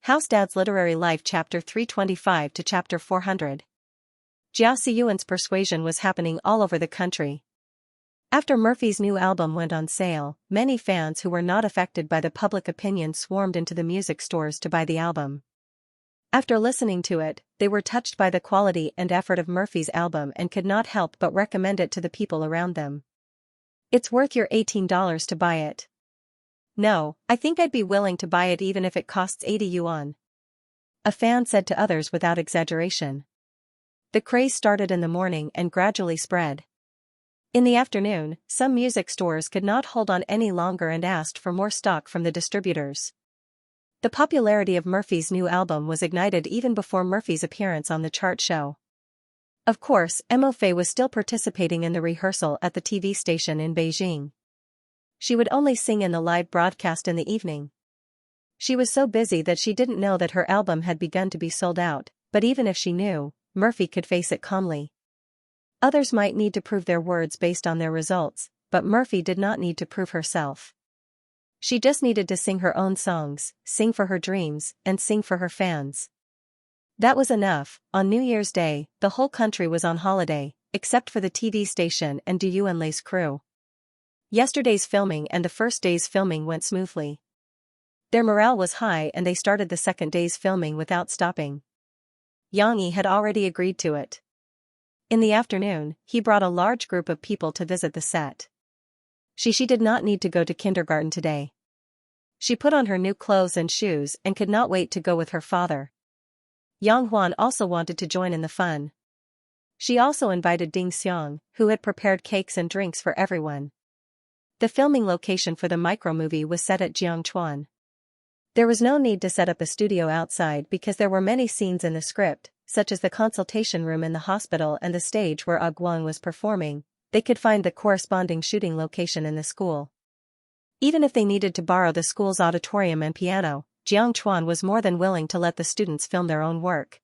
House Dad's Literary Life Chapter 325 to Chapter 400. Jia Siyuan's persuasion was happening all over the country. After Murphy's new album went on sale, many fans who were not affected by the public opinion swarmed into the music stores to buy the album. After listening to it, they were touched by the quality and effort of Murphy's album and could not help but recommend it to the people around them. "It's worth your $18 to buy it." "No, I think I'd be willing to buy it even if it costs 80 yuan. A fan said to others without exaggeration. The craze started in the morning and gradually spread. In the afternoon, some music stores could not hold on any longer and asked for more stock from the distributors. The popularity of Murphy's new album was ignited even before Murphy's appearance on the chart show. Of course, Mo Fei was still participating in the rehearsal at the TV station in Beijing. She would only sing in the live broadcast in the evening. She was so busy that she didn't know that her album had begun to be sold out, but even if she knew, Murphy could face it calmly. Others might need to prove their words based on their results, but Murphy did not need to prove herself. She just needed to sing her own songs, sing for her dreams, and sing for her fans. That was enough. On New Year's Day, the whole country was on holiday, except for the TV station and Du Yuanlei's crew. Yesterday's filming and the first day's filming went smoothly. Their morale was high and they started the second day's filming without stopping. Yang Yi had already agreed to it. In the afternoon, he brought a large group of people to visit the set. She did not need to go to kindergarten today. She put on her new clothes and shoes and could not wait to go with her father. Yang Huan also wanted to join in the fun. She also invited Ding Xiang, who had prepared cakes and drinks for everyone. The filming location for the micromovie was set at Jiangchuan. There was no need to set up a studio outside because there were many scenes in the script, such as the consultation room in the hospital and the stage where Guang was performing. They could find the corresponding shooting location in the school. Even if they needed to borrow the school's auditorium and piano, Jiangchuan was more than willing to let the students film their own work.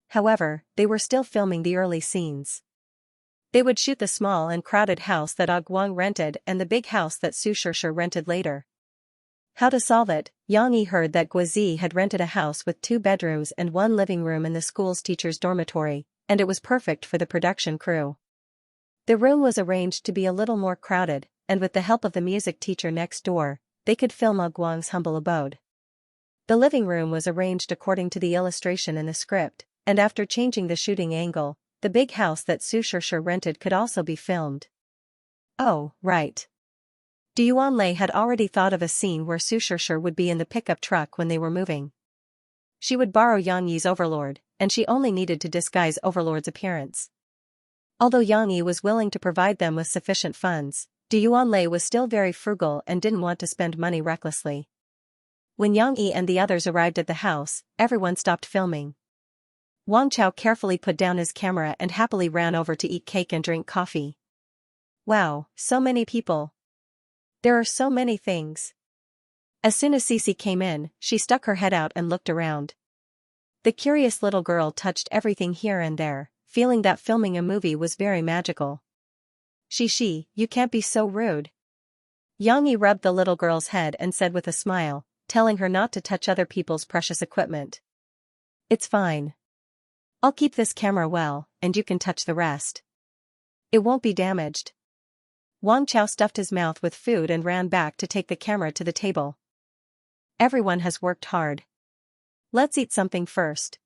However, they were still filming the early scenes. They would shoot the small and crowded house that Guang rented and the big house that Su Shishir rented later. How to solve it? Yang Yi heard that Guozi had rented a house with 2 bedrooms and 1 living room in the school's teacher's dormitory, and it was perfect for the production crew. The room was arranged to be a little more crowded, and with the help of the music teacher next door, they could film Guang's humble abode. The living room was arranged according to the illustration in the script, and after changing the shooting angle, the big house that Su Shishir rented could also be filmed. Oh, right. Du Yuanlei had already thought of a scene where Su Shishir would be in the pickup truck when they were moving. She would borrow Yang Yi's overlord, and she only needed to disguise overlord's appearance. Although Yang Yi was willing to provide them with sufficient funds, Du Yuanlei was still very frugal and didn't want to spend money recklessly. When Yang Yi and the others arrived at the house, everyone stopped filming. Wang Chao carefully put down his camera and happily ran over to eat cake and drink coffee. Wow, so many people. There are so many things. As soon as Cece came in, she stuck her head out and looked around. The curious little girl touched everything here and there, feeling that filming a movie was very magical. She, you can't be so rude. Yang Yi rubbed the little girl's head and said with a smile, telling her not to touch other people's precious equipment. It's fine. I'll keep this camera well, and you can touch the rest. It won't be damaged. Wang Chao stuffed his mouth with food and ran back to take the camera to the table. Everyone has worked hard. Let's eat something first.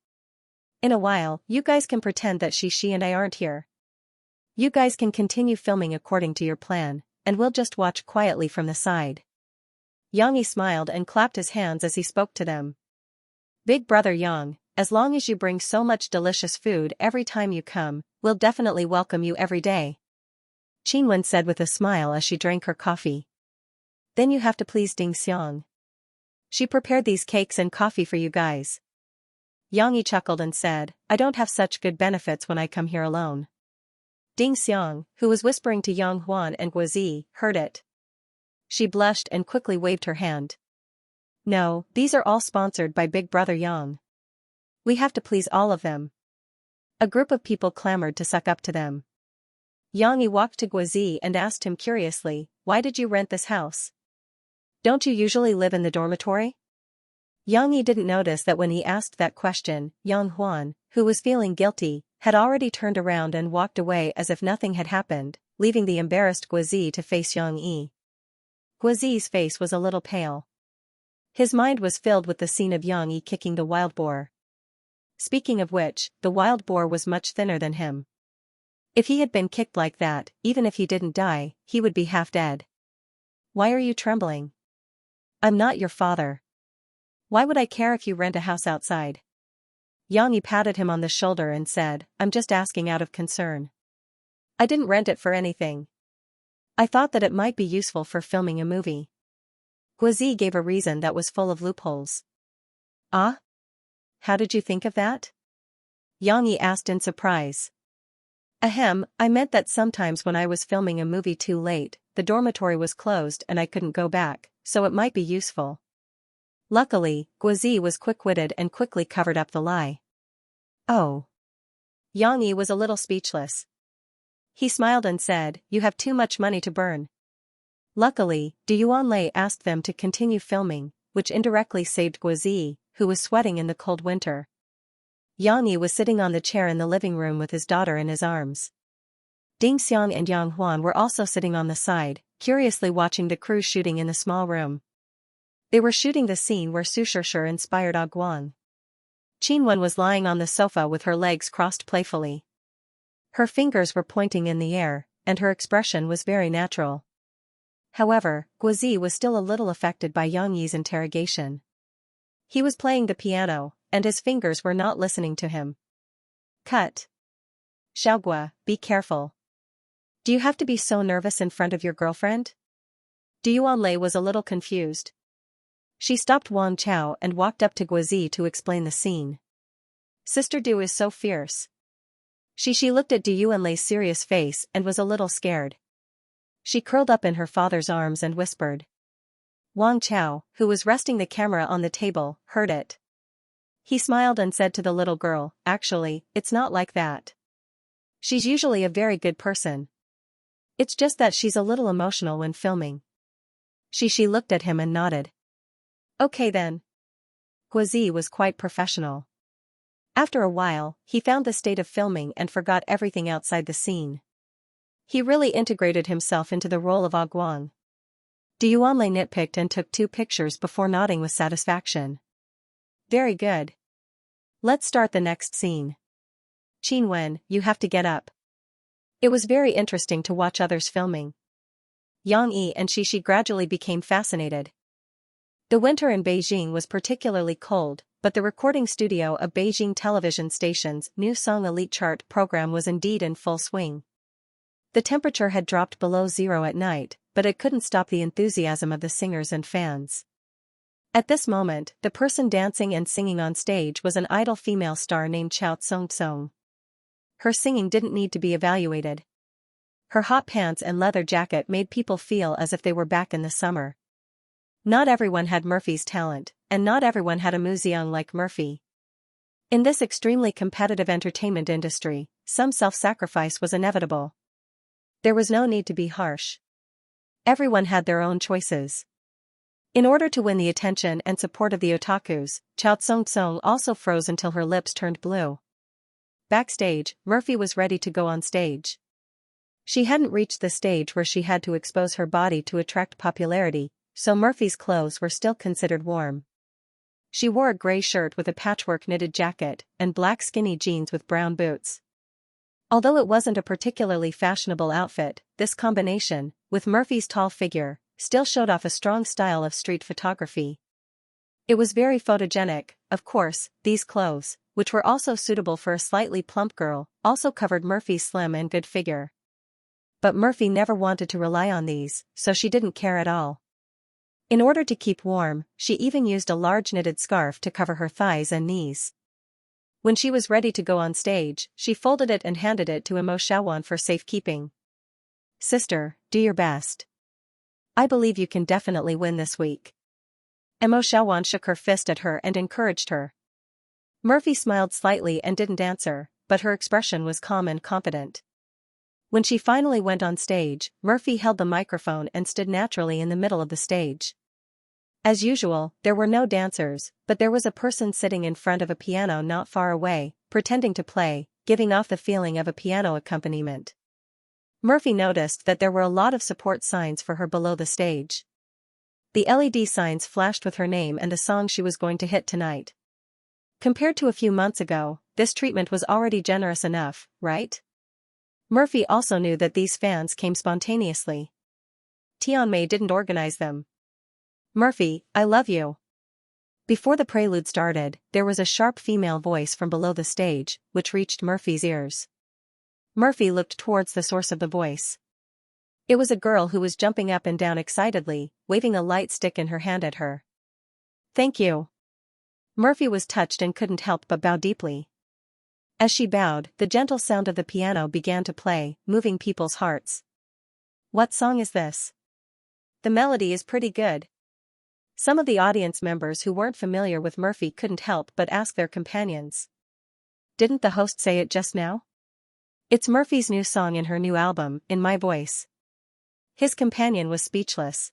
In a while, you guys can pretend that she and I aren't here. You guys can continue filming according to your plan, and we'll just watch quietly from the side. Yang Yi smiled and clapped his hands as he spoke to them. Big brother Yang, as long as you bring so much delicious food every time you come, we'll definitely welcome you every day. Qinwen said with a smile as she drank her coffee. Then you have to please Ding Xiang. She prepared these cakes and coffee for you guys. Yang Yi chuckled and said, I don't have such good benefits when I come here alone. Ding Xiang, who was whispering to Yang Huan and Guozi, heard it. She blushed and quickly waved her hand. No, these are all sponsored by Big Brother Yang. We have to please all of them. A group of people clamored to suck up to them. Yang Yi walked to Guozi and asked him curiously, why did you rent this house? Don't you usually live in the dormitory? Yang Yi didn't notice that when he asked that question, Yang Huan, who was feeling guilty, had already turned around and walked away as if nothing had happened, leaving the embarrassed Guozi to face Yang Yi. Guozi's face was a little pale. His mind was filled with the scene of Yang Yi kicking the wild boar. Speaking of which, the wild boar was much thinner than him. If he had been kicked like that, even if he didn't die, he would be half dead. Why are you trembling? I'm not your father. Why would I care if you rent a house outside? Yang Yi patted him on the shoulder and said, I'm just asking out of concern. I didn't rent it for anything. I thought that it might be useful for filming a movie. Guozi gave a reason that was full of loopholes. Ah? How did you think of that? Yang Yi asked in surprise. Ahem, I meant that sometimes when I was filming a movie too late, the dormitory was closed and I couldn't go back, so it might be useful. Luckily, Guozi was quick-witted and quickly covered up the lie. Oh. Yang Yi was a little speechless. He smiled and said, you have too much money to burn. Luckily, Duanlei asked them to continue filming, which indirectly saved Guozi, who was sweating in the cold winter. Yang Yi was sitting on the chair in the living room with his daughter in his arms. Ding Xiang and Yang Huan were also sitting on the side, curiously watching the crew shooting in the small room. They were shooting the scene where Su Shishir inspired Ah Guang. Qinwen was lying on the sofa with her legs crossed playfully. Her fingers were pointing in the air, and her expression was very natural. However, Guozi was still a little affected by Yang Yi's interrogation. He was playing the piano, and his fingers were not listening to him. Cut. Xiaogua, be careful. Do you have to be so nervous in front of your girlfriend? Duanlei was a little confused. She stopped Wang Chao and walked up to Guozi to explain the scene. Sister Du is so fierce. She looked at Duanlei's serious face and was a little scared. She curled up in her father's arms and whispered. Wang Chao, who was resting the camera on the table, heard it. He smiled and said to the little girl, actually, it's not like that. She's usually a very good person. It's just that she's a little emotional when filming. She looked at him and nodded. Okay then. Guozi was quite professional. After a while, he found the state of filming and forgot everything outside the scene. He really integrated himself into the role of Ah Guang. Duanlei nitpicked and took 2 pictures before nodding with satisfaction. Very good. Let's start the next scene. Qinwen, you have to get up. It was very interesting to watch others filming. Yang Yi and Shi gradually became fascinated. The winter in Beijing was particularly cold, but the recording studio of Beijing television station's new Song Elite Chart program was indeed in full swing. The temperature had dropped below zero at night, but it couldn't stop the enthusiasm of the singers and fans. At this moment, the person dancing and singing on stage was an idol female star named Chao Tsong. Her singing didn't need to be evaluated. Her hot pants and leather jacket made people feel as if they were back in the summer. Not everyone had Murphy's talent, and not everyone had a museum like Murphy. In this extremely competitive entertainment industry, some self-sacrifice was inevitable. There was no need to be harsh. Everyone had their own choices. In order to win the attention and support of the otakus, Chao Tsong also froze until her lips turned blue. Backstage, Murphy was ready to go on stage. She hadn't reached the stage where she had to expose her body to attract popularity, so Murphy's clothes were still considered warm. She wore a gray shirt with a patchwork knitted jacket, and black skinny jeans with brown boots. Although it wasn't a particularly fashionable outfit, this combination, with Murphy's tall figure, still showed off a strong style of street photography. It was very photogenic. Of course, these clothes, which were also suitable for a slightly plump girl, also covered Murphy's slim and good figure. But Murphy never wanted to rely on these, so she didn't care at all. In order to keep warm, she even used a large knitted scarf to cover her thighs and knees. When she was ready to go on stage, she folded it and handed it to Imo Shaowan for safekeeping. Sister, do your best. I believe you can definitely win this week. Imo Shaowan shook her fist at her and encouraged her. Murphy smiled slightly and didn't answer, but her expression was calm and confident. When she finally went on stage, Murphy held the microphone and stood naturally in the middle of the stage. As usual, there were no dancers, but there was a person sitting in front of a piano not far away, pretending to play, giving off the feeling of a piano accompaniment. Murphy noticed that there were a lot of support signs for her below the stage. The LED signs flashed with her name and the song she was going to hit tonight. Compared to a few months ago, this treatment was already generous enough, right? Murphy also knew that these fans came spontaneously. Tianmei didn't organize them. Murphy, I love you. Before the prelude started, there was a sharp female voice from below the stage, which reached Murphy's ears. Murphy looked towards the source of the voice. It was a girl who was jumping up and down excitedly, waving a light stick in her hand at her. Thank you. Murphy was touched and couldn't help but bow deeply. As she bowed, the gentle sound of the piano began to play, moving people's hearts. What song is this? The melody is pretty good. Some of the audience members who weren't familiar with Murphy couldn't help but ask their companions. Didn't the host say it just now? It's Murphy's new song in her new album, In My Voice. His companion was speechless.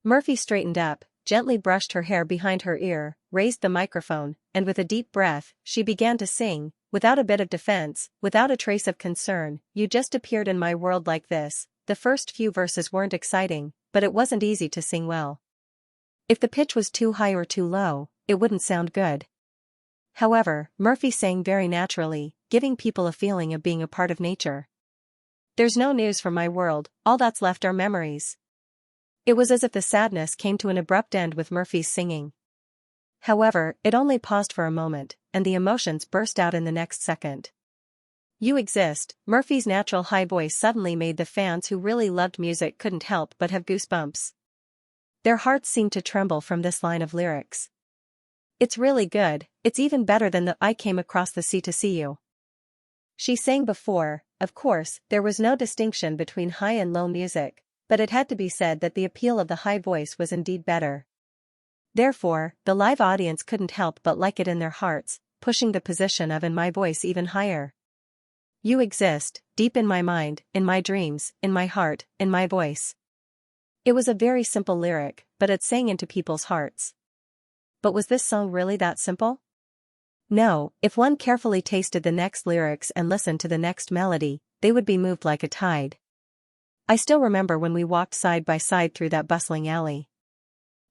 Murphy straightened up, gently brushed her hair behind her ear, raised the microphone, and with a deep breath, she began to sing, without a bit of defense, without a trace of concern. You just appeared in my world like this. The first few verses weren't exciting, but it wasn't easy to sing well. If the pitch was too high or too low, it wouldn't sound good. However, Murphy sang very naturally, giving people a feeling of being a part of nature. There's no news from my world, all that's left are memories. It was as if the sadness came to an abrupt end with Murphy's singing. However, it only paused for a moment, and the emotions burst out in the next second. You exist. Murphy's natural high voice suddenly made the fans who really loved music couldn't help but have goosebumps. Their hearts seemed to tremble from this line of lyrics. It's really good, it's even better than the I came across the sea to see you. She sang before. Of course, there was no distinction between high and low music, but it had to be said that the appeal of the high voice was indeed better. Therefore, the live audience couldn't help but like it in their hearts, pushing the position of In My Voice even higher. You exist, deep in my mind, in my dreams, in my heart, in my voice. It was a very simple lyric, but it sang into people's hearts. But was this song really that simple? No, if one carefully tasted the next lyrics and listened to the next melody, they would be moved like a tide. I still remember when we walked side by side through that bustling alley.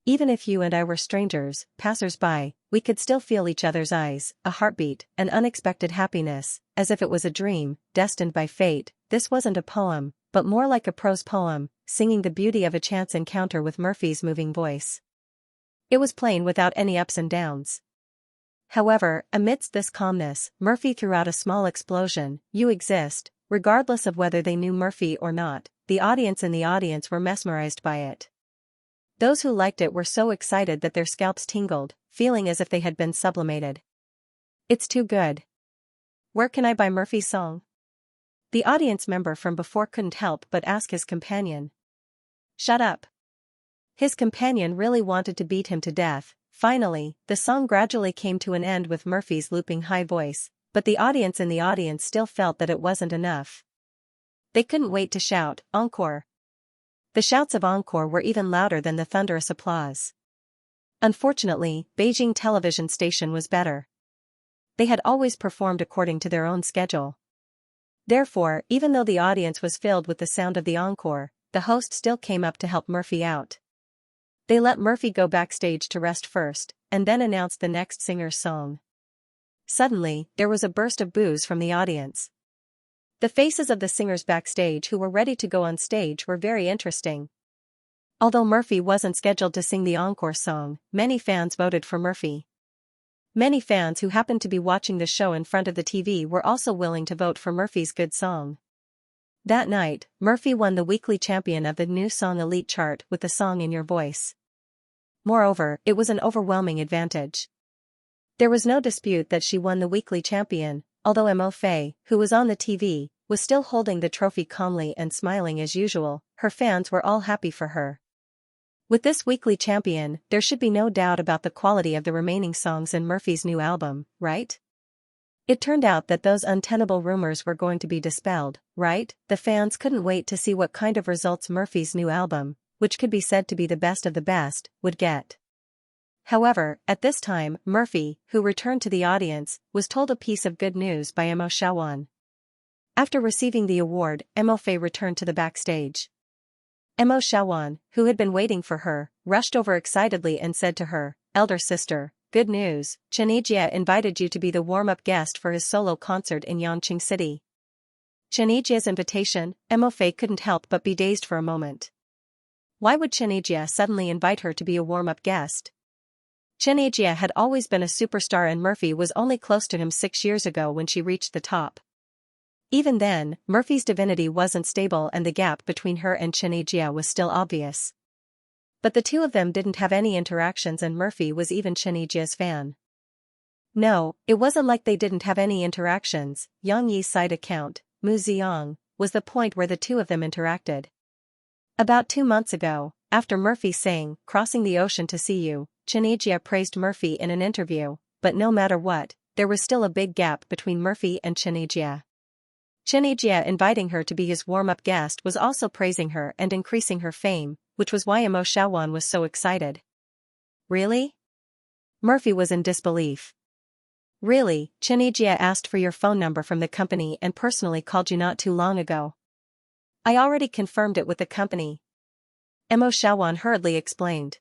Even if you and I were strangers, passers-by, we could still feel each other's eyes, a heartbeat, an unexpected happiness, as if it was a dream, destined by fate. This wasn't a poem, but more like a prose poem, singing the beauty of a chance encounter with Murphy's moving voice. It was plain without any ups and downs. However, amidst this calmness, Murphy threw out a small explosion. You exist. Regardless of whether they knew Murphy or not, the audience were mesmerized by it. Those who liked it were so excited that their scalps tingled, feeling as if they had been sublimated. It's too good. Where can I buy Murphy's song? The audience member from before couldn't help but ask his companion. Shut up. His companion really wanted to beat him to death. Finally, the song gradually came to an end with Murphy's looping high voice, but the audience still felt that it wasn't enough. They couldn't wait to shout, "Encore!" The shouts of encore were even louder than the thunderous applause. Unfortunately, Beijing television station was better. They had always performed according to their own schedule. Therefore, even though the audience was filled with the sound of the encore, the host still came up to help Murphy out. They let Murphy go backstage to rest first, and then announced the next singer's song. Suddenly, there was a burst of boos from the audience. The faces of the singers backstage who were ready to go on stage were very interesting. Although Murphy wasn't scheduled to sing the encore song, many fans voted for Murphy. Many fans who happened to be watching the show in front of the TV were also willing to vote for Murphy's good song. That night, Murphy won the weekly champion of the New Song Elite chart with the song In Your Voice. Moreover, it was an overwhelming advantage. There was no dispute that she won the weekly champion, although Mo Fei, who was on the TV, was still holding the trophy calmly and smiling as usual. Her fans were all happy for her. With this weekly champion, there should be no doubt about the quality of the remaining songs in Murphy's new album, right? It turned out that those untenable rumors were going to be dispelled, right? The fans couldn't wait to see what kind of results Murphy's new album which could be said to be the best of the best, would get. However, at this time, Murphy, who returned to the audience, was told a piece of good news by Mo Xiaowan. After receiving the award, Mo Fei returned to the backstage. Mo Xiaowan, who had been waiting for her, rushed over excitedly and said to her, "Elder sister, good news, Xianxia invited you to be the warm-up guest for his solo concert in Yangqing City." Xianxia's invitation, Mo Fei couldn't help but be dazed for a moment. Why would Xianxia suddenly invite her to be a warm-up guest? Xianxia had always been a superstar and Murphy was only close to him 6 years ago when she reached the top. Even then, Murphy's divinity wasn't stable and the gap between her and Xianxia was still obvious. But the two of them didn't have any interactions and Murphy was even Xianxia's fan. No, it wasn't like they didn't have any interactions. Yang Yi's side account, Mu Ziyang, was the point where the two of them interacted. About 2 months ago, after Murphy sang "Crossing the Ocean to See You," Xianxia praised Murphy in an interview, but no matter what, there was still a big gap between Murphy and Xianxia. Xianxia inviting her to be his warm-up guest was also praising her and increasing her fame, which was why Mo Xiaowan was so excited. Really? Murphy was in disbelief. Really, Xianxia asked for your phone number from the company and personally called you not too long ago. I already confirmed it with the company. Mo Xiaowan hurriedly explained.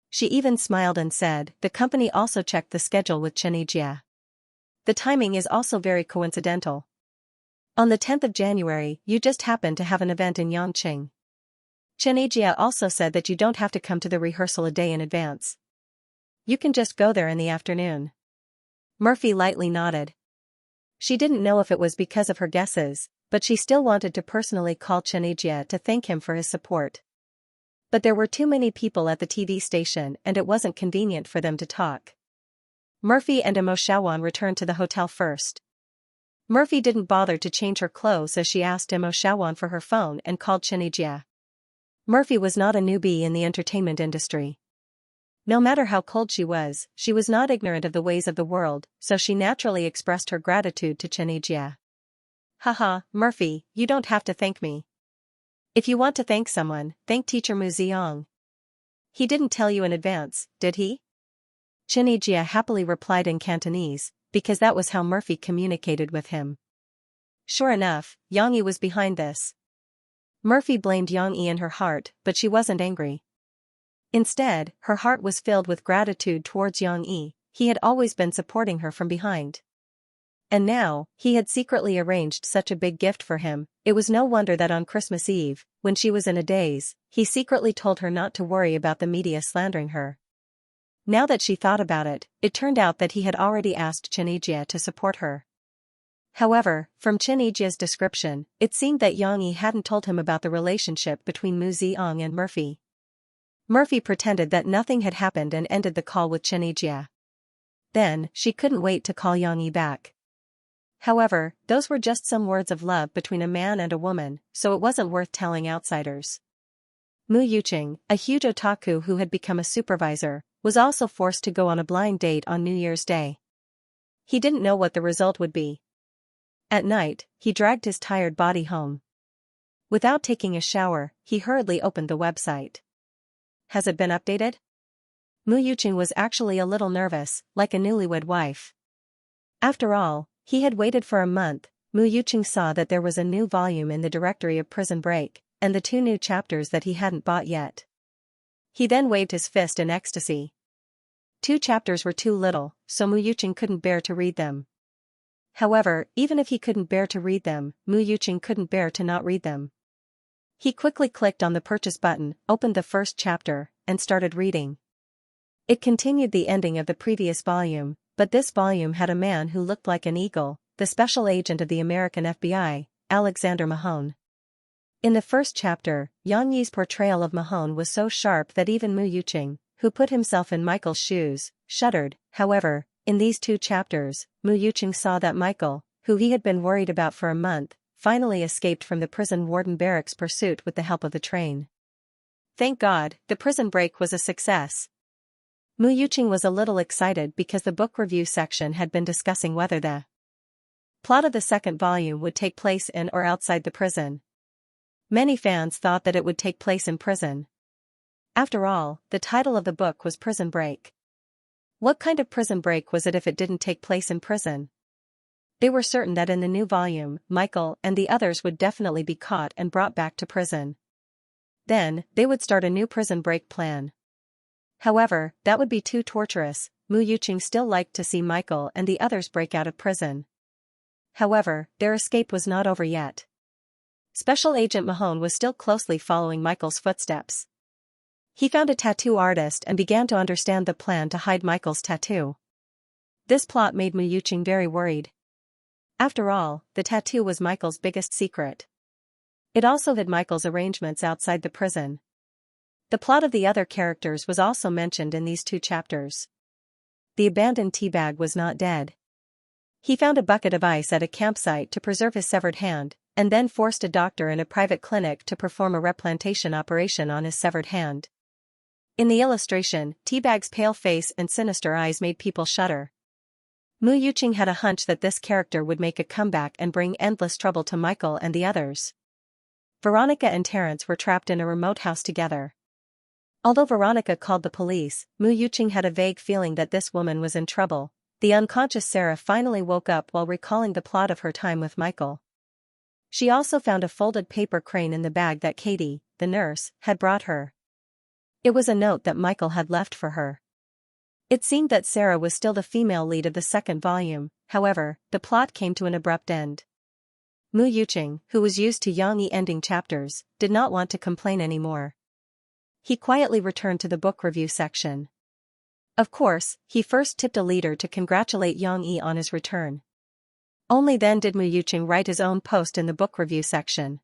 She even smiled and said, the company also checked the schedule with Xianxia. The timing is also very coincidental. On the 10th of January, you just happened to have an event in Yangqing. Xianxia also said that you don't have to come to the rehearsal a day in advance. You can just go there in the afternoon. Murphy lightly nodded. She didn't know if it was because of her guesses, but she still wanted to personally call Xianxia to thank him for his support. But there were too many people at the TV station and it wasn't convenient for them to talk. Murphy and Mo Xiaowan returned to the hotel first. Murphy didn't bother to change her clothes as she asked Mo Xiaowan for her phone and called Xianxia. Murphy was not a newbie in the entertainment industry. No matter how cold she was not ignorant of the ways of the world, so she naturally expressed her gratitude to Xianxia. Haha, Murphy, you don't have to thank me. If you want to thank someone, thank Teacher Mu Ziyang. He didn't tell you in advance, did he? Xianxia happily replied in Cantonese, because that was how Murphy communicated with him. Sure enough, Yang Yi was behind this. Murphy blamed Yang Yi in her heart, but she wasn't angry. Instead, her heart was filled with gratitude towards Yang Yi. He had always been supporting her from behind. And now, he had secretly arranged such a big gift for him. It was no wonder that on Christmas Eve, when she was in a daze, he secretly told her not to worry about the media slandering her. Now that she thought about it, it turned out that he had already asked Xianxia to support her. However, from Xianxia's description, it seemed that Yang Yi hadn't told him about the relationship between Mu Ziyang and Murphy. Murphy pretended that nothing had happened and ended the call with Xianxia. Then, she couldn't wait to call Yang Yi back. However, those were just some words of love between a man and a woman, so it wasn't worth telling outsiders. Mu Yuqing, a huge otaku who had become a supervisor, was also forced to go on a blind date on New Year's Day. He didn't know what the result would be. At night, he dragged his tired body home. Without taking a shower, he hurriedly opened the website. Has it been updated? Mu Yuqing was actually a little nervous, like a newlywed wife. After all, he had waited for a month. Mu Yuqing saw that there was a new volume in the directory of Prison Break, and the 2 new chapters that he hadn't bought yet. He then waved his fist in ecstasy. 2 chapters were too little, so Mu Yuqing couldn't bear to read them. However, even if he couldn't bear to read them, Mu Yuqing couldn't bear to not read them. He quickly clicked on the purchase button, opened the first chapter, and started reading. It continued the ending of the previous volume, but this volume had a man who looked like an eagle, the special agent of the American FBI, Alexander Mahone. In the first chapter, Yang Yi's portrayal of Mahone was so sharp that even Mu Yuqing, who put himself in Michael's shoes, shuddered. However, in these 2 chapters, Mu Yuqing saw that Michael, who he had been worried about for a month, finally escaped from the prison warden barracks pursuit with the help of the train. Thank God, the prison break was a success. Mu Yuqing was a little excited because the book review section had been discussing whether the plot of the second volume would take place in or outside the prison. Many fans thought that it would take place in prison. After all, the title of the book was Prison Break. What kind of prison break was it if it didn't take place in prison? They were certain that in the new volume, Michael and the others would definitely be caught and brought back to prison. Then, they would start a new prison break plan. However, that would be too torturous. Mu Yuqing still liked to see Michael and the others break out of prison. However, their escape was not over yet. Special Agent Mahone was still closely following Michael's footsteps. He found a tattoo artist and began to understand the plan to hide Michael's tattoo. This plot made Mu Yuqing very worried. After all, the tattoo was Michael's biggest secret. It also hid Michael's arrangements outside the prison. The plot of the other characters was also mentioned in these 2 chapters. The abandoned teabag was not dead. He found a bucket of ice at a campsite to preserve his severed hand, and then forced a doctor in a private clinic to perform a replantation operation on his severed hand. In the illustration, Teabag's pale face and sinister eyes made people shudder. Mu Yuqing had a hunch that this character would make a comeback and bring endless trouble to Michael and the others. Veronica and Terence were trapped in a remote house together. Although Veronica called the police, Mu Yuqing had a vague feeling that this woman was in trouble. The unconscious Sarah finally woke up while recalling the plot of her time with Michael. She also found a folded paper crane in the bag that Katie, the nurse, had brought her. It was a note that Michael had left for her. It seemed that Sarah was still the female lead of the 2nd volume, however, the plot came to an abrupt end. Mu Yuqing, who was used to Xianxia ending chapters, did not want to complain anymore. He quietly returned to the book review section. Of course, he first tipped a leader to congratulate Xianxia on his return. Only then did Mu Yuqing write his own post in the book review section.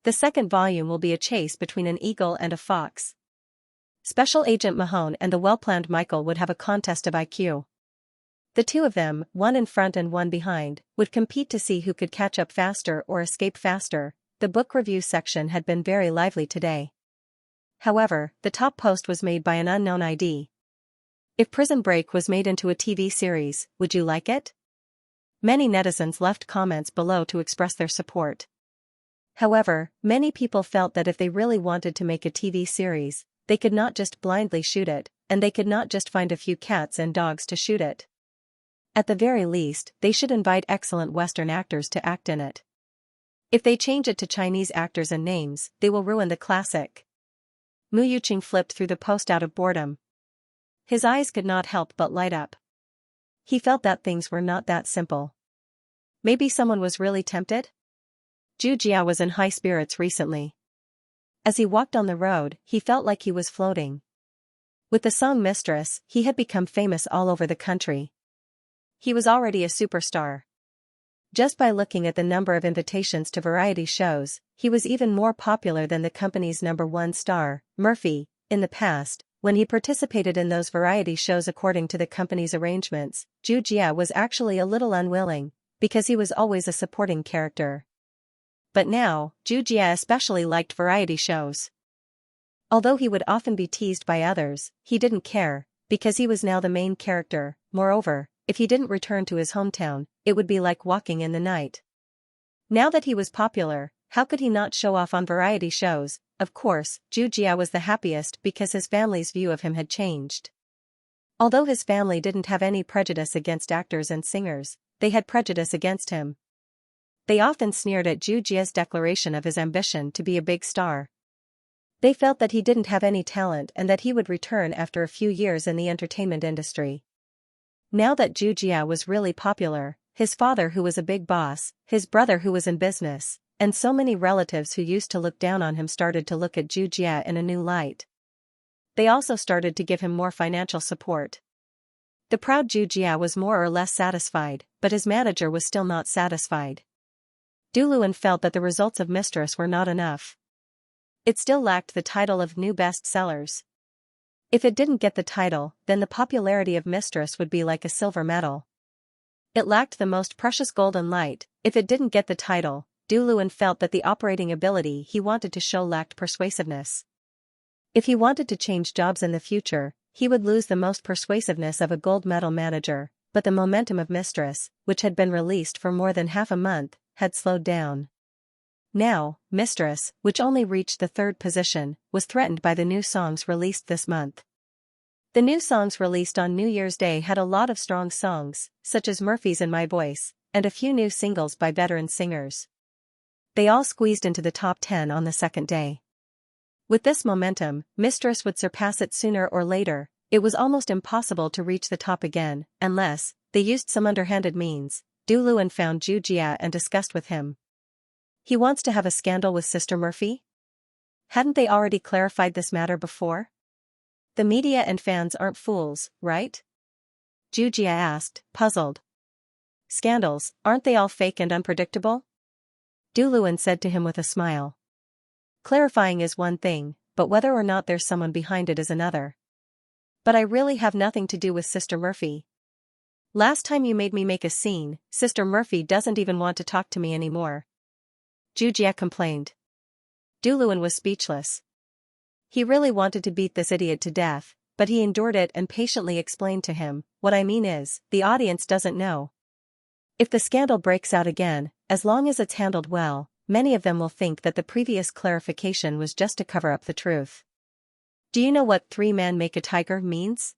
The 2nd volume will be a chase between an eagle and a fox. Special Agent Mahone and the well-planned Michael would have a contest of IQ. The 2 of them, one in front and one behind, would compete to see who could catch up faster or escape faster. The book review section had been very lively today. However, the top post was made by an unknown ID. If Prison Break was made into a TV series, would you like it? Many netizens left comments below to express their support. However, many people felt that if they really wanted to make a TV series, they could not just blindly shoot it, and they could not just find a few cats and dogs to shoot it. At the very least, they should invite excellent Western actors to act in it. If they change it to Chinese actors and names, they will ruin the classic. Mu Yuqing flipped through the post out of boredom. His eyes could not help but light up. He felt that things were not that simple. Maybe someone was really tempted? Zhu Jia was in high spirits recently. As he walked on the road, he felt like he was floating. With the song Mistress, he had become famous all over the country. He was already a superstar. Just by looking at the number of invitations to variety shows, he was even more popular than the company's #1 star, Murphy. In the past, when he participated in those variety shows according to the company's arrangements, Zhu Jia was actually a little unwilling, because he was always a supporting character. But now, Zhu Jia especially liked variety shows. Although he would often be teased by others, he didn't care, because he was now the main character. Moreover, if he didn't return to his hometown, it would be like walking in the night. Now that he was popular, how could he not show off on variety shows? Of course, Zhu Jia was the happiest because his family's view of him had changed. Although his family didn't have any prejudice against actors and singers, they had prejudice against him. They often sneered at Zhu Jia's declaration of his ambition to be a big star. They felt that he didn't have any talent and that he would return after a few years in the entertainment industry. Now that Zhu Jia was really popular, his father who was a big boss, his brother who was in business, and so many relatives who used to look down on him started to look at Zhu Jia in a new light. They also started to give him more financial support. The proud Zhu Jia was more or less satisfied, but his manager was still not satisfied. Du Luan felt that the results of Mistress were not enough. It still lacked the title of new bestsellers. If it didn't get the title, then the popularity of Mistress would be like a silver medal. It lacked the most precious golden light. If it didn't get the title, Du Luan felt that the operating ability he wanted to show lacked persuasiveness. If he wanted to change jobs in the future, he would lose the most persuasiveness of a gold medal manager, but the momentum of Mistress, which had been released for more than half a month, had slowed down. Now, Mistress, which only reached the third position, was threatened by the new songs released this month. The new songs released on New Year's Day had a lot of strong songs, such as Murphy's and My Voice, and a few new singles by veteran singers. They all squeezed into the top 10 on the second day. With this momentum, Mistress would surpass it sooner or later. It was almost impossible to reach the top again, unless they used some underhanded means. Du Luan found Xianxia and discussed with him. He wants to have a scandal with Sister Murphy? Hadn't they already clarified this matter before? The media and fans aren't fools, right? Xianxia asked, puzzled. Scandals, aren't they all fake and unpredictable? Du Luan said to him with a smile. Clarifying is one thing, but whether or not there's someone behind it is another. But I really have nothing to do with Sister Murphy. Last time you made me make a scene, Sister Murphy doesn't even want to talk to me anymore. Xianxia complained. Du Luan was speechless. He really wanted to beat this idiot to death, but he endured it and patiently explained to him, what I mean is, the audience doesn't know. If the scandal breaks out again, as long as it's handled well, many of them will think that the previous clarification was just to cover up the truth. Do you know what 3 men make a tiger means?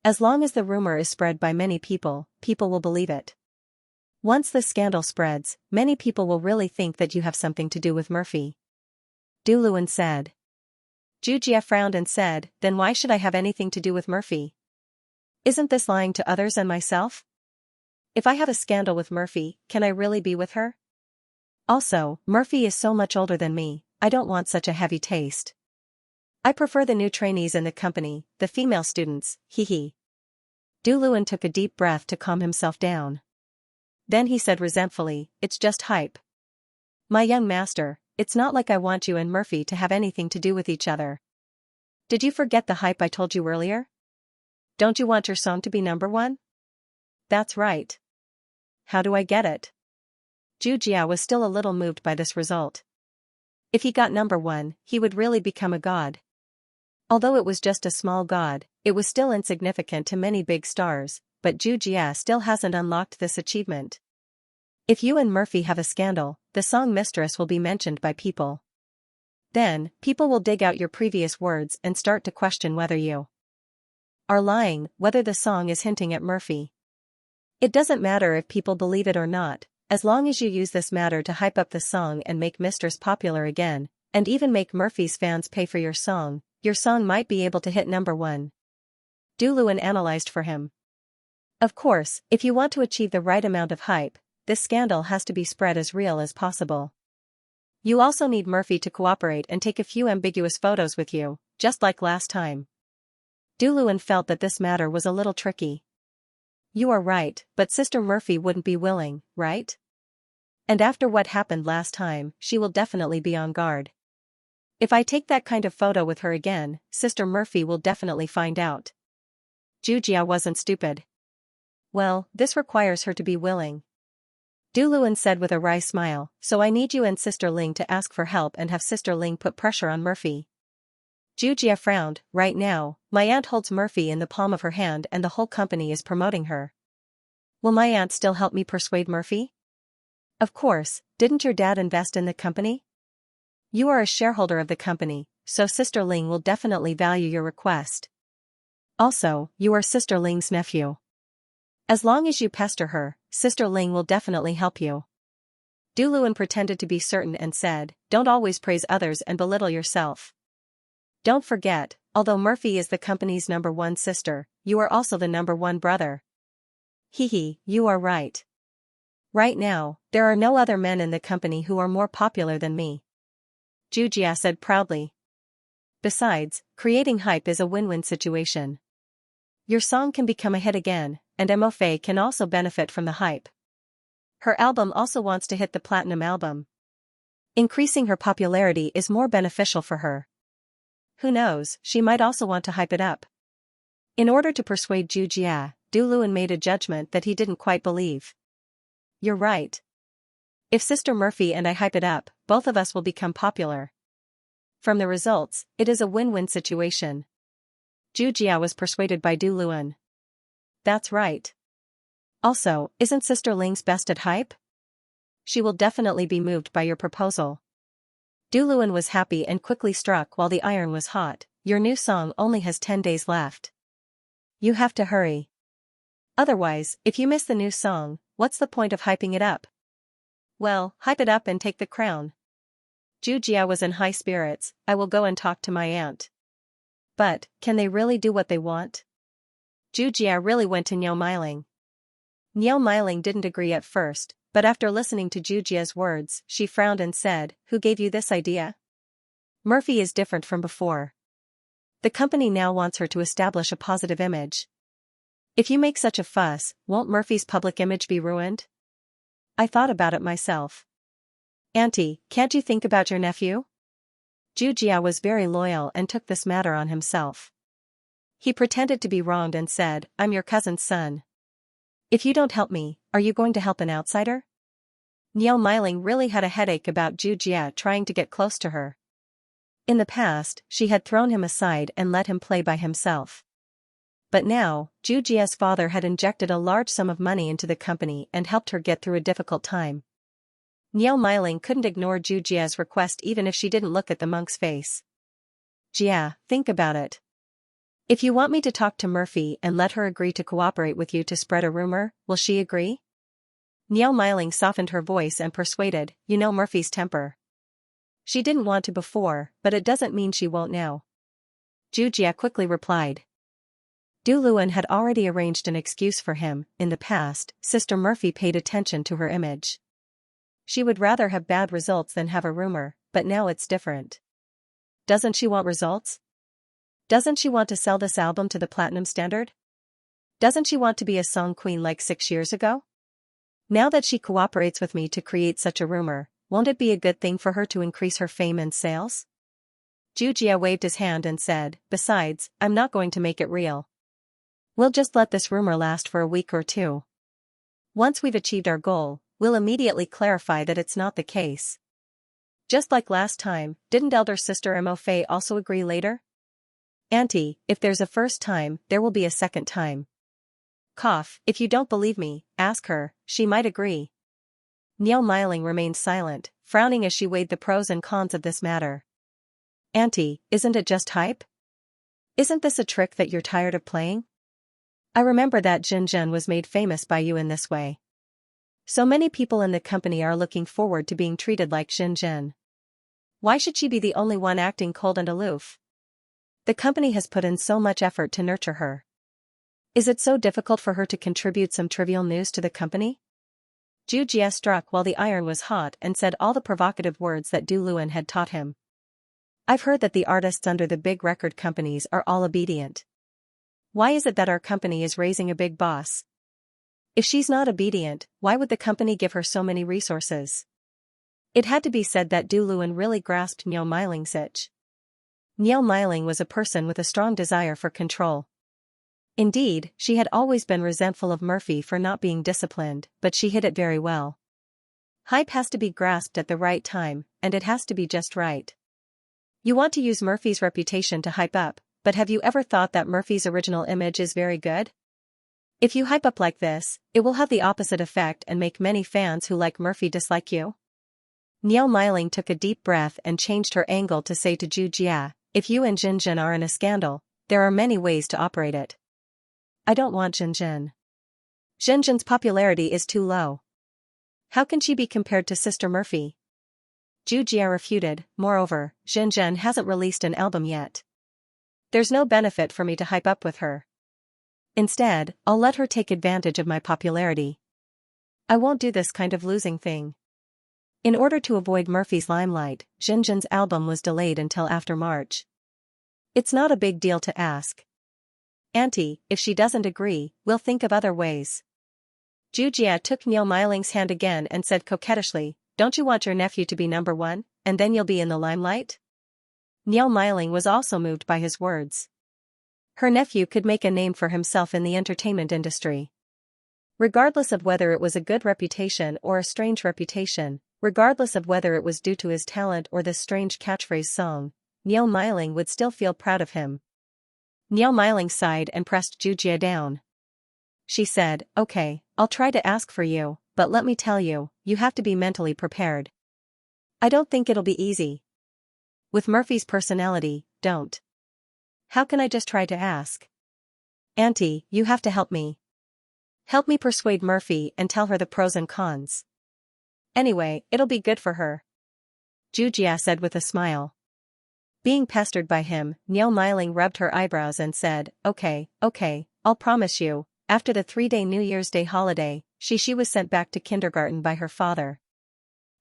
As long as the rumor is spread by many people, people will believe it. Once the scandal spreads, many people will really think that you have something to do with Murphy. Du Luan said. Xianxia frowned and said, then why should I have anything to do with Murphy? Isn't this lying to others and myself? If I have a scandal with Murphy, can I really be with her? Also, Murphy is so much older than me, I don't want such a heavy taste. I prefer the new trainees in the company, the female students, hee. Du Luan took a deep breath to calm himself down. Then he said resentfully, it's just hype. My young master, it's not like I want you and Murphy to have anything to do with each other. Did you forget the hype I told you earlier? Don't you want your song to be #1? That's right. How do I get it? Xianxia was still a little moved by this result. If he got #1, he would really become a god. Although it was just a small god, it was still insignificant to many big stars, but Xianxia still hasn't unlocked this achievement. If you and Murphy have a scandal, the song Mistress will be mentioned by people. Then, people will dig out your previous words and start to question whether you are lying, whether the song is hinting at Murphy. It doesn't matter if people believe it or not, as long as you use this matter to hype up the song and make Mistress popular again, and even make Murphy's fans pay for your song might be able to hit #1. Du Luan analyzed for him. Of course, if you want to achieve the right amount of hype, this scandal has to be spread as real as possible. You also need Murphy to cooperate and take a few ambiguous photos with you, just like last time. Du Luan felt that this matter was a little tricky. You are right, but Sister Murphy wouldn't be willing, right? And after what happened last time, she will definitely be on guard. If I take that kind of photo with her again, Sister Murphy will definitely find out. Xianxia wasn't stupid. Well, this requires her to be willing. Du Luan said with a wry smile, so I need you and Sister Ling to ask for help and have Sister Ling put pressure on Murphy. Xianxia frowned. Right now, my aunt holds Murphy in the palm of her hand and the whole company is promoting her. Will my aunt still help me persuade Murphy? Of course, didn't your dad invest in the company? You are a shareholder of the company, so Sister Ling will definitely value your request. Also, you are Sister Ling's nephew. As long as you pester her, Sister Ling will definitely help you. Du Luan pretended to be certain and said, don't always praise others and belittle yourself. Don't forget, although Murphy is the company's #1 sister, you are also the #1 brother. You are right. Right now, there are no other men in the company who are more popular than me. Xianxia said proudly. Besides, creating hype is a win-win situation. Your song can become a hit again, and Mofe can also benefit from the hype. Her album also wants to hit the platinum album. Increasing her popularity is more beneficial for her. Who knows, she might also want to hype it up. In order to persuade Xianxia, Du Luan made a judgment that he didn't quite believe. You're right. If Sister Murphy and I hype it up, both of us will become popular. From the results, it is a win-win situation. Xianxia was persuaded by Du Luan. That's right. Also, isn't Sister Ling's best at hype? she will definitely be moved by your proposal. Duluan was happy and quickly struck while the iron was hot. Your new song only has 10 days left. You have to hurry. Otherwise, if you miss the new song, what's the point of hyping it up? Well, hype it up and take the crown. Xianxia was in high spirits. I will go and talk to my aunt. But, can they really do what they want? Xianxia really went to Niao Miling. Niao Miling didn't agree at first, but after listening to Xianxia's words, she frowned and said, "Who gave you this idea?" Murphy is different from before. The company now wants her to establish a positive image. If you make such a fuss, won't Murphy's public image be ruined? I thought about it myself. Auntie, can't you think about your nephew? Xianxia was very loyal and took this matter on himself. He pretended to be wronged and said, "I'm your cousin's son. If you don't help me, are you going to help an outsider?" Niao Miling really had a headache about Xianxia trying to get close to her. In the past, she had thrown him aside and let him play by himself. But now, Xianxia's father had injected a large sum of money into the company and helped her get through a difficult time. Niao Miling couldn't ignore Xianxia's request even if she didn't look at the monk's face. "Jia, think about it. If you want me to talk to Murphy and let her agree to cooperate with you to spread a rumor, will she agree?" Niao Miling softened her voice and persuaded, "You know Murphy's temper. She didn't want to before, but it doesn't mean she won't now." Xianxia quickly replied. Duluan had already arranged an excuse for him. In the past, Sister Murphy paid attention to her image. She would rather have bad results than have a rumor, but now it's different. Doesn't she want results? Doesn't she want to sell this album to the platinum standard? Doesn't she want to be a song queen like 6 years ago? Now that she cooperates with me to create such a rumor, won't it be a good thing for her to increase her fame and sales? Xianxia waved his hand and said, "Besides, I'm not going to make it real. We'll just let this rumor last for a week or two. Once we've achieved our goal, we'll immediately clarify that it's not the case." Just like last time, didn't elder sister Mo Fei also agree later? "Auntie, if there's a first time, there will be a second time. Cough, if you don't believe me, ask her, she might agree." Niao Miling remained silent, frowning as she weighed the pros and cons of this matter. "Auntie, isn't it just hype? Isn't this a trick that you're tired of playing? I remember that Jinjin was made famous by you in this way. So many people in the company are looking forward to being treated like Jinjin. Why should she be the only one acting cold and aloof? The company has put in so much effort to nurture her. Is it so difficult for her to contribute some trivial news to the company?" Xianxia struck while the iron was hot and said all the provocative words that Duluan had taught him. "I've heard that the artists under the big record companies are all obedient. Why is it that our company is raising a big boss? If she's not obedient, why would the company give her so many resources?" It had to be said that Duluan really grasped Niao Miling's itch. Niao Miling was a person with a strong desire for control. Indeed, she had always been resentful of Murphy for not being disciplined, but she hid it very well. Hype has to be grasped at the right time, and it has to be just right. You want to use Murphy's reputation to hype up, but have you ever thought that Murphy's original image is very good? If you hype up like this, it will have the opposite effect and make many fans who like Murphy dislike you. Niao Miling took a deep breath and changed her angle to say to Xianxia, "If you and Jinjin are in a scandal, there are many ways to operate it. I don't want Jinjin. Jinjin's popularity is too low. How can she be compared to Sister Murphy?" Xianxia refuted, "Moreover, Jinjin hasn't released an album yet. There's no benefit for me to hype up with her. Instead, I'll let her take advantage of my popularity. I won't do this kind of losing thing." In order to avoid Murphy's limelight, Jinjin's album was delayed until after March. "It's not a big deal to ask. Auntie, if she doesn't agree, we'll think of other ways." Xianxia took Niao Miling's hand again and said coquettishly, "Don't you want your nephew to be number one, and then you'll be in the limelight?" Niao Miling was also moved by his words. Her nephew could make a name for himself in the entertainment industry. Regardless of whether it was a good reputation or a strange reputation, regardless of whether it was due to his talent or this strange catchphrase song, Niao Miling would still feel proud of him. Niao Miling sighed and pressed Xianxia down. She said, "Okay, I'll try to ask for you, but let me tell you, you have to be mentally prepared. I don't think it'll be easy. With Murphy's personality, don't. How can I just try to ask? Auntie, you have to help me. Help me persuade Murphy and tell her the pros and cons. Anyway, it'll be good for her. Jujia said with a smile. Being pestered by him, Niao Miling rubbed her eyebrows and said, okay, I'll promise you. After the 3-day New Year's Day holiday, Xixi was sent back to kindergarten by her father.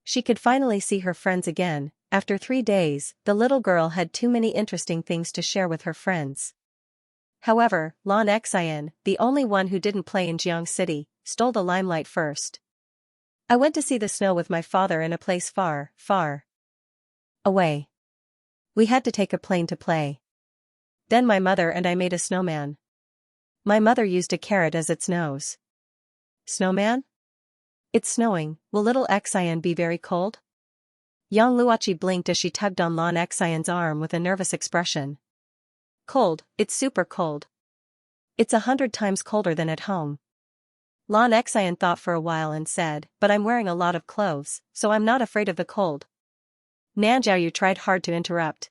She could finally see her friends again. After 3 days, the little girl had too many interesting things to share with her friends. However, Lan Xian, the only one who didn't play in Jiang City, stole the limelight first. I went to see the snow with my father in a place far, far away. We had to take a plane to play. Then my mother and I made a snowman. My mother used a carrot as its nose. Snowman? It's snowing, will little Xian be very cold? Yang Luoqi blinked as she tugged on Lan Xian's arm with a nervous expression. Cold, it's super cold. It's 100 times colder than at home. Lan Xian thought for a while and said, but I'm wearing a lot of clothes, so I'm not afraid of the cold. Nanjiao tried hard to interrupt.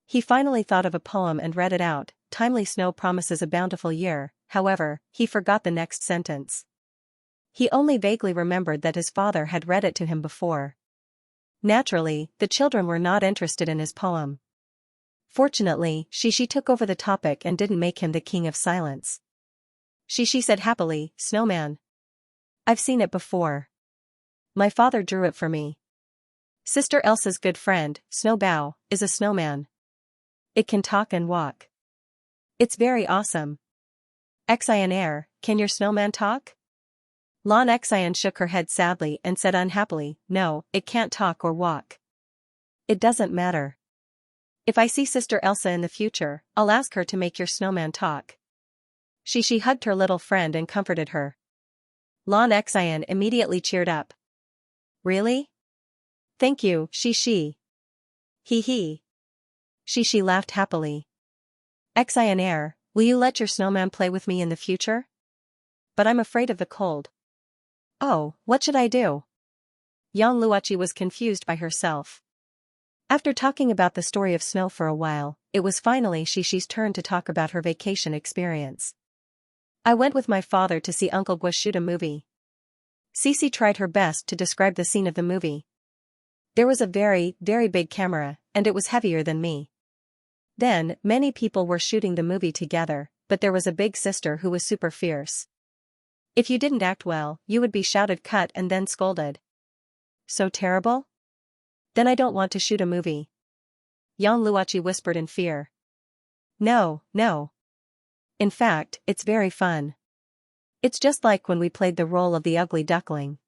He finally thought of a poem and read it out. Timely snow promises a bountiful year. However, he forgot the next sentence. He only vaguely remembered that his father had read it to him before. Naturally, the children were not interested in his poem. Fortunately, Xixi took over the topic and didn't make him the king of silence. Xixi said happily, snowman. I've seen it before. My father drew it for me. Sister Elsa's good friend, Snowbow, is a snowman. It can talk and walk. It's very awesome. Xian, can your snowman talk? Lan Xian shook her head sadly and said unhappily, no, it can't talk or walk. It doesn't matter. If I see Sister Elsa in the future, I'll ask her to make your snowman talk. Xixi hugged her little friend and comforted her. Lan Xian immediately cheered up. Really? Thank you, Xixi. Hee. Xixi laughed happily. Xian, will you let your snowman play with me in the future? But I'm afraid of the cold. Oh, what should I do? Yang Luoqi was confused by herself. After talking about the story of snow for a while, it was finally Xixi's turn to talk about her vacation experience. I went with my father to see Uncle Gua shoot a movie. Cici tried her best to describe the scene of the movie. There was a very, very big camera, and it was heavier than me. Then, many people were shooting the movie together, but there was a big sister who was super fierce. If you didn't act well, you would be shouted cut and then scolded. So terrible? Then I don't want to shoot a movie. Yang Luoqi whispered in fear. No. In fact, it's very fun. It's just like when we played the role of the ugly duckling.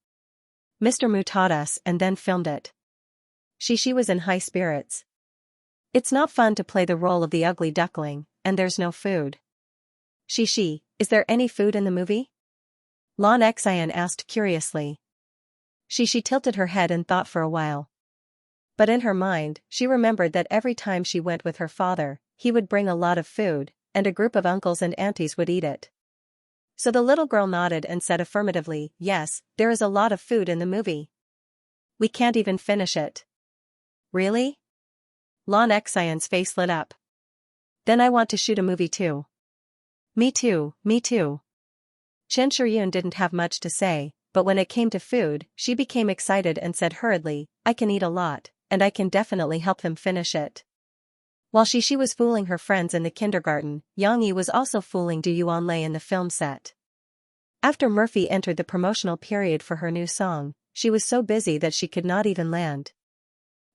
Mr. Mu taught us and then filmed it. Xixi was in high spirits. It's not fun to play the role of the ugly duckling, and there's no food. Xixi, is there any food in the movie? Lan Xian asked curiously. Xixi tilted her head and thought for a while. But in her mind, she remembered that every time she went with her father, he would bring a lot of food, and a group of uncles and aunties would eat it. So the little girl nodded and said affirmatively, yes, there is a lot of food in the movie. We can't even finish it. Really? Lan Xian's face lit up. Then I want to shoot a movie too. Me too. Chen Shiyun didn't have much to say, but when it came to food, she became excited and said hurriedly, I can eat a lot, and I can definitely help them finish it. While Xixi was fooling her friends in the kindergarten, Yang Yi was also fooling Du Yuanlei in the film set. After Murphy entered the promotional period for her new song, she was so busy that she could not even land.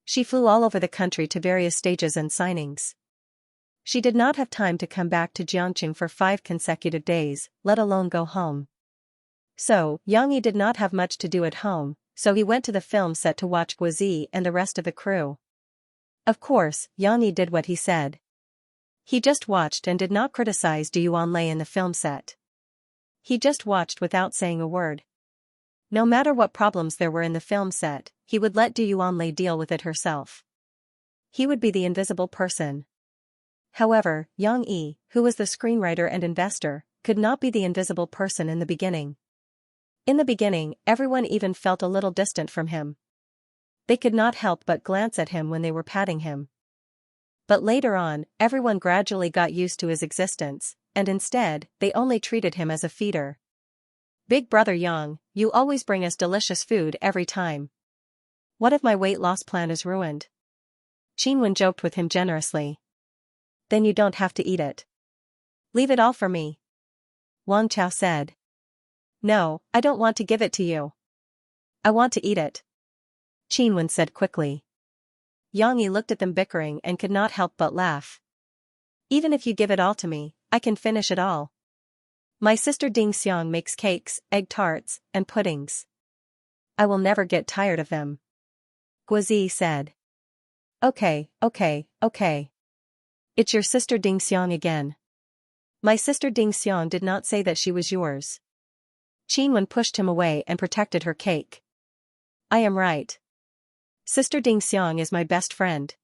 She flew all over the country to various stages and signings. She did not have time to come back to Jiangqing for 5 consecutive days, let alone go home. So, Yang Yi did not have much to do at home, so he went to the film set to watch Guozi and the rest of the crew. Of course, Yang Yi did what he said. He just watched and did not criticize Du Yuanlei in the film set. He just watched without saying a word. No matter what problems there were in the film set, he would let Du Yuanlei deal with it herself. He would be the invisible person. However, Yang Yi, who was the screenwriter and investor, could not be the invisible person in the beginning. In the beginning, everyone even felt a little distant from him. They could not help but glance at him when they were patting him. But later on, everyone gradually got used to his existence, and instead, they only treated him as a feeder. Big brother Yang, you always bring us delicious food every time. What if my weight loss plan is ruined? Qinwen joked with him generously. Then you don't have to eat it. Leave it all for me. Wang Chao said. No, I don't want to give it to you. I want to eat it. Qinwen said quickly. Yang Yi looked at them bickering and could not help but laugh. Even if you give it all to me, I can finish it all. My sister Ding Xiang makes cakes, egg tarts, and puddings. I will never get tired of them. Guozi said. Okay. It's your sister Ding Xiang again. My sister Ding Xiang did not say that she was yours. Qinwen pushed him away and protected her cake. I am right. Sister Ding Xiang is my best friend.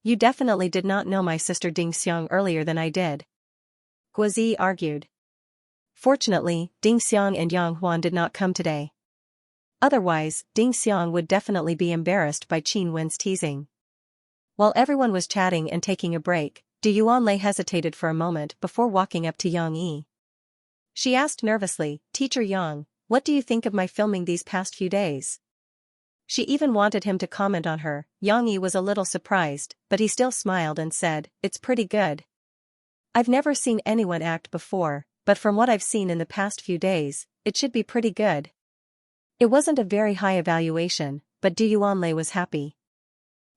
You definitely did not know my sister Ding Xiang earlier than I did. Guozi argued. Fortunately, Ding Xiang and Yang Huan did not come today. Otherwise, Ding Xiang would definitely be embarrassed by Qin Wen's teasing. While everyone was chatting and taking a break, Du Yuanlei hesitated for a moment before walking up to Yang Yi. She asked nervously, Teacher Yang, what do you think of my filming these past few days? She even wanted him to comment on her. Yang Yi was a little surprised, but he still smiled and said, It's pretty good. I've never seen anyone act before, but from what I've seen in the past few days, it should be pretty good. It wasn't a very high evaluation, but Du Yuanlei was happy.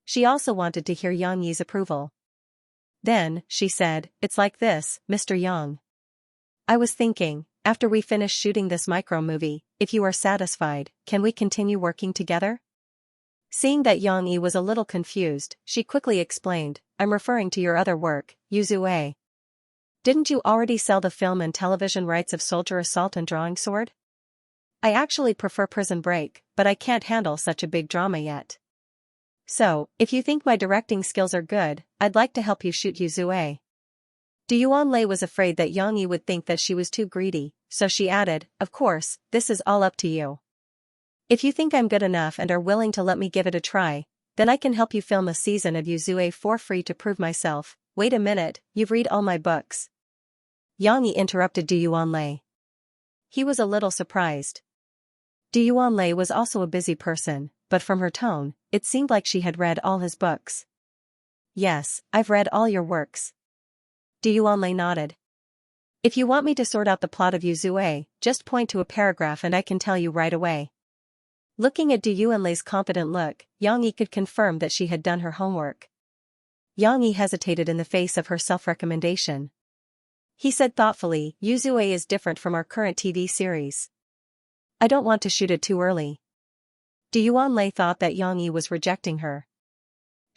She also wanted to hear Yang Yi's approval. Then, she said, It's like this, Mr. Yang. I was thinking, after we finish shooting this micro-movie, if you are satisfied, can we continue working together? Seeing that Yang Yi was a little confused, she quickly explained, I'm referring to your other work, Yuzue. Didn't you already sell the film and television rights of Soldier Assault and Drawing Sword? I actually prefer Prison Break, but I can't handle such a big drama yet. So, if you think my directing skills are good, I'd like to help you shoot Yuzue. Du Yuanlei was afraid that Yang Yi would think that she was too greedy, so she added, Of course, this is all up to you. If you think I'm good enough and are willing to let me give it a try, then I can help you film a season of Yuzue for free to prove myself. Wait a minute, you've read all my books. Yang Yi interrupted Du Yuanlei. He was a little surprised. Du Yuanlei was also a busy person, but from her tone, it seemed like she had read all his books. Yes, I've read all your works. Du Yuanlei nodded. If you want me to sort out the plot of Yuzue, just point to a paragraph and I can tell you right away. Looking at Du Yuanlei's confident look, Yang Yi could confirm that she had done her homework. Yang Yi hesitated in the face of her self-recommendation. He said thoughtfully, Yuzue is different from our current TV series. I don't want to shoot it too early. Du Yuanlei thought that Yang Yi was rejecting her.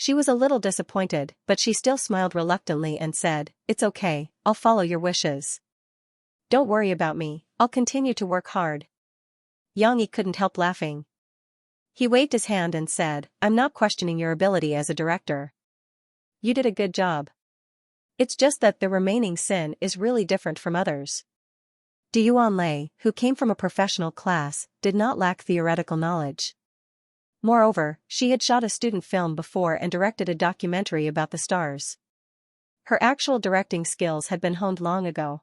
She was a little disappointed, but she still smiled reluctantly and said, It's okay, I'll follow your wishes. Don't worry about me, I'll continue to work hard. Yang Yi couldn't help laughing. He waved his hand and said, I'm not questioning your ability as a director. You did a good job. It's just that the remaining sin is really different from others. Du Yuanlei, who came from a professional class, did not lack theoretical knowledge. Moreover, she had shot a student film before and directed a documentary about the stars. Her actual directing skills had been honed long ago.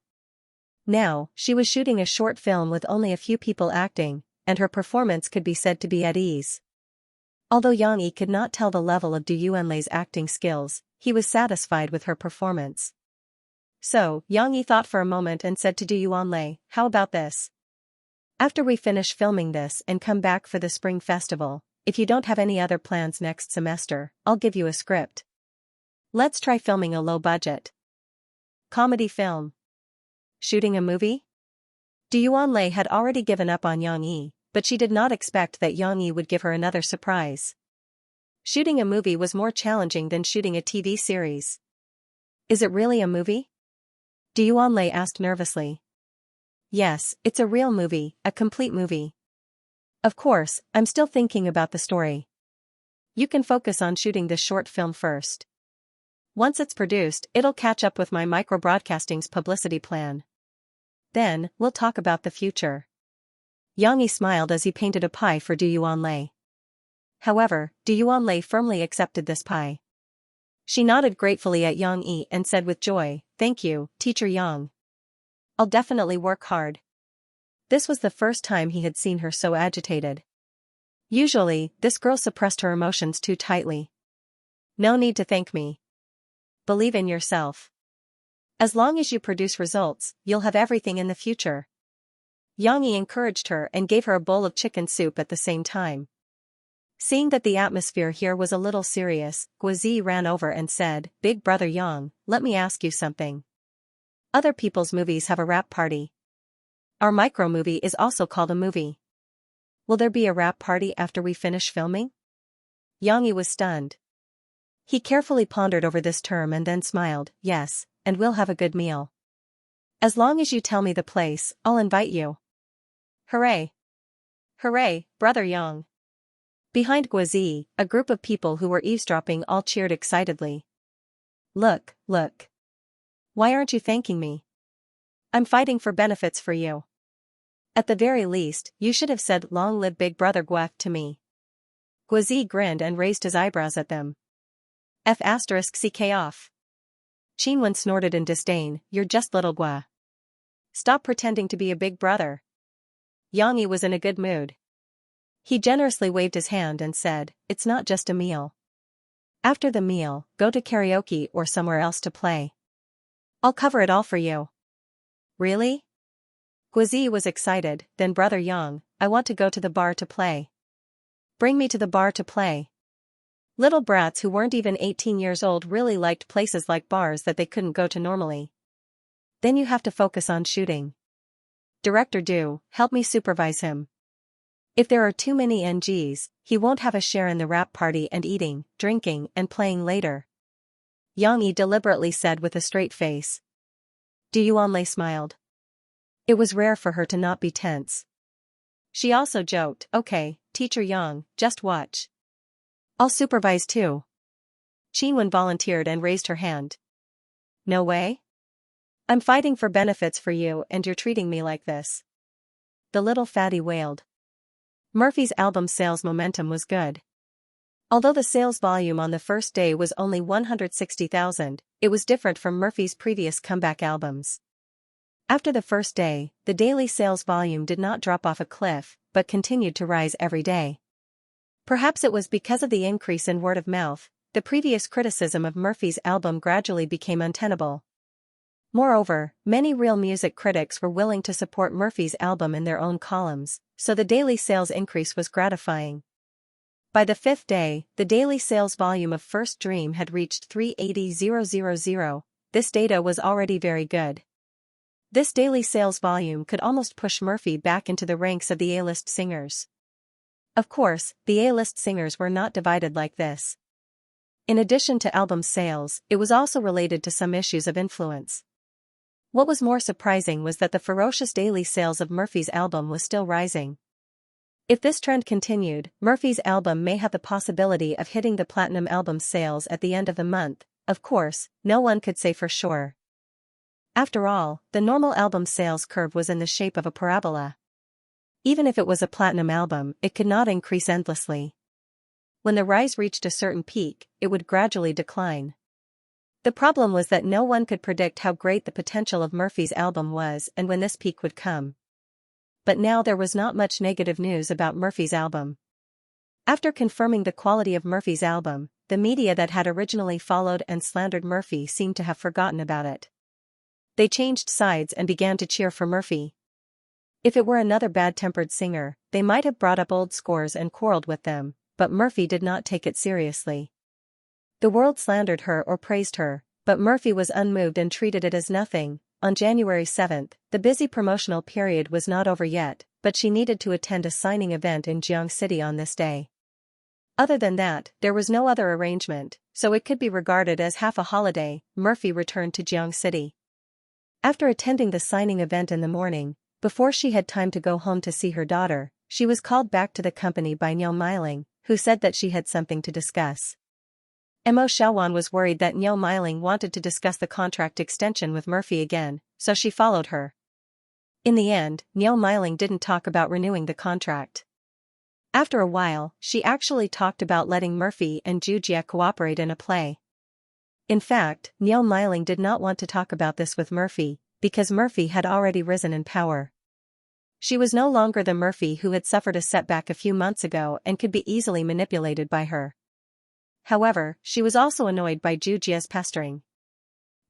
Now, she was shooting a short film with only a few people acting, and her performance could be said to be at ease. Although Yang Yi could not tell the level of Du Yuanlei's acting skills, he was satisfied with her performance. So, Yang Yi thought for a moment and said to Du Yuanlei, How about this? After we finish filming this and come back for the spring festival, if you don't have any other plans next semester, I'll give you a script. Let's try filming a low-budget comedy film. Shooting a movie? Du Yuanlei had already given up on Yang Yi, but she did not expect that Yang Yi would give her another surprise. Shooting a movie was more challenging than shooting a TV series. Is it really a movie? Du Yuanlei asked nervously. Yes, it's a real movie, a complete movie. Of course, I'm still thinking about the story. You can focus on shooting this short film first. Once it's produced, it'll catch up with my micro-broadcasting's publicity plan. Then, we'll talk about the future. Yang Yi smiled as he painted a pie for Du Yuanlei. However, Du Yuanlei firmly accepted this pie. She nodded gratefully at Yang Yi and said with joy, "Thank you, Teacher Yang. I'll definitely work hard." This was the first time he had seen her so agitated. Usually, this girl suppressed her emotions too tightly. "No need to thank me. Believe in yourself. As long as you produce results, you'll have everything in the future." Yang Yi encouraged her and gave her a bowl of chicken soup at the same time. Seeing that the atmosphere here was a little serious, Guozi ran over and said, "Big brother Yang, let me ask you something. Other people's movies have a wrap party. Our micro movie is also called a movie. Will there be a wrap party after we finish filming?" Yang Yi was stunned. He carefully pondered over this term and then smiled, "Yes, and we'll have a good meal. As long as you tell me the place, I'll invite you." Hooray! Hooray, brother Yang! Behind Guozi, a group of people who were eavesdropping all cheered excitedly. Look, look. Why aren't you thanking me? I'm fighting for benefits for you. At the very least, you should have said 'Long live Big Brother Guaf' to me." Guozi grinned and raised his eyebrows at them. F***ck off. Qinwen snorted in disdain, "You're just little Gua. Stop pretending to be a big brother." Yang Yi was in a good mood. He generously waved his hand and said, "It's not just a meal. After the meal, go to karaoke or somewhere else to play. I'll cover it all for you." "Really?" Guozi was excited. "Then brother Yang, I want to go to the bar to play. Bring me to the bar to play." Little brats who weren't even 18 years old really liked places like bars that they couldn't go to normally. "Then you have to focus on shooting. Director Du, help me supervise him. If there are too many NGs, he won't have a share in the wrap party and eating, drinking, and playing later." Yang Yi deliberately said with a straight face. Du Yuanlei smiled. It was rare for her to not be tense. She also joked, "Okay, Teacher Yang, just watch. I'll supervise too." Qinwen volunteered and raised her hand. "No way? I'm fighting for benefits for you and you're treating me like this." The little fatty wailed. Murphy's album sales momentum was good. Although the sales volume on the first day was only 160,000, it was different from Murphy's previous comeback albums. After the first day, the daily sales volume did not drop off a cliff, but continued to rise every day. Perhaps it was because of the increase in word of mouth, the previous criticism of Murphy's album gradually became untenable. Moreover, many real music critics were willing to support Murphy's album in their own columns, so the daily sales increase was gratifying. By the fifth day, the daily sales volume of First Dream had reached 380,000. This data was already very good. This daily sales volume could almost push Murphy back into the ranks of the A-list singers. Of course, the A-list singers were not divided like this. In addition to album sales, it was also related to some issues of influence. What was more surprising was that the ferocious daily sales of Murphy's album was still rising. If this trend continued, Murphy's album may have the possibility of hitting the platinum album sales at the end of the month. Of course, no one could say for sure. After all, the normal album sales curve was in the shape of a parabola. Even if it was a platinum album, it could not increase endlessly. When the rise reached a certain peak, it would gradually decline. The problem was that no one could predict how great the potential of Murphy's album was and when this peak would come. But now there was not much negative news about Murphy's album. After confirming the quality of Murphy's album, the media that had originally followed and slandered Murphy seemed to have forgotten about it. They changed sides and began to cheer for Murphy. If it were another bad-tempered singer, they might have brought up old scores and quarreled with them, but Murphy did not take it seriously. The world slandered her or praised her, but Murphy was unmoved and treated it as nothing. On January 7th, the busy promotional period was not over yet, but she needed to attend a signing event in Jiang City on this day. Other than that, there was no other arrangement, so it could be regarded as half a holiday. Murphy returned to Jiang City. After attending the signing event in the morning, before she had time to go home to see her daughter, she was called back to the company by Niu Miling, who said that she had something to discuss. Mo Xiaowan was worried that Niu Miling wanted to discuss the contract extension with Murphy again, so she followed her. In the end, Niu Meiling didn't talk about renewing the contract. After a while, she actually talked about letting Murphy and Xianxia cooperate in a play. In fact, Niu Meiling did not want to talk about this with Murphy, because Murphy had already risen in power. She was no longer the Murphy who had suffered a setback a few months ago and could be easily manipulated by her. However, she was also annoyed by Xianxia's pestering.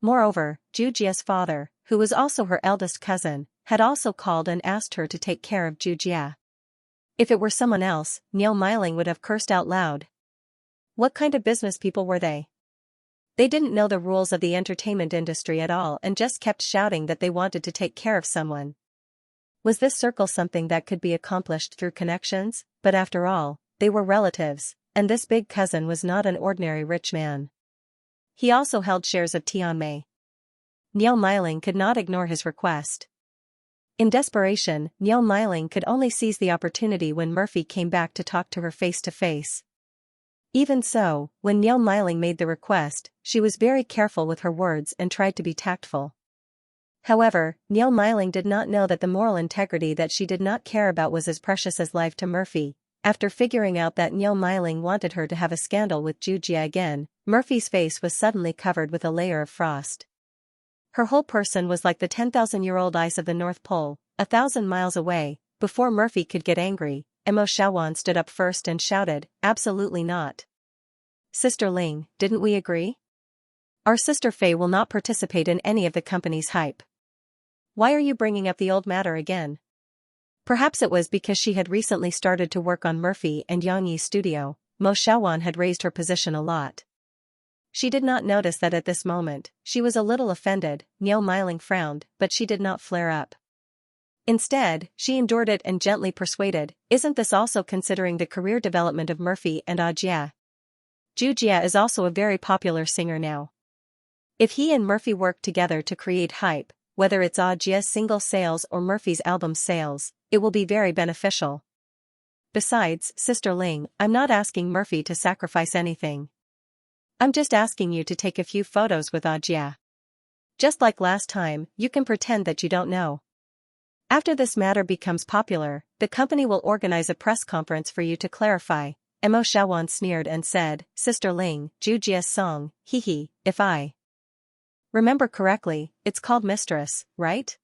Moreover, Xianxia's father, who was also her eldest cousin, had also called and asked her to take care of Xianxia. If it were someone else, Niu Meiling would have cursed out loud. What kind of business people were they? They didn't know the rules of the entertainment industry at all and just kept shouting that they wanted to take care of someone. Was this circle something that could be accomplished through connections? But after all, they were relatives, and this big cousin was not an ordinary rich man. He also held shares of Tianmei. Niu Meiling could not ignore his request. In desperation, Niu Meiling could only seize the opportunity when Murphy came back to talk to her face to face. Even so, when Niu Meiling made the request, she was very careful with her words and tried to be tactful. However, Niu Meiling did not know that the moral integrity that she did not care about was as precious as life to Murphy. After figuring out that Niu Meiling wanted her to have a scandal with Xianxia again, Murphy's face was suddenly covered with a layer of frost. Her whole person was like the 10,000-year-old ice of the North Pole, 1,000 miles away. Before Murphy could get angry, Mo Xiaowan stood up first and shouted, "Absolutely not. Sister Ling, didn't we agree? Our sister Fei will not participate in any of the company's hype. Why are you bringing up the old matter again?" Perhaps it was because she had recently started to work on Murphy and Yang Yi's studio. Mo Xiaowan had raised her position a lot. She did not notice that at this moment, she was a little offended. Niu Meiling frowned, but she did not flare up. Instead, she endured it and gently persuaded, "Isn't this also considering the career development of Murphy and Audiobook? Xianxia is also a very popular singer now. If he and Murphy work together to create hype, whether it's Audiobook's single sales or Murphy's album sales, it will be very beneficial. Besides, Sister Ling, I'm not asking Murphy to sacrifice anything. I'm just asking you to take a few photos with Audiobook. Just like last time, you can pretend that you don't know. After this matter becomes popular, the company will organize a press conference for you to clarify." Mo Xiaowan sneered and said, "Sister Ling, Xianxia's song, hee, if I remember correctly, it's called Mistress, right?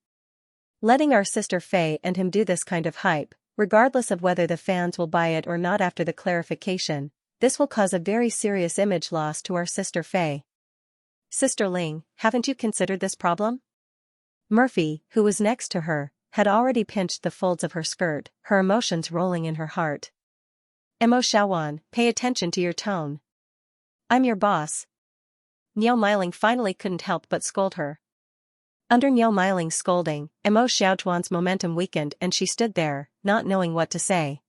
Letting our sister Fei and him do this kind of hype, regardless of whether the fans will buy it or not after the clarification, this will cause a very serious image loss to our sister Fei. Sister Ling, haven't you considered this problem?" Murphy, who was next to her, had already pinched the folds of her skirt, her emotions rolling in her heart. "Mo Xiaowan, pay attention to your tone. I'm your boss." Niu Meiling finally couldn't help but scold her. Under Niu Meiling's scolding, Mo Xiaowan's momentum weakened and she stood there, not knowing what to say.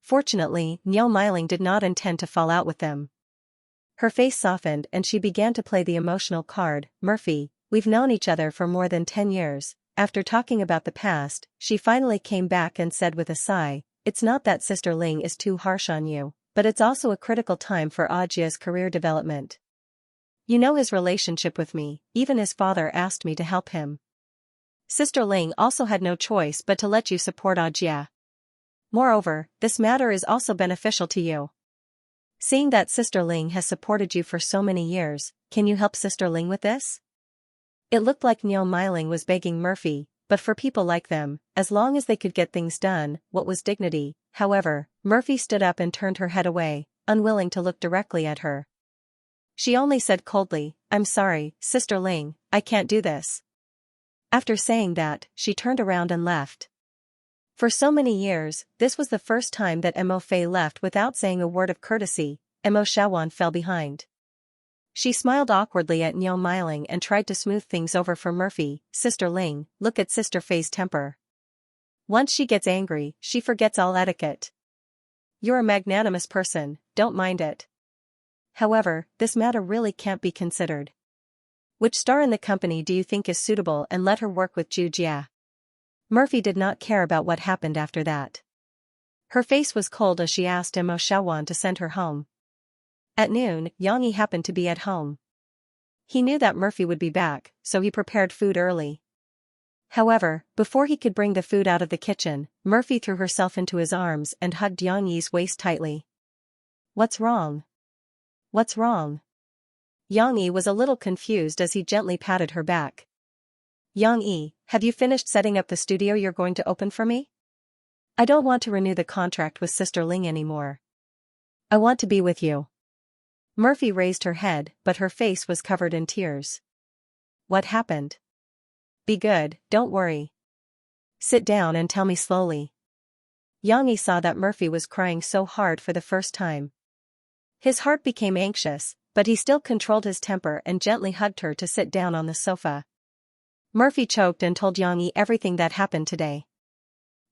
Fortunately, Niu Meiling did not intend to fall out with them. Her face softened and she began to play the emotional card. "Murphy, we've known each other for more than 10 years. After talking about the past, she finally came back and said with a sigh, "It's not that Sister Ling is too harsh on you, but it's also a critical time for Audiobook's career development. You know his relationship with me, even his father asked me to help him. Sister Ling also had no choice but to let you support Audiobook. Moreover, this matter is also beneficial to you. Seeing that Sister Ling has supported you for so many years, can you help Sister Ling with this?" It looked like Niu Meiling was begging Murphy, but for people like them, as long as they could get things done, what was dignity? However, Murphy stood up and turned her head away, unwilling to look directly at her. She only said coldly, "I'm sorry, Sister Ling, I can't do this." After saying that, she turned around and left. For so many years, this was the first time that Mo Fei left without saying a word of courtesy. Mo Xiaowan fell behind. She smiled awkwardly at Niu Meiling and tried to smooth things over for Murphy. "Sister Ling, look at Sister Fei's temper. Once she gets angry, she forgets all etiquette. You're a magnanimous person, don't mind it. However, this matter really can't be considered. Which star in the company do you think is suitable and let her work with Xianxia?" Murphy did not care about what happened after that. Her face was cold as she asked Mo Xiaowan to send her home. At noon, Yang Yi happened to be at home. He knew that Murphy would be back, so he prepared food early. However, before he could bring the food out of the kitchen, Murphy threw herself into his arms and hugged Yang Yi's waist tightly. "What's wrong? What's wrong?" Yang Yi was a little confused as he gently patted her back. "Yang Yi, have you finished setting up the studio you're going to open for me? I don't want to renew the contract with Sister Ling anymore. I want to be with you." Murphy raised her head, but her face was covered in tears. "What happened? Be good, don't worry. Sit down and tell me slowly." Yang Yi saw that Murphy was crying so hard for the first time. His heart became anxious, but he still controlled his temper and gently hugged her to sit down on the sofa. Murphy choked and told Yang Yi everything that happened today.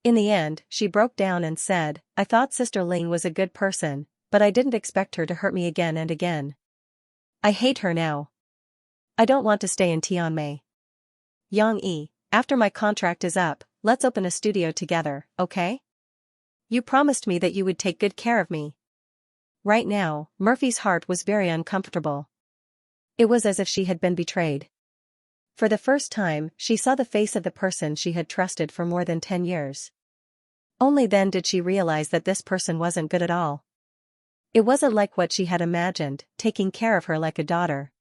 In the end, she broke down and said, "I thought Sister Ling was a good person, but I didn't expect her to hurt me again and again. I hate her now. I don't want to stay in Tianmei. Yang Yi, after my contract is up, let's open a studio together, okay? You promised me that you would take good care of me." Right now, Murphy's heart was very uncomfortable. It was as if she had been betrayed. For the first time, she saw the face of the person she had trusted for more than 10 years. Only then did she realize that this person wasn't good at all. It wasn't like what she had imagined, taking care of her like a daughter.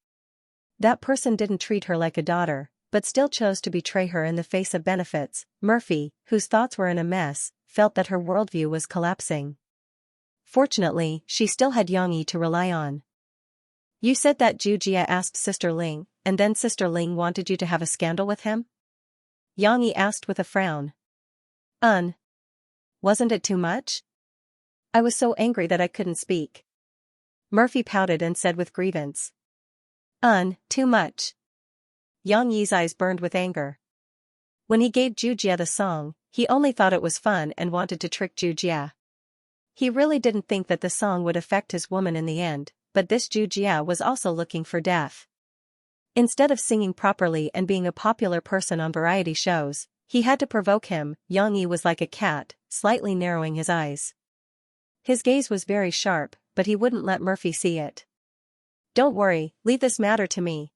That person didn't treat her like a daughter, but still chose to betray her in the face of benefits. Murphy, whose thoughts were in a mess, felt that her worldview was collapsing. Fortunately, she still had Yang Yi to rely on. "You said that Jia asked Sister Ling, and then Sister Ling wanted you to have a scandal with him?" Yang Yi asked with a frown. Wasn't it too much? I was so angry that I couldn't speak." Murphy pouted and said with grievance. Too much." Yang Yi's eyes burned with anger. When he gave Jia the song, he only thought it was fun and wanted to trick Jia. He really didn't think that the song would affect his woman in the end, but this Jia was also looking for death. Instead of singing properly and being a popular person on variety shows, he had to provoke him. Yang Yi was like a cat, slightly narrowing his eyes. His gaze was very sharp, but he wouldn't let Murphy see it. "Don't worry, leave this matter to me."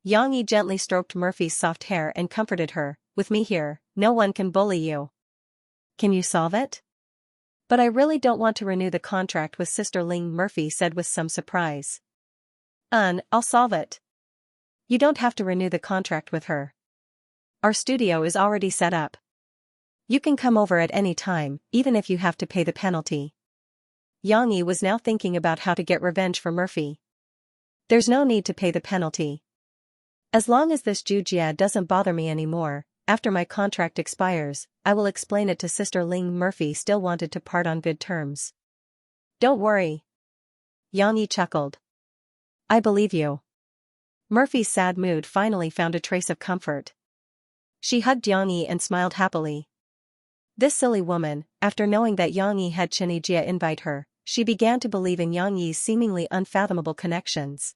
Yang Yi gently stroked Murphy's soft hair and comforted her, "With me here, no one can bully you. Can you solve it?" "But I really don't want to renew the contract with Sister Ling," Murphy said with some surprise. I'll solve it. You don't have to renew the contract with her. Our studio is already set up. You can come over at any time, even if you have to pay the penalty." Yang Yi was now thinking about how to get revenge for Murphy. "There's no need to pay the penalty. As long as this Jia doesn't bother me anymore, after my contract expires, I will explain it to Sister Ling." Murphy still wanted to part on good terms. "Don't worry." Yang Yi chuckled. "I believe you." Murphy's sad mood finally found a trace of comfort. She hugged Yang Yi and smiled happily. This silly woman, after knowing that Yang Yi had Xianxia invite her, she began to believe in Yang Yi's seemingly unfathomable connections.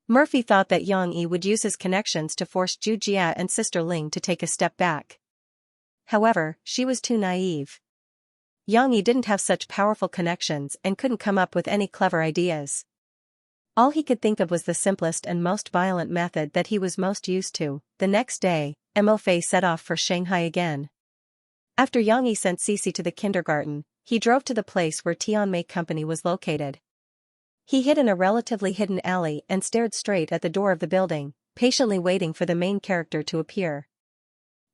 Murphy thought that Yang Yi would use his connections to force Jia and Sister Ling to take a step back. However, she was too naive. Yang Yi didn't have such powerful connections and couldn't come up with any clever ideas. All he could think of was the simplest and most violent method that he was most used to. The next day, Mo Fei set off for Shanghai again. After Yang Yi sent Cici to the kindergarten, he drove to the place where Tianmei Company was located. He hid in a relatively hidden alley and stared straight at the door of the building, patiently waiting for the main character to appear.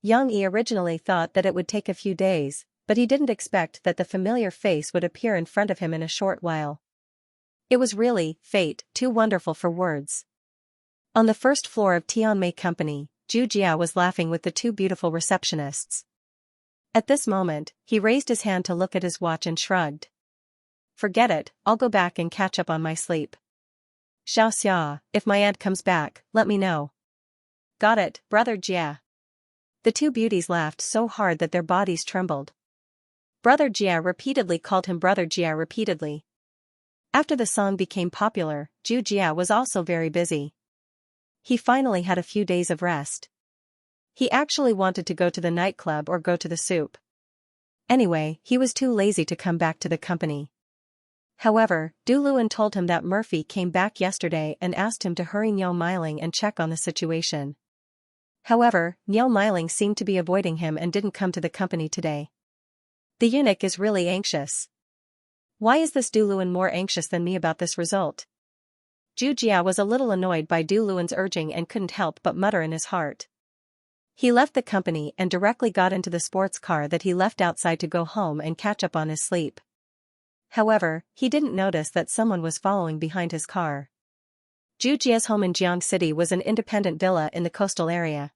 Yang Yi originally thought that it would take a few days, but he didn't expect that the familiar face would appear in front of him in a short while. It was really fate, too wonderful for words. On the first floor of Tianmei Company, Jia was laughing with the two beautiful receptionists. At this moment, he raised his hand to look at his watch and shrugged. "Forget it, I'll go back and catch up on my sleep. Xianxia, if my aunt comes back, let me know." "Got it, brother Jia." The two beauties laughed so hard that their bodies trembled. Brother Jia repeatedly called him Brother Jia repeatedly. After the song became popular, Jia was also very busy. He finally had a few days of rest. He actually wanted to go to the nightclub or go to the soup. Anyway, he was too lazy to come back to the company. However, Du Luan told him that Murphy came back yesterday and asked him to hurry Niu Miling and check on the situation. However, Niao Miling seemed to be avoiding him and didn't come to the company today. The eunuch is really anxious. Why is this Du Luan more anxious than me about this result? Zhu Jia was a little annoyed by Du Luan's urging and couldn't help but mutter in his heart. He left the company and directly got into the sports car that he left outside to go home and catch up on his sleep. However, he didn't notice that someone was following behind his car. Zhu Jia's home in Jiang City was an independent villa in the coastal area.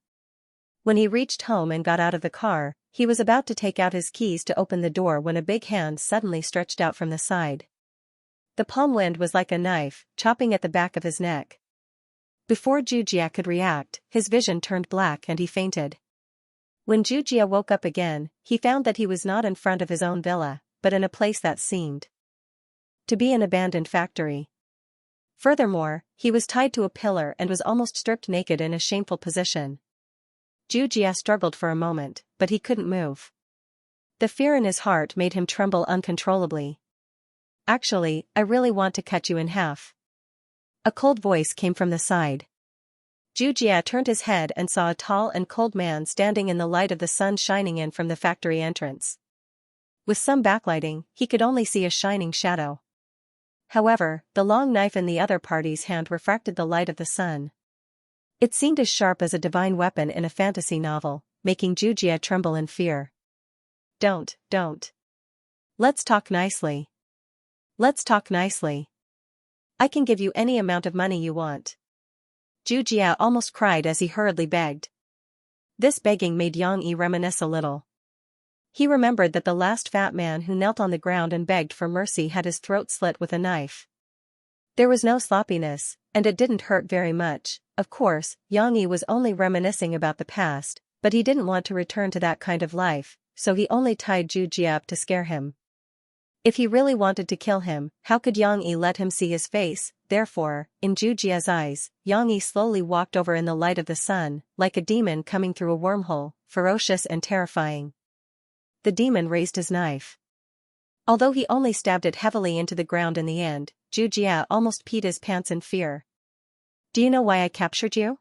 When he reached home and got out of the car, he was about to take out his keys to open the door when a big hand suddenly stretched out from the side. The palm wind was like a knife, chopping at the back of his neck. Before Zhu Jia could react, his vision turned black and he fainted. When Zhu Jia woke up again, he found that he was not in front of his own villa, but in a place that seemed to be an abandoned factory. Furthermore, he was tied to a pillar and was almost stripped naked in a shameful position. Zhu Jia struggled for a moment, but he couldn't move. The fear in his heart made him tremble uncontrollably. Actually, I really want to cut you in half. A cold voice came from the side. Zhu Jia turned his head and saw a tall and cold man standing in the light of the sun shining in from the factory entrance. With some backlighting, he could only see a shining shadow. However, the long knife in the other party's hand refracted the light of the sun. It seemed as sharp as a divine weapon in a fantasy novel, making Zhu Jia tremble in fear. Don't. Let's talk nicely. Let's talk nicely. I can give you any amount of money you want. Zhu Jia almost cried as he hurriedly begged. This begging made Yang Yi reminisce a little. He remembered that the last fat man who knelt on the ground and begged for mercy had his throat slit with a knife. There was no sloppiness, and it didn't hurt very much. Of course, Yang Yi was only reminiscing about the past, but he didn't want to return to that kind of life, so he only tied Zhu Jia up to scare him. If he really wanted to kill him, how could Yang Yi let him see his face? Therefore, in Zhu Jia's eyes, Yang Yi slowly walked over in the light of the sun, like a demon coming through a wormhole, ferocious and terrifying. The demon raised his knife. Although he only stabbed it heavily into the ground in the end, Zhu Jia almost peed his pants in fear. Do you know why I captured you?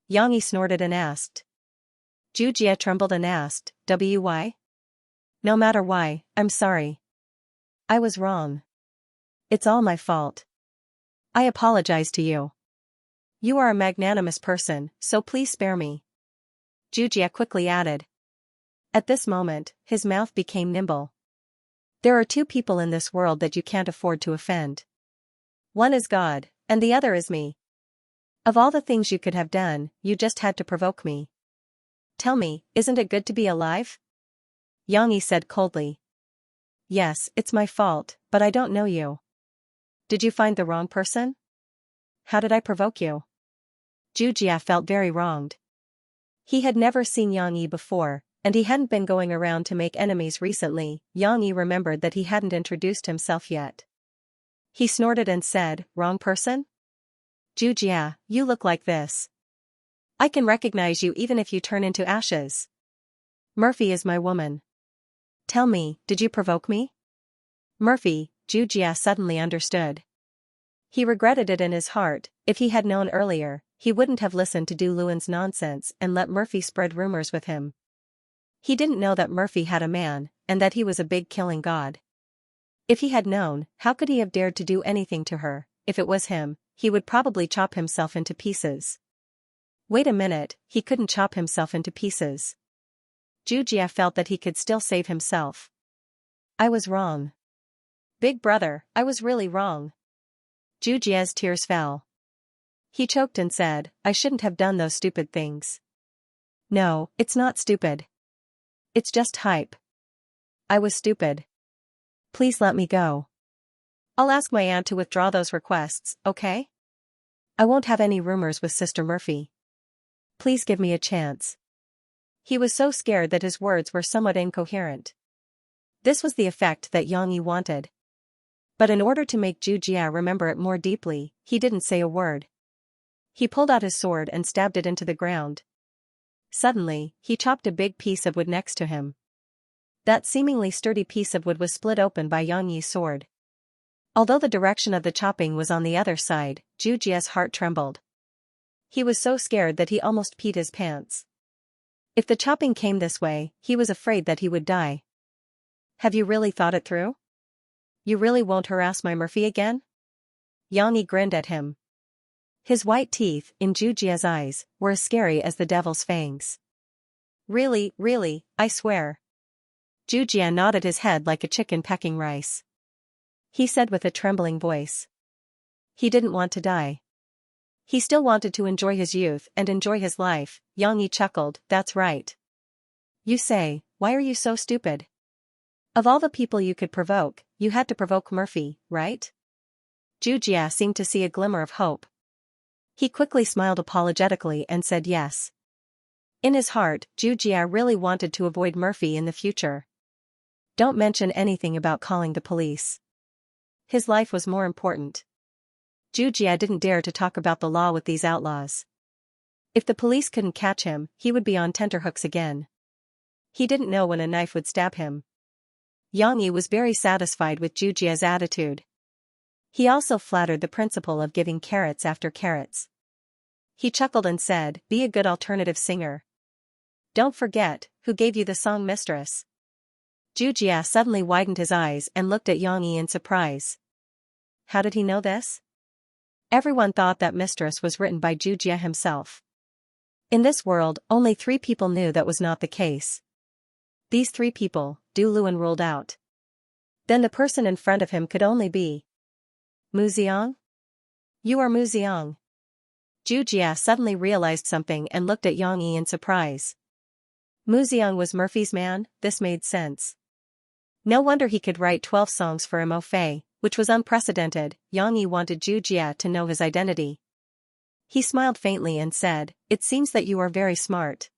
Yang Yi snorted and asked. Zhu Jia trembled and asked, why? No matter why, I'm sorry. I was wrong. It's all my fault. I apologize to you. You are a magnanimous person, so please spare me. Zhu Jia quickly added. At this moment, his mouth became nimble. There are two people in this world that you can't afford to offend. One is God, and the other is me. Of all the things you could have done, you just had to provoke me. Tell me, isn't it good to be alive? Yang Yi said coldly. Yes, it's my fault, but I don't know you. Did you find the wrong person? How did I provoke you? Zhu Jia felt very wronged. He had never seen Yang Yi before, and he hadn't been going around to make enemies recently. Yang Yi remembered that he hadn't introduced himself yet. He snorted and said, wrong person? Zhu Jia, you look like this. I can recognize you even if you turn into ashes. Murphy is my woman. Tell me, did you provoke me? Murphy, Zhu Jia suddenly understood. He regretted it in his heart. If he had known earlier, he wouldn't have listened to Du Luan's nonsense and let Murphy spread rumors with him. He didn't know that Murphy had a man, and that he was a big killing god. If he had known, how could he have dared to do anything to her? If it was him, he would probably chop himself into pieces. Wait a minute, he couldn't chop himself into pieces. Zhu Jia felt that he could still save himself. I was wrong. Big brother, I was really wrong. Zhu Jia's tears fell. He choked and said, I shouldn't have done those stupid things. No, it's not stupid. It's just hype. I was stupid. Please let me go. I'll ask my aunt to withdraw those requests, okay? I won't have any rumors with Sister Murphy. Please give me a chance. He was so scared that his words were somewhat incoherent. This was the effect that Yang Yi wanted. But in order to make Zhu Jia remember it more deeply, he didn't say a word. He pulled out his sword and stabbed it into the ground. Suddenly, he chopped a big piece of wood next to him. That seemingly sturdy piece of wood was split open by Yang Yi's sword. Although the direction of the chopping was on the other side, Zhu Jia's heart trembled. He was so scared that he almost peed his pants. If the chopping came this way, he was afraid that he would die. Have you really thought it through? You really won't harass my Murphy again? Xianxia grinned at him. His white teeth, in Zhujia's eyes, were as scary as the devil's fangs. Really, I swear. Zhujia nodded his head like a chicken pecking rice. He said with a trembling voice. He didn't want to die. He still wanted to enjoy his youth and enjoy his life. Xianxia chuckled, that's right. You say, why are you so stupid? Of all the people you could provoke, you had to provoke Murphy, right? Zhujia seemed to see a glimmer of hope. He quickly smiled apologetically and said yes. In his heart, Zhujia really wanted to avoid Murphy in the future. Don't mention anything about calling the police. His life was more important. Zhujia didn't dare to talk about the law with these outlaws. If the police couldn't catch him, he would be on tenterhooks again. He didn't know when a knife would stab him. Xianxia was very satisfied with Zhujia's attitude. He also flattered the principle of giving carrots after carrots. He chuckled and said, be a good alternative singer. Don't forget, who gave you the song Mistress? Zhujia suddenly widened his eyes and looked at Xianxia in surprise. How did he know this? Everyone thought that Mistress was written by Zhujia himself. In this world, only 3 people knew that was not the case. These 3 people, Du Luan ruled out. Then the person in front of him could only be Mu Xiang? You are Mu Xiang. Zhujia suddenly realized something and looked at Xianxia in surprise. Mu Xiang was Murphy's man, this made sense. No wonder he could write 12 songs for Mo Fei, which was unprecedented. Xianxia wanted Zhujia to know his identity. He smiled faintly and said, it seems that you are very smart.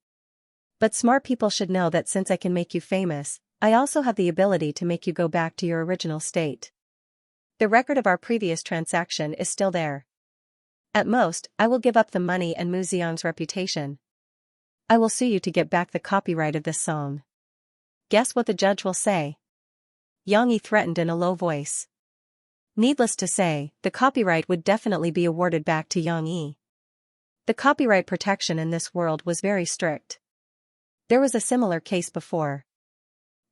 But smart people should know that since I can make you famous, I also have the ability to make you go back to your original state. The record of our previous transaction is still there. At most, I will give up the money and Mu Xiang's reputation. I will sue you to get back the copyright of this song. Guess what the judge will say? Xianxia threatened in a low voice. Needless to say, the copyright would definitely be awarded back to Xianxia. The copyright protection in this world was very strict. There was a similar case before.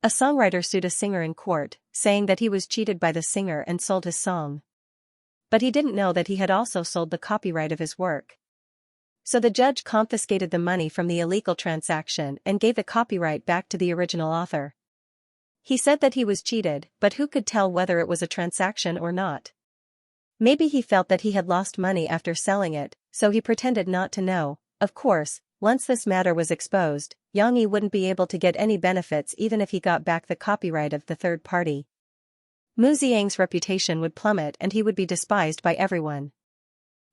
A songwriter sued a singer in court, saying that he was cheated by the singer and sold his song. But he didn't know that he had also sold the copyright of his work. So the judge confiscated the money from the illegal transaction and gave the copyright back to the original author. He said that he was cheated, but who could tell whether it was a transaction or not? Maybe he felt that he had lost money after selling it, so he pretended not to know. Of course, once this matter was exposed, Xianxia wouldn't be able to get any benefits even if he got back the copyright of the third party. Mu Xiang's reputation would plummet and he would be despised by everyone.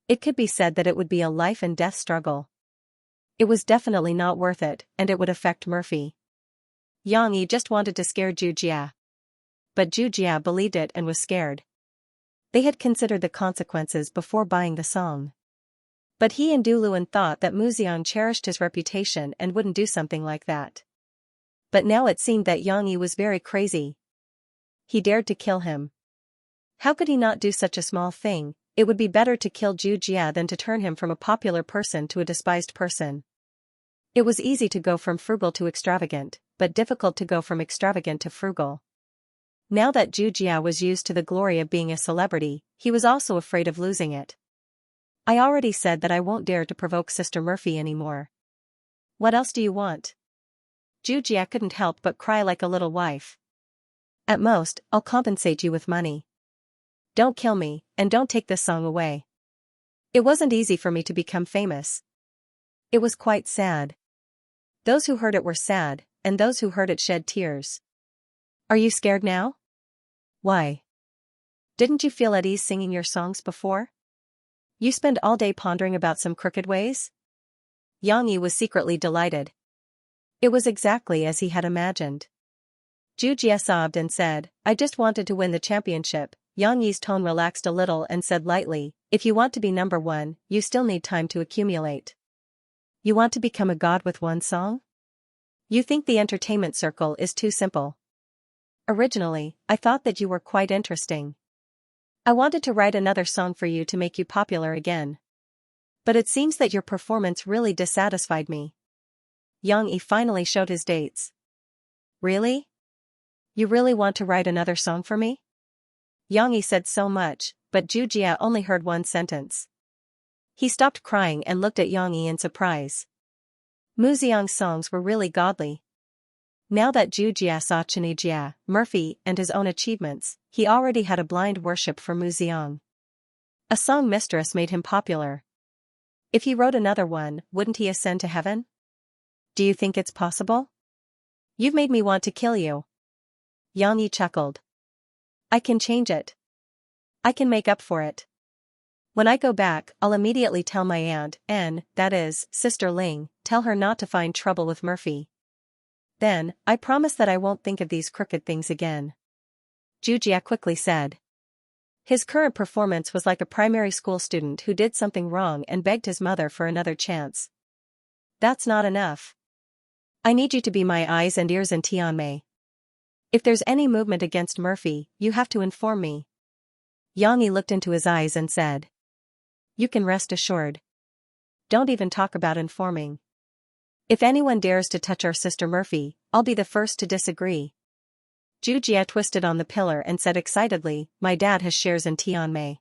It could be said that it would be a life and death struggle. It was definitely not worth it, and it would affect Murphy. Xianxia just wanted to scare Zhujia. But Zhujia believed it and was scared. They had considered the consequences before buying the song. But he and Du Luan thought that Mu Xiang cherished his reputation and wouldn't do something like that. But now it seemed that Xianxia was very crazy. He dared to kill him. How could he not do such a small thing? It would be better to kill Zhujia than to turn him from a popular person to a despised person. It was easy to go from frugal to extravagant, but difficult to go from extravagant to frugal. Now that Zhujia was used to the glory of being a celebrity, he was also afraid of losing it. I already said that I won't dare to provoke Sister Murphy anymore. What else do you want? Zhujia couldn't help but cry like a little wife. At most, I'll compensate you with money. Don't kill me, and don't take this song away. It wasn't easy for me to become famous. It was quite sad. Those who heard it were sad, and those who heard it shed tears. Are you scared now? Why? Didn't you feel at ease singing your songs before? You spend all day pondering about some crooked ways? Xianxia was secretly delighted. It was exactly as he had imagined. Zhujia sobbed and said, I just wanted to win the championship. Xianxia's tone relaxed a little and said lightly, if you want to be number 1, you still need time to accumulate. You want to become a god with one song? You think the entertainment circle is too simple. Originally, I thought that you were quite interesting. I wanted to write another song for you to make you popular again. But it seems that your performance really dissatisfied me. Xianxia finally showed his dates. Really? You really want to write another song for me? Xianxia said so much, but Jia only heard one sentence. He stopped crying and looked at Xianxia in surprise. Muxiang's songs were really godly. Now that Jia saw Xianxia, Murphy, and his own achievements, he already had a blind worship for Muxiang. A song mistress made him popular. If he wrote another one, wouldn't he ascend to heaven? Do you think it's possible? You've made me want to kill you. Xianxia chuckled. I can change it. I can make up for it. When I go back, I'll immediately tell my aunt, and, that is, Sister Ling, tell her not to find trouble with Murphy. Then, I promise that I won't think of these crooked things again. Jia quickly said. His current performance was like a primary school student who did something wrong and begged his mother for another chance. That's not enough. I need you to be my eyes and ears in Tianmei. If there's any movement against Murphy, you have to inform me. Xianxia looked into his eyes and said. You can rest assured. Don't even talk about informing. If anyone dares to touch our sister Murphy, I'll be the first to disagree. Jia twisted on the pillar and said excitedly, my dad has shares in Tianmei.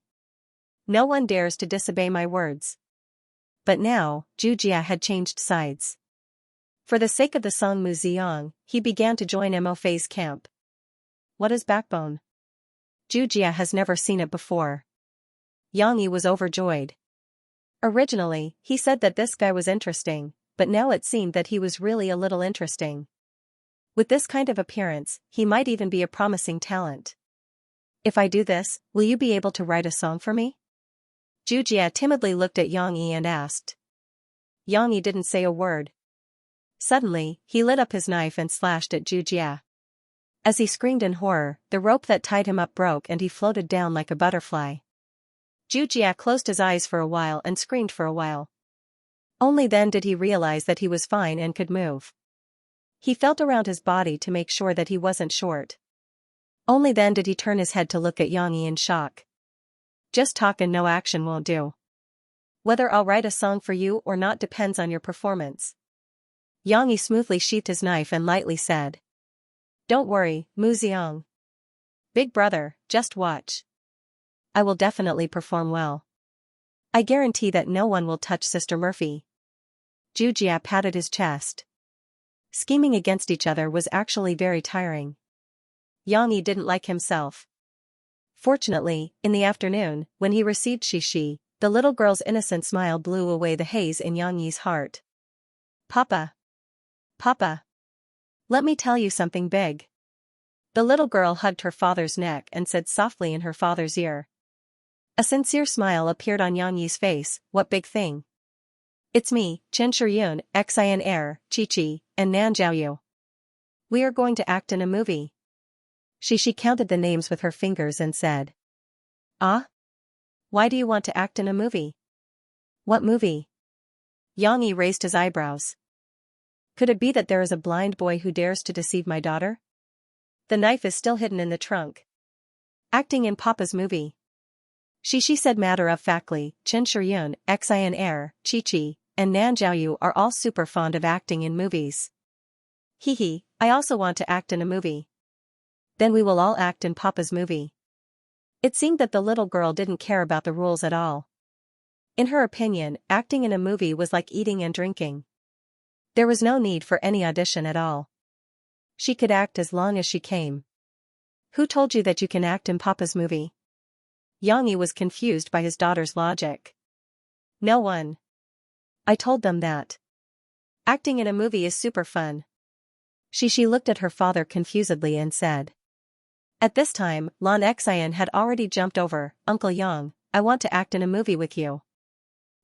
No one dares to disobey my words. But now, Jia had changed sides. For the sake of the song Muxiang, he began to join Mo Fei's camp. What is backbone? Jia has never seen it before. Xianxia was overjoyed. Originally, he said that this guy was interesting, but now it seemed that he was really a little interesting. With this kind of appearance, he might even be a promising talent. If I do this, will you be able to write a song for me? Jia timidly looked at Xianxia and asked. Xianxia didn't say a word. Suddenly, he lit up his knife and slashed at Jia. As he screamed in horror, the rope that tied him up broke and he floated down like a butterfly. Jia closed his eyes for a while and screamed for a while. Only then did he realize that he was fine and could move. He felt around his body to make sure that he wasn't short. Only then did he turn his head to look at Xianxia in shock. Just talk and no action won't do. Whether I'll write a song for you or not depends on your performance. Xianxia smoothly sheathed his knife and lightly said. Don't worry, Muxiang. Big brother, just watch. I will definitely perform well. I guarantee that no one will touch Sister Murphy. Jia patted his chest. Scheming against each other was actually very tiring. Xianxia didn't like himself. Fortunately, in the afternoon, when he received Shishi, the little girl's innocent smile blew away the haze in Xianxi's heart. Papa. Papa. Let me tell you something big. The little girl hugged her father's neck and said softly in her father's ear. A sincere smile appeared on Xianxi's face. What big thing? It's me, Chen Shiyun, Xian, Chi, and Nan Zhaoyu. We are going to act in a movie. She counted the names with her fingers and said. Ah? Why do you want to act in a movie? What movie? Xianxia raised his eyebrows. Could it be that there is a blind boy who dares to deceive my daughter? The knife is still hidden in the trunk. Acting in Papa's movie. She said matter-of-factly. Chen Shiyun, Xian, Chi, and Nan Zhaoyu are all super fond of acting in movies. Hee, I also want to act in a movie. Then we will all act in Papa's movie. It seemed that the little girl didn't care about the rules at all. In her opinion, acting in a movie was like eating and drinking. There was no need for any audition at all. She could act as long as she came. Who told you that you can act in Papa's movie? Xianxia was confused by his daughter's logic. No one. I told them that. Acting in a movie is super fun. She looked at her father confusedly and said. At this time, Lan Xian had already jumped over. Uncle Yang, I want to act in a movie with you.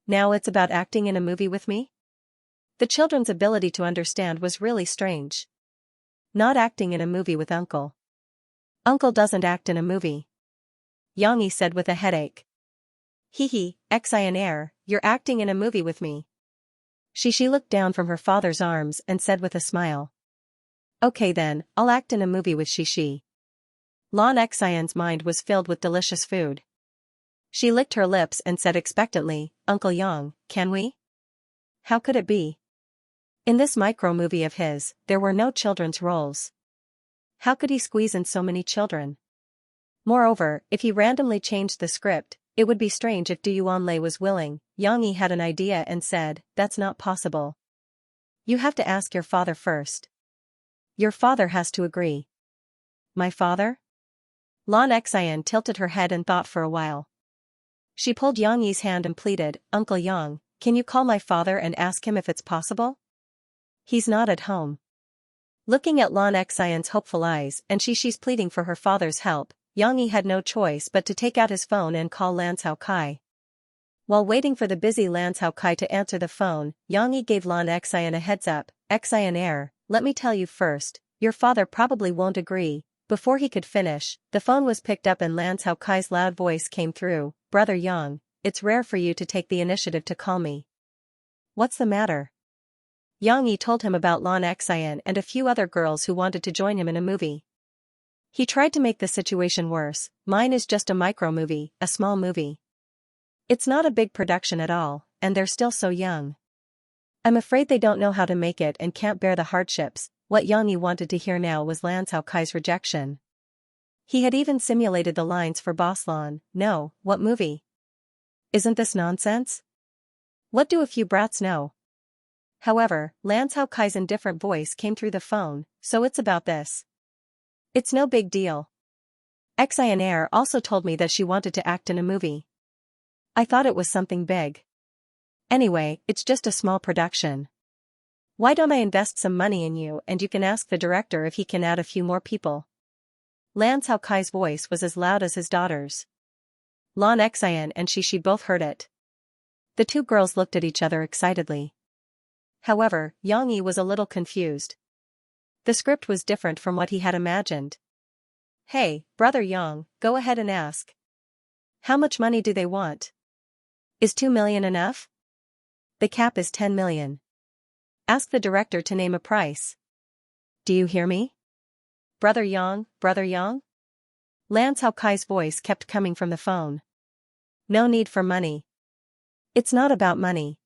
Now it's about acting in a movie with me? The children's ability to understand was really strange. Not acting in a movie with Uncle. Uncle doesn't act in a movie. Xianxia said with a headache. Hee, Xian, you're acting in a movie with me. She looked down from her father's arms and said with a smile. Okay then, I'll act in a movie with Shishi. Lan Xian's mind was filled with delicious food. She licked her lips and said expectantly, Uncle Yang, can we? How could it be? In this micro-movie of his, there were no children's roles. How could he squeeze in so many children? Moreover, if he randomly changed the script, it would be strange if Du Yuanlei was willing. Yang Yi had an idea and said, that's not possible. You have to ask your father first. Your father has to agree. My father? Lan Xian tilted her head and thought for a while. She pulled Yang Yi's hand and pleaded, Uncle Yang, can you call my father and ask him if it's possible? He's not at home. Looking at Lan Xian's hopeful eyes and she's pleading for her father's help, Yang Yi had no choice but to take out his phone and call Lan Cao Kai. While waiting for the busy Lan Cao Kai to answer the phone, Yang Yi gave Lan Xian a heads up, Xian, let me tell you first, your father probably won't agree. Before he could finish, the phone was picked up and Lan Cao Kai's loud voice came through, Brother Yang, it's rare for you to take the initiative to call me. What's the matter? Yang Yi told him about Lan Xian and a few other girls who wanted to join him in a movie. He tried to make the situation worse, mine is just a micro-movie, a small movie. It's not a big production at all, and they're still so young. I'm afraid they don't know how to make it and can't bear the hardships. What Yang Yi wanted to hear now was Lan Cao Kai's rejection. He had even simulated the lines for Boss Lan, no, what movie? Isn't this nonsense? What do a few brats know? However, Lan Cao Kai's indifferent voice came through the phone, so it's about this. It's no big deal. Xian also told me that she wanted to act in a movie. I thought it was something big. Anyway, it's just a small production. Why don't I invest some money in you and you can ask the director if he can add a few more people? Lan Cao Kai's voice was as loud as his daughter's. Lan Xian and she both heard it. The two girls looked at each other excitedly. However, Yang Yi was a little confused. The script was different from what he had imagined. Hey, Brother Yang, go ahead and ask. How much money do they want? Is 2 million enough? The cap is 10 million. Ask the director to name a price. Do you hear me? Brother Yang, Brother Yang? Lan Cao Kai's voice kept coming from the phone. No need for money. It's not about money.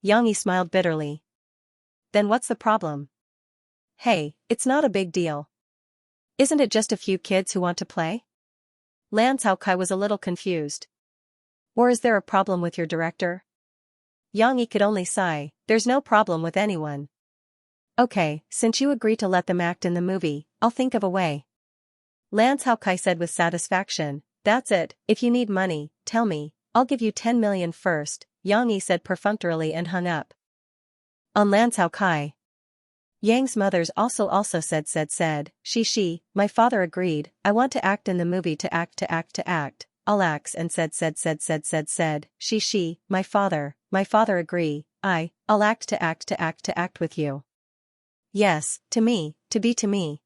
Yang Yi smiled bitterly. Then what's the problem? Hey, it's not a big deal. Isn't it just a few kids who want to play? Lan Cao Kai was a little confused. Or is there a problem with your director? Yang Yi could only sigh, there's no problem with anyone. Okay, since you agree to let them act in the movie, I'll think of a way. Lan Cao Kai said with satisfaction, that's it, if you need money, tell me, I'll give you 10 million first, Yang Yi said perfunctorily and hung up. On Lan Cao Kai. Yang's mother's also said, she, my father agreed, I want to act in the movie to act. All acts and said, she, my father agree, I'll act to act with you. Yes, to me, to be to me.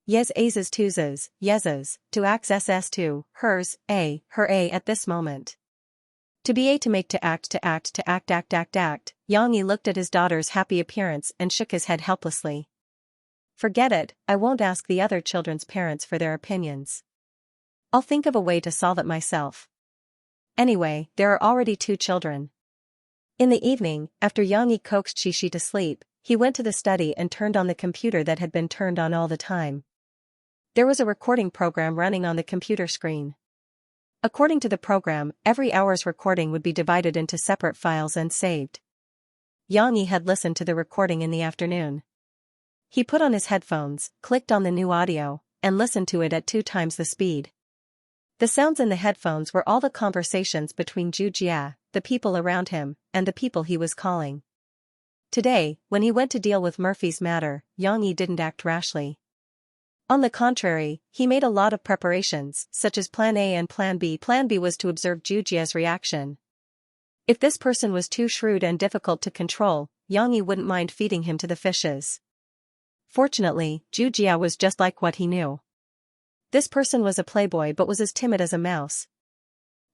Yes azes twoses, yeses, to acts ss to, hers, her at this moment. To be a to make to act. Yang Yi looked at his daughter's happy appearance and shook his head helplessly. Forget it, I won't ask the other children's parents for their opinions. I'll think of a way to solve it myself. Anyway, there are already 2 children. In the evening, after Yang Yi coaxed Shi to sleep, he went to the study and turned on the computer that had been turned on all the time. There was a recording program running on the computer screen. According to the program, every hour's recording would be divided into separate files and saved. Yang Yi had listened to the recording in the afternoon. He put on his headphones, clicked on the new audio, and listened to it at 2 times the speed. The sounds in the headphones were all the conversations between Zhu Jia, the people around him, and the people he was calling. Today, when he went to deal with Murphy's matter, Yang Yi didn't act rashly. On the contrary, he made a lot of preparations, such as Plan A and Plan B. Plan B was to observe Zhu Jia's reaction. If this person was too shrewd and difficult to control, Yang Yi wouldn't mind feeding him to the fishes. Fortunately, Zhu Jia was just like what he knew. This person was a playboy but was as timid as a mouse.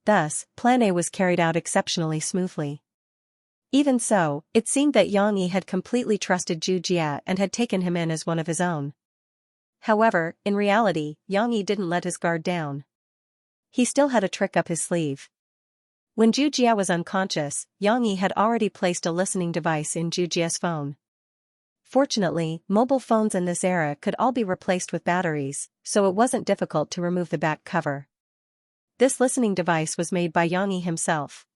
Thus, Plan A was carried out exceptionally smoothly. Even so, it seemed that Yang Yi had completely trusted Zhu Jia and had taken him in as one of his own. However, in reality, Yang Yi didn't let his guard down. he still had a trick up his sleeve. When Jia was unconscious, Yang Yi had already placed a listening device in Jia's phone. Fortunately, mobile phones in this era could all be replaced with batteries, so it wasn't difficult to remove the back cover. This listening device was made by Yang Yi himself.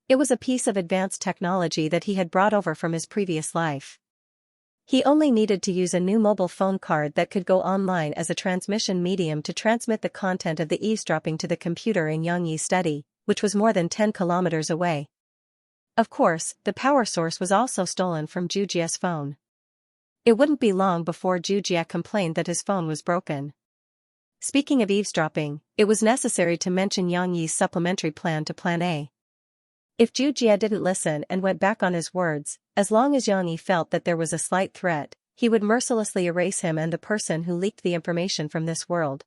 It was a piece of advanced technology that he had brought over from his previous life. He only needed to use a new mobile phone card that could go online as a transmission medium to transmit the content of the eavesdropping to the computer in Yang Yi's study, which was more than 10 kilometers away. Of course, the power source was also stolen from Jia's phone. It wouldn't be long before Jia complained that his phone was broken. Speaking of eavesdropping, it was necessary to mention Yang Yi's supplementary plan to Plan A. If Jia didn't listen and went back on his words, as long as Yang Yi felt that there was a slight threat, he would mercilessly erase him and the person who leaked the information from this world.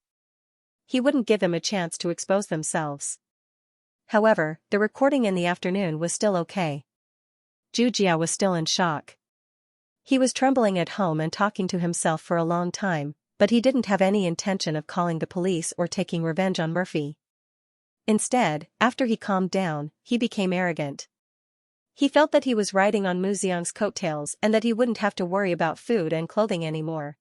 He wouldn't give them a chance to expose themselves. However, the recording in the afternoon was still okay. Jia was still in shock. He was trembling at home and talking to himself for a long time, but he didn't have any intention of calling the police or taking revenge on Murphy. Instead, after he calmed down, he became arrogant. He felt that he was riding on Mu Xiang's coattails and that he wouldn't have to worry about food and clothing anymore.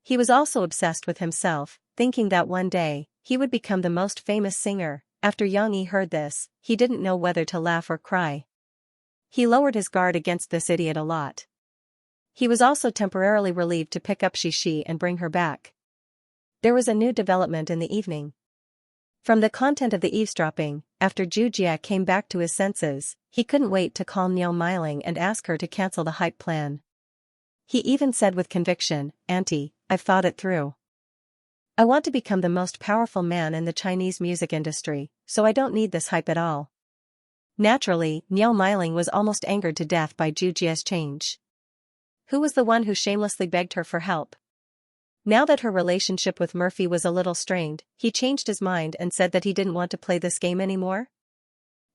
He was also obsessed with himself, thinking that one day, he would become the most famous singer. After Yang Yi heard this, he didn't know whether to laugh or cry. He lowered his guard against this idiot a lot. He was also temporarily relieved to pick up Xi and bring her back. There was a new development in the evening. From the content of the eavesdropping, after Jia came back to his senses, he couldn't wait to call Niu Miling and ask her to cancel the hype plan. He even said with conviction, "Auntie, I've thought it through. I want to become the most powerful man in the Chinese music industry, so I don't need this hype at all." Naturally, Niu Miling was almost angered to death by Jia's change. Who was the one who shamelessly begged her for help? Now that her relationship with Murphy was a little strained, he changed his mind and said that he didn't want to play this game anymore?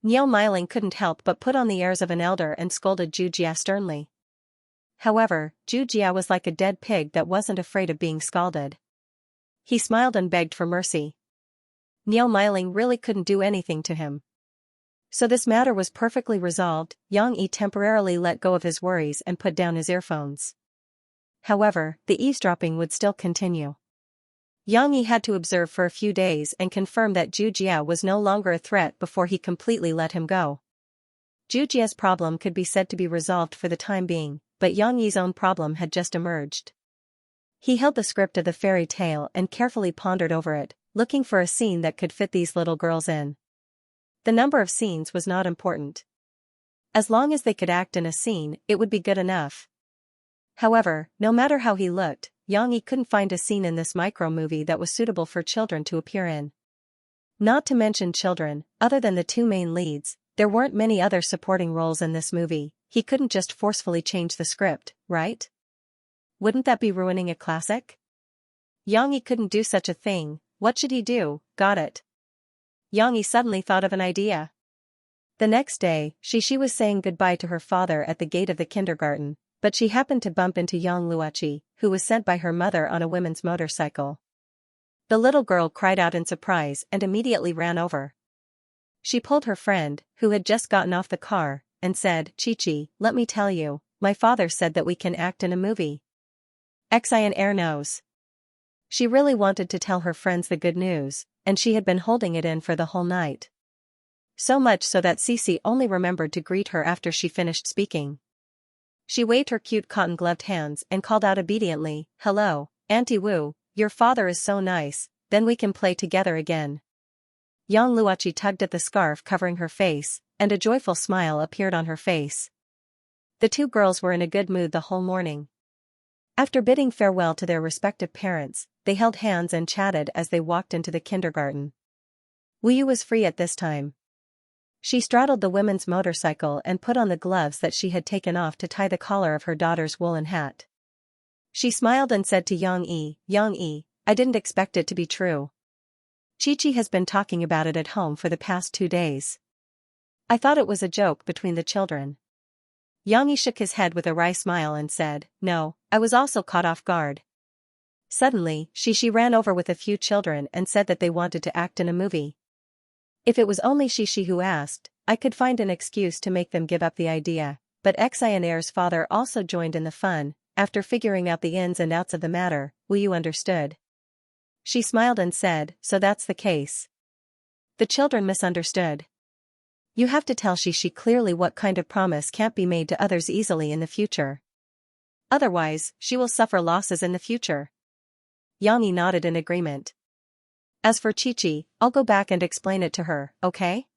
Niu Miling couldn't help but put on the airs of an elder and scolded Jia sternly. However, Jia was like a dead pig that wasn't afraid of being scalded. He smiled and begged for mercy. Niu Miling really couldn't do anything to him. So this matter was perfectly resolved. Yang Yi temporarily let go of his worries and put down his earphones. However, the eavesdropping would still continue. Yang Yi had to observe for a few days and confirm that Jia was no longer a threat before he completely let him go. Jia's problem could be said to be resolved for the time being, but Yang Yi's own problem had just emerged. He held the script of the fairy tale and carefully pondered over it, looking for a scene that could fit these little girls in. The number of scenes was not important. As long as they could act in a scene, it would be good enough. However, no matter how he looked, Yang Yi couldn't find a scene in this micro-movie that was suitable for children to appear in. Not to mention children, other than the two main leads, there weren't many other supporting roles in this movie. He couldn't just forcefully change the script, right? Wouldn't that be ruining a classic? Yang Yi couldn't do such a thing. What should he do? Got it. Yang Yi suddenly thought of an idea. The next day, Xi was saying goodbye to her father at the gate of the kindergarten, but she happened to bump into Yang Luoqi, who was sent by her mother on a women's motorcycle. The little girl cried out in surprise and immediately ran over. She pulled her friend, who had just gotten off the car, and said, "Chi, let me tell you, my father said that we can act in a movie." Xian Air knows. She really wanted to tell her friends the good news, and she had been holding it in for the whole night. So much so that Cici only remembered to greet her after she finished speaking. She waved her cute cotton-gloved hands and called out obediently, "Hello, Auntie Wu, your father is so nice, then we can play together again." Yang Luoqi tugged at the scarf covering her face, and a joyful smile appeared on her face. The two girls were in a good mood the whole morning. After bidding farewell to their respective parents, they held hands and chatted as they walked into the kindergarten. Wu Yu was free at this time. She straddled the women's motorcycle and put on the gloves that she had taken off to tie the collar of her daughter's woolen hat. She smiled and said to Yang Yi, "I didn't expect it to be true. Chi has been talking about it at home for the past 2 days. I thought it was a joke between the children." Yang Yi shook his head with a wry smile and said, "No, I was also caught off guard." Suddenly, Shishi ran over with a few children and said that they wanted to act in a movie. If it was only Shishi who asked, I could find an excuse to make them give up the idea, but Xianxia's father also joined in the fun. After figuring out the ins and outs of the matter, Wu Yu understood. She smiled and said, so that's the case. The children misunderstood. You have to tell Shishi clearly what kind of promise can't be made to others easily in the future. Otherwise, she will suffer losses in the future. Yang Yi nodded in agreement. As for Chi-Chi, I'll go back and explain it to her, okay?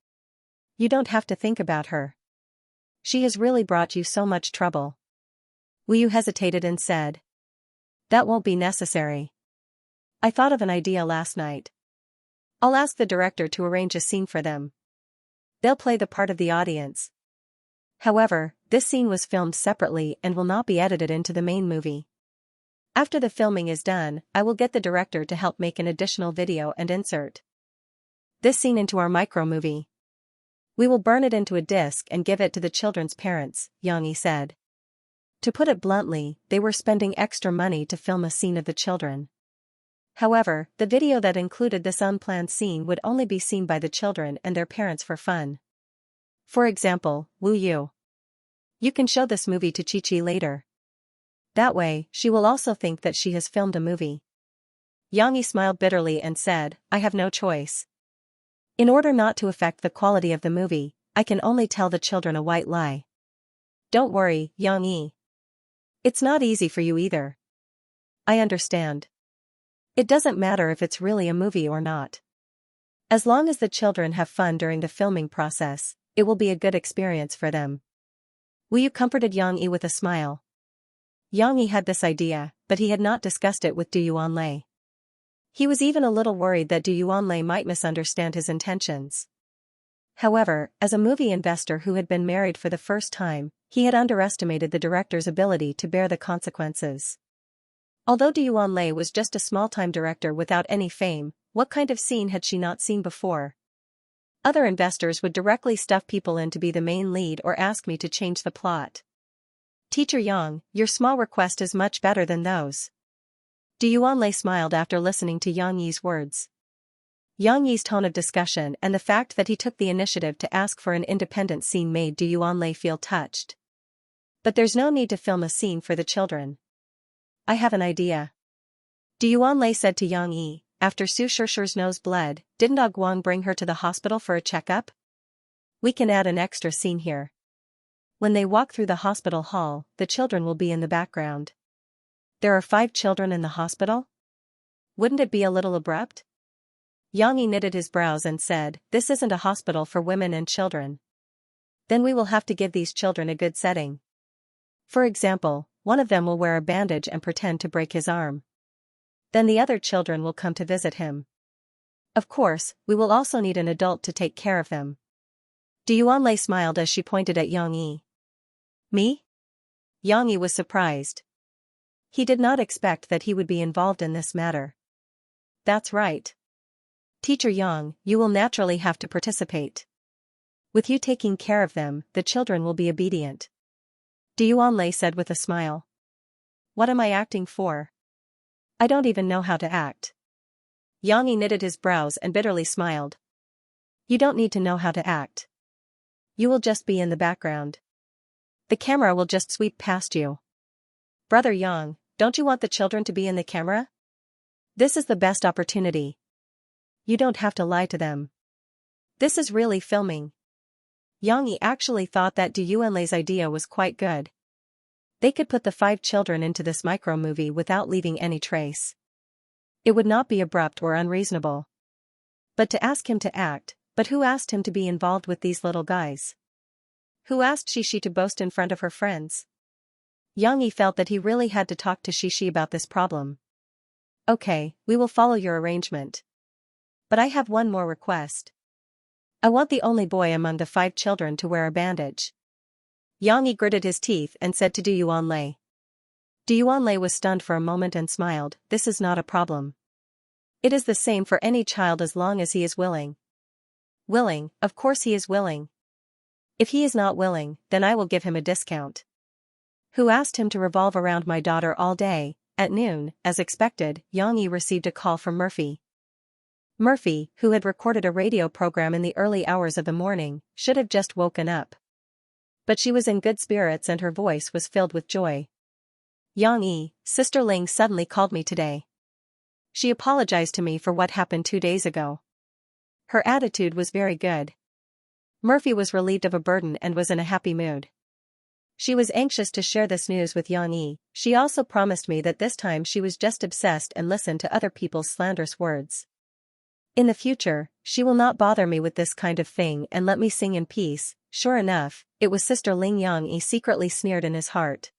You don't have to think about her. She has really brought you so much trouble. Wu Yu hesitated and said. That won't be necessary. I thought of an idea last night. I'll ask the director to arrange a scene for them. They'll play the part of the audience. However, this scene was filmed separately and will not be edited into the main movie. After the filming is done, I will get the director to help make an additional video and insert this scene into our micro-movie. We will burn it into a disc and give it to the children's parents, Yang Yi said. To put it bluntly, they were spending extra money to film a scene of the children. However, the video that included this unplanned scene would only be seen by the children and their parents for fun. For example, Wu Yu. You can show this movie to Chi-Chi later. That way, she will also think that she has filmed a movie. Yang Yi smiled bitterly and said, I have no choice. In order not to affect the quality of the movie, I can only tell the children a white lie. Don't worry, Yang Yi. It's not easy for you either. I understand. It doesn't matter if it's really a movie or not. As long as the children have fun during the filming process, it will be a good experience for them. Wu Yu comforted Yang Yi with a smile. Yang Yi had this idea, but he had not discussed it with Du Yuanlei. He was even a little worried that Du Yuanlei might misunderstand his intentions. However, as a movie investor who had been married for the first time, he had underestimated the director's ability to bear the consequences. Although Du Yuanlei was just a small-time director without any fame, what kind of scene had she not seen before? Other investors would directly stuff people in to be the main lead or ask me to change the plot. Teacher Yang, your small request is much better than those. Du Yuanlei smiled after listening to Yang Yi's words. Yang Yi's tone of discussion and the fact that he took the initiative to ask for an independent scene made Du Yuanlei feel touched. But there's no need to film a scene for the children. I have an idea. Du Yuanlei said to Yang Yi, after Su Shishir's nose bled, didn't Ah Guang bring her to the hospital for a checkup? We can add an extra scene here. When they walk through the hospital hall, the children will be in the background. There are 5 children in the hospital? Wouldn't it be a little abrupt? Yang Yi knitted his brows and said, this isn't a hospital for women and children. Then we will have to give these children a good setting. For example, one of them will wear a bandage and pretend to break his arm. Then the other children will come to visit him. Of course, we will also need an adult to take care of them. Du Yuanlei smiled as she pointed at Yang Yi. Me? Yang Yi was surprised. He did not expect that he would be involved in this matter. That's right. Teacher Yang, you will naturally have to participate. With you taking care of them, the children will be obedient. Du Yuanlei said with a smile. What am I acting for? I don't even know how to act. Yang Yi knitted his brows and bitterly smiled. You don't need to know how to act. You will just be in the background. The camera will just sweep past you. Brother Yang, don't you want the children to be in the camera? This is the best opportunity. You don't have to lie to them. This is really filming. Yang Yi actually thought that Du Yuanlei's idea was quite good. They could put the 5 children into this micro-movie without leaving any trace. It would not be abrupt or unreasonable. But to ask him to act, but who asked him to be involved with these little guys? Who asked Shishi to boast in front of her friends? Yang Yi felt that he really had to talk to Shishi about this problem. Okay, we will follow your arrangement. But I have one more request. I want the only boy among the 5 children to wear a bandage. Yang Yi gritted his teeth and said to Du Yuanlei. Du Yuanlei was stunned for a moment and smiled, this is not a problem. It is the same for any child as long as he is willing. Willing, of course he is willing. If he is not willing, then I will give him a discount. Who asked him to revolve around my daughter all day? At noon, as expected, Yang Yi received a call from Murphy. Murphy, who had recorded a radio program in the early hours of the morning, should have just woken up. But she was in good spirits and her voice was filled with joy. Yang Yi, Sister Ling suddenly called me today. She apologized to me for what happened 2 days ago. Her attitude was very good. Murphy was relieved of a burden and was in a happy mood. She was anxious to share this news with Yang Yi. She also promised me that this time she was just obsessed and listened to other people's slanderous words. In the future, she will not bother me with this kind of thing and let me sing in peace. Sure enough, it was Sister Ling. Yang Yi secretly sneered in his heart.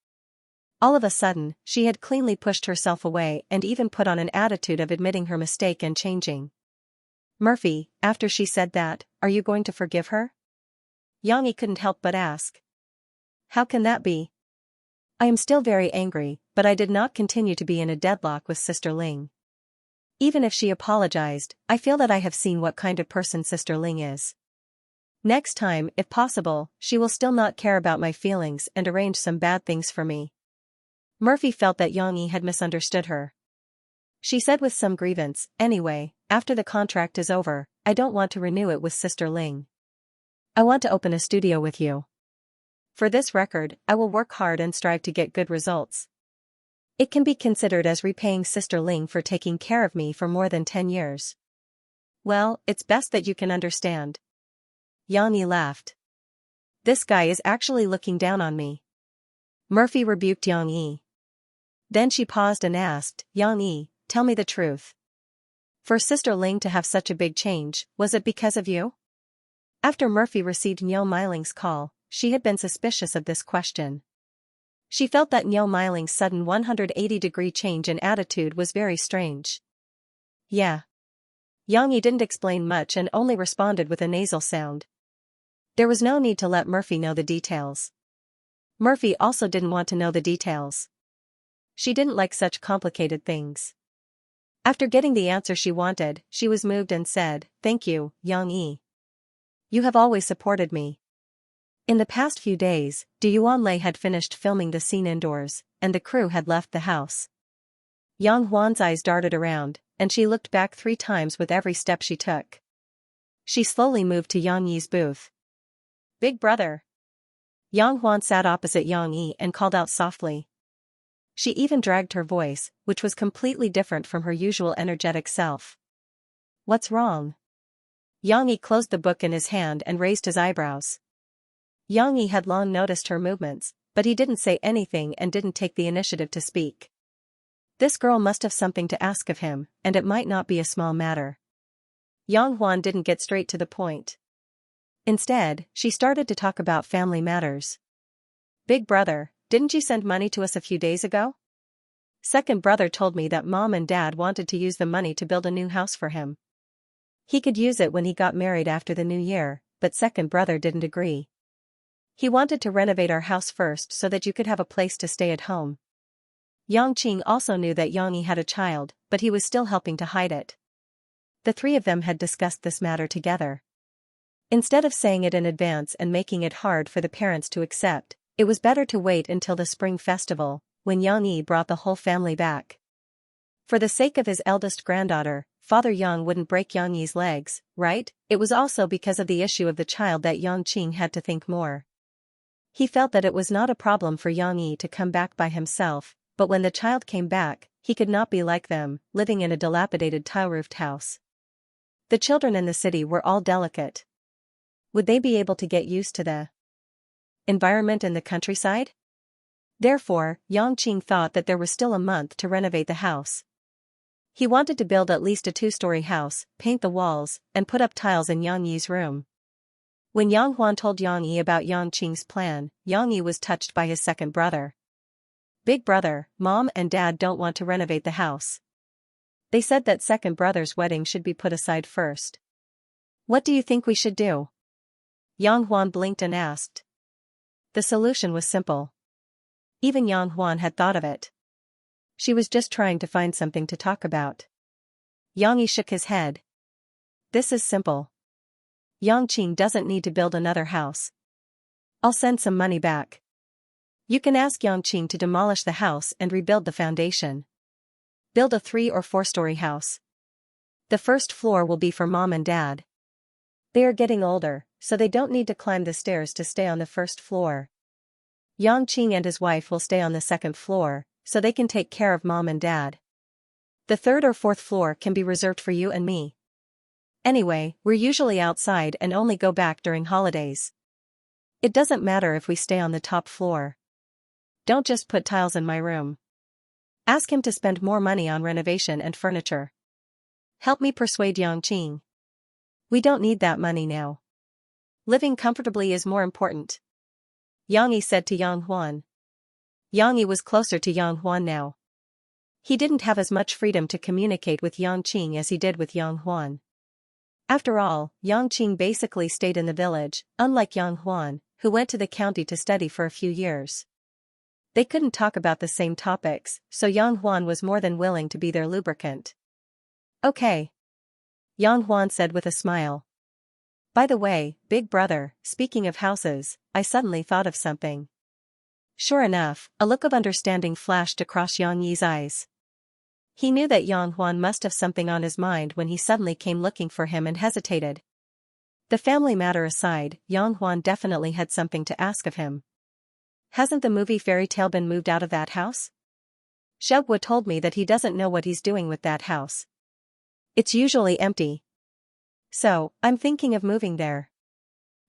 All of a sudden, she had cleanly pushed herself away and even put on an attitude of admitting her mistake and changing. Murphy, after she said that, are you going to forgive her? Yang Yi couldn't help but ask. How can that be? I am still very angry, but I did not continue to be in a deadlock with Sister Ling. Even if she apologized, I feel that I have seen what kind of person Sister Ling is. Next time, if possible, she will still not care about my feelings and arrange some bad things for me. Murphy felt that Yang Yi had misunderstood her. She said with some grievance, anyway, after the contract is over, I don't want to renew it with Sister Ling. I want to open a studio with you. For this record, I will work hard and strive to get good results. It can be considered as repaying Sister Ling for taking care of me for more than 10 years. Well, it's best that you can understand. Yang Yi laughed. This guy is actually looking down on me. Murphy rebuked Yang Yi. Then she paused and asked, Yang Yi, tell me the truth. For Sister Ling to have such a big change, was it because of you? After Murphy received Niu Miling's call, she had been suspicious of this question. She felt that Niu Miling's sudden 180-degree change in attitude was very strange. Yeah. Yang Yi didn't explain much and only responded with a nasal sound. There was no need to let Murphy know the details. Murphy also didn't want to know the details. She didn't like such complicated things. After getting the answer she wanted, she was moved and said, Thank you, Yang Yi. You have always supported me. In the past few days, Yuan Lei had finished filming the scene indoors, and the crew had left the house. Yang Huan's eyes darted around, and she looked back 3 times with every step she took. She slowly moved to Yang Yi's booth. Big brother. Yang Huan sat opposite Yang Yi and called out softly. She even dragged her voice, which was completely different from her usual energetic self. What's wrong? Yang Yi closed the book in his hand and raised his eyebrows. Yang Yi had long noticed her movements, but he didn't say anything and didn't take the initiative to speak. This girl must have something to ask of him, and it might not be a small matter. Yang Huan didn't get straight to the point. Instead, she started to talk about family matters. Big brother, didn't you send money to us a few days ago? Second brother told me that Mom and Dad wanted to use the money to build a new house for him. He could use it when he got married after the new year, but second brother didn't agree. He wanted to renovate our house first so that you could have a place to stay at home. Yang Qing also knew that Yang Yi had a child, but he was still helping to hide it. The 3 of them had discussed this matter together. Instead of saying it in advance and making it hard for the parents to accept, it was better to wait until the spring festival, when Yang Yi brought the whole family back. For the sake of his eldest granddaughter, Father Yang wouldn't break Yang Yi's legs, right? It was also because of the issue of the child that Yang Qing had to think more. He felt that it was not a problem for Yang Yi to come back by himself, but when the child came back, he could not be like them, living in a dilapidated tile-roofed house. The children in the city were all delicate. Would they be able to get used to the environment in the countryside? Therefore, Yang Qing thought that there was still a month to renovate the house. He wanted to build at least a 2-story house, paint the walls, and put up tiles in Yang Yi's room. When Yang Huan told Yang Yi about Yang Qing's plan, Yang Yi was touched by his second brother. Big brother, Mom and Dad don't want to renovate the house. They said that second brother's wedding should be put aside first. What do you think we should do? Yang Huan blinked and asked. The solution was simple. Even Yang Huan had thought of it. She was just trying to find something to talk about. Yang Yi shook his head. This is simple. Yang Qing doesn't need to build another house. I'll send some money back. You can ask Yangqing to demolish the house and rebuild the foundation. Build a 3 or 4-story house. The first floor will be for mom and dad. They are getting older, so they don't need to climb the stairs to stay on the first floor. Yangqing and his wife will stay on the second floor, so they can take care of mom and dad. The third or fourth floor can be reserved for you and me. Anyway, we're usually outside and only go back during holidays. It doesn't matter if we stay on the top floor. Don't just put tiles in my room. Ask him to spend more money on renovation and furniture. Help me persuade Yangqing. We don't need that money now. Living comfortably is more important. Yang Yi said to Yang Huan. Yang Yi was closer to Yang Huan now. He didn't have as much freedom to communicate with Yangqing as he did with Yang Huan. After all, Yangqing basically stayed in the village, unlike Yang Huan, who went to the county to study for a few years. They couldn't talk about the same topics, so Yang Huan was more than willing to be their lubricant. Okay. Yang Huan said with a smile. By the way, big brother, speaking of houses, I suddenly thought of something. Sure enough, a look of understanding flashed across Yang Yi's eyes. He knew that Yang Huan must have something on his mind when he suddenly came looking for him and hesitated. The family matter aside, Yang Huan definitely had something to ask of him. Hasn't the movie fairy tale been moved out of that house? Xiaoguo told me that he doesn't know what he's doing with that house. It's usually empty. So, I'm thinking of moving there.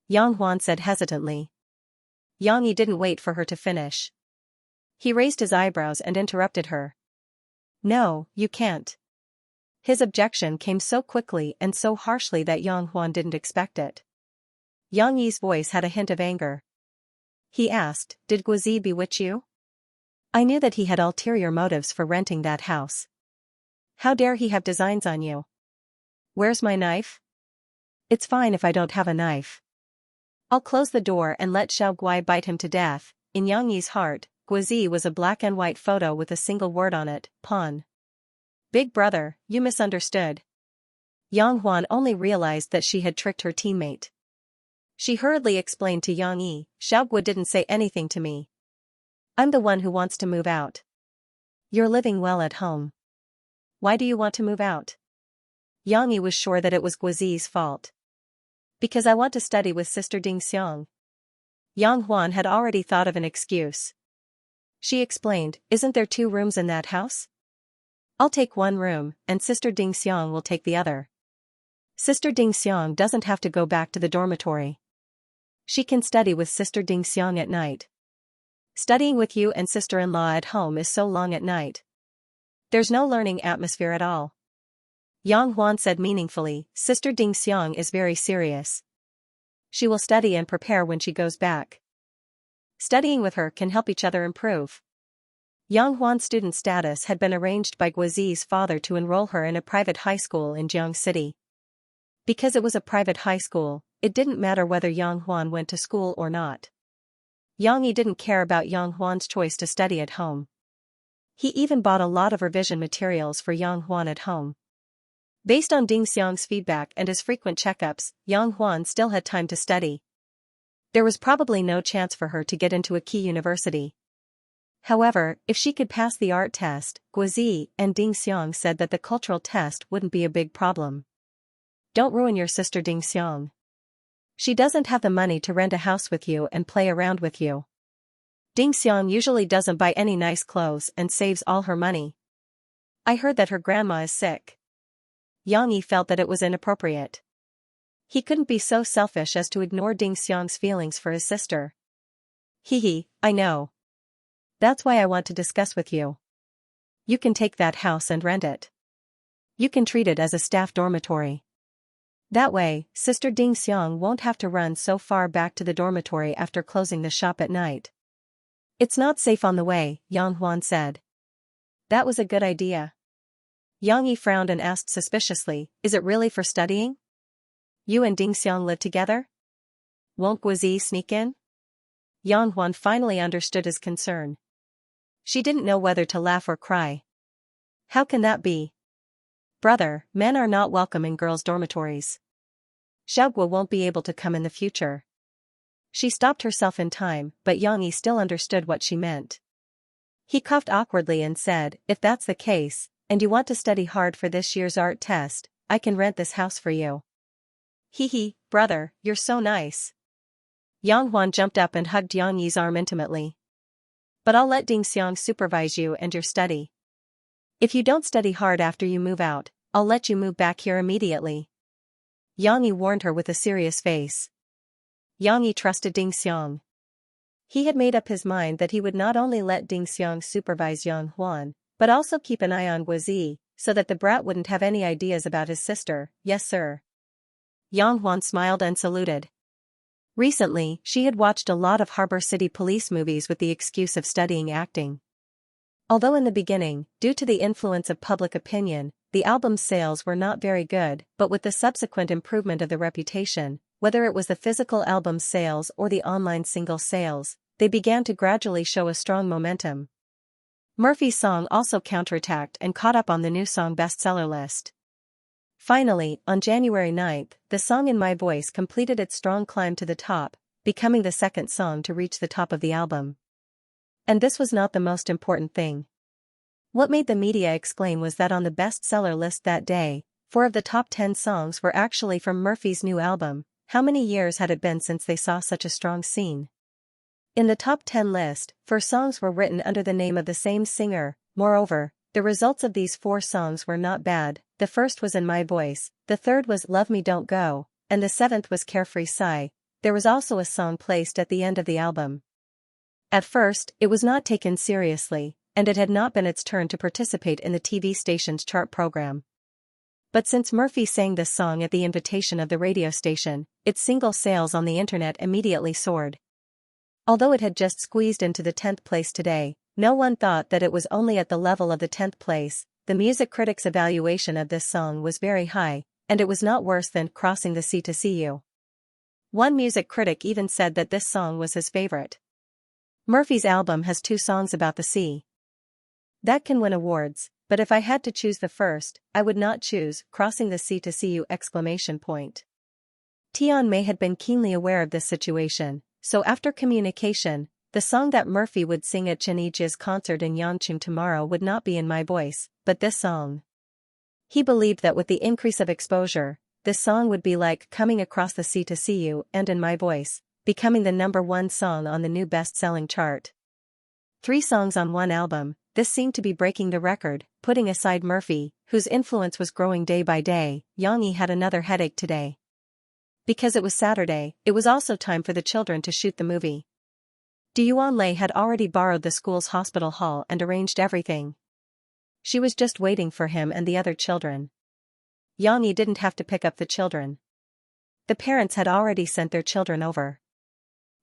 Yang Huan said hesitantly. Yang Yi didn't wait for her to finish. He raised his eyebrows and interrupted her. No, you can't. His objection came so quickly and so harshly that Yang Huan didn't expect it. Yang Yi's voice had a hint of anger. He asked, did Guozi bewitch you? I knew that he had ulterior motives for renting that house. How dare he have designs on you? Where's my knife? It's fine if I don't have a knife. I'll close the door and let Xiao Guai bite him to death. In Yang Yi's heart, Guozi was a black and white photo with a single word on it, pawn. Big brother, you misunderstood. Yang Huan only realized that she had tricked her teammate. She hurriedly explained to Yang Yi, Xiaoguo didn't say anything to me. I'm the one who wants to move out. You're living well at home. Why do you want to move out? Yang Yi was sure that it was Guozi's fault. Because I want to study with Sister Ding Xiang. Yang Huan had already thought of an excuse. She explained, isn't there 2 rooms in that house? I'll take 1 room, and Sister Ding Xiang will take the other. Sister Ding Xiang doesn't have to go back to the dormitory. She can study with Sister Ding Xiang at night. Studying with you and sister-in-law at home is so long at night. There's no learning atmosphere at all. Yang Huan said meaningfully, Sister Ding Xiang is very serious. She will study and prepare when she goes back. Studying with her can help each other improve. Yang Huan's student status had been arranged by Guozi's father to enroll her in a private high school in Jiang City. Because it was a private high school, it didn't matter whether Yang Huan went to school or not. Yang Yi didn't care about Yang Huan's choice to study at home. He even bought a lot of revision materials for Yang Huan at home. Based on Ding Xiang's feedback and his frequent checkups, Yang Huan still had time to study. There was probably no chance for her to get into a key university. However, if she could pass the art test, Guozi and Ding Xiang said that the cultural test wouldn't be a big problem. Don't ruin your sister Ding Xiang. She doesn't have the money to rent a house with you and play around with you. Ding Xiang usually doesn't buy any nice clothes and saves all her money. I heard that her grandma is sick. Yang Yi felt that it was inappropriate. He couldn't be so selfish as to ignore Ding Xiang's feelings for his sister. I know. That's why I want to discuss with you. You can take that house and rent it. You can treat it as a staff dormitory. That way, Sister Ding Xiang won't have to run so far back to the dormitory after closing the shop at night. It's not safe on the way, Yang Huan said. That was a good idea. Yang Yi frowned and asked suspiciously, is it really for studying? You and Ding Xiang live together? Won't Guozi sneak in? Yang Huan finally understood his concern. She didn't know whether to laugh or cry. How can that be? Brother, men are not welcome in girls' dormitories. Xiaoguo won't be able to come in the future. She stopped herself in time, but Yang Yi still understood what she meant. He coughed awkwardly and said, "If that's the case, and you want to study hard for this year's art test, I can rent this house for you." "Hee hee, brother, you're so nice." Yang Huan jumped up and hugged Yang Yi's arm intimately. "But I'll let Ding Xiang supervise you and your study. If you don't study hard after you move out, I'll let you move back here immediately." Yang Yi warned her with a serious face. Yang Yi trusted Ding Xiang. He had made up his mind that he would not only let Ding Xiang supervise Yang Huan, but also keep an eye on Guizi, so that the brat wouldn't have any ideas about his sister. "Yes sir." Yang Huan smiled and saluted. Recently, she had watched a lot of Harbor City police movies with the excuse of studying acting. Although in the beginning, due to the influence of public opinion, the album's sales were not very good, but with the subsequent improvement of the reputation, whether it was the physical album sales or the online single sales, they began to gradually show a strong momentum. Murphy's song also counterattacked and caught up on the new song bestseller list. Finally, on January 9th, the song In My Voice completed its strong climb to the top, becoming the second song to reach the top of the album. And this was not the most important thing. What made the media exclaim was that on the bestseller list that day, 4 of the top 10 songs were actually from Murphy's new album. How many years had it been since they saw such a strong scene? In the top 10 list, 4 songs were written under the name of the same singer. Moreover, the results of these 4 songs were not bad. The first was In My Voice, the third was Love Me Don't Go, and the 7th was Carefree Sigh. There was also a song placed at the end of the album. At first, it was not taken seriously, and it had not been its turn to participate in the TV station's chart program. But since Murphy sang this song at the invitation of the radio station, its single sales on the internet immediately soared. Although it had just squeezed into the 10th place today, no one thought that it was only at the level of the 10th place. The music critics' evaluation of this song was very high, and it was not worse than Crossing the Sea to See You. One music critic even said that this song was his favorite. Murphy's album has 2 songs about the sea. That can win awards, but if I had to choose the first, I would not choose Crossing the Sea to See You! Tian Mei had been keenly aware of this situation, so after communication, the song that Murphy would sing at Chen Yijia's concert in Yancheng tomorrow would not be In My Voice, but this song. He believed that with the increase of exposure, this song would be like Coming Across the Sea to See You and In My Voice, becoming the #1 song on the new best-selling chart. 3 songs on one album, this seemed to be breaking the record. Putting aside Murphy, whose influence was growing day by day, Yang Yi had another headache today. Because it was Saturday, it was also time for the children to shoot the movie. Yuan Lei had already borrowed the school's hospital hall and arranged everything. She was just waiting for him and the other children. Yang Yi didn't have to pick up the children. The parents had already sent their children over.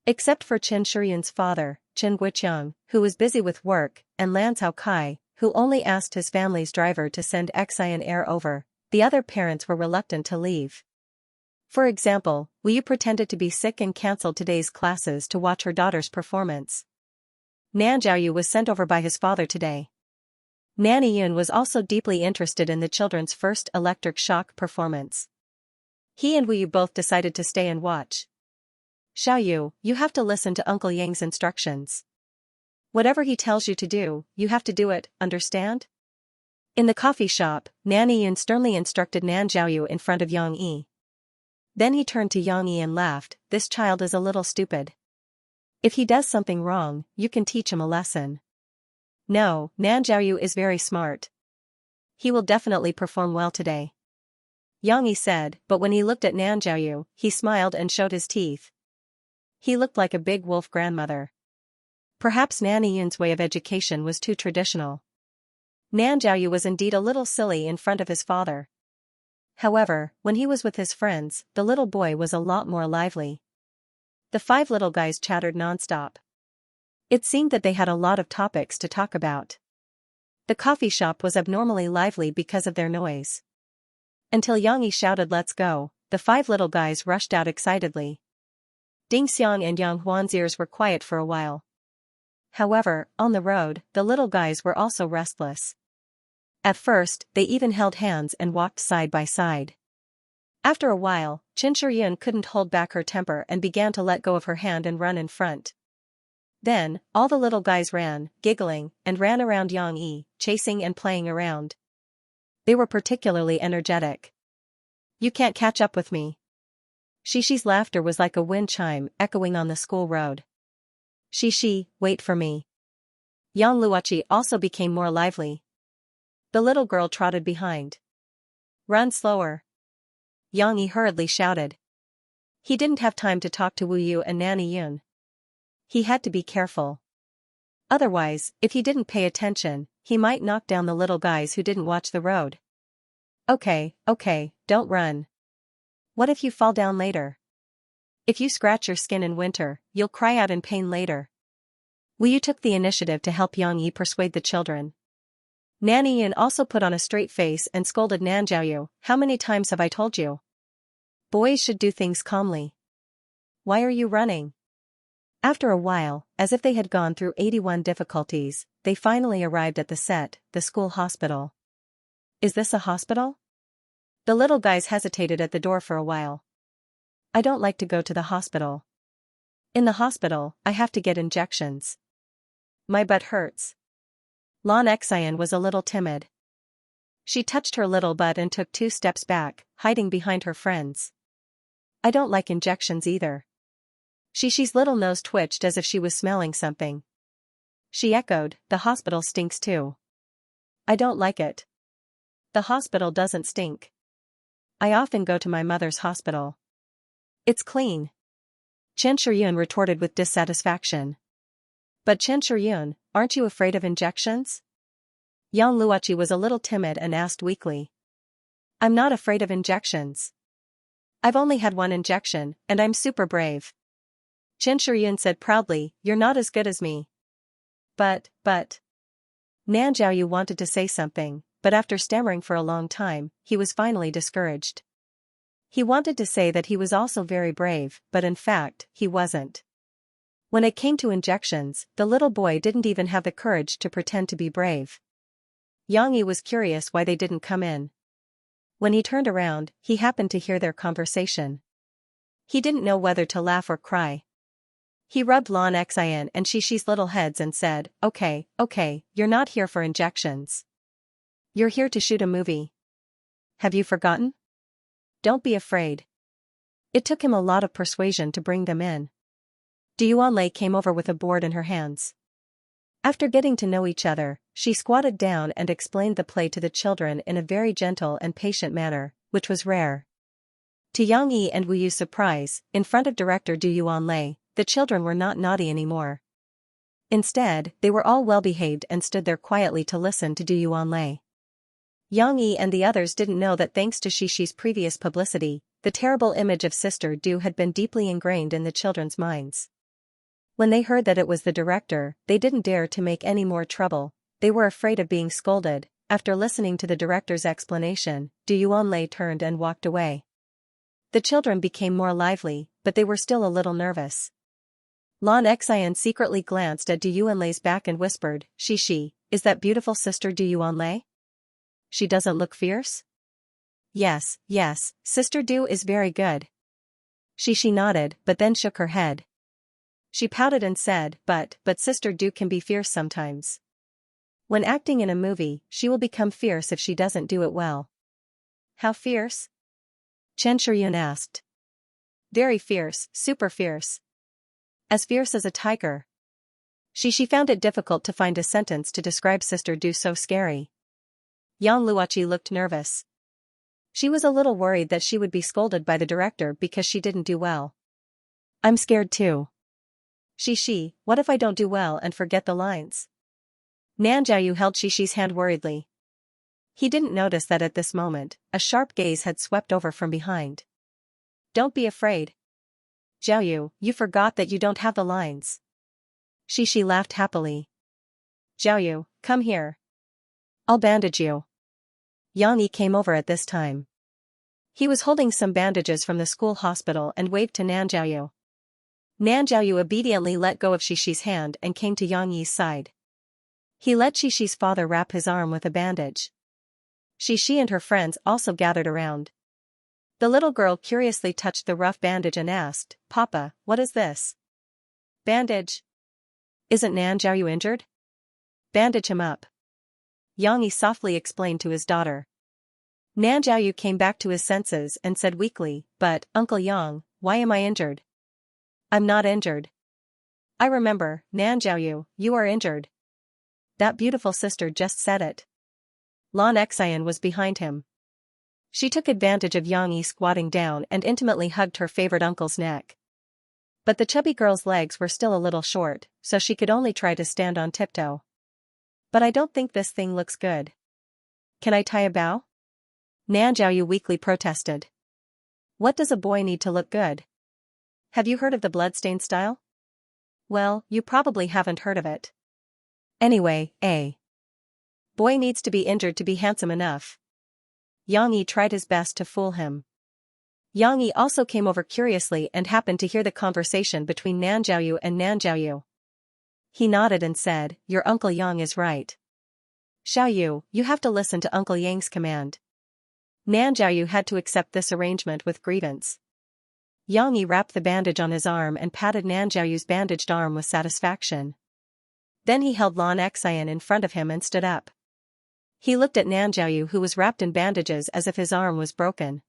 Except for Chen Shiyun's father, Chen Guiqiang, who was busy with work, and Lan Cao Kai, who only asked his family's driver to send Xian Air over, the other parents were reluctant to leave. For example, Wu pretended to be sick and cancelled today's classes to watch her daughter's performance. Nan Zhaoyu was sent over by his father today. Nanny Yun was also deeply interested in the children's first electric shock performance. He and Wu both decided to stay and watch. Xiaoyu, you have to listen to Uncle Yang's instructions. Whatever he tells you to do, you have to do it, understand? In the coffee shop, Nanny Yun sternly instructed Nan Zhaoyu in front of Yang Yi. Then he turned to Yang Yi and laughed, "This child is a little stupid. If he does something wrong, you can teach him a lesson." "No, Nan Zhaoyu is very smart. He will definitely perform well today," Yang Yi said, but when he looked at Nan Zhaoyu, he smiled and showed his teeth. He looked like a big wolf grandmother. Perhaps Nanny Yun's way of education was too traditional. Nan Zhaoyu was indeed a little silly in front of his father. However, when he was with his friends, the little boy was a lot more lively. The 5 little guys chattered nonstop. It seemed that they had a lot of topics to talk about. The coffee shop was abnormally lively because of their noise. Until Yang Yi shouted "Let's go," the 5 little guys rushed out excitedly. Ding Xiang and Yang Huan's ears were quiet for a while. However, on the road, the little guys were also restless. At first, they even held hands and walked side by side. After a while, Xianxia couldn't hold back her temper and began to let go of her hand and run in front. Then, all the little guys ran, giggling, and ran around Yang Yi, chasing and playing around. They were particularly energetic. "You can't catch up with me." Xixi's laughter was like a wind chime echoing on the school road. "Xixi, wait for me." Yang Luoqi also became more lively. The little girl trotted behind. "Run slower," Yang Yi hurriedly shouted. He didn't have time to talk to Wu Yu and Nanny Yun. He had to be careful. Otherwise, if he didn't pay attention, he might knock down the little guys who didn't watch the road. Okay, don't run. What if you fall down later? If you scratch your skin in winter, you'll cry out in pain later. Wu Yu took the initiative to help Yang Yi persuade the children. Nanny Yun also put on a straight face and scolded Nan Jiaoyu, "How many times have I told you? Boys should do things calmly. Why are you running?" After a while, as if they had gone through 81 difficulties, they finally arrived at the school hospital. "Is this a hospital?" The little guys hesitated at the door for a while. "I don't like to go to the hospital. In the hospital, I have to get injections. My butt hurts." Xianxia was a little timid. She touched her little butt and took 2 steps back, hiding behind her friends. "I don't like injections either." Xixi's little nose twitched as if she was smelling something. She echoed, "The hospital stinks too." "I don't like it." "The hospital doesn't stink. I often go to my mother's hospital. It's clean." Xianxia retorted with dissatisfaction. "But Xianxia, aren't you afraid of injections?" Yang Luoqi was a little timid and asked weakly. "I'm not afraid of injections. I've only had 1 injection, and I'm super brave." Xianxia said proudly, "You're not as good as me." But. Nan Jiaoyu wanted to say something, but after stammering for a long time, he was finally discouraged. He wanted to say that he was also very brave, but in fact, he wasn't. When it came to injections, the little boy didn't even have the courage to pretend to be brave. Yang Yi was curious why they didn't come in. When he turned around, he happened to hear their conversation. He didn't know whether to laugh or cry. He rubbed Xianxia and Xixi's little heads and said, Okay, you're not here for injections. You're here to shoot a movie. Have you forgotten? Don't be afraid." It took him a lot of persuasion to bring them in. Duanlei came over with a board in her hands. After getting to know each other, she squatted down and explained the play to the children in a very gentle and patient manner, which was rare. To Yang Yi and Wu Yu's surprise, in front of director Duanlei, the children were not naughty anymore. Instead, they were all well-behaved and stood there quietly to listen to Duanlei. Yang Yi and the others didn't know that thanks to Xixi's previous publicity, the terrible image of Sister Du had been deeply ingrained in the children's minds. When they heard that it was the director, they didn't dare to make any more trouble. They were afraid of being scolded. After listening to the director's explanation, Duanlei turned and walked away. The children became more lively, but they were still a little nervous. Xianxia secretly glanced at Duanlei's back and whispered, "Xixi, is that beautiful Sister Duanlei? She doesn't look fierce?" Yes, Sister Du is very good." Xixi nodded, but then shook her head. She pouted and said, but Sister Du can be fierce sometimes. When acting in a movie, she will become fierce if she doesn't do it well." "How fierce?" Xianxia asked. "Very fierce, super fierce. As fierce as a tiger." She found it difficult to find a sentence to describe Sister Du so scary. Yang Luoqi looked nervous. She was a little worried that she would be scolded by the director because she didn't do well. "I'm scared too." "Xixi, what if I don't do well and forget the lines?" Nan Jiaoyu held Xixi's hand worriedly. He didn't notice that at this moment, a sharp gaze had swept over from behind. "Don't be afraid. Jiaoyu, you forgot that you don't have the lines." Xixi laughed happily. "Jiaoyu, come here. I'll bandage you." Yang Yi came over at this time. He was holding some bandages from the school hospital and waved to Nan Jiaoyu. Nan Jiaoyu obediently let go of Xixi's hand and came to Yang Yi's side. He let Xixi's father wrap his arm with a bandage. Xixi and her friends also gathered around. The little girl curiously touched the rough bandage and asked, Papa, what is this? Bandage. Isn't Nan Jiaoyu injured? Bandage him up. Yang Yi softly explained to his daughter. Nan Jiaoyu came back to his senses and said weakly, But, Uncle Yang, why am I injured? I'm not injured. I remember, Nan Jiaoyu, you are injured. That beautiful sister just said it. Lan Xian was behind him. She took advantage of Yang Yi squatting down and intimately hugged her favorite uncle's neck. But the chubby girl's legs were still a little short, so she could only try to stand on tiptoe. But I don't think this thing looks good. Can I tie a bow? Nan Jiaoyu weakly protested. What does a boy need to look good? Have you heard of the bloodstain style? Well, you probably haven't heard of it. Anyway, boy needs to be injured to be handsome enough. Yang Yi tried his best to fool him. Yang Yi also came over curiously and happened to hear the conversation between Nan Jiaoyu and Nan Jiaoyu. He nodded and said, Your Uncle Yang is right. Xiaoyu, you have to listen to Uncle Yang's command. Nan Jiaoyu had to accept this arrangement with grievance. Yang Yi wrapped the bandage on his arm and patted Nan Jiaoyu's bandaged arm with satisfaction. Then he held Lan Xian in front of him and stood up. He looked at Nan Jiaoyu, who was wrapped in bandages as if his arm was broken.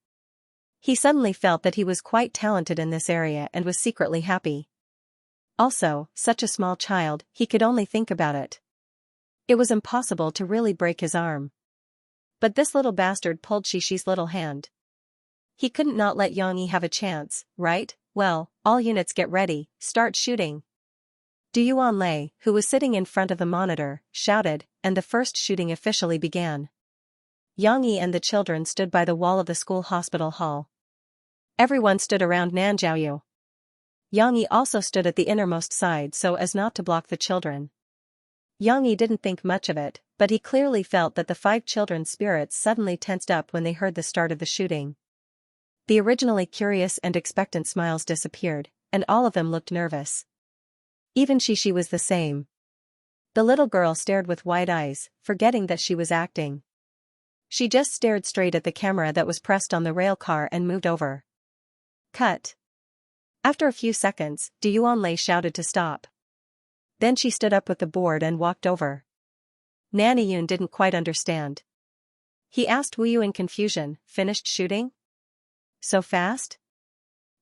He suddenly felt that he was quite talented in this area and was secretly happy. Also, such a small child, he could only think about it. It was impossible to really break his arm. But this little bastard pulled Shixi's little hand. He couldn't not let Yang Yi have a chance, right? Well, all units get ready, start shooting. Du Yuanlei, who was sitting in front of the monitor, shouted, and the first shooting officially began. Yang Yi and the children stood by the wall of the school hospital hall. Everyone stood around Nan Jiaoyu. Yang Yi also stood at the innermost side so as not to block the children. Yang Yi didn't think much of it, but he clearly felt that the 5 children's spirits suddenly tensed up when they heard the start of the shooting. The originally curious and expectant smiles disappeared, and all of them looked nervous. Even Xixi was the same. The little girl stared with wide eyes, forgetting that she was acting. She just stared straight at the camera that was pressed on the rail car and moved over. Cut. After a few seconds, Du Yuanlei shouted to stop. Then she stood up with the board and walked over. Nanny Yun didn't quite understand. He asked Wu Yu in confusion, finished shooting? So fast?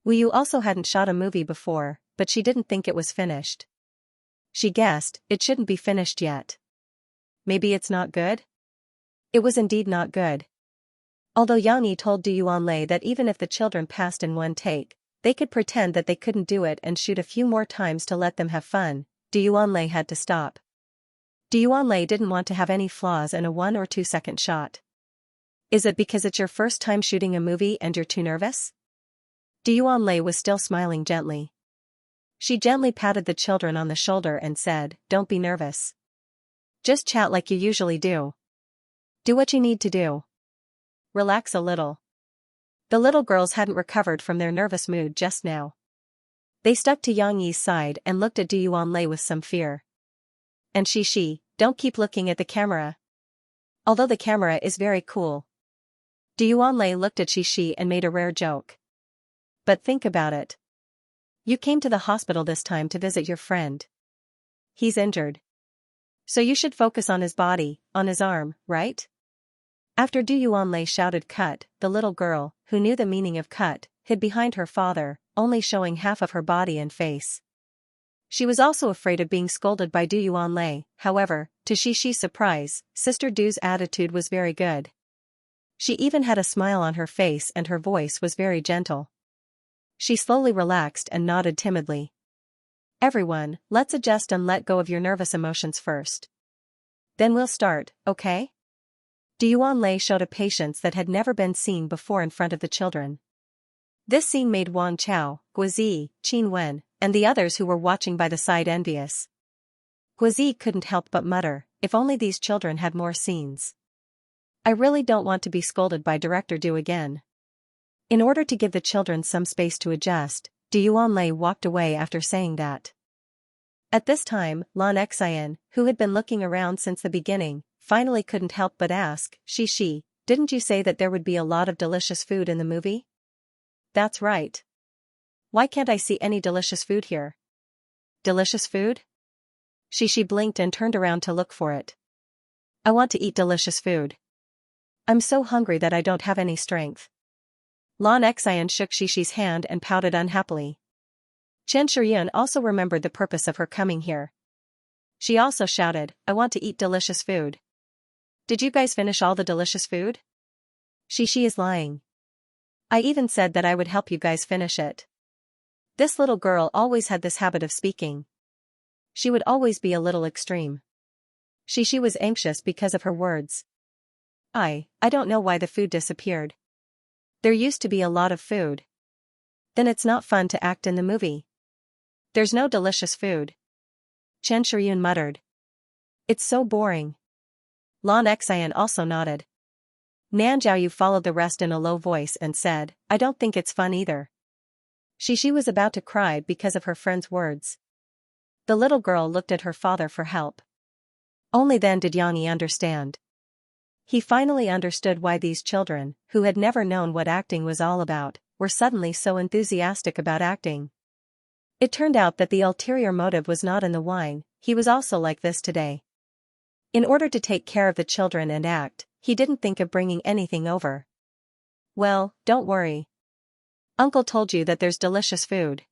Wu Yu also hadn't shot a movie before, but she didn't think it was finished. She guessed, it shouldn't be finished yet. Maybe it's not good? It was indeed not good. Although Yang Yi told Du Yuanlei that even if the children passed in one take, they could pretend that they couldn't do it and shoot a few more times to let them have fun, Du Yuanlei had to stop. Du Yuanlei didn't want to have any flaws in a 1 or 2 second shot. Is it because it's your first time shooting a movie and you're too nervous? Du Yuanlei was still smiling gently. She gently patted the children on the shoulder and said, Don't be nervous. Just chat like you usually do. Do what you need to do. Relax a little. The little girls hadn't recovered from their nervous mood just now. They stuck to Yang Yi's side and looked at Du Yuanlei with some fear. And Xixi, don't keep looking at the camera. Although the camera is very cool. Du Yuanlei looked at Xixi and made a rare joke. But think about it. You came to the hospital this time to visit your friend. He's injured. So you should focus on his body, on his arm, right? After Du Yuanlei shouted cut, the little girl, who knew the meaning of cut, hid behind her father, only showing half of her body and face. She was also afraid of being scolded by Du Yuanlei. However, to Xixi's surprise, Sister Du's attitude was very good. She even had a smile on her face and her voice was very gentle. She slowly relaxed and nodded timidly. Everyone, let's adjust and let go of your nervous emotions first. Then we'll start, okay? Du Yuanlei showed a patience that had never been seen before in front of the children. This scene made Wang Chao, Guozi, Qin Wen, and the others who were watching by the side envious. Guozi couldn't help but mutter, if only these children had more scenes. I really don't want to be scolded by Director Du again. In order to give the children some space to adjust, Du Yuanlei walked away after saying that. At this time, Lan Xian, who had been looking around since the beginning, finally couldn't help but ask, Xixi, didn't you say that there would be a lot of delicious food in the movie? that's right. Why can't I see any delicious food here? Delicious food? Xianxia blinked and turned around to look for it. I want to eat delicious food. I'm so hungry that I don't have any strength. Xian shook Xixi's hand and pouted unhappily. Xianxia also remembered the purpose of her coming here. She also shouted, I want to eat delicious food. Did you guys finish all the delicious food? Xianxia is lying. I even said that I would help you guys finish it. This little girl always had this habit of speaking. She would always be a little extreme. Xianxia was anxious because of her words. I don't know why the food disappeared. There used to be a lot of food. Then it's not fun to act in the movie. There's no delicious food. Xianxia muttered. It's so boring. Xian also nodded. Nanjiaoyu followed the rest in a low voice and said, I don't think it's fun either. Xianxia was about to cry because of her friend's words. The little girl looked at her father for help. Only then did Xianxia understand. He finally understood why these children, who had never known what acting was all about, were suddenly so enthusiastic about acting. It turned out that the ulterior motive was not in the wine, he was also like this today. In order to take care of the children and act, he didn't think of bringing anything over. Well, don't worry. Uncle told you that there's delicious food.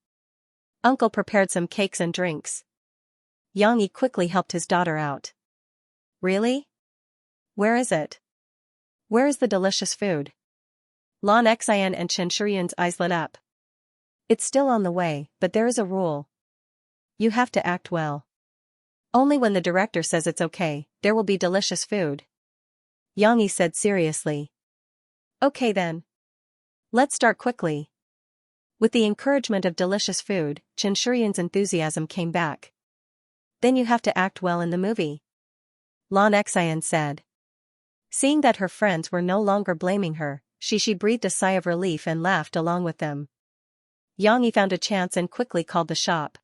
Uncle prepared some cakes and drinks. Xianxia quickly helped his daughter out. Really? Where is it? Where is the delicious food? Xian and Xianxia's eyes lit up. It's still on the way, but there is a rule. You have to act well. Only when the director says it's okay, there will be delicious food. Xianxia said seriously. Okay then. Let's start quickly. With the encouragement of delicious food, Xianxia's enthusiasm came back. Then you have to act well in the movie. Xian said. Seeing that her friends were no longer blaming her, Xianxia breathed a sigh of relief and laughed along with them. Xianxia found a chance and quickly called the shop.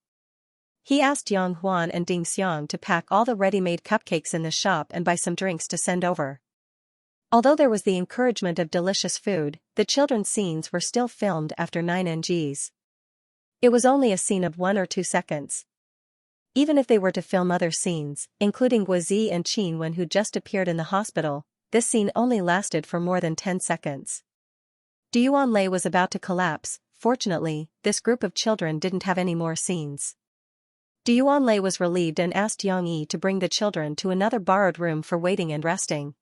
He asked Yang Huan and Ding Xiang to pack all the ready-made cupcakes in the shop and buy some drinks to send over. Although there was the encouragement of delicious food, the children's scenes were still filmed after 9 NGs. It was only a scene of 1 or 2 seconds. Even if they were to film other scenes, including Guozi and Qin Wen who just appeared in the hospital, this scene only lasted for more than 10 seconds. Duanlei was about to collapse. Fortunately, this group of children didn't have any more scenes. Duanlei was relieved and asked Xianxia to bring the children to another borrowed room for waiting and resting.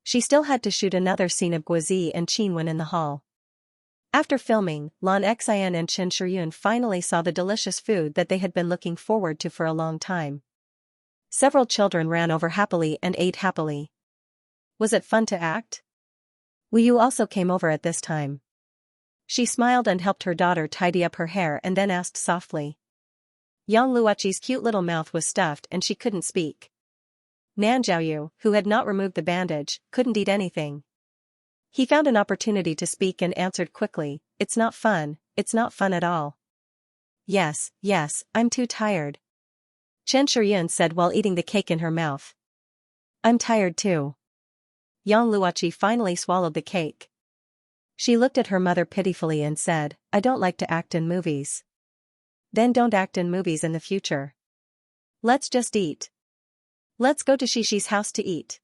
She still had to shoot another scene of Guozi and Qin Wen in the hall. After filming, Xian and Xianxia finally saw the delicious food that they had been looking forward to for a long time. Several children ran over happily and ate happily. Was it fun to act? Wu Yu also came over at this time. She smiled and helped her daughter tidy up her hair and then asked softly. Yang Luoqi's cute little mouth was stuffed and she couldn't speak. Nanjiaoyu, who had not removed the bandage, couldn't eat anything. He found an opportunity to speak and answered quickly, it's not fun at all. Yes, I'm too tired. Xianxia said while eating the cake in her mouth. I'm tired too. Yang Luoqi finally swallowed the cake. She looked at her mother pitifully and said, I don't like to act in movies. Then don't act in movies in the future. Let's just eat. Let's go to Xixi's house to eat.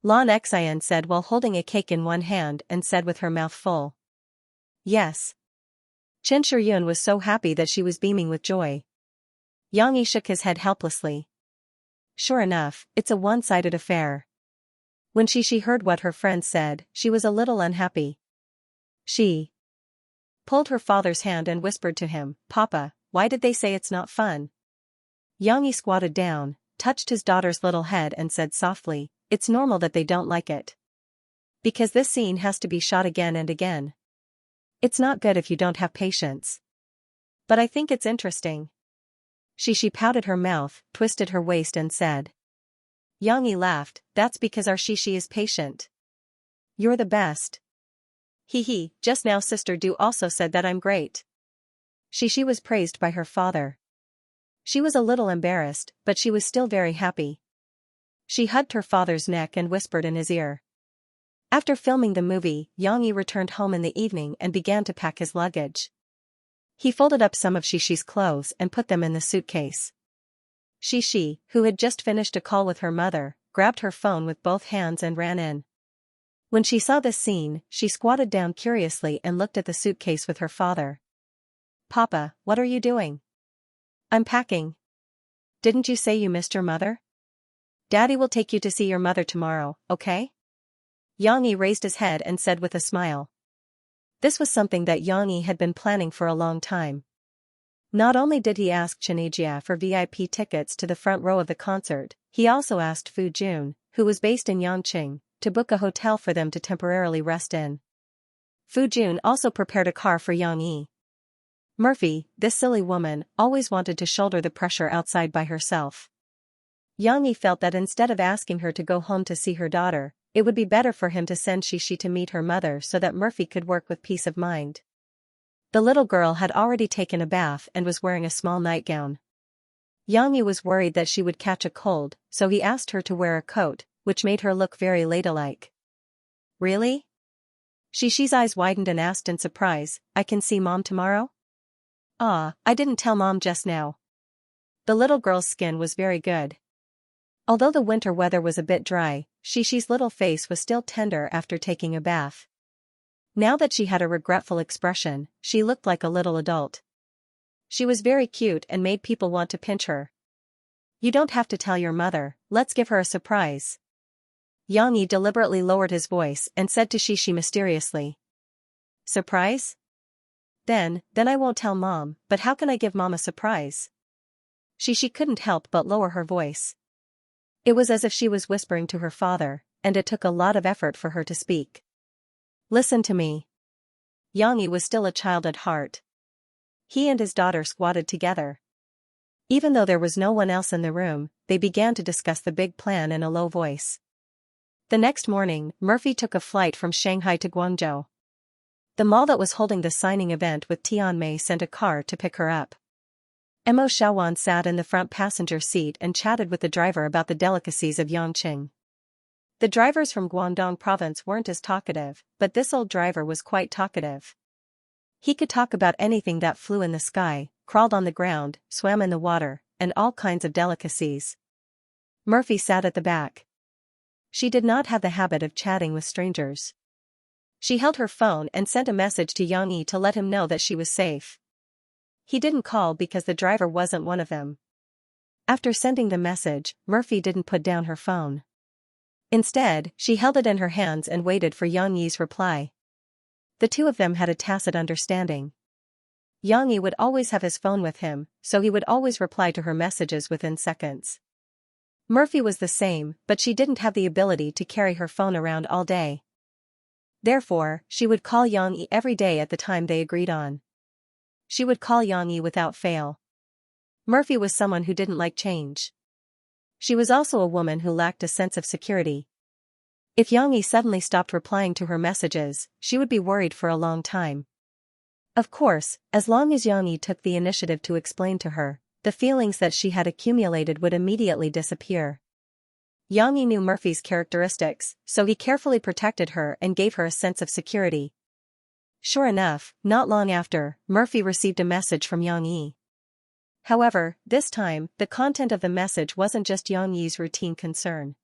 Xian said while holding a cake in one hand and said with her mouth full. Yes. Xianxia was so happy that she was beaming with joy. Xianxia shook his head helplessly. Sure enough, it's a one-sided affair. When Xixi heard what her friend said, she was a little unhappy. She pulled her father's hand and whispered to him, Papa, why did they say it's not fun? Xianxia squatted down, touched his daughter's little head and said softly, it's normal that they don't like it. Because this scene has to be shot again and again. It's not good if you don't have patience. But I think it's interesting. Xixi pouted her mouth, twisted her waist and said. Xianxia laughed, that's because our Xixi is patient. You're the best. Hee, just now Sister Du also said that I'm great. Xixi was praised by her father. She was a little embarrassed, but she was still very happy. She hugged her father's neck and whispered in his ear. After filming the movie, Xianxia returned home in the evening and began to pack his luggage. He folded up some of Xixi's clothes and put them in the suitcase. Xixi, who had just finished a call with her mother, grabbed her phone with both hands and ran in. When she saw this scene, she squatted down curiously and looked at the suitcase with her father. "Papa, what are you doing?" "I'm packing. Didn't you say you missed your mother? Daddy will take you to see your mother tomorrow, okay?" Xianxia raised his head and said with a smile. This was something that Xianxia had been planning for a long time. Not only did he ask Xianxia for VIP tickets to the front row of the concert, he also asked Fu Jun, who was based in Yangqing, to book a hotel for them to temporarily rest in. Fu Jun also prepared a car for Xianxia. Murphy, this silly woman, always wanted to shoulder the pressure outside by herself. Xianxia felt that instead of asking her to go home to see her daughter, it would be better for him to send Xixi to meet her mother so that Murphy could work with peace of mind. The little girl had already taken a bath and was wearing a small nightgown. Xianxia was worried that she would catch a cold, so he asked her to wear a coat, which made her look very ladylike. "Really?" Xixi's eyes widened and asked in surprise, "I can see Mom tomorrow?" "Ah, I didn't tell Mom just now." The little girl's skin was very good. Although the winter weather was a bit dry, Xixi's little face was still tender after taking a bath. Now that she had a regretful expression, she looked like a little adult. She was very cute and made people want to pinch her. "You don't have to tell your mother, let's give her a surprise." Xianxia deliberately lowered his voice and said to Xixi mysteriously. "Surprise? Then I won't tell Mom, but how can I give Mom a surprise?" Xixi couldn't help but lower her voice. It was as if she was whispering to her father, and it took a lot of effort for her to speak. "Listen to me." Xianxia was still a child at heart. He and his daughter squatted together. Even though there was no one else in the room, they began to discuss the big plan in a low voice. The next morning, Murphy took a flight from Shanghai to Guangzhou. The mall that was holding the signing event with Tianmei sent a car to pick her up. Mo Xiaowan sat in the front passenger seat and chatted with the driver about the delicacies of Yangqing. The drivers from Guangdong province weren't as talkative, but this old driver was quite talkative. He could talk about anything that flew in the sky, crawled on the ground, swam in the water, and all kinds of delicacies. Murphy sat at the back. She did not have the habit of chatting with strangers. She held her phone and sent a message to Xianxia to let him know that she was safe. He didn't call because the driver wasn't one of them. After sending the message, Murphy didn't put down her phone. Instead, she held it in her hands and waited for Xianxi's reply. The two of them had a tacit understanding. Xianxia would always have his phone with him, so he would always reply to her messages within seconds. Murphy was the same, but she didn't have the ability to carry her phone around all day. Therefore, she would call Xianxia every day at the time they agreed on. She would call Xianxia without fail. Murphy was someone who didn't like change. She was also a woman who lacked a sense of security. If Xianxia suddenly stopped replying to her messages, she would be worried for a long time. Of course, as long as Xianxia took the initiative to explain to her, the feelings that she had accumulated would immediately disappear. Xianxia knew Murphy's characteristics, so he carefully protected her and gave her a sense of security. Sure enough, not long after, Murphy received a message from Xianxia. However, this time, the content of the message wasn't just Xianxi's routine concern.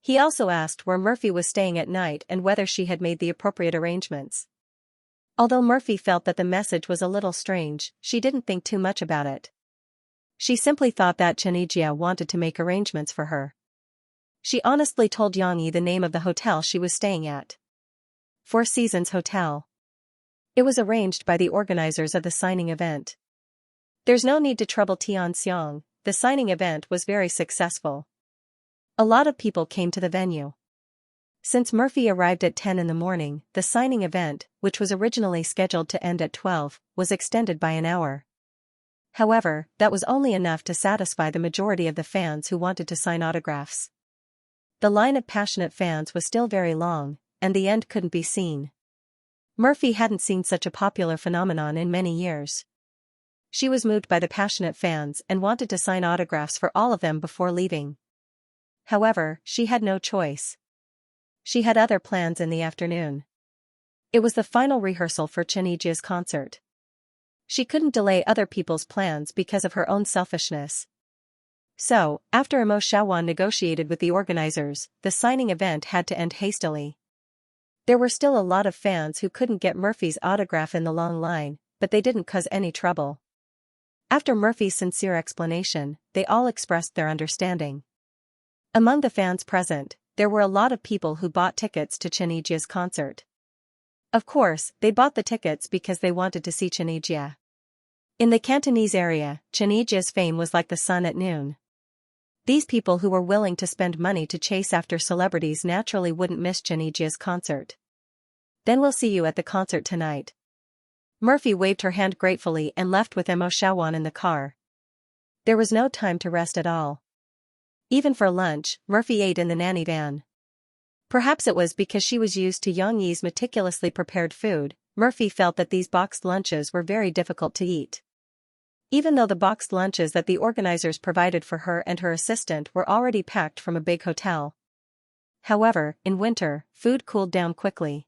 He also asked where Murphy was staying at night and whether she had made the appropriate arrangements. Although Murphy felt that the message was a little strange, she didn't think too much about it. She simply thought that Xianxia wanted to make arrangements for her. She honestly told Xianxia the name of the hotel she was staying at. Four Seasons Hotel. It was arranged by the organizers of the signing event. There's no need to trouble Xiang. The signing event was very successful. A lot of people came to the venue. Since Murphy arrived at 10 in the morning, the signing event, which was originally scheduled to end at 12, was extended by an hour. However, that was only enough to satisfy the majority of the fans who wanted to sign autographs. The line of passionate fans was still very long, and the end couldn't be seen. Murphy hadn't seen such a popular phenomenon in many years. She was moved by the passionate fans and wanted to sign autographs for all of them before leaving. However, she had no choice. She had other plans in the afternoon. It was the final rehearsal for Xianxia's concert. She couldn't delay other people's plans because of her own selfishness. So, after Imo Shawan negotiated with the organizers, the signing event had to end hastily. There were still a lot of fans who couldn't get Murphy's autograph in the long line, but they didn't cause any trouble. After Murphy's sincere explanation, they all expressed their understanding. Among the fans present, there were a lot of people who bought tickets to Xianxia's concert. Of course, they bought the tickets because they wanted to see Xianxia. In the Cantonese area, Xianxia's fame was like the sun at noon. These people who were willing to spend money to chase after celebrities naturally wouldn't miss Xianxia's concert. Then we'll see you at the concert tonight. Murphy waved her hand gratefully and left with Imo Shawan in the car. There was no time to rest at all. Even for lunch, Murphy ate in the nanny van. Perhaps it was because she was used to Xianxia's meticulously prepared food, Murphy felt that these boxed lunches were very difficult to eat. Even though the boxed lunches that the organizers provided for her and her assistant were already packed from a big hotel. However, in winter, food cooled down quickly.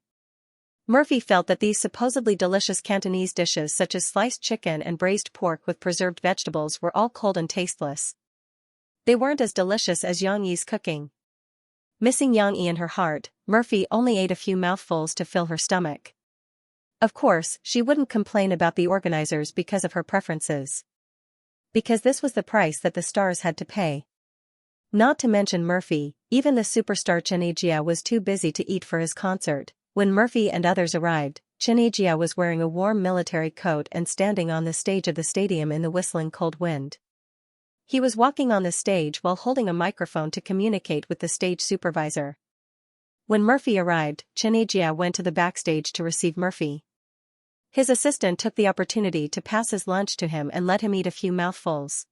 Murphy felt that these supposedly delicious Cantonese dishes such as sliced chicken and braised pork with preserved vegetables were all cold and tasteless. They weren't as delicious as Xianxia's cooking. Missing Xianxia in her heart, Murphy only ate a few mouthfuls to fill her stomach. Of course, she wouldn't complain about the organizers because of her preferences. Because this was the price that the stars had to pay. Not to mention Murphy, even the superstar Xianxia was too busy to eat for his concert. When Murphy and others arrived, Xianxia was wearing a warm military coat and standing on the stage of the stadium in the whistling cold wind. He was walking on the stage while holding a microphone to communicate with the stage supervisor. When Murphy arrived, Xianxia went to the backstage to receive Murphy. His assistant took the opportunity to pass his lunch to him and let him eat a few mouthfuls.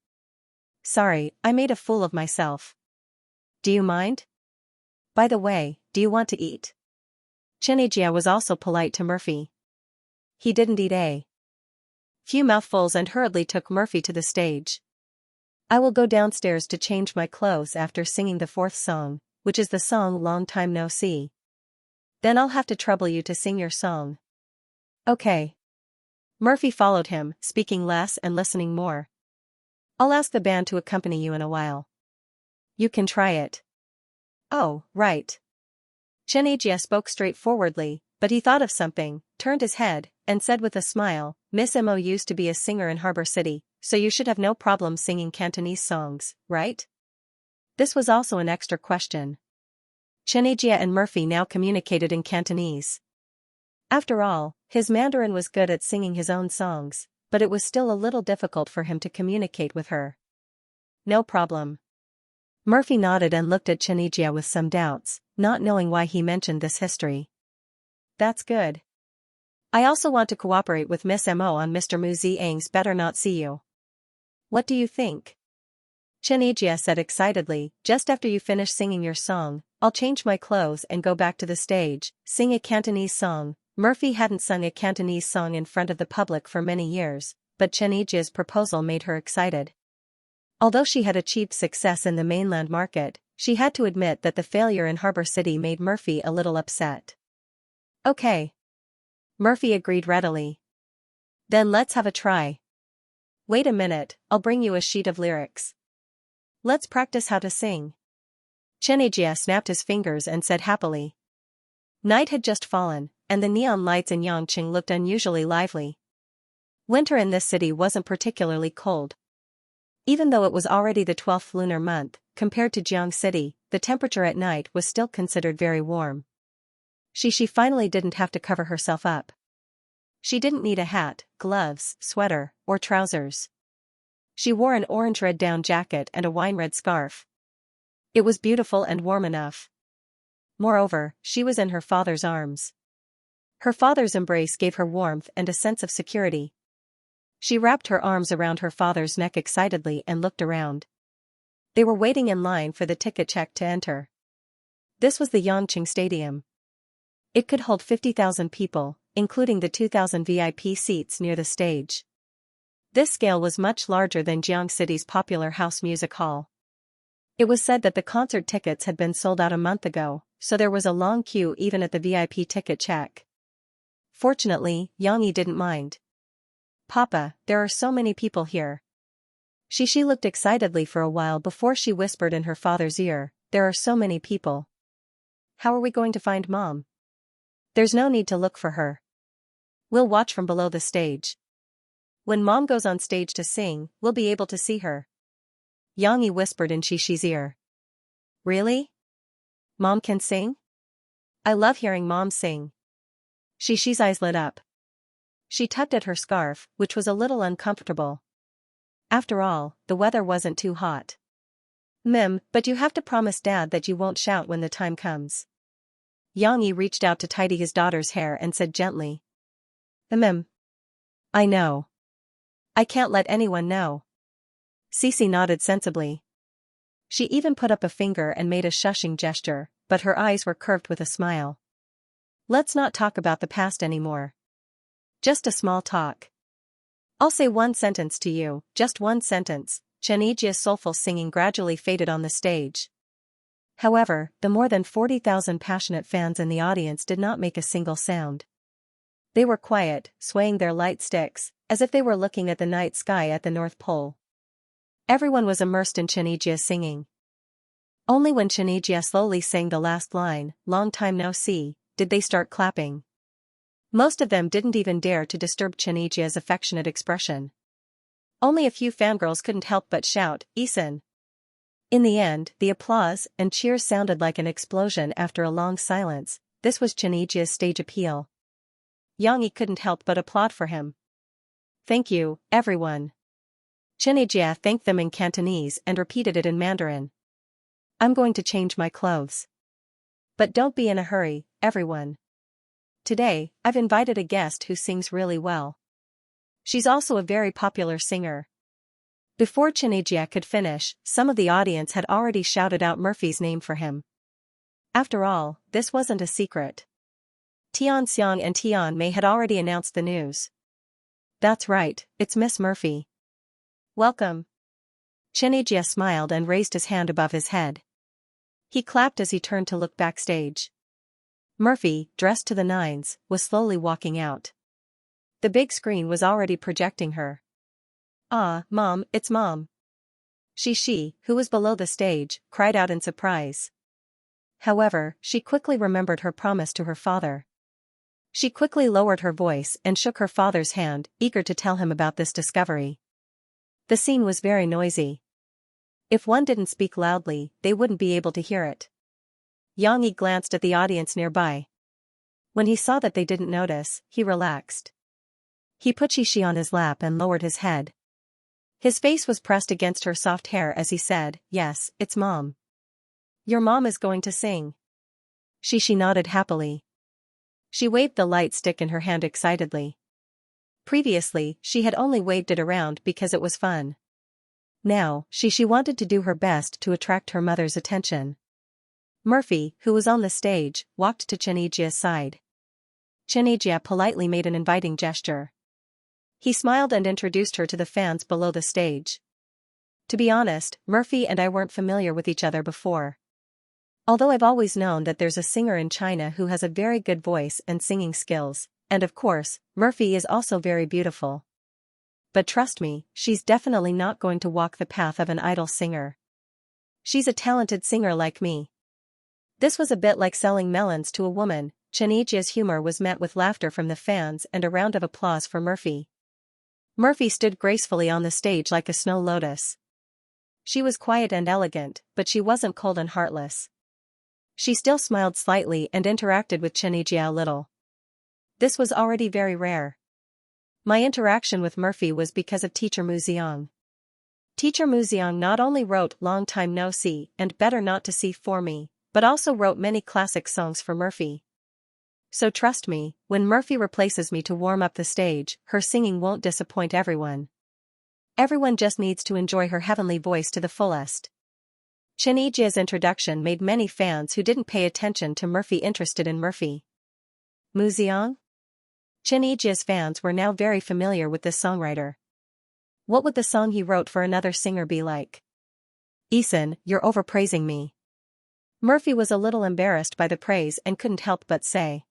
"Sorry, I made a fool of myself. Do you mind? By the way, do you want to eat?" Xianxia was also polite to Murphy. He didn't eat a few mouthfuls and hurriedly took Murphy to the stage. "I will go downstairs to change my clothes after singing the fourth song, which is the song Long Time No See. Then I'll have to trouble you to sing your song." "Okay." Murphy followed him, speaking less and listening more. "I'll ask the band to accompany you in a while. You can try it." "Oh, right." Xianxia spoke straightforwardly, but he thought of something, turned his head, and said with a smile, "Miss Mo used to be a singer in Harbor City, so you should have no problem singing Cantonese songs, right?" This was also an extra question. Xianxia and Murphy now communicated in Cantonese. After all, his Mandarin was good at singing his own songs, but it was still a little difficult for him to communicate with her. "No problem." Murphy nodded and looked at Xianxia with some doubts, not knowing why he mentioned this history. "That's good. I also want to cooperate with Miss Mo on Mr. Mu Ziang's Better Not See You. What do you think?" Xianxia said excitedly, "Just after you finish singing your song, I'll change my clothes and go back to the stage, sing a Cantonese song." Murphy hadn't sung a Cantonese song in front of the public for many years, but Xianxia's proposal made her excited. Although she had achieved success in the mainland market, she had to admit that the failure in Harbor City made Murphy a little upset. "Okay." Murphy agreed readily. "Then let's have a try. Wait a minute, I'll bring you a sheet of lyrics. Let's practice how to sing." Xianxia snapped his fingers and said happily. Night had just fallen, and the neon lights in Yangqing looked unusually lively. Winter in this city wasn't particularly cold. Even though it was already the 12th lunar month, compared to Jiang City, the temperature at night was still considered very warm. She finally didn't have to cover herself up. She didn't need a hat, gloves, sweater, or trousers. She wore an orange-red down jacket and a wine-red scarf. It was beautiful and warm enough. Moreover, she was in her father's arms. Her father's embrace gave her warmth and a sense of security. She wrapped her arms around her father's neck excitedly and looked around. They were waiting in line for the ticket check to enter. This was the Yangqing Stadium. It could hold 50,000 people, including the 2,000 VIP seats near the stage. This scale was much larger than Jiang City's popular house music hall. It was said that the concert tickets had been sold out a month ago, so there was a long queue even at the VIP ticket check. Fortunately, Xianxia didn't mind. Papa, there are so many people here. She looked excitedly for a while before she whispered in her father's ear, there are so many people. How are we going to find Mom? There's no need to look for her. We'll watch from below the stage. When Mom goes on stage to sing, we'll be able to see her. Xianxia whispered in Xi's ear. Really? Mom can sing? I love hearing Mom sing. Xi's eyes lit up. She tugged at her scarf, which was a little uncomfortable. After all, the weather wasn't too hot. But you have to promise Dad that you won't shout when the time comes. Xianxia reached out to tidy his daughter's hair and said gently. I know. I can't let anyone know. Cici nodded sensibly. She even put up a finger and made a shushing gesture, but her eyes were curved with a smile. Let's not talk about the past anymore. Just a small talk. I'll say one sentence to you, just one sentence. Xianxia's soulful singing gradually faded on the stage. However, the more than 40,000 passionate fans in the audience did not make a single sound. They were quiet, swaying their light sticks, as if they were looking at the night sky at the North Pole. Everyone was immersed in Xianxia's singing. Only when Xianxia slowly sang the last line, "Long time no see," did they start clapping. Most of them didn't even dare to disturb Xianxia's affectionate expression. Only a few fangirls couldn't help but shout, "Isan!" In the end, the applause and cheers sounded like an explosion after a long silence. This was Xianxia's stage appeal. Xianxia couldn't help but applaud for him. Thank you, everyone. Xianxia thanked them in Cantonese and repeated it in Mandarin. I'm going to change my clothes. But don't be in a hurry, everyone. Today, I've invited a guest who sings really well. She's also a very popular singer. Before Xianxia could finish, some of the audience had already shouted out Murphy's name for him. After all, this wasn't a secret. Tian Xiang and Tian Mei had already announced the news. That's right, it's Miss Murphy. Welcome. Xianxia smiled and raised his hand above his head. He clapped as he turned to look backstage. Murphy, dressed to the nines, was slowly walking out. The big screen was already projecting her. Ah, Mom, it's Mom. She, who was below the stage, cried out in surprise. However, she quickly remembered her promise to her father. She quickly lowered her voice and shook her father's hand, eager to tell him about this discovery. The scene was very noisy. If one didn't speak loudly, they wouldn't be able to hear it. Xianxia glanced at the audience nearby. When he saw that they didn't notice, he relaxed. He put Xishi on his lap and lowered his head. His face was pressed against her soft hair as he said, "Yes, it's Mom. Your mom is going to sing." Xishi nodded happily. She waved the light stick in her hand excitedly. Previously, she had only waved it around because it was fun. Now, Xishi wanted to do her best to attract her mother's attention. Murphy, who was on the stage, walked to Xianxia's side. Xianxia politely made an inviting gesture. He smiled and introduced her to the fans below the stage. To be honest, Murphy and I weren't familiar with each other before. Although I've always known that there's a singer in China who has a very good voice and singing skills, and of course, Murphy is also very beautiful. But trust me, she's definitely not going to walk the path of an idol singer. She's a talented singer like me. This was a bit like selling melons to a woman. Xianxia's humor was met with laughter from the fans and a round of applause for Murphy. Murphy stood gracefully on the stage like a snow lotus. She was quiet and elegant, but she wasn't cold and heartless. She still smiled slightly and interacted with Xianxia a little. This was already very rare. My interaction with Murphy was because of Teacher Mu Xiang. Teacher Mu Xiang not only wrote "Long Time No See" and "Better Not to See" for me, but also wrote many classic songs for Murphy. So trust me, when Murphy replaces me to warm up the stage, her singing won't disappoint everyone. Everyone just needs to enjoy her heavenly voice to the fullest. Xianxia's introduction made many fans who didn't pay attention to Murphy interested in Murphy. Mu Xiang? Xianxia's fans were now very familiar with this songwriter. What would the song he wrote for another singer be like? Isan, you're overpraising me. Murphy was a little embarrassed by the praise and couldn't help but say.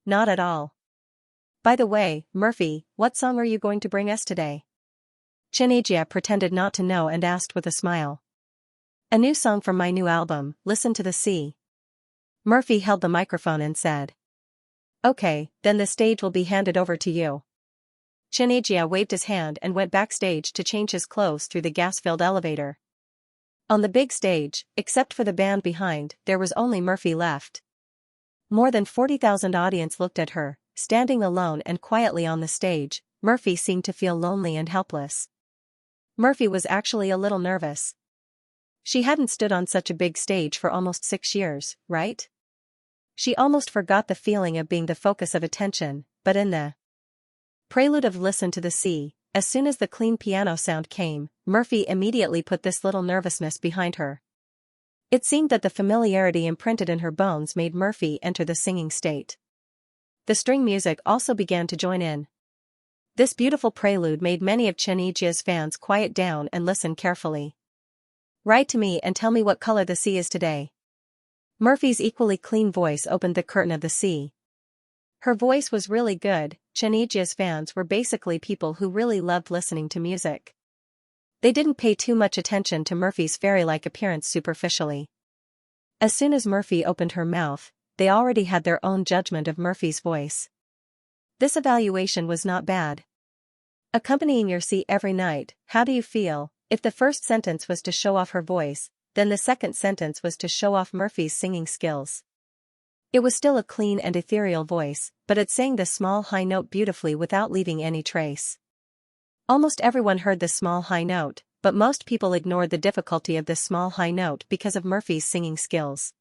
Not at all. By the way, Murphy, what song are you going to bring us today? Xianxia pretended not to know and asked with a smile. A new song from my new album, Listen to the Sea. Murphy held the microphone and said. Okay, then the stage will be handed over to you. Xianxia waved his hand and went backstage to change his clothes through the gas-filled elevator. On the big stage, except for the band behind, there was only Murphy left. More than 40,000 audience looked at her, standing alone and quietly on the stage. Murphy seemed to feel lonely and helpless. Murphy was actually a little nervous. She hadn't stood on such a big stage for almost 6 years, right? She almost forgot the feeling of being the focus of attention, but in the prelude of Listen to the Sea, as soon as the clean piano sound came, Murphy immediately put this little nervousness behind her. It seemed that the familiarity imprinted in her bones made Murphy enter the singing state. The string music also began to join in. This beautiful prelude made many of Xianxia's fans quiet down and listen carefully. Write to me and tell me what color the sea is today. Murphy's equally clean voice opened the curtain of the sea. Her voice was really good. Xianxia's fans were basically people who really loved listening to music. They didn't pay too much attention to Murphy's fairy-like appearance superficially. As soon as Murphy opened her mouth, they already had their own judgment of Murphy's voice. This evaluation was not bad. Accompanying your sea every night, how do you feel? If the first sentence was to show off her voice, then the second sentence was to show off Murphy's singing skills. It was still a clean and ethereal voice, but it sang the small high note beautifully without leaving any trace. Almost everyone heard the small high note, but most people ignored the difficulty of this small high note because of Murphy's singing skills.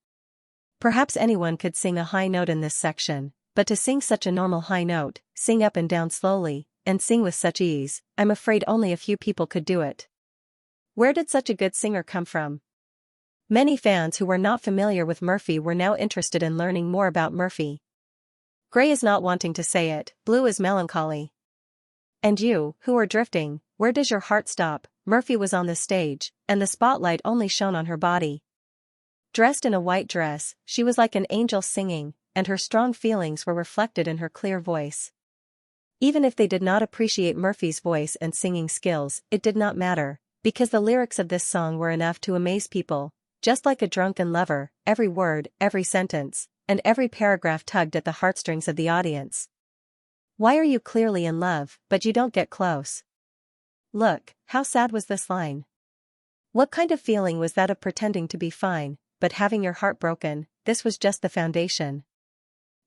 Perhaps anyone could sing a high note in this section, but to sing such a normal high note, sing up and down slowly, and sing with such ease, I'm afraid only a few people could do it. Where did such a good singer come from? Many fans who were not familiar with Murphy were now interested in learning more about Murphy. Gray is not wanting to say it, blue is melancholy. And you, who are drifting, where does your heart stop? Murphy was on the stage, and the spotlight only shone on her body. Dressed in a white dress, she was like an angel singing, and her strong feelings were reflected in her clear voice. Even if they did not appreciate Murphy's voice and singing skills, it did not matter, because the lyrics of this song were enough to amaze people. Just like a drunken lover, every word, every sentence, and every paragraph tugged at the heartstrings of the audience. Why are you clearly in love, but you don't get close? Look, how sad was this line? What kind of feeling was that of pretending to be fine, but having your heart broken? This was just the foundation.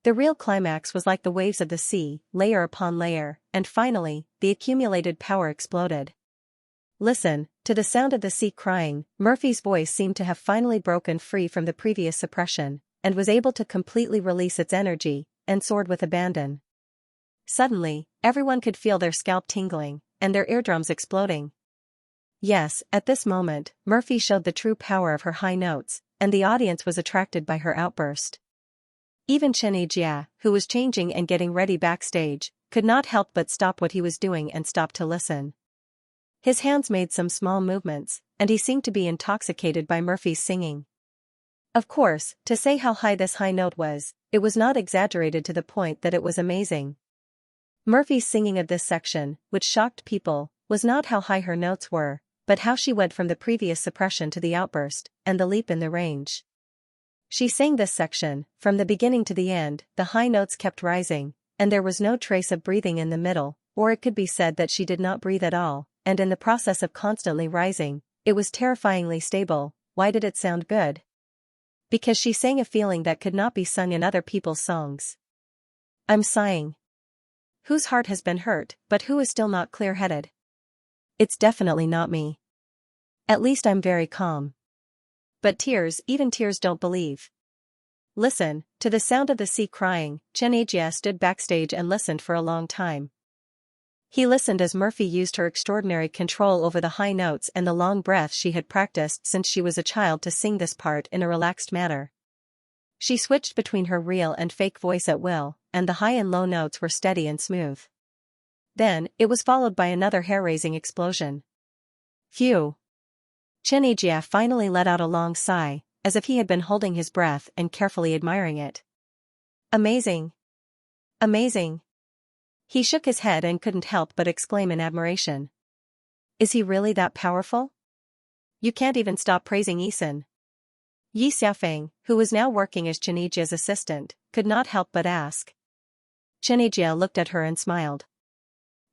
The real climax was like the waves of the sea, layer upon layer, and finally, the accumulated power exploded. Listen, to the sound of the sea crying, Murphy's voice seemed to have finally broken free from the previous suppression, and was able to completely release its energy, and soared with abandon. Suddenly, everyone could feel their scalp tingling, and their eardrums exploding. Yes, at this moment, Murphy showed the true power of her high notes, and the audience was attracted by her outburst. Even Xianxia, who was changing and getting ready backstage, could not help but stop what he was doing and stop to listen. His hands made some small movements, and he seemed to be intoxicated by Murphy's singing. Of course, to say how high this high note was, it was not exaggerated to the point that it was amazing. Murphy's singing of this section, which shocked people, was not how high her notes were, but how she went from the previous suppression to the outburst, and the leap in the range. She sang this section, from the beginning to the end, the high notes kept rising, and there was no trace of breathing in the middle, or it could be said that she did not breathe at all. And in the process of constantly rising, it was terrifyingly stable. Why did it sound good? Because she sang a feeling that could not be sung in other people's songs. I'm sighing. Whose heart has been hurt, but who is still not clear-headed? It's definitely not me. At least I'm very calm. But tears, even tears don't believe. Listen, to the sound of the sea crying, Xianxia stood backstage and listened for a long time. He listened as Murphy used her extraordinary control over the high notes and the long breaths she had practiced since she was a child to sing this part in a relaxed manner. She switched between her real and fake voice at will, and the high and low notes were steady and smooth. Then, it was followed by another hair-raising explosion. Phew! Xianxia finally let out a long sigh, as if he had been holding his breath and carefully admiring it. Amazing! Amazing! He shook his head and couldn't help but exclaim in admiration. Is he really that powerful? You can't even stop praising Isan. Yi Xiaofeng, who was now working as Xianxia's assistant, could not help but ask. Xianxia looked at her and smiled.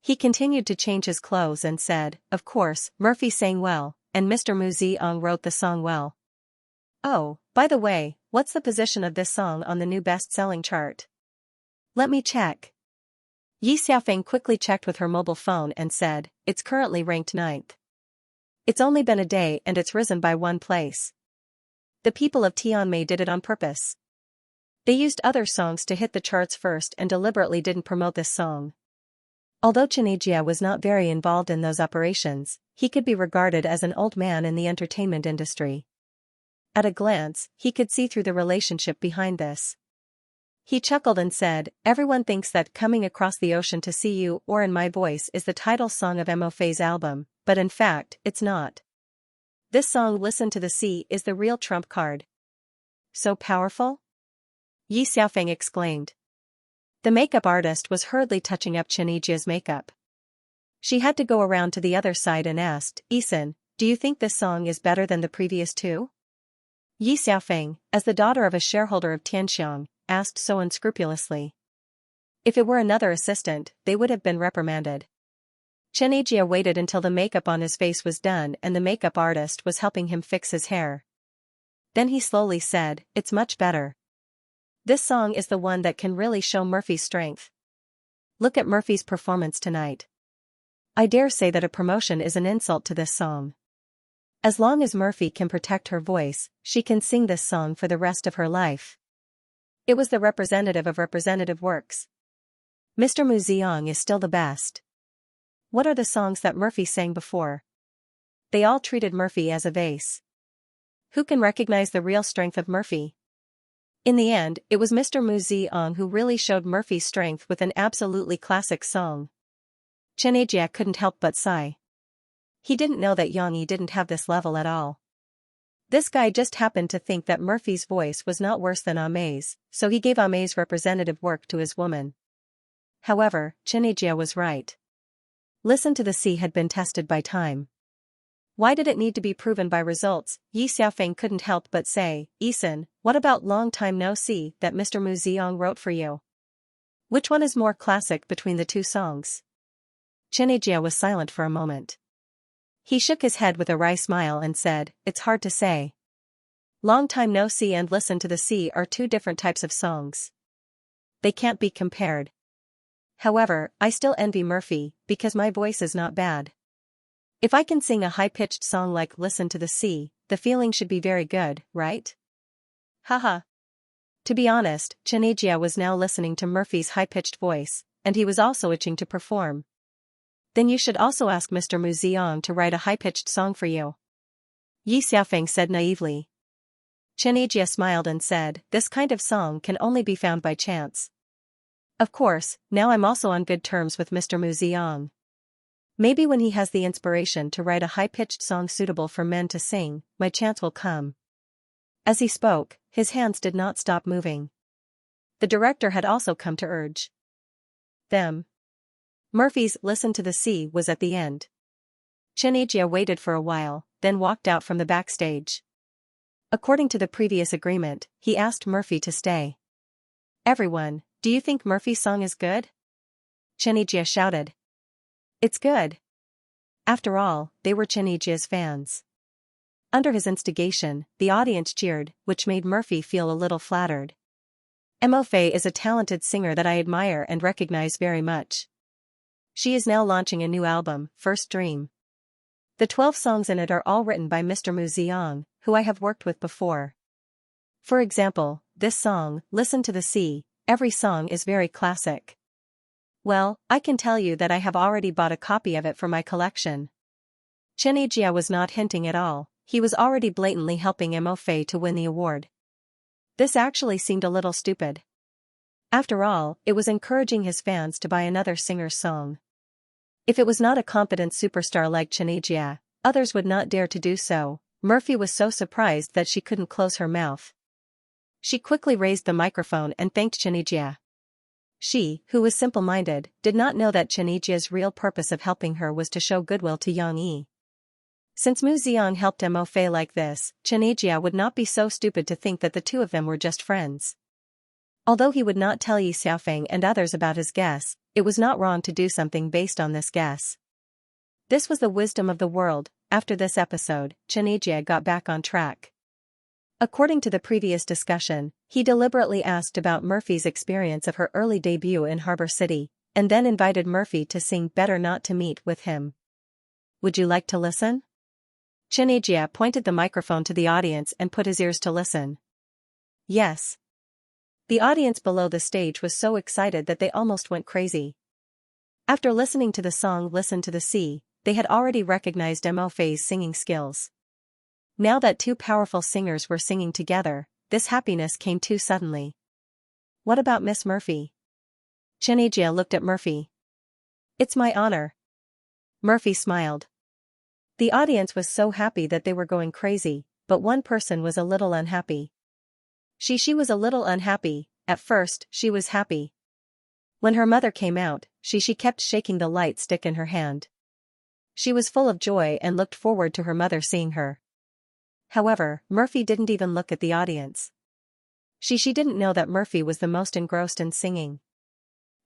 He continued to change his clothes and said, of course, Murphy sang well, and Mr. Mu Ziong wrote the song well. Oh, by the way, what's the position of this song on the new best-selling chart? Let me check. Yi Xiaofeng quickly checked with her mobile phone and said, it's currently ranked 9th. It's only been a day and it's risen by 1 place. The people of Tianmei did it on purpose. They used other songs to hit the charts first and deliberately didn't promote this song. Although Xianxia was not very involved in those operations, he could be regarded as an old man in the entertainment industry. At a glance, he could see through the relationship behind this. He chuckled and said, everyone thinks that Coming Across the Ocean to See You or In My Voice is the title song of Mo Fei's album, but in fact, it's not. This song Listen to the Sea is the real trump card. So powerful? Yi Xiaofeng exclaimed. The makeup artist was hurriedly touching up Xianxia's makeup. She had to go around to the other side and asked, Isan, do you think this song is better than the previous 2? Yi Xiaofeng, as the daughter of a shareholder of Tianxiang, asked so unscrupulously. If it were another assistant, they would have been reprimanded. Xianxia waited until the makeup on his face was done and the makeup artist was helping him fix his hair. Then he slowly said, it's much better. This song is the one that can really show Murphy's strength. Look at Murphy's performance tonight. I dare say that a promotion is an insult to this song. As long as Murphy can protect her voice, she can sing this song for the rest of her life. It was the representative of representative works. Mr. Mu Ziong is still the best. What are the songs that Murphy sang before? They all treated Murphy as a vase. Who can recognize the real strength of Murphy? In the end, it was Mr. Mu Ziong who really showed Murphy's strength with an absolutely classic song. Xianxia couldn't help but sigh. He didn't know that Yang Yi didn't have this level at all. This guy just happened to think that Murphy's voice was not worse than Amei's, so he gave Amei's representative work to his woman. However, Xianxia was right. Listen to the Sea had been tested by time. Why did it need to be proven by results? Yi Xiaofeng couldn't help but say, Isan, what about Long Time No See that Mr. Mu Ziong wrote for you? Which one is more classic between the 2 songs? Xianxia was silent for a moment. He shook his head with a wry smile and said, it's hard to say. Long Time No See and Listen to the Sea are 2 different types of songs. They can't be compared. However, I still envy Murphy, because my voice is not bad. If I can sing a high-pitched song like Listen to the Sea, the feeling should be very good, right? Haha. To be honest, Xianxia was now listening to Murphy's high-pitched voice, and he was also itching to perform. Then you should also ask Mr. Mu Ziong to write a high-pitched song for you. Yi Xiaofeng said naively. Xianxia smiled and said, this kind of song can only be found by chance. Of course, now I'm also on good terms with Mr. Mu Ziong. Maybe when he has the inspiration to write a high-pitched song suitable for men to sing, my chance will come. As he spoke, his hands did not stop moving. The director had also come to urge them. Murphy's Listen to the Sea was at the end. Xianxia waited for a while, then walked out from the backstage. According to the previous agreement, he asked Murphy to stay. Everyone, do you think Murphy's song is good? Xianxia shouted. It's good. After all, they were Xianxia's fans. Under his instigation, the audience cheered, which made Murphy feel a little flattered. Mo Fei is a talented singer that I admire and recognize very much. She is now launching a new album, First Dream. The 12 songs in it are all written by Mr. Mu Ziong, who I have worked with before. For example, this song, Listen to the Sea, every song is very classic. Well, I can tell you that I have already bought a copy of it for my collection. Xianxia was not hinting at all, he was already blatantly helping Mo Fei to win the award. This actually seemed a little stupid. After all, it was encouraging his fans to buy another singer's song. If it was not a competent superstar like Xianxia, others would not dare to do so. Murphy was so surprised that she couldn't close her mouth. She quickly raised the microphone and thanked Xianxia. She, who was simple-minded, did not know that Xianxia's real purpose of helping her was to show goodwill to Yang Yi. Since Mu Xiang helped Mo Fei like this, Xianxia would not be so stupid to think that the two of them were just friends. Although he would not tell Yi Xiaofeng and others about his guess, it was not wrong to do something based on this guess. This was the wisdom of the world. After this episode, Xianxia got back on track. According to the previous discussion, he deliberately asked about Murphy's experience of her early debut in Harbor City, and then invited Murphy to sing Better Not to Meet with him. Would you like to listen? Xianxia pointed the microphone to the audience and put his ears to listen. Yes. The audience below the stage was so excited that they almost went crazy. After listening to the song Listen to the Sea, they had already recognized Mo Fei's singing skills. Now that two powerful singers were singing together, this happiness came too suddenly. What about Miss Murphy? Xianxia looked at Murphy. It's my honor. Murphy smiled. The audience was so happy that they were going crazy, but one person was a little unhappy. She was a little unhappy. At first, she was happy. When her mother came out, she kept shaking the light stick in her hand. She was full of joy and looked forward to her mother seeing her. However, Murphy didn't even look at the audience. She didn't know that Murphy was the most engrossed in singing.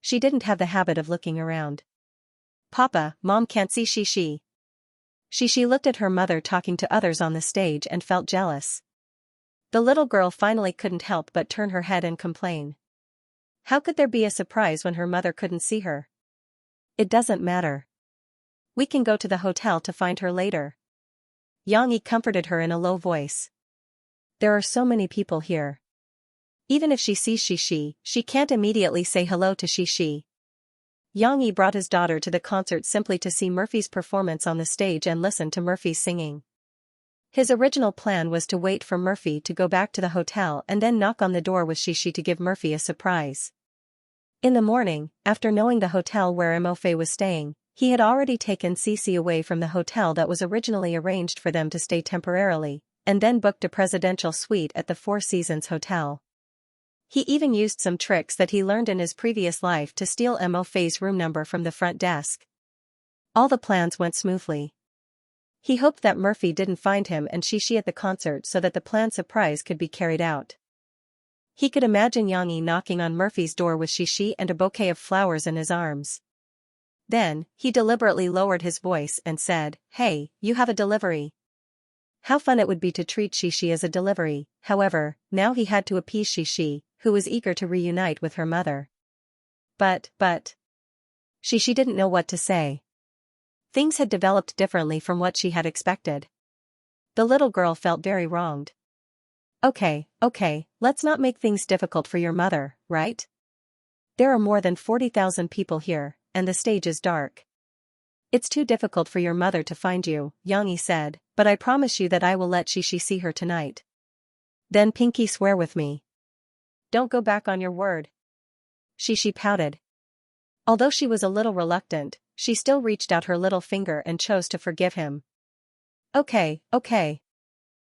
She didn't have the habit of looking around. Papa, Mom can't see She looked at her mother talking to others on the stage and felt jealous. The little girl finally couldn't help but turn her head and complain. How could there be a surprise when her mother couldn't see her? It doesn't matter. We can go to the hotel to find her later. Yang Yi comforted her in a low voice. There are so many people here. Even if she sees she can't immediately say hello to Shi. Yang Yi brought his daughter to the concert simply to see Murphy's performance on the stage and listen to Murphy's singing. His original plan was to wait for Murphy to go back to the hotel and then knock on the door with Shi to give Murphy a surprise. In the morning, after knowing the hotel where Mo Fei was staying, he had already taken Cici away from the hotel that was originally arranged for them to stay temporarily, and then booked a presidential suite at the Four Seasons Hotel. He even used some tricks that he learned in his previous life to steal Mo Fei's room number from the front desk. All the plans went smoothly. He hoped that Murphy didn't find him and Shi at the concert so that the planned surprise could be carried out. He could imagine Yang Yi knocking on Murphy's door with Shi and a bouquet of flowers in his arms. Then, he deliberately lowered his voice and said, "Hey, you have a delivery." How fun it would be to treat Shi as a delivery. However, now he had to appease Shi, who was eager to reunite with her mother. But. Shi didn't know what to say. Things had developed differently from what she had expected. The little girl felt very wronged. Okay, let's not make things difficult for your mother, right? There are more than 40,000 people here, and the stage is dark. It's too difficult for your mother to find you, Yang Yi said, but I promise you that I will let Shi see her tonight. Then Pinky swear with me. Don't go back on your word. Shi pouted. Although she was a little reluctant, she still reached out her little finger and chose to forgive him. Okay.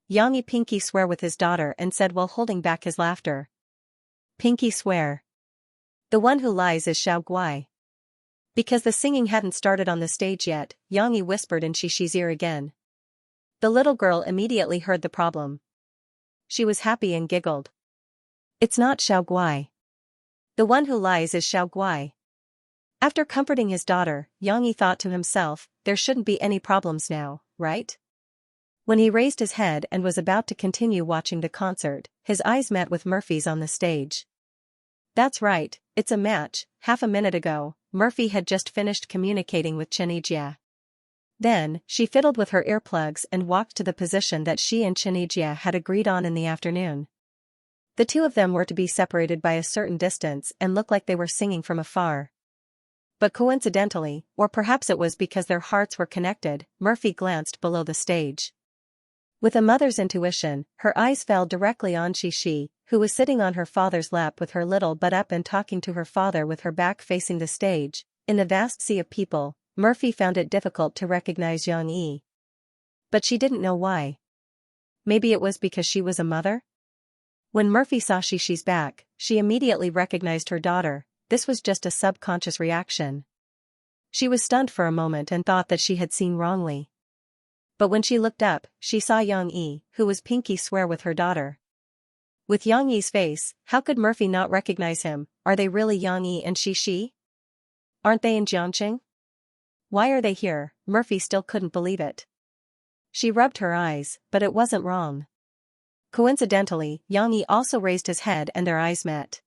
Yang Yi Pinky swear with his daughter and said while holding back his laughter. Pinky swear. The one who lies is Xiao Guai. Because the singing hadn't started on the stage yet, Yang Yi whispered in Shi's ear again. The little girl immediately heard the problem. She was happy and giggled. It's not Xiao Guai. The one who lies is Xiao Guai. After comforting his daughter, Yang Yi thought to himself, there shouldn't be any problems now, right? When he raised his head and was about to continue watching the concert, his eyes met with Murphy's on the stage. That's right, it's a match. Half a minute ago, Murphy had just finished communicating with Xianxia. Then, she fiddled with her earplugs and walked to the position that she and Xianxia had agreed on in the afternoon. The two of them were to be separated by a certain distance and look like they were singing from afar. But coincidentally, or perhaps it was because their hearts were connected, Murphy glanced below the stage. With a mother's intuition, her eyes fell directly on Shi, who was sitting on her father's lap with her little butt up and talking to her father with her back facing the stage. In the vast sea of people, Murphy found it difficult to recognize Yang Yi. But she didn't know why. Maybe it was because she was a mother? When Murphy saw Xixi's back, she immediately recognized her daughter. This was just a subconscious reaction. She was stunned for a moment and thought that she had seen wrongly. But when she looked up, she saw Yang Yi, who was pinky swear with her daughter. With Yang Yi's face, how could Murphy not recognize him? Are they really Yang Yi and Xixi? Aren't they in Jiangqing? Why are they here? Murphy still couldn't believe it. She rubbed her eyes, but it wasn't wrong. Coincidentally, Yang Yi also raised his head and their eyes met.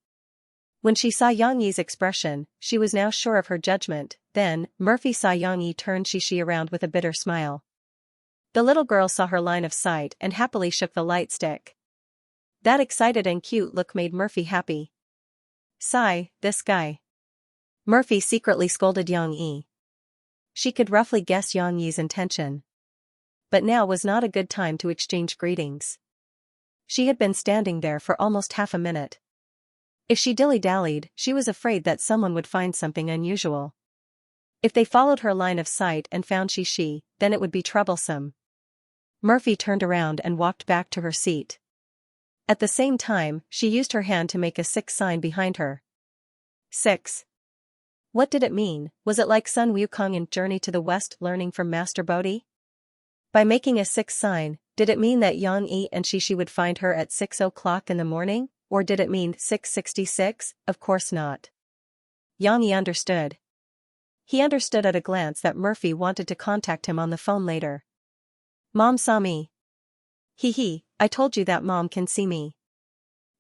When she saw Yang Yi's expression, she was now sure of her judgment. Then, Murphy saw Yang Yi turn Xixi around with a bitter smile. The little girl saw her line of sight and happily shook the light stick. That excited and cute look made Murphy happy. Sigh, this guy. Murphy secretly scolded Yang Yi. She could roughly guess Yang Yi's intention. But now was not a good time to exchange greetings. She had been standing there for almost half a minute. If she dilly-dallied, she was afraid that someone would find something unusual. If they followed her line of sight and found Xixi, then it would be troublesome. Murphy turned around and walked back to her seat. At the same time, she used her hand to make a 6 sign behind her. 6. What did it mean? Was it like Sun Wukong in Journey to the West learning from Master Bodhi? By making a 6 sign, did it mean that Yang Yi and Xixi would find her at 6 o'clock in the morning, or did it mean 666? Of course not. Yang Yi understood. He understood at a glance that Murphy wanted to contact him on the phone later. Mom saw me. Hee, I told you that Mom can see me.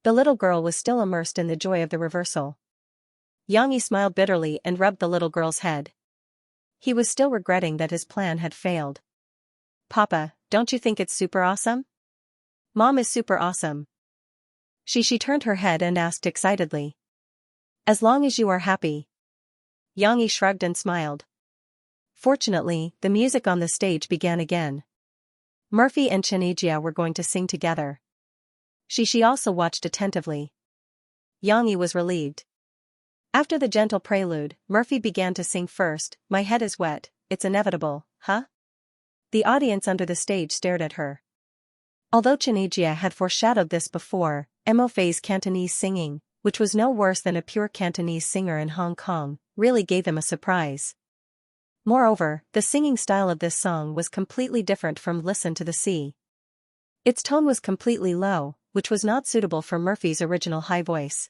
The little girl was still immersed in the joy of the reversal. Yang Yi smiled bitterly and rubbed the little girl's head. He was still regretting that his plan had failed. Papa, don't you think it's super awesome? Mom is super awesome. She turned her head and asked excitedly. As long as you are happy. Yang Yi shrugged and smiled. Fortunately, the music on the stage began again. Murphy and Xianxia were going to sing together. Xixi also watched attentively. Yang Yi was relieved. After the gentle prelude, Murphy began to sing first. My head is wet, it's inevitable, huh? The audience under the stage stared at her. Although Xianxia had foreshadowed this before, Mo Fei's Cantonese singing, which was no worse than a pure Cantonese singer in Hong Kong, really gave them a surprise. Moreover, the singing style of this song was completely different from Listen to the Sea. Its tone was completely low, which was not suitable for Murphy's original high voice.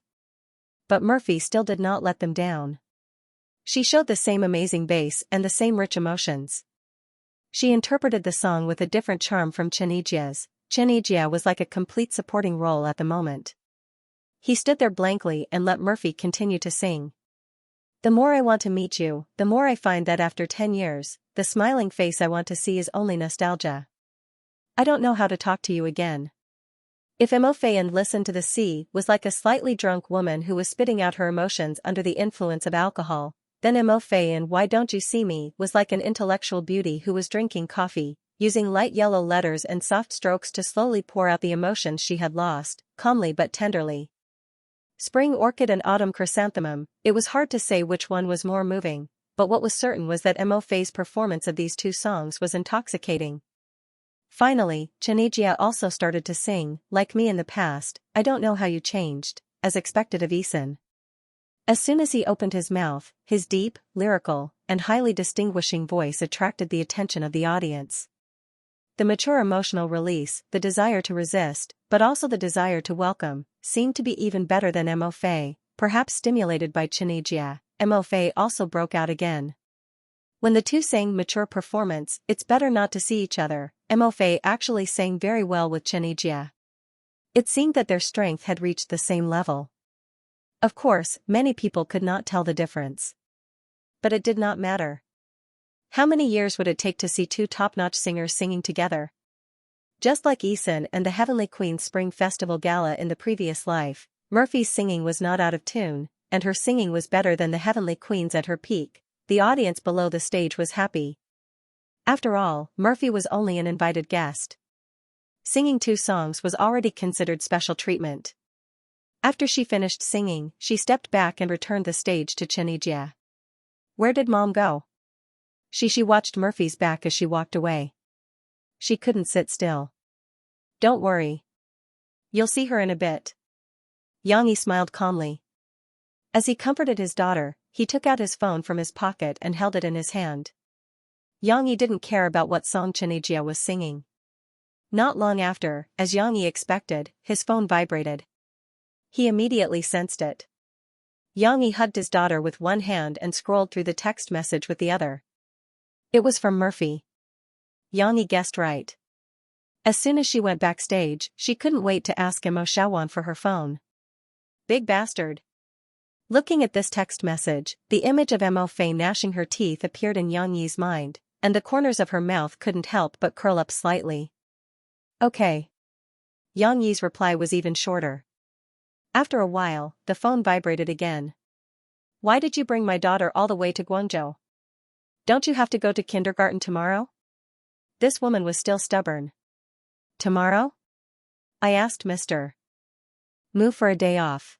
But Murphy still did not let them down. She showed the same amazing bass and the same rich emotions. She interpreted the song with a different charm from Xianxia's. Xianxia was like a complete supporting role at the moment. He stood there blankly and let Murphy continue to sing. The more I want to meet you, the more I find that after 10 years, the smiling face I want to see is only nostalgia. I don't know how to talk to you again. If Mo Fei and Listen to the Sea was like a slightly drunk woman who was spitting out her emotions under the influence of alcohol, then Mo Fei in Why Don't You See Me was like an intellectual beauty who was drinking coffee, using light yellow letters and soft strokes to slowly pour out the emotions she had lost, calmly but tenderly. Spring orchid and autumn chrysanthemum, it was hard to say which one was more moving, but what was certain was that Mo Fei's performance of these two songs was intoxicating. Finally, Xianxia also started to sing, Like Me in the Past, I Don't Know How You Changed, as expected of Isan. As soon as he opened his mouth, his deep, lyrical, and highly distinguishing voice attracted the attention of the audience. The mature emotional release, the desire to resist, but also the desire to welcome, seemed to be even better than Mo Fei, perhaps stimulated by Xianxia. Mo Fei also broke out again. When the two sang mature performance, It's Better Not to See Each Other, Mo Fei actually sang very well with Xianxia. It seemed that their strength had reached the same level. Of course, many people could not tell the difference. But it did not matter. How many years would it take to see two top-notch singers singing together? Just like Isan and the Heavenly Queen's Spring Festival Gala in the previous life, Murphy's singing was not out of tune, and her singing was better than the Heavenly Queen's at her peak. The audience below the stage was happy. After all, Murphy was only an invited guest. Singing two songs was already considered special treatment. After she finished singing, she stepped back and returned the stage to Xianxia. Where did Mom go? She watched Murphy's back as she walked away. She couldn't sit still. Don't worry. You'll see her in a bit. Xianxia smiled calmly. As he comforted his daughter, he took out his phone from his pocket and held it in his hand. Xianxia didn't care about what song Xianxia was singing. Not long after, as Xianxia expected, his phone vibrated. He immediately sensed it. Xianxia hugged his daughter with one hand and scrolled through the text message with the other. It was from Murphy. Xianxia guessed right. As soon as she went backstage, she couldn't wait to ask Mo Xiaowan for her phone. Big bastard. Looking at this text message, the image of Mo Fei gnashing her teeth appeared in Xianxia's mind, and the corners of her mouth couldn't help but curl up slightly. Okay. Xianxia's reply was even shorter. After a while, the phone vibrated again. Why did you bring my daughter all the way to Guangzhou? Don't you have to go to kindergarten tomorrow? This woman was still stubborn. Tomorrow? I asked Mr. Mu for a day off.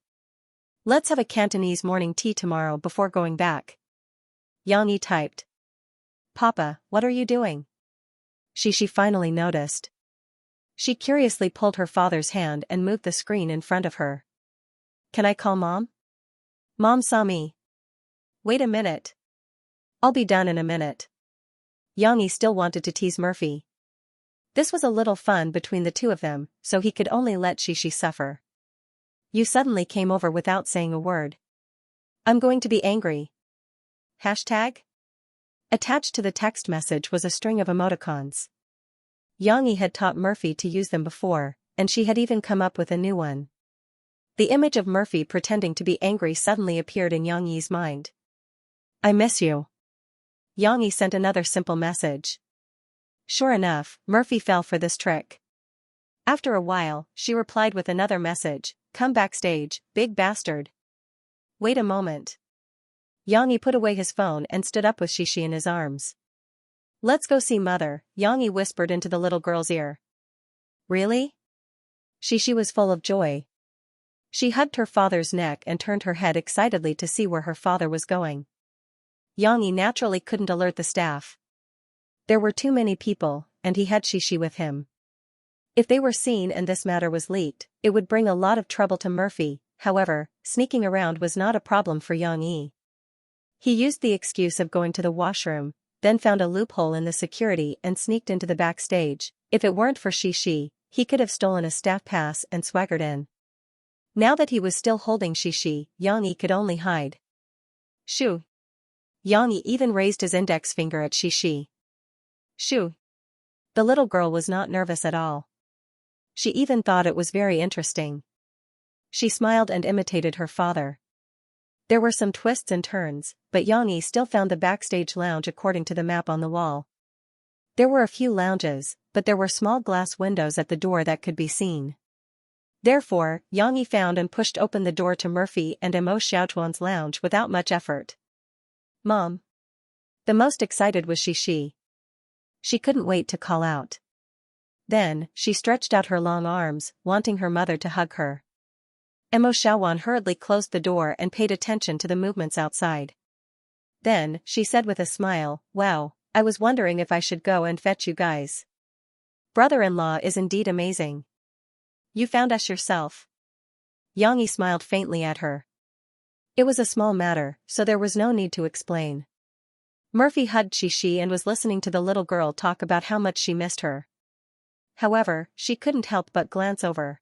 Let's have a Cantonese morning tea tomorrow before going back. Xianxia typed. Papa, what are you doing? She finally noticed. She curiously pulled her father's hand and moved the screen in front of her. Can I call Mom? Mom saw me. Wait a minute. I'll be done in a minute. Xianxia still wanted to tease Murphy. This was a little fun between the two of them, so he could only let Xi suffer. You suddenly came over without saying a word. I'm going to be angry. Hashtag? Attached to the text message was a string of emoticons. Xianxia had taught Murphy to use them before, and she had even come up with a new one. The image of Murphy pretending to be angry suddenly appeared in Xianxia's mind. I miss you. Xianxia sent another simple message. Sure enough, Murphy fell for this trick. After a while, she replied with another message, come backstage, big bastard. Wait a moment. Xianxia put away his phone and stood up with Xi in his arms. Let's go see Mother, Xianxia whispered into the little girl's ear. Really? Xi was full of joy. She hugged her father's neck and turned her head excitedly to see where her father was going. Xianxia naturally couldn't alert the staff. There were too many people, and he had Xi with him. If they were seen and this matter was leaked, it would bring a lot of trouble to Murphy. However, sneaking around was not a problem for Xianxia. He used the excuse of going to the washroom, then found a loophole in the security and sneaked into the backstage. If it weren't for Xi, he could have stolen a staff pass and swaggered in. Now that he was still holding Xi, Xianxia could only hide. Shoo. Xianxia even raised his index finger at Xi. Shoo. The little girl was not nervous at all. She even thought it was very interesting. She smiled and imitated her father. There were some twists and turns, but Xianxia still found the backstage lounge according to the map on the wall. There were a few lounges, but there were small glass windows at the door that could be seen. Therefore, Xianxia found and pushed open the door to Murphy and Mo Xiaochuan's lounge without much effort. Mom. The most excited was Xi. She couldn't wait to call out. Then, she stretched out her long arms, wanting her mother to hug her. Mo Xiaowan hurriedly closed the door and paid attention to the movements outside. Then, she said with a smile, wow, I was wondering if I should go and fetch you guys. Brother-in-law is indeed amazing. You found us yourself. Xianxia smiled faintly at her. It was a small matter, so there was no need to explain. Murphy hugged Xi and was listening to the little girl talk about how much she missed her. However, she couldn't help but glance over.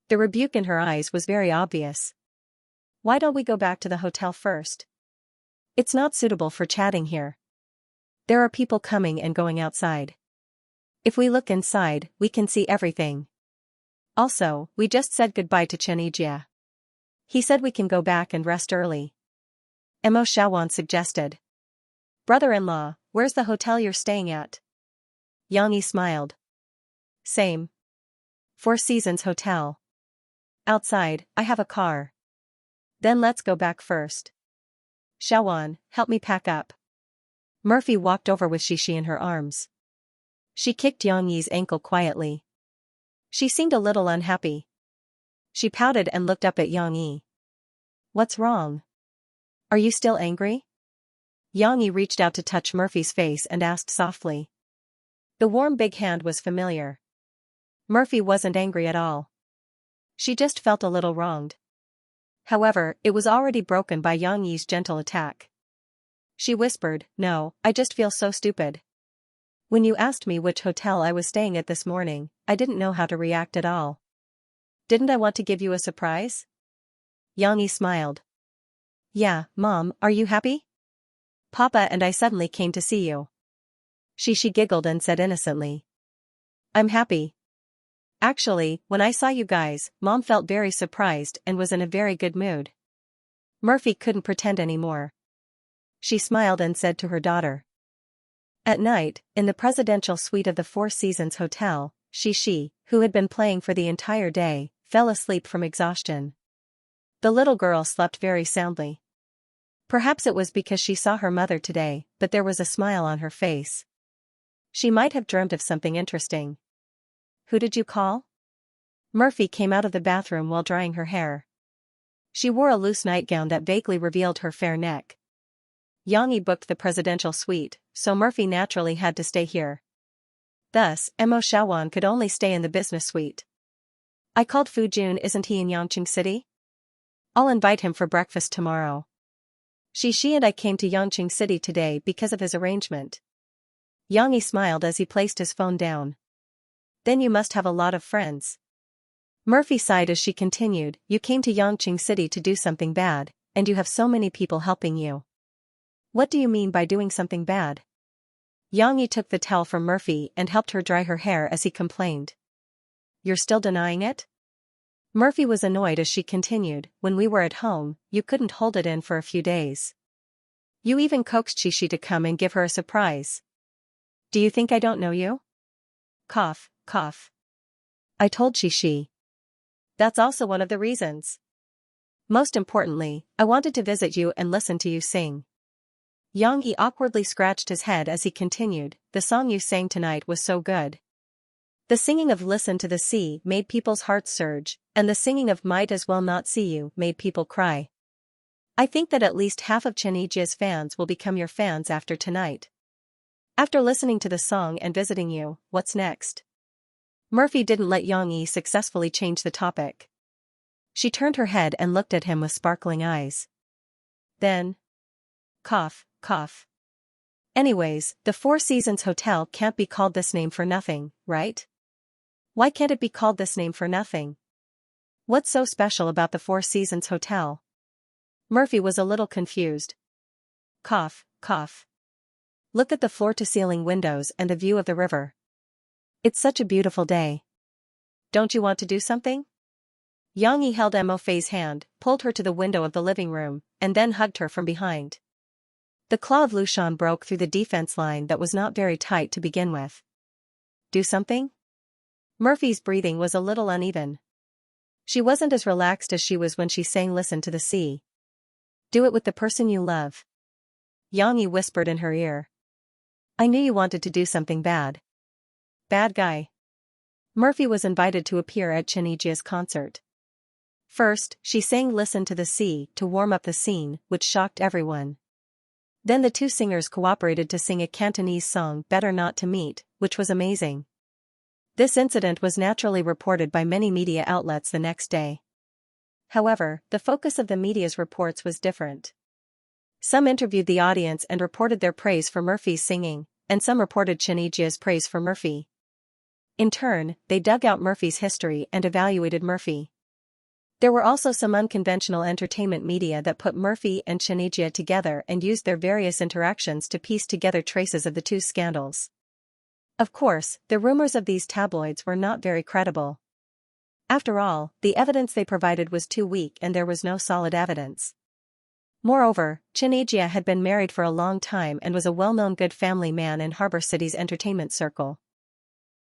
The rebuke in her eyes was very obvious. Why don't we go back to the hotel first? It's not suitable for chatting here. There are people coming and going outside. If we look inside, we can see everything. Also, we just said goodbye to Xianxia. He said we can go back and rest early. Mo Xiaowan suggested. Brother-in-law, where's the hotel you're staying at? Xianxia smiled. Same. Four Seasons Hotel. Outside, I have a car. Then let's go back first. Xiaowan, help me pack up. Murphy walked over with Xi in her arms. She kicked Xianxia's ankle quietly. She seemed a little unhappy. She pouted and looked up at Xianxia. What's wrong? Are you still angry? Xianxia reached out to touch Murphy's face and asked softly. The warm big hand was familiar. Murphy wasn't angry at all. She just felt a little wronged. However, it was already broken by Xianxia's gentle attack. She whispered, "No, I just feel so stupid. When you asked me which hotel I was staying at this morning, I didn't know how to react at all. Didn't I want to give you a surprise?" Xianxia smiled. "Yeah, Mom, are you happy? Papa and I suddenly came to see you." She giggled and said innocently, "I'm happy. Actually, when I saw you guys, Mom felt very surprised and was in a very good mood." Murphy couldn't pretend anymore. She smiled and said to her daughter. At night, in the presidential suite of the Four Seasons Hotel, Xianxia, who had been playing for the entire day, fell asleep from exhaustion. The little girl slept very soundly. Perhaps it was because she saw her mother today, but there was a smile on her face. She might have dreamt of something interesting. "Who did you call?" Murphy came out of the bathroom while drying her hair. She wore a loose nightgown that vaguely revealed her fair neck. Xianxia booked the presidential suite, so Murphy naturally had to stay here. Thus, Mo Shaowan could only stay in the business suite. "I called Fu Jun, isn't he in Yangqing City? I'll invite him for breakfast tomorrow. Xianxia and I came to Yangqing City today because of his arrangement." Xianxia smiled as he placed his phone down. "Then you must have a lot of friends." Murphy sighed as she continued, "You came to Yangqing City to do something bad, and you have so many people helping you." "What do you mean by doing something bad?" Xianxia took the towel from Murphy and helped her dry her hair as he complained. "You're still denying it?" Murphy was annoyed as she continued, "When we were at home, you couldn't hold it in for a few days. You even coaxed Xianxia to come and give her a surprise. Do you think I don't know you?" Cough, cough. "I told Xianxia. That's also one of the reasons. Most importantly, I wanted to visit you and listen to you sing." Xianxia awkwardly scratched his head as he continued, "The song you sang tonight was so good. The singing of Listen to the Sea made people's hearts surge, and the singing of Might as Well Not See You made people cry. I think that at least half of Xianxia's fans will become your fans after tonight. After listening to the song and visiting you, what's next?" Murphy didn't let Xianxia successfully change the topic. She turned her head and looked at him with sparkling eyes. Then, cough, cough. "Anyways, the Four Seasons Hotel can't be called this name for nothing, right? Why can't it be called this name for nothing? What's so special about the Four Seasons Hotel?" Murphy was a little confused. Cough, cough. "Look at the floor-to-ceiling windows and the view of the river. It's such a beautiful day. Don't you want to do something?" Xianxia held Mo Fei's hand, pulled her to the window of the living room, and then hugged her from behind. The claw of Lushan broke through the defense line that was not very tight to begin with. "Do something?" Murphy's breathing was a little uneven. She wasn't as relaxed as she was when she sang Listen to the Sea. "Do it with the person you love." Xianxia whispered in her ear. "I knew you wanted to do something bad. Bad guy." Murphy was invited to appear at Xianxia's concert. First, she sang Listen to the Sea to warm up the scene, which shocked everyone. Then the two singers cooperated to sing a Cantonese song, Better Not to Meet, which was amazing. This incident was naturally reported by many media outlets the next day. However, the focus of the media's reports was different. Some interviewed the audience and reported their praise for Murphy's singing, and some reported Xianxia's praise for Murphy. In turn, they dug out Murphy's history and evaluated Murphy. There were also some unconventional entertainment media that put Murphy and Xianxia together and used their various interactions to piece together traces of the two scandals. Of course, the rumors of these tabloids were not very credible. After all, the evidence they provided was too weak and there was no solid evidence. Moreover, Xianxia had been married for a long time and was a well-known good family man in Harbor City's entertainment circle.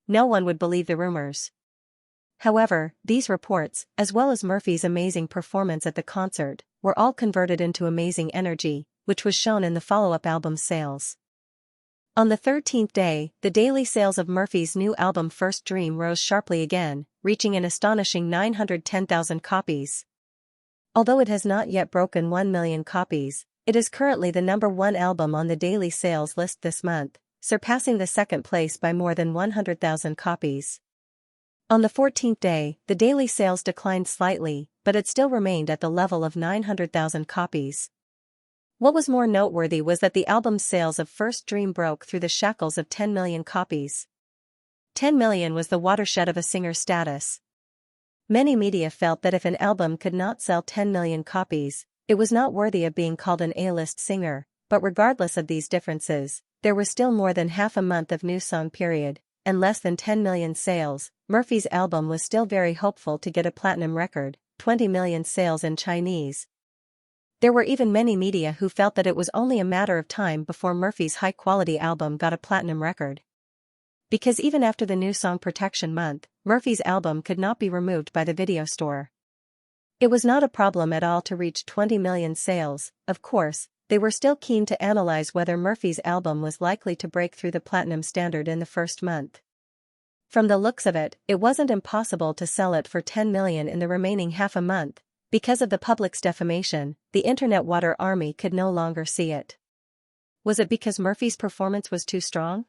No one would believe the rumors. However, these reports, as well as Murphy's amazing performance at the concert, were all converted into amazing energy, which was shown in the follow-up album's sales. On the 13th day, the daily sales of Murphy's new album First Dream rose sharply again, reaching an astonishing 910,000 copies. Although it has not yet broken 1 million copies, it is currently the #1 album on the daily sales list this month, surpassing the second place by more than 100,000 copies. On the 14th day, the daily sales declined slightly, but it still remained at the level of 900,000 copies. What was more noteworthy was that the album's sales of First Dream broke through the shackles of 10 million copies. 10 million was the watershed of a singer's status. Many media felt that if an album could not sell 10 million copies, it was not worthy of being called an A-list singer, but regardless of these differences, there was still more than half a month of new song period, and less than 10 million sales. Murphy's album was still very hopeful to get a platinum record, 20 million sales in Chinese. There were even many media who felt that it was only a matter of time before Murphy's high-quality album got a platinum record. Because even after the New Song Protection Month, Murphy's album could not be removed by the video store. It was not a problem at all to reach 20 million sales. Of course, they were still keen to analyze whether Murphy's album was likely to break through the platinum standard in the first month. From the looks of it, it wasn't impossible to sell it for 10 million in the remaining half a month. Because of the public's defamation, the internet water army could no longer see it. Was it because Murphy's performance was too strong?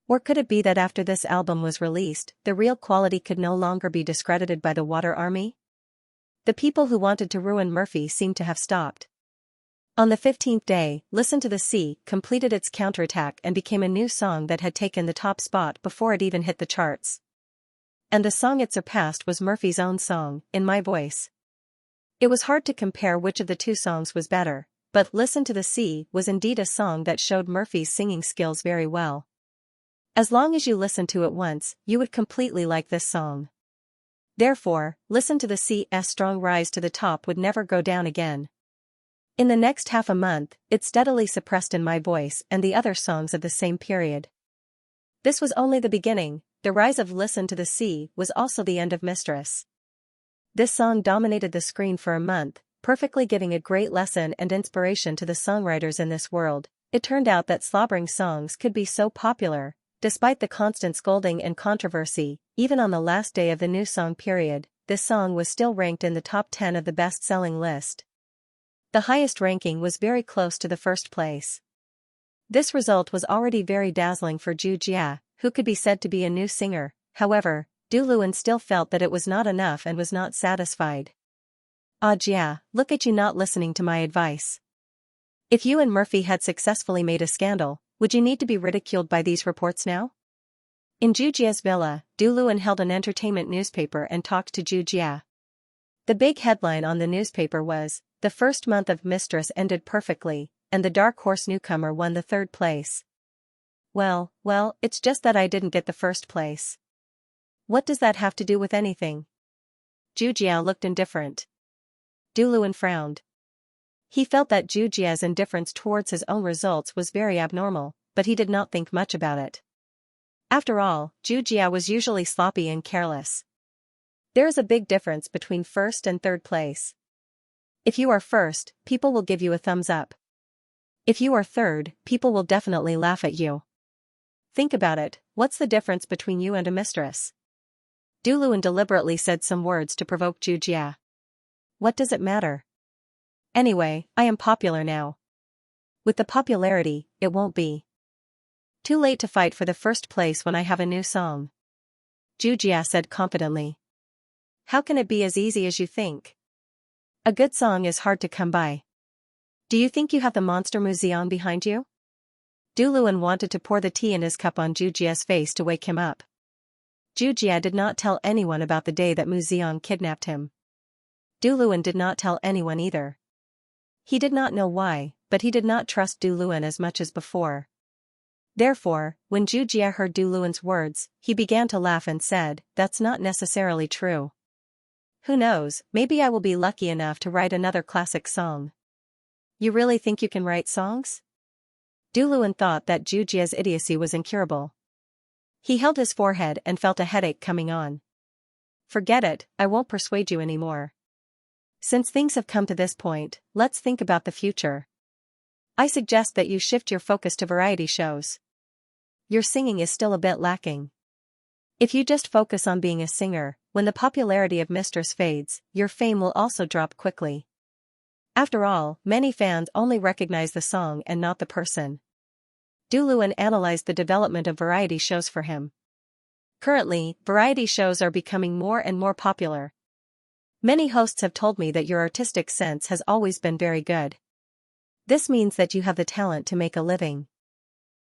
Or could it be that after this album was released, the real quality could no longer be discredited by the water army? The people who wanted to ruin Murphy seemed to have stopped. On the 15th day, Listen to the Sea completed its counterattack and became a new song that had taken the top spot before it even hit the charts. And the song it surpassed was Murphy's own song, In My Voice. It was hard to compare which of the two songs was better, but Listen to the Sea was indeed a song that showed Murphy's singing skills very well. As long as you listened to it once, you would completely like this song. Therefore, Listen to the Sea's strong rise to the top would never go down again. In the next half a month, it steadily suppressed In My Voice and the other songs of the same period. This was only the beginning. The rise of Listen to the Sea was also the end of Mistress. This song dominated the screen for a month, perfectly giving a great lesson and inspiration to the songwriters in this world. It turned out that slobbering songs could be so popular. Despite the constant scolding and controversy, even on the last day of the new song period, this song was still ranked in the top 10 of the best-selling list. The highest ranking was very close to the first place. This result was already very dazzling for Xianxia, who could be said to be a new singer. However, Du Luan still felt that it was not enough and was not satisfied. Jia, look at you not listening to my advice. If you and Murphy had successfully made a scandal, would you need to be ridiculed by these reports now? In Xianxia's villa, Du Luan held an entertainment newspaper and talked to Xianxia. The big headline on the newspaper was, "The first month of Mistress ended perfectly, and the dark horse newcomer won the third place." Well, it's just that I didn't get the first place. What does that have to do with anything? Xianxia looked indifferent. Du Luan frowned. He felt that Xianxia's indifference towards his own results was very abnormal, but he did not think much about it. After all, Xianxia was usually sloppy and careless. There is a big difference between first and third place. If you are first, people will give you a thumbs up. If you are third, people will definitely laugh at you. Think about it, what's the difference between you and a mistress? Du Luan deliberately said some words to provoke Xianxia. What does it matter? Anyway, I am popular now. With the popularity, it won't be too late to fight for the first place when I have a new song. Xianxia said confidently. How can it be as easy as you think? A good song is hard to come by. Do you think you have the monster Muxiang behind you? Du Luan wanted to pour the tea in his cup on Xianxia's face to wake him up. Xianxia did not tell anyone about the day that Muxiang kidnapped him. Du Luan did not tell anyone either. He did not know why, but he did not trust Du Luan as much as before. Therefore, when Xianxia heard Du Luan's words, he began to laugh and said, "That's not necessarily true. Who knows, maybe I will be lucky enough to write another classic song." You really think you can write songs? Du Luan thought that Xianxia's idiocy was incurable. He held his forehead and felt a headache coming on. Forget it, I won't persuade you anymore. Since things have come to this point, let's think about the future. I suggest that you shift your focus to variety shows. Your singing is still a bit lacking. If you just focus on being a singer, when the popularity of Mistress fades, your fame will also drop quickly. After all, many fans only recognize the song and not the person. Du Luan analyzed the development of variety shows for him. Currently, variety shows are becoming more and more popular. Many hosts have told me that your artistic sense has always been very good. This means that you have the talent to make a living.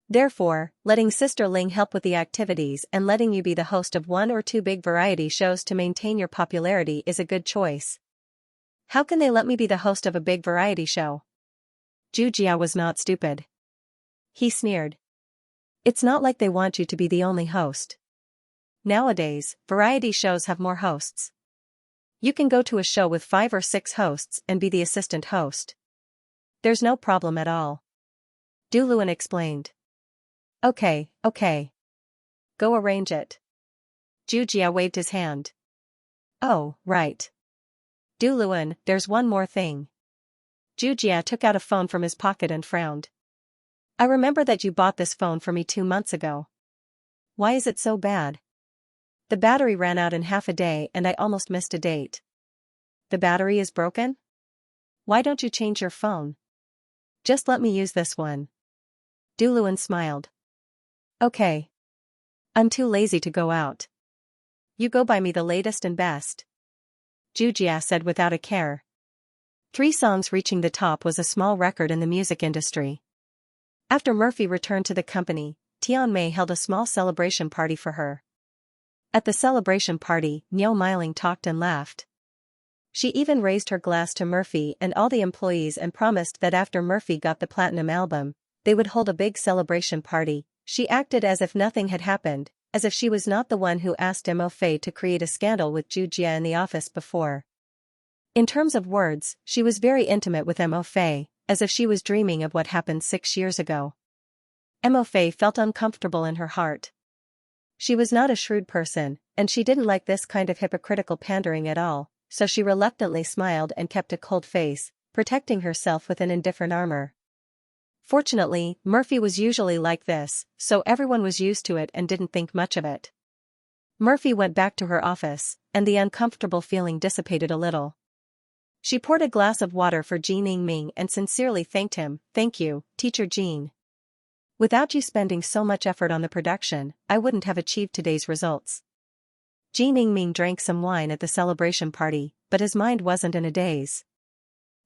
Therefore, letting Sister Ling help with the activities and letting you be the host of 1 or 2 big variety shows to maintain your popularity is a good choice. How can they let me be the host of a big variety show? Zhu Jia was not stupid. He sneered. It's not like they want you to be the only host. Nowadays, variety shows have more hosts. You can go to a show with 5 or 6 hosts and be the assistant host. There's no problem at all. Du Luan explained. Okay. Go arrange it. Zhu Jia waved his hand. Oh, right. Du Luan, there's one more thing. Zhu Jia took out a phone from his pocket and frowned. I remember that you bought this phone for me 2 months ago. Why is it so bad? The battery ran out in half a day and I almost missed a date. The battery is broken? Why don't you change your phone? Just let me use this one. Du Luan smiled. Okay. I'm too lazy to go out. You go buy me the latest and best. Zhu Jia said without a care. 3 songs reaching the top was a small record in the music industry. After Murphy returned to the company, Tian Mei held a small celebration party for her. At the celebration party, Niu Miling talked and laughed. She even raised her glass to Murphy and all the employees and promised that after Murphy got the platinum album, they would hold a big celebration party. She acted as if nothing had happened, as if she was not the one who asked Mo Fei to create a scandal with Zhu Jia in the office before. In terms of words, she was very intimate with Mo Fei, as if she was dreaming of what happened 6 years ago. Mo Fei felt uncomfortable in her heart. She was not a shrewd person, and she didn't like this kind of hypocritical pandering at all, so she reluctantly smiled and kept a cold face, protecting herself with an indifferent armor. Fortunately, Murphy was usually like this, so everyone was used to it and didn't think much of it. Murphy went back to her office, and the uncomfortable feeling dissipated a little. She poured a glass of water for Ji Ningming and sincerely thanked him. Thank you, Teacher Jean. Without you spending so much effort on the production, I wouldn't have achieved today's results. Ji Ningming drank some wine at the celebration party, but his mind wasn't in a daze.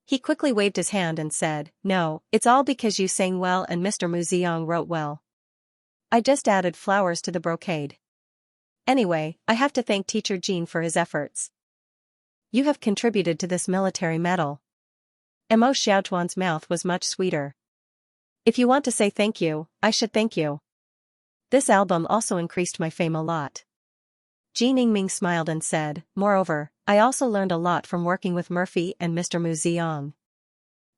He quickly waved his hand and said, No, it's all because you sang well and Mr. Mu Ziong wrote well. I just added flowers to the brocade. Anyway, I have to thank Teacher Jean for his efforts. You have contributed to this military medal. Mo Xiaochuan's mouth was much sweeter. If you want to say thank you, I should thank you. This album also increased my fame a lot. Ji Ningming smiled and said, Moreover, I also learned a lot from working with Murphy and Mr. Mu Ziong.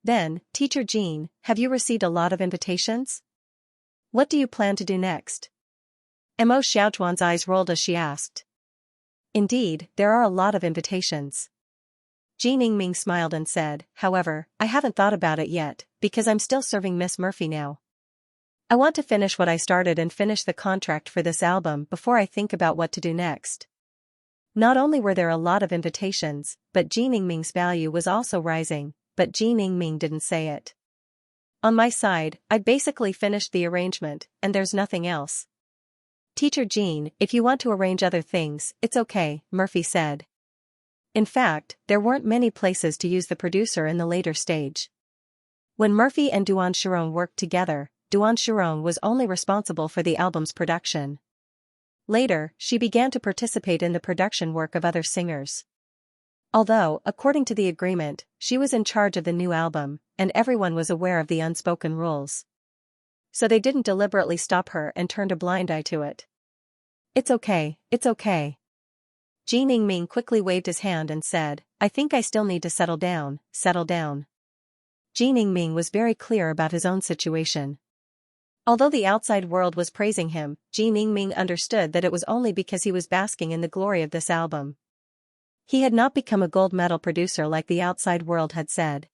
Then, Teacher Jean, have you received a lot of invitations? What do you plan to do next? Mo Xiaochuan's eyes rolled as she asked. Indeed, there are a lot of invitations. Ji Ningming smiled and said, However, I haven't thought about it yet, because I'm still serving Miss Murphy now. I want to finish what I started and finish the contract for this album before I think about what to do next. Not only were there a lot of invitations, but Ji Ningming's value was also rising, but Ji Ningming didn't say it. On my side, I basically finished the arrangement, and there's nothing else. Teacher Jean, if you want to arrange other things, it's okay, Murphy said. In fact, there weren't many places to use the producer in the later stage. When Murphy and Duan Shirong worked together, Duan Shirong was only responsible for the album's production. Later, she began to participate in the production work of other singers. Although, according to the agreement, she was in charge of the new album, and everyone was aware of the unspoken rules. So they didn't deliberately stop her and turned a blind eye to it. It's okay. Ji Ningming quickly waved his hand and said, I think I still need to settle down. Ji Ningming was very clear about his own situation. Although the outside world was praising him, Ji Ningming understood that it was only because he was basking in the glory of this album. He had not become a gold medal producer like the outside world had said.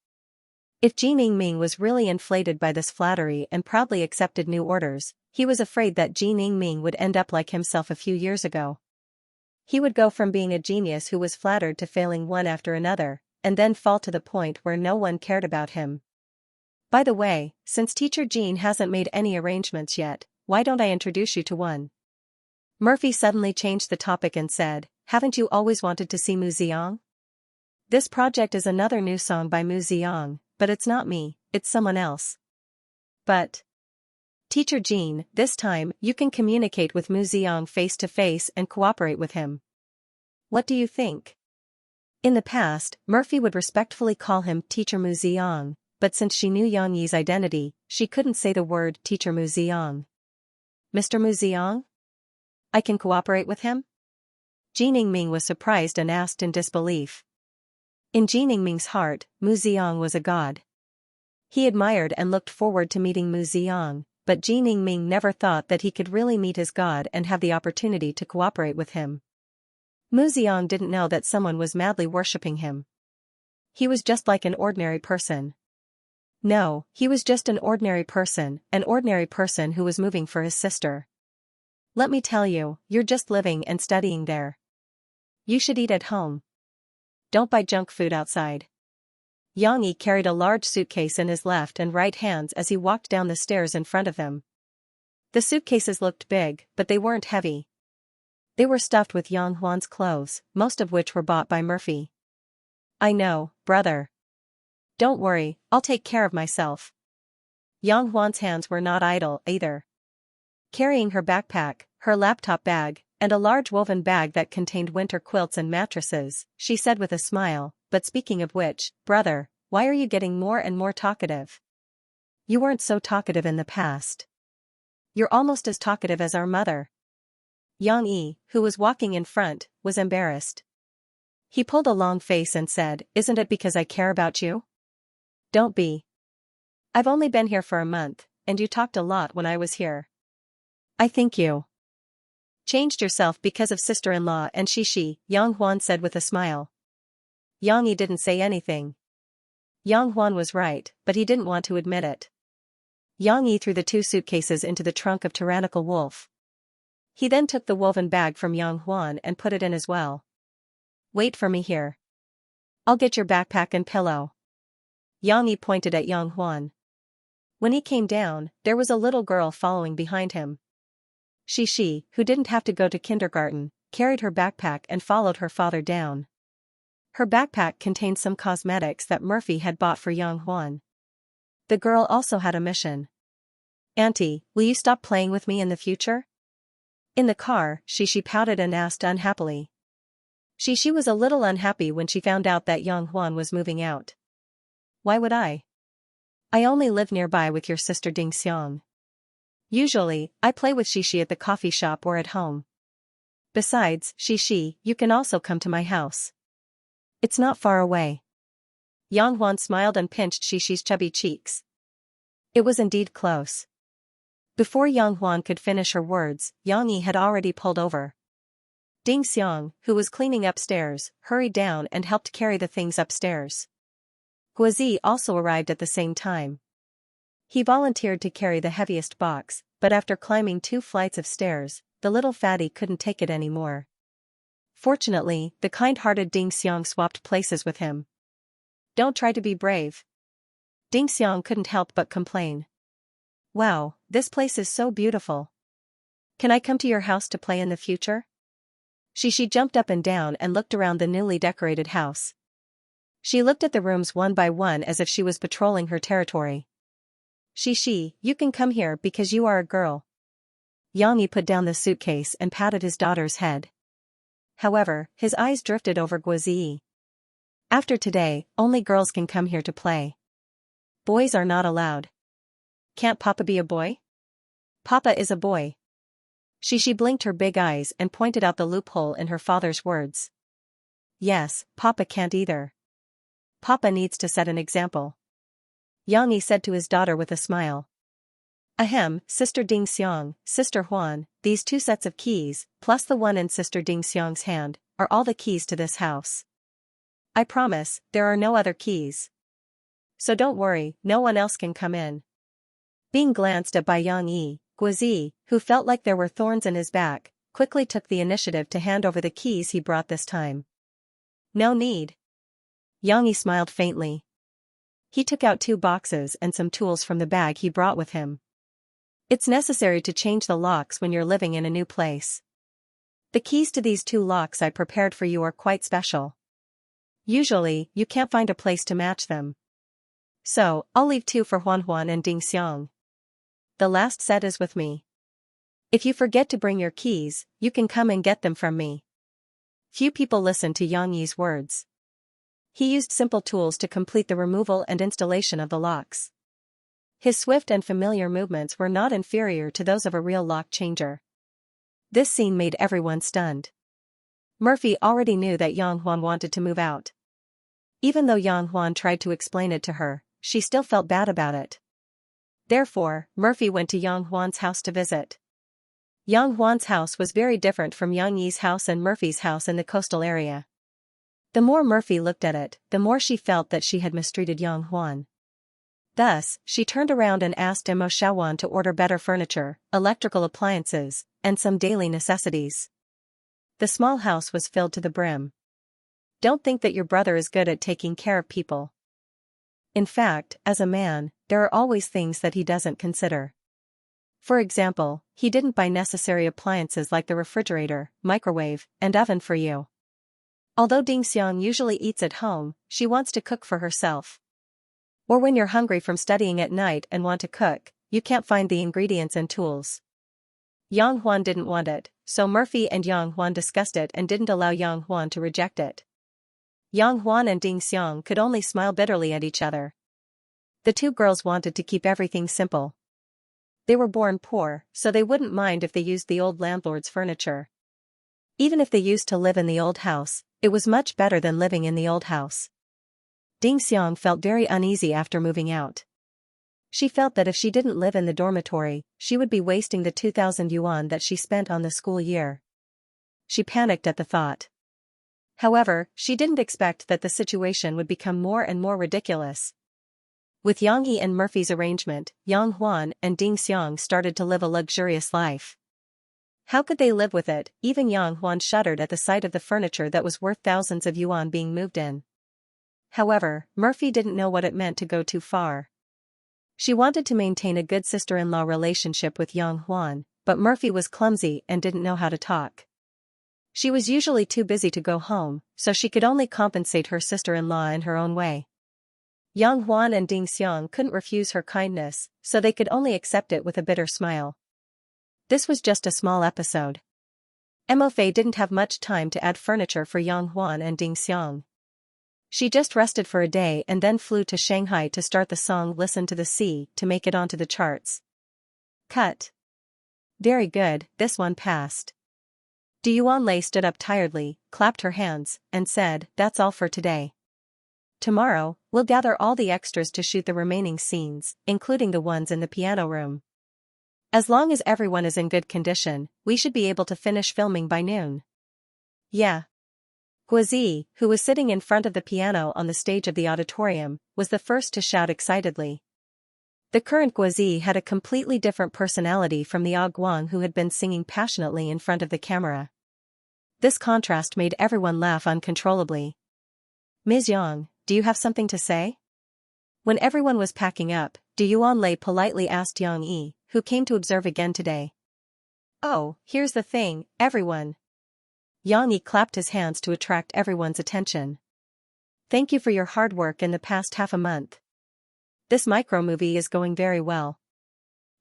If Ji Ningming was really inflated by this flattery and proudly accepted new orders, he was afraid that Ji Ningming would end up like himself a few years ago. He would go from being a genius who was flattered to failing one after another, and then fall to the point where no one cared about him. By the way, since Teacher Jean hasn't made any arrangements yet, why don't I introduce you to one? Murphy suddenly changed the topic and said, haven't you always wanted to see Mu Ziang? This project is another new song by Mu Ziang, but it's not me, it's someone else. But Teacher Jean, this time you can communicate with Mu Ziang face to face and cooperate with him. What do you think? In the past, Murphy would respectfully call him Teacher Mu Ziang, but since she knew Yang Yi's identity, she couldn't say the word Teacher Mu Ziang. Mr. Mu Ziang? I can cooperate with him? Ji Ningming was surprised and asked in disbelief. In Ji Ningming's heart, Mu Ziang was a god. He admired and looked forward to meeting Mu Ziang, but Ji Ningming never thought that he could really meet his god and have the opportunity to cooperate with him. Mu Ziang didn't know that someone was madly worshipping him. He was just like an ordinary person. No, he was just an ordinary person who was moving for his sister. Let me tell you, you're just living and studying there. You should eat at home. Don't buy junk food outside. Yang Yi carried a large suitcase in his left and right hands as he walked down the stairs in front of them. The suitcases looked big, but they weren't heavy. They were stuffed with Yang Huan's clothes, most of which were bought by Murphy. I know, brother. Don't worry, I'll take care of myself. Yang Huan's hands were not idle, either. Carrying her backpack, her laptop bag, and a large woven bag that contained winter quilts and mattresses, she said with a smile, but speaking of which, brother, why are you getting more and more talkative? You weren't so talkative in the past. You're almost as talkative as our mother. Yang Yi, who was walking in front, was embarrassed. He pulled a long face and said, isn't it because I care about you? Don't be. I've only been here for a month, and you talked a lot when I was here. I think you changed yourself because of sister-in-law and Shishi, Yang Huan said with a smile. Yang Yi didn't say anything. Yang Huan was right, but he didn't want to admit it. Yang Yi threw the two suitcases into the trunk of Tyrannical Wolf. He then took the woven bag from Yang Huan and put it in as well. Wait for me here. I'll get your backpack and pillow. Yang Yi pointed at Yang Huan. When he came down, there was a little girl following behind him. Shishi, who didn't have to go to kindergarten, carried her backpack and followed her father down. Her backpack contained some cosmetics that Murphy had bought for Yang Huan. The girl also had a mission. Auntie, will you stop playing with me in the future? In the car, Shishi pouted and asked unhappily. Shishi was a little unhappy when she found out that Yang Huan was moving out. Why would I? I only live nearby with your sister Ding Xiang. Usually, I play with Shishi at the coffee shop or at home. Besides, Shishi, you can also come to my house. It's not far away. Yang Huan smiled and pinched Shishi's chubby cheeks. It was indeed close. Before Yang Huan could finish her words, Yang Yi had already pulled over. Ding Xiang, who was cleaning upstairs, hurried down and helped carry the things upstairs. Guozi also arrived at the same time. He volunteered to carry the heaviest box, but after climbing 2 flights of stairs, the little fatty couldn't take it anymore. Fortunately, the kind-hearted Ding Xiang swapped places with him. Don't try to be brave. Ding Xiang couldn't help but complain. Wow, this place is so beautiful. Can I come to your house to play in the future? Shishi jumped up and down and looked around the newly decorated house. She looked at the rooms one by one as if she was patrolling her territory. Shishi, you can come here because you are a girl. Yang Yi put down the suitcase and patted his daughter's head. However, his eyes drifted over Guozi. After today, only girls can come here to play. Boys are not allowed. Can't Papa be a boy? Papa is a boy. Shishi blinked her big eyes and pointed out the loophole in her father's words. Yes, Papa can't either. Papa needs to set an example. Yang Yi said to his daughter with a smile. Ahem, Sister Ding Xiang, Sister Huan, these 2 sets of keys, plus the one in Sister Ding Xiang's hand, are all the keys to this house. I promise, there are no other keys. So don't worry, no one else can come in. Being glanced at by Yang Yi, Guozi, who felt like there were thorns in his back, quickly took the initiative to hand over the keys he brought this time. No need. Yang Yi smiled faintly. He took out 2 boxes and some tools from the bag he brought with him. It's necessary to change the locks when you're living in a new place. The keys to these 2 locks I prepared for you are quite special. Usually, you can't find a place to match them. So, I'll leave 2 for Huan and Xiang. The last set is with me. If you forget to bring your keys, you can come and get them from me. Few people listened to Yang Yi's words. He used simple tools to complete the removal and installation of the locks. His swift and familiar movements were not inferior to those of a real lock changer. This scene made everyone stunned. Murphy already knew that Yang Huan wanted to move out. Even though Yang Huan tried to explain it to her, she still felt bad about it. Therefore, Murphy went to Yang Huan's house to visit. Yang Huan's house was very different from Yang Yi's house and Murphy's house in the coastal area. The more Murphy looked at it, the more she felt that she had mistreated Yang Huan. Thus, she turned around and asked Mo Xiaowan to order better furniture, electrical appliances, and some daily necessities. The small house was filled to the brim. Don't think that your brother is good at taking care of people. In fact, as a man, there are always things that he doesn't consider. For example, he didn't buy necessary appliances like the refrigerator, microwave, and oven for you. Although Xiang usually eats at home, she wants to cook for herself. Or when you're hungry from studying at night and want to cook, you can't find the ingredients and tools. Yang Huan didn't want it, so Murphy and Yang Huan discussed it and didn't allow Yang Huan to reject it. Yang Huan and Xiang could only smile bitterly at each other. The 2 girls wanted to keep everything simple. They were born poor, so they wouldn't mind if they used the old landlord's furniture. Even if they used to live in the old house, it was much better than living in the old house. Xiang felt very uneasy after moving out. She felt that if she didn't live in the dormitory, she would be wasting the 2,000 yuan that she spent on the school year. She panicked at the thought. However, she didn't expect that the situation would become more and more ridiculous. With Yang Yi and Murphy's arrangement, Yang Huan and Xiang started to live a luxurious life. How could they live with it? Even Yang Huan shuddered at the sight of the furniture that was worth thousands of yuan being moved in. However, Murphy didn't know what it meant to go too far. She wanted to maintain a good sister-in-law relationship with Yang Huan, but Murphy was clumsy and didn't know how to talk. She was usually too busy to go home, so she could only compensate her sister-in-law in her own way. Yang Huan and Xiang couldn't refuse her kindness, so they could only accept it with a bitter smile. This was just a small episode. Mo Fei didn't have much time to add furniture for Yang Huan and Xiang. She just rested for a day and then flew to Shanghai to start the song Listen to the Sea to make it onto the charts. Cut. Very good, this one passed. Yuan Lei stood up tiredly, clapped her hands, and said, "That's all for today. Tomorrow, we'll gather all the extras to shoot the remaining scenes, including the ones in the piano room. As long as everyone is in good condition, we should be able to finish filming by noon." Yeah. Guozi, who was sitting in front of the piano on the stage of the auditorium, was the first to shout excitedly. The current Guozi had a completely different personality from the Guang who had been singing passionately in front of the camera. This contrast made everyone laugh uncontrollably. "Ms. Yang, do you have something to say?" When everyone was packing up, Yuan Lei politely asked Yang Yi, who came to observe again today. "Oh, here's the thing, everyone." Yang Yi clapped his hands to attract everyone's attention. "Thank you for your hard work in the past half a month. This micro-movie is going very well.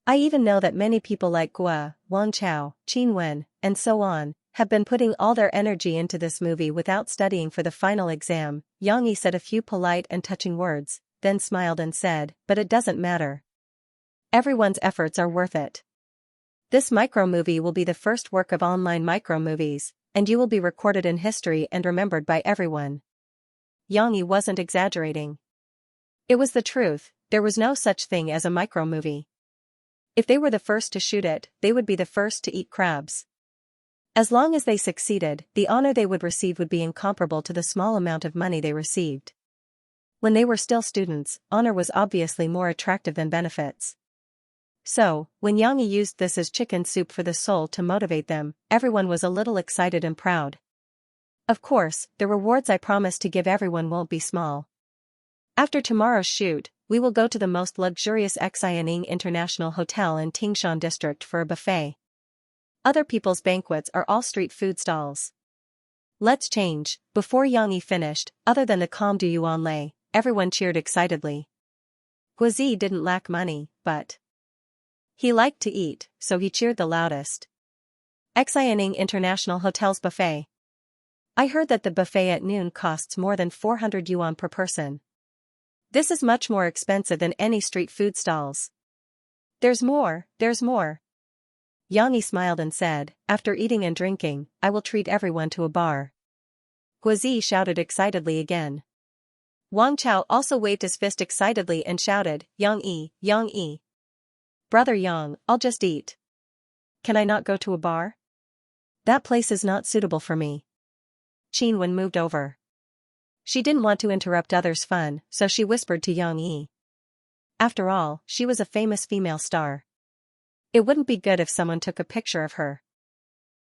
I even know that many people like Gua, Wang Chao, Qin Wen, and so on, have been putting all their energy into this movie without studying for the final exam." Yang Yi said a few polite and touching words, then smiled and said, "But it doesn't matter. Everyone's efforts are worth it. This micro-movie will be the first work of online micro-movies, and you will be recorded in history and remembered by everyone." Yang Yi wasn't exaggerating. It was the truth, there was no such thing as a micro-movie. If they were the first to shoot it, they would be the first to eat crabs. As long as they succeeded, the honor they would receive would be incomparable to the small amount of money they received. When they were still students, honor was obviously more attractive than benefits. So, when Yang Yi used this as chicken soup for the soul to motivate them, everyone was a little excited and proud. Of course, the rewards I promised to give everyone won't be small. After tomorrow's shoot, we will go to the most luxurious Xianxia International Hotel in Tingshan District for a buffet. Other people's banquets are all street food stalls. Let's change. Before Yang Yi finished, other than the calm du yuan lei, everyone cheered excitedly. Guozi didn't lack money, but he liked to eat, so he cheered the loudest. Xianxia International Hotel's buffet. I heard that the buffet at noon costs more than 400 yuan per person. This is much more expensive than any street food stalls. There's more, there's more. Yang Yi smiled and said, after eating and drinking, I will treat everyone to a bar. Guozi shouted excitedly again. Wang Chao also waved his fist excitedly and shouted, Yang Yi, Yang Yi. Brother Yang, I'll just eat. Can I not go to a bar? That place is not suitable for me. Qin Wen moved over. She didn't want to interrupt others' fun, so she whispered to Yang Yi. After all, she was a famous female star. It wouldn't be good if someone took a picture of her.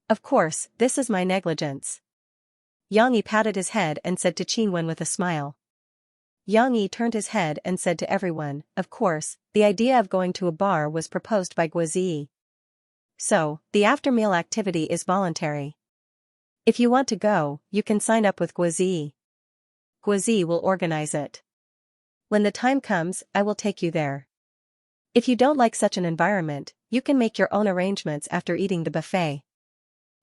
Of course, this is my negligence. Yang Yi patted his head and said to Qin Wen with a smile. Yang Yi turned his head and said to everyone, of course, the idea of going to a bar was proposed by Guozi. So, the after-meal activity is voluntary. If you want to go, you can sign up with Guozi. Guozi will organize it. When the time comes, I will take you there. If you don't like such an environment, you can make your own arrangements after eating the buffet.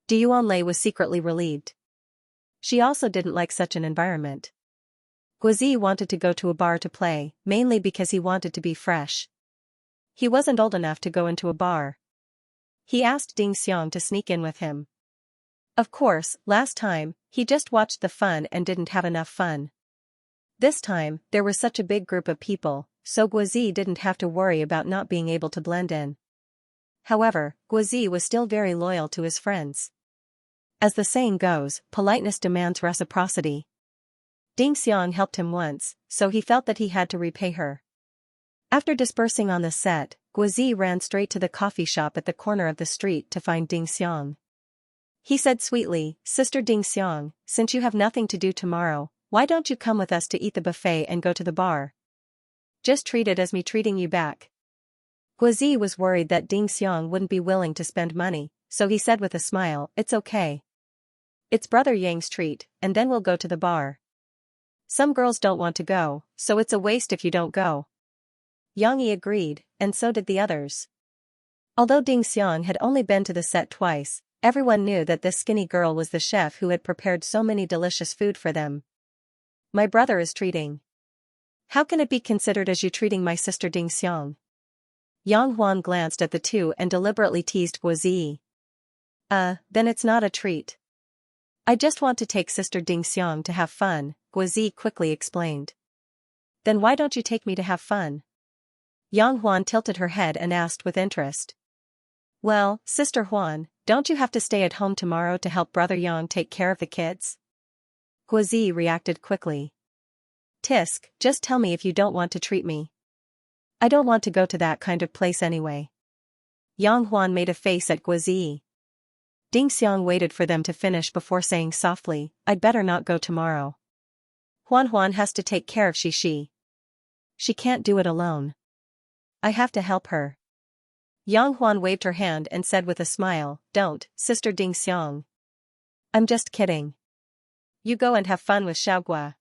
Du Yuanlei was secretly relieved. She also didn't like such an environment. Guozi wanted to go to a bar to play, mainly because he wanted to be fresh. He wasn't old enough to go into a bar. He asked Ding Xiang to sneak in with him. Of course, last time, he just watched the fun and didn't have enough fun. This time, there was such a big group of people, so Guozi didn't have to worry about not being able to blend in. However, Guozi was still very loyal to his friends. As the saying goes, politeness demands reciprocity. Ding Xiang helped him once, so he felt that he had to repay her. After dispersing on the set, Guozi ran straight to the coffee shop at the corner of the street to find Ding Xiang. He said sweetly, Sister Ding Xiang, since you have nothing to do tomorrow, why don't you come with us to eat the buffet and go to the bar? Just treat it as me treating you back. Guozi was worried that Ding Xiang wouldn't be willing to spend money, so he said with a smile, it's okay. It's Brother Yang's treat, and then we'll go to the bar. Some girls don't want to go, so it's a waste if you don't go. Yang Yi agreed, and so did the others. Although Ding Xiang had only been to the set twice, everyone knew that this skinny girl was the chef who had prepared so many delicious food for them. My brother is treating. How can it be considered as you treating my sister Ding Xiang? Yang Huan glanced at the two and deliberately teased Guozi. Then it's not a treat. I just want to take Sister Ding Xiang to have fun, Guozi quickly explained. Then why don't you take me to have fun? Yang Huan tilted her head and asked with interest. Well, Sister Huan, don't you have to stay at home tomorrow to help Brother Yang take care of the kids? Guozi reacted quickly. Tisk, just tell me if you don't want to treat me. I don't want to go to that kind of place anyway. Yang Huan made a face at Guozi. Ding Xiang waited for them to finish before saying softly, I'd better not go tomorrow. Huan has to take care of Shi. She can't do it alone. I have to help her. Yang Huan waved her hand and said with a smile, Don't, Sister Ding Xiang. I'm just kidding. You go and have fun with Xiaogua.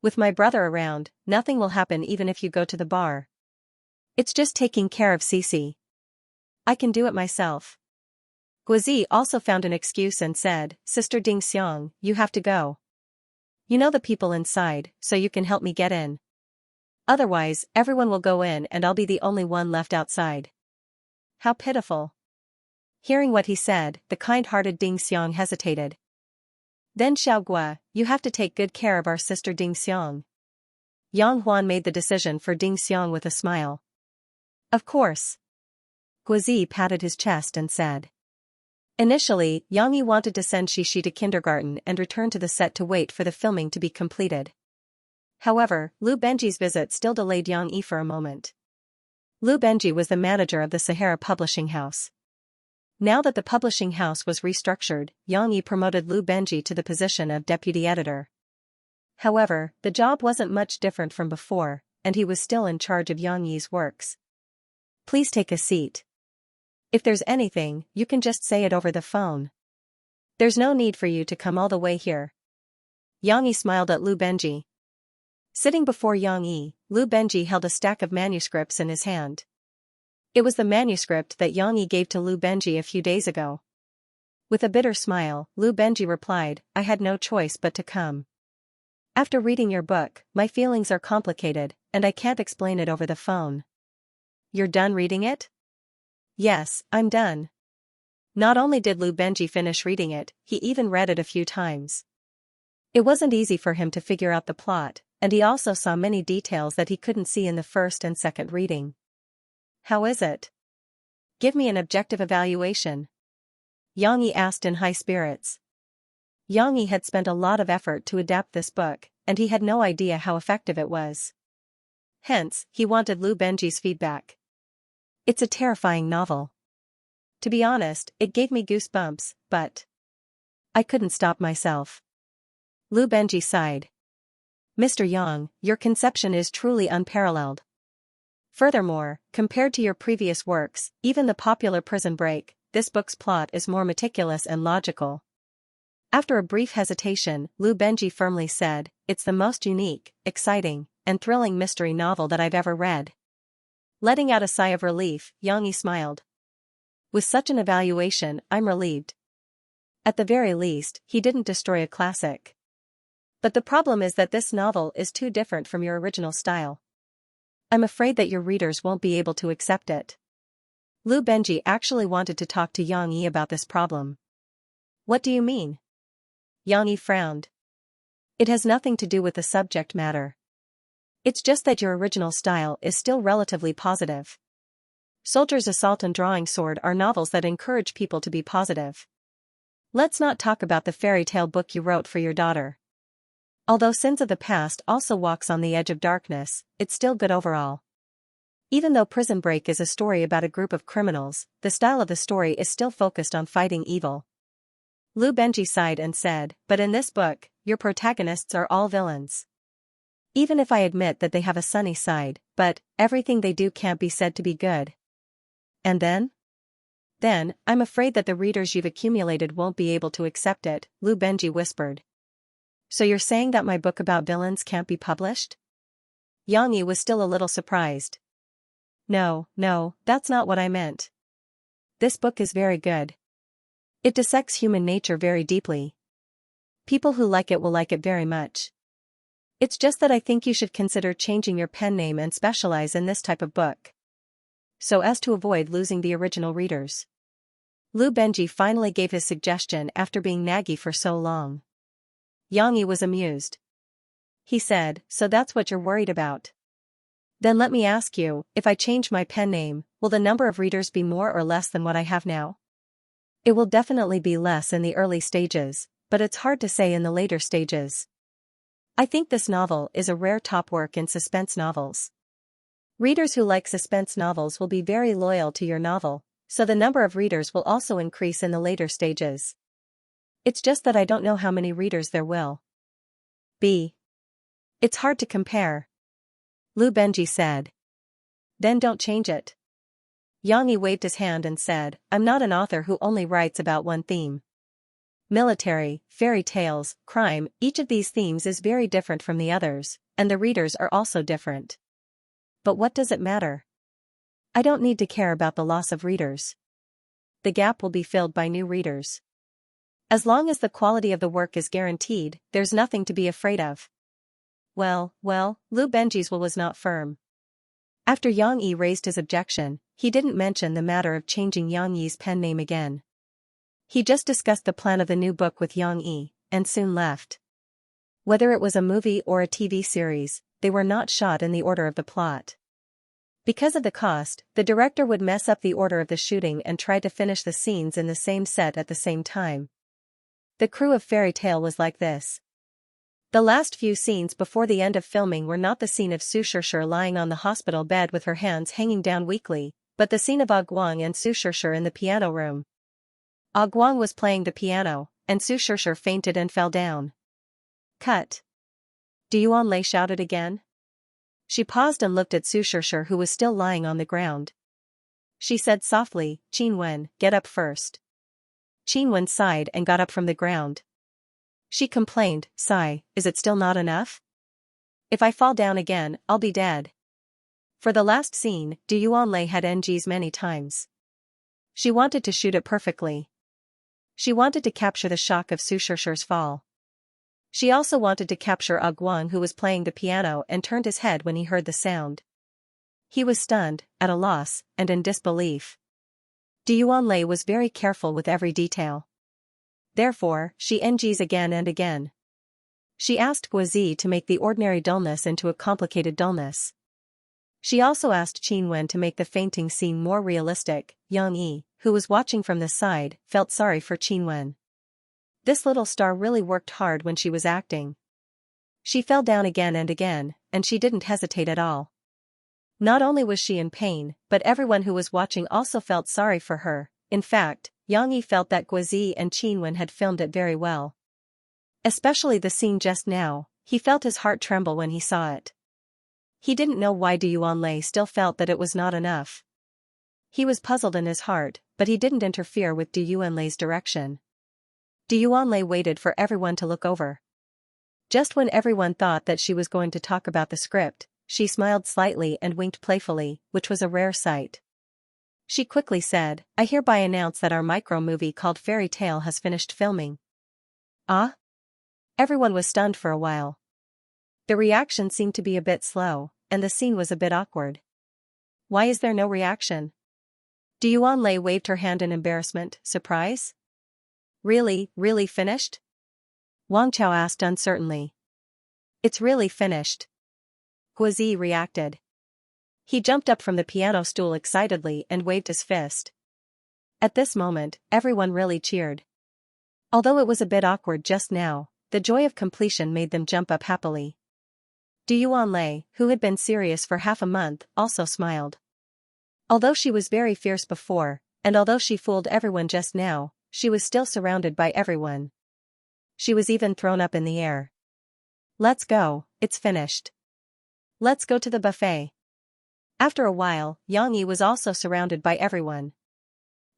With my brother around, nothing will happen even if you go to the bar. It's just taking care of Cici. I can do it myself. Guozi also found an excuse and said, Sister Ding Xiang, you have to go. You know the people inside, so you can help me get in. Otherwise, everyone will go in and I'll be the only one left outside. How pitiful. Hearing what he said, the kind-hearted Ding Xiang hesitated. Then Xiaogua, you have to take good care of our sister Ding Xiang. Yang Huan made the decision for Ding Xiang with a smile. Of course. Guozi patted his chest and said. Initially, Yang Yi wanted to send Shi to kindergarten and return to the set to wait for the filming to be completed. However, Lu Benji's visit still delayed Yang Yi for a moment. Lu Benji was the manager of the Sahara publishing house. Now that the publishing house was restructured, Yang Yi promoted Lu Benji to the position of deputy editor. However, the job wasn't much different from before, and he was still in charge of Yang Yi's works. Please take a seat. If there's anything, you can just say it over the phone. There's no need for you to come all the way here. Yang Yi smiled at Lu Benji. Sitting before Yang Yi, Lu Benji held a stack of manuscripts in his hand. It was the manuscript that Yang Yi gave to Lu Benji a few days ago. With a bitter smile, Lu Benji replied, I had no choice but to come. After reading your book, my feelings are complicated, and I can't explain it over the phone. You're done reading it? Yes, I'm done. Not only did Lu Benji finish reading it, he even read it a few times. It wasn't easy for him to figure out the plot, and he also saw many details that he couldn't see in the first and second reading. How is it? Give me an objective evaluation. Yang Yi asked in high spirits. Yang Yi had spent a lot of effort to adapt this book, and he had no idea how effective it was. Hence, he wanted Lu Benji's feedback. It's a terrifying novel. To be honest, it gave me goosebumps, but I couldn't stop myself. Lu Benji sighed. Mr. Yang, your conception is truly unparalleled. Furthermore, compared to your previous works, even the popular Prison Break, this book's plot is more meticulous and logical. After a brief hesitation, Lu Benji firmly said, it's the most unique, exciting, and thrilling mystery novel that I've ever read. Letting out a sigh of relief, Yang Yi smiled. With such an evaluation, I'm relieved. At the very least, he didn't destroy a classic. But the problem is that this novel is too different from your original style. I'm afraid that your readers won't be able to accept it. Lu Benji actually wanted to talk to Yang Yi about this problem. What do you mean? Yang Yi frowned. It has nothing to do with the subject matter. It's just that your original style is still relatively positive. Soldier's Assault and Drawing Sword are novels that encourage people to be positive. Let's not talk about the fairy tale book you wrote for your daughter. Although Sins of the Past also walks on the edge of darkness, it's still good overall. Even though Prison Break is a story about a group of criminals, the style of the story is still focused on fighting evil. Lu Benji sighed and said, but in this book, your protagonists are all villains. Even if I admit that they have a sunny side, but everything they do can't be said to be good. And then? Then, I'm afraid that the readers you've accumulated won't be able to accept it, Lu Benji whispered. So you're saying that my book about villains can't be published? Yang Yi was still a little surprised. No, that's not what I meant. This book is very good. It dissects human nature very deeply. People who like it will like it very much. It's just that I think you should consider changing your pen name and specialize in this type of book, so as to avoid losing the original readers. Lu Benji finally gave his suggestion after being naggy for so long. Yang Yi was amused. He said, so that's what you're worried about. Then let me ask you, if I change my pen name, will the number of readers be more or less than what I have now? It will definitely be less in the early stages, but it's hard to say in the later stages. I think this novel is a rare top work in suspense novels. Readers who like suspense novels will be very loyal to your novel, so the number of readers will also increase in the later stages. It's just that I don't know how many readers there will be. It's hard to compare. Lu Benji said. Then don't change it. Yang Yi waved his hand and said, I'm not an author who only writes about one theme. Military, fairy tales, crime, each of these themes is very different from the others, and the readers are also different. But what does it matter? I don't need to care about the loss of readers. The gap will be filled by new readers. As long as the quality of the work is guaranteed, there's nothing to be afraid of. Well, Lu Benji's will was not firm. After Yang Yi raised his objection, he didn't mention the matter of changing Yang Yi's pen name again. He just discussed the plan of the new book with Yang Yi, and soon left. Whether it was a movie or a TV series, they were not shot in the order of the plot. Because of the cost, the director would mess up the order of the shooting and try to finish the scenes in the same set at the same time. The crew of Fairy Tale was like this. The last few scenes before the end of filming were not the scene of Su Shishir lying on the hospital bed with her hands hanging down weakly, but the scene of Ah Guang and Su Shishir in the piano room. Ah Guang was playing the piano, and Su Shishir fainted and fell down. Cut. Duan Lei shouted again. She paused and looked at Su Shishir, who was still lying on the ground. She said softly, Qinwen, get up first. Qinwen sighed and got up from the ground. She complained, sigh, is it still not enough? If I fall down again, I'll be dead. For the last scene, Du Yuanlei had NGs many times. She wanted to shoot it perfectly. She wanted to capture the shock of Su Shishir's fall. She also wanted to capture Guang, who was playing the piano and turned his head when he heard the sound. He was stunned, at a loss, and in disbelief. Du Yuanlei was very careful with every detail. Therefore, she NGs again and again. She asked Guazi to make the ordinary dullness into a complicated dullness. She also asked Qinwen to make the fainting scene more realistic. Yang Yi, who was watching from the side, felt sorry for Qinwen. This little star really worked hard when she was acting. She fell down again, and she didn't hesitate at all. Not only was she in pain, but everyone who was watching also felt sorry for her. In fact, Yang Yi felt that Guazi and Qinwen had filmed it very well. Especially the scene just now, he felt his heart tremble when he saw it. He didn't know why Du Yuanlei still felt that it was not enough. He was puzzled in his heart, but he didn't interfere with Du Yuanlei's direction. Du Yuanlei waited for everyone to look over. Just when everyone thought that she was going to talk about the script, she smiled slightly and winked playfully, which was a rare sight. She quickly said, I hereby announce that our micro-movie called Fairy Tale has finished filming. Ah? Everyone was stunned for a while. The reaction seemed to be a bit slow, and the scene was a bit awkward. Why is there no reaction? Du Yuanlei waved her hand in embarrassment. Surprise? Really finished? Wang Chao asked uncertainly. It's really finished. Guazi reacted. He jumped up from the piano stool excitedly and waved his fist. At this moment, everyone really cheered. Although it was a bit awkward just now, the joy of completion made them jump up happily. Du Yuanlei, who had been serious for half a month, also smiled. Although she was very fierce before, and although she fooled everyone just now, she was still surrounded by everyone. She was even thrown up in the air. Let's go, it's finished. Let's go to the buffet. After a while, Yang Yi was also surrounded by everyone.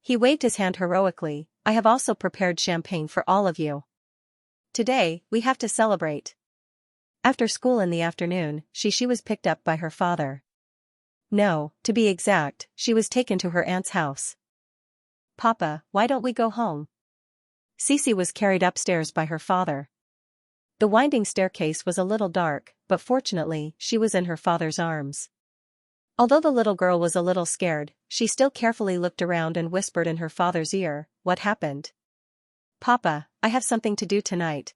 He waved his hand heroically, I have also prepared champagne for all of you. Today, we have to celebrate. After school in the afternoon, she was picked up by her father. No, to be exact, she was taken to her aunt's house. Papa, why don't we go home? Cici was carried upstairs by her father. The winding staircase was a little dark, but fortunately, she was in her father's arms. Although the little girl was a little scared, she still carefully looked around and whispered in her father's ear, what happened? Papa, I have something to do tonight.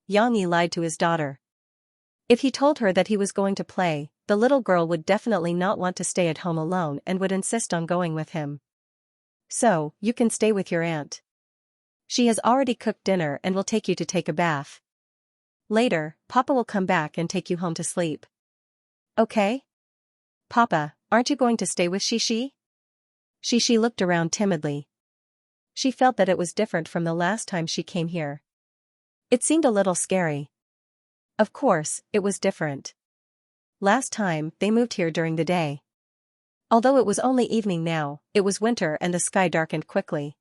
Yang Yi lied to his daughter. If he told her that he was going to play, the little girl would definitely not want to stay at home alone and would insist on going with him. So, you can stay with your aunt. She has already cooked dinner and will take you to take a bath. Later, Papa will come back and take you home to sleep. Okay? Papa, aren't you going to stay with Shishi? Shishi looked around timidly. She felt that it was different from the last time she came here. It seemed a little scary. Of course, it was different. Last time, they moved here during the day. Although it was only evening now, it was winter and the sky darkened quickly.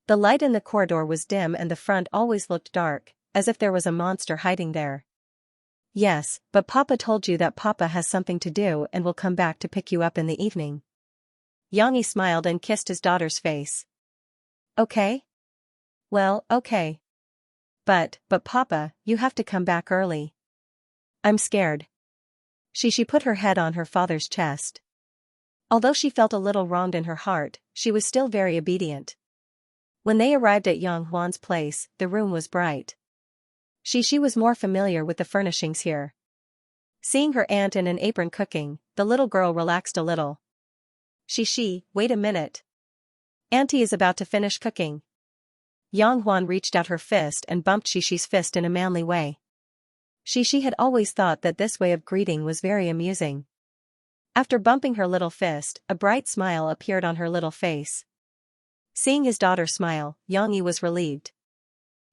The light in the corridor was dim and the front always looked dark, as if there was a monster hiding there. Yes, but Papa told you that Papa has something to do and will come back to pick you up in the evening. Yang Yi smiled and kissed his daughter's face. Okay? Well, okay. But Papa, you have to come back early. I'm scared. She put her head on her father's chest. Although she felt a little wronged in her heart, she was still very obedient. When they arrived at Yang Huan's place, the room was bright. She was more familiar with the furnishings here. Seeing her aunt in an apron cooking, the little girl relaxed a little. Wait a minute. Auntie is about to finish cooking. Yang Huan reached out her fist and bumped Shishi's fist in a manly way. Shishi had always thought that this way of greeting was very amusing. After bumping her little fist, a bright smile appeared on her little face. Seeing his daughter smile, Yang Yi was relieved.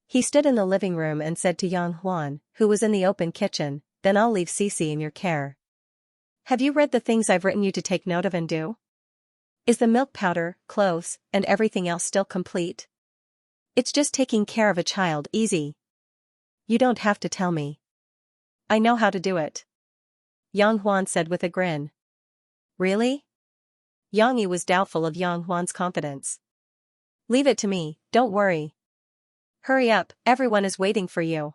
He stood in the living room and said to Yang Huan, who was in the open kitchen, then I'll leave Cici in your care. Have you read the things I've written you to take note of and do? Is the milk powder, clothes, and everything else still complete? It's just taking care of a child easy. You don't have to tell me. I know how to do it. Yang Huan said with a grin. Really? Yang Yi was doubtful of Yang Huan's confidence. Leave it to me, don't worry. Hurry up, everyone is waiting for you.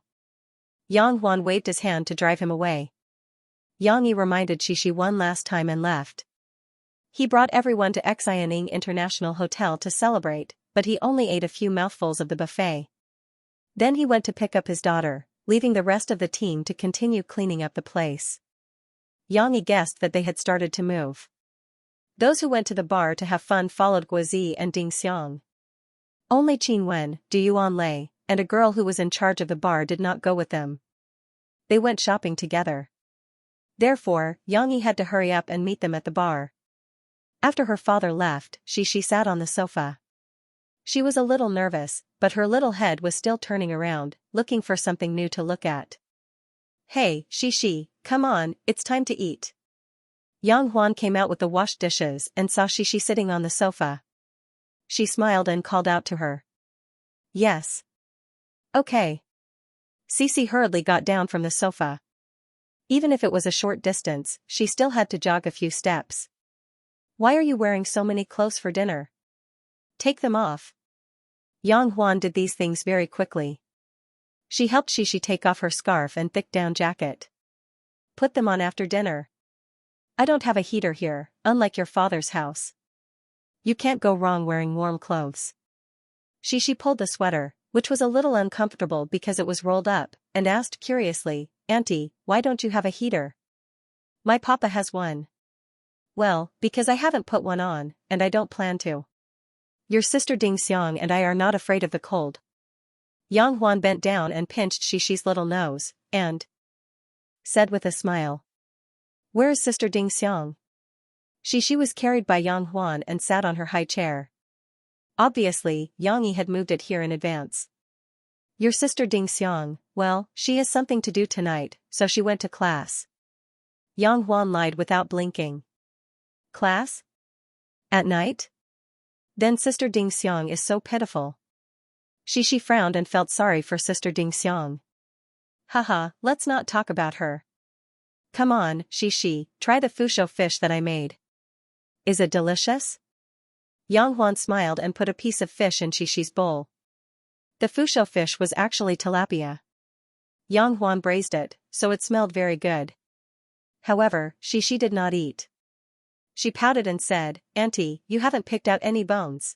Yang Huan waved his hand to drive him away. Yang Yi reminded Shishi one last time and left. He brought everyone to Xianxia International Hotel to celebrate, but he only ate a few mouthfuls of the buffet. Then he went to pick up his daughter, leaving the rest of the team to continue cleaning up the place. Yang Yi guessed that they had started to move. Those who went to the bar to have fun followed Guozi and Ding Xiang. Only Qin Wen, Du Yuan Lei, and a girl who was in charge of the bar did not go with them. They went shopping together. Therefore, Yang Yi had to hurry up and meet them at the bar. After her father left, she sat on the sofa. She was a little nervous, but her little head was still turning around, looking for something new to look at. Hey, Shishi, come on, it's time to eat. Yang Huan came out with the washed dishes and saw Shishi sitting on the sofa. She smiled and called out to her. Yes. Okay. Cici hurriedly got down from the sofa. Even if it was a short distance, she still had to jog a few steps. Why are you wearing so many clothes for dinner? Take them off. Yang Huan did these things very quickly. She helped Shishi take off her scarf and thick down jacket. Put them on after dinner. I don't have a heater here, unlike your father's house. You can't go wrong wearing warm clothes. Shishi pulled the sweater, which was a little uncomfortable because it was rolled up, and asked curiously, Auntie, why don't you have a heater? My papa has one. Well, because I haven't put one on, and I don't plan to. Your sister Ding Xiang and I are not afraid of the cold. Yang Huan bent down and pinched Shishi's little nose, and said with a smile. Where is sister Ding Xiang? Shishi was carried by Yang Huan and sat on her high chair. Obviously, Yang Yi had moved it here in advance. Your sister Ding Xiang, well, she has something to do tonight, so she went to class. Yang Huan lied without blinking. Class? At night? Then sister Ding Xiang is so pitiful. Shishi frowned and felt sorry for sister Ding Xiang. Haha, let's not talk about her. Come on, Shishi, try the fusho fish that I made. Is it delicious? Yang Huan smiled and put a piece of fish in Shishi's bowl. The fusho fish was actually tilapia. Yang Huan braised it, so it smelled very good. However, Shishi did not eat. She pouted and said, Auntie, you haven't picked out any bones.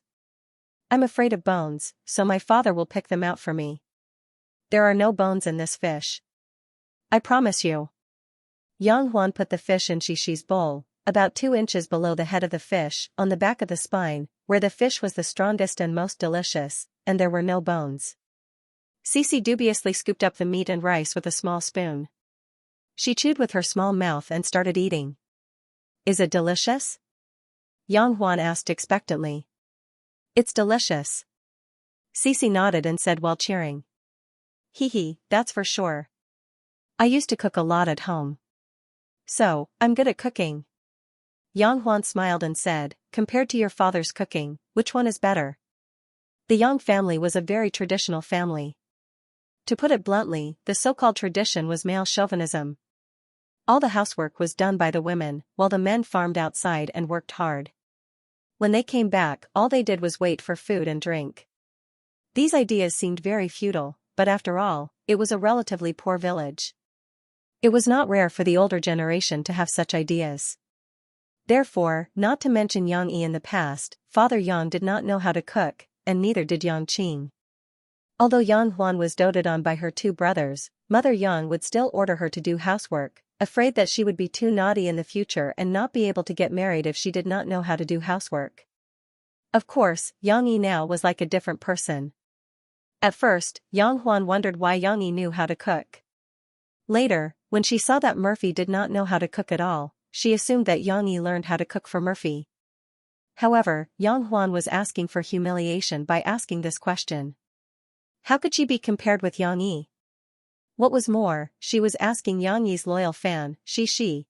I'm afraid of bones, so my father will pick them out for me. There are no bones in this fish. I promise you. Yang Huan put the fish in Shishi's bowl, about 2 inches below the head of the fish, on the back of the spine, where the fish was the strongest and most delicious, and there were no bones. Cici dubiously scooped up the meat and rice with a small spoon. She chewed with her small mouth and started eating. Is it delicious? Yang Huan asked expectantly. It's delicious. Cici nodded and said while cheering. Hee, that's for sure. I used to cook a lot at home. So, I'm good at cooking. Yang Huan smiled and said, compared to your father's cooking, which one is better? The Yang family was a very traditional family. To put it bluntly, the so-called tradition was male chauvinism. All the housework was done by the women, while the men farmed outside and worked hard. When they came back, all they did was wait for food and drink. These ideas seemed very feudal, but after all, it was a relatively poor village. It was not rare for the older generation to have such ideas. Therefore, not to mention Yang Yi in the past, Father Yang did not know how to cook, and neither did Yang Qing. Although Yang Huan was doted on by her 2 brothers, Mother Yang would still order her to do housework, afraid that she would be too naughty in the future and not be able to get married if she did not know how to do housework. Of course, Yang Yi now was like a different person. At first, Yang Huan wondered why Yang Yi knew how to cook. Later, when she saw that Murphy did not know how to cook at all, she assumed that Yang Yi learned how to cook for Murphy. However, Yang Huan was asking for humiliation by asking this question. How could she be compared with Yang Yi? What was more, she was asking Yang Yi's loyal fan, Shi.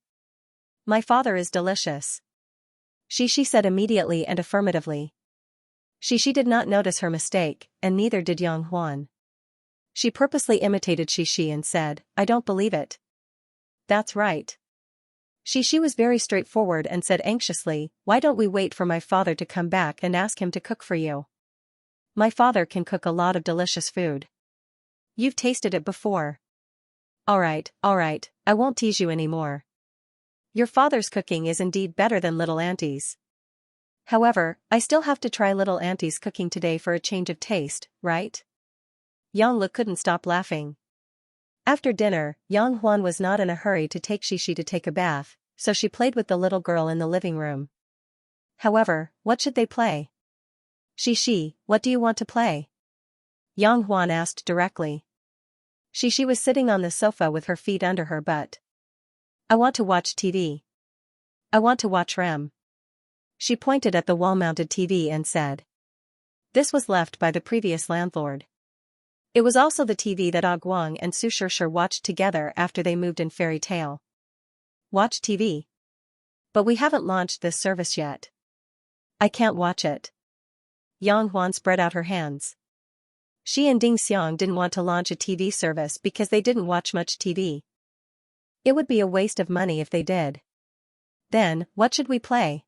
My father is delicious. She said immediately and affirmatively. She did not notice her mistake, and neither did Yang Huan. She purposely imitated Shi and said, I don't believe it. That's right. She was very straightforward and said anxiously, why don't we wait for my father to come back and ask him to cook for you? My father can cook a lot of delicious food. You've tasted it before. Alright, I won't tease you anymore. Your father's cooking is indeed better than little auntie's. However, I still have to try little auntie's cooking today for a change of taste, right? Yang Lu couldn't stop laughing. After dinner, Yang Huan was not in a hurry to take Shi to take a bath, so she played with the little girl in the living room. However, what should they play? Shi, what do you want to play? Yang Huan asked directly. Shi was sitting on the sofa with her feet under her butt. I want to watch TV. I want to watch Rem. She pointed at the wall-mounted TV and said. This was left by the previous landlord. It was also the TV that Ah Guang and Su Shishir watched together after they moved in Fairy Tale. Watch TV? But we haven't launched this service yet. I can't watch it. Yang Huan spread out her hands. She and Ding Xiang didn't want to launch a TV service because they didn't watch much TV. It would be a waste of money if they did. Then, what should we play?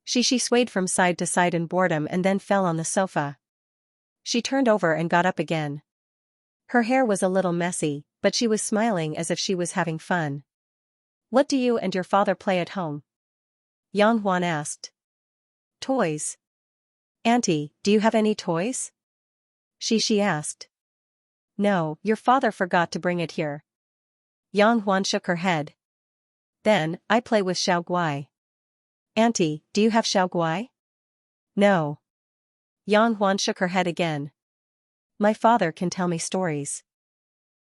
She swayed from side to side in boredom and then fell on the sofa. She turned over and got up again. Her hair was a little messy, but she was smiling as if she was having fun. What do you and your father play at home? Yang Huan asked. Toys. Auntie, do you have any toys? She asked. No, your father forgot to bring it here. Yang Huan shook her head. Then, I play with Xiao Guai. Auntie, do you have Xiao Guai? No. Yang Huan shook her head again. My father can tell me stories.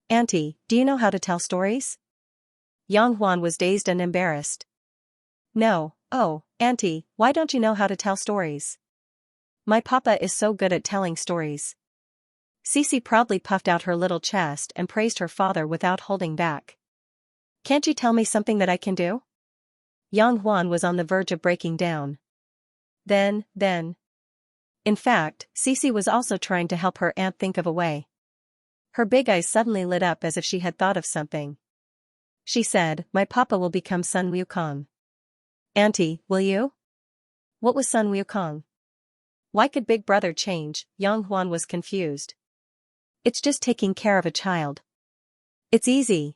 Auntie, do you know how to tell stories? Yang Huan was dazed and embarrassed. No, oh, Auntie, why don't you know how to tell stories? My papa is so good at telling stories. Cici proudly puffed out her little chest and praised her father without holding back. Can't you tell me something that I can do? Yang Huan was on the verge of breaking down. Then. In fact, Cici was also trying to help her aunt think of a way. Her big eyes suddenly lit up as if she had thought of something. She said, my papa will become Sun Wukong. Auntie, will you? What was Sun Wukong? Why could Big Brother change? Yang Huan was confused. It's just taking care of a child. It's easy.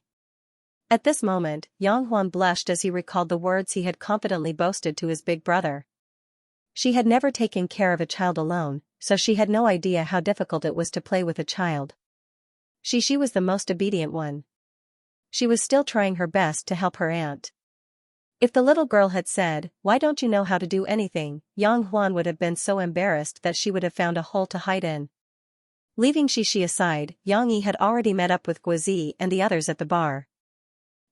At this moment, Yang Huan blushed as he recalled the words he had confidently boasted to his big brother. She had never taken care of a child alone, so she had no idea how difficult it was to play with a child. She was the most obedient one. She was still trying her best to help her aunt. If the little girl had said, why don't you know how to do anything, Yang Huan would have been so embarrassed that she would have found a hole to hide in. Leaving Shi aside, Yang Yi had already met up with Guozi and the others at the bar.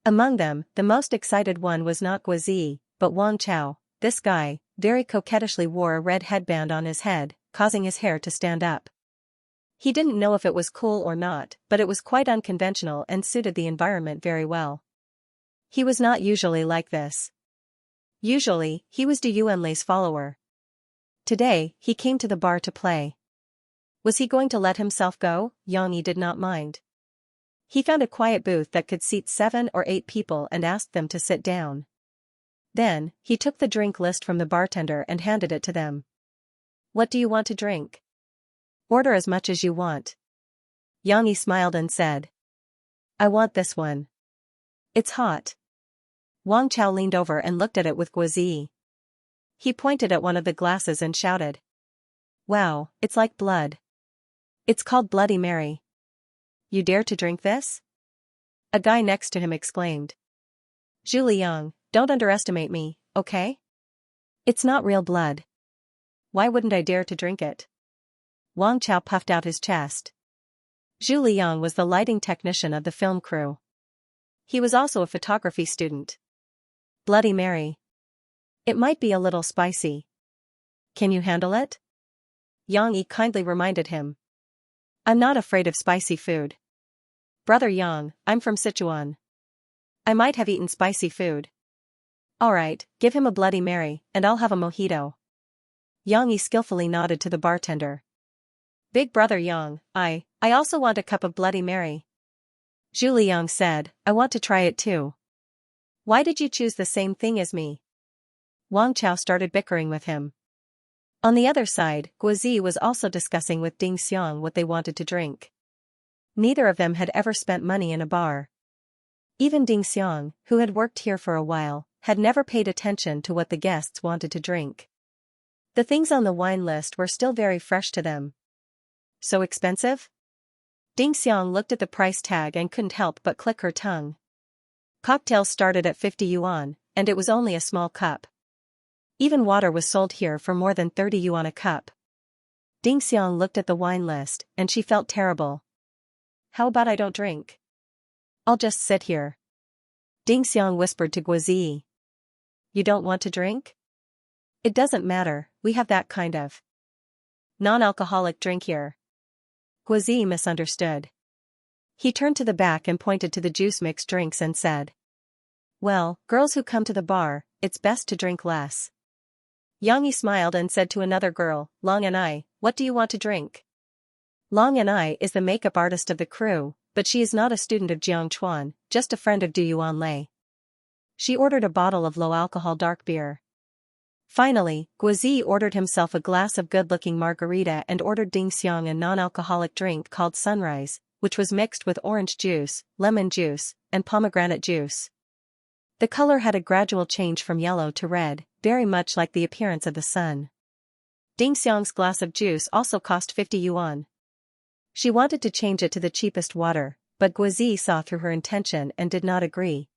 Among them, the most excited one was not Guozi, but Wang Chao. This guy, very coquettishly wore a red headband on his head, causing his hair to stand up. He didn't know if it was cool or not, but it was quite unconventional and suited the environment very well. He was not usually like this. Usually, he was Du Yuanlei's follower. Today, he came to the bar to play. Was he going to let himself go? Yang Yi did not mind. He found a quiet booth that could seat 7 or 8 people and asked them to sit down. Then, he took the drink list from the bartender and handed it to them. What do you want to drink? Order as much as you want. Yang Yi smiled and said. I want this one. It's hot. Wang Chao leaned over and looked at it with Guozi. He pointed at one of the glasses and shouted. Wow, it's like blood. It's called Bloody Mary. You dare to drink this? A guy next to him exclaimed. Zhu Liang, don't underestimate me, okay? It's not real blood. Why wouldn't I dare to drink it? Wang Chao puffed out his chest. Zhu Liang was the lighting technician of the film crew. He was also a photography student. Bloody Mary. It might be a little spicy. Can you handle it? Yang Yi kindly reminded him. I'm not afraid of spicy food. Brother Yang, I'm from Sichuan. I might have eaten spicy food. Alright, give him a Bloody Mary, and I'll have a mojito. Yang skillfully nodded to the bartender. Big brother Yang, I also want a cup of Bloody Mary. Zhu Yang said, I want to try it too. Why did you choose the same thing as me? Wang Chao started bickering with him. On the other side, Guozi was also discussing with Ding Xiang what they wanted to drink. Neither of them had ever spent money in a bar. Even Ding Xiang, who had worked here for a while, had never paid attention to what the guests wanted to drink. The things on the wine list were still very fresh to them. So expensive? Ding Xiang looked at the price tag and couldn't help but click her tongue. Cocktails started at 50 yuan, and it was only a small cup. Even water was sold here for more than 30 yuan a cup. Ding Xiang looked at the wine list, and she felt terrible. How about I don't drink? I'll just sit here. Ding Xiang whispered to Guozi. You don't want to drink? It doesn't matter, we have that kind of non-alcoholic drink here. Guozi misunderstood. He turned to the back and pointed to the juice-mixed drinks and said. Well, girls who come to the bar, it's best to drink less. Yang Yi smiled and said to another girl, Long and I, what do you want to drink? Long and I is the makeup artist of the crew, but she is not a student of Jiangchuan, just a friend of Du Yuan Lei. She ordered a bottle of low-alcohol dark beer. Finally, Guozi ordered himself a glass of good-looking margarita and ordered Ding Xiang a non-alcoholic drink called Sunrise, which was mixed with orange juice, lemon juice, and pomegranate juice. The color had a gradual change from yellow to red, very much like the appearance of the sun. Ding Xiang's glass of juice also cost 50 yuan. She wanted to change it to the cheapest water, but Guozi saw through her intention and did not agree.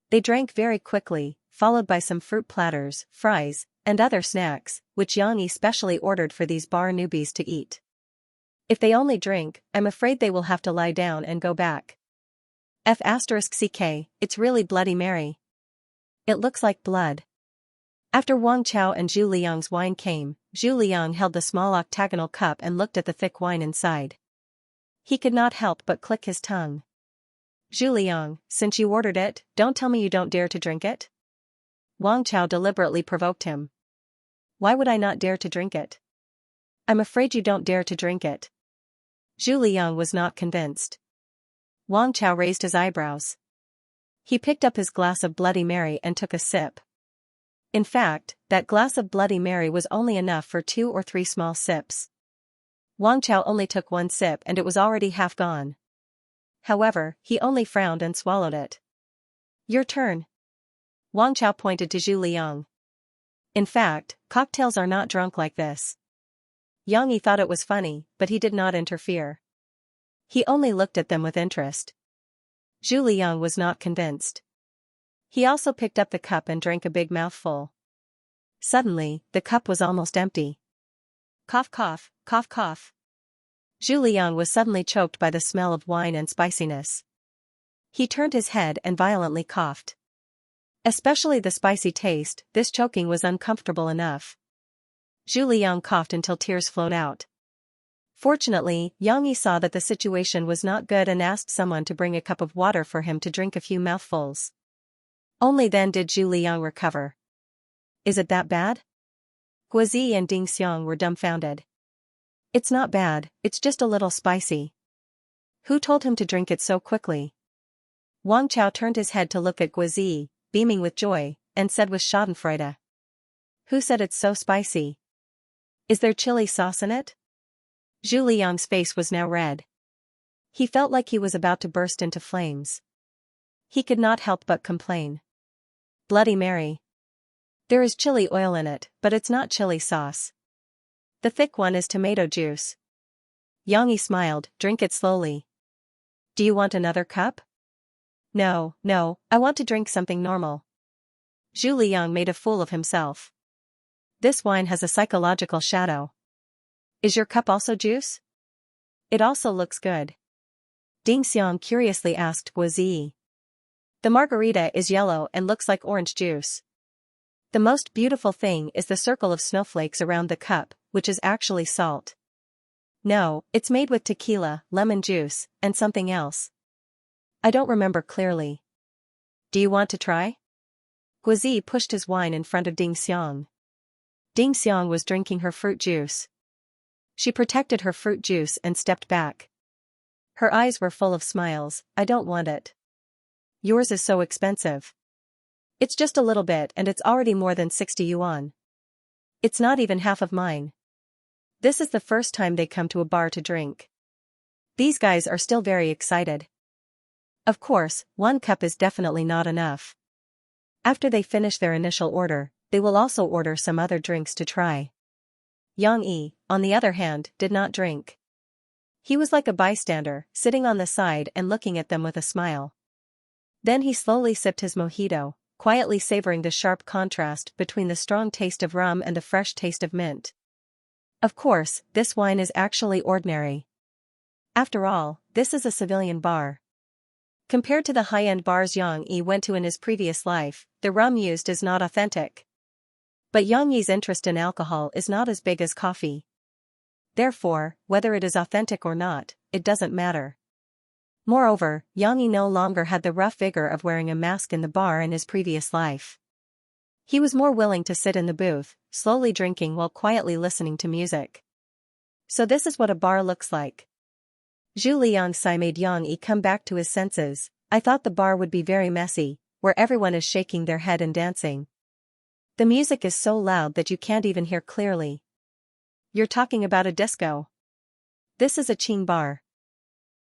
They drank very quickly, followed by some fruit platters, fries, and other snacks, which Yang Yi specially ordered for these bar newbies to eat. If they only drink, I'm afraid they will have to lie down and go back. F***ck, it's really Bloody Mary. It looks like blood. After Wang Chao and Zhu Liang's wine came, Zhu Liang held the small octagonal cup and looked at the thick wine inside. He could not help but click his tongue. Zhu Liang, since you ordered it, don't tell me you don't dare to drink it? Wang Chao deliberately provoked him. Why would I not dare to drink it? I'm afraid you don't dare to drink it. Zhu Liang was not convinced. Wang Chao raised his eyebrows. He picked up his glass of Bloody Mary and took a sip. In fact, that glass of Bloody Mary was only enough for 2 or 3 small sips. Wang Chao only took 1 sip and it was already half gone. However, he only frowned and swallowed it. Your turn. Wang Chao pointed to Zhu Liang. In fact, cocktails are not drunk like this. Yang Yi thought it was funny, but he did not interfere. He only looked at them with interest. Zhu Liang was not convinced. He also picked up the cup and drank a big mouthful. Suddenly, the cup was almost empty. Cough cough, cough cough. Zhu Liang was suddenly choked by the smell of wine and spiciness. He turned his head and violently coughed. Especially the spicy taste, this choking was uncomfortable enough. Zhu Liang coughed until tears flowed out. Fortunately, Yang Yi saw that the situation was not good and asked someone to bring a cup of water for him to drink a few mouthfuls. Only then did Zhu Liang recover. Is it that bad? Guozi and Ding Xiang were dumbfounded. It's not bad, it's just a little spicy. Who told him to drink it so quickly? Wang Chao turned his head to look at Guozi, beaming with joy, and said with schadenfreude. Who said it's so spicy? Is there chili sauce in it? Zhu Liang's face was now red. He felt like he was about to burst into flames. He could not help but complain. Bloody Mary. There is chili oil in it, but it's not chili sauce. The thick one is tomato juice. Yang Yi smiled, drink it slowly. Do you want another cup? No, I want to drink something normal. Zhu Liang made a fool of himself. This wine has a psychological shadow. Is your cup also juice? It also looks good. Ding Xiang curiously asked Guozi. The margarita is yellow and looks like orange juice. The most beautiful thing is the circle of snowflakes around the cup, which is actually salt. No, it's made with tequila, lemon juice, and something else. I don't remember clearly. Do you want to try? Guozi pushed his wine in front of Ding Xiang. Ding Xiang was drinking her fruit juice. She protected her fruit juice and stepped back. Her eyes were full of smiles. I don't want it. Yours is so expensive. It's just a little bit and it's already more than 60 yuan. It's not even half of mine. This is the first time they come to a bar to drink. These guys are still very excited. Of course, 1 cup is definitely not enough. After they finish their initial order, they will also order some other drinks to try. Yang Yi, on the other hand, did not drink. He was like a bystander, sitting on the side and looking at them with a smile. Then he slowly sipped his mojito, quietly savoring the sharp contrast between the strong taste of rum and the fresh taste of mint. Of course, this wine is actually ordinary. After all, this is a civilian bar. Compared to the high-end bars Yang Yi went to in his previous life, the rum used is not authentic. But Yang Yi's interest in alcohol is not as big as coffee. Therefore, whether it is authentic or not, it doesn't matter. Moreover, Yang Yi no longer had the rough vigor of wearing a mask in the bar in his previous life. He was more willing to sit in the booth, slowly drinking while quietly listening to music. So this is what a bar looks like. Zhu Liangxi made Yang Yi come back to his senses. I thought the bar would be very messy, where everyone is shaking their head and dancing. The music is so loud that you can't even hear clearly. You're talking about a disco. This is a Qing bar.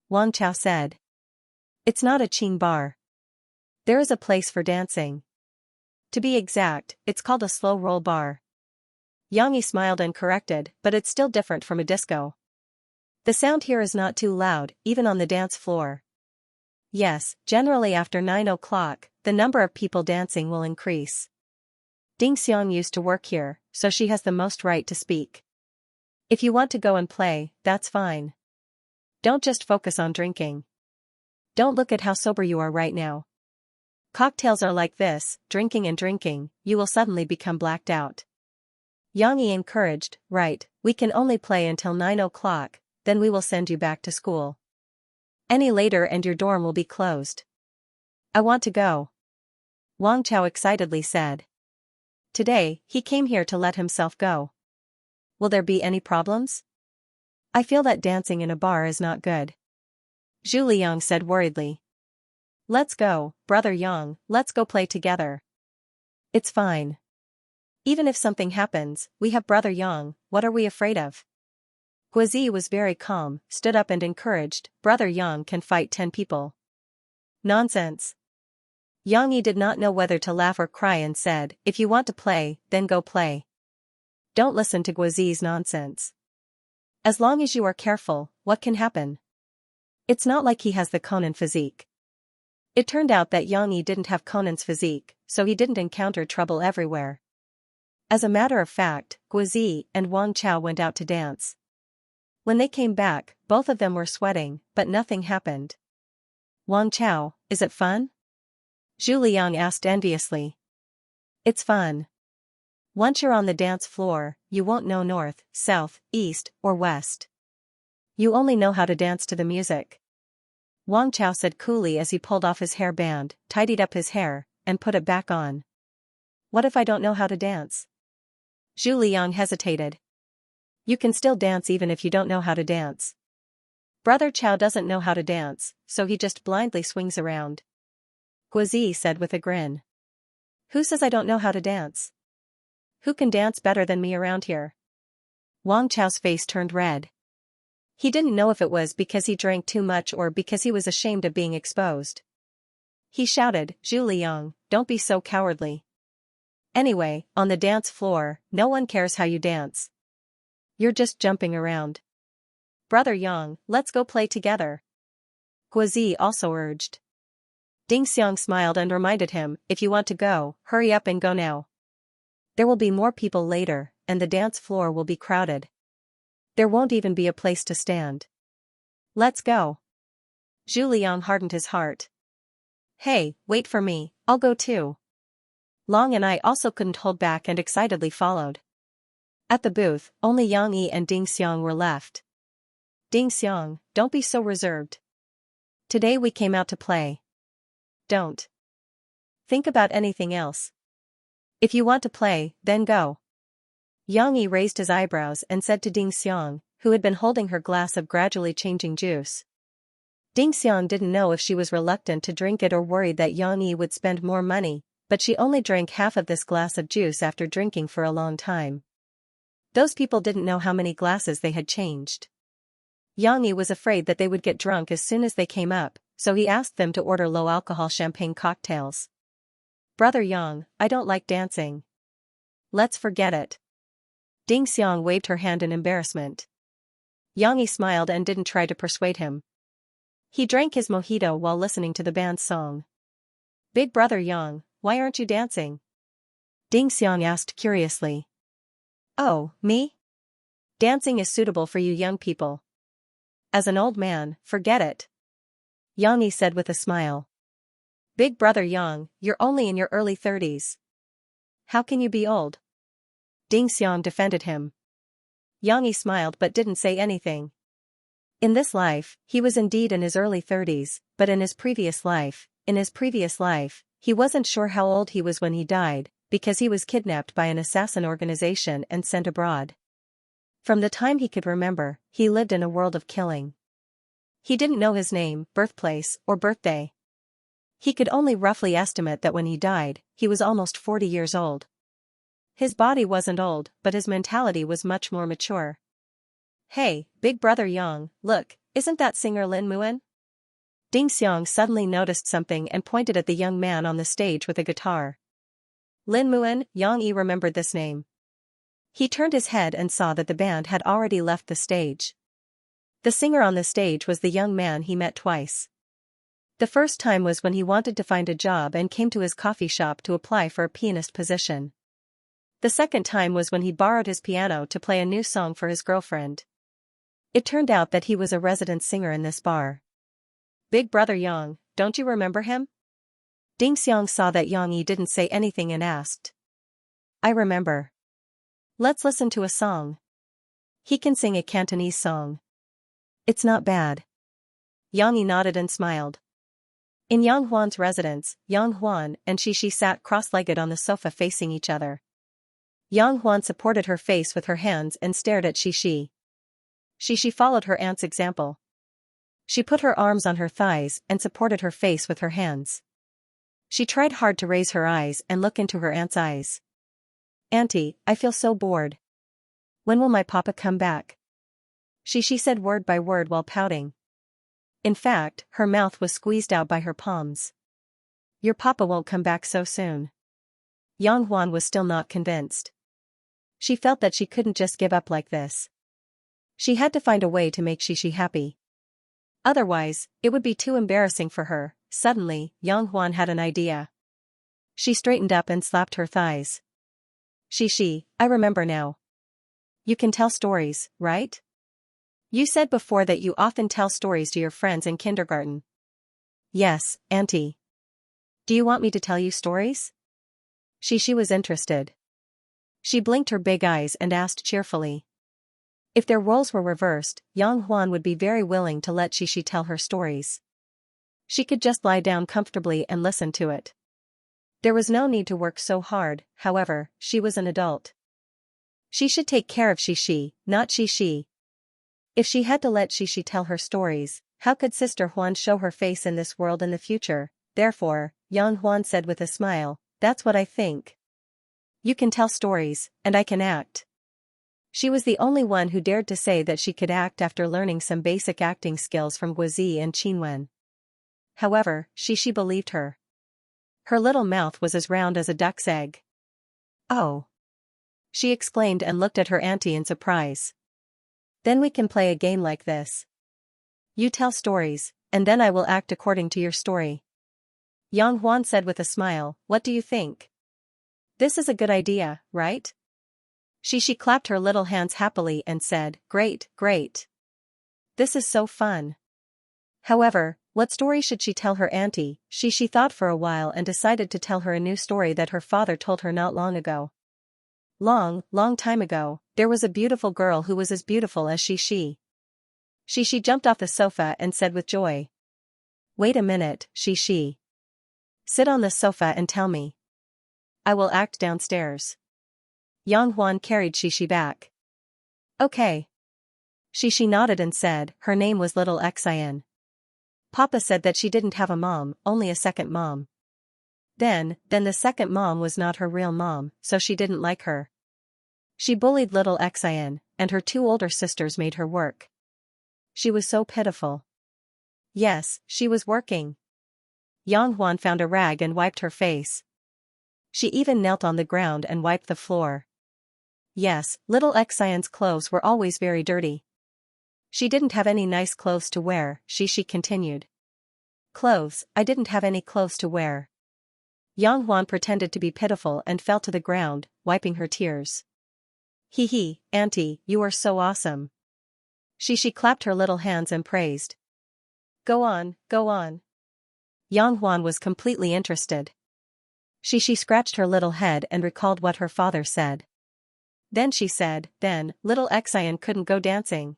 Wang Chao said. It's not a Qing bar. There is a place for dancing. To be exact, it's called a slow roll bar. Yang Yi smiled and corrected, but it's still different from a disco. The sound here is not too loud, even on the dance floor. Yes, generally after 9 o'clock, the number of people dancing will increase. Ding Xiang used to work here, so she has the most right to speak. If you want to go and play, that's fine. Don't just focus on drinking. Don't look at how sober you are right now. Cocktails are like this, drinking and drinking, you will suddenly become blacked out. Yang Yi encouraged, right, we can only play until 9 o'clock, then we will send you back to school. Any later and your dorm will be closed. I want to go. Wang Chao excitedly said. Today, he came here to let himself go. Will there be any problems? I feel that dancing in a bar is not good. Zhu Liang said worriedly. Let's go, brother Yang, let's go play together. It's fine. Even if something happens, we have brother Yang, what are we afraid of? Guozi was very calm, stood up and encouraged, brother Yang can fight 10 people. Nonsense. Yang Yi did not know whether to laugh or cry and said, if you want to play, then go play. Don't listen to Guozi's nonsense. As long as you are careful, what can happen? It's not like he has the Conan physique. It turned out that Yang Yi didn't have Conan's physique, so he didn't encounter trouble everywhere. As a matter of fact, Guozi and Wang Chao went out to dance. When they came back, both of them were sweating, but nothing happened. Wang Chao, is it fun? Zhu Liang asked enviously. It's fun. Once you're on the dance floor, you won't know north, south, east, or west. You only know how to dance to the music. Wang Chao said coolly as he pulled off his hairband, tidied up his hair, and put it back on. What if I don't know how to dance? Zhu Liang hesitated. You can still dance even if you don't know how to dance. Brother Chao doesn't know how to dance, so he just blindly swings around. Guozi said with a grin. Who says I don't know how to dance? Who can dance better than me around here? Wang Chao's face turned red. He didn't know if it was because he drank too much or because he was ashamed of being exposed. He shouted, Zhu Liang, don't be so cowardly. Anyway, on the dance floor, no one cares how you dance. You're just jumping around. Brother Yang, let's go play together. Guozi also urged. Ding Xiang smiled and reminded him, if you want to go, hurry up and go now. There will be more people later, and the dance floor will be crowded. There won't even be a place to stand. Let's go. Zhu Liang hardened his heart. Hey, wait for me, I'll go too. Long and I also couldn't hold back and excitedly followed. At the booth, only Yang Yi and Ding Xiang were left. Ding Xiang, don't be so reserved. Today we came out to play. Don't think about anything else. If you want to play, then go. Yang Yi raised his eyebrows and said to Ding Xiang, who had been holding her glass of gradually changing juice. Ding Xiang didn't know if she was reluctant to drink it or worried that Yang Yi would spend more money, but she only drank half of this glass of juice after drinking for a long time. Those people didn't know how many glasses they had changed. Yang Yi was afraid that they would get drunk as soon as they came up, so he asked them to order low-alcohol champagne cocktails. Brother Yang, I don't like dancing. Let's forget it. Ding Xiang waved her hand in embarrassment. Yang Yi smiled and didn't try to persuade him. He drank his mojito while listening to the band's song. Big brother Yang, why aren't you dancing? Ding Xiang asked curiously. Oh, me? Dancing is suitable for you young people. As an old man, forget it. Yang Yi said with a smile. Big brother Yang, you're only in your early 30s. How can you be old? Ding Xiang defended him. Yang Yi smiled but didn't say anything. In this life, he was indeed in his early 30s, but in his previous life, he wasn't sure how old he was when he died, because he was kidnapped by an assassin organization and sent abroad. From the time he could remember, he lived in a world of killing. He didn't know his name, birthplace, or birthday. He could only roughly estimate that when he died, he was almost 40 years old. His body wasn't old, but his mentality was much more mature. Hey, big brother Yang, look, isn't that singer Lin Muan? Ding Xiang suddenly noticed something and pointed at the young man on the stage with a guitar. Lin Muan, Yang Yi remembered this name. He turned his head and saw that the band had already left the stage. The singer on the stage was the young man he met twice. The first time was when he wanted to find a job and came to his coffee shop to apply for a pianist position. The second time was when he borrowed his piano to play a new song for his girlfriend. It turned out that he was a resident singer in this bar. Big brother Yang, don't you remember him? Ding Xiang saw that Yang Yi didn't say anything and asked. I remember. Let's listen to a song. He can sing a Cantonese song. It's not bad. Yang Yi nodded and smiled. In Yang Huan's residence, Yang Huan and Xixi sat cross-legged on the sofa facing each other. Yang Huan supported her face with her hands and stared at Xixi. Xixi followed her aunt's example. She put her arms on her thighs and supported her face with her hands. She tried hard to raise her eyes and look into her aunt's eyes. Auntie, I feel so bored. When will my papa come back? Xixi said word by word while pouting. In fact, her mouth was squeezed out by her palms. Your papa won't come back so soon. Yang Huan was still not convinced. She felt that she couldn't just give up like this. She had to find a way to make Xixi happy. Otherwise, it would be too embarrassing for her. Suddenly, Yang Huan had an idea. She straightened up and slapped her thighs. Xixi, I remember now. You can tell stories, right? You said before that you often tell stories to your friends in kindergarten. Yes, Auntie. Do you want me to tell you stories? Xixi was interested. She blinked her big eyes and asked cheerfully. If their roles were reversed, Yang Huan would be very willing to let Xixi tell her stories. She could just lie down comfortably and listen to it. There was no need to work so hard, however, she was an adult. She should take care of Xixi, not Xixi. If she had to let Xixi tell her stories, how could Sister Huan show her face in this world in the future? Therefore, Yang Huan said with a smile, that's what I think. You can tell stories, and I can act. She was the only one who dared to say that she could act after learning some basic acting skills from Guozi and Qinwen. However, Xixi believed her. Her little mouth was as round as a duck's egg. Oh! She exclaimed and looked at her auntie in surprise. Then we can play a game like this. You tell stories, and then I will act according to your story. Yang Huan said with a smile, what do you think? This is a good idea, right? Xixi clapped her little hands happily and said, great, great. This is so fun. However, what story should she tell her auntie? Xixi thought for a while and decided to tell her a new story that her father told her not long ago. Long, long time ago, there was a beautiful girl who was as beautiful as Xixi. Xixi jumped off the sofa and said with joy. Wait a minute, Xixi. Sit on the sofa and tell me. I will act downstairs. Yang Huan carried Shishi back. Okay. Shishi nodded and said her name was Little Xian. Papa said that she didn't have a mom, only a second mom. Then the second mom was not her real mom, so she didn't like her. She bullied Little Xian, and her two older sisters made her work. She was so pitiful. Yes, she was working. Yang Huan found a rag and wiped her face. She even knelt on the ground and wiped the floor. Yes, Little Xian's clothes were always very dirty. She didn't have any nice clothes to wear, she continued. Clothes, I didn't have any clothes to wear. Yang Huan pretended to be pitiful and fell to the ground, wiping her tears. Hee hee, Auntie, you are so awesome. She clapped her little hands and praised. Go on, go on. Yang Huan was completely interested. She scratched her little head and recalled what her father said. Then she said, then, Little Xian couldn't go dancing.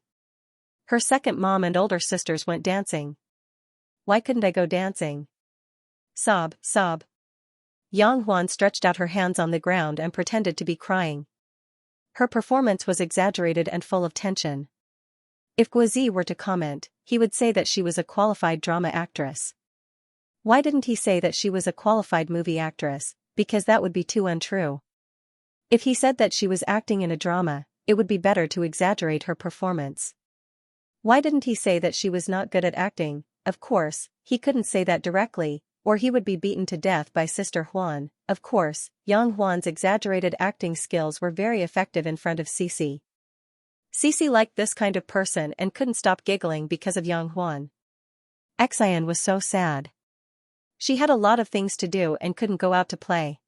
Her second mom and older sisters went dancing. Why couldn't I go dancing? Sob, sob. Yang Huan stretched out her hands on the ground and pretended to be crying. Her performance was exaggerated and full of tension. If Guozi were to comment, he would say that she was a qualified drama actress. Why didn't he say that she was a qualified movie actress? Because that would be too untrue. If he said that she was acting in a drama, it would be better to exaggerate her performance. Why didn't he say that she was not good at acting? Of course, he couldn't say that directly, or he would be beaten to death by Sister Huan. Of course, Yang Huan's exaggerated acting skills were very effective in front of Cici. Cici liked this kind of person and couldn't stop giggling because of Yang Huan. Xian was so sad. She had a lot of things to do and couldn't go out to play.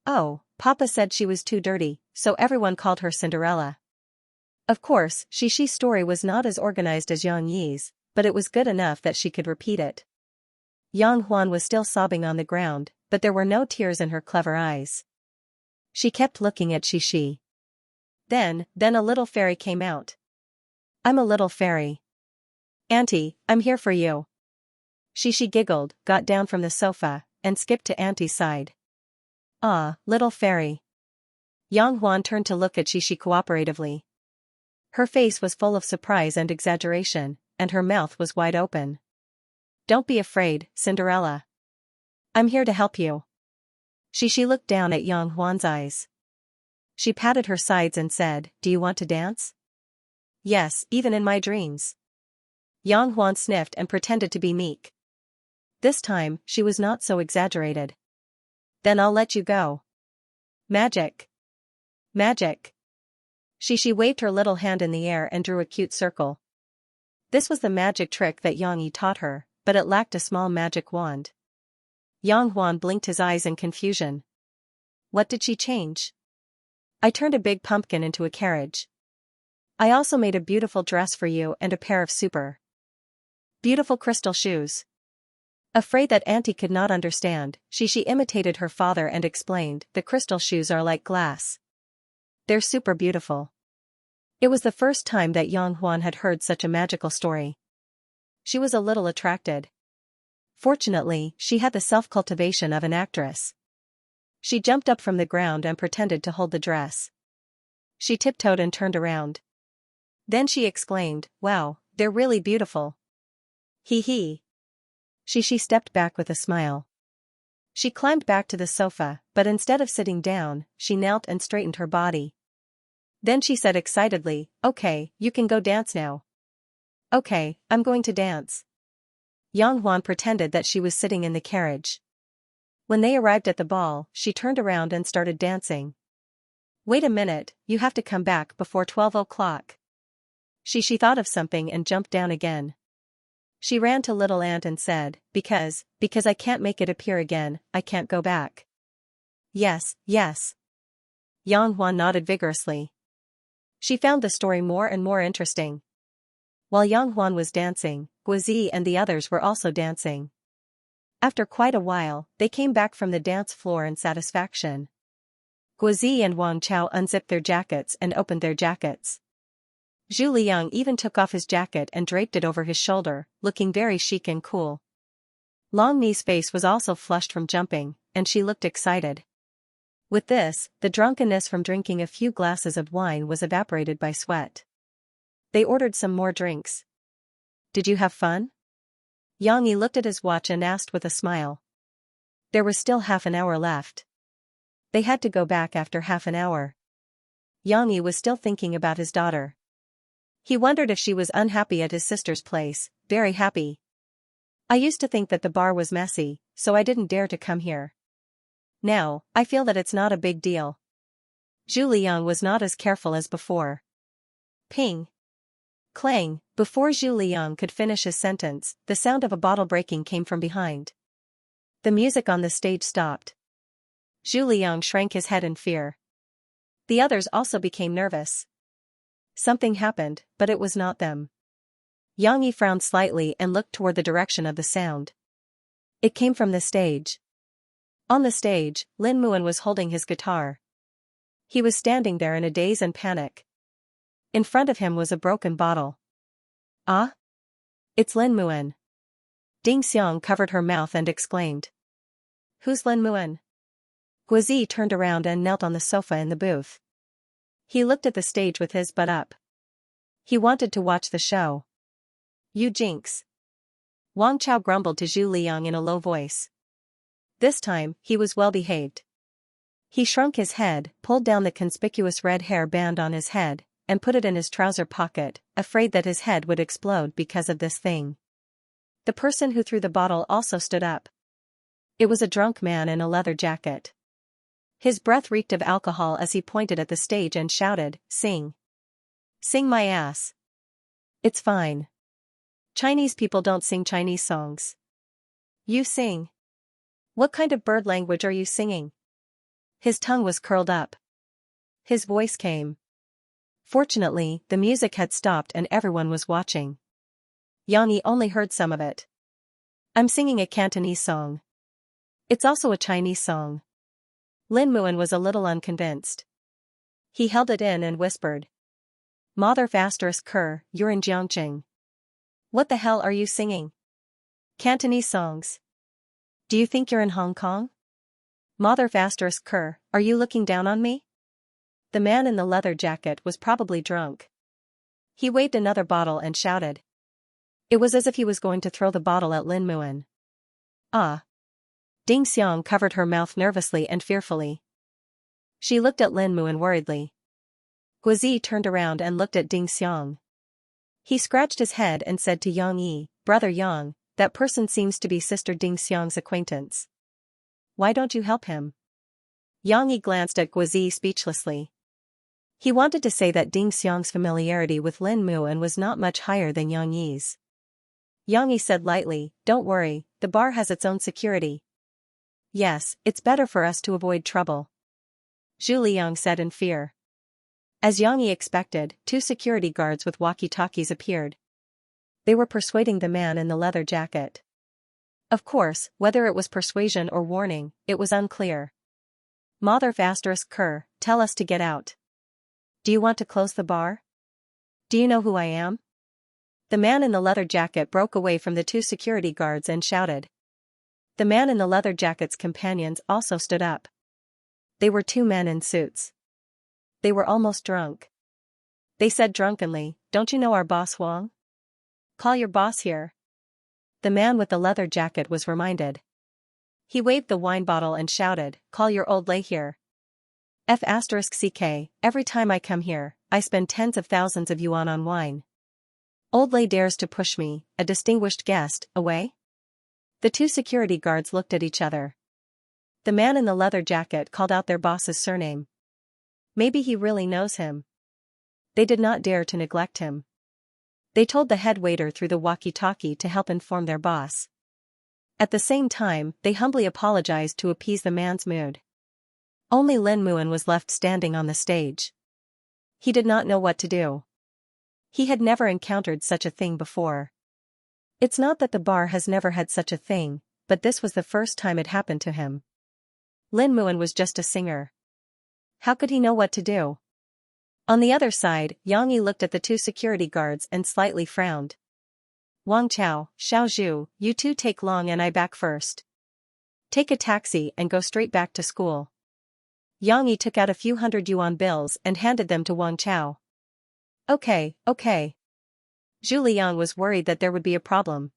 Oh, Papa said she was too dirty, so everyone called her Cinderella. Of course, Shishi's story was not as organized as Yang Yi's, but it was good enough that she could repeat it. Yang Huan was still sobbing on the ground, but there were no tears in her clever eyes. She kept looking at Shishi. Then a little fairy came out. I'm a little fairy. Auntie, I'm here for you. Shishi giggled, got down from the sofa, and skipped to Auntie's side. Ah, little fairy. Yang Huan turned to look at Shishi cooperatively. Her face was full of surprise and exaggeration, and her mouth was wide open. Don't be afraid, Cinderella. I'm here to help you. Shishi looked down at Yang Huan's eyes. She patted her sides and said, do you want to dance? Yes, even in my dreams. Yang Huan sniffed and pretended to be meek. This time, she was not so exaggerated. Then I'll let you go. Magic. Magic. Shishi waved her little hand in the air and drew a cute circle. This was the magic trick that Yang Yi taught her, but it lacked a small magic wand. Yang Huan blinked his eyes in confusion. What did she change? I turned a big pumpkin into a carriage. I also made a beautiful dress for you and a pair of super beautiful crystal shoes. Afraid that Auntie could not understand, Shishi imitated her father and explained, the crystal shoes are like glass. They're super beautiful. It was the first time that Yang Huan had heard such a magical story. She was a little attracted. Fortunately, she had the self-cultivation of an actress. She jumped up from the ground and pretended to hold the dress. She tiptoed and turned around. Then she exclaimed, wow, they're really beautiful. Hee hee. She stepped back with a smile. She climbed back to the sofa, but instead of sitting down, she knelt and straightened her body. Then she said excitedly, okay, you can go dance now. Okay, I'm going to dance. Yang Huan pretended that she was sitting in the carriage. When they arrived at the ball, she turned around and started dancing. Wait a minute, you have to come back before 12 o'clock. She thought of something and jumped down again. She ran to Little Aunt and said, because I can't make it appear again, I can't go back. Yes, yes. Yang Huan nodded vigorously. She found the story more and more interesting. While Yang Huan was dancing, Guozi and the others were also dancing. After quite a while, they came back from the dance floor in satisfaction. Guozi and Wang Chao unzipped their jackets and opened their jackets. Zhu Liang even took off his jacket and draped it over his shoulder, looking very chic and cool. Long Mi's face was also flushed from jumping, and she looked excited. With this, the drunkenness from drinking a few glasses of wine was evaporated by sweat. They ordered some more drinks. Did you have fun? Xianxia looked at his watch and asked with a smile. There was still half an hour left. They had to go back after half an hour. Xianxia was still thinking about his daughter. He wondered if she was unhappy at his sister's place. Very happy. I used to think that the bar was messy, so I didn't dare to come here. Now, I feel that it's not a big deal. Zhu Liang was not as careful as before. Ping. Clang. Before Zhu Liang could finish his sentence, the sound of a bottle breaking came from behind. The music on the stage stopped. Zhu Liang shrank his head in fear. The others also became nervous. Something happened, but it was not them. Xianxia frowned slightly and looked toward the direction of the sound. It came from the stage. On the stage, Lin Muan was holding his guitar. He was standing there in a daze and panic. In front of him was a broken bottle. Ah? It's Lin Muan. Ding Xiang covered her mouth and exclaimed. Who's Lin Muan? Guozi turned around and knelt on the sofa in the booth. He looked at the stage with his butt up. He wanted to watch the show. You jinx. Wang Chao grumbled to Zhu Liang in a low voice. This time, he was well behaved. He shrunk his head, pulled down the conspicuous red hair band on his head, and put it in his trouser pocket, afraid that his head would explode because of this thing. The person who threw the bottle also stood up. It was a drunk man in a leather jacket. His breath reeked of alcohol as he pointed at the stage and shouted, Sing. Sing my ass. It's fine. Chinese people don't sing Chinese songs. You sing. What kind of bird language are you singing? His tongue was curled up. His voice came. Fortunately, the music had stopped and everyone was watching. Xianxia only heard some of it. I'm singing a Cantonese song. It's also a Chinese song. Lin Muan was a little unconvinced. He held it in and whispered. Mother ****, you're in Jiangqing. What the hell are you singing? Cantonese songs. Do you think you're in Hong Kong? Mother ****, are you looking down on me? The man in the leather jacket was probably drunk. He waved another bottle and shouted. It was as if he was going to throw the bottle at Lin Muan. Ah. Ding Xiang covered her mouth nervously and fearfully. She looked at Lin Muan worriedly. Guozi turned around and looked at Ding Xiang. He scratched his head and said to Xianxia, Brother Yang, that person seems to be Sister Ding Xiang's acquaintance. Why don't you help him? Xianxia glanced at Guozi speechlessly. He wanted to say that Ding Xiang's familiarity with Lin Muan was not much higher than Xianxia's. Xianxia said lightly, Don't worry, the bar has its own security. Yes, it's better for us to avoid trouble. Zhu Liang said in fear. As Xianxia expected, 2 security guards with walkie-talkies appeared. They were persuading the man in the leather jacket. Of course, whether it was persuasion or warning, it was unclear. Mother ****, tell us to get out. Do you want to close the bar? Do you know who I am? The man in the leather jacket broke away from the 2 security guards and shouted. The man in the leather jacket's companions also stood up. They were 2 men in suits. They were almost drunk. They said drunkenly, Don't you know our boss Wang? Call your boss here. The man with the leather jacket was reminded. He waved the wine bottle and shouted, Call your old lay here. ****, every time I come here, I spend tens of thousands of yuan on wine. Old lay dares to push me, a distinguished guest, away? The 2 security guards looked at each other. The man in the leather jacket called out their boss's surname. Maybe he really knows him. They did not dare to neglect him. They told the head waiter through the walkie-talkie to help inform their boss. At the same time, they humbly apologized to appease the man's mood. Only Lin Muan was left standing on the stage. He did not know what to do. He had never encountered such a thing before. It's not that the bar has never had such a thing, but this was the first time it happened to him. Lin Muan was just a singer. How could he know what to do? On the other side, Xianxia looked at the 2 security guards and slightly frowned. Wang Chao, Xiao Zhu, you 2 take long and I back first. Take a taxi and go straight back to school. Yang Yi took out a few hundred yuan bills and handed them to Wang Chao. Okay. Zhu Liang was worried that there would be a problem.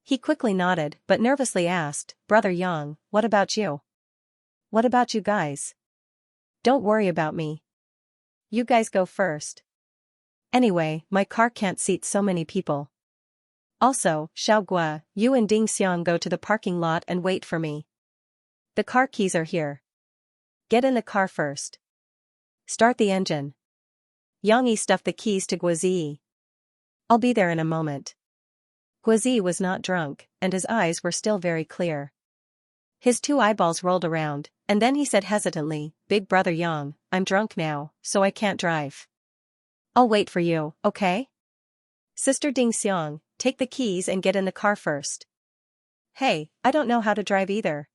He quickly nodded but nervously asked, Brother Yang, what about you? What about you guys? Don't worry about me. You guys go first. Anyway, my car can't seat so many people. Also, Xiaogua, you and Ding Xiang go to the parking lot and wait for me. The car keys are here. Get in the car first. Start the engine. Yang Yi stuffed the keys to Guazi. I'll be there in a moment. Guazi was not drunk, and his eyes were still very clear. His two eyeballs rolled around, and then he said hesitantly, Big Brother Yang, I'm drunk now, so I can't drive. I'll wait for you, okay? Sister Ding Xiang, take the keys and get in the car first. Hey, I don't know how to drive either.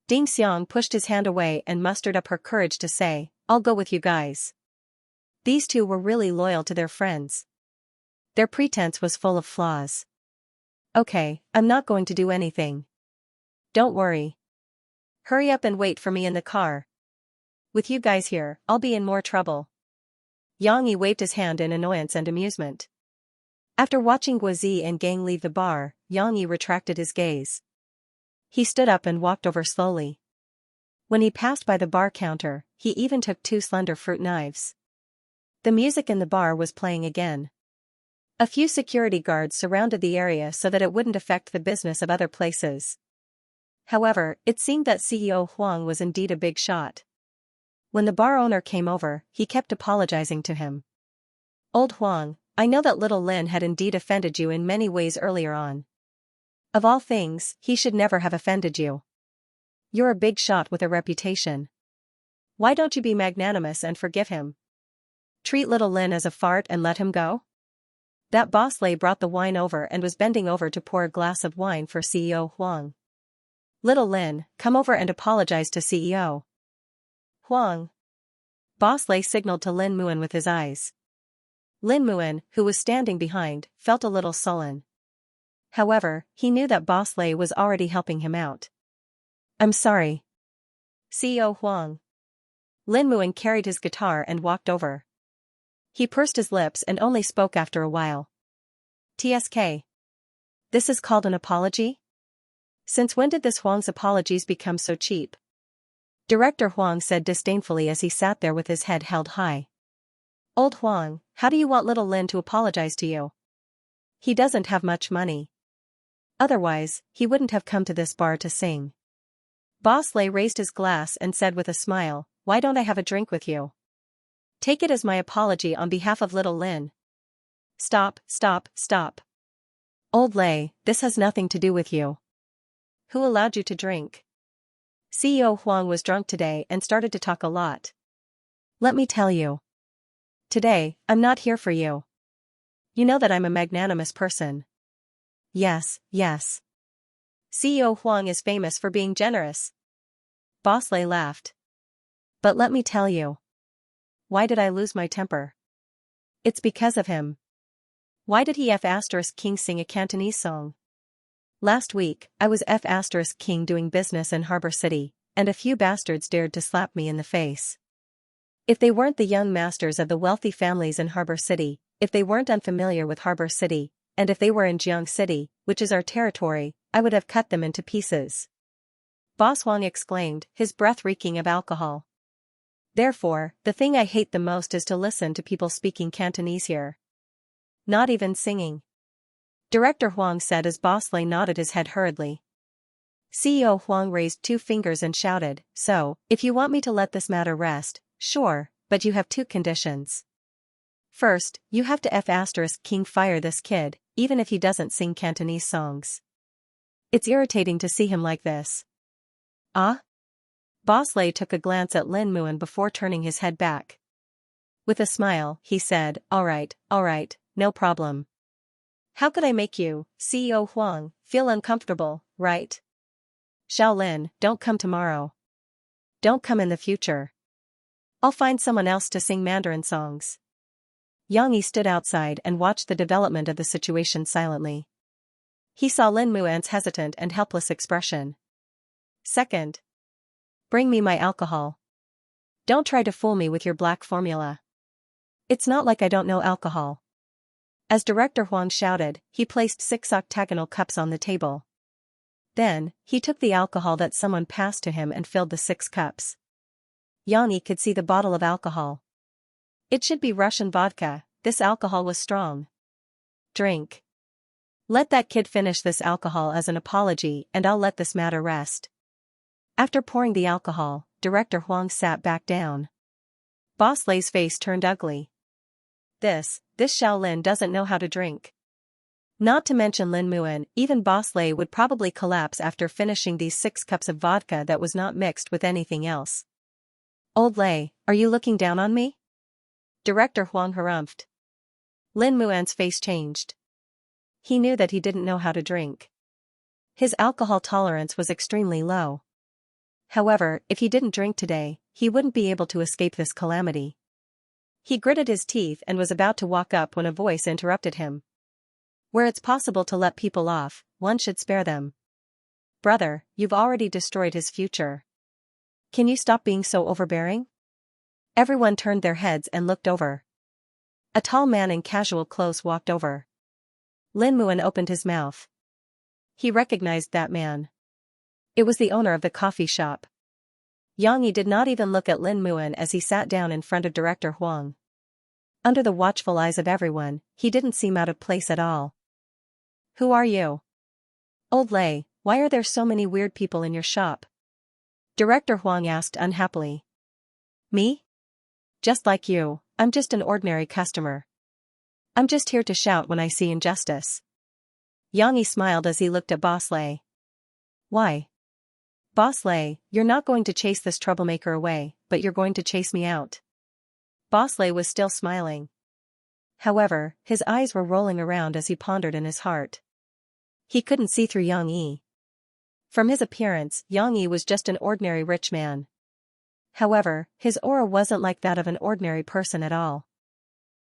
Ding Xiang pushed his hand away and mustered up her courage to say, I'll go with you guys. These two were really loyal to their friends. Their pretense was full of flaws. Okay, I'm not going to do anything. Don't worry. Hurry up and wait for me in the car. With you guys here, I'll be in more trouble. Yang Yi waved his hand in annoyance and amusement. After watching Guazi and gang leave the bar, Yang Yi retracted his gaze. He stood up and walked over slowly. When he passed by the bar counter, he even took 2 slender fruit knives. The music in the bar was playing again. A few security guards surrounded the area so that it wouldn't affect the business of other places. However, it seemed that CEO Huang was indeed a big shot. When the bar owner came over, he kept apologizing to him. Old Huang, I know that little Lin had indeed offended you in many ways earlier on. Of all things, he should never have offended you. You're a big shot with a reputation. Why don't you be magnanimous and forgive him? Treat little Lin as a fart and let him go? That boss Lei brought the wine over and was bending over to pour a glass of wine for CEO Huang. Little Lin, come over and apologize to CEO Huang. Boss Lei signaled to Lin Muan with his eyes. Lin Muan, who was standing behind, felt a little sullen. However, he knew that Boss Lei was already helping him out. I'm sorry. CEO Huang. Lin Muan carried his guitar and walked over. He pursed his lips and only spoke after a while. TSK. This is called an apology? Since when did this Huang's apologies become so cheap? Director Huang said disdainfully as he sat there with his head held high. Old Huang, how do you want little Lin to apologize to you? He doesn't have much money. Otherwise, he wouldn't have come to this bar to sing. Boss Lei raised his glass and said with a smile, Why don't I have a drink with you? Take it as my apology on behalf of little Lin. Stop. Old Lei, this has nothing to do with you. Who allowed you to drink? CEO Huang was drunk today and started to talk a lot. Let me tell you. Today, I'm not here for you. You know that I'm a magnanimous person. Yes. CEO Huang is famous for being generous. Boss Lei laughed. But let me tell you. Why did I lose my temper? It's because of him. Why did he F***King sing a Cantonese song? Last week, I was F***King doing business in Harbor City, and a few bastards dared to slap me in the face. If they weren't the young masters of the wealthy families in Harbor City, if they weren't unfamiliar with Harbor City, and if they were in Jiang City, which is our territory, I would have cut them into pieces. Boss Huang exclaimed, his breath reeking of alcohol. Therefore, the thing I hate the most is to listen to people speaking Cantonese here. Not even singing. Director Huang said as Boss Lei nodded his head hurriedly. CEO Huang raised 2 fingers and shouted, So, if you want me to let this matter rest, sure, but you have 2 conditions. First, you have to F***King fire this kid, even if he doesn't sing Cantonese songs. It's irritating to see him like this. Ah? Boss Lei took a glance at Lin Muan before turning his head back. With a smile, he said, All right, no problem. How could I make you, CEO Huang, feel uncomfortable, right? Shaolin, don't come tomorrow. Don't come in the future. I'll find someone else to sing Mandarin songs. Yang Yi stood outside and watched the development of the situation silently. He saw Lin Muan's hesitant and helpless expression. Second. Bring me my alcohol. Don't try to fool me with your black formula. It's not like I don't know alcohol. As Director Huang shouted, he placed 6 octagonal cups on the table. Then, he took the alcohol that someone passed to him and filled the 6 cups. Yang Yi could see the bottle of alcohol. It should be Russian vodka, this alcohol was strong. Drink. Let that kid finish this alcohol as an apology and I'll let this matter rest. After pouring the alcohol, Director Huang sat back down. Boss Lei's face turned ugly. This Shaolin doesn't know how to drink. Not to mention Lin Muan, even Boss Lei would probably collapse after finishing these 6 cups of vodka that was not mixed with anything else. Old Lei, are you looking down on me? Director Huang harumphed. Lin Muan's face changed. He knew that he didn't know how to drink. His alcohol tolerance was extremely low. However, if he didn't drink today, he wouldn't be able to escape this calamity. He gritted his teeth and was about to walk up when a voice interrupted him. Where it's possible to let people off, one should spare them. Brother, you've already destroyed his future. Can you stop being so overbearing? Everyone turned their heads and looked over. A tall man in casual clothes walked over. Lin Muan opened his mouth. He recognized that man. It was the owner of the coffee shop. Yang Yi did not even look at Lin Muan as he sat down in front of Director Huang. Under the watchful eyes of everyone, he didn't seem out of place at all. Who are you? Old Lei, why are there so many weird people in your shop? Director Huang asked unhappily. Me? Just like you, I'm just an ordinary customer. I'm just here to shout when I see injustice. Yang Yi smiled as he looked at Boss Lei. Why? Boss Lei, you're not going to chase this troublemaker away, but you're going to chase me out. Boss Lei was still smiling. However, his eyes were rolling around as he pondered in his heart. He couldn't see through Yang Yi. From his appearance, Yang Yi was just an ordinary rich man. However, his aura wasn't like that of an ordinary person at all.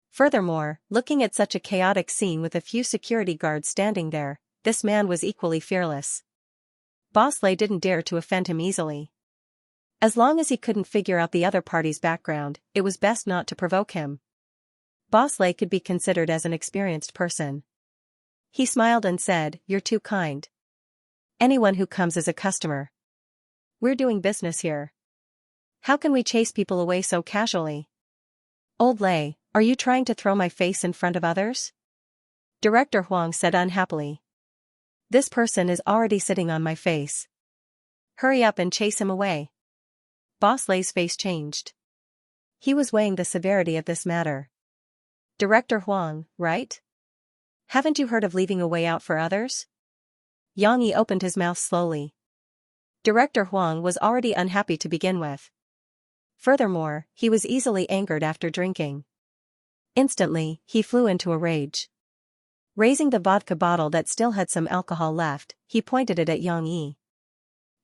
Furthermore, looking at such a chaotic scene with a few security guards standing there, this man was equally fearless. Boss Lei didn't dare to offend him easily. As long as he couldn't figure out the other party's background, it was best not to provoke him. Boss Lei could be considered as an experienced person. He smiled and said, "You're too kind. Anyone who comes is a customer. We're doing business here. How can we chase people away so casually? Old Lei, are you trying to throw my face in front of others?" Director Huang said unhappily. This person is already sitting on my face. Hurry up and chase him away. Boss Lei's face changed. He was weighing the severity of this matter. Director Huang, right? Haven't you heard of leaving a way out for others? Yang Yi opened his mouth slowly. Director Huang was already unhappy to begin with. Furthermore, he was easily angered after drinking. Instantly, he flew into a rage. Raising the vodka bottle that still had some alcohol left, he pointed it at Yang Yi.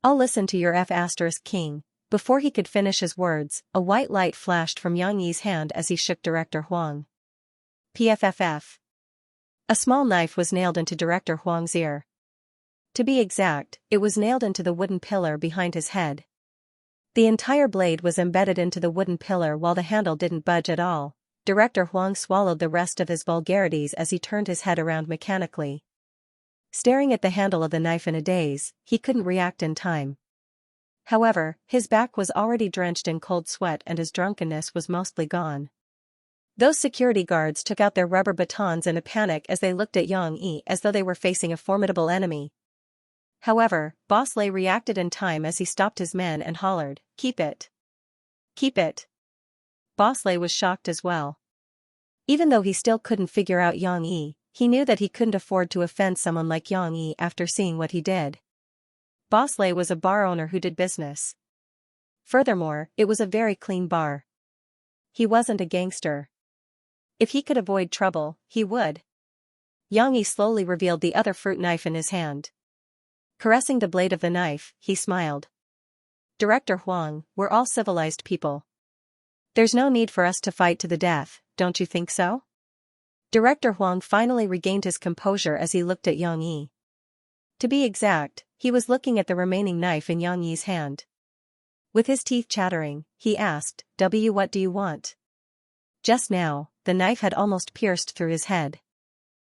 I'll listen to your F***king. Before he could finish his words, a white light flashed from Yang Yi's hand as he shook Director Huang. PFFF. A small knife was nailed into Director Huang's ear. To be exact, it was nailed into the wooden pillar behind his head. The entire blade was embedded into the wooden pillar while the handle didn't budge at all. Director Huang swallowed the rest of his vulgarities as he turned his head around mechanically. Staring at the handle of the knife in a daze, he couldn't react in time. However, his back was already drenched in cold sweat and his drunkenness was mostly gone. Those security guards took out their rubber batons in a panic as they looked at Yang Yi as though they were facing a formidable enemy. However, Boss Lei reacted in time as he stopped his men and hollered, "Keep it! Keep it!" Boss Lei was shocked as well. Even though he still couldn't figure out Yang Yi, he knew that he couldn't afford to offend someone like Yang Yi after seeing what he did. Boss Lei was a bar owner who did business. Furthermore, it was a very clean bar. He wasn't a gangster. If he could avoid trouble, he would. Yang Yi slowly revealed the other fruit knife in his hand. Caressing the blade of the knife, he smiled. Director Huang, we're all civilized people. There's no need for us to fight to the death, don't you think so? Director Huang finally regained his composure as he looked at Yang Yi. To be exact, he was looking at the remaining knife in Yang Yi's hand. With his teeth chattering, he asked, What do you want? Just now, the knife had almost pierced through his head.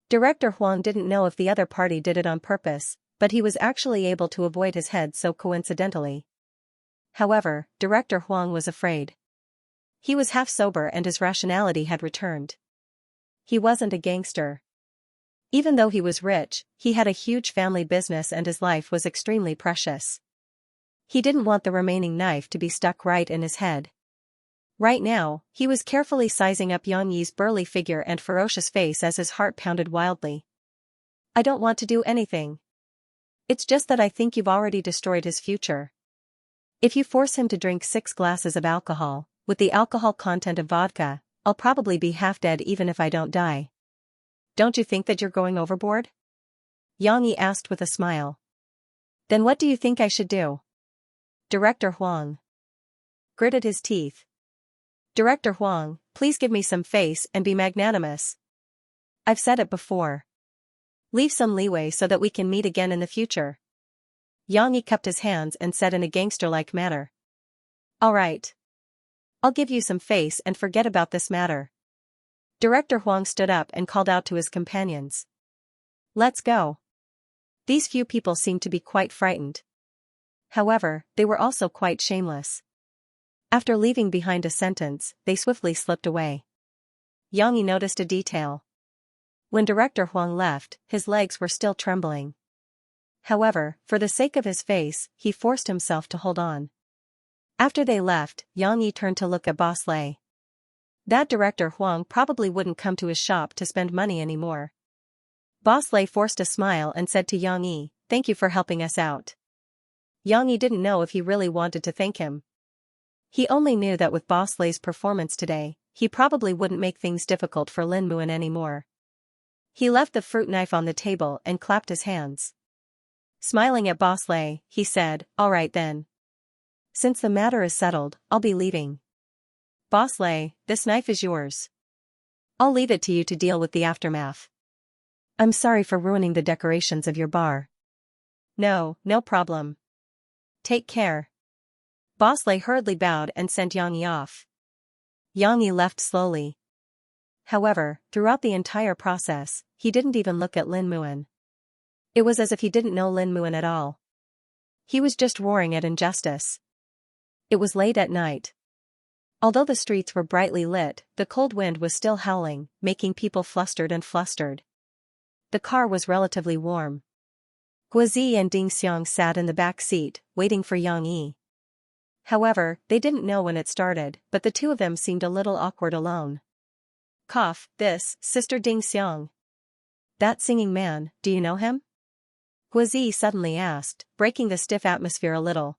Director Huang didn't know if the other party did it on purpose, but he was actually able to avoid his head so coincidentally. However, Director Huang was afraid. He was half sober and his rationality had returned. He wasn't a gangster. Even though he was rich, he had a huge family business and his life was extremely precious. He didn't want the remaining knife to be stuck right in his head. Right now, he was carefully sizing up Yang Yi's burly figure and ferocious face as his heart pounded wildly. I don't want to do anything. It's just that I think you've already destroyed his future. If you force him to drink 6 glasses of alcohol, with the alcohol content of vodka, I'll probably be half dead even if I don't die. Don't you think that you're going overboard? Yang Yi asked with a smile. Then what do you think I should do? Director Huang gritted his teeth. Director Huang, please give me some face and be magnanimous. I've said it before. Leave some leeway so that we can meet again in the future. Yang Yi cupped his hands and said in a gangster-like manner. All right. I'll give you some face and forget about this matter. Director Huang stood up and called out to his companions. Let's go. These few people seemed to be quite frightened. However, they were also quite shameless. After leaving behind a sentence, they swiftly slipped away. Yang Yi noticed a detail. When Director Huang left, his legs were still trembling. However, for the sake of his face, he forced himself to hold on. After they left, Yang Yi turned to look at Boss Lei. That Director Huang probably wouldn't come to his shop to spend money anymore. Boss Lei forced a smile and said to Yang Yi, Thank you for helping us out. Yang Yi didn't know if he really wanted to thank him. He only knew that with Boss Lei's performance today, he probably wouldn't make things difficult for Lin Muan anymore. He left the fruit knife on the table and clapped his hands. Smiling at Boss Lei, he said, All right then. Since the matter is settled, I'll be leaving. Boss Lei, this knife is yours. I'll leave it to you to deal with the aftermath. I'm sorry for ruining the decorations of your bar. No problem. Take care. Boss Lei hurriedly bowed and sent Yang Yi off. Yang Yi left slowly. However, throughout the entire process, he didn't even look at Lin Muan. It was as if he didn't know Lin Muan at all. He was just roaring at injustice. It was late at night. Although the streets were brightly lit, the cold wind was still howling, making people flustered. The car was relatively warm. Guozi and Ding Xiang sat in the back seat, waiting for Yang Yi. However, they didn't know when it started, but the two of them seemed a little awkward alone. Cough, this, Sister Ding Xiang. That singing man, do you know him? Guozi suddenly asked, breaking the stiff atmosphere a little.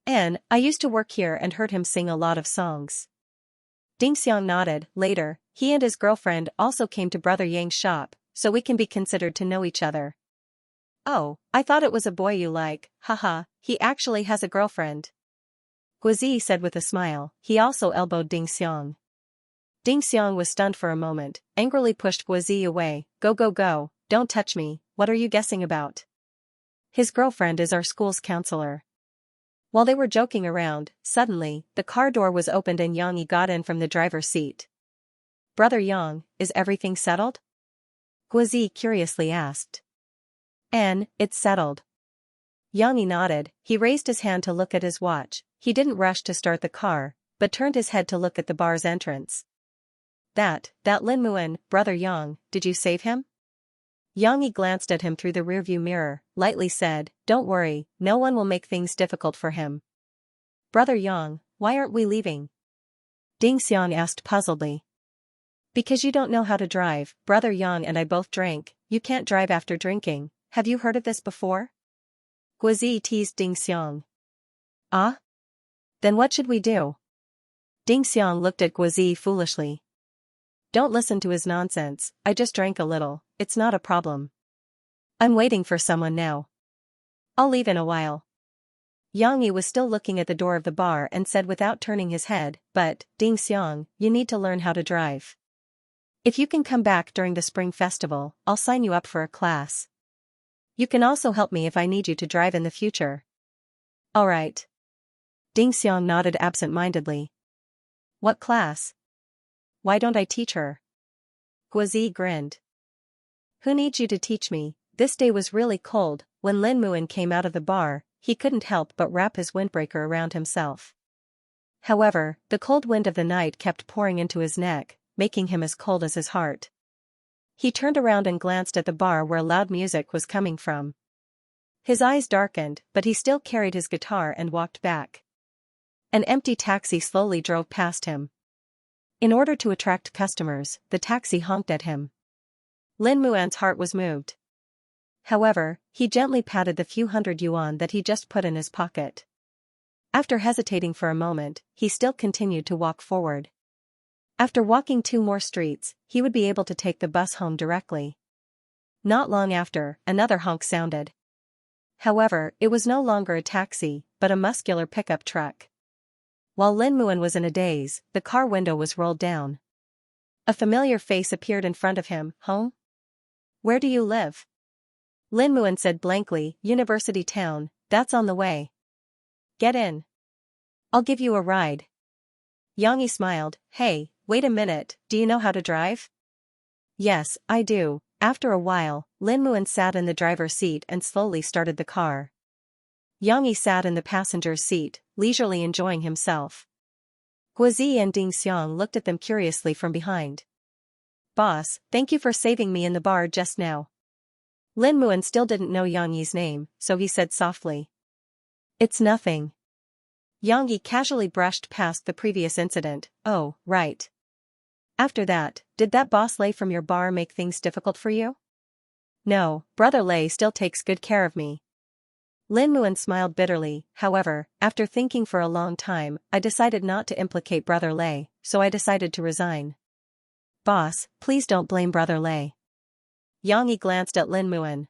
I used to work here and heard him sing a lot of songs. Ding Xiang nodded. Later, he and his girlfriend also came to Brother Yang's shop, so we can be considered to know each other. Oh, I thought it was a boy you like, haha, he actually has a girlfriend. Guozi said with a smile. He also elbowed Ding Xiang. Ding Xiang was stunned for a moment, angrily pushed Guozi away. Go, don't touch me, what are you guessing about? His girlfriend is our school's counselor. While they were joking around, suddenly, the car door was opened and Yang Yi got in from the driver's seat. Brother Yang, is everything settled? Guozi curiously asked. It's settled. Yang Yi nodded. He raised his hand to look at his watch. He didn't rush to start the car, but turned his head to look at the bar's entrance. That Lin Muan, Brother Yang, did you save him? Yang Yi glanced at him through the rearview mirror, lightly said, Don't worry, no one will make things difficult for him. Brother Yang, why aren't we leaving? Ding Xiang asked puzzledly. Because you don't know how to drive, Brother Yang and I both drank, you can't drive after drinking, have you heard of this before? Guozi teased Ding Xiang. Ah? Then what should we do? Ding Xiang looked at Guozi foolishly. Don't listen to his nonsense, I just drank a little, it's not a problem. I'm waiting for someone now. I'll leave in a while. Yang Yi was still looking at the door of the bar and said without turning his head, But, Ding Xiang, you need to learn how to drive. If you can come back during the spring festival, I'll sign you up for a class. You can also help me if I need you to drive in the future. Alright. Ding Xiang nodded absent-mindedly. What class? Why don't I teach her? Guozi grinned. Who needs you to teach me? This day was really cold. When Lin Muan came out of the bar, he couldn't help but wrap his windbreaker around himself. However, the cold wind of the night kept pouring into his neck, making him as cold as his heart. He turned around and glanced at the bar where loud music was coming from. His eyes darkened, but he still carried his guitar and walked back. An empty taxi slowly drove past him. In order to attract customers, the taxi honked at him. Lin Muan's heart was moved. However, he gently patted the few hundred yuan that he just put in his pocket. After hesitating for a moment, he still continued to walk forward. After walking 2 more streets, he would be able to take the bus home directly. Not long after, another honk sounded. However, it was no longer a taxi, but a muscular pickup truck. While Lin Muan was in a daze, the car window was rolled down. A familiar face appeared in front of him. Home? Where do you live? Lin Muan said blankly, University Town, that's on the way. Get in. I'll give you a ride. Xianxia smiled. Hey, wait a minute, do you know how to drive? Yes, I do. After a while, Lin Muan sat in the driver's seat and slowly started the car. Xianxia sat in the passenger's seat, leisurely enjoying himself. Guozi and Ding Xiang looked at them curiously from behind. Boss, thank you for saving me in the bar just now. Lin Muan still didn't know Xiangxi's name, so he said softly. It's nothing. Xianxia casually brushed past the previous incident. Oh, right. After that, did that boss Lei from your bar make things difficult for you? No, brother Lei still takes good care of me. Lin Muan smiled bitterly. However, after thinking for a long time, I decided not to implicate brother Lei, so I decided to resign. Boss, please don't blame brother Lei. Xianxia glanced at Lin Muan.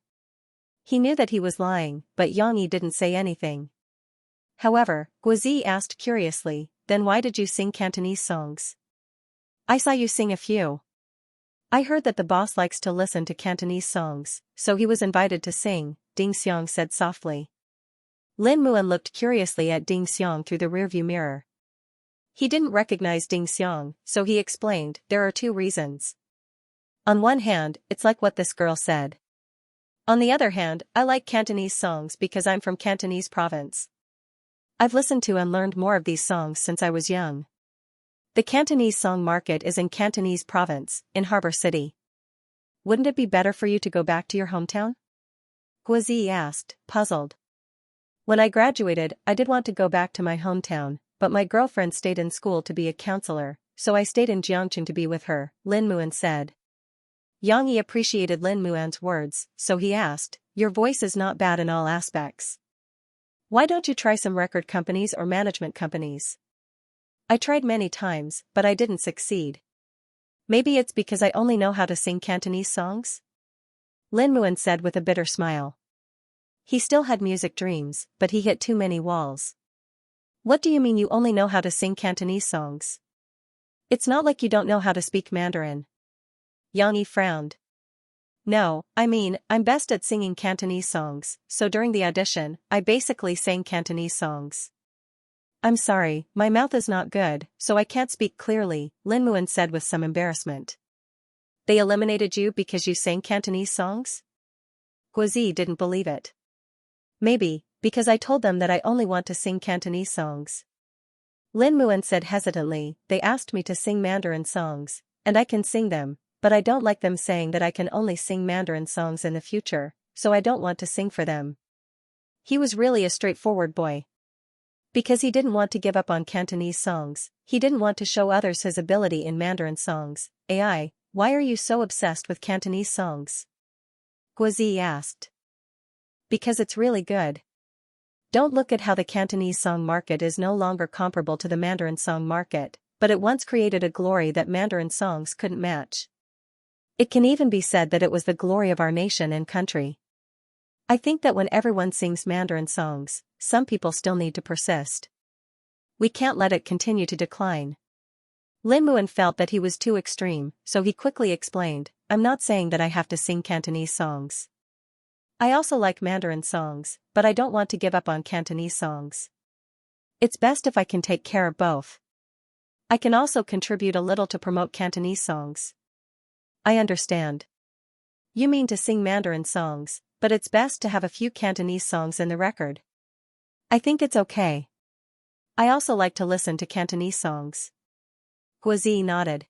He knew that he was lying, but Xianxia didn't say anything. However, Guozi asked curiously, then why did you sing Cantonese songs? I saw you sing a few. I heard that the boss likes to listen to Cantonese songs, so he was invited to sing, Ding Xiang said softly. Lin Muan looked curiously at Ding Xiang through the rearview mirror. He didn't recognize Ding Xiang, so he explained, there are 2 reasons. On one hand, it's like what this girl said. On the other hand, I like Cantonese songs because I'm from Cantonese province. I've listened to and learned more of these songs since I was young. The Cantonese song market is in Cantonese province, in Harbor City. Wouldn't it be better for you to go back to your hometown? Guozi asked, puzzled. When I graduated, I did want to go back to my hometown, but my girlfriend stayed in school to be a counselor, so I stayed in Jiangcheng to be with her, Lin Muan said. Xianxia appreciated Lin Muan's words, so he asked, your voice is not bad in all aspects. Why don't you try some record companies or management companies? I tried many times, but I didn't succeed. Maybe it's because I only know how to sing Cantonese songs? Lin Muan said with a bitter smile. He still had music dreams, but he hit too many walls. What do you mean you only know how to sing Cantonese songs? It's not like you don't know how to speak Mandarin. Xianxia frowned. No, I mean, I'm best at singing Cantonese songs, so during the audition, I basically sang Cantonese songs. I'm sorry, my mouth is not good, so I can't speak clearly, Lin Muan said with some embarrassment. They eliminated you because you sang Cantonese songs? Guozi didn't believe it. Maybe, because I told them that I only want to sing Cantonese songs. Lin Muan said hesitantly, they asked me to sing Mandarin songs, and I can sing them, but I don't like them saying that I can only sing Mandarin songs in the future, so I don't want to sing for them. He was really a straightforward boy. Because he didn't want to give up on Cantonese songs, he didn't want to show others his ability in Mandarin songs. AI, why are you so obsessed with Cantonese songs? Guozi asked. Because it's really good. Don't look at how the Cantonese song market is no longer comparable to the Mandarin song market, but it once created a glory that Mandarin songs couldn't match. It can even be said that it was the glory of our nation and country. I think that when everyone sings Mandarin songs, some people still need to persist. We can't let it continue to decline. Lin Muan felt that he was too extreme, so he quickly explained, I'm not saying that I have to sing Cantonese songs. I also like Mandarin songs, but I don't want to give up on Cantonese songs. It's best if I can take care of both. I can also contribute a little to promote Cantonese songs. I understand. You mean to sing Mandarin songs, but it's best to have a few Cantonese songs in the record. I think it's okay. I also like to listen to Cantonese songs. Guozi nodded.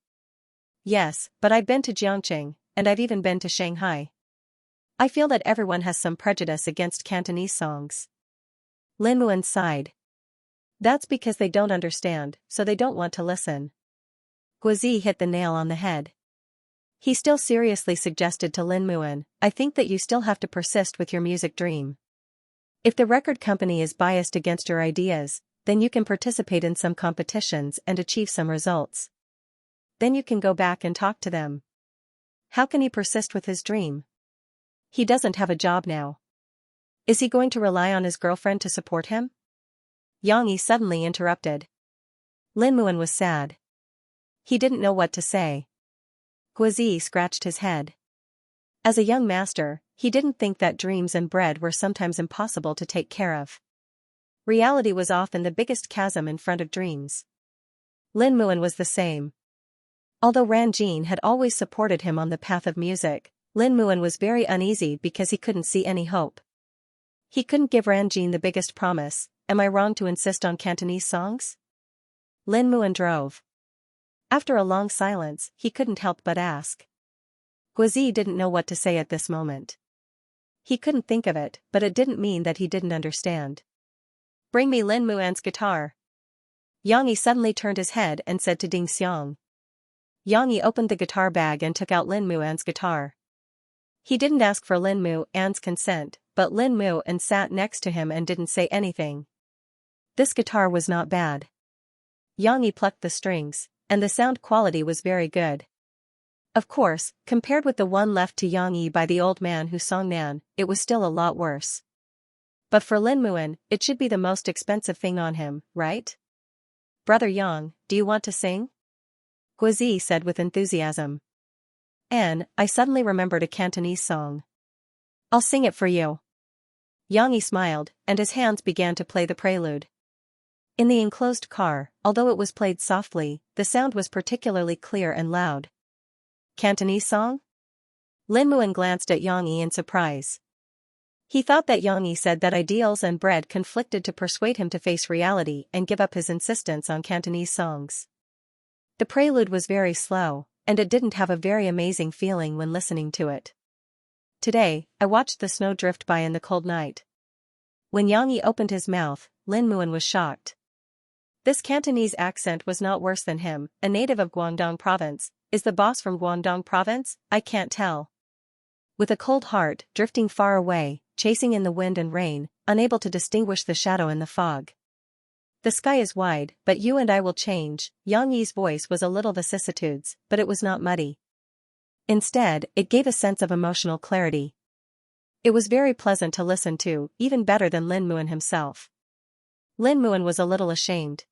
Yes, but I've been to Jiangqing, and I've even been to Shanghai. I feel that everyone has some prejudice against Cantonese songs. Lin Muan sighed. That's because they don't understand, so they don't want to listen. Guozi hit the nail on the head. He still seriously suggested to Lin Muan, I think that you still have to persist with your music dream. If the record company is biased against your ideas, then you can participate in some competitions and achieve some results. Then you can go back and talk to them. How can he persist with his dream? He doesn't have a job now. Is he going to rely on his girlfriend to support him? Yang Yi suddenly interrupted. Lin Muan was sad. He didn't know what to say. Guozi scratched his head. As a young master, he didn't think that dreams and bread were sometimes impossible to take care of. Reality was often the biggest chasm in front of dreams. Lin Muan was the same. Although Ran Jin had always supported him on the path of music, Lin Muan was very uneasy because he couldn't see any hope. He couldn't give Ran Jin the biggest promise. Am I wrong to insist on Cantonese songs? Lin Muan drove. After a long silence, he couldn't help but ask. Guozi didn't know what to say at this moment. He couldn't think of it, but it didn't mean that he didn't understand. Bring me Lin Muan's guitar. Yang Yi suddenly turned his head and said to Ding Xiang. Yang Yi opened the guitar bag and took out Lin Muan's guitar. He didn't ask for Lin Muan's consent, but Lin Muan sat next to him and didn't say anything. This guitar was not bad. Yang Yi plucked the strings, and the sound quality was very good. Of course, compared with the one left to Yang Yi by the old man who sang Nan, it was still a lot worse. But for Lin Muan, it should be the most expensive thing on him, right? Brother Yang, do you want to sing? Guozi said with enthusiasm. I suddenly remembered a Cantonese song. I'll sing it for you. Yang Yi smiled, and his hands began to play the prelude. In the enclosed car, although it was played softly, the sound was particularly clear and loud. Cantonese song? Lin Muan glanced at Yang Yi in surprise. He thought that Yang Yi said that ideals and bread conflicted to persuade him to face reality and give up his insistence on Cantonese songs. The prelude was very slow, and it didn't have a very amazing feeling when listening to it. Today, I watched the snow drift by in the cold night. When Yang Yi opened his mouth, Lin Muan was shocked. This Cantonese accent was not worse than him, a native of Guangdong province. Is the boss from Guangdong province? I can't tell. With a cold heart, drifting far away, chasing in the wind and rain, unable to distinguish the shadow in the fog. The sky is wide, but you and I will change. Yang Yi's voice was a little vicissitudes, but it was not muddy. Instead, it gave a sense of emotional clarity. It was very pleasant to listen to, even better than Lin Muan himself. Lin Muan was a little ashamed.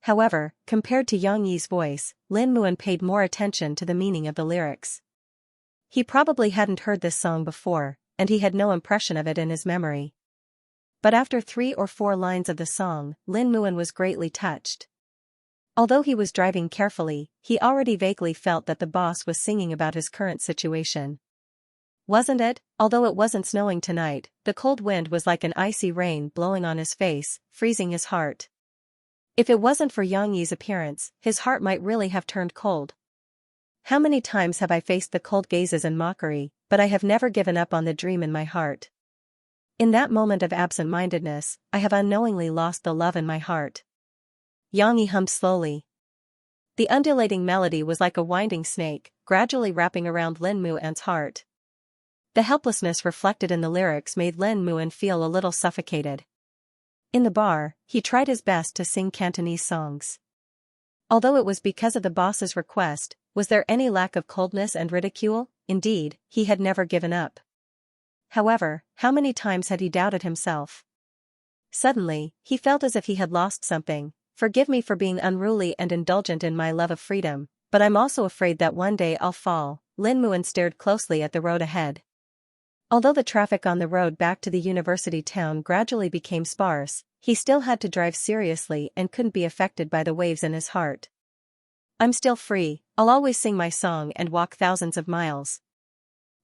However, compared to Yang Yi's voice, Lin Muan paid more attention to the meaning of the lyrics. He probably hadn't heard this song before, and he had no impression of it in his memory. But after 3 or 4 lines of the song, Lin Muan was greatly touched. Although he was driving carefully, he already vaguely felt that the boss was singing about his current situation. Wasn't it? Although it wasn't snowing tonight, the cold wind was like an icy rain blowing on his face, freezing his heart. If it wasn't for Yang Yi's appearance, his heart might really have turned cold. How many times have I faced the cold gazes and mockery, but I have never given up on the dream in my heart. In that moment of absent-mindedness, I have unknowingly lost the love in my heart. Yang Yi hummed slowly. The undulating melody was like a winding snake, gradually wrapping around Lin Muan's heart. The helplessness reflected in the lyrics made Lin Muan feel a little suffocated. In the bar, he tried his best to sing Cantonese songs. Although it was because of the boss's request, was there any lack of coldness and ridicule? Indeed, he had never given up. However, how many times had he doubted himself? Suddenly, he felt as if he had lost something. Forgive me for being unruly and indulgent in my love of freedom, but I'm also afraid that one day I'll fall. Lin Muan stared closely at the road ahead. Although the traffic on the road back to the university town gradually became sparse, he still had to drive seriously and couldn't be affected by the waves in his heart. I'm still free, I'll always sing my song and walk thousands of miles.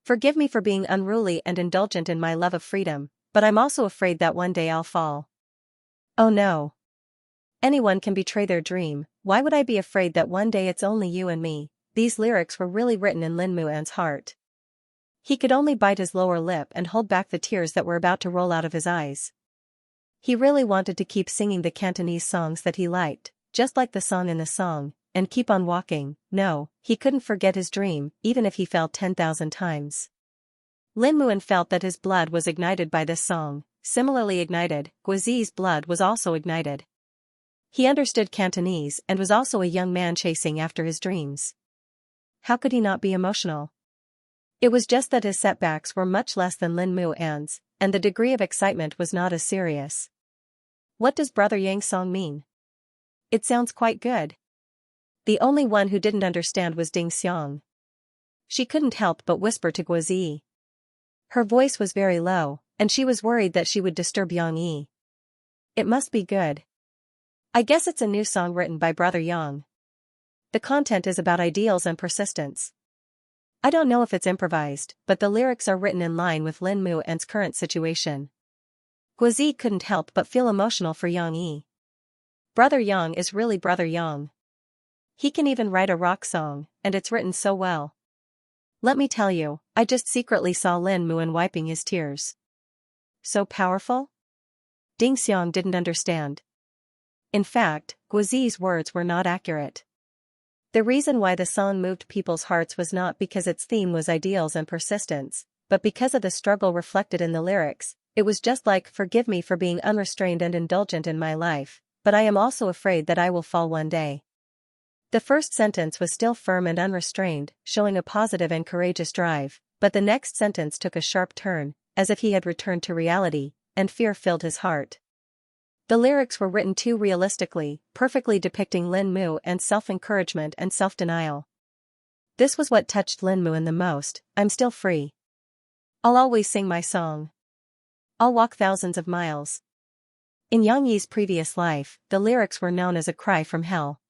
Forgive me for being unruly and indulgent in my love of freedom, but I'm also afraid that one day I'll fall. Oh no. Anyone can betray their dream, why would I be afraid that one day it's only you and me? These lyrics were really written in Lin Muan's heart. He could only bite his lower lip and hold back the tears that were about to roll out of his eyes. He really wanted to keep singing the Cantonese songs that he liked, just like the song in the song, and keep on walking. No, he couldn't forget his dream, even if he fell 10,000 times. Lin Muan felt that his blood was ignited by this song. Similarly ignited, Guizi's blood was also ignited. He understood Cantonese and was also a young man chasing after his dreams. How could he not be emotional? It was just that his setbacks were much less than Lin Muan's, and the degree of excitement was not as serious. What does Brother Yang's song mean? It sounds quite good. The only one who didn't understand was Ding Xiang. She couldn't help but whisper to Guizi. Her voice was very low, and she was worried that she would disturb Yang Yi. It must be good. I guess it's a new song written by Brother Yang. The content is about ideals and persistence. I don't know if it's improvised, but the lyrics are written in line with Lin Muan's current situation. Guizi couldn't help but feel emotional for Yang Yi. Brother Yang is really Brother Yang. He can even write a rock song, and it's written so well. Let me tell you, I just secretly saw Lin Muan wiping his tears. So powerful? Ding Xiang didn't understand. In fact, Guizi's words were not accurate. The reason why the song moved people's hearts was not because its theme was ideals and persistence, but because of the struggle reflected in the lyrics. It was just like, forgive me for being unrestrained and indulgent in my life, but I am also afraid that I will fall one day. The first sentence was still firm and unrestrained, showing a positive and courageous drive, but the next sentence took a sharp turn, as if he had returned to reality, and fear filled his heart. The lyrics were written too realistically, perfectly depicting Lin Muan's self-encouragement and self-denial. This was what touched Lin Muan the most. I'm still free. I'll always sing my song. I'll walk thousands of miles. In Yang Yi's previous life, the lyrics were known as a cry from hell.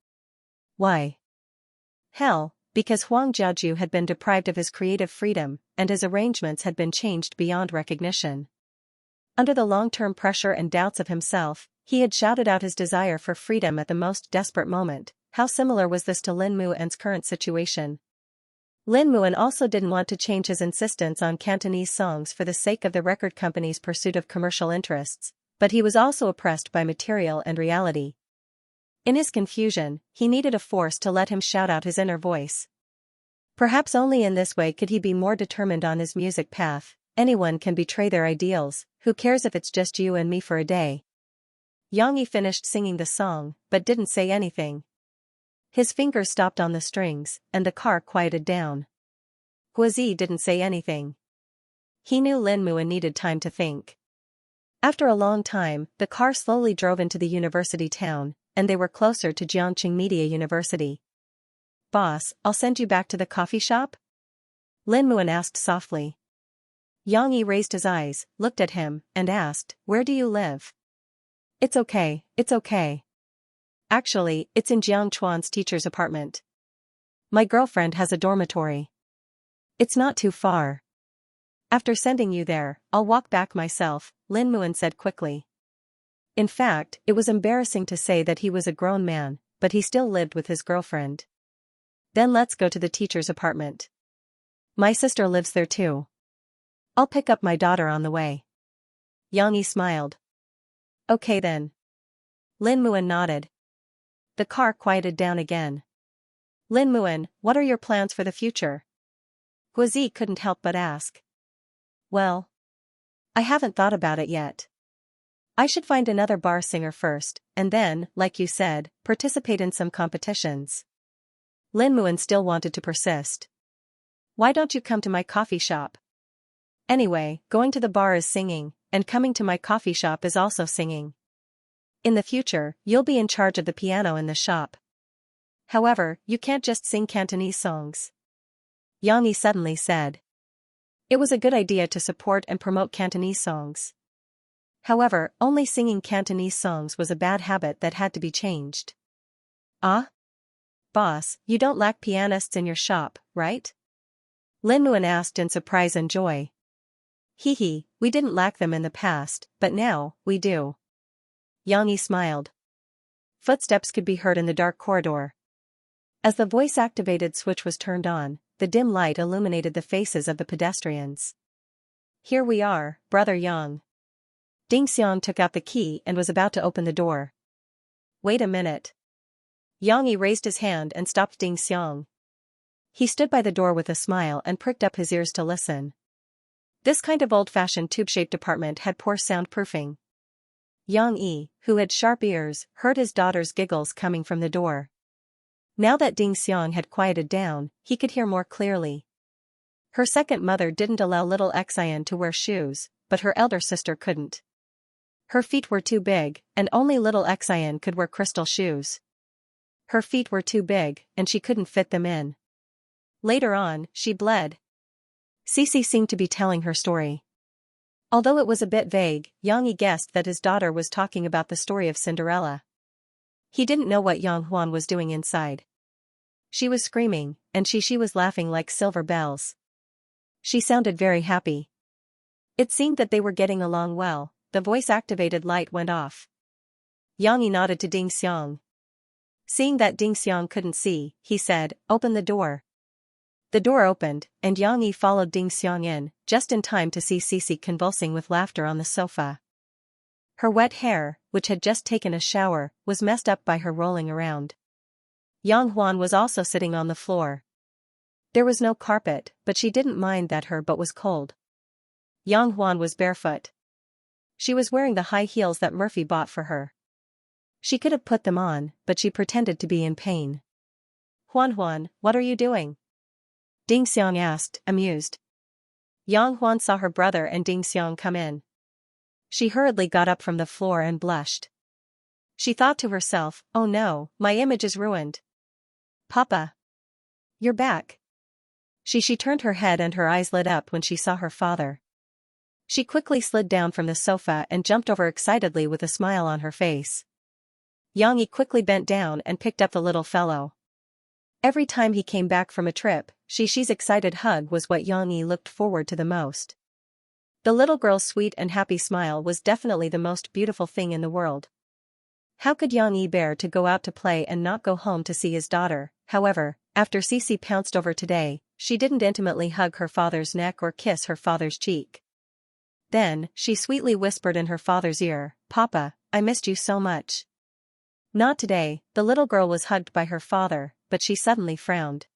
Why? Hell, because Huang Jiaoju had been deprived of his creative freedom, and his arrangements had been changed beyond recognition. Under the long-term pressure and doubts of himself, he had shouted out his desire for freedom at the most desperate moment. How similar was this to Lin Muan's current situation? Lin Muan also didn't want to change his insistence on Cantonese songs for the sake of the record company's pursuit of commercial interests, but he was also oppressed by material and reality. In his confusion, he needed a force to let him shout out his inner voice. Perhaps only in this way could he be more determined on his music path. Anyone can betray their ideals, who cares if it's just you and me for a day? Yang Yi finished singing the song, but didn't say anything. His fingers stopped on the strings, and the car quieted down. Guizi didn't say anything. He knew Lin Muan needed time to think. After a long time, the car slowly drove into the university town, and they were closer to Jiangqing Media University. Boss, I'll send you back to the coffee shop? Lin Muan asked softly. Yang Yi raised his eyes, looked at him, and asked, where do you live? It's okay, it's okay. Actually, it's in Jiang Chuan's teacher's apartment. My girlfriend has a dormitory. It's not too far. After sending you there, I'll walk back myself, Lin Muan said quickly. In fact, it was embarrassing to say that he was a grown man, but he still lived with his girlfriend. Then let's go to the teacher's apartment. My sister lives there too. I'll pick up my daughter on the way. Yang Yi smiled. Okay then. Lin Muan nodded. The car quieted down again. Lin Muan, what are your plans for the future? Guizi couldn't help but ask. Well, I haven't thought about it yet. I should find another bar singer first, and then, like you said, participate in some competitions. Lin Muan still wanted to persist. Why don't you come to my coffee shop? Anyway, going to the bar is singing, and coming to my coffee shop is also singing. In the future, you'll be in charge of the piano in the shop. However, you can't just sing Cantonese songs. Yang Yi suddenly said. It was a good idea to support and promote Cantonese songs. However, only singing Cantonese songs was a bad habit that had to be changed. Ah? Boss, you don't lack pianists in your shop, right? Lin Muan asked in surprise and joy. Hee, we didn't lack them in the past, but now, we do. Xianxia smiled. Footsteps could be heard in the dark corridor. As the voice-activated switch was turned on, the dim light illuminated the faces of the pedestrians. Here we are, Brother Yang. Ding Xiang took out the key and was about to open the door. Wait a minute. Xianxia raised his hand and stopped Ding Xiang. He stood by the door with a smile and pricked up his ears to listen. This kind of old-fashioned tube-shaped apartment had poor soundproofing. Xianxia, who had sharp ears, heard his daughter's giggles coming from the door. Now that Ding Xiang had quieted down, he could hear more clearly. Her second mother didn't allow little Xian to wear shoes, but her elder sister couldn't. Her feet were too big, and only little Xian could wear crystal shoes. Her feet were too big, and she couldn't fit them in. Later on, she bled. Cici seemed to be telling her story. Although it was a bit vague, Xianxia guessed that his daughter was talking about the story of Cinderella. He didn't know what Yang Huan was doing inside. She was screaming, and she was laughing like silver bells. She sounded very happy. It seemed that they were getting along well. The voice-activated light went off. Xianxia nodded to Ding Xiang. Seeing that Ding Xiang couldn't see, he said, "Open the door." The door opened, and Xianxia followed Ding Xiang in, just in time to see Cici convulsing with laughter on the sofa. Her wet hair, which had just taken a shower, was messed up by her rolling around. Yang Huan was also sitting on the floor. There was no carpet, but she didn't mind that her butt was cold. Yang Huan was barefoot. She was wearing the high heels that Murphy bought for her. She could have put them on, but she pretended to be in pain. Huan, what are you doing? Ding Xiang asked, amused. Yang Huan saw her brother and Ding Xiang come in. She hurriedly got up from the floor and blushed. She thought to herself, oh no, my image is ruined. Papa. You're back. She turned her head and her eyes lit up when she saw her father. She quickly slid down from the sofa and jumped over excitedly with a smile on her face. Xianxia quickly bent down and picked up the little fellow. Every time he came back from a trip, Xi's excited hug was what Xianxia looked forward to the most. The little girl's sweet and happy smile was definitely the most beautiful thing in the world. How could Xianxia bear to go out to play and not go home to see his daughter? However, after Cici pounced over today, she didn't intimately hug her father's neck or kiss her father's cheek. Then, she sweetly whispered in her father's ear, "Papa, I missed you so much." Not today. The little girl was hugged by her father, but she suddenly frowned.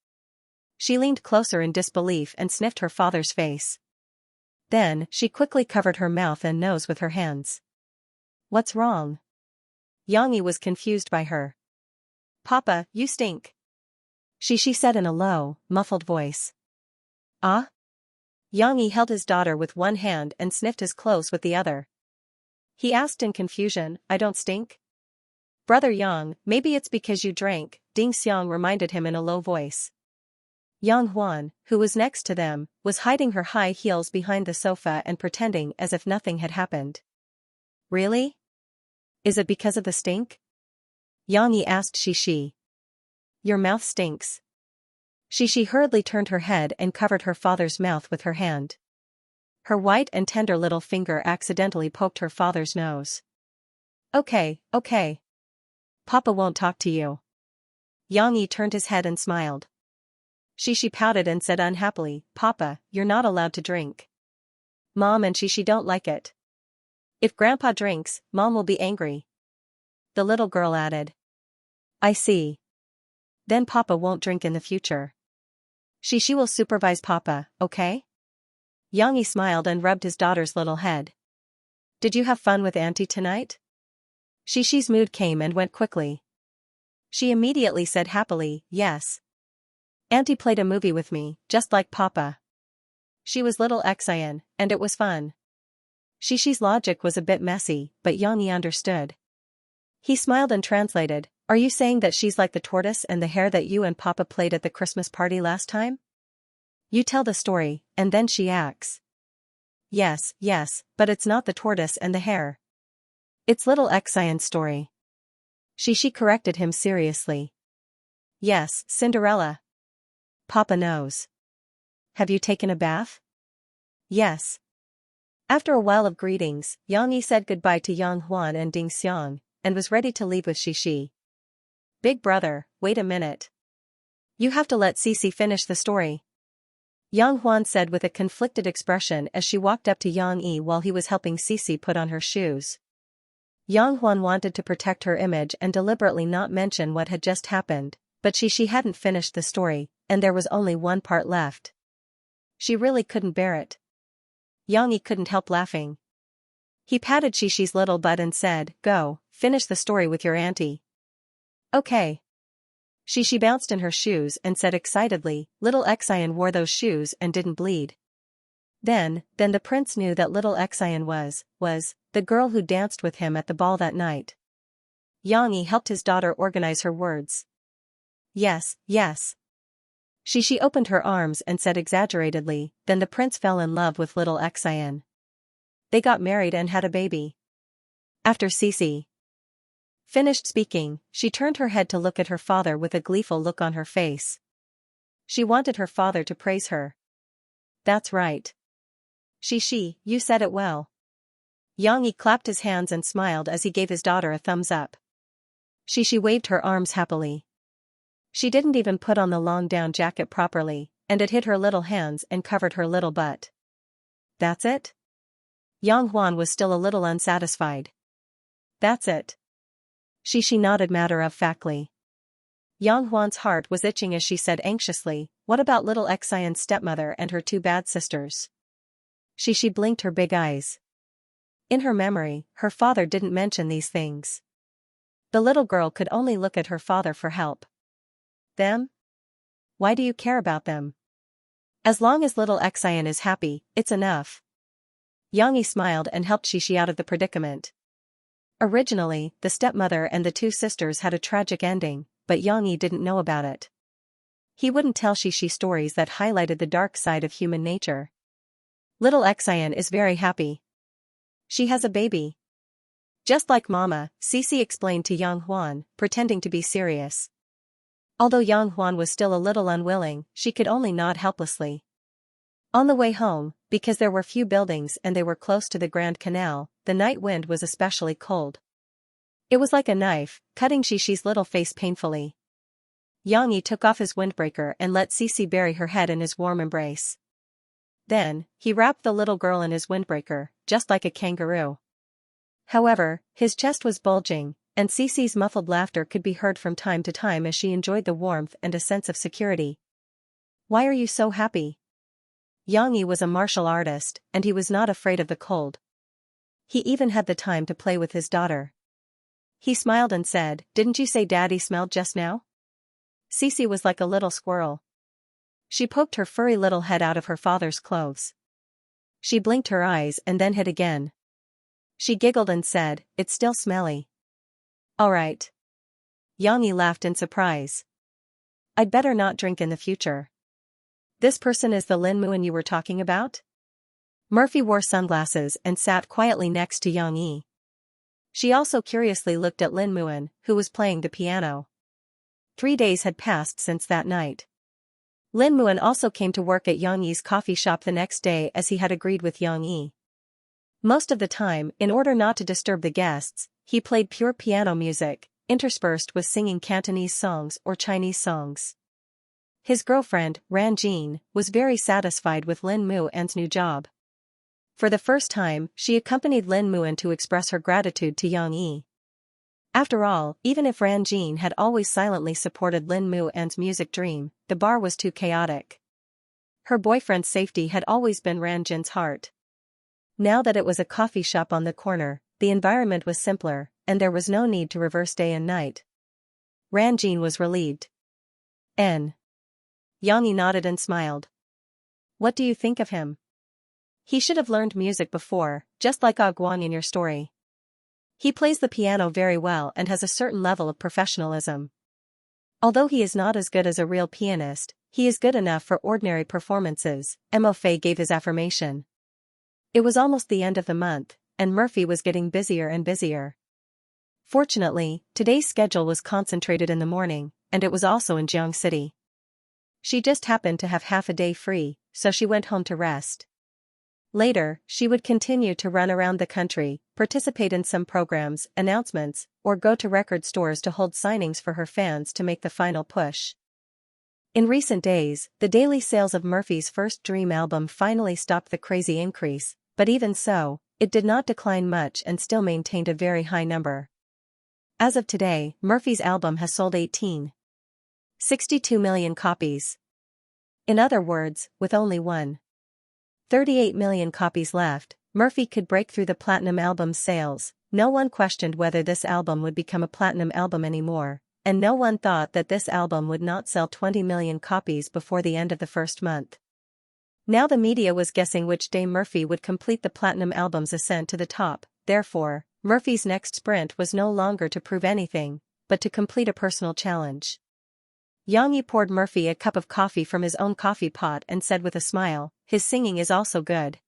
She leaned closer in disbelief and sniffed her father's face. Then, she quickly covered her mouth and nose with her hands. What's wrong? Xianxia was confused by her. Papa, you stink. She said in a low, muffled voice. Ah? Xianxia held his daughter with one hand and sniffed his clothes with the other. He asked in confusion, I don't stink? Brother Yang, maybe it's because you drank, Ding Xiang reminded him in a low voice. Yang Huan, who was next to them, was hiding her high heels behind the sofa and pretending as if nothing had happened. Really? Is it because of the stink? Xianxia asked Shi. Your mouth stinks. Shi hurriedly turned her head and covered her father's mouth with her hand. Her white and tender little finger accidentally poked her father's nose. Okay. Papa won't talk to you. Xianxia turned his head and smiled. Shi pouted and said unhappily, Papa, you're not allowed to drink. Mom and Shi don't like it. If Grandpa drinks, Mom will be angry. The little girl added. I see. Then Papa won't drink in the future. Shi will supervise Papa, okay? Xianxia smiled and rubbed his daughter's little head. Did you have fun with Auntie tonight? Shi's mood came and went quickly. She immediately said happily, yes. Auntie played a movie with me, just like Papa. She was little Xian, and it was fun. Shi's logic was a bit messy, but Xianxia understood. He smiled and translated, are you saying that she's like the tortoise and the hare that you and Papa played at the Christmas party last time? You tell the story, and then she acts. Yes, yes, but it's not the tortoise and the hare. It's little Xian's story. She corrected him seriously. Yes, Cinderella. Papa knows. Have you taken a bath? Yes. After a while of greetings, Yang Yi said goodbye to Yang Huan and Ding Xiang, and was ready to leave with Xi. Big brother, wait a minute. You have to let Cici finish the story. Yang Huan said with a conflicted expression as she walked up to Yang Yi while he was helping Cici put on her shoes. Yang Huan wanted to protect her image and deliberately not mention what had just happened, but she hadn't finished the story, and there was only one part left. She really couldn't bear it. Yang Yi couldn't help laughing. He patted Xi's little butt and said, "Go, finish the story with your auntie." Okay. She bounced in her shoes and said excitedly, "Little Xian wore those shoes and didn't bleed." Then the prince knew that little Xian was the girl who danced with him at the ball that night. Yang Yi helped his daughter organize her words. Yes, yes. She opened her arms and said exaggeratedly, "Then the prince fell in love with little Xian. They got married and had a baby." After Cici finished speaking, she turned her head to look at her father with a gleeful look on her face. She wanted her father to praise her. That's right. You said it well. Yang Yi clapped his hands and smiled as he gave his daughter a thumbs up. She waved her arms happily. She didn't even put on the long down jacket properly, and it hid her little hands and covered her little butt. That's it? Yang Huan was still a little unsatisfied. That's it. She nodded matter-of-factly. Yang Huan's heart was itching as she said anxiously, "What about little Xian's stepmother and her two bad sisters?" She blinked her big eyes. In her memory, her father didn't mention these things. The little girl could only look at her father for help. Them? Why do you care about them? As long as little Xian is happy, it's enough. Yang Yi smiled and helped Xi out of the predicament. Originally, the stepmother and the two sisters had a tragic ending, but Yang Yi didn't know about it. He wouldn't tell Xi stories that highlighted the dark side of human nature. Little Xian is very happy. She has a baby. Just like Mama, Cici explained to Yang Huan, pretending to be serious. Although Yang Huan was still a little unwilling, she could only nod helplessly. On the way home, because there were few buildings and they were close to the Grand Canal, the night wind was especially cold. It was like a knife, cutting Xi's little face painfully. Yang Yi took off his windbreaker and let Cici bury her head in his warm embrace. Then, he wrapped the little girl in his windbreaker, just like a kangaroo. However, his chest was bulging, and Cici's muffled laughter could be heard from time to time as she enjoyed the warmth and a sense of security. "Why are you so happy?" Yang Yi was a martial artist, and he was not afraid of the cold. He even had the time to play with his daughter. He smiled and said, "Didn't you say Daddy smelled just now?" Cici was like a little squirrel. She poked her furry little head out of her father's clothes. She blinked her eyes and then hid again. She giggled and said, "It's still smelly." "All right." Yang Yi laughed in surprise. "I'd better not drink in the future." "This person is the Lin Muin you were talking about?" Murphy wore sunglasses and sat quietly next to Yang Yi. She also curiously looked at Lin Muin, who was playing the piano. 3 days had passed since that night. Lin Muin also came to work at Yang Yi's coffee shop the next day as he had agreed with Yang Yi. Most of the time, in order not to disturb the guests, he played pure piano music, interspersed with singing Cantonese songs or Chinese songs. His girlfriend, Ran Jin, was very satisfied with Lin Muin's new job. For the first time, she accompanied Lin Muin to express her gratitude to Yang Yi. After all, even if Ran Jin had always silently supported Lin Muin's music dream, the bar was too chaotic. Her boyfriend's safety had always been Ran Jin's heart. Now that it was a coffee shop on the corner, the environment was simpler, and there was no need to reverse day and night. Ran Jin was relieved. Yang Yi nodded and smiled. "What do you think of him?" "He should have learned music before, just like Guang in your story. He plays the piano very well and has a certain level of professionalism. Although he is not as good as a real pianist, He is good enough for ordinary performances, Mo Fei gave his affirmation. It was almost the end of the month, and Murphy was getting busier and busier. Fortunately, today's schedule was concentrated in the morning, and it was also in Jiang City. She just happened to have half a day free, so she went home to rest. Later, she would continue to run around the country, participate in some programs, announcements, or go to record stores to hold signings for her fans to make the final push. In recent days, the daily sales of Murphy's first Dream album finally stopped the crazy increase, but even so, it did not decline much and still maintained a very high number. As of today, Murphy's album has sold 18.62 million copies. In other words, with only 1.38 million copies left, Murphy could break through the platinum album sales. No one questioned whether this album would become a platinum album anymore, and no one thought that this album would not sell 20 million copies before the end of the first month. Now the media was guessing which day Murphy would complete the platinum album's ascent to the top. Therefore, Murphy's next sprint was no longer to prove anything, but to complete a personal challenge. Xianxia poured Murphy a cup of coffee from his own coffee pot and said with a smile, "His singing is also good.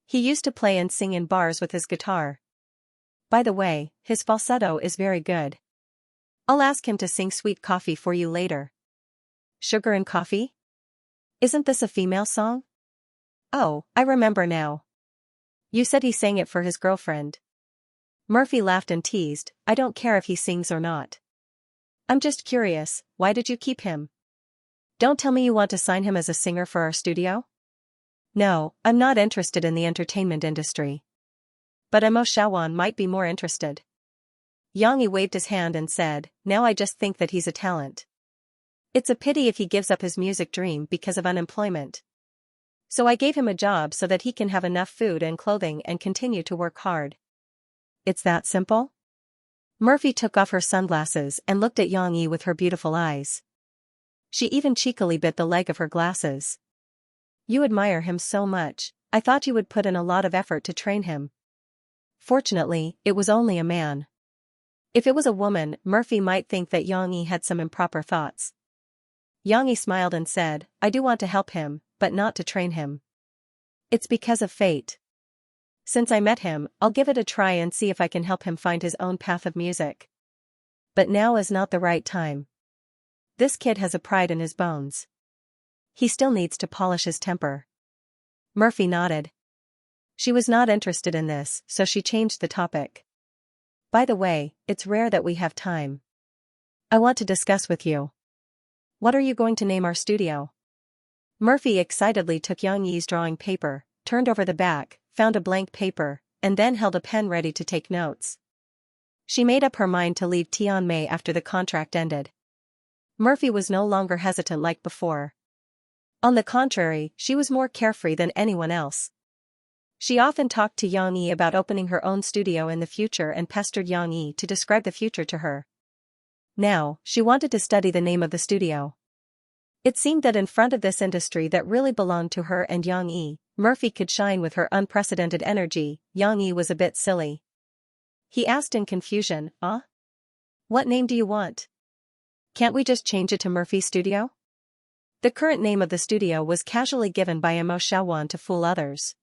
He used to play and sing in bars with his guitar. By the way, his falsetto is very good. I'll ask him to sing Sweet Coffee for you later." Sugar and Coffee? Isn't this a female song? Oh, I remember now. You said he sang it for his girlfriend. Murphy laughed and teased, "I don't care if he sings or not. I'm just curious, why did you keep him? Don't tell me you want to sign him as a singer for our studio?" "No, I'm not interested in the entertainment industry. But Mo Shawan might be more interested." Xianxia waved his hand and said, "Now I just think that he's a talent. It's a pity if he gives up his music dream because of unemployment. So I gave him a job so that he can have enough food and clothing and continue to work hard." It's that simple? Murphy took off her sunglasses and looked at Xianxia with her beautiful eyes. She even cheekily bit the leg of her glasses. "You admire him so much, I thought you would put in a lot of effort to train him." Fortunately, it was only a man. If it was a woman, Murphy might think that Xianxia had some improper thoughts. Xianxia smiled and said, "I do want to help him, but not to train him. It's because of fate. Since I met him, I'll give it a try and see if I can help him find his own path of music. But now is not the right time. This kid has a pride in his bones. He still needs to polish his temper." Murphy nodded. She was not interested in this, so she changed the topic. "By the way, it's rare that we have time. I want to discuss with you. What are you going to name our studio?" Murphy excitedly took Xianxia's drawing paper, turned over the back, found a blank paper, and then held a pen ready to take notes. She made up her mind to leave Tianmei after the contract ended. Murphy was no longer hesitant like before. On the contrary, she was more carefree than anyone else. She often talked to Xianxia about opening her own studio in the future and pestered Xianxia to describe the future to her. Now, she wanted to study the name of the studio. It seemed that in front of this industry that really belonged to her and Xianxia, Murphy could shine with her unprecedented energy. Xianxia was a bit silly. He asked in confusion, What name do you want? Can't we just change it to Murphy Studio?" The current name of the studio was casually given by Mo Shawan to fool others.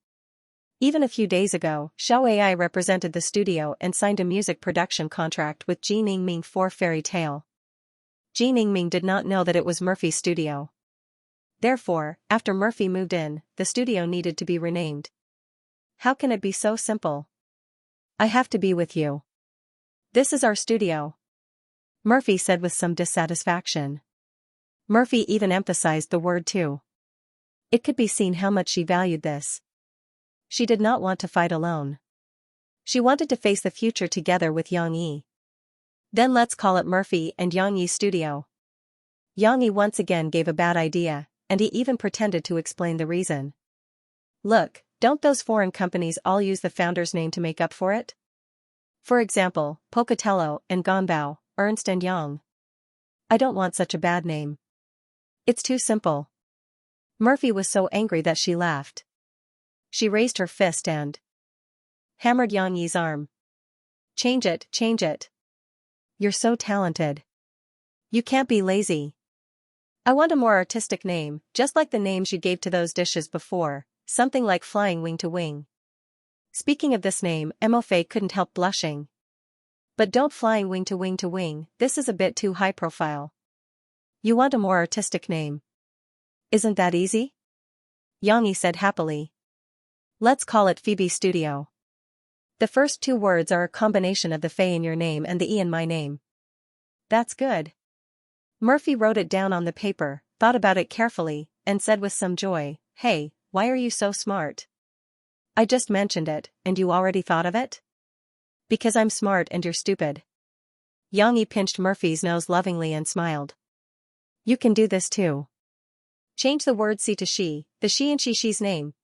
Even a few days ago, Xiao Ai represented the studio and signed a music production contract with Ji Ningming for Fairy Tale. Ji Ningming did not know that it was Murphy's studio. Therefore, after Murphy moved in, the studio needed to be renamed. How can it be so simple? "I have to be with you. This is our studio," Murphy said with some dissatisfaction. Murphy even emphasized the word too. It could be seen how much she valued this. She did not want to fight alone. She wanted to face the future together with Xianxia. "Then let's call it Murphy and Xianxia's studio." Xianxia once again gave a bad idea, and he even pretended to explain the reason. "Look, don't those foreign companies all use the founder's name to make up for it? For example, Pocatello and Gonbao, Ernst and Young. I don't want such a bad name. It's too simple." Murphy was so angry that she laughed. She raised her fist and hammered Xianxia's arm. Change it, change it. You're so talented. You can't be lazy. I want a more artistic name, just like the names you gave to those dishes before, something like Flying Wing to Wing. Speaking of this name, Mofei couldn't help blushing. But don't Flying Wing to Wing to Wing, this is a bit too high profile. You want a more artistic name. Isn't that easy? Xianxia said happily. Let's call it Phoebe Studio. The first two words are a combination of the Fei in your name and the E in my name. That's good. Murphy wrote it down on the paper, thought about it carefully, and said with some joy, "Hey, why are you so smart? I just mentioned it, and you already thought of it?" Because I'm smart and you're stupid. Xianxia pinched Murphy's nose lovingly and smiled. You can do this too. Change the word "si" to "she," the "she" in she's name.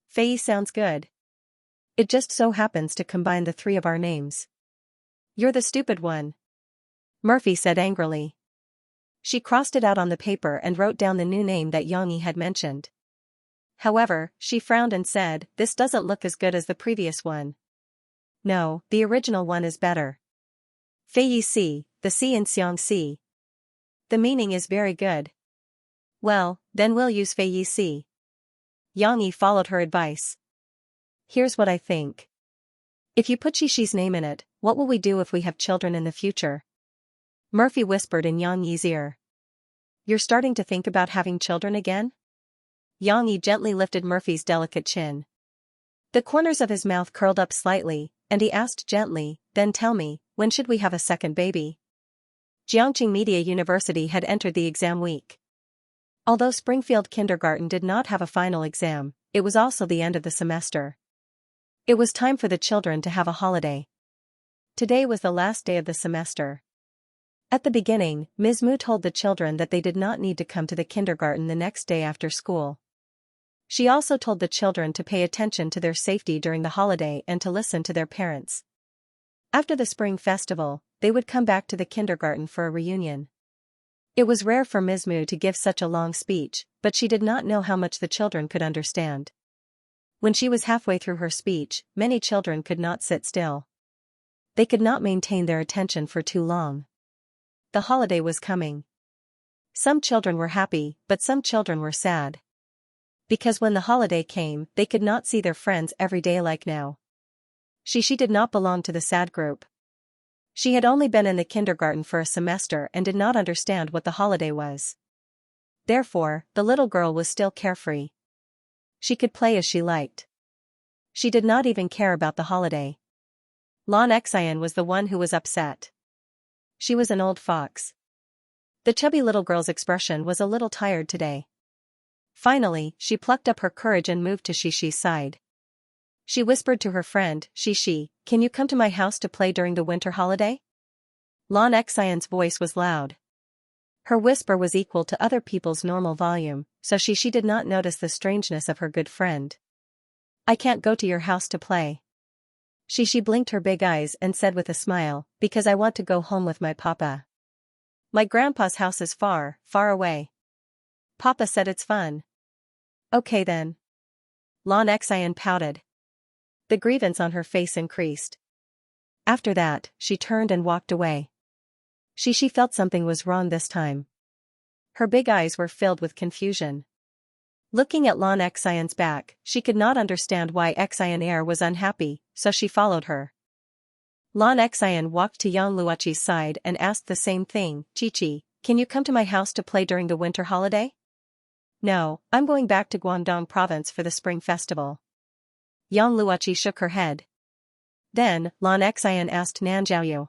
Fei sounds good. It just so happens to combine the three of our names. You're the stupid one, Murphy said angrily. She crossed it out on the paper and wrote down the new name that Xianxia had mentioned. However, she frowned and said, this doesn't look as good as the previous one. No, the original one is better. Fei Si, the C in Xianxia. The meaning is very good. Well, then we'll use Fei Si. Xianxia followed her advice. Here's what I think. If you put Shishi's name in it, what will we do if we have children in the future? Murphy whispered in Xianxia's ear. You're starting to think about having children again? Xianxia gently lifted Murphy's delicate chin. The corners of his mouth curled up slightly, and he asked gently, then tell me, when should we have a second baby? Jiangqing Media University had entered the exam week. Although Springfield Kindergarten did not have a final exam, it was also the end of the semester. It was time for the children to have a holiday. Today was the last day of the semester. At the beginning, Ms. Mu told the children that they did not need to come to the kindergarten the next day after school. She also told the children to pay attention to their safety during the holiday and to listen to their parents. After the spring festival, they would come back to the kindergarten for a reunion. It was rare for Ms. Mu to give such a long speech, but she did not know how much the children could understand. When she was halfway through her speech, many children could not sit still. They could not maintain their attention for too long. The holiday was coming. Some children were happy, but some children were sad. Because when the holiday came, they could not see their friends every day like now. She did not belong to the sad group. She had only been in the kindergarten for a semester and did not understand what the holiday was. Therefore, the little girl was still carefree. She could play as she liked. She did not even care about the holiday. Xianxia was the one who was upset. She was an old fox. The chubby little girl's expression was a little tired today. Finally, she plucked up her courage and moved to Shishi's side. She whispered to her friend, Xishi, can you come to my house to play during the winter holiday? Xianxia's voice was loud. Her whisper was equal to other people's normal volume, so Xishi did not notice the strangeness of her good friend. I can't go to your house to play. Xishi blinked her big eyes and said with a smile, because I want to go home with my papa. My grandpa's house is far, far away. Papa said it's fun. Okay then. Xianxia pouted. The grievance on her face increased. After that, she turned and walked away. Xishi felt something was wrong this time. Her big eyes were filled with confusion. Looking at Xianxia's back, she could not understand why Xian was unhappy, so she followed her. Xian walked to Yang Luoqi's side and asked the same thing, Chi, can you come to my house to play during the winter holiday? No, I'm going back to Guangdong province for the spring festival. Yang Luoqi shook her head. Then, Xian asked Nanjiaoyu.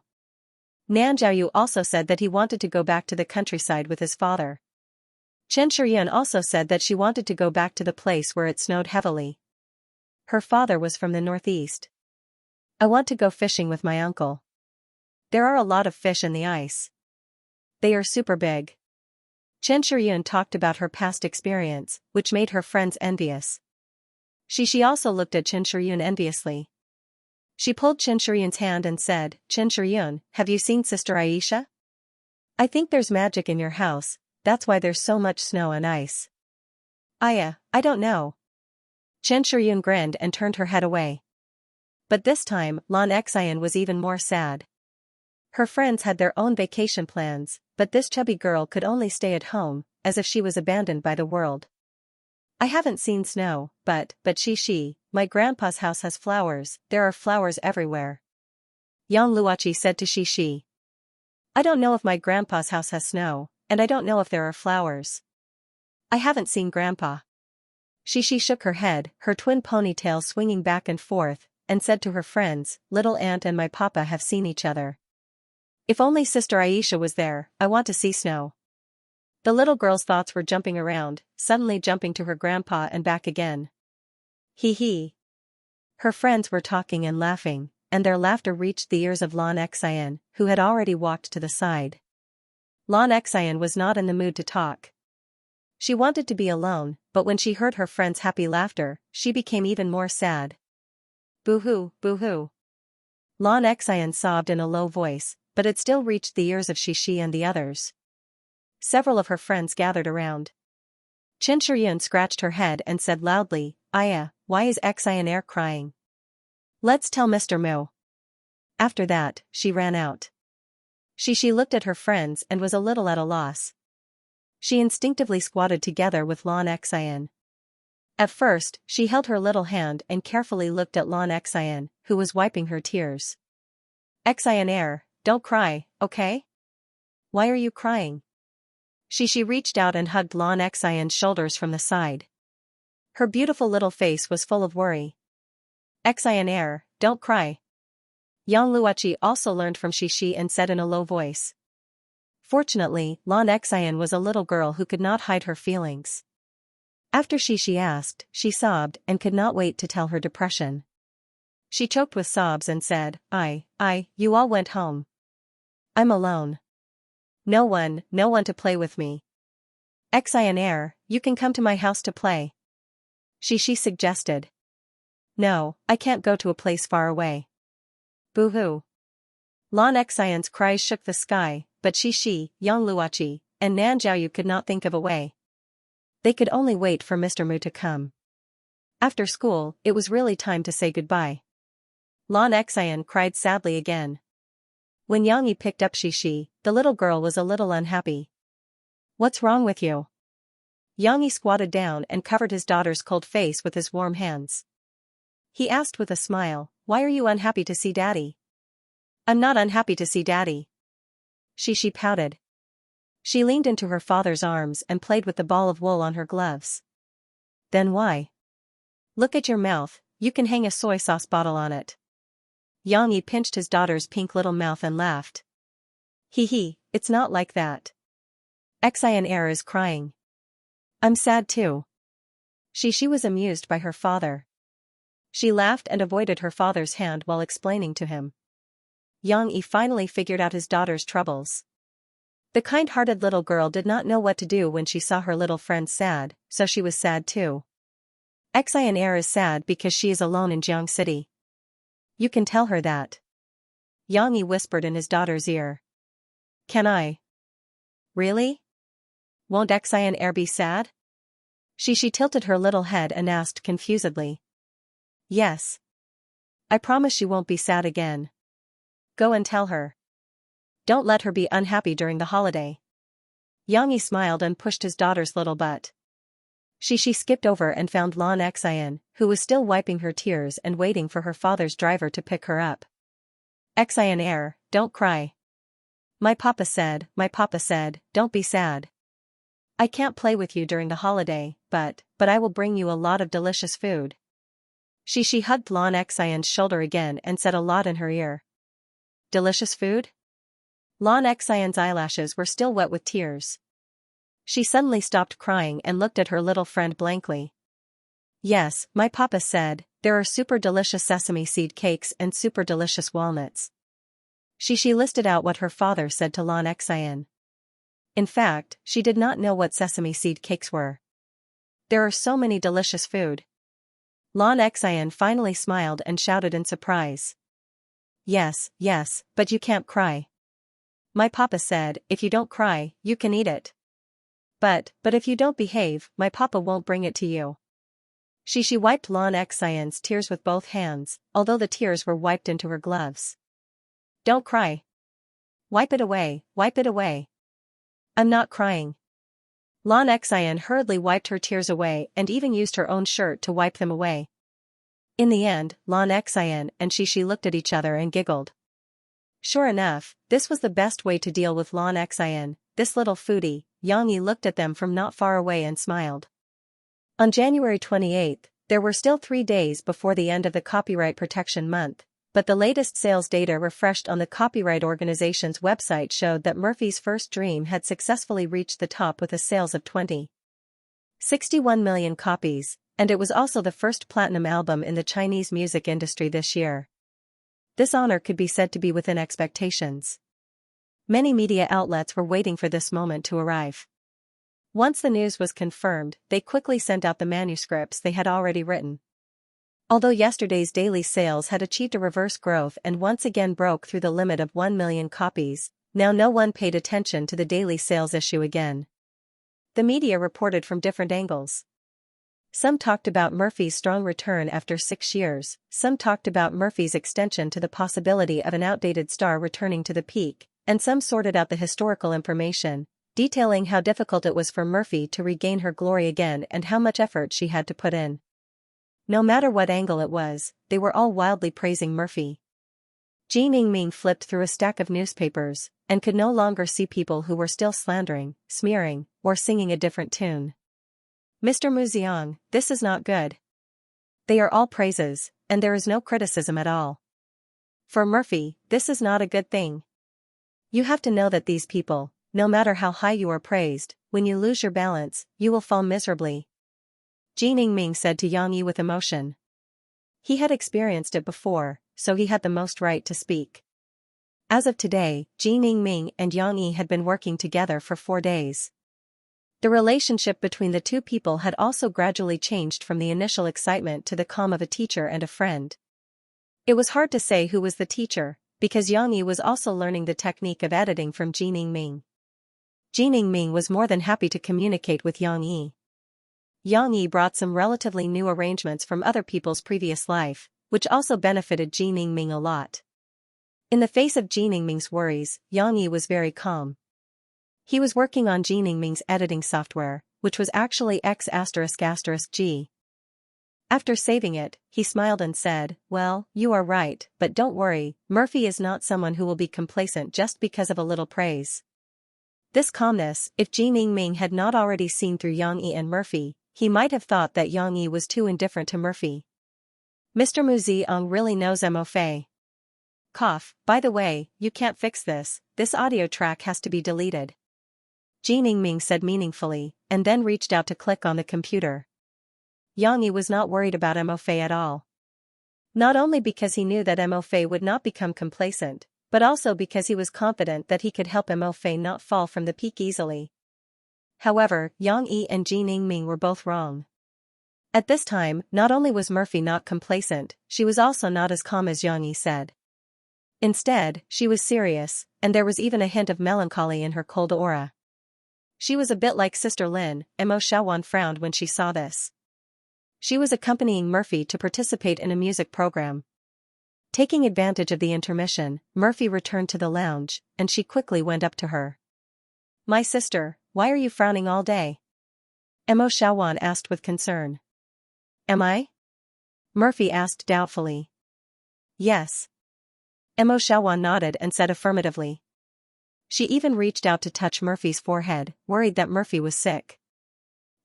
Nanjiaoyu also said that he wanted to go back to the countryside with his father. Chen Shiyun also said that she wanted to go back to the place where it snowed heavily. Her father was from the northeast. I want to go fishing with my uncle. There are a lot of fish in the ice. They are super big. Chen Shiyun talked about her past experience, which made her friends envious. Xishi also looked at Chen Shiyun enviously. She pulled Chen Shiyun's hand and said, Chen Shiyun, have you seen Sister Aisha? I think there's magic in your house, that's why there's so much snow and ice. I don't know. Chen Shiyun grinned and turned her head away. But this time, Xian was even more sad. Her friends had their own vacation plans, but this chubby girl could only stay at home, as if she was abandoned by the world. I haven't seen snow, but she, my grandpa's house has flowers, there are flowers everywhere. Yang Luoqi said to Shi. I don't know if my grandpa's house has snow, and I don't know if there are flowers. I haven't seen grandpa. Shi shook her head, her twin ponytail swinging back and forth, and said to her friends, little aunt and my papa have seen each other. If only sister Aisha was there, I want to see snow. The little girl's thoughts were jumping around, suddenly jumping to her grandpa and back again. He. Her friends were talking and laughing, and their laughter reached the ears of Lan Xian, who had already walked to the side. Lan Xian was not in the mood to talk. She wanted to be alone, but when she heard her friends' happy laughter, she became even more sad. Boo-hoo, boo-hoo. Lan Xian sobbed in a low voice, but it still reached the ears of Shi and the others. Several of her friends gathered around. Qin Shiyun scratched her head and said loudly, Aya, why is Xian crying? Let's tell Mr. Mu. After that, she ran out. Shi looked at her friends and was a little at a loss. She instinctively squatted together with Lan Xian. At first, she held her little hand and carefully looked at Lan Xian, who was wiping her tears. Xian, don't cry, okay? Why are you crying? Shi reached out and hugged Lan Xian's shoulders from the side. Her beautiful little face was full of worry. Xian, don't cry. Yang Luoqi also learned from Shi and said in a low voice. Fortunately, Lan Xian was a little girl who could not hide her feelings. After Shi asked, she sobbed and could not wait to tell her depression. She choked with sobs and said, you all went home. I'm alone. No one to play with me. Xian, you can come to my house to play. Shi suggested. No, I can't go to a place far away. Boo-hoo. Lan Xian's cries shook the sky, but Shi, Yang Luoqi, and Nan Zhaoyu could not think of a way. They could only wait for Mr. Mu to come. After school, it was really time to say goodbye. Lan Xian cried sadly again. When Yang Yi picked up Shi, the little girl was a little unhappy. What's wrong with you? Yang Yi squatted down and covered his daughter's cold face with his warm hands. He asked with a smile, why are you unhappy to see Daddy? I'm not unhappy to see Daddy. Shi pouted. She leaned into her father's arms and played with the ball of wool on her gloves. Then why? Look at your mouth, you can hang a soy sauce bottle on it. Yang Yi pinched his daughter's pink little mouth and laughed. It's not like that. Xian is crying. I'm sad too. She was amused by her father. She laughed and avoided her father's hand while explaining to him. Yang Yi finally figured out his daughter's troubles. The kind-hearted little girl did not know what to do when she saw her little friend sad, so she was sad too. Xian is sad because she is alone in Jiang City. You can tell her that. Yang Yi whispered in his daughter's ear. Can I? Really? Won't Xian be sad? She tilted her little head and asked confusedly. Yes. I promise she won't be sad again. Go and tell her. Don't let her be unhappy during the holiday. Yang Yi smiled and pushed his daughter's little butt. She skipped over and found Lan Xian, who was still wiping her tears and waiting for her father's driver to pick her up. Xian, don't cry. My papa said, don't be sad. I can't play with you during the holiday, but I will bring you a lot of delicious food. She hugged Lan Xian's shoulder again and said a lot in her ear. Delicious food? Lan Xian's eyelashes were still wet with tears. She suddenly stopped crying and looked at her little friend blankly. Yes, my papa said, there are super delicious sesame seed cakes and super delicious walnuts. She listed out what her father said to Lan Xian. In fact, she did not know what sesame seed cakes were. There are so many delicious food. Lan Xian finally smiled and shouted in surprise. Yes, but you can't cry. My papa said, if you don't cry, you can eat it. But if you don't behave, my papa won't bring it to you. She wiped Lan Xian's tears with both hands, although the tears were wiped into her gloves. Don't cry. Wipe it away. I'm not crying. Lan Xian hurriedly wiped her tears away and even used her own shirt to wipe them away. In the end, Lan Xian and Shishi looked at each other and giggled. Sure enough, this was the best way to deal with Lan Xian, this little foodie. Yang Yi looked at them from not far away and smiled. On January 28, there were still 3 days before the end of the Copyright Protection Month, but the latest sales data refreshed on the Copyright Organization's website showed that Murphy's First Dream had successfully reached the top with a sales of 20.61 million copies, and it was also the first platinum album in the Chinese music industry this year. This honor could be said to be within expectations. Many media outlets were waiting for this moment to arrive. Once the news was confirmed, they quickly sent out the manuscripts they had already written. Although yesterday's daily sales had achieved a reverse growth and once again broke through the limit of 1 million copies, now no one paid attention to the daily sales issue again. The media reported from different angles. Some talked about Murphy's strong return after 6 years, some talked about Murphy's extension to the possibility of an outdated star returning to the peak, and some sorted out the historical information, detailing how difficult it was for Murphy to regain her glory again and how much effort she had to put in. No matter what angle it was, they were all wildly praising Murphy. Ji Ningming flipped through a stack of newspapers, and could no longer see people who were still slandering, smearing, or singing a different tune. Mr. Muziang, this is not good. They are all praises, and there is no criticism at all. For Murphy, this is not a good thing. You have to know that these people, no matter how high you are praised, when you lose your balance, you will fall miserably. Ji Ningming said to Yang Yi with emotion. He had experienced it before, so he had the most right to speak. As of today, Ji Ningming and Yang Yi had been working together for 4 days. The relationship between the two people had also gradually changed from the initial excitement to the calm of a teacher and a friend. It was hard to say who was the teacher, because Yang Yi was also learning the technique of editing from Ji Ningming. Ji Ningming was more than happy to communicate with Yang Yi. Yang Yi brought some relatively new arrangements from other people's previous life, which also benefited Ji Ningming a lot. In the face of Ji Ningming's worries, Yang Yi was very calm. He was working on Ji Ningming's editing software, which was actually X***G. After saving it, he smiled and said, "Well, you are right, but don't worry, Murphy is not someone who will be complacent just because of a little praise." This calmness, if Ji Ningming had not already seen through Yang Yi and Murphy, he might have thought that Yang Yi was too indifferent to Murphy. Mr. Muziang really knows Mo Fei. Cough, by the way, you can't fix this audio track has to be deleted. Ji Ningming said meaningfully, and then reached out to click on the computer. Yang Yi was not worried about Mo Fei at all. Not only because he knew that Mo Fei would not become complacent, but also because he was confident that he could help Mo Fei not fall from the peak easily. However, Yang Yi and Ji Ningming were both wrong. At this time, not only was Murphy not complacent, she was also not as calm as Yang Yi said. Instead, she was serious, and there was even a hint of melancholy in her cold aura. She was a bit like Sister Lin, Mo Shaowan frowned when she saw this. She was accompanying Murphy to participate in a music program. Taking advantage of the intermission, Murphy returned to the lounge, and she quickly went up to her. "My sister, why are you frowning all day?" Mo Shaowan asked with concern. "Am I?" Murphy asked doubtfully. "Yes." Mo Shaowan nodded and said affirmatively. She even reached out to touch Murphy's forehead, worried that Murphy was sick.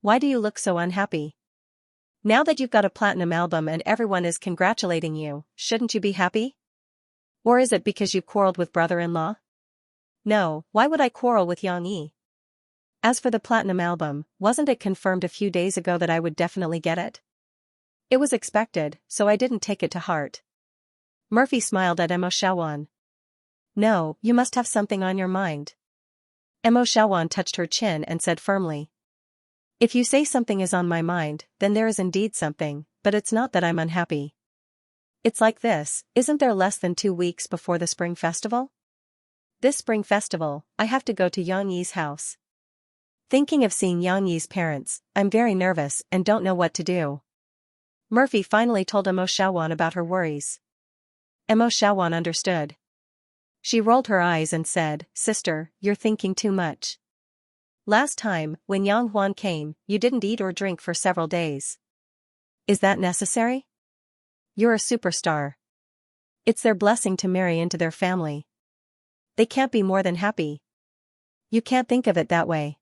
"Why do you look so unhappy? Now that you've got a platinum album and everyone is congratulating you, shouldn't you be happy? Or is it because you quarreled with brother-in-law?" "No, why would I quarrel with Yang Yi? As for the platinum album, wasn't it confirmed a few days ago that I would definitely get it? It was expected, so I didn't take it to heart." Murphy smiled at Mo Shaowan. "No, you must have something on your mind." Mo Shaowan touched her chin and said firmly. "If you say something is on my mind, then there is indeed something, but it's not that I'm unhappy. It's like this, isn't there less than 2 weeks before the Spring Festival? This Spring Festival, I have to go to Yang Yi's house. Thinking of seeing Yang Yi's parents, I'm very nervous and don't know what to do." Murphy finally told Mo Shaowan about her worries. Mo Shaowan understood. She rolled her eyes and said, "Sister, you're thinking too much. Last time, when Yang Huan came, you didn't eat or drink for several days. Is that necessary? You're a superstar. It's their blessing to marry into their family. They can't be more than happy. You can't think of it that way.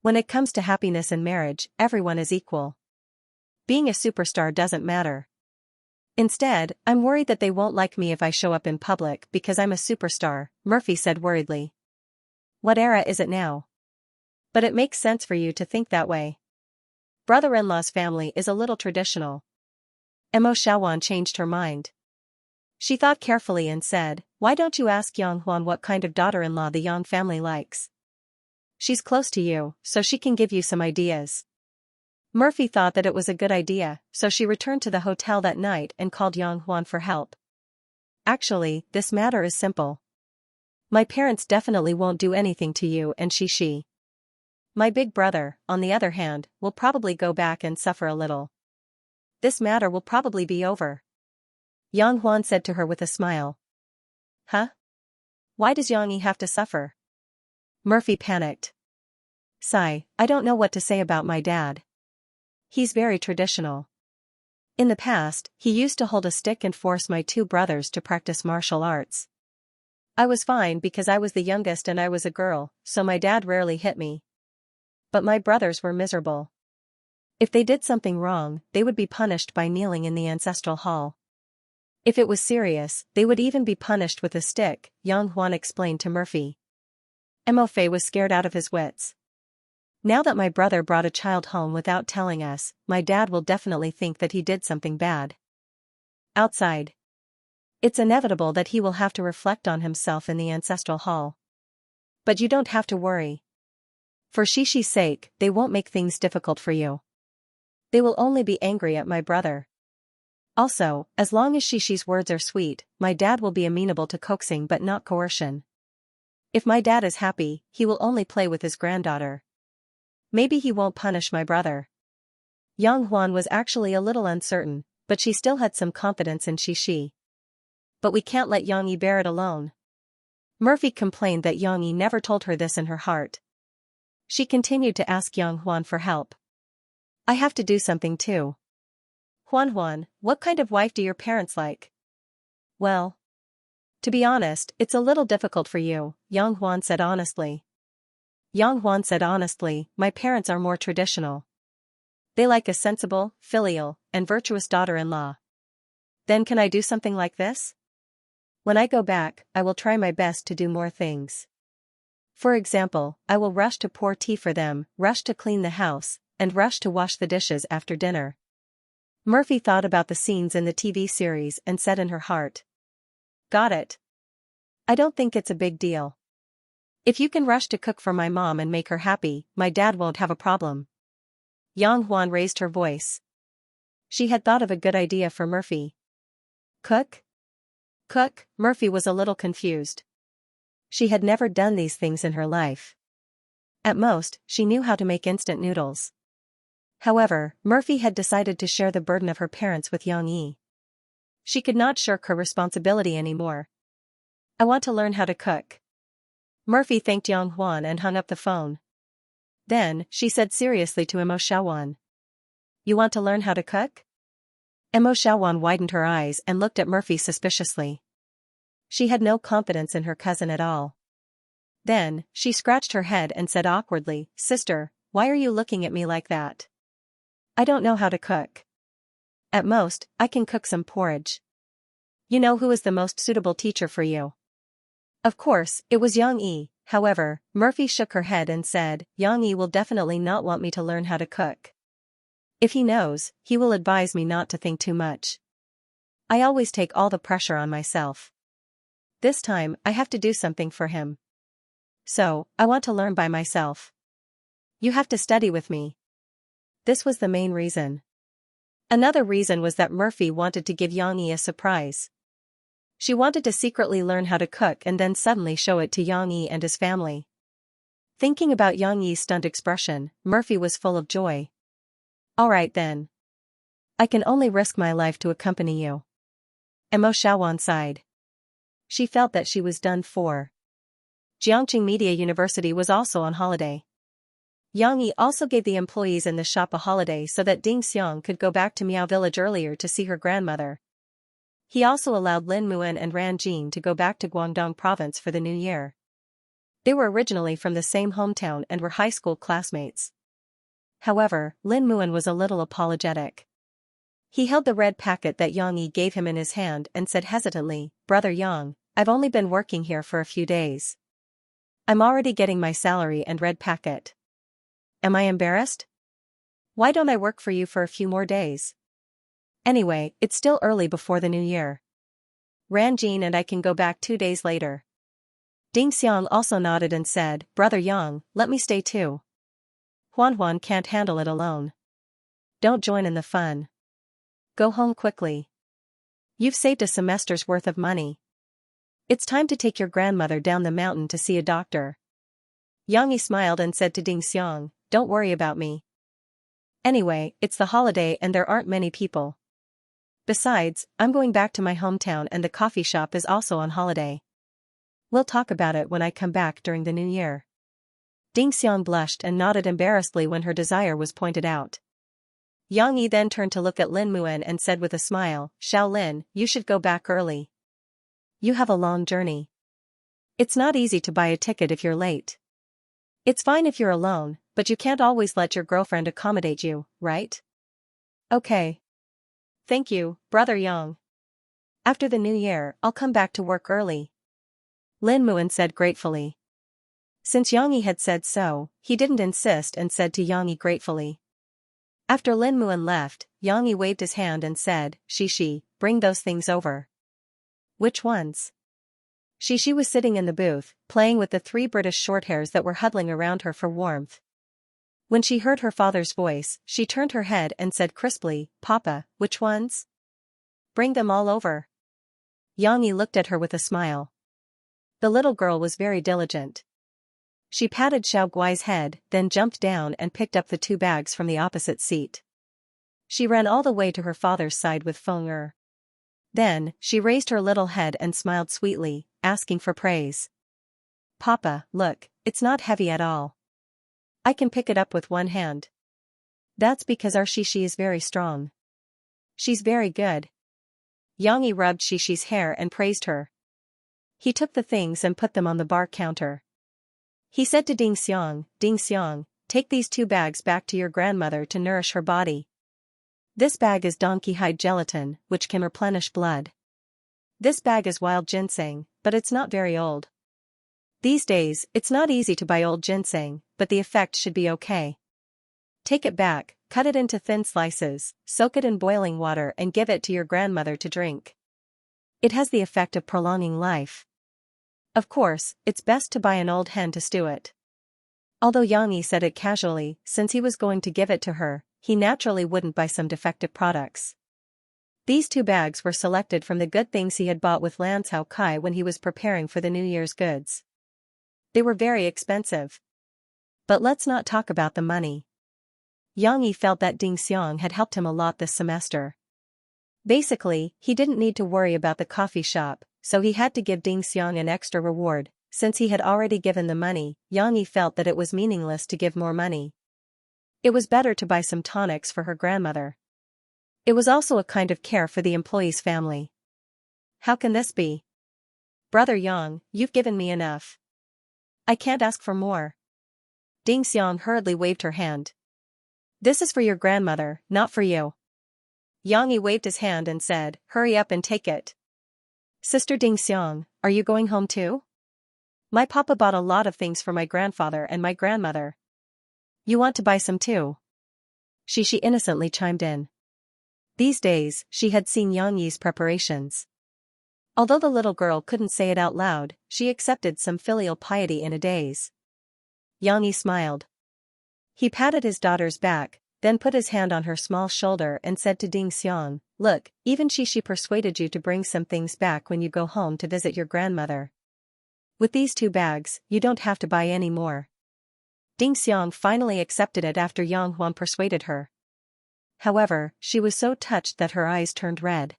When it comes to happiness in marriage, everyone is equal. Being a superstar doesn't matter. Instead, I'm worried that they won't like me if I show up in public because I'm a superstar, Murphy said worriedly. What era is it now? But it makes sense for you to think that way. Brother-in-law's family is a little traditional. Mo Xiaowan changed her mind. She thought carefully and said, why don't you ask Yang Huan what kind of daughter-in-law the Yang family likes? She's close to you, so she can give you some ideas. Murphy thought that it was a good idea, so she returned to the hotel that night and called Yang Huan for help. Actually, this matter is simple. My parents definitely won't do anything to you and she. My big brother, on the other hand, will probably go back and suffer a little. This matter will probably be over. Yang Huan said to her with a smile. Huh? Why does Yang Yi have to suffer? Murphy panicked. Sigh, I don't know what to say about my dad. He's very traditional. In the past, he used to hold a stick and force my two brothers to practice martial arts. I was fine because I was the youngest and I was a girl, so my dad rarely hit me. But my brothers were miserable. If they did something wrong, they would be punished by kneeling in the ancestral hall. If it was serious, they would even be punished with a stick, Yang Huan explained to Murphy. Mo Fei was scared out of his wits. Now that my brother brought a child home without telling us, my dad will definitely think that he did something bad. Outside. It's inevitable that he will have to reflect on himself in the ancestral hall. But you don't have to worry. For Shishi's sake, they won't make things difficult for you. They will only be angry at my brother. Also, as long as Shishi's words are sweet, my dad will be amenable to coaxing but not coercion. If my dad is happy, he will only play with his granddaughter. Maybe he won't punish my brother. Yang Huan was actually a little uncertain, but she still had some confidence in Shishi. But we can't let Yang Yi bear it alone. Murphy complained that Yang Yi never told her this in her heart. She continued to ask Yang Huan for help. I have to do something too. Huan, what kind of wife do your parents like? Well, to be honest, it's a little difficult for you, Yang Huan said honestly. Yang Huan said honestly, my parents are more traditional. They like a sensible, filial, and virtuous daughter-in-law. Then can I do something like this? When I go back, I will try my best to do more things. For example, I will rush to pour tea for them, rush to clean the house, and rush to wash the dishes after dinner. Murphy thought about the scenes in the TV series and said in her heart. Got it. I don't think it's a big deal. If you can rush to cook for my mom and make her happy, my dad won't have a problem. Yang Huan raised her voice. She had thought of a good idea for Murphy. Cook? Cook? Murphy was a little confused. She had never done these things in her life. At most, she knew how to make instant noodles. However, Murphy had decided to share the burden of her parents with Yang Yi. She could not shirk her responsibility anymore. I want to learn how to cook. Murphy thanked Yang Huan and hung up the phone. Then, she said seriously to Mo Xiaowan. You want to learn how to cook? Mo Xiaowan widened her eyes and looked at Murphy suspiciously. She had no confidence in her cousin at all. Then, she scratched her head and said awkwardly, Sister, why are you looking at me like that? I don't know how to cook. At most, I can cook some porridge. You know who is the most suitable teacher for you? Of course, it was Yang Yi. However, Murphy shook her head and said, Yang Yi will definitely not want me to learn how to cook. If he knows, he will advise me not to think too much. I always take all the pressure on myself. This time, I have to do something for him. So, I want to learn by myself. You have to study with me. This was the main reason. Another reason was that Murphy wanted to give Yang Yi a surprise. She wanted to secretly learn how to cook and then suddenly show it to Yang Yi and his family. Thinking about Yang Yi's stunned expression, Murphy was full of joy. All right then. I can only risk my life to accompany you. Mo Xiaowan sighed. She felt that she was done for. Jiangqing Media University was also on holiday. Yang Yi also gave the employees in the shop a holiday so that Ding Xiang could go back to Miao Village earlier to see her grandmother. He also allowed Lin Muan and Ran Jin to go back to Guangdong province for the new year. They were originally from the same hometown and were high school classmates. However, Lin Muan was a little apologetic. He held the red packet that Yang Yi gave him in his hand and said hesitantly, "Brother Yang, I've only been working here for a few days. I'm already getting my salary and red packet. Am I embarrassed? Why don't I work for you for a few more days? Anyway, it's still early before the new year. Ran Jin and I can go back 2 days later." Ding Xiang also nodded and said, "Brother Yang, let me stay too. Huan can't handle it alone. Don't join in the fun. Go home quickly. You've saved a semester's worth of money. It's time to take your grandmother down the mountain to see a doctor." Yang Yi smiled and said to Ding Xiang, "Don't worry about me. Anyway, it's the holiday and there aren't many people. Besides, I'm going back to my hometown and the coffee shop is also on holiday. We'll talk about it when I come back during the new year." Ding Xiang blushed and nodded embarrassedly when her desire was pointed out. Yang Yi then turned to look at Lin Muan and said with a smile, "Xiao Lin, you should go back early. You have a long journey. It's not easy to buy a ticket if you're late. It's fine if you're alone, but you can't always let your girlfriend accommodate you, right?" "Okay. Thank you, Brother Yang. After the new year, I'll come back to work early," Lin Muan said gratefully. Since Yang Yi had said so, he didn't insist and said to Yang Yi gratefully. After Lin Muan left, Yang Yi waved his hand and said, "Shishi, bring those things over." "Which ones?" Shishi was sitting in the booth, playing with the 3 British shorthairs that were huddling around her for warmth. When she heard her father's voice, she turned her head and said crisply, "Papa, which ones?" "Bring them all over." Yang Yi looked at her with a smile. The little girl was very diligent. She patted Xiao Guai's head, then jumped down and picked up the 2 bags from the opposite seat. She ran all the way to her father's side with Feng Er. Then, she raised her little head and smiled sweetly, asking for praise. "Papa, look, it's not heavy at all. I can pick it up with one hand." "That's because our Shishi is very strong. She's very good." Yang Yi rubbed Shishi's hair and praised her. He took the things and put them on the bar counter. He said to Ding Xiang, "Take these 2 bags back to your grandmother to nourish her body. This bag is donkey hide gelatin, which can replenish blood. This bag is wild ginseng, but it's not very old. These days, it's not easy to buy old ginseng, but the effect should be okay. Take it back, cut it into thin slices, soak it in boiling water and give it to your grandmother to drink. It has the effect of prolonging life. Of course, it's best to buy an old hen to stew it." Although Yang Yi said it casually, since he was going to give it to her, he naturally wouldn't buy some defective products. These 2 bags were selected from the good things he had bought with Lan Cao Kai when he was preparing for the New Year's goods. They were very expensive. But let's not talk about the money. Yang Yi felt that Ding Xiang had helped him a lot this semester. Basically, he didn't need to worry about the coffee shop, so he had to give Ding Xiang an extra reward. Since he had already given the money, Yang Yi felt that it was meaningless to give more money. It was better to buy some tonics for her grandmother. It was also a kind of care for the employee's family. "How can this be? Brother Yang, you've given me enough. I can't ask for more." Ding Xiang hurriedly waved her hand. "This is for your grandmother, not for you." Yang Yi waved his hand and said, "Hurry up and take it." "Sister Ding Xiang, are you going home too? My papa bought a lot of things for my grandfather and my grandmother. You want to buy some too?" Shishi innocently chimed in. These days, she had seen Yang Yi's preparations. Although the little girl couldn't say it out loud, she accepted some filial piety in a daze. Yang Yi smiled. He patted his daughter's back, then put his hand on her small shoulder and said to Ding Xiang, "Look, even Shishi persuaded you to bring some things back when you go home to visit your grandmother. With these 2 bags, you don't have to buy any more." Ding Xiang finally accepted it after Yang Huan persuaded her. However, she was so touched that her eyes turned red.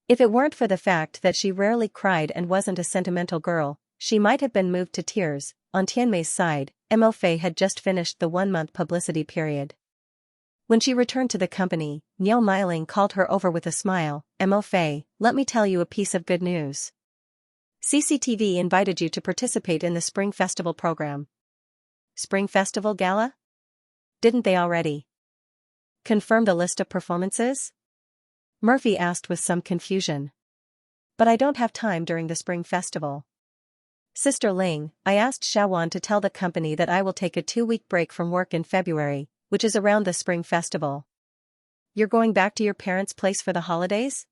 If it weren't for the fact that she rarely cried and wasn't a sentimental girl, she might have been moved to tears. On Tianmei's side, Mo Fei had just finished the 1-month publicity period. When she returned to the company, Niu Meiling called her over with a smile. Mo Fei, let me tell you a piece of good news. CCTV invited you to participate in the Spring Festival program. Spring Festival Gala? Didn't they already confirm the list of performances? Murphy asked with some confusion. But I don't have time during the Spring Festival. Sister Ling, I asked Xiaowan to tell the company that I will take a 2-week break from work in February, which is around the Spring Festival. You're going back to your parents' place for the holidays?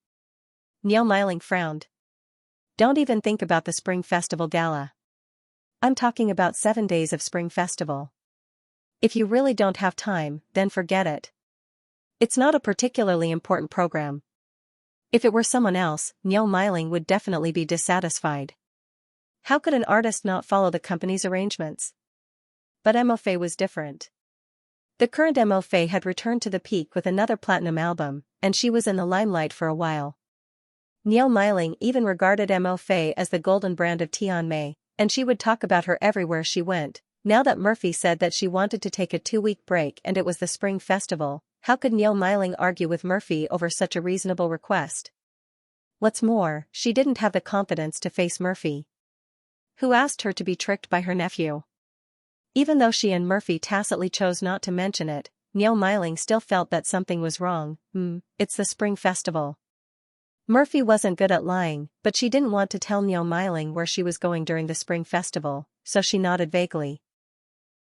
Niu Meiling frowned. Don't even think about the Spring Festival Gala. I'm talking about 7 days of Spring Festival. If you really don't have time, then forget it. It's not a particularly important program. If it were someone else, Niu Meiling would definitely be dissatisfied. How could an artist not follow the company's arrangements? But Mo Fei was different. The current Mo Fei had returned to the peak with another platinum album, and she was in the limelight for a while. Niu Meiling even regarded Mo Fei as the golden brand of Tianmei, and she would talk about her everywhere she went. Now that Murphy said that she wanted to take a 2-week break and it was the Spring Festival, how could Niu Meiling argue with Murphy over such a reasonable request? What's more, she didn't have the confidence to face Murphy, who asked her to be tricked by her nephew. Even though she and Murphy tacitly chose not to mention it, Niu Meiling still felt that something was wrong. It's the Spring Festival. Murphy wasn't good at lying, but she didn't want to tell Niu Meiling where she was going during the Spring Festival, so she nodded vaguely.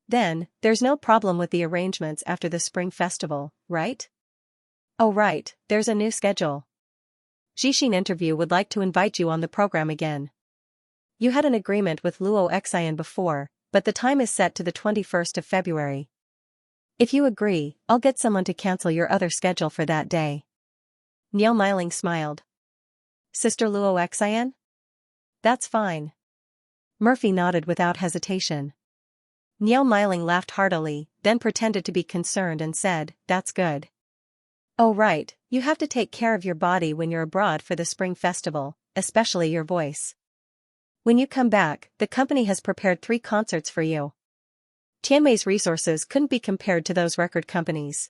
Then, there's no problem with the arrangements after the Spring Festival, right? Oh right, there's a new schedule. Jixin Interview would like to invite you on the program again. You had an agreement with Luo Xian before, but the time is set to the 21st of February. If you agree, I'll get someone to cancel your other schedule for that day. Niu Meiling smiled. Sister Luo Xian? That's fine. Murphy nodded without hesitation. Niu Meiling laughed heartily, then pretended to be concerned and said, that's good. Oh right, you have to take care of your body when you're abroad for the Spring Festival, especially your voice. When you come back, the company has prepared 3 concerts for you. Tianmei's resources couldn't be compared to those record companies.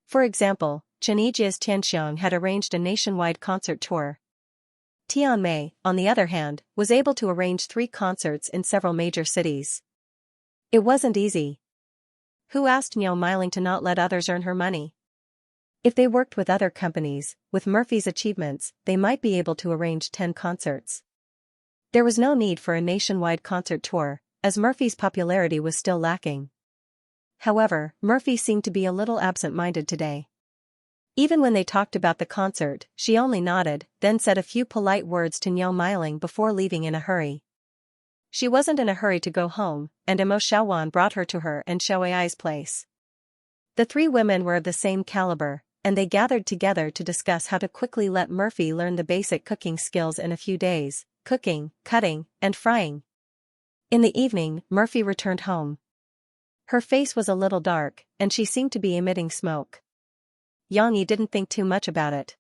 For example, Xianxia's Tianxiang had arranged a nationwide concert tour. Tianmei, on the other hand, was able to arrange 3 concerts in several major cities. It wasn't easy. Who asked Niu Meiling to not let others earn her money? If they worked with other companies, with Murphy's achievements, they might be able to arrange 10 concerts. There was no need for a nationwide concert tour, as Murphy's popularity was still lacking. However, Murphy seemed to be a little absent-minded today. Even when they talked about the concert, she only nodded, then said a few polite words to Niu Meiling before leaving in a hurry. She wasn't in a hurry to go home, and Mo Xiaowan brought her to her and Xiaoai's place. The 3 women were of the same caliber, and they gathered together to discuss how to quickly let Murphy learn the basic cooking skills in a few days: cooking, cutting, and frying. In the evening, Murphy returned home. Her face was a little dark, and she seemed to be emitting smoke. Yang Yi didn't think too much about it.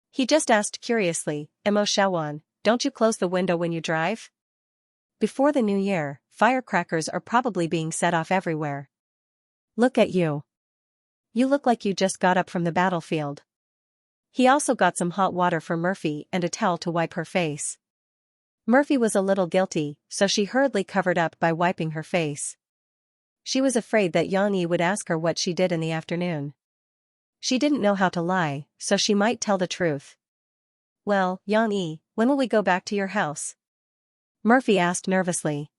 He just asked curiously, Mo Xiaowan, don't you close the window when you drive? Before the new year, firecrackers are probably being set off everywhere. Look at you. You look like you just got up from the battlefield. He also got some hot water for Murphy and a towel to wipe her face. Murphy was a little guilty, so she hurriedly covered up by wiping her face. She was afraid that Yang Yi would ask her what she did in the afternoon. She didn't know how to lie, so she might tell the truth. Well, Yang Yi, when will we go back to your house? Murphy asked nervously.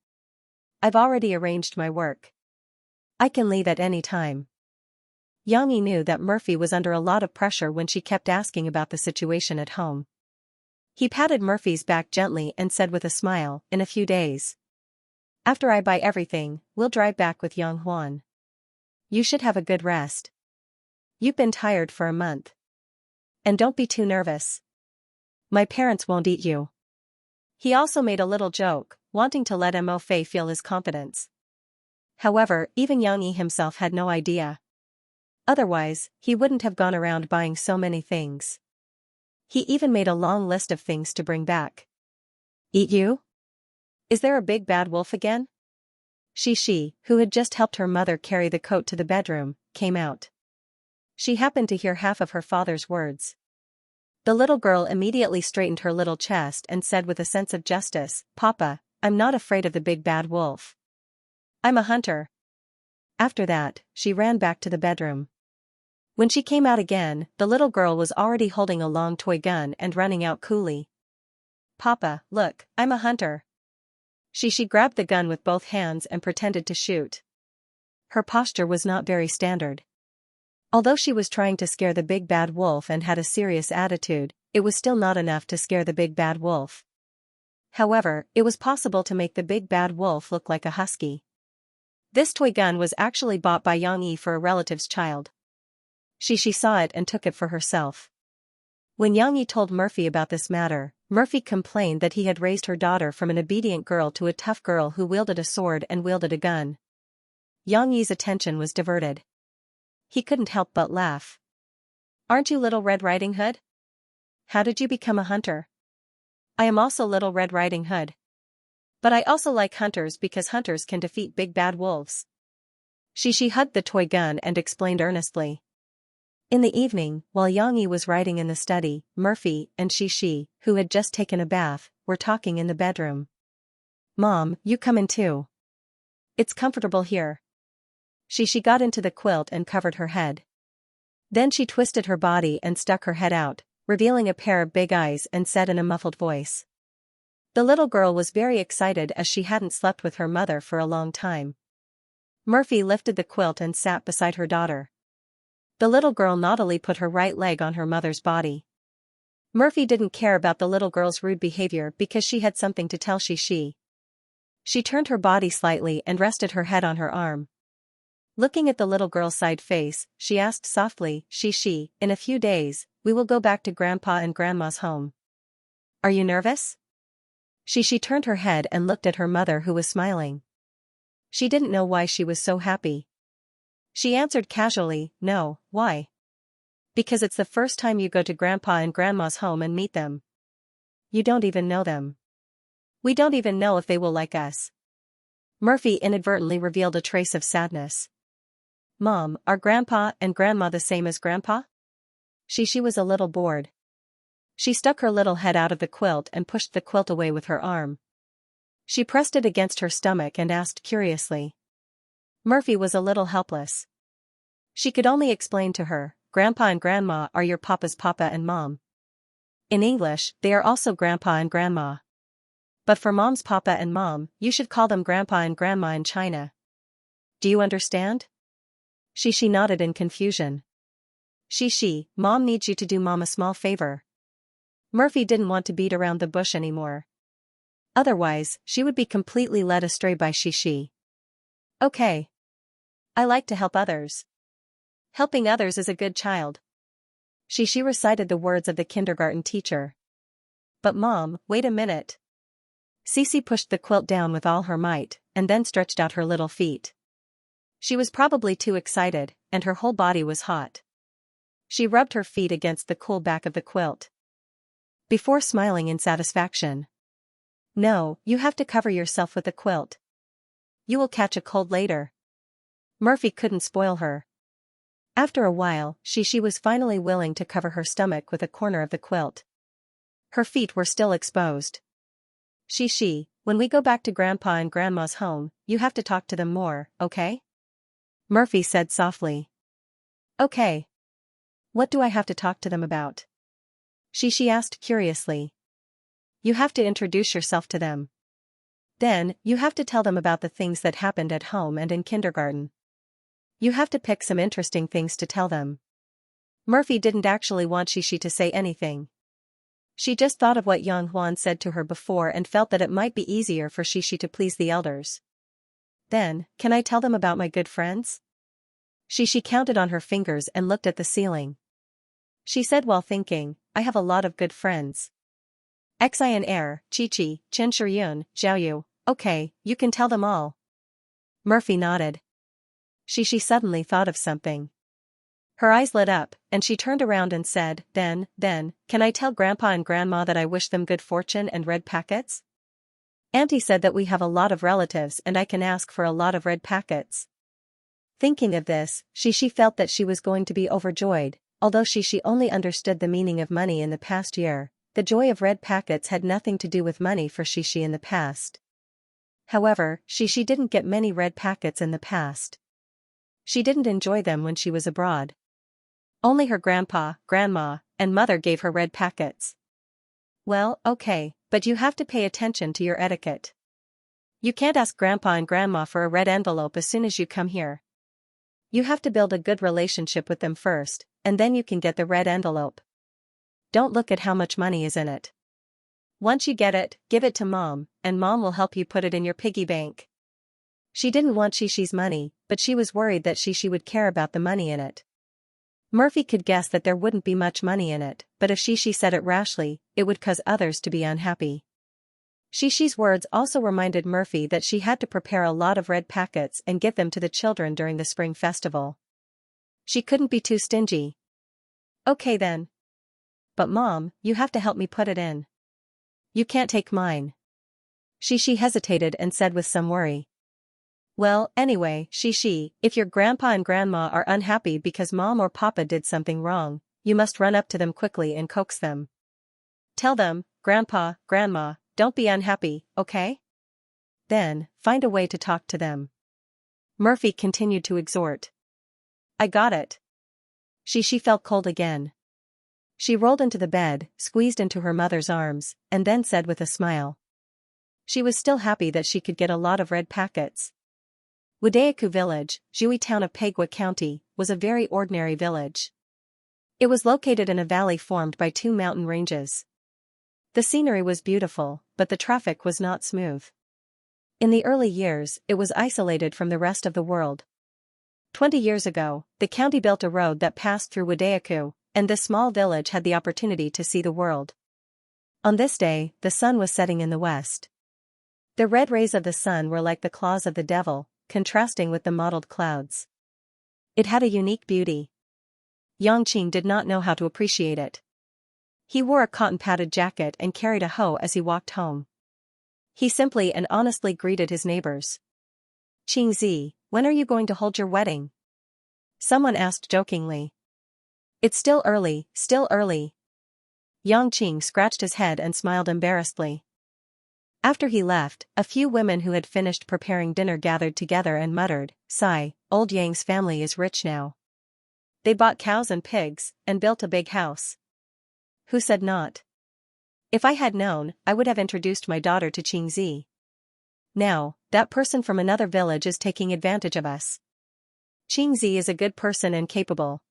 I've already arranged my work. I can leave at any time. Yang Yi knew that Murphy was under a lot of pressure when she kept asking about the situation at home. He patted Murphy's back gently and said with a smile, in a few days. After I buy everything, we'll drive back with Yang Huan. You should have a good rest. You've been tired for a month. And don't be too nervous. My parents won't eat you. He also made a little joke, wanting to let Mo Fei feel his confidence. However, even Yang Yi himself had no idea. Otherwise, he wouldn't have gone around buying so many things. He even made a long list of things to bring back. Eat you? Is there a big bad wolf again? Xianxia, who had just helped her mother carry the coat to the bedroom, came out. She happened to hear half of her father's words. The little girl immediately straightened her little chest and said with a sense of justice, "Papa, I'm not afraid of the big bad wolf. I'm a hunter." After that, she ran back to the bedroom. When she came out again, the little girl was already holding a long toy gun and running out coolly. "Papa, look, I'm a hunter." She grabbed the gun with both hands and pretended to shoot. Her posture was not very standard. Although she was trying to scare the big bad wolf and had a serious attitude, it was still not enough to scare the big bad wolf. However, it was possible to make the big bad wolf look like a husky. This toy gun was actually bought by Xianxia for a relative's child. She saw it and took it for herself. When Xianxia told Murphy about this matter, Murphy complained that he had raised her daughter from an obedient girl to a tough girl who wielded a sword and wielded a gun. Xianxia's attention was diverted. He couldn't help but laugh. "Aren't you Little Red Riding Hood? How did you become a hunter?" "I am also Little Red Riding Hood. But I also like hunters because hunters can defeat big bad wolves." She hugged the toy gun and explained earnestly. In the evening, while Xianxia was writing in the study, Murphy and Xianxia, who had just taken a bath, were talking in the bedroom. "Mom, you come in too. It's comfortable here." She got into the quilt and covered her head. Then she twisted her body and stuck her head out, revealing a pair of big eyes, and said in a muffled voice. The little girl was very excited as she hadn't slept with her mother for a long time. Murphy lifted the quilt and sat beside her daughter. The little girl naughtily put her right leg on her mother's body. Murphy didn't care about the little girl's rude behavior because she had something to tell Xianxia. She turned her body slightly and rested her head on her arm. Looking at the little girl's side face, she asked softly, "Xianxia, in a few days, we will go back to Grandpa and Grandma's home. Are you nervous?" Xianxia turned her head and looked at her mother, who was smiling. She didn't know why she was so happy. She answered casually, "No, why?" "Because it's the first time you go to Grandpa and Grandma's home and meet them. You don't even know them. We don't even know if they will like us." Murphy inadvertently revealed a trace of sadness. "Mom, are Grandpa and Grandma the same as Grandpa?" Xianxia was a little bored. She stuck her little head out of the quilt and pushed the quilt away with her arm. She pressed it against her stomach and asked curiously. Murphy was a little helpless. She could only explain to her, "Grandpa and Grandma are your papa's papa and mom. In English, they are also Grandpa and Grandma. But for Mom's papa and mom, you should call them Grandpa and Grandma in China. Do you understand?" Xianxia nodded in confusion. "Xianxia, Mom needs you to do Mom a small favor." Murphy didn't want to beat around the bush anymore. Otherwise, she would be completely led astray by Xianxia. "Okay. I like to help others. Helping others is a good child." Xianxia recited the words of the kindergarten teacher. "But Mom, wait a minute." Xianxia pushed the quilt down with all her might, and then stretched out her little feet. She was probably too excited, and her whole body was hot. She rubbed her feet against the cool back of the quilt, before smiling in satisfaction. "No, you have to cover yourself with the quilt. You will catch a cold later." Murphy couldn't spoil her. After a while, Xianxia was finally willing to cover her stomach with a corner of the quilt. Her feet were still exposed. "Xianxia, when we go back to Grandpa and Grandma's home, you have to talk to them more, okay?" Murphy said softly. "Okay. What do I have to talk to them about?" Xianxia asked curiously. "You have to introduce yourself to them. Then, you have to tell them about the things that happened at home and in kindergarten. You have to pick some interesting things to tell them." Murphy didn't actually want Xianxia to say anything. She just thought of what Yang Huan said to her before and felt that it might be easier for Xianxia to please the elders. "Then, can I tell them about my good friends?" Xianxia counted on her fingers and looked at the ceiling. She said while thinking, "I have a lot of good friends. Xian Er, Chi, Chen Shiyun, Xiaoyu. Okay, you can tell them all." Murphy nodded. Xianxia suddenly thought of something. Her eyes lit up, and she turned around and said, then, can I tell Grandpa and Grandma that I wish them good fortune and red packets?" Auntie said that we have a lot of relatives and I can ask for a lot of red packets. Thinking of this, she felt that she was going to be overjoyed, although she only understood the meaning of money in the past year. The joy of red packets had nothing to do with money for she in the past. However, she didn't get many red packets in the past. She didn't enjoy them when she was abroad. Only her grandpa, grandma, and mother gave her red packets. Well, okay, but you have to pay attention to your etiquette. You can't ask grandpa and grandma for a red envelope as soon as you come here. You have to build a good relationship with them first, and then you can get the red envelope. Don't look at how much money is in it. Once you get it, give it to mom, and mom will help you put it in your piggy bank. She didn't want Shishi's money, but she was worried that Shishi would care about the money in it. Murphy could guess that there wouldn't be much money in it, but if Shishi said it rashly, it would cause others to be unhappy. Shishi's words also reminded Murphy that she had to prepare a lot of red packets and give them to the children during the spring festival. She couldn't be too stingy. Okay then. But mom, you have to help me put it in. You can't take mine. Shishi hesitated and said with some worry. Well, anyway, Shishi, if your grandpa and grandma are unhappy because mom or papa did something wrong, you must run up to them quickly and coax them. Tell them, grandpa, grandma, don't be unhappy, okay? Then, find a way to talk to them. Murphy continued to exhort. I got it. Shishi felt cold again. She rolled into the bed, squeezed into her mother's arms, and then said with a smile. She was still happy that she could get a lot of red packets. Wadayaku Village, Jui town of Pagwa County, was a very ordinary village. It was located in a valley formed by two mountain ranges. The scenery was beautiful, but the traffic was not smooth. In the early years, it was isolated from the rest of the world. 20 years ago, the county built a road that passed through Wadayaku, and this small village had the opportunity to see the world. On this day, the sun was setting in the west. The red rays of the sun were like the claws of the devil, contrasting with the mottled clouds. It had a unique beauty. Yangqing did not know how to appreciate it. He wore a cotton-padded jacket and carried a hoe as he walked home. He simply and honestly greeted his neighbors. Qingzi, when are you going to hold your wedding? Someone asked jokingly. It's still early, still early. Yangqing scratched his head and smiled embarrassedly. After he left, a few women who had finished preparing dinner gathered together and muttered, "Sigh, old Yang's family is rich now. They bought cows and pigs, and built a big house." Who said not? If I had known, I would have introduced my daughter to Qingzi. Now, that person from another village is taking advantage of us. Qingzi is a good person and capable.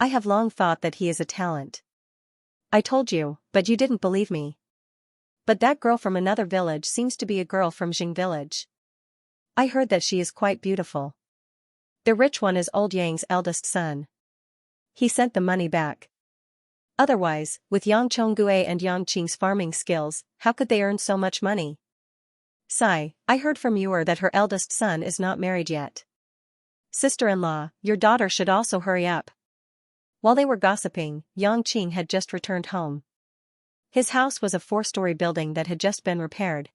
I have long thought that he is a talent. I told you, but you didn't believe me. But that girl from another village seems to be a girl from Jing village. I heard that she is quite beautiful. The rich one is old Yang's eldest son. He sent the money back. Otherwise, with Yang Chonggue and Yang Qing's farming skills, how could they earn so much money? Sai, I heard from Yuer that her eldest son is not married yet. Sister-in-law, your daughter should also hurry up. While they were gossiping, Yang Qing had just returned home. His house was a 4-story building that had just been repaired.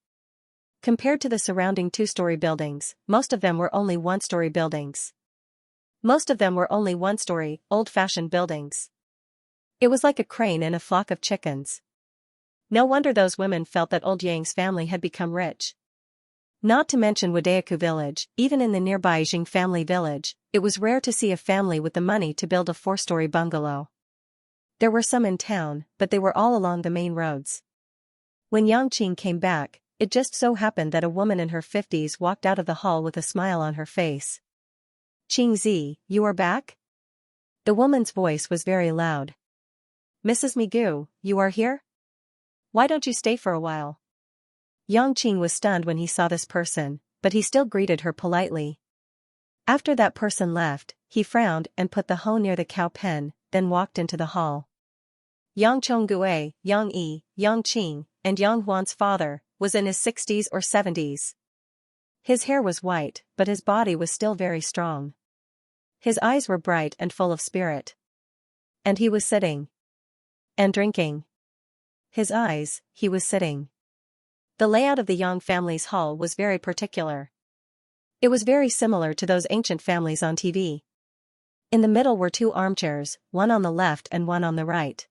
Compared to the surrounding 2-story buildings, most of them were only 1-story buildings. Most of them were only 1-story, old-fashioned buildings. It was like a crane and a flock of chickens. No wonder those women felt that old Yang's family had become rich. Not to mention Wadayaku village, even in the nearby Jing family village, it was rare to see a family with the money to build a 4-story bungalow. There were some in town, but they were all along the main roads. When Yang Qing came back, it just so happened that a woman in her 50s walked out of the hall with a smile on her face. Qingzi, you are back? The woman's voice was very loud. Mrs. Migu, you are here? Why don't you stay for a while? Yang Qing was stunned when he saw this person, but he still greeted her politely. After that person left, he frowned and put the hoe near the cow pen, then walked into the hall. Yang Chonggue, Yang Yi, Yang Qing, and Yang Huan's father, was in his 60s or 70s. His hair was white, but his body was still very strong. His eyes were bright and full of spirit. And he was sitting. And drinking. His eyes, he was sitting. The layout of the Yang family's hall was very particular. It was very similar to those ancient families on TV. In the middle were two armchairs, one on the left and one on the right.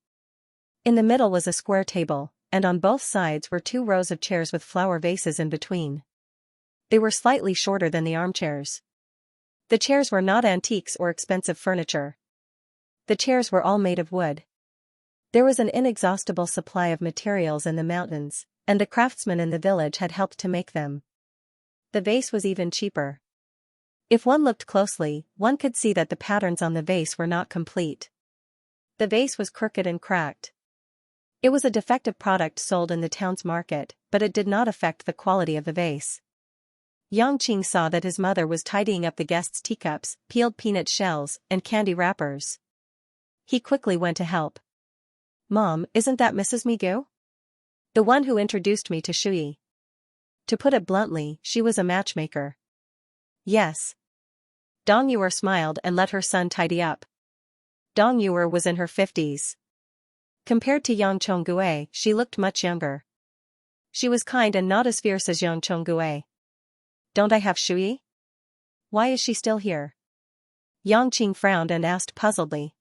In the middle was a square table, and on both sides were two rows of chairs with flower vases in between. They were slightly shorter than the armchairs. The chairs were not antiques or expensive furniture. The chairs were all made of wood. There was an inexhaustible supply of materials in the mountains, and the craftsmen in the village had helped to make them. The vase was even cheaper. If one looked closely, one could see that the patterns on the vase were not complete. The vase was crooked and cracked. It was a defective product sold in the town's market, but it did not affect the quality of the vase. Yang Qing saw that his mother was tidying up the guests' teacups, peeled peanut shells, and candy wrappers. He quickly went to help. "Mom, isn't that Mrs. Migu? The one who introduced me to Shui." To put it bluntly, she was a matchmaker. "Yes." Dong Yuer smiled and let her son tidy up. Dong Yuer was in her 50s. Compared to Yang Chonggue, she looked much younger. She was kind and not as fierce as Yang Chonggue. "Don't I have Shui? Why is she still here?" Yang Qing frowned and asked puzzledly.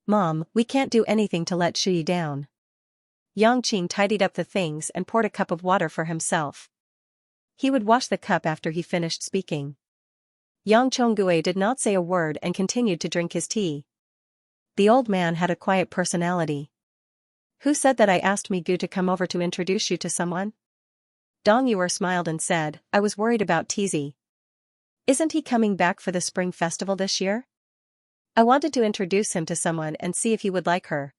"Mom, we can't do anything to let Shui down." Yang Qing tidied up the things and poured a cup of water for himself. He would wash the cup after he finished speaking. Yang Chonggue did not say a word and continued to drink his tea. The old man had a quiet personality. "Who said that I asked Migu to come over to introduce you to someone?" Dong Yuer smiled and said, "I was worried about Tizi. Isn't he coming back for the spring festival this year? I wanted to introduce him to someone and see if he would like her."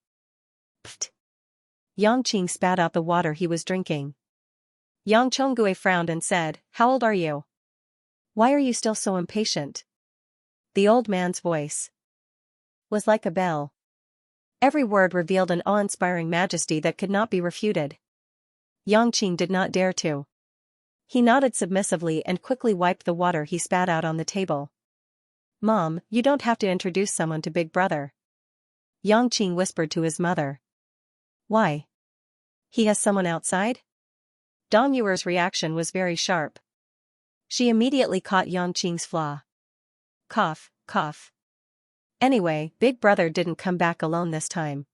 Pfft. Yang Qing spat out the water he was drinking. Yang Chonggue frowned and said, "How old are you? Why are you still so impatient?" The old man's voice was like a bell. Every word revealed an awe-inspiring majesty that could not be refuted. Yang Qing did not dare to. He nodded submissively and quickly wiped the water he spat out on the table. "Mom, you don't have to introduce someone to Big Brother." Yang Qing whispered to his mother. "Why? He has someone outside?" Dong Yuer's reaction was very sharp. She immediately caught Yang Qing's flaw. Cough, cough. Anyway, Big Brother didn't come back alone this time.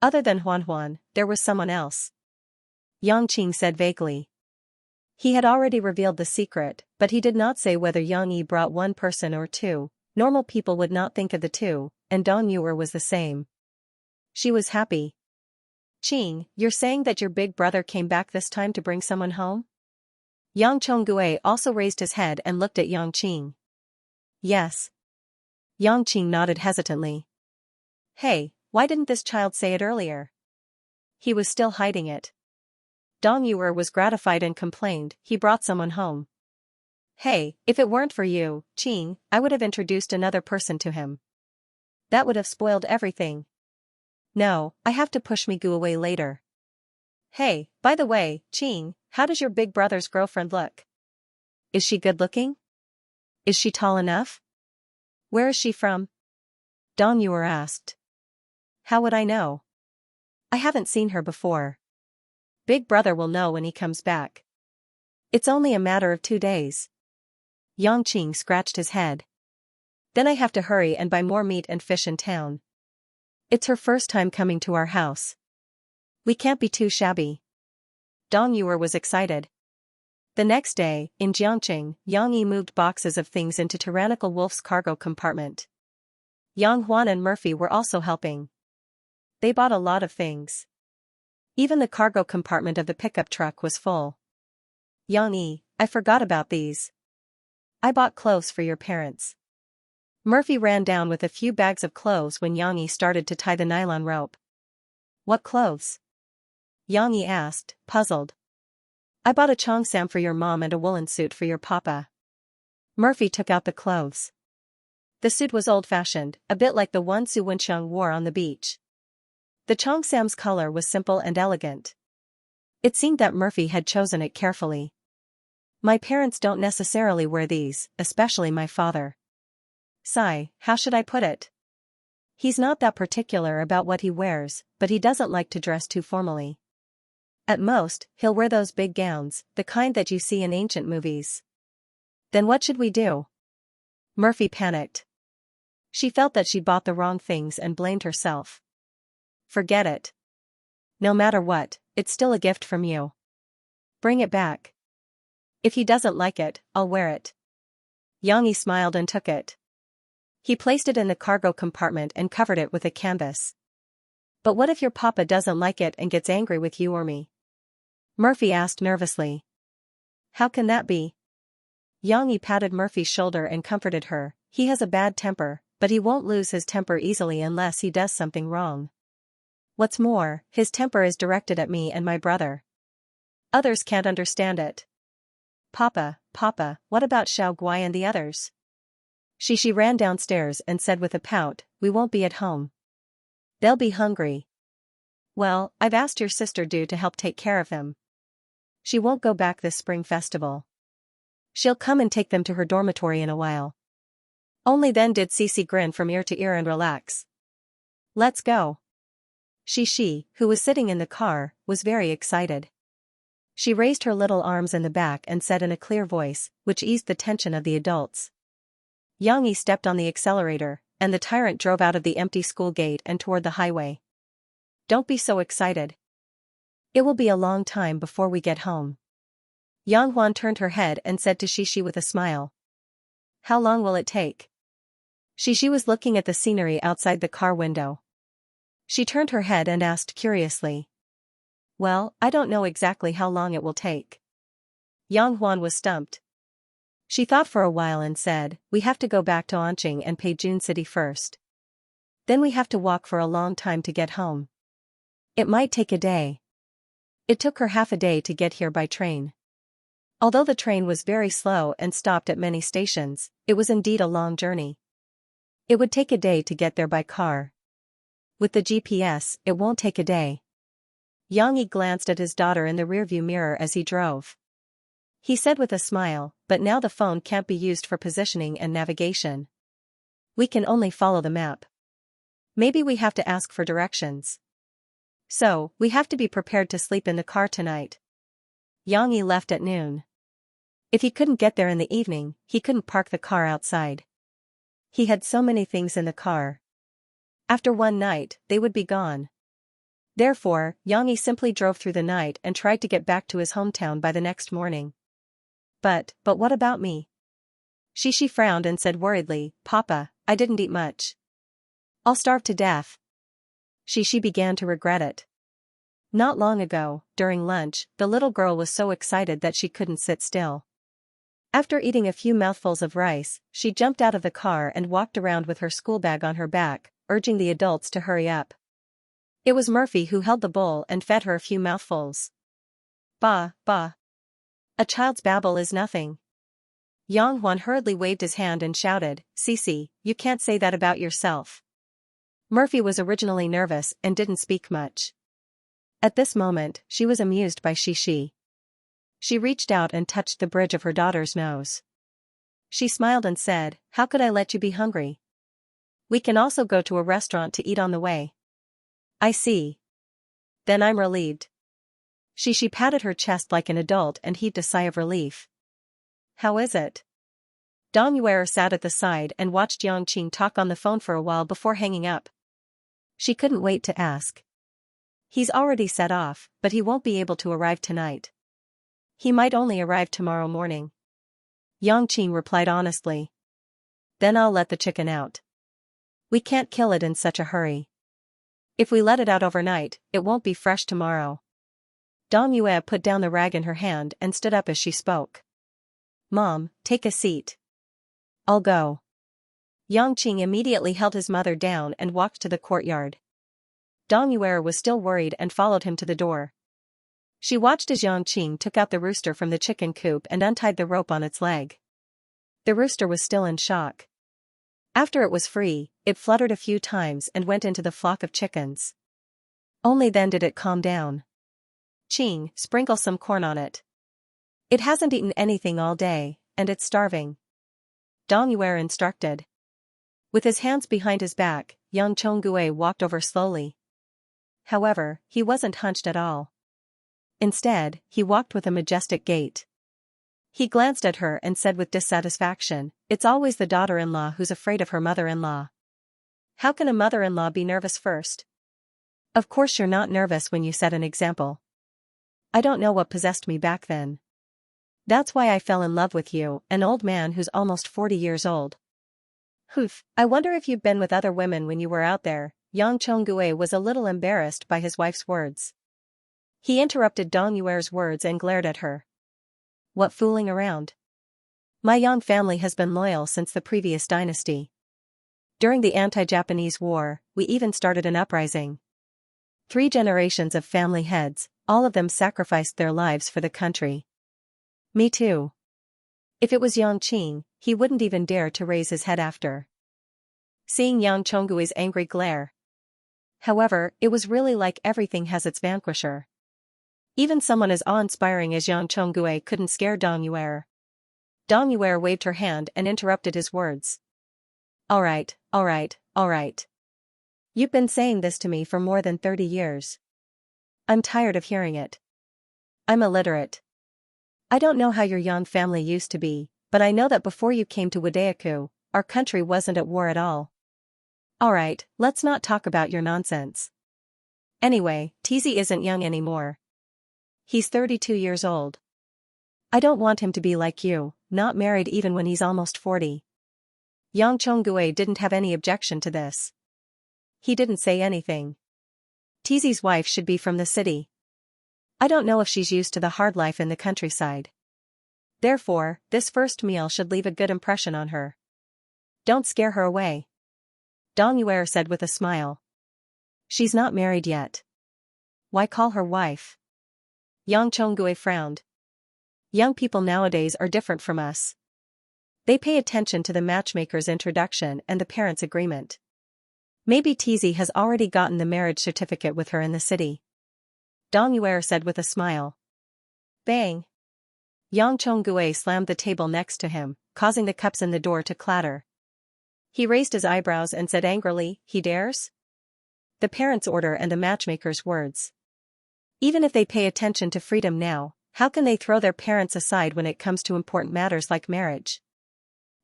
Other than Huan Huan, there was someone else. Yang Qing said vaguely. He had already revealed the secret, but he did not say whether Yang Yi brought one person or two. Normal people would not think of the two, and Dong Yuer was the same. She was happy. "Qing, you're saying that your big brother came back this time to bring someone home?" Yang Chonggue also raised his head and looked at Yang Qing. "Yes." Yang Qing nodded hesitantly. "Hey, why didn't this child say it earlier?" He was still hiding it. Dong Yuer was gratified and complained, "He brought someone home. Hey, if it weren't for you, Qing, I would have introduced another person to him. That would have spoiled everything. No, I have to push Migu away later. Hey, by the way, Qing, how does your big brother's girlfriend look? Is she good looking? Is she tall enough? Where is she from?" Dong Yuer asked. "How would I know? I haven't seen her before. Big brother will know when he comes back. It's only a matter of 2 days." Yang Qing scratched his head. "Then I have to hurry and buy more meat and fish in town. It's her first time coming to our house. We can't be too shabby." Dong Yuer was excited. The next day, in Jiangqing, Yang Yi moved boxes of things into Tyrannical Wolf's cargo compartment. Yang Huan and Murphy were also helping. They bought a lot of things. Even the cargo compartment of the pickup truck was full. "Yang Yi, I forgot about these. I bought clothes for your parents." Murphy ran down with a few bags of clothes when Yang Yi started to tie the nylon rope. "What clothes?" Yang Yi asked, puzzled. "I bought a cheongsam for your mom and a woolen suit for your papa." Murphy took out the clothes. The suit was old-fashioned, a bit like the one Su Wenxiang wore on the beach. The cheongsam's color was simple and elegant. It seemed that Murphy had chosen it carefully. "My parents don't necessarily wear these, especially my father. Sigh, how should I put it? He's not that particular about what he wears, but he doesn't like to dress too formally. At most, he'll wear those big gowns, the kind that you see in ancient movies. Then what should we do? Murphy panicked. She felt that she'd bought the wrong things and blamed herself. Forget it. No matter what, it's still a gift from you. Bring it back. If he doesn't like it, I'll wear it. Xianxia smiled and took it. He placed it in the cargo compartment and covered it with a canvas. But what if your papa doesn't like it and gets angry with you or me? Murphy asked nervously. How can that be? Xianxia patted Murphy's shoulder and comforted her. He has a bad temper, but he won't lose his temper easily unless he does something wrong. What's more, his temper is directed at me and my brother. Others can't understand it. Papa, what about Xiao Guai and the others? She ran downstairs and said with a pout, we won't be at home. They'll be hungry. Well, I've asked your sister Du to help take care of him. She won't go back this spring festival. She'll come and take them to her dormitory in a while. Only then did Cici grin from ear to ear and relax. Let's go. She, who was sitting in the car, was very excited. She raised her little arms in the back and said in a clear voice, which eased the tension of the adults. Xianxia stepped on the accelerator, and the tyrant drove out of the empty school gate and toward the highway. Don't be so excited. It will be a long time before we get home. Yang Huan turned her head and said to Shishi with a smile. How long will it take? Shishi was looking at the scenery outside the car window. She turned her head and asked curiously. Well, I don't know exactly how long it will take. Yang Huan was stumped. She thought for a while and said, we have to go back to Anqing and pay June City first. Then we have to walk for a long time to get home. It might take a day. It took her half a day to get here by train. Although the train was very slow and stopped at many stations, it was indeed a long journey. It would take a day to get there by car. With the GPS, it won't take a day. Xianxia glanced at his daughter in the rearview mirror as he drove. He said with a smile, but now the phone can't be used for positioning and navigation. We can only follow the map. Maybe we have to ask for directions. So, we have to be prepared to sleep in the car tonight. Xianxia left at noon. If he couldn't get there in the evening, he couldn't park the car outside. He had so many things in the car. After one night, they would be gone. Therefore, Xianxia simply drove through the night and tried to get back to his hometown by the next morning. But what about me? Shishi frowned and said worriedly, Papa, I didn't eat much. I'll starve to death. Shishi began to regret it. Not long ago, during lunch, the little girl was so excited that she couldn't sit still. After eating a few mouthfuls of rice, she jumped out of the car and walked around with her school bag on her back, urging the adults to hurry up. It was Murphy who held the bowl and fed her a few mouthfuls. Bah. A child's babble is nothing. Yang Huan hurriedly waved his hand and shouted, Cici, you can't say that about yourself. Murphy was originally nervous and didn't speak much. At this moment, she was amused by Shishi. She reached out and touched the bridge of her daughter's nose. She smiled and said, How could I let you be hungry? We can also go to a restaurant to eat on the way. I see. Then I'm relieved. Shishi patted her chest like an adult and heaved a sigh of relief. How is it? Dong Yuer sat at the side and watched Yang Qing talk on the phone for a while before hanging up. She couldn't wait to ask. He's already set off, but he won't be able to arrive tonight. He might only arrive tomorrow morning. Yang Qing replied honestly. Then I'll let the chicken out. We can't kill it in such a hurry. If we let it out overnight, it won't be fresh tomorrow. Dong Yue put down the rag in her hand and stood up as she spoke. Mom, take a seat. I'll go. Yang Qing immediately held his mother down and walked to the courtyard. Dong Yue was still worried and followed him to the door. She watched as Yang Qing took out the rooster from the chicken coop and untied the rope on its leg. The rooster was still in shock. After it was free, it fluttered a few times and went into the flock of chickens. Only then did it calm down. Qing, sprinkle some corn on it. It hasn't eaten anything all day, and it's starving. Dong Yue instructed. With his hands behind his back, Yang Chonggue walked over slowly. However, he wasn't hunched at all. Instead, he walked with a majestic gait. He glanced at her and said with dissatisfaction, "It's always the daughter-in-law who's afraid of her mother-in-law. How can a mother-in-law be nervous first? Of course you're not nervous when you set an example. I don't know what possessed me back then. That's why I fell in love with you, an old man who's almost 40 years old." "Hoof, I wonder if you've been with other women when you were out there." Yang Chonggue was a little embarrassed by his wife's words. He interrupted Dong Yuer's words and glared at her. "What fooling around? My Yang family has been loyal since the previous dynasty. During the anti-Japanese war, we even started an uprising. 3 generations of family heads, all of them sacrificed their lives for the country. Me too." If it was Yang Qing, he wouldn't even dare to raise his head after seeing Yang Chonggui's angry glare. However, it was really like everything has its vanquisher. Even someone as awe-inspiring as Yang Chonggue couldn't scare Dong Yuer. Dong Yuer waved her hand and interrupted his words. All right. You've been saying this to me for more than 30 years. I'm tired of hearing it. I'm illiterate. I don't know how your Yang family used to be, but I know that before you came to Wadayaku, our country wasn't at war at all. Alright, let's not talk about your nonsense. Anyway, TZ isn't young anymore. He's 32 years old. I don't want him to be like you, not married even when he's almost 40. Yang Chonggue didn't have any objection to this. He didn't say anything. TZ's wife should be from the city. I don't know if she's used to the hard life in the countryside. Therefore, this first meal should leave a good impression on her. Don't scare her away. Dong Yuer said with a smile. She's not married yet. Why call her wife? Yang Chonggue frowned. Young people nowadays are different from us. They pay attention to the matchmaker's introduction and the parents' agreement. Maybe TZ has already gotten the marriage certificate with her in the city. Dong Yuer said with a smile. Bang! Yang Chonggue slammed the table next to him, causing the cups in the door to clatter. He raised his eyebrows and said angrily, "He dares?" The parents' order and the matchmaker's words. Even if they pay attention to freedom now, how can they throw their parents aside when it comes to important matters like marriage?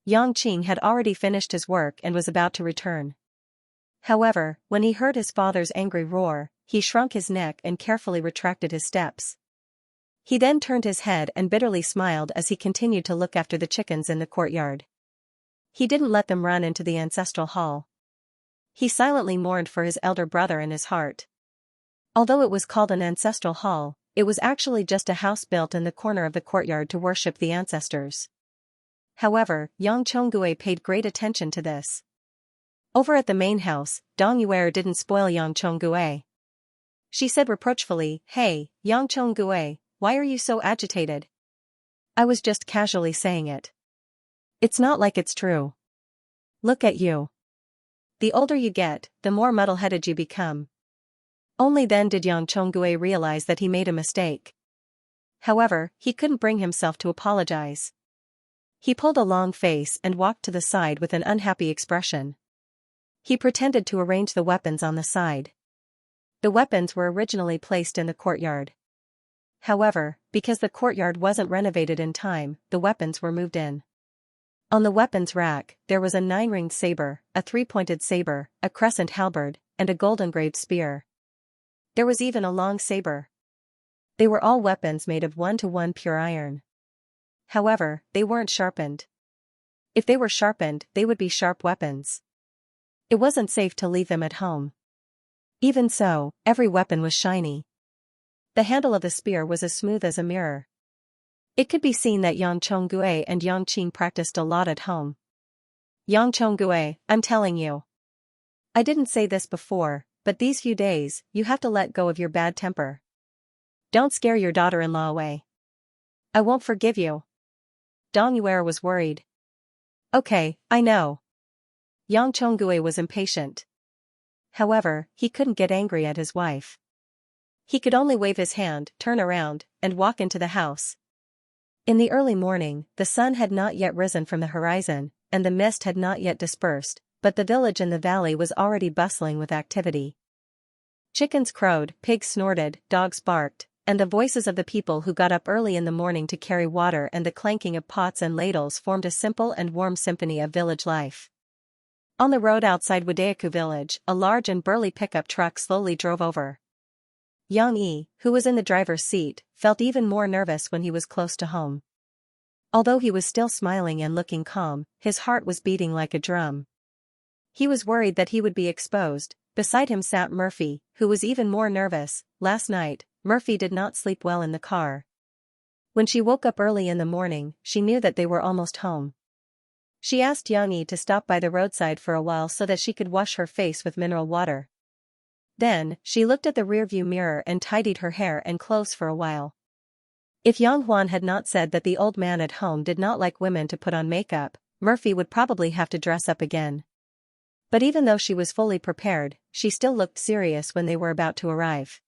Yang Qing had already finished his work and was about to return. However, when he heard his father's angry roar, he shrunk his neck and carefully retracted his steps. He then turned his head and bitterly smiled as he continued to look after the chickens in the courtyard. He didn't let them run into the ancestral hall. He silently mourned for his elder brother in his heart. Although it was called an ancestral hall, it was actually just a house built in the corner of the courtyard to worship the ancestors. However, Yang Chonggue paid great attention to this. Over at the main house, Dong Yuer didn't spoil Yang Chonggue. She said reproachfully, "Hey, Yang Chonggue, why are you so agitated?" "I was just casually saying it. It's not like it's true. Look at you. The older you get, the more muddle-headed you become." Only then did Yang Chonggue realize that he made a mistake. However, he couldn't bring himself to apologize. He pulled a long face and walked to the side with an unhappy expression. He pretended to arrange the weapons on the side. The weapons were originally placed in the courtyard. However, because the courtyard wasn't renovated in time, the weapons were moved in. On the weapons rack, there was a 9-ringed saber, a 3-pointed saber, a crescent halberd, and a gold-engraved spear. There was even a long saber. They were all weapons made of 1-to-1 pure iron. However, they weren't sharpened. If they were sharpened, they would be sharp weapons. It wasn't safe to leave them at home. Even so, every weapon was shiny. The handle of the spear was as smooth as a mirror. It could be seen that Yang Chonggue and Yang Qing practiced a lot at home. Yang Chonggue, I'm telling you. I didn't say this before, but these few days, you have to let go of your bad temper. Don't scare your daughter-in-law away. I won't forgive you. Dong Yuer was worried. Okay, I know. Yang Chonggue was impatient. However, he couldn't get angry at his wife. He could only wave his hand, turn around, and walk into the house. In the early morning, the sun had not yet risen from the horizon, and the mist had not yet dispersed, but the village in the valley was already bustling with activity. Chickens crowed, pigs snorted, dogs barked, and the voices of the people who got up early in the morning to carry water and the clanking of pots and ladles formed a simple and warm symphony of village life. On the road outside Wadayaku village, a large and burly pickup truck slowly drove over. Yang Yi, who was in the driver's seat, felt even more nervous when he was close to home. Although he was still smiling and looking calm, his heart was beating like a drum. He was worried that he would be exposed. Beside him sat Murphy, who was even more nervous. Last night, Murphy did not sleep well in the car. When she woke up early in the morning, she knew that they were almost home. She asked Yang Yi to stop by the roadside for a while so that she could wash her face with mineral water. Then, she looked at the rearview mirror and tidied her hair and clothes for a while. If Yang Huan had not said that the old man at home did not like women to put on makeup, Murphy would probably have to dress up again. But even though she was fully prepared, she still looked serious when they were about to arrive.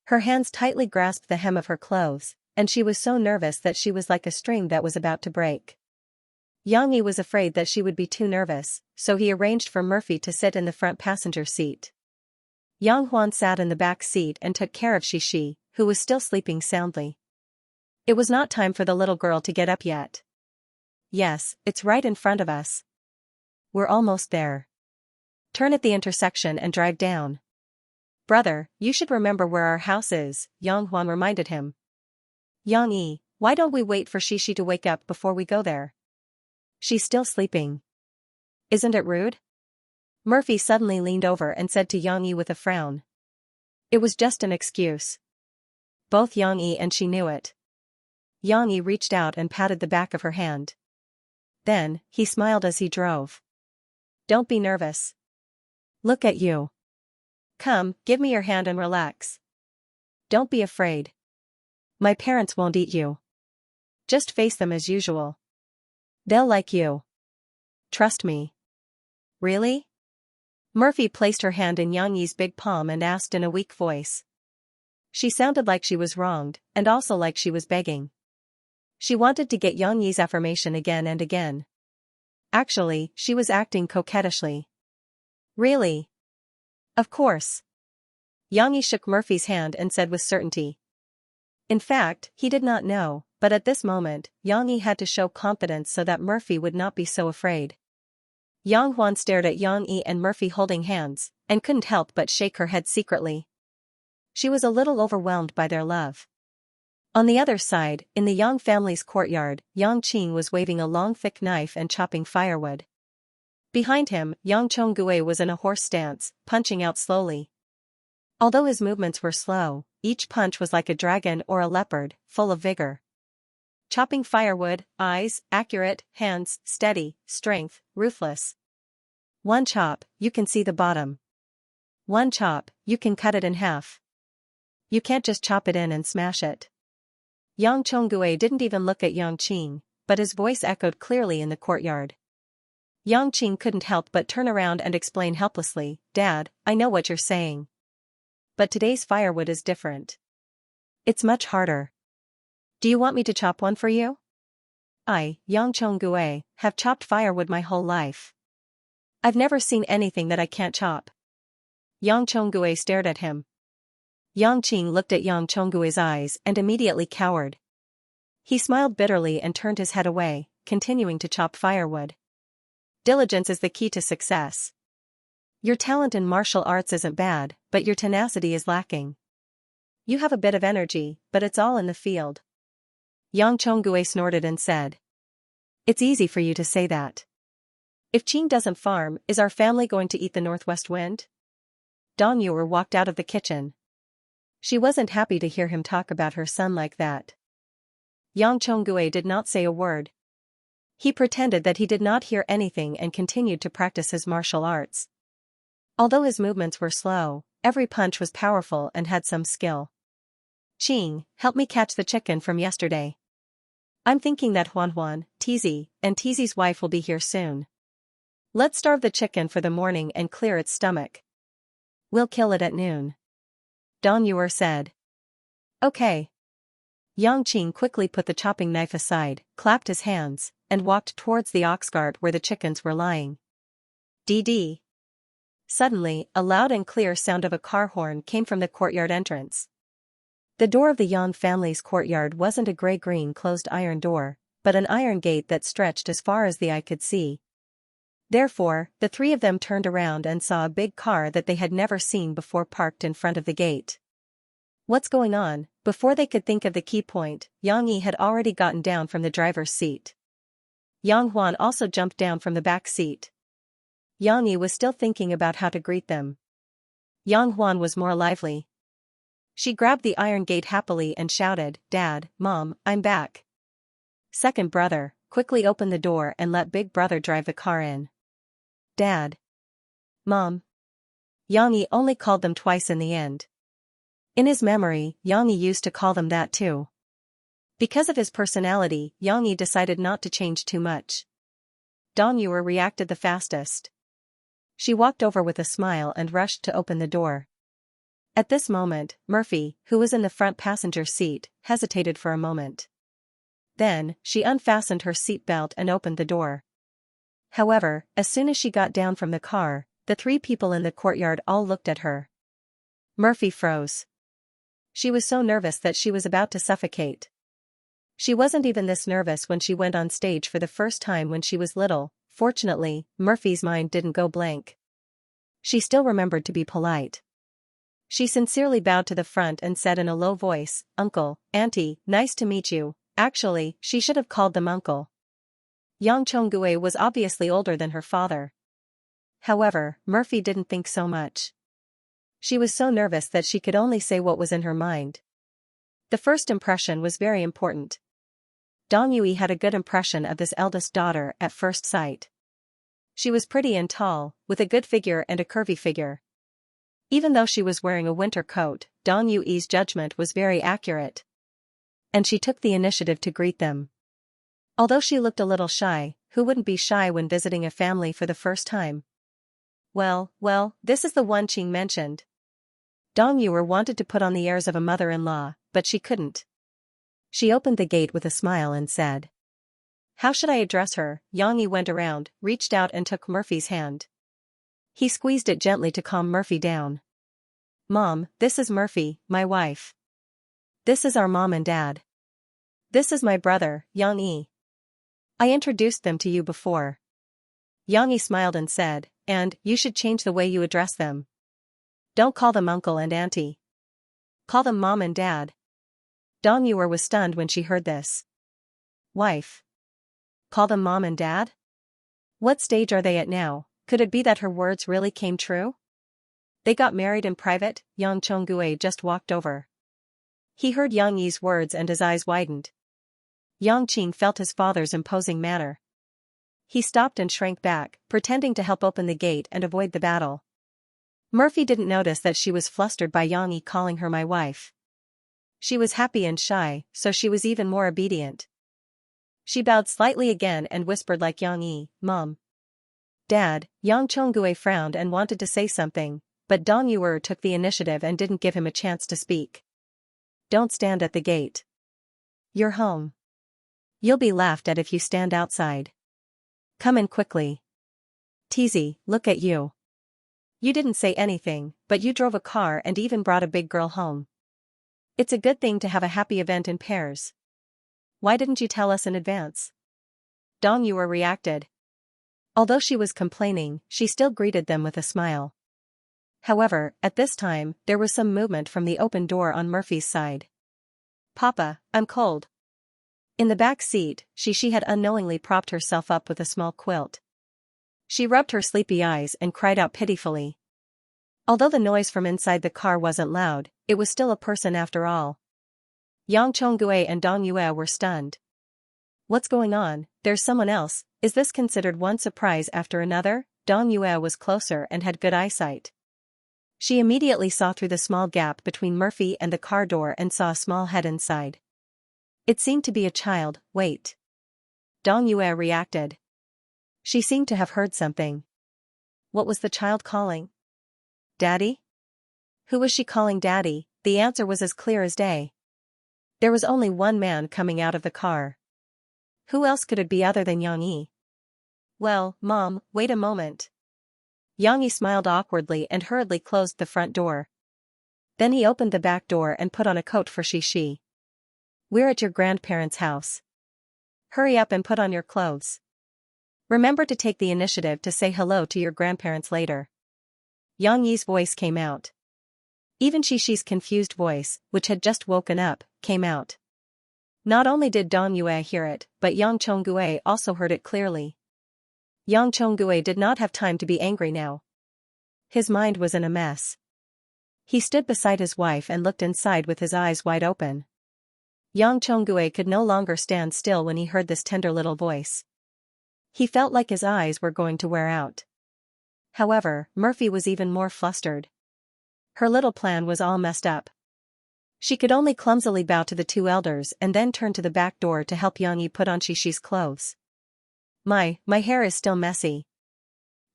Her hands tightly grasped the hem of her clothes, and she was so nervous that she was like a string that was about to break. Yang Yi was afraid that she would be too nervous, so he arranged for Murphy to sit in the front passenger seat. Yang Huan sat in the back seat and took care of Shishi, who was still sleeping soundly. It was not time for the little girl to get up yet. Yes, it's right in front of us. We're almost there. Turn at the intersection and drive down. Brother, you should remember where our house is, Yang Huan reminded him. Yang Yi, why don't we wait for Shishi to wake up before we go there? She's still sleeping. Isn't it rude? Murphy suddenly leaned over and said to Yang Yi with a frown. It was just an excuse. Both Yang Yi and she knew it. Yang Yi reached out and patted the back of her hand. Then, he smiled as he drove. Don't be nervous. Look at you. Come, give me your hand and relax. Don't be afraid. My parents won't eat you. Just face them as usual. They'll like you. Trust me. Really? Murphy placed her hand in Yang Yi's big palm and asked in a weak voice. She sounded like she was wronged, and also like she was begging. She wanted to get Yang Yi's affirmation again and again. Actually, she was acting coquettishly. Really? Of course. Yang Yi shook Murphy's hand and said with certainty. In fact, he did not know, but at this moment, Yang Yi had to show confidence so that Murphy would not be so afraid. Yang Huan stared at Yang Yi and Murphy holding hands, and couldn't help but shake her head secretly. She was a little overwhelmed by their love. On the other side, in the Yang family's courtyard, Yang Qing was waving a long thick knife and chopping firewood. Behind him, Yang Chonggue was in a horse stance, punching out slowly. Although his movements were slow, each punch was like a dragon or a leopard, full of vigor. Chopping firewood, eyes, accurate, hands, steady, strength, ruthless. One chop, you can see the bottom. One chop, you can cut it in half. You can't just chop it in and smash it. Yang Chonggue didn't even look at Yang Qing, but his voice echoed clearly in the courtyard. Yang Qing couldn't help but turn around and explain helplessly, Dad, I know what you're saying. But today's firewood is different. It's much harder. Do you want me to chop one for you? I, Yang Chonggue, have chopped firewood my whole life. I've never seen anything that I can't chop. Yang Chonggue stared at him. Yang Qing looked at Yang Chonggue's eyes and immediately cowered. He smiled bitterly and turned his head away, continuing to chop firewood. Diligence is the key to success. Your talent in martial arts isn't bad, but your tenacity is lacking. You have a bit of energy, but it's all in the field. Yang Chonggue snorted and said. It's easy for you to say that. If Qing doesn't farm, is our family going to eat the northwest wind? Dong Yuer walked out of the kitchen. She wasn't happy to hear him talk about her son like that. Yang Chonggue did not say a word. He pretended that he did not hear anything and continued to practice his martial arts. Although his movements were slow, every punch was powerful and had some skill. Qing, help me catch the chicken from yesterday. I'm thinking that Huan, Tizi, and Tizi's wife will be here soon. Let's starve the chicken for the morning and clear its stomach. We'll kill it at noon. Dong Yuer said. Okay. Yang Qing quickly put the chopping knife aside, clapped his hands, and walked towards the ox cart where the chickens were lying. DD. Suddenly, a loud and clear sound of a car horn came from the courtyard entrance. The door of the Yang family's courtyard wasn't a gray-green closed iron door, but an iron gate that stretched as far as the eye could see. Therefore, the three of them turned around and saw a big car that they had never seen before parked in front of the gate. What's going on? Before they could think of the key point, Yang Yi had already gotten down from the driver's seat. Yang Huan also jumped down from the back seat. Yang Yi was still thinking about how to greet them. Yang Huan was more lively. She grabbed the iron gate happily and shouted, "Dad, Mom, I'm back." Second brother, quickly open the door and let big brother drive the car in. Dad. Mom. Yang Yi only called them twice in the end. In his memory, Yang Yi used to call them that too. Because of his personality, Yang Yi decided not to change too much. Dong Yuer reacted the fastest. She walked over with a smile and rushed to open the door. At this moment, Murphy, who was in the front passenger seat, hesitated for a moment. Then, she unfastened her seatbelt and opened the door. However, as soon as she got down from the car, the three people in the courtyard all looked at her. Murphy froze. She was so nervous that she was about to suffocate. She wasn't even this nervous when she went on stage for the first time when she was little. Fortunately, Murphy's mind didn't go blank. She still remembered to be polite. She sincerely bowed to the front and said in a low voice, "Uncle, Auntie, nice to meet you." Actually, she should have called them uncle. Yang Chonggue was obviously older than her father. However, Murphy didn't think so much. She was so nervous that she could only say what was in her mind. The first impression was very important. Dong Yui had a good impression of this eldest daughter at first sight. She was pretty and tall, with a good figure and a curvy figure. Even though she was wearing a winter coat, Dong Yui's judgment was very accurate. And she took the initiative to greet them. Although she looked a little shy, who wouldn't be shy when visiting a family for the first time? Well, this is the one Qing mentioned. Dong Yuer wanted to put on the airs of a mother-in-law, but she couldn't. She opened the gate with a smile and said, "How should I address her?" Yang Yi went around, reached out and took Murphy's hand. He squeezed it gently to calm Murphy down. "Mom, this is Murphy, my wife. This is our mom and dad. This is my brother, Yang Yi. I introduced them to you before." Yang Yi smiled and said, "And, you should change the way you address them. Don't call them uncle and auntie. Call them mom and dad." Dong Yuer was stunned when she heard this. Wife. Call them mom and dad? What stage are they at now? Could it be that her words really came true? They got married in private. Yang Chonggue just walked over. He heard Yang Yi's words and his eyes widened. Yang Qing felt his father's imposing manner. He stopped and shrank back, pretending to help open the gate and avoid the battle. Murphy didn't notice that she was flustered by Yang Yi calling her my wife. She was happy and shy, so she was even more obedient. She bowed slightly again and whispered like Yang Yi, "Mom." "Dad." Yang Chonggue frowned and wanted to say something, but Dong Yuer took the initiative and didn't give him a chance to speak. "Don't stand at the gate. You're home. You'll be laughed at if you stand outside. Come in quickly. Teasy, look at you. You didn't say anything, but you drove a car and even brought a big girl home. It's a good thing to have a happy event in pairs. Why didn't you tell us in advance?" Dong Yuer reacted. Although she was complaining, she still greeted them with a smile. However, at this time, there was some movement from the open door on Murphy's side. "Papa, I'm cold." In the back seat, she had unknowingly propped herself up with a small quilt. She rubbed her sleepy eyes and cried out pitifully. Although the noise from inside the car wasn't loud, it was still a person after all. Yang Chonggue and Dong Yue were stunned. What's going on? There's someone else. Is this considered one surprise after another? Dong Yue was closer and had good eyesight. She immediately saw through the small gap between Murphy and the car door and saw a small head inside. It seemed to be a child. Wait. Dong Yue reacted. She seemed to have heard something. What was the child calling? Daddy? Who was she calling Daddy? The answer was as clear as day. There was only one man coming out of the car. Who else could it be other than Yang Yi? Well, Mom, wait a moment. Yang Yi smiled awkwardly and hurriedly closed the front door. Then he opened the back door and put on a coat for Xianxia. "We're at your grandparents' house. Hurry up and put on your clothes. Remember to take the initiative to say hello to your grandparents later." Yang Yi's voice came out. Even Xixi's confused voice, which had just woken up, came out. Not only did Dong Yue hear it, but Yang Chonggue also heard it clearly. Yang Chonggue did not have time to be angry now. His mind was in a mess. He stood beside his wife and looked inside with his eyes wide open. Yang Chonggue could no longer stand still when he heard this tender little voice. He felt like his eyes were going to wear out. However, Murphy was even more flustered. Her little plan was all messed up. She could only clumsily bow to the two elders and then turn to the back door to help Yang Yi put on Xixi's clothes. My hair is still messy.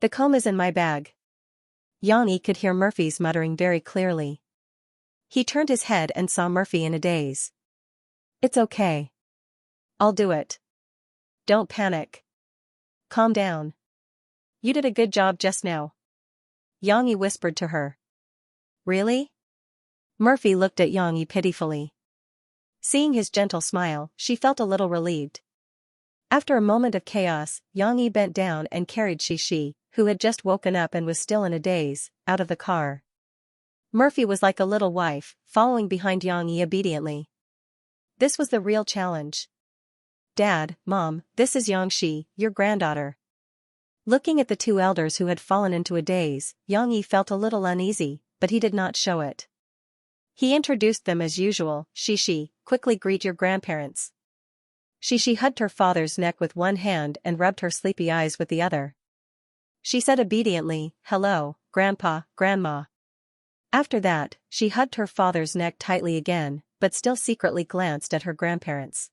The comb is in my bag." Yang Yi could hear Murphy's muttering very clearly. He turned his head and saw Murphy in a daze. "It's okay. I'll do it. Don't panic. Calm down. You did a good job just now." Yang Yi whispered to her. "Really?" Murphy looked at Yang Yi pitifully. Seeing his gentle smile, she felt a little relieved. After a moment of chaos, Yang Yi bent down and carried Xixi, who had just woken up and was still in a daze, out of the car. Murphy was like a little wife, following behind Yang Yi obediently. This was the real challenge. "Dad, Mom, this is Xianxia, your granddaughter." Looking at the two elders who had fallen into a daze, Yang Yi felt a little uneasy, but he did not show it. He introduced them as usual. "Xixi, quickly greet your grandparents." Xixi hugged her father's neck with one hand and rubbed her sleepy eyes with the other. She said obediently, "Hello, Grandpa, Grandma." After that, she hugged her father's neck tightly again, but still secretly glanced at her grandparents.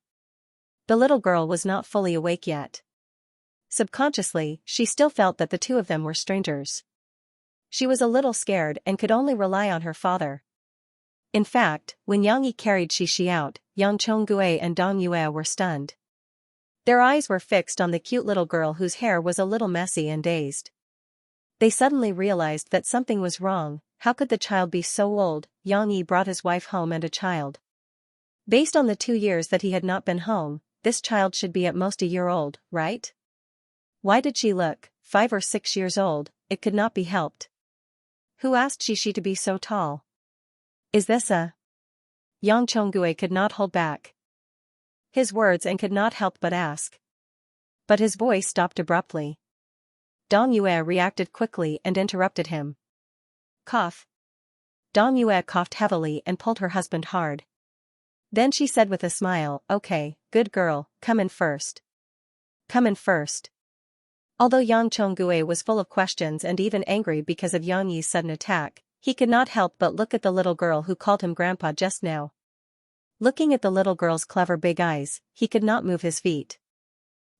The little girl was not fully awake yet. Subconsciously, she still felt that the two of them were strangers. She was a little scared and could only rely on her father. In fact, when Yang Yi carried Xixi out, Yang Chonggue and Dong Yue were stunned. Their eyes were fixed on the cute little girl whose hair was a little messy and dazed. They suddenly realized that something was wrong. How could the child be so old? Yang Yi brought his wife home and a child. Based on the 2 years that he had not been home, this child should be at most a year old, right? Why did she look 5 or 6 years old? It could not be helped. Who asked Xixi to be so tall? Is this a... Yang Chonggue could not hold back his words and could not help but ask. But his voice stopped abruptly. Dong Yue reacted quickly and interrupted him. Cough. Dong Yue coughed heavily and pulled her husband hard. Then she said with a smile, "Okay, good girl, come in first. Come in first." Although Yang Chonggue was full of questions and even angry because of Yang Yi's sudden attack, he could not help but look at the little girl who called him grandpa just now. Looking at the little girl's clever big eyes, he could not move his feet.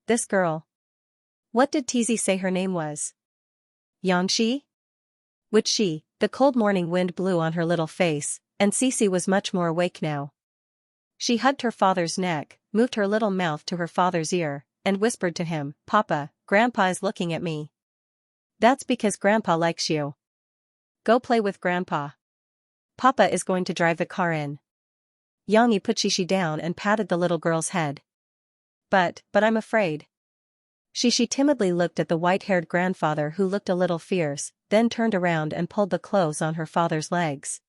This girl. What did Tizi say her name was? Xianxia? Which she? The cold morning wind blew on her little face, and Cici was much more awake now. She hugged her father's neck, moved her little mouth to her father's ear, and whispered to him, "Papa, Grandpa is looking at me. That's because Grandpa likes you. Go play with Grandpa. Papa is going to drive the car in." Yang Yi put Xixi down and patted the little girl's head. But I'm afraid." Xixi timidly looked at the white-haired grandfather who looked a little fierce, then turned around and pulled the clothes on her father's legs.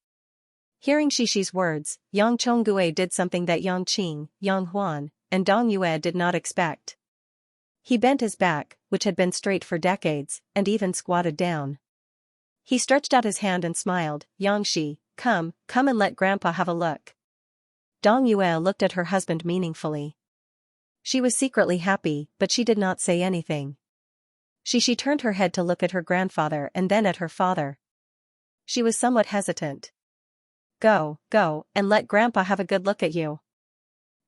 Hearing Xixi's words, Yang Chonggue did something that Yang Qing, Yang Huan, and Dong Yue did not expect. He bent his back, which had been straight for decades, and even squatted down. He stretched out his hand and smiled, "Xianxia, come and let Grandpa have a look." Dong Yue looked at her husband meaningfully. She was secretly happy, but she did not say anything. Xixi turned her head to look at her grandfather and then at her father. She was somewhat hesitant. Go, and let Grandpa have a good look at you."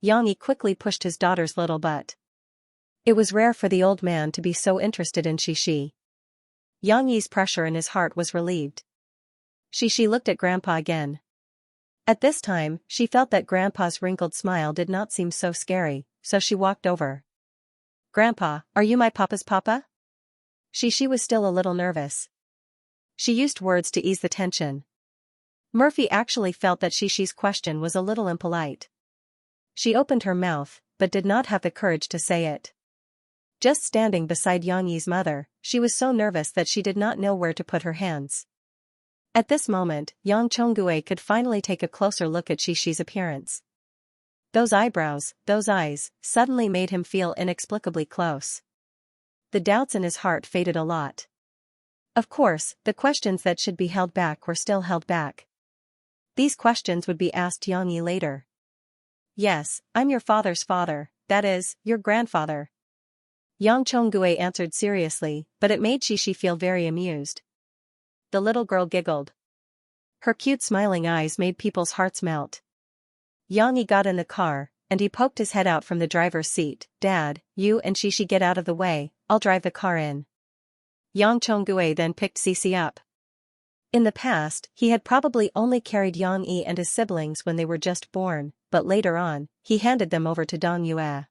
Yang Yi quickly pushed his daughter's little butt. It was rare for the old man to be so interested in Xixi. Yang Yi's pressure in his heart was relieved. Xixi looked at Grandpa again. At this time, she felt that Grandpa's wrinkled smile did not seem so scary, so she walked over. "Grandpa, are you my papa's papa?" Xixi was still a little nervous. She used words to ease the tension. Murphy actually felt that Xixi's question was a little impolite. She opened her mouth, but did not have the courage to say it. Just standing beside Yang Yi's mother, she was so nervous that she did not know where to put her hands. At this moment, Yang Chonggui could finally take a closer look at Xixi's appearance. Those eyebrows, those eyes, suddenly made him feel inexplicably close. The doubts in his heart faded a lot. Of course, the questions that should be held back were still held back. These questions would be asked Yang Yi later. Yes, I'm your father's father, that is, your grandfather. Yang Chonggui answered seriously, but it made Xixi feel very amused. The little girl giggled. Her cute smiling eyes made people's hearts melt. Yang Yi got in the car, and he poked his head out from the driver's seat. Dad, you and Xixi get out of the way, I'll drive the car in. Yang Chonggui then picked Xixi up. In the past, he had probably only carried Yang Yi and his siblings when they were just born, but later on, he handed them over to Dong Yue.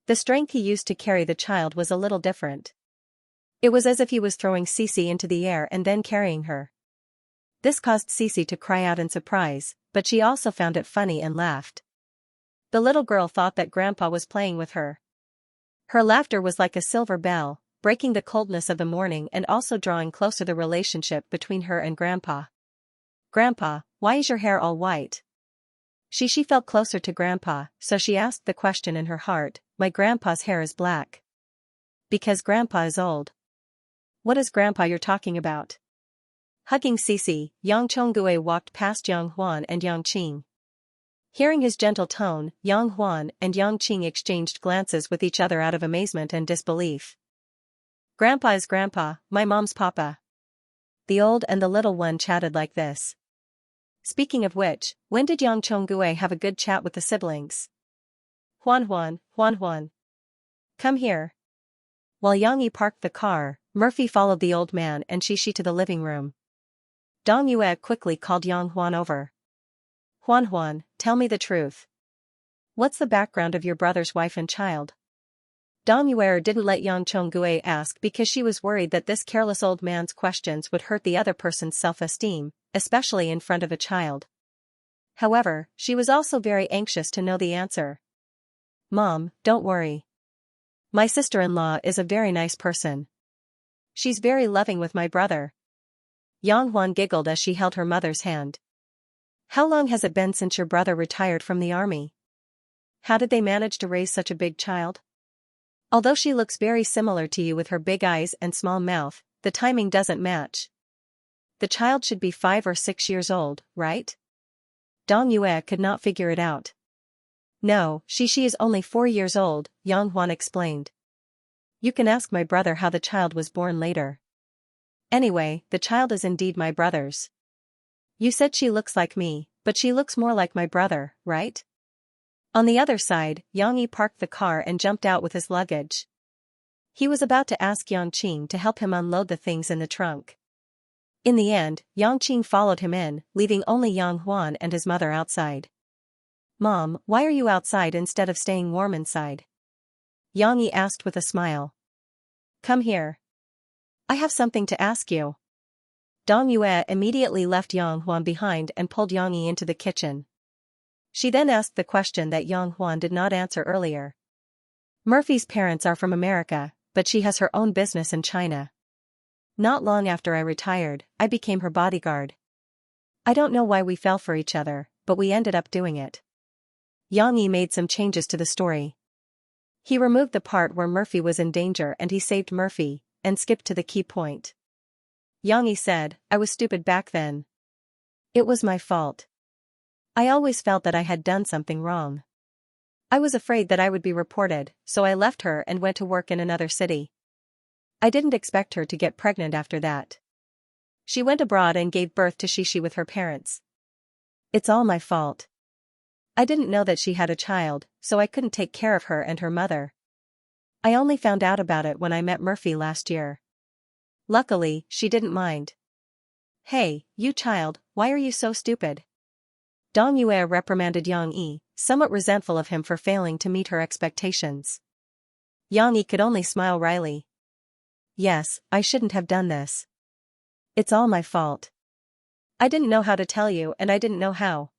The strength he used to carry the child was a little different. It was as if he was throwing Xixi into the air and then carrying her. This caused Xixi to cry out in surprise, but she also found it funny and laughed. The little girl thought that Grandpa was playing with her. Her laughter was like a silver bell, breaking the coldness of the morning and also drawing closer the relationship between her and Grandpa. Grandpa, why is your hair all white? Xixi felt closer to Grandpa, so she asked the question in her heart. My grandpa's hair is black. Because Grandpa is old. What is Grandpa you're talking about? Hugging Xixi, Yang Chonggui walked past Yang Huan and Yang Qing. Hearing his gentle tone, Yang Huan and Yang Qing exchanged glances with each other out of amazement and disbelief. Grandpa is Grandpa, my mom's papa. The old and the little one chatted like this. Speaking of which, when did Yang Chonggui have a good chat with the siblings? Huan. Come here. While Yang Yi parked the car, Murphy followed the old man and Xixi to the living room. Dong Yue quickly called Yang Huan over. Huan, tell me the truth. What's the background of your brother's wife and child? Dong Yue didn't let Yang Chonggui ask because she was worried that this careless old man's questions would hurt the other person's self-esteem, especially in front of a child. However, she was also very anxious to know the answer. Mom, don't worry. My sister-in-law is a very nice person. She's very loving with my brother. Yang Huan giggled as she held her mother's hand. How long has it been since your brother retired from the army? How did they manage to raise such a big child? Although she looks very similar to you with her big eyes and small mouth, the timing doesn't match. The child should be 5 or 6 years old, right? Dong Yue could not figure it out. No, Xixi is only 4 years old, Yang Huan explained. You can ask my brother how the child was born later. Anyway, the child is indeed my brother's. You said she looks like me, but she looks more like my brother, right? On the other side, Yang Yi parked the car and jumped out with his luggage. He was about to ask Yang Qing to help him unload the things in the trunk. In the end, Yang Qing followed him in, leaving only Yang Huan and his mother outside. Mom, why are you outside instead of staying warm inside? Yang Yi asked with a smile. Come here. I have something to ask you. Dong Yue immediately left Yang Huan behind and pulled Yang Yi into the kitchen. She then asked the question that Yang Huan did not answer earlier. Murphy's parents are from America, but she has her own business in China. Not long after I retired, I became her bodyguard. I don't know why we fell for each other, but we ended up doing it. Yang Yi made some changes to the story. He removed the part where Murphy was in danger and he saved Murphy, and skipped to the key point. Yang Yi said, I was stupid back then. It was my fault. I always felt that I had done something wrong. I was afraid that I would be reported, so I left her and went to work in another city. I didn't expect her to get pregnant after that. She went abroad and gave birth to Xixi with her parents. It's all my fault. I didn't know that she had a child, so I couldn't take care of her and her mother. I only found out about it when I met Murphy last year. Luckily, she didn't mind. Hey, you child, why are you so stupid? Dong Yue reprimanded Yang Yi, somewhat resentful of him for failing to meet her expectations. Yang Yi could only smile wryly. Yes, I shouldn't have done this. It's all my fault. I didn't know how to tell you and I didn't know how.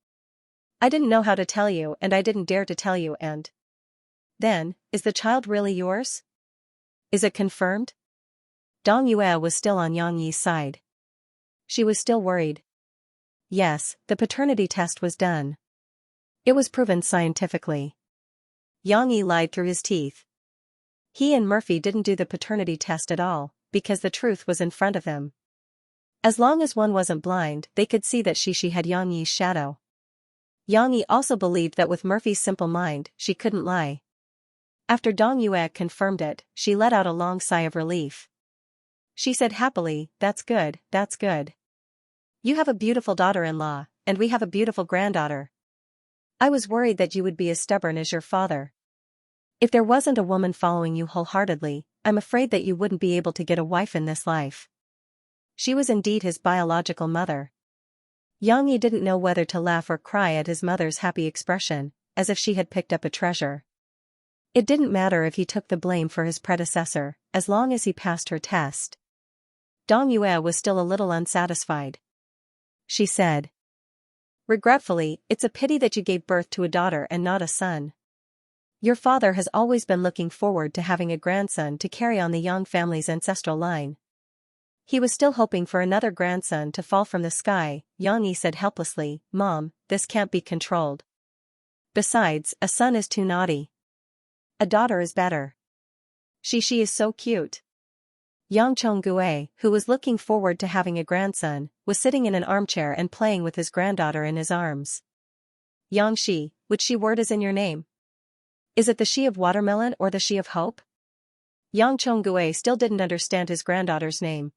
I didn't know how to tell you and I didn't dare to tell you and. Then, is the child really yours? Is it confirmed? Dong Yue was still on Yang Yi's side. She was still worried. Yes, the paternity test was done. It was proven scientifically. Yang Yi lied through his teeth. He and Murphy didn't do the paternity test at all, because the truth was in front of them. As long as one wasn't blind, they could see that she had Yang Yi's shadow. Yang Yi also believed that with Murphy's simple mind, she couldn't lie. After Dong Yue confirmed it, she let out a long sigh of relief. She said happily, "That's good, that's good. You have a beautiful daughter-in-law, and we have a beautiful granddaughter. I was worried that you would be as stubborn as your father. If there wasn't a woman following you wholeheartedly, I'm afraid that you wouldn't be able to get a wife in this life." She was indeed his biological mother. Yang Yi didn't know whether to laugh or cry at his mother's happy expression, as if she had picked up a treasure. It didn't matter if he took the blame for his predecessor, as long as he passed her test. Dong Yue was still a little unsatisfied. She said. Regretfully, "It's a pity that you gave birth to a daughter and not a son. Your father has always been looking forward to having a grandson to carry on the Yang family's ancestral line. He was still hoping for another grandson to fall from the sky," Yang Yi said helplessly. "Mom, this can't be controlled. Besides, a son is too naughty. A daughter is better. She is so cute." Yang Chonggue, who was looking forward to having a grandson, was sitting in an armchair and playing with his granddaughter in his arms. "Yang Shi, which Shi word is in your name? Is it the Shi of watermelon or the Shi of hope?" Yang Chonggue still didn't understand his granddaughter's name.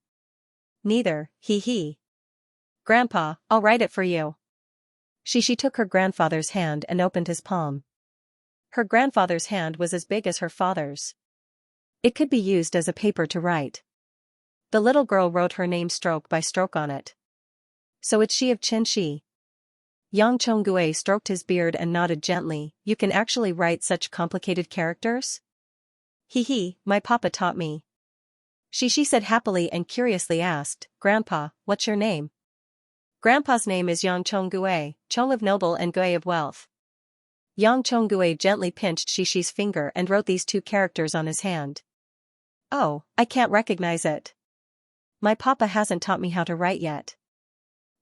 "Neither, he. Grandpa, I'll write it for you." She took her grandfather's hand and opened his palm. Her grandfather's hand was as big as her father's. It could be used as a paper to write. The little girl wrote her name stroke by stroke on it. "So it's Shi of Qin Shi." Yang Chonggue stroked his beard and nodded gently. "You can actually write such complicated characters?" My papa taught me." She said happily and curiously asked, "Grandpa, what's your name?" "Grandpa's name is Yang Chonggue, Chong of noble and Gui of wealth." Yang Chonggue gently pinched Shishi's finger and wrote these two characters on his hand. "Oh, I can't recognize it. My papa hasn't taught me how to write yet."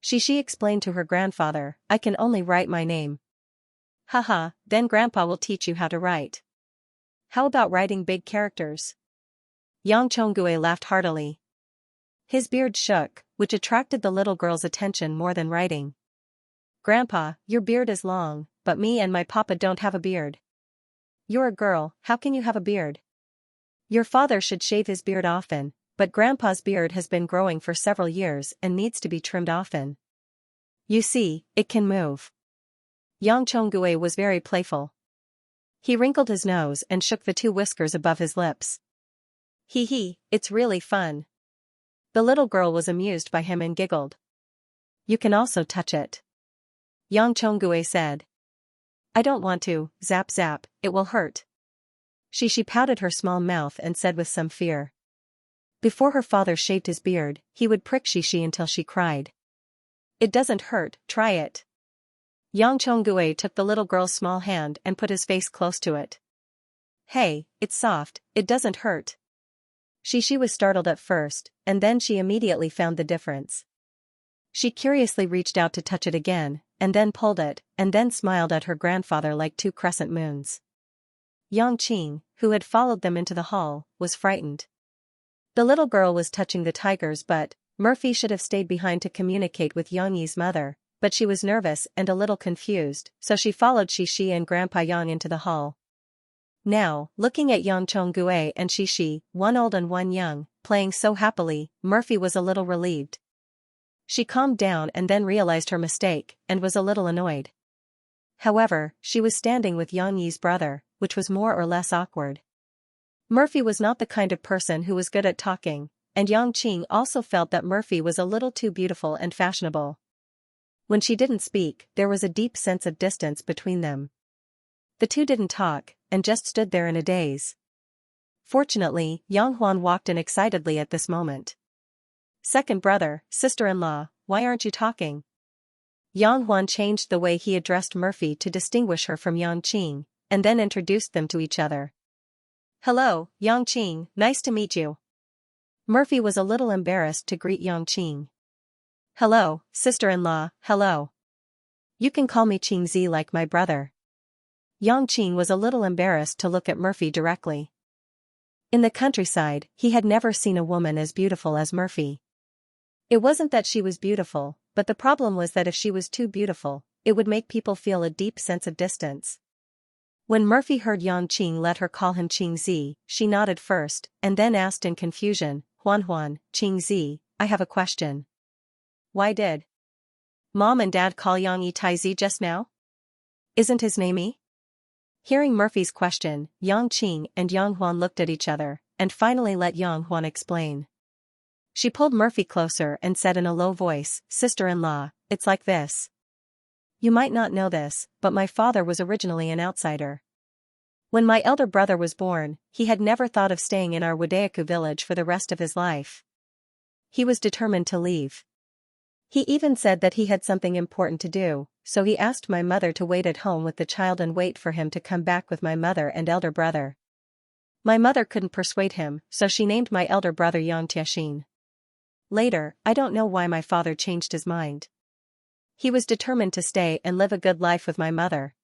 She explained to her grandfather, "I can only write my name." "Haha, then Grandpa will teach you how to write. How about writing big characters?" Yang Chonggue laughed heartily. His beard shook, which attracted the little girl's attention more than writing. "Grandpa, your beard is long, but me and my papa don't have a beard." "You're a girl, how can you have a beard? Your father should shave his beard often, but Grandpa's beard has been growing for several years and needs to be trimmed often. You see, it can move." Yang Chonggue was very playful. He wrinkled his nose and shook the two whiskers above his lips. It's really fun." The little girl was amused by him and giggled. "You can also touch it," Yang Chonggue said. "I don't want to, zap zap, it will hurt." She pouted her small mouth and said with some fear. Before her father shaved his beard, he would prick Shishi until she cried. "It doesn't hurt, try it." Yang Chonggue took the little girl's small hand and put his face close to it. "Hey, it's soft, it doesn't hurt." She was startled at first, and then she immediately found the difference. She curiously reached out to touch it again, and then pulled it, and then smiled at her grandfather like two crescent moons. Yang Qing, who had followed them into the hall, was frightened. The little girl was touching the tigers, but Murphy should have stayed behind to communicate with Yang Yi's mother, but she was nervous and a little confused, so she followed Shishi and Grandpa Yang into the hall. Now, looking at Yang Chonggue and Shishi, one old and one young, playing so happily, Murphy was a little relieved. She calmed down and then realized her mistake, and was a little annoyed. However, she was standing with Yang Yi's brother, which was more or less awkward. Murphy was not the kind of person who was good at talking, and Yang Qing also felt that Murphy was a little too beautiful and fashionable. When she didn't speak, there was a deep sense of distance between them. The two didn't talk, and just stood there in a daze. Fortunately, Yang Huan walked in excitedly at this moment. "Second brother, sister-in-law, why aren't you talking? Yang Huan changed the way he addressed Murphy to distinguish her from Yang Qing, and then introduced them to each other. Hello, Yang Qing, nice to meet you. Murphy was a little embarrassed to greet Yang Qing. Hello, sister-in-law, hello. You can call me Qingzi like my brother. Yang Qing was a little embarrassed to look at Murphy directly. In the countryside, he had never seen a woman as beautiful as Murphy. It wasn't that she was beautiful, but the problem was that if she was too beautiful, it would make people feel a deep sense of distance. When Murphy heard Yang Qing let her call him Qingzi, she nodded first, and then asked in confusion, Huan, Qingzi, I have a question. Why did Mom and Dad call Yang Yi Taizi just now? Isn't his name Yi? Hearing Murphy's question, Yang Qing and Yang Huan looked at each other, and finally let Yang Huan explain. She pulled Murphy closer and said in a low voice, Sister-in-law, it's like this. You might not know this, but my father was originally an outsider. When my elder brother was born, he had never thought of staying in our Wadayaku village for the rest of his life. He was determined to leave. He even said that he had something important to do, so he asked my mother to wait at home with the child and wait for him to come back with my mother and elder brother. My mother couldn't persuade him, so she named my elder brother Yang Tianxin. Later, I don't know why my father changed his mind. He was determined to stay and live a good life with my mother.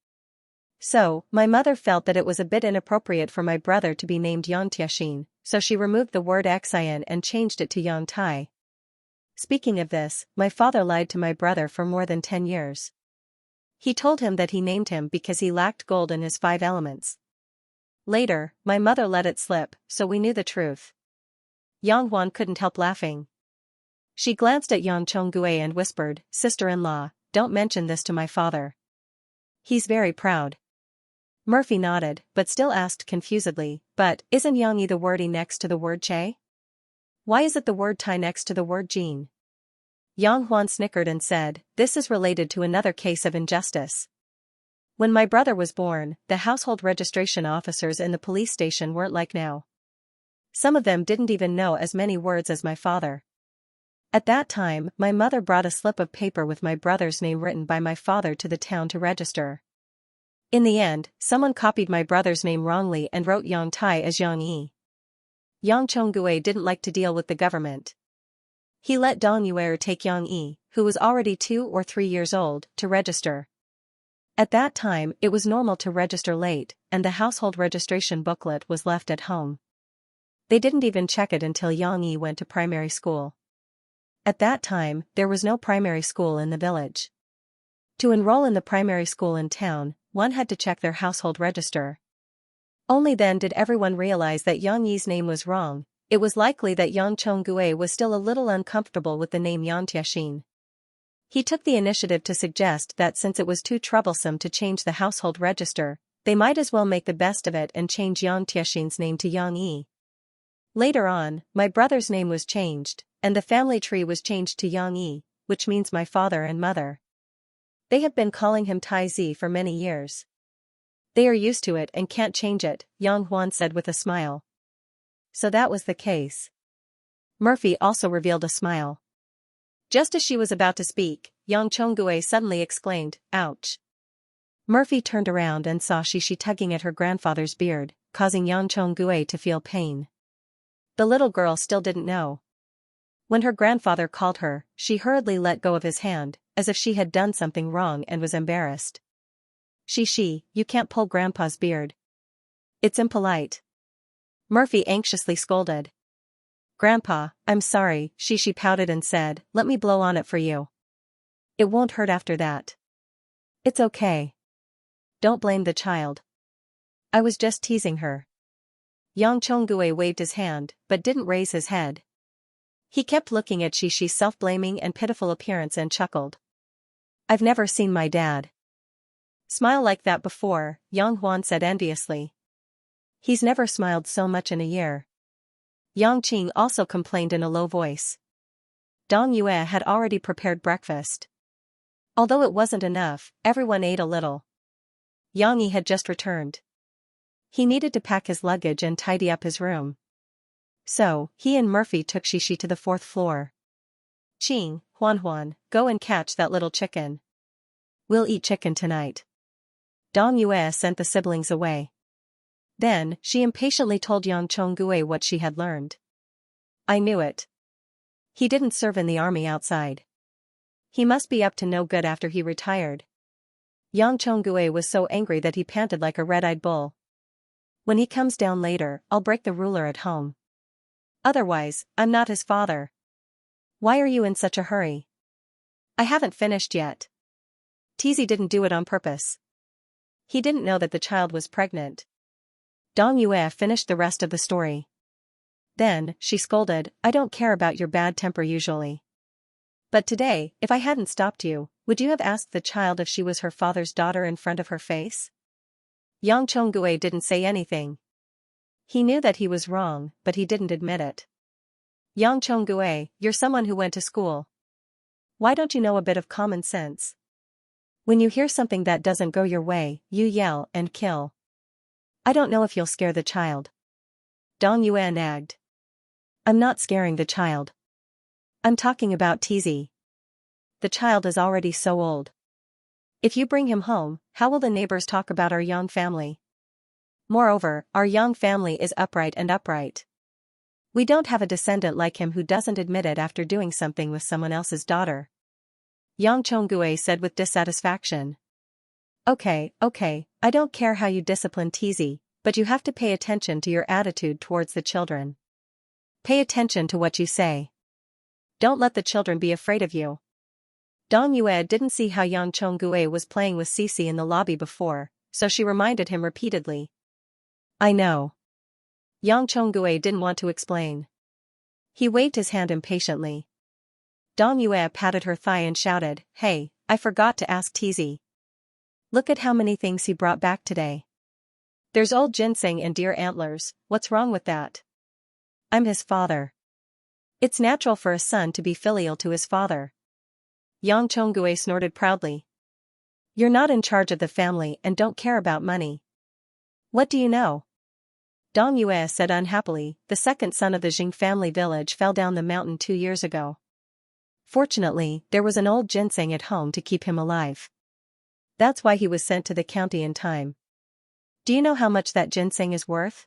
So, my mother felt that it was a bit inappropriate for my brother to be named Yang Tianxin, so she removed the word Xian and changed it to Yang Tai. Speaking of this, my father lied to my brother for more than 10 years. He told him that he named him because he lacked gold in his 5 elements. Later, my mother let it slip, so we knew the truth. Yang Huan couldn't help laughing. She glanced at Yang Chonggue and whispered, Sister-in-law, don't mention this to my father. He's very proud. Murphy nodded, but still asked confusedly, but isn't Yang Yi the word E next to the word Che? Why is it the word Tai next to the word Jean? Yang Huan snickered and said, this is related to another case of injustice. When my brother was born, the household registration officers in the police station weren't like now. Some of them didn't even know as many words as my father. At that time, my mother brought a slip of paper with my brother's name written by my father to the town to register. In the end, someone copied my brother's name wrongly and wrote Yang Tai as Yang Yi. Yang Chonggue didn't like to deal with the government. He let Dong Yuer take Yang Yi, who was already 2 or 3 years old, to register. At that time, it was normal to register late, and the household registration booklet was left at home. They didn't even check it until Yang Yi went to primary school. At that time, there was no primary school in the village. To enroll in the primary school in town, one had to check their household register. Only then did everyone realize that Yang Yi's name was wrong. It was likely that Yang Chonggue was still a little uncomfortable with the name Yang Tianxin. He took the initiative to suggest that since it was too troublesome to change the household register, they might as well make the best of it and change Yang Tianxin's name to Yang Yi. Later on, my brother's name was changed, and the family tree was changed to Yang Yi, which means my father and mother. They have been calling him Tai Zi for many years. They are used to it and can't change it, Yang Huan said with a smile. So that was the case. Murphy also revealed a smile. Just as she was about to speak, Yang Chonggue suddenly exclaimed, ouch. Murphy turned around and saw Shishi tugging at her grandfather's beard, causing Yang Chonggue to feel pain. The little girl still didn't know. When her grandfather called her, she hurriedly let go of his hand, as if she had done something wrong and was embarrassed. Shishi, you can't pull Grandpa's beard. It's impolite. Murphy anxiously scolded. Grandpa, I'm sorry, Shishi pouted and said, let me blow on it for you. It won't hurt after that. It's okay. Don't blame the child. I was just teasing her. Yang Chonggue waved his hand, but didn't raise his head. He kept looking at Shishi's self-blaming and pitiful appearance and chuckled. I've never seen my dad smile like that before, Yang Huan said enviously. He's never smiled so much in a year. Yang Qing also complained in a low voice. Dong Yue had already prepared breakfast. Although it wasn't enough, everyone ate a little. Yang Yi had just returned. He needed to pack his luggage and tidy up his room. So, he and Murphy took Shishi to the 4th floor. Qing, Huan, go and catch that little chicken. We'll eat chicken tonight. Dong Yue sent the siblings away. Then, she impatiently told Yang Chonggue what she had learned. I knew it. He didn't serve in the army outside. He must be up to no good after he retired. Yang Chonggue was so angry that he panted like a red-eyed bull. When he comes down later, I'll break the ruler at home. Otherwise, I'm not his father. Why are you in such a hurry? I haven't finished yet. Tizi didn't do it on purpose. He didn't know that the child was pregnant. Dong Yue finished the rest of the story. Then, she scolded, I don't care about your bad temper usually. But today, if I hadn't stopped you, would you have asked the child if she was her father's daughter in front of her face? Yang Chonggue didn't say anything. He knew that he was wrong, but he didn't admit it. Yang Chonggue, you're someone who went to school. Why don't you know a bit of common sense? When you hear something that doesn't go your way, you yell and kill. I don't know if you'll scare the child. Dong Yue nagged. I'm not scaring the child. I'm talking about Tizi. The child is already so old. If you bring him home, how will the neighbors talk about our Yang family? Moreover, our Yang family is upright. We don't have a descendant like him who doesn't admit it after doing something with someone else's daughter. Yang Chonggue said with dissatisfaction. Okay, I don't care how you discipline Tizi, but you have to pay attention to your attitude towards the children. Pay attention to what you say. Don't let the children be afraid of you. Dong Yue didn't see how Yang Chonggue was playing with Cici in the lobby before, so she reminded him repeatedly. I know. Yang Chonggue didn't want to explain. He waved his hand impatiently. Dong Yue patted her thigh and shouted, Hey, I forgot to ask Tizi. Look at how many things he brought back today. There's old ginseng and deer antlers, what's wrong with that? I'm his father. It's natural for a son to be filial to his father. Yang Chonggue snorted proudly. You're not in charge of the family and don't care about money. What do you know? Dong Yue said unhappily, the second son of the Jing family village fell down the mountain 2 years ago. Fortunately, there was an old ginseng at home to keep him alive. That's why he was sent to the county in time. Do you know how much that ginseng is worth?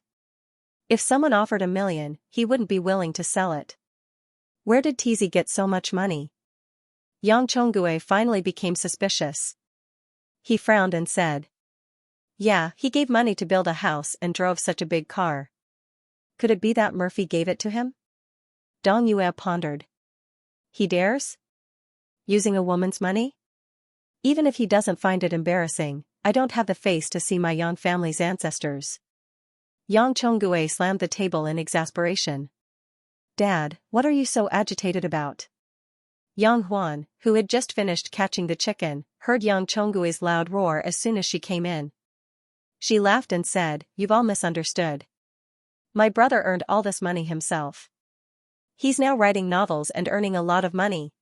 If someone offered $1 million, he wouldn't be willing to sell it. Where did Tizi get so much money? Yang Chonggue finally became suspicious. He frowned and said. Yeah, he gave money to build a house and drove such a big car. Could it be that Murphy gave it to him? Dong Yue pondered. He dares? Using a woman's money? Even if he doesn't find it embarrassing, I don't have the face to see my Yang family's ancestors. Yang Chonggue slammed the table in exasperation. Dad, what are you so agitated about? Yang Huan, who had just finished catching the chicken, heard Yang Chonggue's loud roar as soon as she came in. She laughed and said, You've all misunderstood. My brother earned all this money himself. He's now writing novels and earning a lot of money.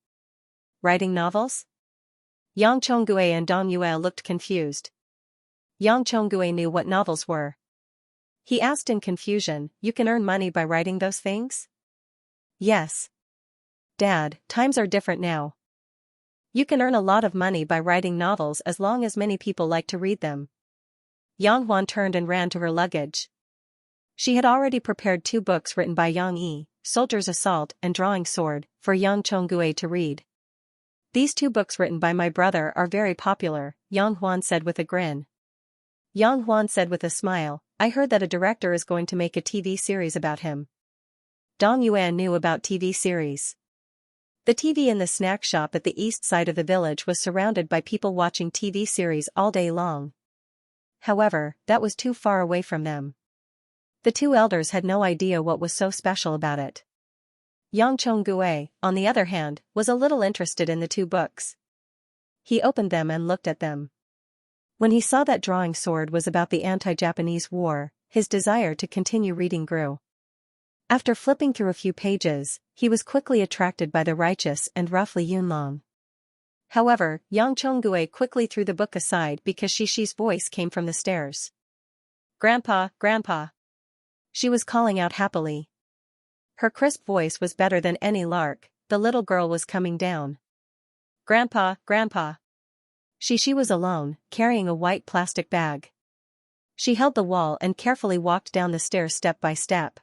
Writing novels? Yang Chonggue and Dong Yue looked confused. Yang Chonggue knew what novels were. He asked in confusion, You can earn money by writing those things? Yes. Dad, times are different now. You can earn a lot of money by writing novels as long as many people like to read them. Yang Huan turned and ran to her luggage. She had already prepared 2 books written by Yang Yi, Soldier's Assault and Drawing Sword, for Yang Chonggue to read. These 2 books written by my brother are very popular, Yang Huan said with a grin. Yang Huan said with a smile, I heard that a director is going to make a TV series about him. Dong Yue knew about TV series. The TV in the snack shop at the east side of the village was surrounded by people watching TV series all day long. However, that was too far away from them. The 2 elders had no idea what was so special about it. Yang Chonggue, on the other hand, was a little interested in the 2 books. He opened them and looked at them. When he saw that Drawing Sword was about the anti-Japanese war, his desire to continue reading grew. After flipping through a few pages, he was quickly attracted by the righteous and rough Li Yunlong. However, Yang Chonggue quickly threw the book aside because Shishi's voice came from the stairs. Grandpa, Grandpa. She was calling out happily. Her crisp voice was better than any lark, the little girl was coming down. Grandpa, Grandpa. She was alone, carrying a white plastic bag. She held the wall and carefully walked down the stairs step by step.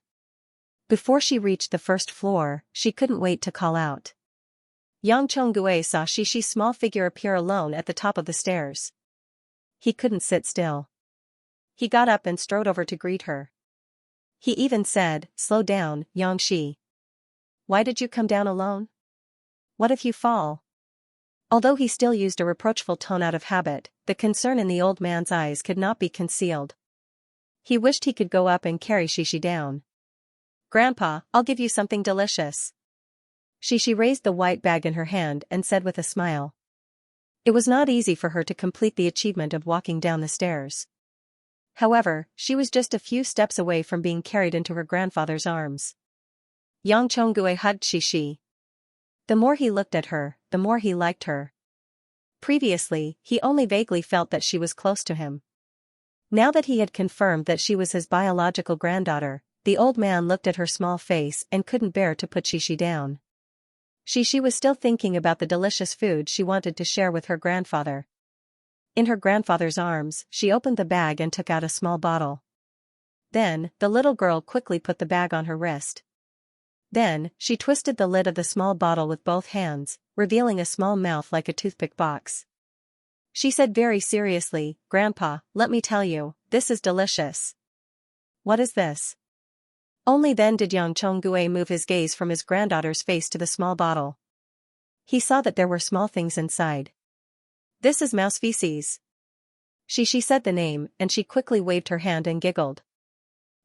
Before she reached the first floor, she couldn't wait to call out. Yang Chonggui saw Shishi's small figure appear alone at the top of the stairs. He couldn't sit still. He got up and strode over to greet her. He even said, "Slow down, Xianxia. Why did you come down alone? What if you fall?" Although he still used a reproachful tone out of habit, the concern in the old man's eyes could not be concealed. He wished he could go up and carry Shishi down. "Grandpa, I'll give you something delicious." Shishi raised the white bag in her hand and said with a smile. It was not easy for her to complete the achievement of walking down the stairs. However, she was just a few steps away from being carried into her grandfather's arms. Yang Chonggui hugged Shishi. The more he looked at her, the more he liked her. Previously, he only vaguely felt that she was close to him. Now that he had confirmed that she was his biological granddaughter, the old man looked at her small face and couldn't bear to put Shishi down. Shishi was still thinking about the delicious food she wanted to share with her grandfather. In her grandfather's arms, she opened the bag and took out a small bottle. Then, the little girl quickly put the bag on her wrist. Then, she twisted the lid of the small bottle with both hands, revealing a small mouth like a toothpick box. She said very seriously, "Grandpa, let me tell you, this is delicious." "What is this?" Only then did Yang Chonggui move his gaze from his granddaughter's face to the small bottle. He saw that there were small things inside. "This is mouse feces." She said the name, and she quickly waved her hand and giggled.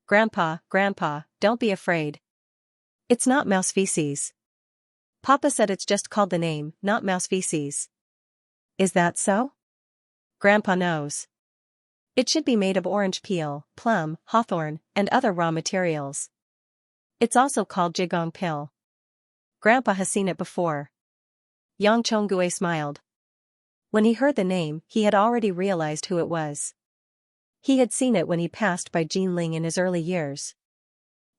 "Grandpa, Grandpa, don't be afraid. It's not mouse feces. Papa said it's just called the name, not mouse feces." "Is that so?" "Grandpa knows. It should be made of orange peel, plum, hawthorn, and other raw materials. It's also called jigong pill. Grandpa has seen it before." Yang Chonggui smiled. When he heard the name, he had already realized who it was. He had seen it when he passed by Jinling in his early years.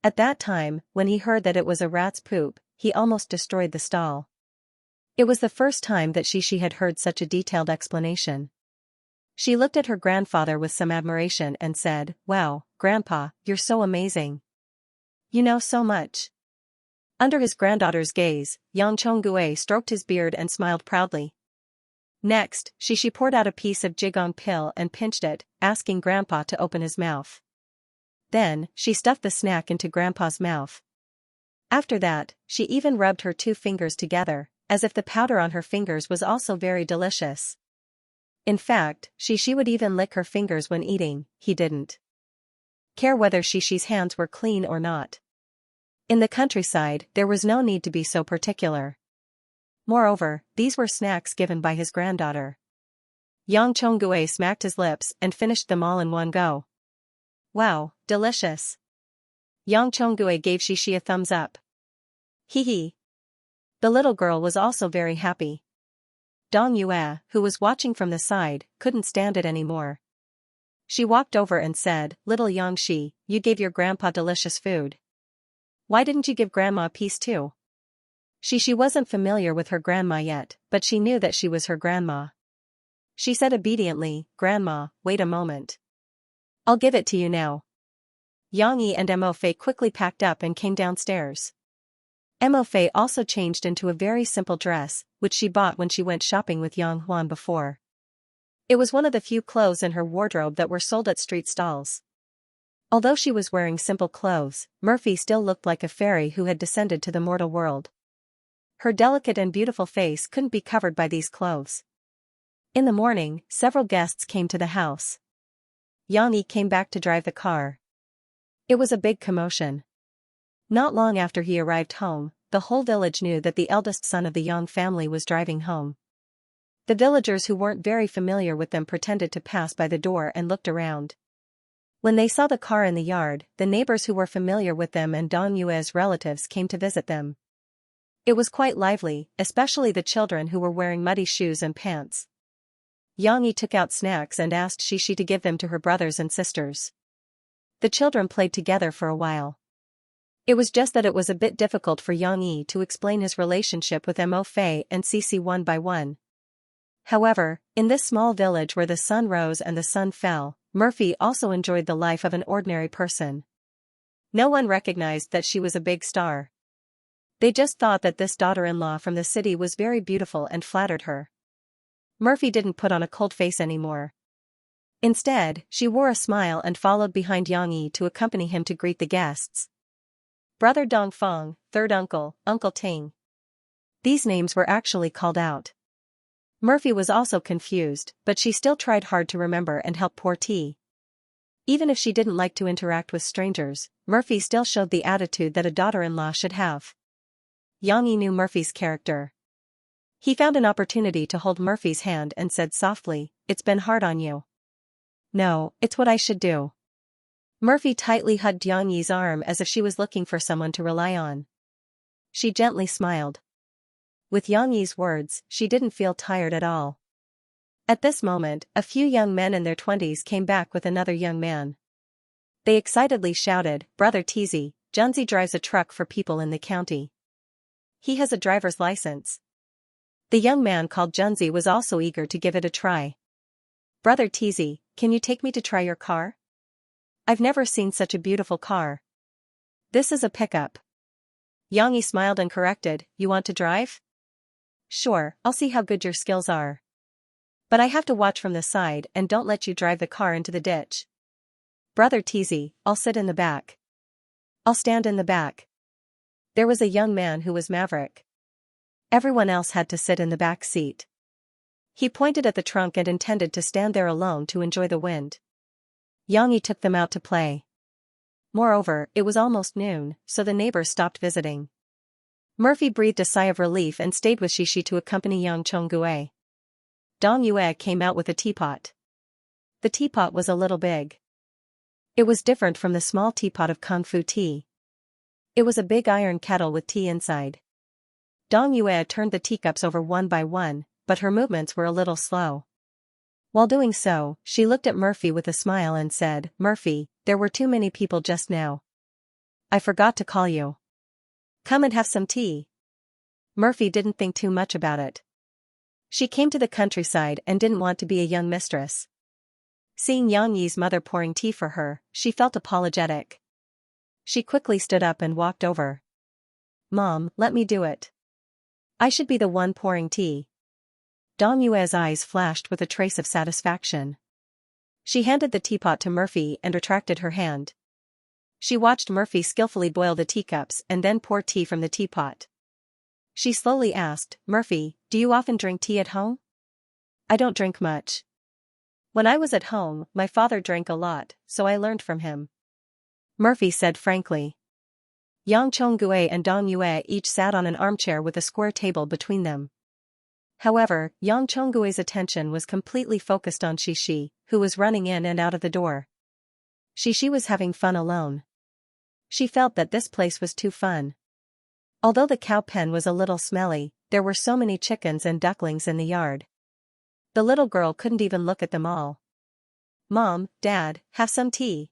At that time, when he heard that it was a rat's poop, he almost destroyed the stall. It was the first time that she had heard such a detailed explanation. She looked at her grandfather with some admiration and said, "Wow, Grandpa, you're so amazing. You know so much." Under his granddaughter's gaze, Yang Chonggui stroked his beard and smiled proudly. Next, she poured out a piece of jigong pill and pinched it, asking Grandpa to open his mouth. Then, she stuffed the snack into Grandpa's mouth. After that, she even rubbed her 2 fingers together, as if the powder on her fingers was also very delicious. In fact, she would even lick her fingers when eating. He didn't care whether Shishi's hands were clean or not. In the countryside, there was no need to be so particular. Moreover, these were snacks given by his granddaughter. Yang Chonggui smacked his lips and finished them all in one go. "Wow, delicious." Yang Chonggui gave Shishi a thumbs up. Hee. The little girl was also very happy. Dong Yue, who was watching from the side, couldn't stand it anymore. She walked over and said, "Little Xianxia, you gave your grandpa delicious food. Why didn't you give grandma a piece too?" She wasn't familiar with her grandma yet, but she knew that she was her grandma. She said obediently, "Grandma, wait a moment. I'll give it to you now." Yang Yi and Mo Fei quickly packed up and came downstairs. Mo Fei also changed into a very simple dress, which she bought when she went shopping with Yang Huan before. It was one of the few clothes in her wardrobe that were sold at street stalls. Although she was wearing simple clothes, Murphy still looked like a fairy who had descended to the mortal world. Her delicate and beautiful face couldn't be covered by these clothes. In the morning, several guests came to the house. Yang Yi came back to drive the car. It was a big commotion. Not long after he arrived home, the whole village knew that the eldest son of the Yang family was driving home. The villagers who weren't very familiar with them pretended to pass by the door and looked around. When they saw the car in the yard, the neighbors who were familiar with them and Dong Yue's relatives came to visit them. It was quite lively, especially the children who were wearing muddy shoes and pants. Yang Yi took out snacks and asked Shishi to give them to her brothers and sisters. The children played together for a while. It was just that it was a bit difficult for Yang Yi to explain his relationship with Mo Fei and Cici one by one. However, in this small village where the sun rose and the sun fell, Murphy also enjoyed the life of an ordinary person. No one recognized that she was a big star. They just thought that this daughter-in-law from the city was very beautiful and flattered her. Murphy didn't put on a cold face anymore. Instead, she wore a smile and followed behind Yang Yi to accompany him to greet the guests. Brother Dongfeng, third uncle, Uncle Ting. These names were actually called out. Murphy was also confused, but she still tried hard to remember and help poor T. Even if she didn't like to interact with strangers, Murphy still showed the attitude that a daughter-in-law should have. Yang Yi knew Murphy's character. He found an opportunity to hold Murphy's hand and said softly, "It's been hard on you." "No, it's what I should do." Murphy tightly hugged Yang Yi's arm as if she was looking for someone to rely on. She gently smiled. With Yang Yi's words, she didn't feel tired at all. At this moment, a few young men in their 20s came back with another young man. They excitedly shouted, "Brother Tizi, Junzi drives a truck for people in the county. He has a driver's license." The young man called Junzi was also eager to give it a try. "Brother Tizi, can you take me to try your car? I've never seen such a beautiful car. This is a pickup." Yang Yi smiled and corrected, "You want to drive? Sure, I'll see how good your skills are. But I have to watch from the side and don't let you drive the car into the ditch." "Brother Tizi, I'll sit in the back." "I'll stand in the back." There was a young man who was maverick. Everyone else had to sit in the back seat. He pointed at the trunk and intended to stand there alone to enjoy the wind. Yang Yi took them out to play. Moreover, it was almost noon, so the neighbors stopped visiting. Murphy breathed a sigh of relief and stayed with Shishi to accompany Yang Chonggue. Dong Yue came out with a teapot. The teapot was a little big. It was different from the small teapot of Kung Fu tea. It was a big iron kettle with tea inside. Dong Yue turned the teacups over one by one, but her movements were a little slow. While doing so, she looked at Murphy with a smile and said, "Murphy, there were too many people just now. I forgot to call you. Come and have some tea." Murphy didn't think too much about it. She came to the countryside and didn't want to be a young mistress. Seeing Yang Yi's mother pouring tea for her, she felt apologetic. She quickly stood up and walked over. "Mom, let me do it. I should be the one pouring tea." Dong Yue's eyes flashed with a trace of satisfaction. She handed the teapot to Murphy and retracted her hand. She watched Murphy skillfully boil the teacups and then pour tea from the teapot. She slowly asked, "Murphy, do you often drink tea at home?" "I don't drink much. When I was at home, my father drank a lot, so I learned from him," Murphy said frankly. Yang Chonggue and Dong Yue each sat on an armchair with a square table between them. However, Yang Chonggue's attention was completely focused on Shishi, who was running in and out of the door. Shishi was having fun alone. She felt that this place was too fun. Although the cow pen was a little smelly, there were so many chickens and ducklings in the yard. The little girl couldn't even look at them all. "Mom, Dad, have some tea."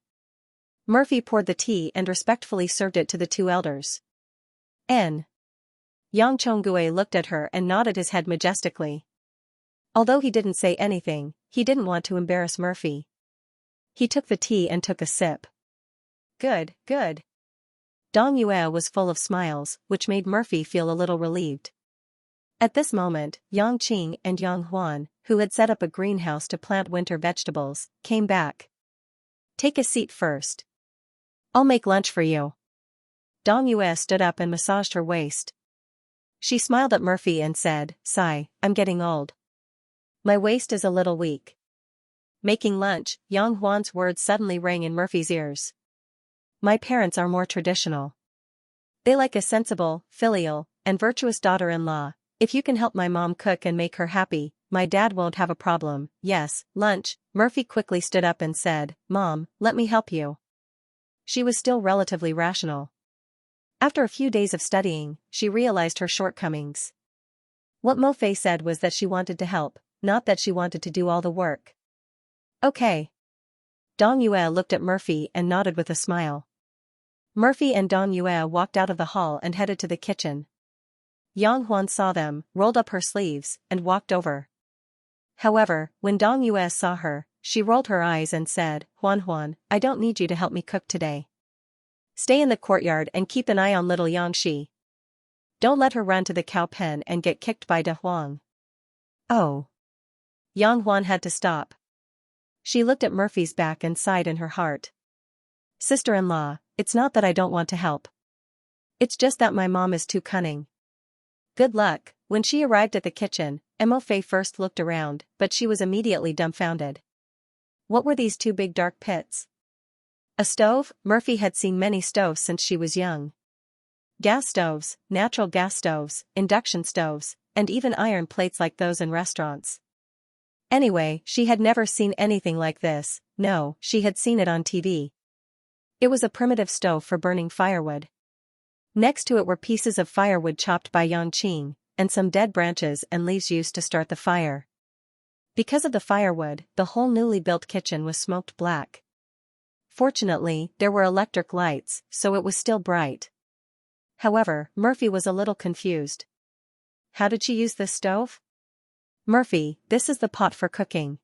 Murphy poured the tea and respectfully served it to the two elders. N. Yang Chonggue looked at her and nodded his head majestically. Although he didn't say anything, he didn't want to embarrass Murphy. He took the tea and took a sip. "Good, good." Dong Yue was full of smiles, which made Murphy feel a little relieved. At this moment, Yang Qing and Yang Huan, who had set up a greenhouse to plant winter vegetables, came back. "Take a seat first. I'll make lunch for you." Dong Yue stood up and massaged her waist. She smiled at Murphy and said, "Sigh, I'm getting old. My waist is a little weak." Making lunch, Yang Huan's words suddenly rang in Murphy's ears. "My parents are more traditional. They like a sensible, filial, and virtuous daughter-in-law. If you can help my mom cook and make her happy, my dad won't have a problem." "Yes, lunch." Murphy quickly stood up and said, "Mom, let me help you." She was still relatively rational. After a few days of studying, she realized her shortcomings. What Mo Fei said was that she wanted to help, not that she wanted to do all the work. "Okay." Dong Yue looked at Murphy and nodded with a smile. Murphy and Dong Yue walked out of the hall and headed to the kitchen. Yang Huan saw them, rolled up her sleeves, and walked over. However, when Dong Yue saw her, she rolled her eyes and said, Huan, I don't need you to help me cook today. Stay in the courtyard and keep an eye on little Xianxia. Don't let her run to the cow pen and get kicked by De Huang. Oh. Yang Huan had to stop. She looked at Murphy's back and sighed in her heart. Sister-in-law, it's not that I don't want to help. It's just that my mom is too cunning. Good luck. When she arrived at the kitchen, Mo Fei first looked around, but she was immediately dumbfounded. What were these two big dark pits? A stove? Murphy had seen many stoves since she was young. Gas stoves, natural gas stoves, induction stoves, and even iron plates like those in restaurants. Anyway, she had never seen anything like this. No, she had seen it on TV. It was a primitive stove for burning firewood. Next to it were pieces of firewood chopped by Yang Qing, and some dead branches and leaves used to start the fire. Because of the firewood, the whole newly built kitchen was smoked black. Fortunately, there were electric lights, so it was still bright. However, Murphy was a little confused. How did she use this stove? Murphy, this is the pot for cooking.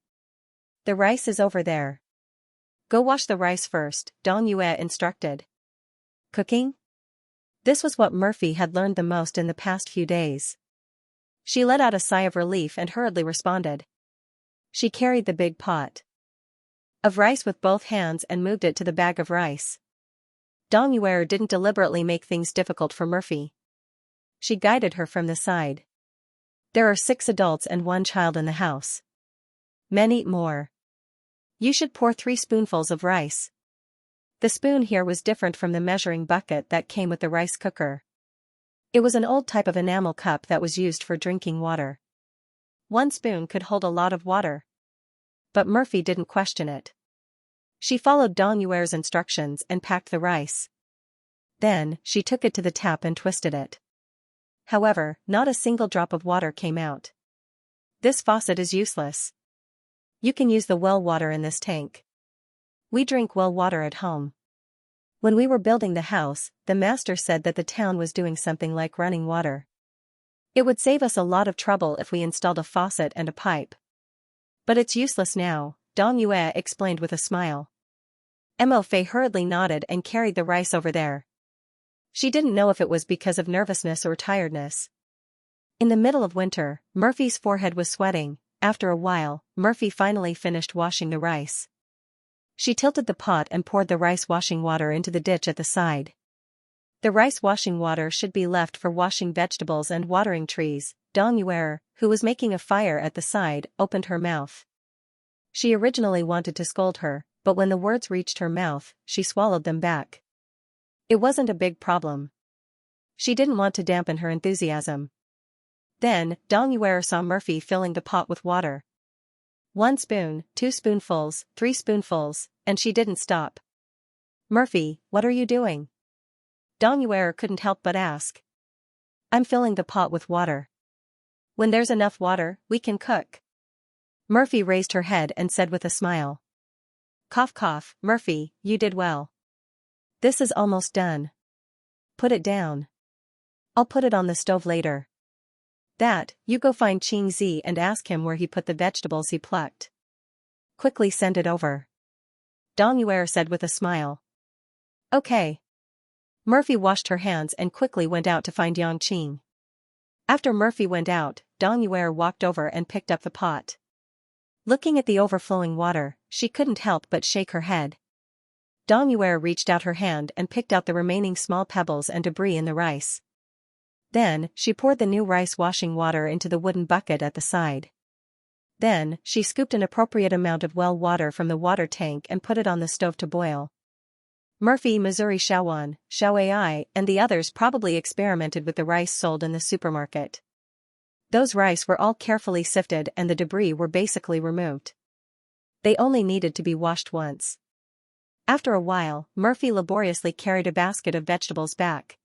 The rice is over there. Go wash the rice first, Dong Yue instructed. Cooking? This was what Murphy had learned the most in the past few days. She let out a sigh of relief and hurriedly responded. She carried the big pot of rice with both hands and moved it to the bag of rice. Dong Yue didn't deliberately make things difficult for Murphy. She guided her from the side. There are 6 adults and 1 child in the house. Men eat more. You should pour 3 spoonfuls of rice. The spoon here was different from the measuring bucket that came with the rice cooker. It was an old type of enamel cup that was used for drinking water. 1 spoon could hold a lot of water. But Murphy didn't question it. She followed Dong Yue's instructions and packed the rice. Then, she took it to the tap and twisted it. However, not a single drop of water came out. This faucet is useless. You can use the well water in this tank. We drink well water at home. When we were building the house, the master said that the town was doing something like running water. It would save us a lot of trouble if we installed a faucet and a pipe. But it's useless now, Dong Yue explained with a smile. Mo Fei hurriedly nodded and carried the rice over there. She didn't know if it was because of nervousness or tiredness. In the middle of winter, Murphy's forehead was sweating. After a while, Murphy finally finished washing the rice. She tilted the pot and poured the rice washing water into the ditch at the side. The rice washing water should be left for washing vegetables and watering trees. Dong Yue, who was making a fire at the side, opened her mouth. She originally wanted to scold her, but when the words reached her mouth, she swallowed them back. It wasn't a big problem. She didn't want to dampen her enthusiasm. Then, Dong Yue saw Murphy filling the pot with water. 1 spoon, 2 spoonfuls, 3 spoonfuls, and she didn't stop. Murphy, what are you doing? Dong Yue couldn't help but ask. I'm filling the pot with water. When there's enough water, we can cook. Murphy raised her head and said with a smile. Cough cough, Murphy, you did well. This is almost done. Put it down. I'll put it on the stove later. That, you go find Qing Zi and ask him where he put the vegetables he plucked. Quickly send it over. Dong Yue said with a smile. Okay. Murphy washed her hands and quickly went out to find Yang Qing. After Murphy went out, Dong Yue walked over and picked up the pot. Looking at the overflowing water, she couldn't help but shake her head. Dong Yue reached out her hand and picked out the remaining small pebbles and debris in the rice. Then, she poured the new rice washing water into the wooden bucket at the side. Then, she scooped an appropriate amount of well water from the water tank and put it on the stove to boil. Murphy, Missouri Xiaowan, Xiaoai, and the others probably experimented with the rice sold in the supermarket. Those rice were all carefully sifted and the debris were basically removed. They only needed to be washed once. After a while, Murphy laboriously carried a basket of vegetables back.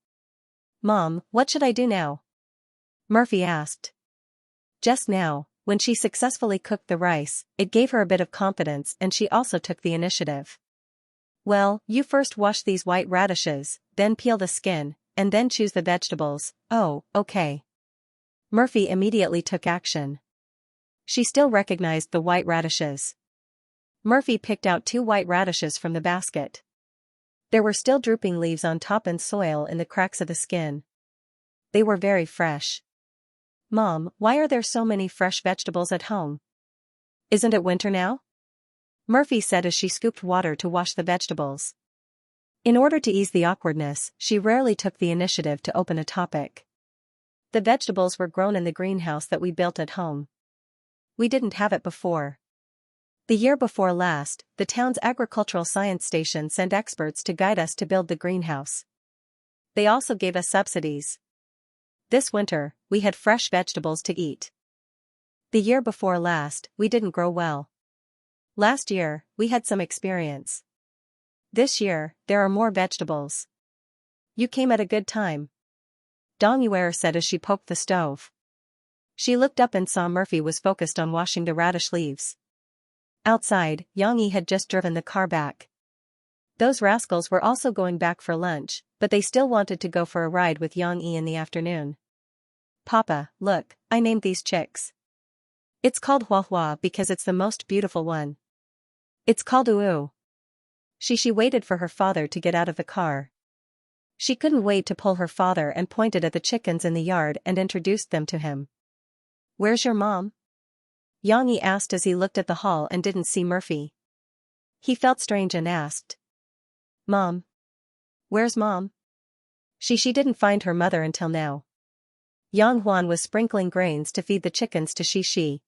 Mom, what should I do now? Murphy asked. Just now, when she successfully cooked the rice, it gave her a bit of confidence and she also took the initiative. Well, you first wash these white radishes, then peel the skin, and then choose the vegetables. Oh, okay. Murphy immediately took action. She still recognized the white radishes. Murphy picked out 2 white radishes from the basket. There were still drooping leaves on top and soil in the cracks of the skin. They were very fresh. Mom, why are there so many fresh vegetables at home? Isn't it winter now? Murphy said as she scooped water to wash the vegetables. In order to ease the awkwardness, she rarely took the initiative to open a topic. The vegetables were grown in the greenhouse that we built at home. We didn't have it before. The year before last, the town's agricultural science station sent experts to guide us to build the greenhouse. They also gave us subsidies. This winter, we had fresh vegetables to eat. The year before last, we didn't grow well. Last year, we had some experience. This year, there are more vegetables. You came at a good time. Dong Yuer said as she poked the stove. She looked up and saw Murphy was focused on washing the radish leaves. Outside, Xianxia had just driven the car back. Those rascals were also going back for lunch, but they still wanted to go for a ride with Xianxia in the afternoon. Papa, look, I named these chicks. It's called Hua Hua because it's the most beautiful one. It's called Uu. She waited for her father to get out of the car. She couldn't wait to pull her father and pointed at the chickens in the yard and introduced them to him. Where's your mom? Xianxia asked as he looked at the hall and didn't see Murphy. He felt strange and asked. Mom? Where's Mom? She didn't find her mother until now. Yang Huan was sprinkling grains to feed the chickens to Shi.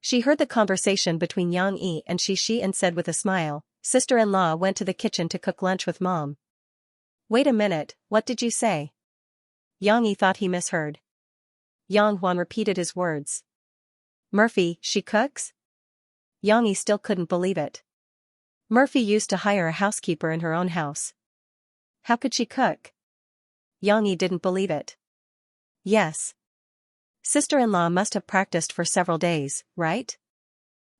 She heard the conversation between Yang Yi and Shi and said with a smile, Sister-in-law went to the kitchen to cook lunch with Mom. Wait a minute, what did you say? Yang Yi thought he misheard. Yang Huan repeated his words. Murphy, she cooks? Yang Yi still couldn't believe it. Murphy used to hire a housekeeper in her own house. How could she cook? Yang Yi didn't believe it. Yes. Sister-in-law must have practiced for several days, right?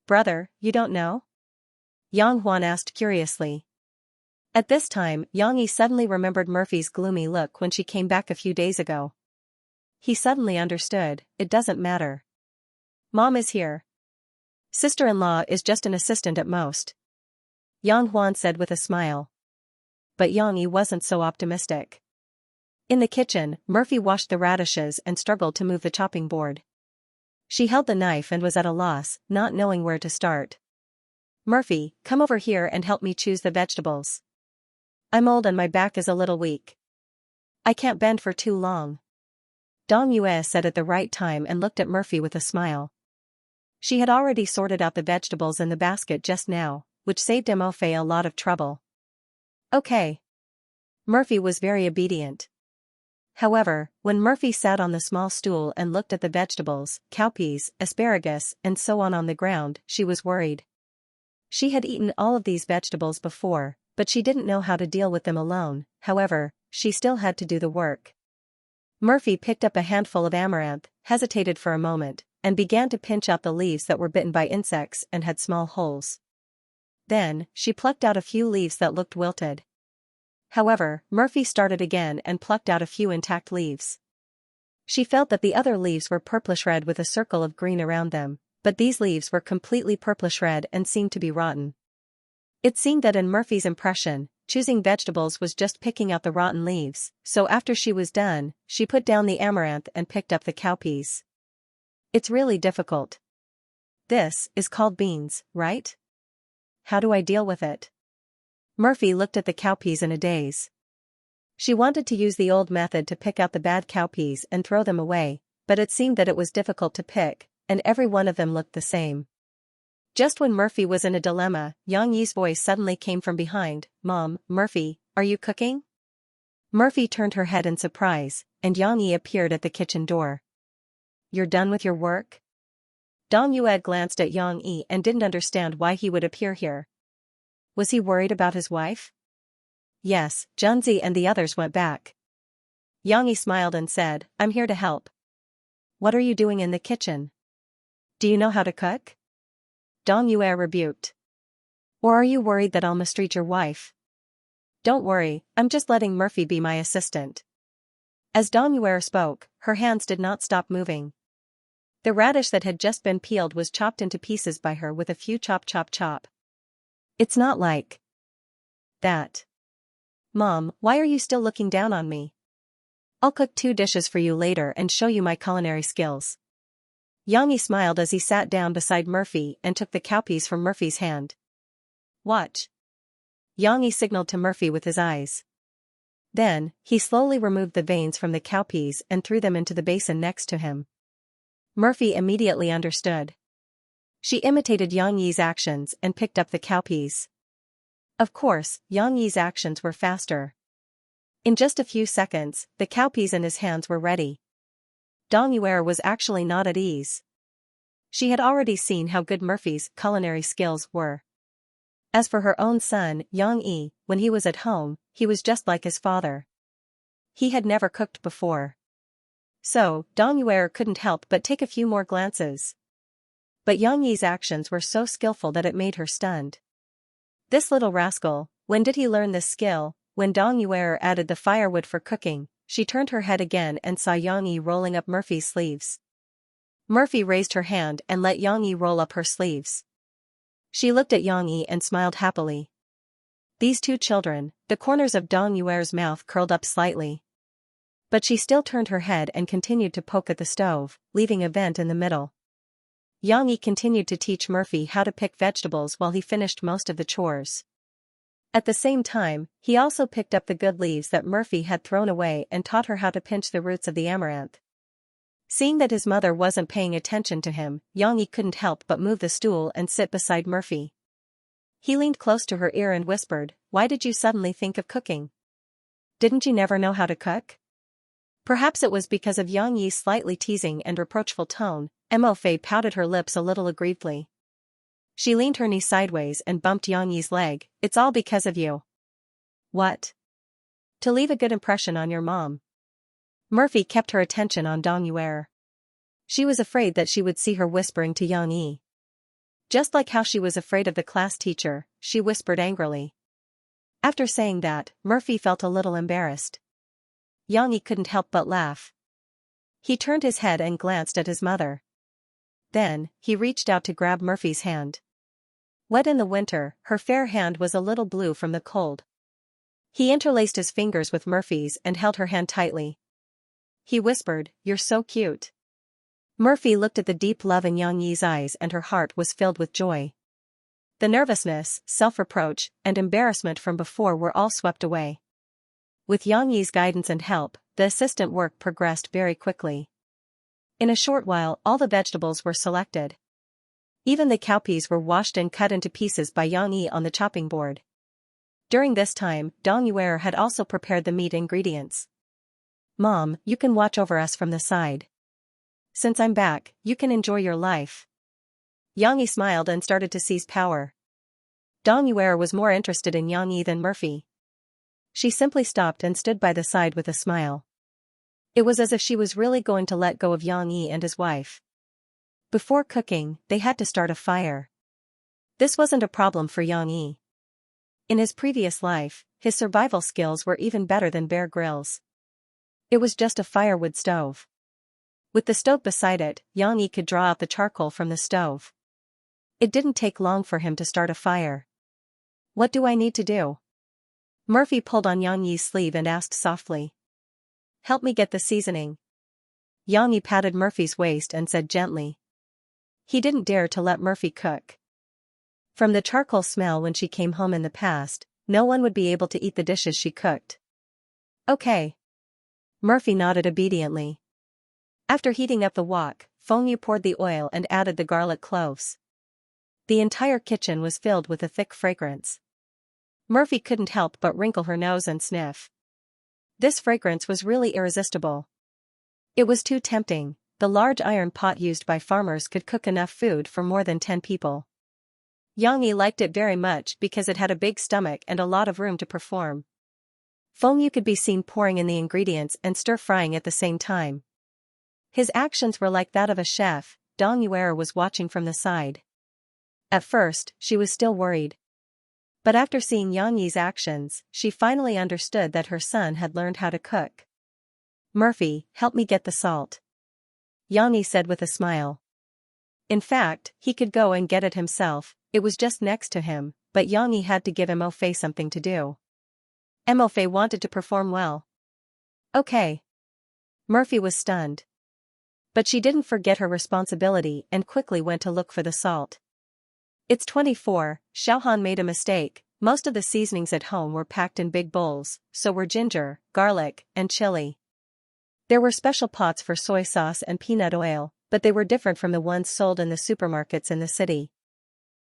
Brother, you don't know? Yang Huan asked curiously. At this time, Yang Yi suddenly remembered Murphy's gloomy look when she came back a few days ago. He suddenly understood, it doesn't matter. Mom is here. Sister-in-law is just an assistant at most. Yang Huan said with a smile. But Yang Yi wasn't so optimistic. In the kitchen, Murphy washed the radishes and struggled to move the chopping board. She held the knife and was at a loss, not knowing where to start. Murphy, come over here and help me choose the vegetables. I'm old and my back is a little weak. I can't bend for too long. Dong Yue said at the right time and looked at Murphy with a smile. She had already sorted out the vegetables in the basket just now, which saved Mofei a lot of trouble. Okay. Murphy was very obedient. However, when Murphy sat on the small stool and looked at the vegetables, cowpeas, asparagus, and so on the ground, she was worried. She had eaten all of these vegetables before, but she didn't know how to deal with them alone. However, she still had to do the work. Murphy picked up a handful of amaranth, hesitated for a moment, and began to pinch out the leaves that were bitten by insects and had small holes. Then, she plucked out a few leaves that looked wilted. However, Murphy started again and plucked out a few intact leaves. She felt that the other leaves were purplish red with a circle of green around them, but these leaves were completely purplish red and seemed to be rotten. It seemed that in Murphy's impression, choosing vegetables was just picking out the rotten leaves, so after she was done, she put down the amaranth and picked up the cowpeas. It's really difficult. This is called beans, right? How do I deal with it? Murphy looked at the cowpeas in a daze. She wanted to use the old method to pick out the bad cowpeas and throw them away, but it seemed that it was difficult to pick, and every one of them looked the same. Just when Murphy was in a dilemma, Yang Yi's voice suddenly came from behind. Mom, Murphy, are you cooking? Murphy turned her head in surprise, and Yang Yi appeared at the kitchen door. You're done with your work? Dong Yue glanced at Yang Yi and didn't understand why he would appear here. Was he worried about his wife? Yes, Junzi and the others went back. Yang Yi smiled and said, I'm here to help. What are you doing in the kitchen? Do you know how to cook? Dong Yue rebuked. Or are you worried that I'll mistreat your wife? Don't worry, I'm just letting Murphy be my assistant. As Dong Yuer spoke, her hands did not stop moving. The radish that had just been peeled was chopped into pieces by her with a few chop chop chop. It's not like that. Mom, why are you still looking down on me? I'll cook 2 dishes for you later and show you my culinary skills. Xianxia smiled as he sat down beside Murphy and took the cowpeas from Murphy's hand. Watch. Xianxia signaled to Murphy with his eyes. Then, he slowly removed the veins from the cowpeas and threw them into the basin next to him. Murphy immediately understood. She imitated Xianxi's actions and picked up the cowpeas. Of course, Xianxi's actions were faster. In just a few seconds, the cowpeas in his hands were ready. Dong Yuer was actually not at ease. She had already seen how good Murphy's culinary skills were. As for her own son, Xianxia, when he was at home, he was just like his father. He had never cooked before. So, Dong Yuer couldn't help but take a few more glances. But Xianxi's actions were so skillful that it made her stunned. This little rascal, when did he learn this skill? When Dong Yuer added the firewood for cooking, she turned her head again and saw Xianxia rolling up Murphy's sleeves. Murphy raised her hand and let Xianxia roll up her sleeves. She looked at Xianxia and smiled happily. These 2 children, the corners of Dong Yuer's mouth curled up slightly. But she still turned her head and continued to poke at the stove, leaving a vent in the middle. Xianxia continued to teach Murphy how to pick vegetables while he finished most of the chores. At the same time, he also picked up the good leaves that Murphy had thrown away and taught her how to pinch the roots of the amaranth. Seeing that his mother wasn't paying attention to him, Xianxia couldn't help but move the stool and sit beside Murphy. He leaned close to her ear and whispered, "Why did you suddenly think of cooking? Didn't you never know how to cook?" Perhaps it was because of Xianxi's slightly teasing and reproachful tone. Mo Fei pouted her lips a little aggrievedly. She leaned her knee sideways and bumped Xianxi's leg. "It's all because of you." "What?" "To leave a good impression on your mom." Murphy kept her attention on Dong Yuer. She was afraid that she would see her whispering to Xianxia. Just like how she was afraid of the class teacher, she whispered angrily. After saying that, Murphy felt a little embarrassed. Xianxia couldn't help but laugh. He turned his head and glanced at his mother. Then, he reached out to grab Murphy's hand. Wet in the winter, her fair hand was a little blue from the cold. He interlaced his fingers with Murphy's and held her hand tightly. He whispered, "You're so cute." Murphy looked at the deep love in Xianxi's eyes and her heart was filled with joy. The nervousness, self-reproach, and embarrassment from before were all swept away. With Xianxi's guidance and help, the assistant work progressed very quickly. In a short while all the vegetables were selected. Even the cowpeas were washed and cut into pieces by Xianxia on the chopping board. During this time, Dong Yuer had also prepared the meat ingredients. "Mom, you can watch over us from the side. Since I'm back, you can enjoy your life." Xianxia smiled and started to seize power. Dong Yuer was more interested in Xianxia than Murphy. She simply stopped and stood by the side with a smile. It was as if she was really going to let go of Xianxia and his wife. Before cooking, they had to start a fire. This wasn't a problem for Xianxia. In his previous life, his survival skills were even better than Bear Grylls. It was just a firewood stove. With the stove beside it, Xianxia could draw out the charcoal from the stove. It didn't take long for him to start a fire. "What do I need to do?" Murphy pulled on Xianxi's sleeve and asked softly. "Help me get the seasoning." Xianxia patted Murphy's waist and said gently. He didn't dare to let Murphy cook. From the charcoal smell when she came home in the past, no one would be able to eat the dishes she cooked. "Okay." Murphy nodded obediently. After heating up the wok, Fengyu poured the oil and added the garlic cloves. The entire kitchen was filled with a thick fragrance. Murphy couldn't help but wrinkle her nose and sniff. This fragrance was really irresistible. It was too tempting. The large iron pot used by farmers could cook enough food for more than 10 people. Xianxia liked it very much because it had a big stomach and a lot of room to perform. Fengyu could be seen pouring in the ingredients and stir-frying at the same time. His actions were like that of a chef. Dong Yuer was watching from the side. At first, she was still worried. But after seeing Yang Yi's actions, she finally understood that her son had learned how to cook. "Murphy, help me get the salt," Yang Yi said with a smile. In fact, he could go and get it himself, it was just next to him, but Yang Yi had to give Mo something to do. Mo wanted to perform well. "Okay." Murphy was stunned. But she didn't forget her responsibility and quickly went to look for the salt. It's 24, Xiaohan made a mistake. Most of the seasonings at home were packed in big bowls, so were ginger, garlic, and chili. There were special pots for soy sauce and peanut oil, but they were different from the ones sold in the supermarkets in the city.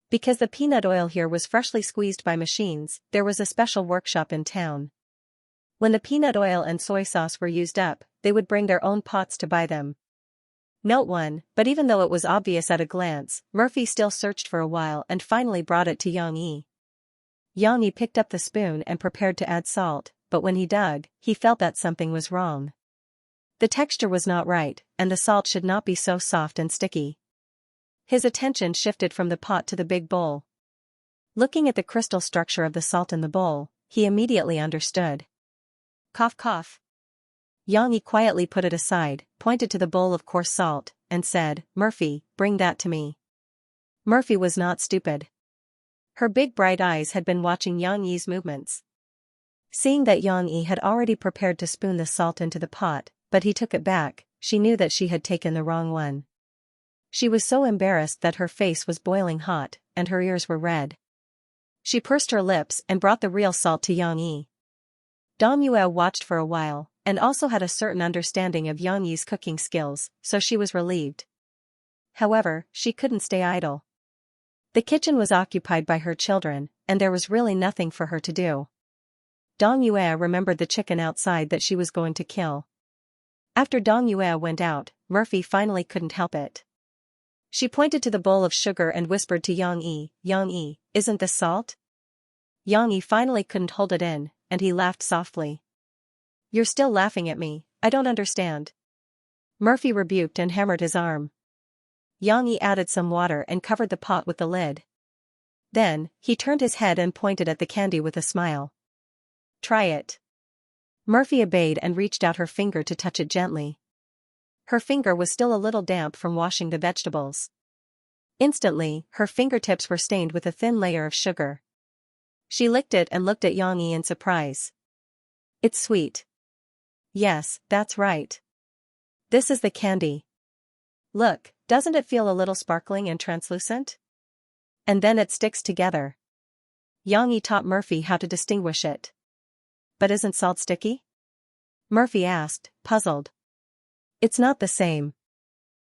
Because the peanut oil here was freshly squeezed by machines, there was a special workshop in town. When the peanut oil and soy sauce were used up, they would bring their own pots to buy them. Note 1, but even though it was obvious at a glance, Murphy still searched for a while and finally brought it to Yang Yi. Yang Yi picked up the spoon and prepared to add salt, but when he dug, he felt that something was wrong. The texture was not right, and the salt should not be so soft and sticky. His attention shifted from the pot to the big bowl. Looking at the crystal structure of the salt in the bowl, he immediately understood. Cough cough. Yang Yi quietly put it aside, pointed to the bowl of coarse salt, and said, "Murphy, bring that to me." Murphy was not stupid. Her big bright eyes had been watching Yang Yi's movements. Seeing that Yang Yi had already prepared to spoon the salt into the pot, but he took it back, she knew that she had taken the wrong one. She was so embarrassed that her face was boiling hot, and her ears were red. She pursed her lips and brought the real salt to Yang Yi. Dong Yue watched for a while, and also had a certain understanding of Yang Yi's cooking skills, so she was relieved. However, she couldn't stay idle. The kitchen was occupied by her children, and there was really nothing for her to do. Dong Yue remembered the chicken outside that she was going to kill. After Dong Yue went out, Murphy finally couldn't help it. She pointed to the bowl of sugar and whispered to Yang Yi, "Yang Yi, isn't this salt?" Yang Yi finally couldn't hold it in, and he laughed softly. "You're still laughing at me, I don't understand." Murphy rebuked and hammered his arm. Yang Yi added some water and covered the pot with the lid. Then, he turned his head and pointed at the candy with a smile. "Try it." Murphy obeyed and reached out her finger to touch it gently. Her finger was still a little damp from washing the vegetables. Instantly, her fingertips were stained with a thin layer of sugar. She licked it and looked at Yang Yi in surprise. "It's sweet." "Yes, that's right. This is the candy. Look, doesn't it feel a little sparkling and translucent? And then it sticks together." Yang Yi taught Murphy how to distinguish it. "But isn't salt sticky?" Murphy asked, puzzled. "It's not the same.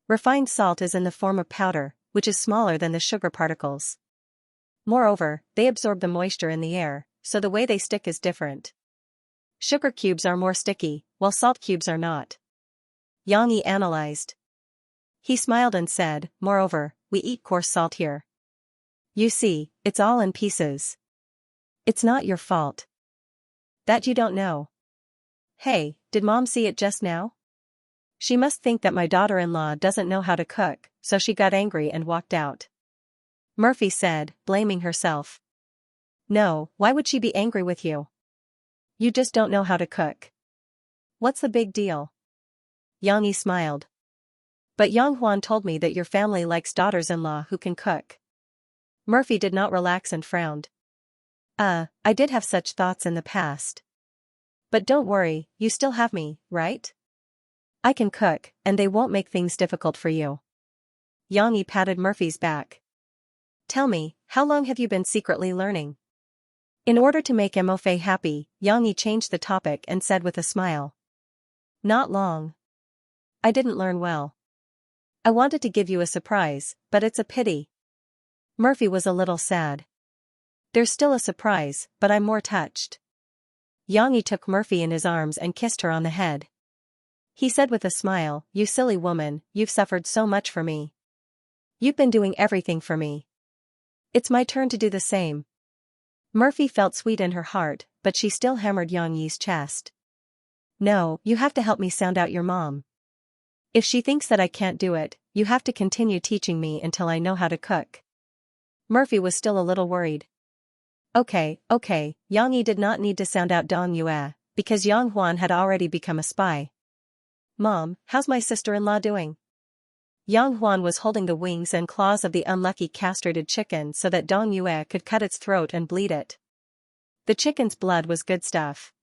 Refined salt is in the form of powder, which is smaller than the sugar particles. Moreover, they absorb the moisture in the air, so the way they stick is different. Sugar cubes are more sticky, while salt cubes are not." Yang Yi analyzed. He smiled and said, "Moreover, we eat coarse salt here. You see, it's all in pieces. It's not your fault. That you don't know. Hey, did Mom see it just now? She must think that my daughter-in-law doesn't know how to cook, so she got angry and walked out." Murphy said, blaming herself. "No, why would she be angry with you? You just don't know how to cook. What's the big deal?" Yang Yi smiled. "But Yang Huan told me that your family likes daughters-in-law who can cook." Murphy did not relax and frowned. I did have such thoughts in the past. But don't worry, you still have me, right? I can cook, and they won't make things difficult for you." Yang Yi patted Murphy's back. "Tell me, how long have you been secretly learning?" In order to make Mo happy, Yang Yi changed the topic and said with a smile. "Not long. I didn't learn well. I wanted to give you a surprise, but it's a pity." Murphy was a little sad. "There's still a surprise, but I'm more touched." Yang Yi took Murphy in his arms and kissed her on the head. He said with a smile, "You silly woman, you've suffered so much for me. You've been doing everything for me. It's my turn to do the same." Murphy felt sweet in her heart, but she still hammered Yang Yi's chest. "No, you have to help me sound out your mom. If she thinks that I can't do it, you have to continue teaching me until I know how to cook." Murphy was still a little worried. Okay, Yang Yi did not need to sound out Dong Yue, because Yang Huan had already become a spy. Mom, how's my sister-in-law doing? Yang Huan was holding the wings and claws of the unlucky castrated chicken so that Dong Yue could cut its throat and bleed it. The chicken's blood was good stuff.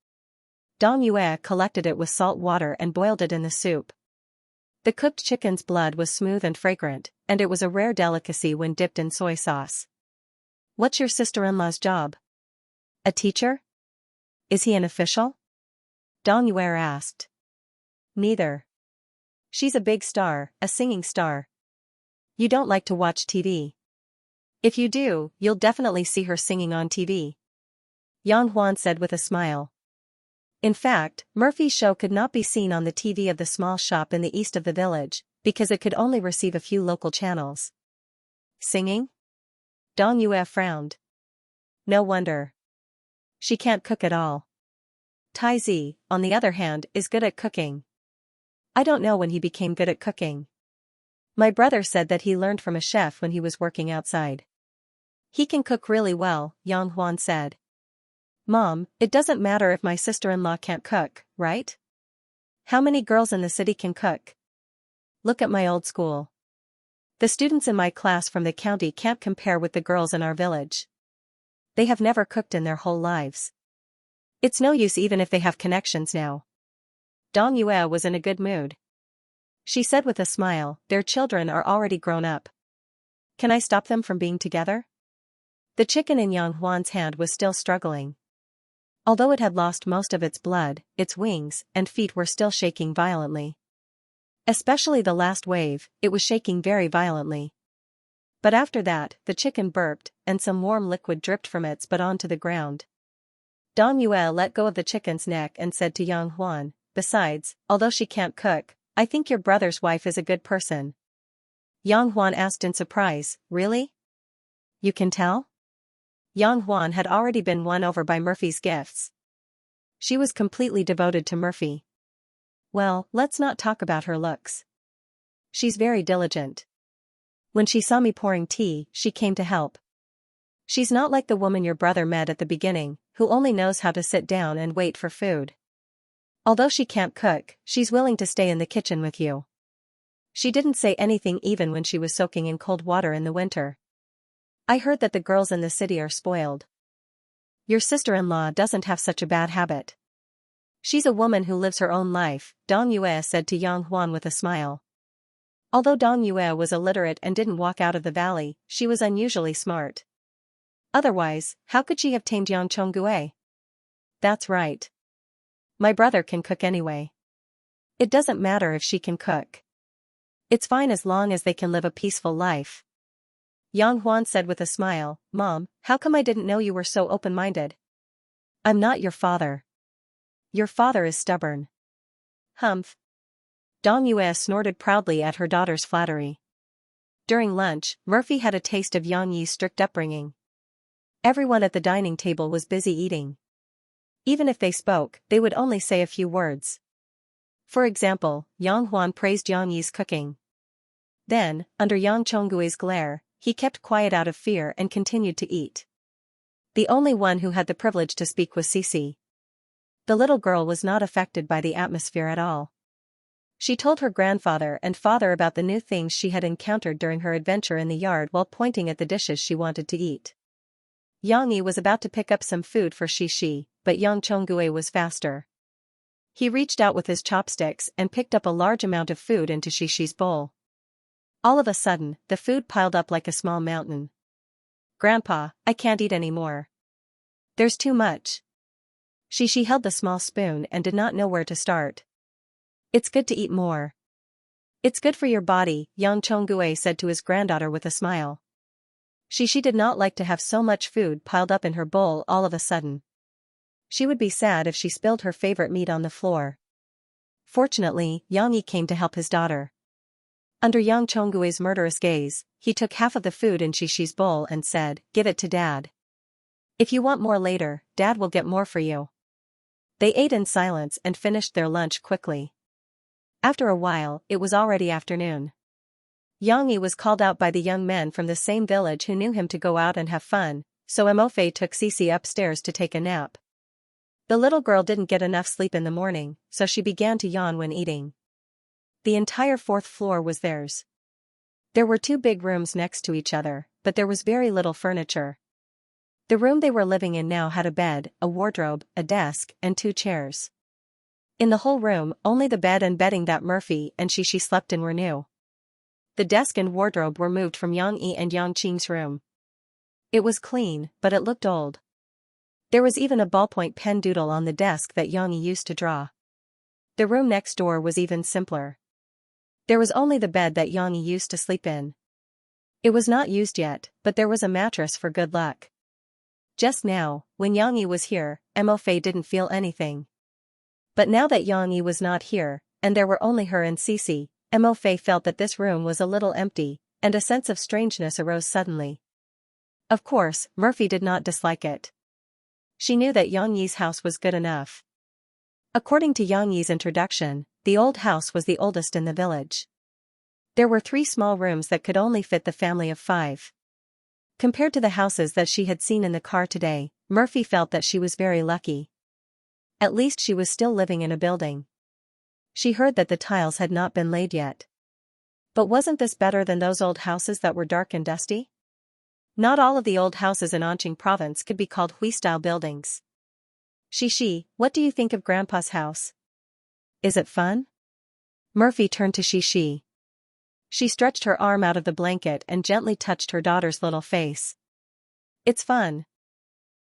Dong Yue collected it with salt water and boiled it in the soup. The cooked chicken's blood was smooth and fragrant, and it was a rare delicacy when dipped in soy sauce. What's your sister-in-law's job? A teacher? Is he an official? Dong Yue asked. Neither. She's a big star, a singing star. You don't like to watch TV. If you do, you'll definitely see her singing on TV. Yang Huan said with a smile. In fact, Murphy's show could not be seen on the TV of the small shop in the east of the village, because it could only receive a few local channels. Singing? Dong Yue frowned. No wonder. She can't cook at all. Tai Zi, on the other hand, is good at cooking. I don't know when he became good at cooking. My brother said that he learned from a chef when he was working outside. He can cook really well, Yang Huan said. Mom, it doesn't matter if my sister-in-law can't cook, right? How many girls in the city can cook? Look at my old school. The students in my class from the county can't compare with the girls in our village. They have never cooked in their whole lives. It's no use even if they have connections now. Dong Yue was in a good mood. She said with a smile, their children are already grown up. Can I stop them from being together? The chicken in Yang Huan's hand was still struggling. Although it had lost most of its blood, its wings and feet were still shaking violently. Especially the last wave, it was shaking very violently. But after that, the chicken burped, and some warm liquid dripped from its butt onto the ground. Dong Yue let go of the chicken's neck and said to Yang Huan, besides, although she can't cook, I think your brother's wife is a good person. Yang Huan asked in surprise, really? You can tell? Yang Huan had already been won over by Murphy's gifts. She was completely devoted to Murphy. Well, let's not talk about her looks. She's very diligent. When she saw me pouring tea, she came to help. She's not like the woman your brother met at the beginning, who only knows how to sit down and wait for food. Although she can't cook, she's willing to stay in the kitchen with you. She didn't say anything even when she was soaking in cold water in the winter. I heard that the girls in the city are spoiled. Your sister-in-law doesn't have such a bad habit. She's a woman who lives her own life, Dong Yue said to Yang Huan with a smile. Although Dong Yue was illiterate and didn't walk out of the valley, she was unusually smart. Otherwise, how could she have tamed Yang Chonggue? That's right. My brother can cook anyway. It doesn't matter if she can cook. It's fine as long as they can live a peaceful life. Yang Huan said with a smile, Mom, how come I didn't know you were so open-minded? I'm not your father. Your father is stubborn. Humph. Dong Yue snorted proudly at her daughter's flattery. During lunch, Murphy had a taste of Yang Yi's strict upbringing. Everyone at the dining table was busy eating. Even if they spoke, they would only say a few words. For example, Yang Huan praised Yang Yi's cooking. Then, under Yang Chonggui's glare, he kept quiet out of fear and continued to eat. The only one who had the privilege to speak was Cici. The little girl was not affected by the atmosphere at all. She told her grandfather and father about the new things she had encountered during her adventure in the yard while pointing at the dishes she wanted to eat. Yang Yi was about to pick up some food for Xixi, but Yang Chonggue was faster. He reached out with his chopsticks and picked up a large amount of food into Xixi's bowl. All of a sudden, the food piled up like a small mountain. Grandpa, I can't eat anymore. There's too much. Xixi held the small spoon and did not know where to start. It's good to eat more. It's good for your body, Yang Chonggue said to his granddaughter with a smile. Xixi did not like to have so much food piled up in her bowl all of a sudden. She would be sad if she spilled her favorite meat on the floor. Fortunately, Yang Yi came to help his daughter. Under Yang Chonggui's murderous gaze, he took half of the food in Xixi's bowl and said, "Give it to Dad. If you want more later, Dad will get more for you." They ate in silence and finished their lunch quickly. After a while, it was already afternoon. Yang Yi was called out by the young men from the same village who knew him to go out and have fun, so Mo took Cece upstairs to take a nap. The little girl didn't get enough sleep in the morning, so she began to yawn when eating. The entire fourth floor was theirs. There were two big rooms next to each other, but there was very little furniture. The room they were living in now had a bed, a wardrobe, a desk, and 2 chairs. In the whole room, only the bed and bedding that Murphy and she slept in were new. The desk and wardrobe were moved from Yang Yi and Yang Qing's room. It was clean, but it looked old. There was even a ballpoint pen doodle on the desk that Yang Yi used to draw. The room next door was even simpler. There was only the bed that Yang Yi used to sleep in. It was not used yet, but there was a mattress for good luck. Just now, when Yang Yi was here, Mo didn't feel anything. But now that Yang Yi was not here, and there were only her and Cece, Mo felt that this room was a little empty, and a sense of strangeness arose suddenly. Of course, Murphy did not dislike it. She knew that Yang Yi's house was good enough. According to Yang Yi's introduction, the old house was the oldest in the village. There were 3 small rooms that could only fit the family of 5. Compared to the houses that she had seen in the car today, Murphy felt that she was very lucky. At least she was still living in a building. She heard that the tiles had not been laid yet. But wasn't this better than those old houses that were dark and dusty? Not all of the old houses in Anqing province could be called Hui-style buildings. Shishi, what do you think of Grandpa's house? Is it fun? Murphy turned to Shishi. She stretched her arm out of the blanket and gently touched her daughter's little face. It's fun.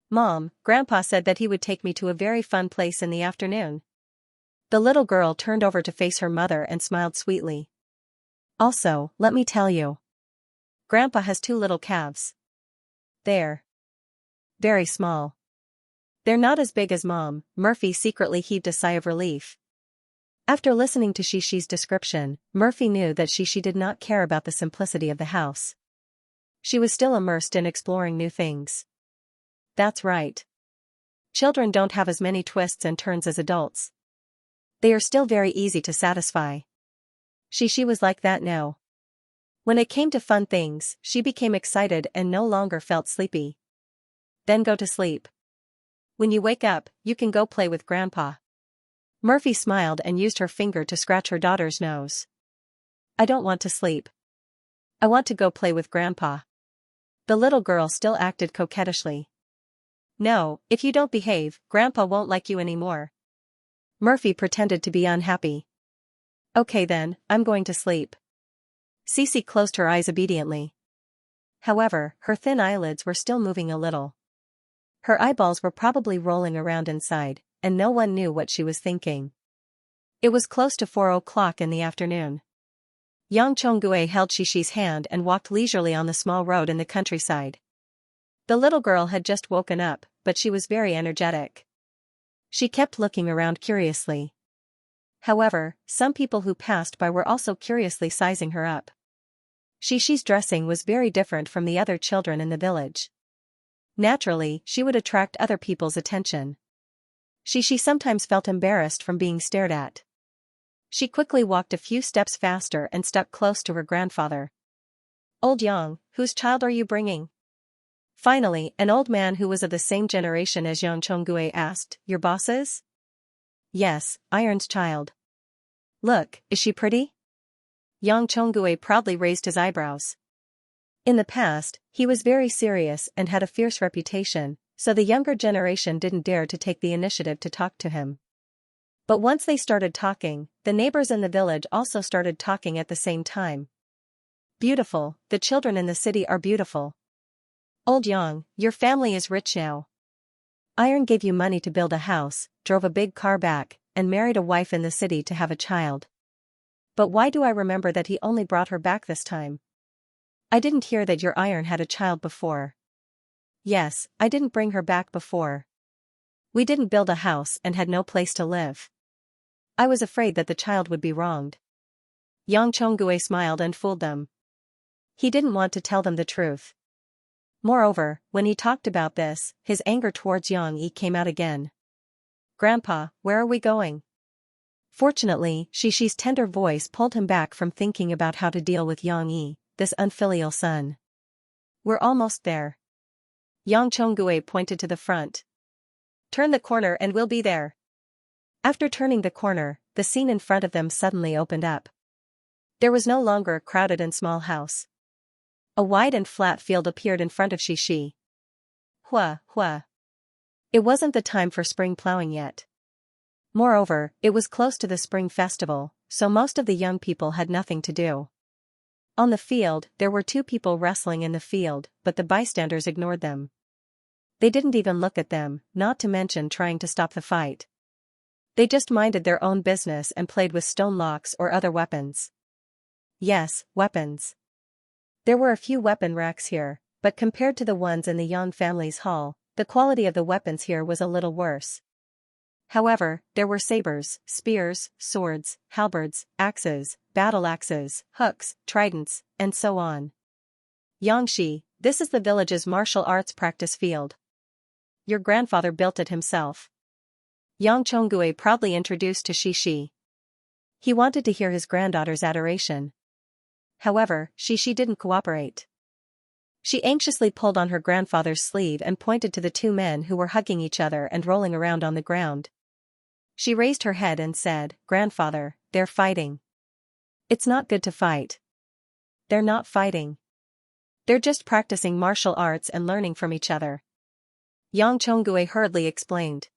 Mom, Grandpa said that he would take me to a very fun place in the afternoon. The little girl turned over to face her mother and smiled sweetly. Also, let me tell you. Grandpa has 2 little calves. They're very small. They're not as big as Mom. Murphy secretly heaved a sigh of relief. After listening to Shishi's description, Murphy knew that Shishi did not care about the simplicity of the house. She was still immersed in exploring new things. That's right. Children don't have as many twists and turns as adults. They are still very easy to satisfy. Shishi was like that now. When it came to fun things, she became excited and no longer felt sleepy. Then go to sleep. When you wake up, you can go play with Grandpa. Murphy smiled and used her finger to scratch her daughter's nose. I don't want to sleep. I want to go play with Grandpa. The little girl still acted coquettishly. No, if you don't behave, Grandpa won't like you anymore. Murphy pretended to be unhappy. Okay then, I'm going to sleep. Cece closed her eyes obediently. However, her thin eyelids were still moving a little. Her eyeballs were probably rolling around inside, and no one knew what she was thinking. It was close to 4 o'clock in the afternoon. Yang Chonggue held Shishi's hand and walked leisurely on the small road in the countryside. The little girl had just woken up, but she was very energetic. She kept looking around curiously. However, some people who passed by were also curiously sizing her up. Shishi's dressing was very different from the other children in the village. Naturally, she would attract other people's attention. Shishi sometimes felt embarrassed from being stared at. She quickly walked a few steps faster and stuck close to her grandfather. Old Yang, whose child are you bringing? Finally, an old man who was of the same generation as Yang Chonggue asked, your boss's? Yes, Iron's child. Look, is she pretty? Yang Chonggue proudly raised his eyebrows. In the past, he was very serious and had a fierce reputation, so the younger generation didn't dare to take the initiative to talk to him. But once they started talking, the neighbors in the village also started talking at the same time. Beautiful, the children in the city are beautiful. Old Yang, your family is rich now. Iron gave you money to build a house, drove a big car back, and married a wife in the city to have a child. But why do I remember that he only brought her back this time? I didn't hear that your Iron had a child before. Yes, I didn't bring her back before. We didn't build a house and had no place to live. I was afraid that the child would be wronged. Yang Chonggue smiled and fooled them. He didn't want to tell them the truth. Moreover, when he talked about this, his anger towards Yang Yi came out again. Grandpa, where are we going? Fortunately, Shishi's tender voice pulled him back from thinking about how to deal with Yang Yi, this unfilial son. We're almost there. Yang Chonggui pointed to the front. Turn the corner and we'll be there. After turning the corner, the scene in front of them suddenly opened up. There was no longer a crowded and small house. A wide and flat field appeared in front of Xixi. Hua, hua. It wasn't the time for spring plowing yet. Moreover, it was close to the spring festival, so most of the young people had nothing to do. On the field, there were two people wrestling in the field, but the bystanders ignored them. They didn't even look at them, not to mention trying to stop the fight. They just minded their own business and played with stone locks or other weapons. Yes, weapons. There were a few weapon racks here, but compared to the ones in the Yang family's hall, the quality of the weapons here was a little worse. However, there were sabers, spears, swords, halberds, axes, battle axes, hooks, tridents, and so on. Xianxia, this is the village's martial arts practice field. Your grandfather built it himself. Yang Chonggui proudly introduced to Xixi. He wanted to hear his granddaughter's adoration. However, Xixi didn't cooperate. She anxiously pulled on her grandfather's sleeve and pointed to the two men who were hugging each other and rolling around on the ground. She raised her head and said, "Grandfather, they're fighting." "It's not good to fight." "They're not fighting. They're just practicing martial arts and learning from each other." Yang Chonggui hurriedly explained.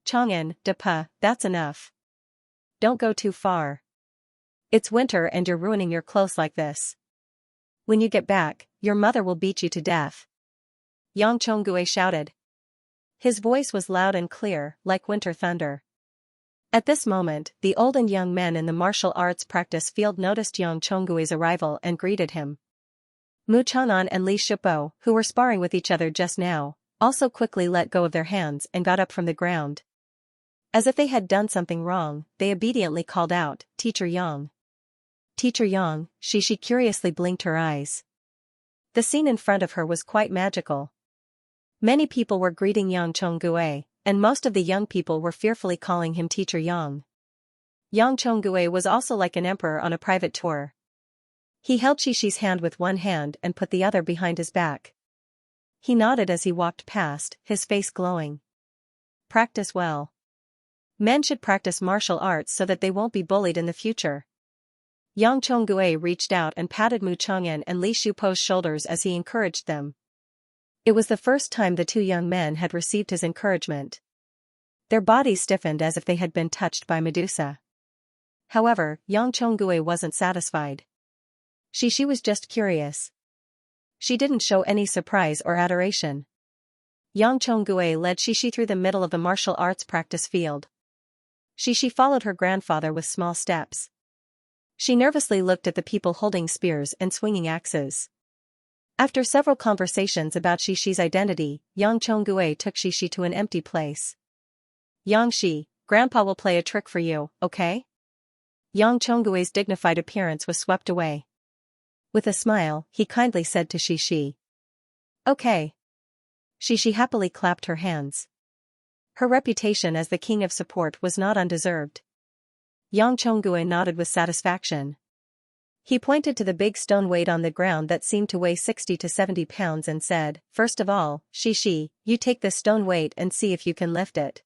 "Chang'an, Depa, that's enough. Don't go too far. It's winter and you're ruining your clothes like this. When you get back, your mother will beat you to death." Yang Chonggui shouted. His voice was loud and clear, like winter thunder. At this moment, the old and young men in the martial arts practice field noticed Yang Chonggui's arrival and greeted him. Mu Chang'an and Li Shupo, who were sparring with each other just now, also quickly let go of their hands and got up from the ground. As if they had done something wrong, they obediently called out, "Teacher Yang." "Teacher Yang," Xixi curiously blinked her eyes. The scene in front of her was quite magical. Many people were greeting Yang Chonggui, and most of the young people were fearfully calling him Teacher Yang. Yang Chonggui was also like an emperor on a private tour. He held Xixi's hand with one hand and put the other behind his back. He nodded as he walked past, his face glowing. Practice well. Men should practice martial arts so that they won't be bullied in the future. Yang Chonggui reached out and patted Mu Chang'an and Li Shupo's shoulders as he encouraged them. It was the first time the two young men had received his encouragement. Their bodies stiffened as if they had been touched by Medusa. However, Yang Chonggui wasn't satisfied. Xixi was just curious. She didn't show any surprise or adoration. Yang Chonggui led Xixi through the middle of the martial arts practice field. Xixi followed her grandfather with small steps. She nervously looked at the people holding spears and swinging axes. After several conversations about Xixi's identity, Yang Chonggui took Xixi to an empty place. "Xianxia, Grandpa will play a trick for you, okay?" Yang Chonggui's dignified appearance was swept away. With a smile, he kindly said to Xixi. "Okay." Xixi happily clapped her hands. Her reputation as the king of support was not undeserved. Yang Chonggui nodded with satisfaction. He pointed to the big stone weight on the ground that seemed to weigh 60 to 70 pounds and said, "First of all, Xixi, you take this stone weight and see if you can lift it."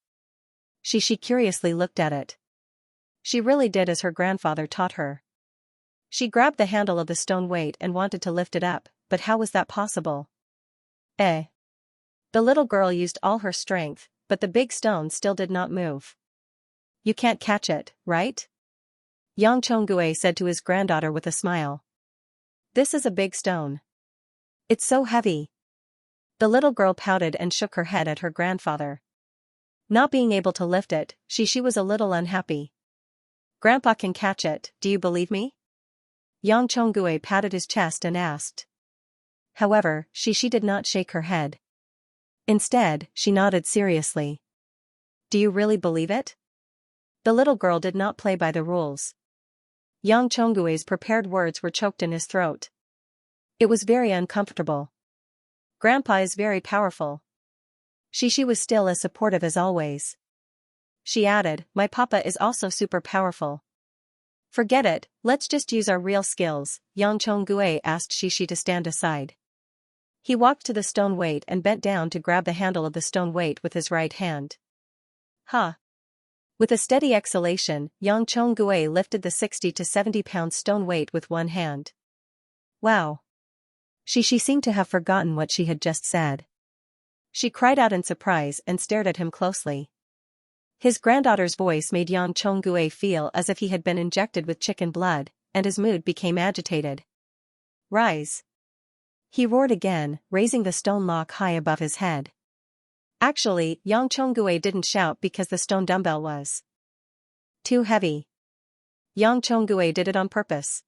Xixi curiously looked at it. She really did as her grandfather taught her. She grabbed the handle of the stone weight and wanted to lift it up, but how was that possible? The little girl used all her strength, but the big stone still did not move. "You can't catch it, right?" Yang Chonggui said to his granddaughter with a smile. "This is a big stone. It's so heavy." The little girl pouted and shook her head at her grandfather. Not being able to lift it, Xixi was a little unhappy. "Grandpa can catch it, do you believe me?" Yang Chonggui patted his chest and asked. However, Xixi did not shake her head. Instead, she nodded seriously. "Do you really believe it?" The little girl did not play by the rules. Yang Chonggui's prepared words were choked in his throat. It was very uncomfortable. "Grandpa is very powerful." Xixi was still as supportive as always. She added, "My papa is also super powerful." "Forget it, let's just use our real skills," Yang Chonggui asked Xixi to stand aside. He walked to the stone weight and bent down to grab the handle of the stone weight with his right hand. Huh. With a steady exhalation, Yang Chonggue lifted the 60 to 70 pound stone weight with one hand. Wow. She seemed to have forgotten what she had just said. She cried out in surprise and stared at him closely. His granddaughter's voice made Yang Chonggue feel as if he had been injected with chicken blood, and his mood became agitated. Rise! He roared again, raising the stone lock high above his head. Actually, Yang Chonggue didn't shout because the stone dumbbell was too heavy. Yang Chonggue did it on purpose.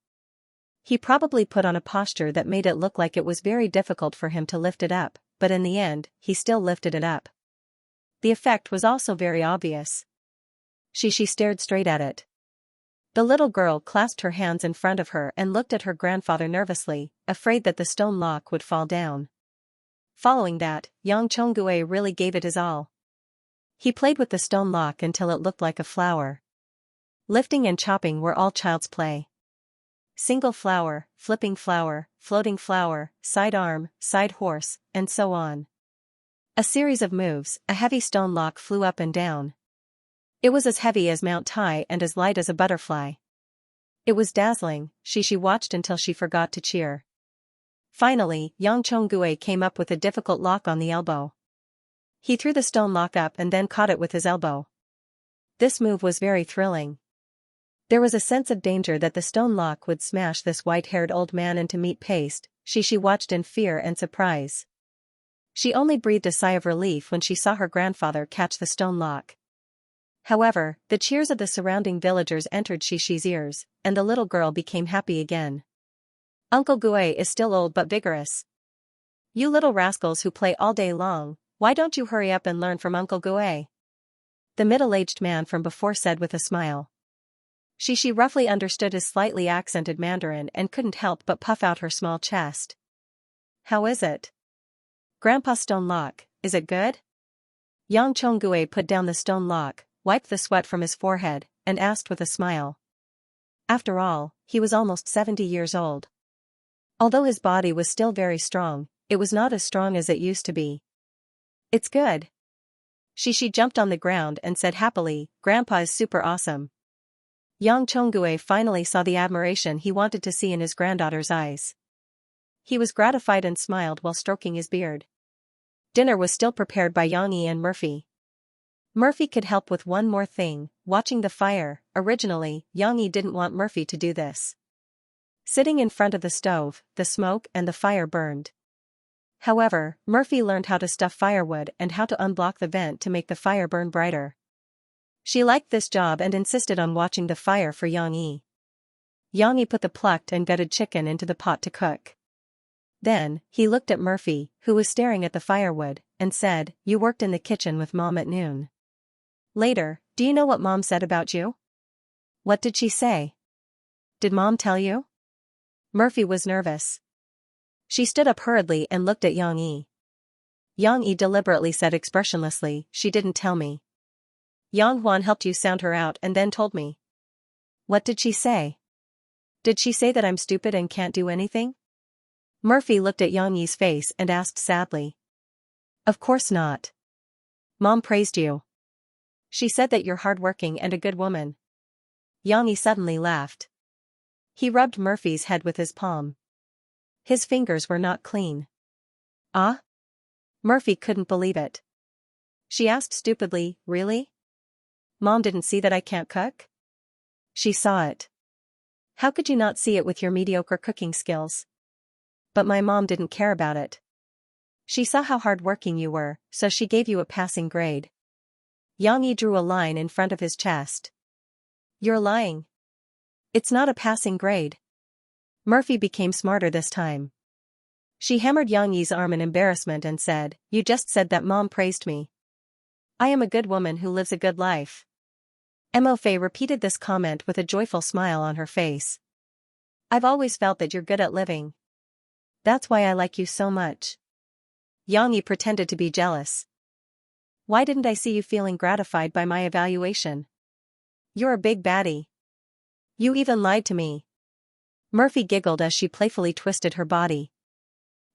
He probably put on a posture that made it look like it was very difficult for him to lift it up, but in the end, he still lifted it up. The effect was also very obvious. She stared straight at it. The little girl clasped her hands in front of her and looked at her grandfather nervously, afraid that the stone lock would fall down. Following that, Yang Chonggue really gave it his all. He played with the stone lock until it looked like a flower. Lifting and chopping were all child's play. Single flower, flipping flower, floating flower, side arm, side horse, and so on. A series of moves, a heavy stone lock flew up and down. It was as heavy as Mount Tai and as light as a butterfly. It was dazzling. She watched until she forgot to cheer. Finally, Yang Chonggue came up with a difficult lock on the elbow. He threw the stone lock up and then caught it with his elbow. This move was very thrilling. There was a sense of danger that the stone lock would smash this white-haired old man into meat paste. She watched in fear and surprise. She only breathed a sigh of relief when she saw her grandfather catch the stone lock. However, the cheers of the surrounding villagers entered Shishi's ears, and the little girl became happy again. Uncle Gue is still old but vigorous. You little rascals who play all day long, why don't you hurry up and learn from Uncle Gue? The middle-aged man from before said with a smile. Shishi roughly understood his slightly accented Mandarin and couldn't help but puff out her small chest. How is it? Grandpa stone lock, is it good? Yang Chonggue put down the stone lock, wiped the sweat from his forehead, and asked with a smile. After all, he was almost 70 years old. Although his body was still very strong, it was not as strong as it used to be. It's good. Shishi jumped on the ground and said happily, Grandpa is super awesome. Yang Chonggue finally saw the admiration he wanted to see in his granddaughter's eyes. He was gratified and smiled while stroking his beard. Dinner was still prepared by Yang Yi and Murphy. Murphy could help with one more thing, watching the fire. Originally, Yang Yi didn't want Murphy to do this. Sitting in front of the stove, the smoke and the fire burned. However, Murphy learned how to stuff firewood and how to unblock the vent to make the fire burn brighter. She liked this job and insisted on watching the fire for Yang Yi. Yang Yi put the plucked and gutted chicken into the pot to cook. Then, he looked at Murphy, who was staring at the firewood, and said, You worked in the kitchen with Mom at noon. Later, do you know what Mom said about you? What did she say? Did Mom tell you? Murphy was nervous. She stood up hurriedly and looked at Yang Yi. Yang Yi deliberately said expressionlessly, She didn't tell me. Yang Huan helped you sound her out and then told me. What did she say? Did she say that I'm stupid and can't do anything? Murphy looked at Yang Yi's face and asked sadly. Of course not. Mom praised you. She said that you're hardworking and a good woman. Yang Yi suddenly laughed. He rubbed Murphy's head with his palm. His fingers were not clean. Ah? Murphy couldn't believe it. She asked stupidly, Really? Mom didn't see that I can't cook? She saw it. How could you not see it with your mediocre cooking skills? But my mom didn't care about it. She saw how hardworking you were, so she gave you a passing grade. Yang Yi drew a line in front of his chest. You're lying. It's not a passing grade. Murphy became smarter this time. She hammered Yang Yi's arm in embarrassment and said, You just said that Mom praised me. I am a good woman who lives a good life. Mo Fei repeated this comment with a joyful smile on her face. I've always felt that you're good at living. That's why I like you so much. Yang Yi pretended to be jealous. Why didn't I see you feeling gratified by my evaluation? You're a big baddie. You even lied to me. Murphy giggled as she playfully twisted her body.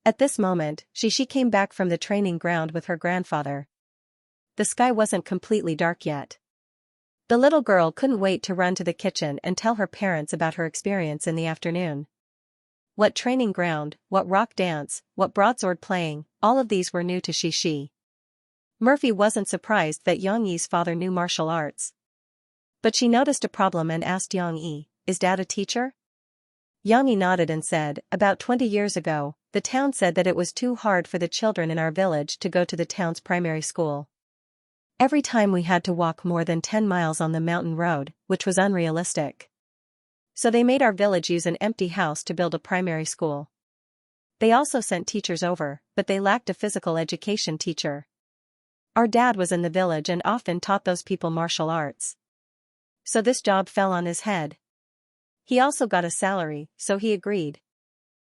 At this moment, she came back from the training ground with her grandfather. The sky wasn't completely dark yet. The little girl couldn't wait to run to the kitchen and tell her parents about her experience in the afternoon. What training ground, what rock dance, what broadsword playing, all of these were new to Shi. Murphy wasn't surprised that Yang Yi's father knew martial arts. But she noticed a problem and asked Yang Yi, "Is Dad a teacher?" Yang Yi nodded and said, "About 20 years ago, the town said that it was too hard for the children in our village to go to the town's primary school. Every time we had to walk more than 10 miles on the mountain road, which was unrealistic. So they made our village use an empty house to build a primary school. They also sent teachers over, but they lacked a physical education teacher. Our dad was in the village and often taught those people martial arts. So this job fell on his head. He also got a salary, so he agreed.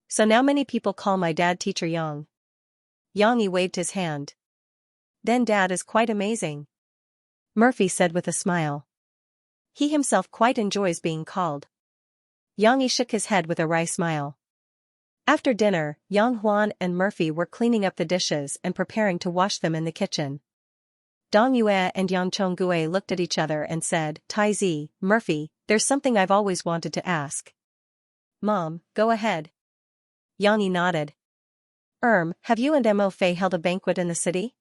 So now many people call my dad Teacher Yang." Yang Yi waved his hand. "Then Dad is quite amazing," Murphy said with a smile. He himself quite enjoys being called. Yang Yi shook his head with a wry smile. After dinner, Yang Huan and Murphy were cleaning up the dishes and preparing to wash them in the kitchen. Dong Yue and Yang Chonggue looked at each other and said, "Tai Zi, Murphy, there's something I've always wanted to ask." "Mom, go ahead." Yang Yi nodded. Have you and Mo Fei held a banquet in the city?"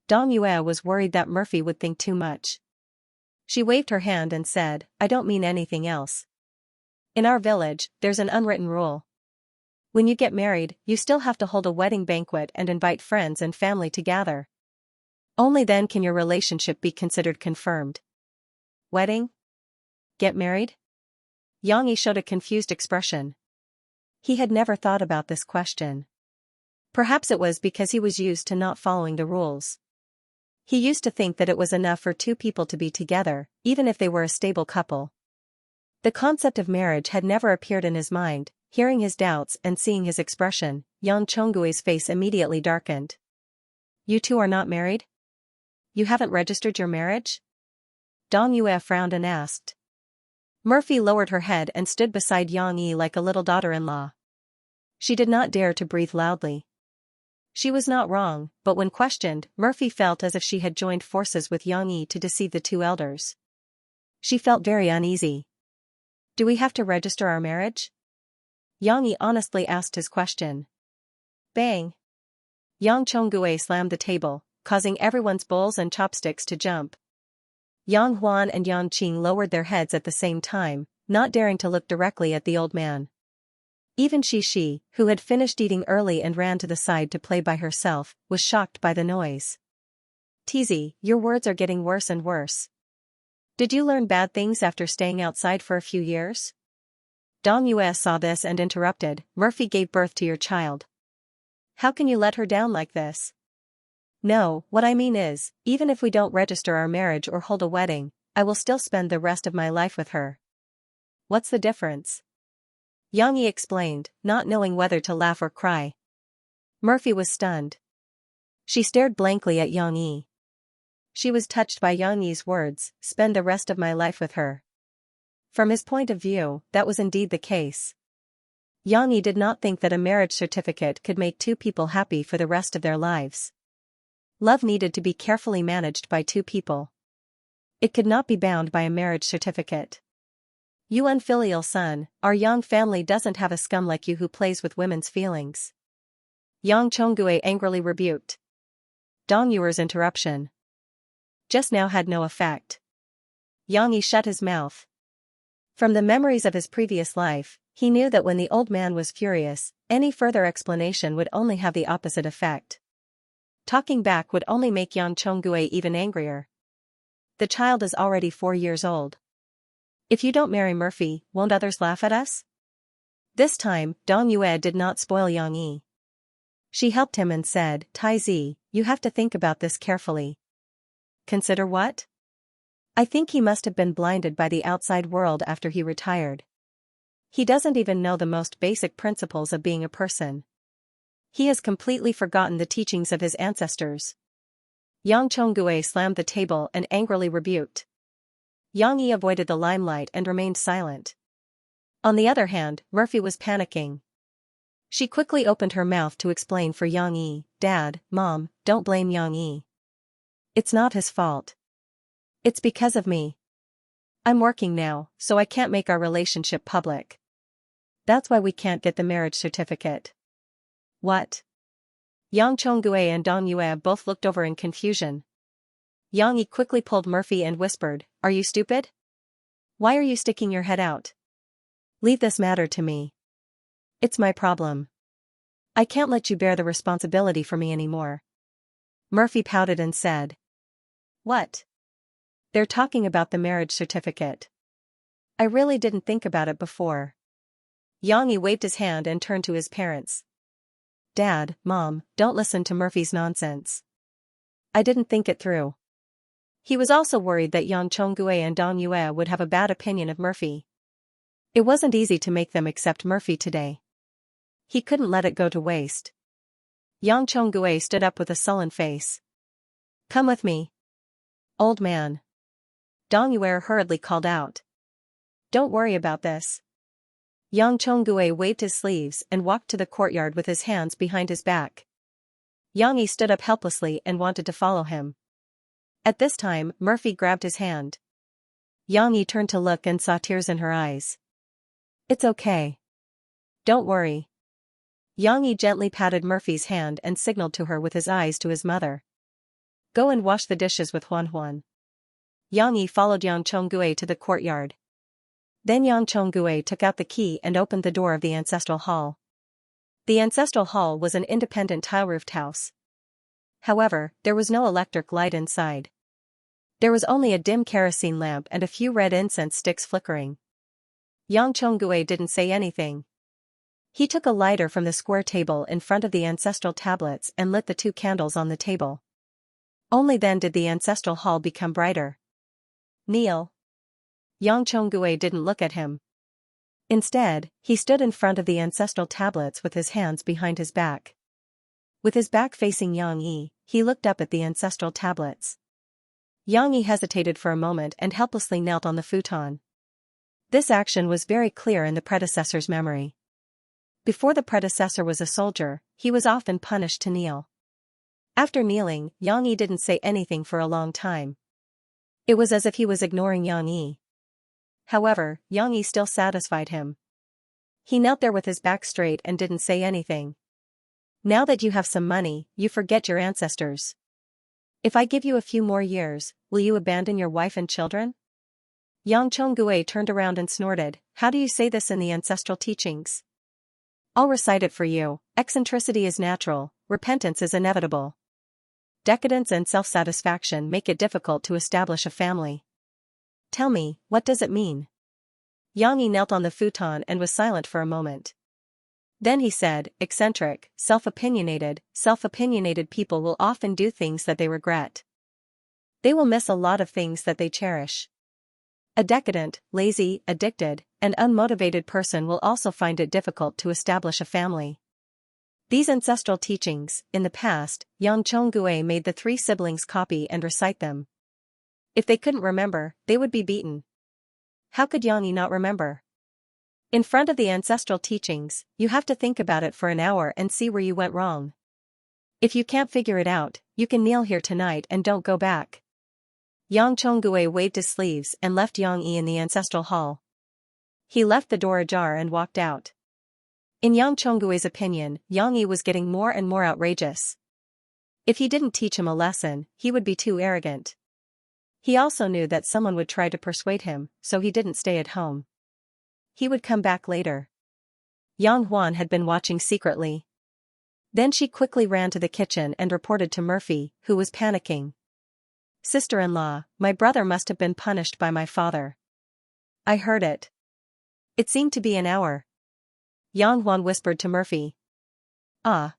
Dong Yue was worried that Murphy would think too much. She waved her hand and said, "I don't mean anything else. In our village, there's an unwritten rule. When you get married, you still have to hold a wedding banquet and invite friends and family to gather. Only then can your relationship be considered confirmed." "Wedding? Get married?" Yang Yi showed a confused expression. He had never thought about this question. Perhaps it was because he was used to not following the rules. He used to think that it was enough for two people to be together, even if they were a stable couple. The concept of marriage had never appeared in his mind. Hearing his doubts and seeing his expression, Yang Chonggui's face immediately darkened. "You two are not married? You haven't registered your marriage?" Dong Yue frowned and asked. Murphy lowered her head and stood beside Yang Yi like a little daughter-in-law. She did not dare to breathe loudly. She was not wrong, but when questioned, Murphy felt as if she had joined forces with Yang Yi to deceive the two elders. She felt very uneasy. "Do we have to register our marriage?" Yang Yi honestly asked his question. Bang! Yang Chonggue slammed the table, causing everyone's bowls and chopsticks to jump. Yang Huan and Yang Qing lowered their heads at the same time, not daring to look directly at the old man. Even Shi, who had finished eating early and ran to the side to play by herself, was shocked by the noise. "Tizi, your words are getting worse and worse. Did you learn bad things after staying outside for a few years?" Dong Yue saw this and interrupted, "Murphy gave birth to your child. How can you let her down like this?" "No, what I mean is, even if we don't register our marriage or hold a wedding, I will still spend the rest of my life with her." "What's the difference?" Yang Yi explained, not knowing whether to laugh or cry. Murphy was stunned. She stared blankly at Yang Yi. She was touched by Yang Yi's words, "Spend the rest of my life with her." From his point of view, that was indeed the case. Yang Yi did not think that a marriage certificate could make two people happy for the rest of their lives. Love needed to be carefully managed by two people. It could not be bound by a marriage certificate. "You unfilial son, our Yang family doesn't have a scum like you who plays with women's feelings," Yang Chonggue angrily rebuked. Dong Yuer's interruption just now had no effect. Yang Yi shut his mouth. From the memories of his previous life, he knew that when the old man was furious, any further explanation would only have the opposite effect. Talking back would only make Yang Chonggue even angrier. The child is already 4 years old. "If you don't marry Murphy, won't others laugh at us?" This time, Dong Yue did not spoil Yang Yi. She helped him and said, "Tai Zi, you have to think about this carefully." "Consider what?" "I think he must have been blinded by the outside world after he retired. He doesn't even know the most basic principles of being a person. He has completely forgotten the teachings of his ancestors." Yang Chonggue slammed the table and angrily rebuked. Yang Yi avoided the limelight and remained silent. On the other hand, Murphy was panicking. She quickly opened her mouth to explain for Yang Yi. Dad, Mom, don't blame Yang Yi. It's not his fault. It's because of me. I'm working now, so I can't make our relationship public. That's why we can't get the marriage certificate. What? Yang Chonggui and Dong Yue both looked over in confusion. Yang Yi quickly pulled Murphy and whispered, Are you stupid? Why are you sticking your head out? Leave this matter to me. It's my problem. I can't let you bear the responsibility for me anymore. Murphy pouted and said. What? They're talking about the marriage certificate. I really didn't think about it before. Yang Yi waved his hand and turned to his parents. Dad, Mom, don't listen to Murphy's nonsense. I didn't think it through. He was also worried that Yang Chonggui and Dong Yue would have a bad opinion of Murphy. It wasn't easy to make them accept Murphy today. He couldn't let it go to waste. Yang Chonggui stood up with a sullen face. Come with me. Old man. Dong Yue hurriedly called out. Don't worry about this. Yang Chonggui waved his sleeves and walked to the courtyard with his hands behind his back. Yang Yi stood up helplessly and wanted to follow him. At this time, Murphy grabbed his hand. Yang Yi turned to look and saw tears in her eyes. It's okay. Don't worry. Yang Yi gently patted Murphy's hand and signaled to her with his eyes to his mother. Go and wash the dishes with Huan Huan. Yang Yi followed Yang Chonggui to the courtyard. Then Yang Chonggui took out the key and opened the door of the ancestral hall. The ancestral hall was an independent tile-roofed house. However, there was no electric light inside. There was only a dim kerosene lamp and a few red incense sticks flickering. Yang Chonggui didn't say anything. He took a lighter from the square table in front of the ancestral tablets and lit the 2 candles on the table. Only then did the ancestral hall become brighter. Kneel. Yang Chonggui didn't look at him. Instead, he stood in front of the ancestral tablets with his hands behind his back. With his back facing Yang Yi, he looked up at the ancestral tablets. Yang Yi hesitated for a moment and helplessly knelt on the futon. This action was very clear in the predecessor's memory. Before the predecessor was a soldier, he was often punished to kneel. After kneeling, Yang Yi didn't say anything for a long time. It was as if he was ignoring Yang Yi. However, Yang Yi still satisfied him. He knelt there with his back straight and didn't say anything. Now that you have some money, you forget your ancestors. If I give you a few more years, will you abandon your wife and children? Yang Chonggui turned around and snorted. How do you say this in the ancestral teachings? I'll recite it for you. Eccentricity is natural, repentance is inevitable. Decadence and self-satisfaction make it difficult to establish a family. Tell me, what does it mean? Yang Yi knelt on the futon and was silent for a moment. Then he said, eccentric, self-opinionated people will often do things that they regret. They will miss a lot of things that they cherish. A decadent, lazy, addicted, and unmotivated person will also find it difficult to establish a family. These ancestral teachings, in the past, Yang Chonggui made the 3 siblings copy and recite them. If they couldn't remember, they would be beaten. How could Yang Yi not remember? In front of the ancestral teachings, you have to think about it for an hour and see where you went wrong. If you can't figure it out, you can kneel here tonight and don't go back. Yang Chonggui waved his sleeves and left Yang Yi in the ancestral hall. He left the door ajar and walked out. In Yang Chonggui's opinion, Yang Yi was getting more and more outrageous. If he didn't teach him a lesson, he would be too arrogant. He also knew that someone would try to persuade him, so he didn't stay at home. He would come back later. Yang Huan had been watching secretly. Then she quickly ran to the kitchen and reported to Murphy, who was panicking. Sister-in-law, my brother must have been punished by my father. I heard it. It seemed to be an hour. Yang Huan whispered to Murphy. Ah.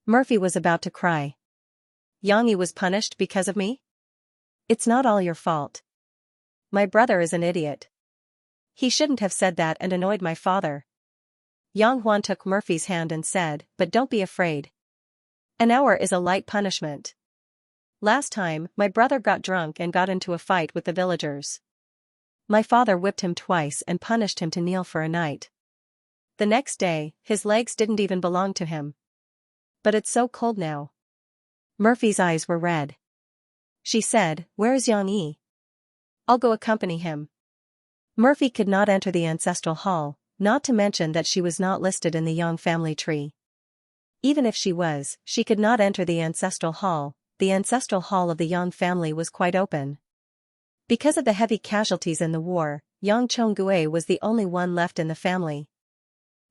Murphy was about to cry. Yang Yi was punished because of me? It's not all your fault. My brother is an idiot. He shouldn't have said that and annoyed my father. Yang Huan took Murphy's hand and said, but don't be afraid. An hour is a light punishment. Last time, my brother got drunk and got into a fight with the villagers. My father whipped him twice and punished him to kneel for a night. The next day, his legs didn't even belong to him. But it's so cold now. Murphy's eyes were red. She said, "Where is Xianxia? I'll go accompany him." Murphy could not enter the ancestral hall, not to mention that she was not listed in the Yang family tree. Even if she was, she could not enter the ancestral hall. The ancestral hall of the Yang family was quite open. Because of the heavy casualties in the war, Yang Chonggue was the only one left in the family.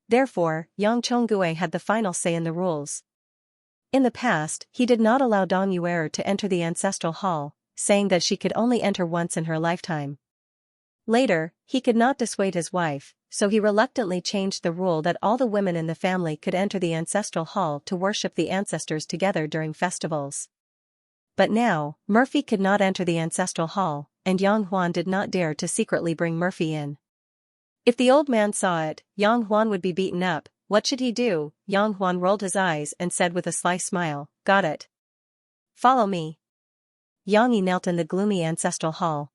Therefore, Yang Chonggue had the final say in the rules. In the past, he did not allow Dong Yuer to enter the ancestral hall, saying that she could only enter once in her lifetime. Later, he could not dissuade his wife, so he reluctantly changed the rule that all the women in the family could enter the ancestral hall to worship the ancestors together during festivals. But now, Murphy could not enter the ancestral hall, and Yang Huan did not dare to secretly bring Murphy in. If the old man saw it, Yang Huan would be beaten up. What should he do? Yang Huan rolled his eyes and said with a sly smile, "Got it. Follow me." Yang Yi knelt in the gloomy ancestral hall.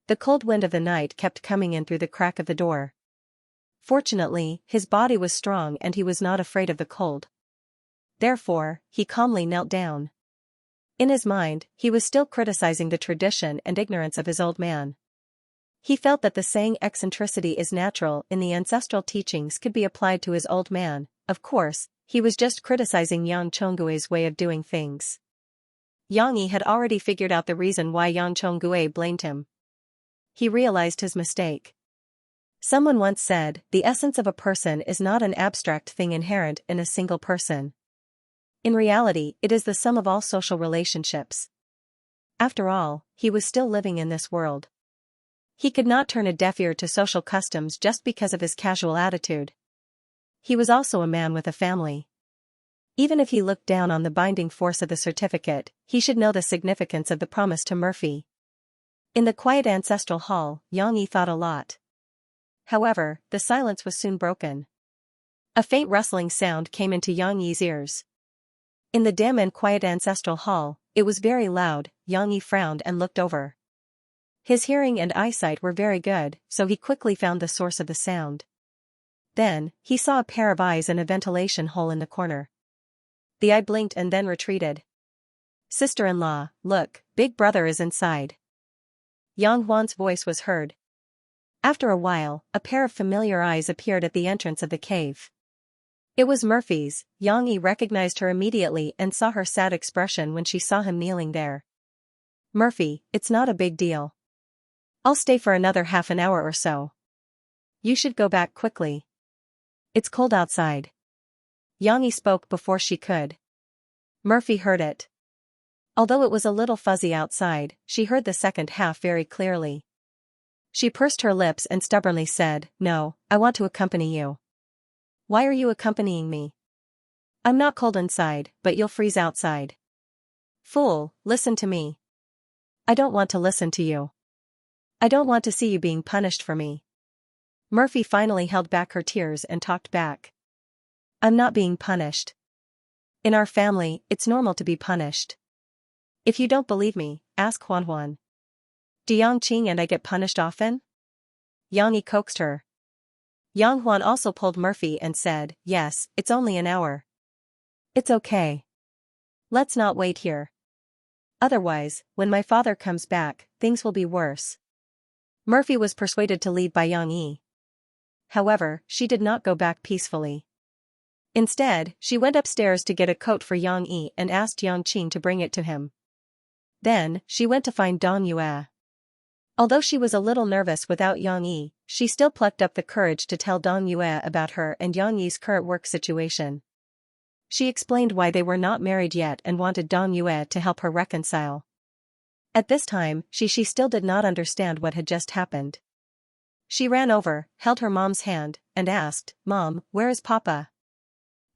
The cold wind of the night kept coming in through the crack of the door. Fortunately, his body was strong and he was not afraid of the cold. Therefore, he calmly knelt down. In his mind, he was still criticizing the tradition and ignorance of his old man. He felt that the saying eccentricity is natural in the ancestral teachings could be applied to his old man. Of course, he was just criticizing Yang Chonggue's way of doing things. Yang Yi had already figured out the reason why Yang Chonggue blamed him. He realized his mistake. Someone once said, the essence of a person is not an abstract thing inherent in a single person. In reality, it is the sum of all social relationships. After all, he was still living in this world. He could not turn a deaf ear to social customs just because of his casual attitude. He was also a man with a family. Even if he looked down on the binding force of the certificate, he should know the significance of the promise to Murphy. In the quiet ancestral hall, Yang Yi thought a lot. However, the silence was soon broken. A faint rustling sound came into Yang Yi's ears. In the dim and quiet ancestral hall, it was very loud. Yang Yi frowned and looked over. His hearing and eyesight were very good, so he quickly found the source of the sound. Then, he saw a pair of eyes in a ventilation hole in the corner. The eye blinked and then retreated. "Sister-in-law, look, big brother is inside." Yang Huan's voice was heard. After a while, a pair of familiar eyes appeared at the entrance of the cave. It was Murphy's. Yang Yi recognized her immediately and saw her sad expression when she saw him kneeling there. "Murphy, it's not a big deal. I'll stay for another half an hour or so. You should go back quickly. It's cold outside." Yang Yi spoke before she could. Murphy heard it. Although it was a little fuzzy outside, she heard the second half very clearly. She pursed her lips and stubbornly said, "No, I want to accompany you." "Why are you accompanying me? I'm not cold inside, but you'll freeze outside." "Fool, listen to me." "I don't want to listen to you. I don't want to see you being punished for me." Murphy finally held back her tears and talked back. "I'm not being punished. In our family, it's normal to be punished. If you don't believe me, ask Huan Huan. Do Yang Qing and I get punished often?" Yang Yi coaxed her. Yang Huan also pulled Murphy and said, "Yes, it's only an hour. It's okay. Let's not wait here. Otherwise, when my father comes back, things will be worse." Murphy was persuaded to leave by Yang Yi. However, she did not go back peacefully. Instead, she went upstairs to get a coat for Yang Yi and asked Yang Qing to bring it to him. Then, she went to find Dong Yue. Although she was a little nervous without Yang Yi, she still plucked up the courage to tell Dong Yue about her and Yang Yi's current work situation. She explained why they were not married yet and wanted Dong Yue to help her reconcile. At this time, she still did not understand what had just happened. She ran over, held her mom's hand, and asked, "Mom, where is Papa?"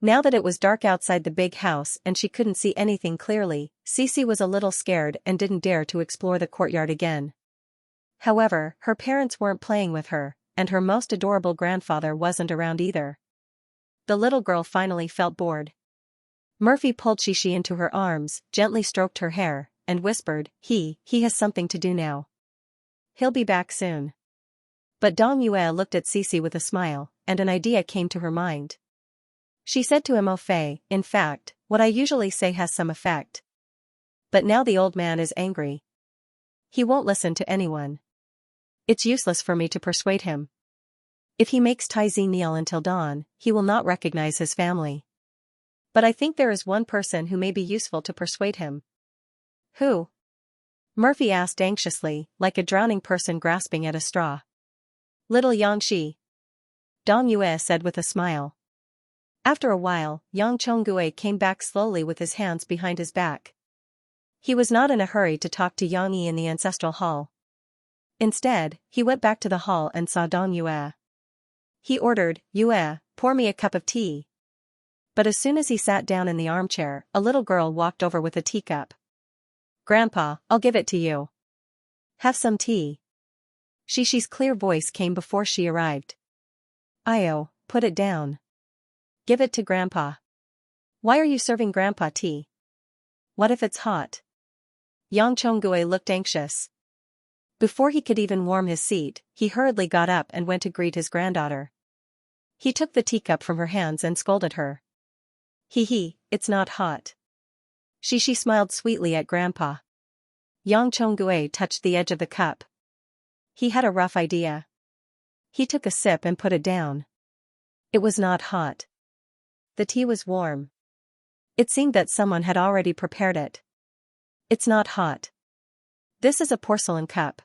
Now that it was dark outside the big house and she couldn't see anything clearly, Cece was a little scared and didn't dare to explore the courtyard again. However, her parents weren't playing with her, and her most adorable grandfather wasn't around either. The little girl finally felt bored. Murphy pulled Shishi into her arms, gently stroked her hair, and whispered, he has something to do now. He'll be back soon. But Dong Yue looked at Cece with a smile, and an idea came to her mind. She said to him, "Oh Fei, in fact, what I usually say has some effect. But now the old man is angry. He won't listen to anyone. It's useless for me to persuade him. If he makes Taizi kneel until dawn, he will not recognize his family. But I think there is one person who may be useful to persuade him." "Who?" Murphy asked anxiously, like a drowning person grasping at a straw. "Little Xianxia," Dong Yue said with a smile. After a while, Yang Chonggui came back slowly with his hands behind his back. He was not in a hurry to talk to Yang Yi in the ancestral hall. Instead, he went back to the hall and saw Dong Yue. He ordered, "Yue, pour me a cup of tea." But as soon as he sat down in the armchair, a little girl walked over with a teacup. "Grandpa, I'll give it to you. Have some tea." Shishi's clear voice came before she arrived. "Io, put it down. Give it to Grandpa." "Why are you serving Grandpa tea? What if it's hot?" Yang Chonggui looked anxious. Before he could even warm his seat, he hurriedly got up and went to greet his granddaughter. He took the teacup from her hands and scolded her. "Hee, it's not hot." Shishi smiled sweetly at Grandpa. Yang Chonggui touched the edge of the cup. He had a rough idea. He took a sip and put it down. It was not hot. The tea was warm. It seemed that someone had already prepared it. "It's not hot. This is a porcelain cup.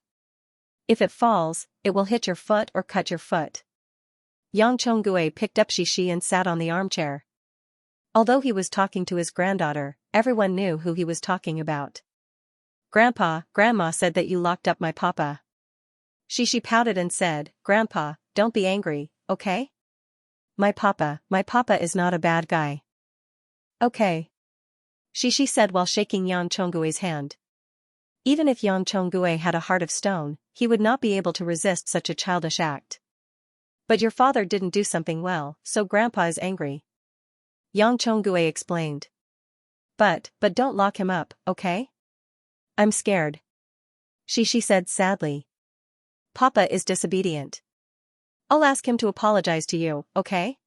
If it falls, it will hit your foot or cut your foot." Yang Chonggui picked up Shishi and sat on the armchair. Although he was talking to his granddaughter, everyone knew who he was talking about. Grandma said that you locked up my papa." Shishi pouted and said, "Grandpa, don't be angry, okay? My papa is not a bad guy." "Okay," Shishi said while shaking Yang Chonggui's hand. Even if Yang Chonggui had a heart of stone, he would not be able to resist such a childish act. "But your father didn't do something well, so Grandpa is angry," Yang Chonggui explained. But don't lock him up, okay? I'm scared," Shishi said sadly. "Papa is disobedient. I'll ask him to apologize to you, okay?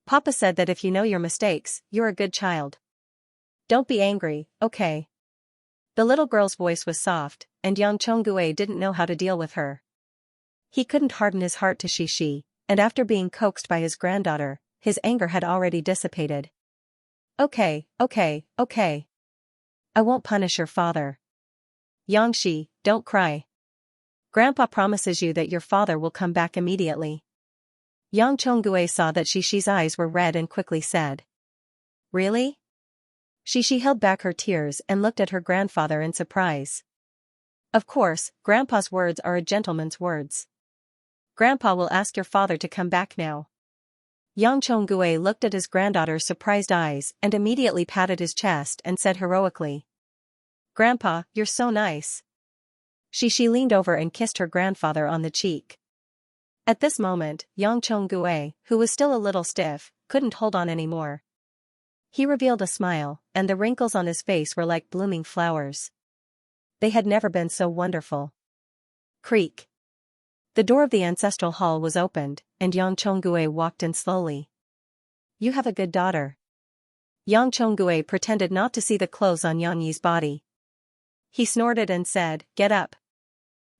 Papa said that if you know your mistakes, you're a good child. Don't be angry, okay?" The little girl's voice was soft, and Yang Chonggui didn't know how to deal with her. He couldn't harden his heart to Shishi, and after being coaxed by his granddaughter, his anger had already dissipated. Okay. I won't punish your father. Xianxia, don't cry. Grandpa promises you that your father will come back immediately." Yang Chonggui saw that Shishi's eyes were red and quickly said, "Really?" Shishi held back her tears and looked at her grandfather in surprise. "Of course, Grandpa's words are a gentleman's words. Grandpa will ask your father to come back now." Yang Chonggui looked at his granddaughter's surprised eyes and immediately patted his chest and said heroically, "Grandpa, you're so nice." Shishi leaned over and kissed her grandfather on the cheek. At this moment, Yang Chonggui, who was still a little stiff, couldn't hold on anymore. He revealed a smile, and the wrinkles on his face were like blooming flowers. They had never been so wonderful. Creak. The door of the ancestral hall was opened, and Yang Chonggui walked in slowly. "You have a good daughter." Yang Chonggui pretended not to see the clothes on Yang Yi's body. He snorted and said, "Get up."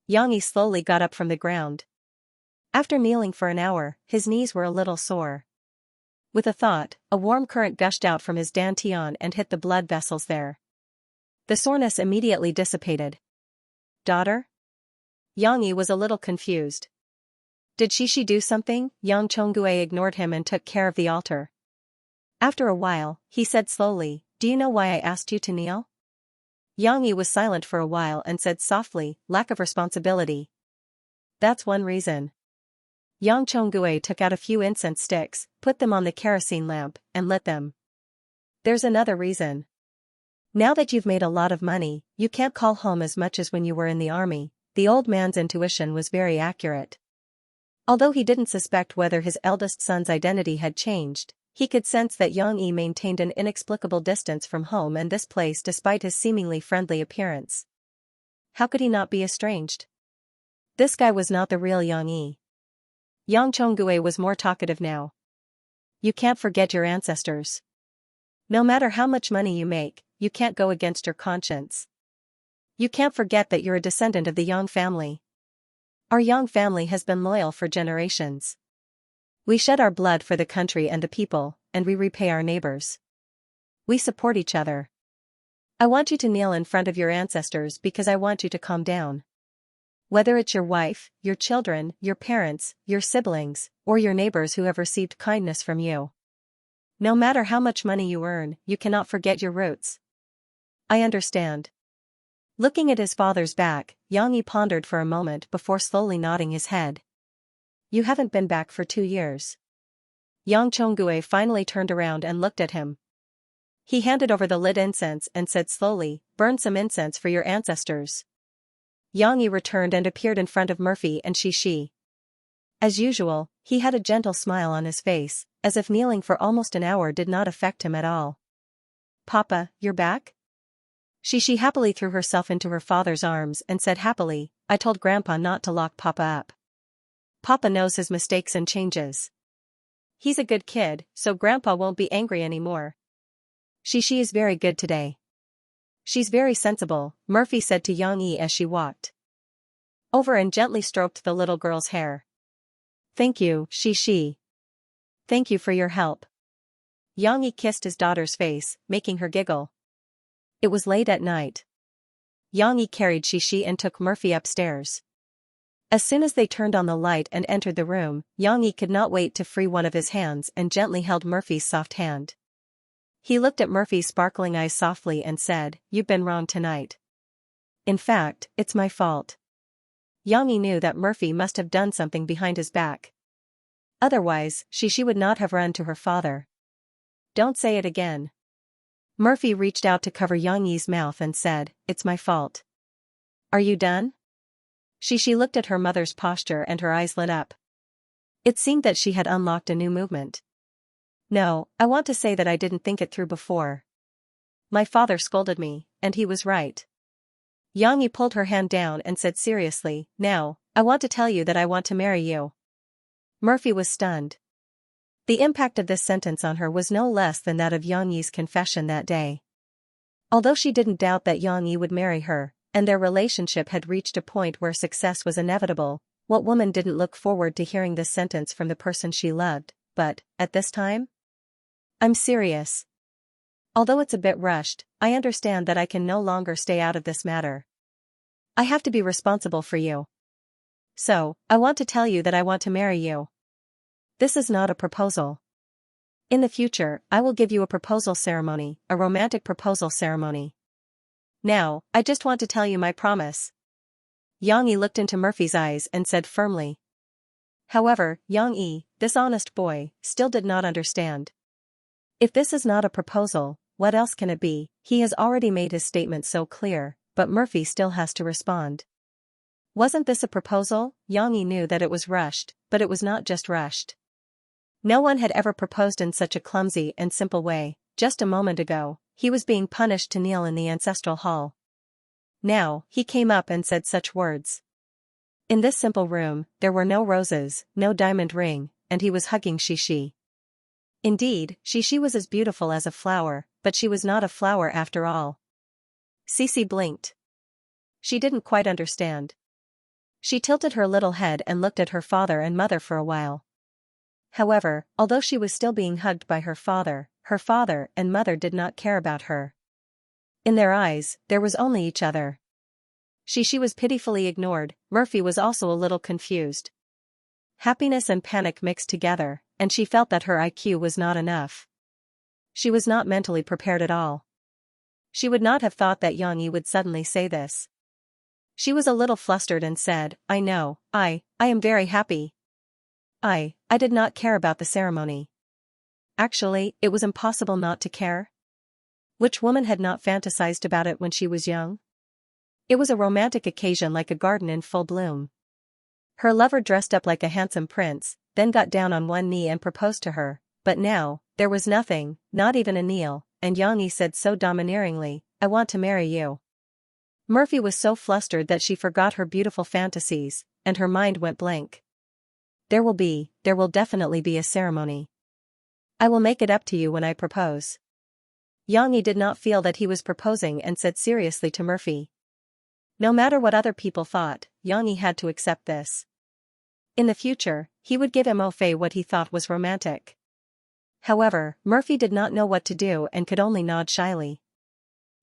Yang Yi slowly got up from the ground. After kneeling for an hour, his knees were a little sore. With a thought, a warm current gushed out from his dantian and hit the blood vessels there. The soreness immediately dissipated. "Daughter?" Yang Yi was a little confused. Did Shishi do something? Yang Chonggui ignored him and took care of the altar. After a while, he said slowly, "Do you know why I asked you to kneel?" Yang Yi was silent for a while and said softly, "Lack of responsibility." "That's one reason." Yang Chonggui took out a few incense sticks, put them on the kerosene lamp, and lit them. "There's another reason. Now that you've made a lot of money, you can't call home as much as when you were in the army." The old man's intuition was very accurate. Although he didn't suspect whether his eldest son's identity had changed, he could sense that Yang Yi maintained an inexplicable distance from home and this place despite his seemingly friendly appearance. How could he not be estranged? This guy was not the real Yang Yi. Yang Chonggui was more talkative now. You can't forget your ancestors. No matter how much money you make, you can't go against your conscience. You can't forget that you're a descendant of the Yang family. Our Yang family has been loyal for generations. We shed our blood for the country and the people, and we repay our neighbors. We support each other. I want you to kneel in front of your ancestors because I want you to calm down. Whether it's your wife, your children, your parents, your siblings, or your neighbors who have received kindness from you. No matter how much money you earn, you cannot forget your roots. I understand. Looking at his father's back, Yang Yi pondered for a moment before slowly nodding his head. You haven't been back for 2 years. Yang Chonggui finally turned around and looked at him. He handed over the lit incense and said slowly, burn some incense for your ancestors. Yang Yi returned and appeared in front of Murphy and Xianxia. As usual, he had a gentle smile on his face, as if kneeling for almost an hour did not affect him at all. Papa, you're back? Xianxia happily threw herself into her father's arms and said happily, I told Grandpa not to lock Papa up. Papa knows his mistakes and changes. He's a good kid, so Grandpa won't be angry anymore. Xianxia is very good today. She's very sensible, Murphy said to Yang Yi as she walked over and gently stroked the little girl's hair. Thank you, Xianxia. Thank you for your help. Yang Yi kissed his daughter's face, making her giggle. It was late at night. Yang Yi carried Xianxia and took Murphy upstairs. As soon as they turned on the light and entered the room, Yang Yi could not wait to free one of his hands and gently held Murphy's soft hand. He looked at Murphy's sparkling eyes softly and said, You've been wrong tonight. In fact, it's my fault. Yang Yi knew that Murphy must have done something behind his back. Otherwise, Xianxia would not have run to her father. Don't say it again. Murphy reached out to cover Yang Yi's mouth and said, It's my fault. Are you done? Xianxia looked at her mother's posture and her eyes lit up. It seemed that she had unlocked a new movement. No, I want to say that I didn't think it through before. My father scolded me, and he was right. Yang Yi pulled her hand down and said seriously, Now, I want to tell you that I want to marry you. Murphy was stunned. The impact of this sentence on her was no less than that of Yang Yi's confession that day. Although she didn't doubt that Yang Yi would marry her, and their relationship had reached a point where success was inevitable, what woman didn't look forward to hearing this sentence from the person she loved? But, at this time? I'm serious. Although it's a bit rushed, I understand that I can no longer stay out of this matter. I have to be responsible for you. So, I want to tell you that I want to marry you. This is not a proposal. In the future, I will give you a proposal ceremony, a romantic proposal ceremony. Now, I just want to tell you my promise. Yang Yi looked into Murphy's eyes and said firmly. However, Yang Yi, this honest boy, still did not understand. If this is not a proposal, what else can it be? He has already made his statement so clear, but Murphy still has to respond. Wasn't this a proposal? Yang Yi knew that it was rushed, but it was not just rushed. No one had ever proposed in such a clumsy and simple way. Just a moment ago, he was being punished to kneel in the ancestral hall. Now, he came up and said such words. In this simple room, there were no roses, no diamond ring, and he was hugging Xianxia. Indeed, Xianxia was as beautiful as a flower, but she was not a flower after all. Cici blinked. She didn't quite understand. She tilted her little head and looked at her father and mother for a while. However, although she was still being hugged by her father and mother did not care about her. In their eyes, there was only each other. Xianxia was pitifully ignored. Murphy was also a little confused. Happiness and panic mixed together, and she felt that her IQ was not enough. She was not mentally prepared at all. She would not have thought that Yang Yi would suddenly say this. She was a little flustered and said, I know, I am very happy. I did not care about the ceremony. Actually, it was impossible not to care. Which woman had not fantasized about it when she was young? It was a romantic occasion like a garden in full bloom. Her lover dressed up like a handsome prince, then got down on one knee and proposed to her, but now, there was nothing, not even a kneel, and Yang Yi said so domineeringly, I want to marry you. Murphy was so flustered that she forgot her beautiful fantasies, and her mind went blank. There will definitely be a ceremony. I will make it up to you when I propose. Xianxia did not feel that he was proposing and said seriously to Murphy. No matter what other people thought, Xianxia had to accept this. In the future, he would give Mo what he thought was romantic. However, Murphy did not know what to do and could only nod shyly.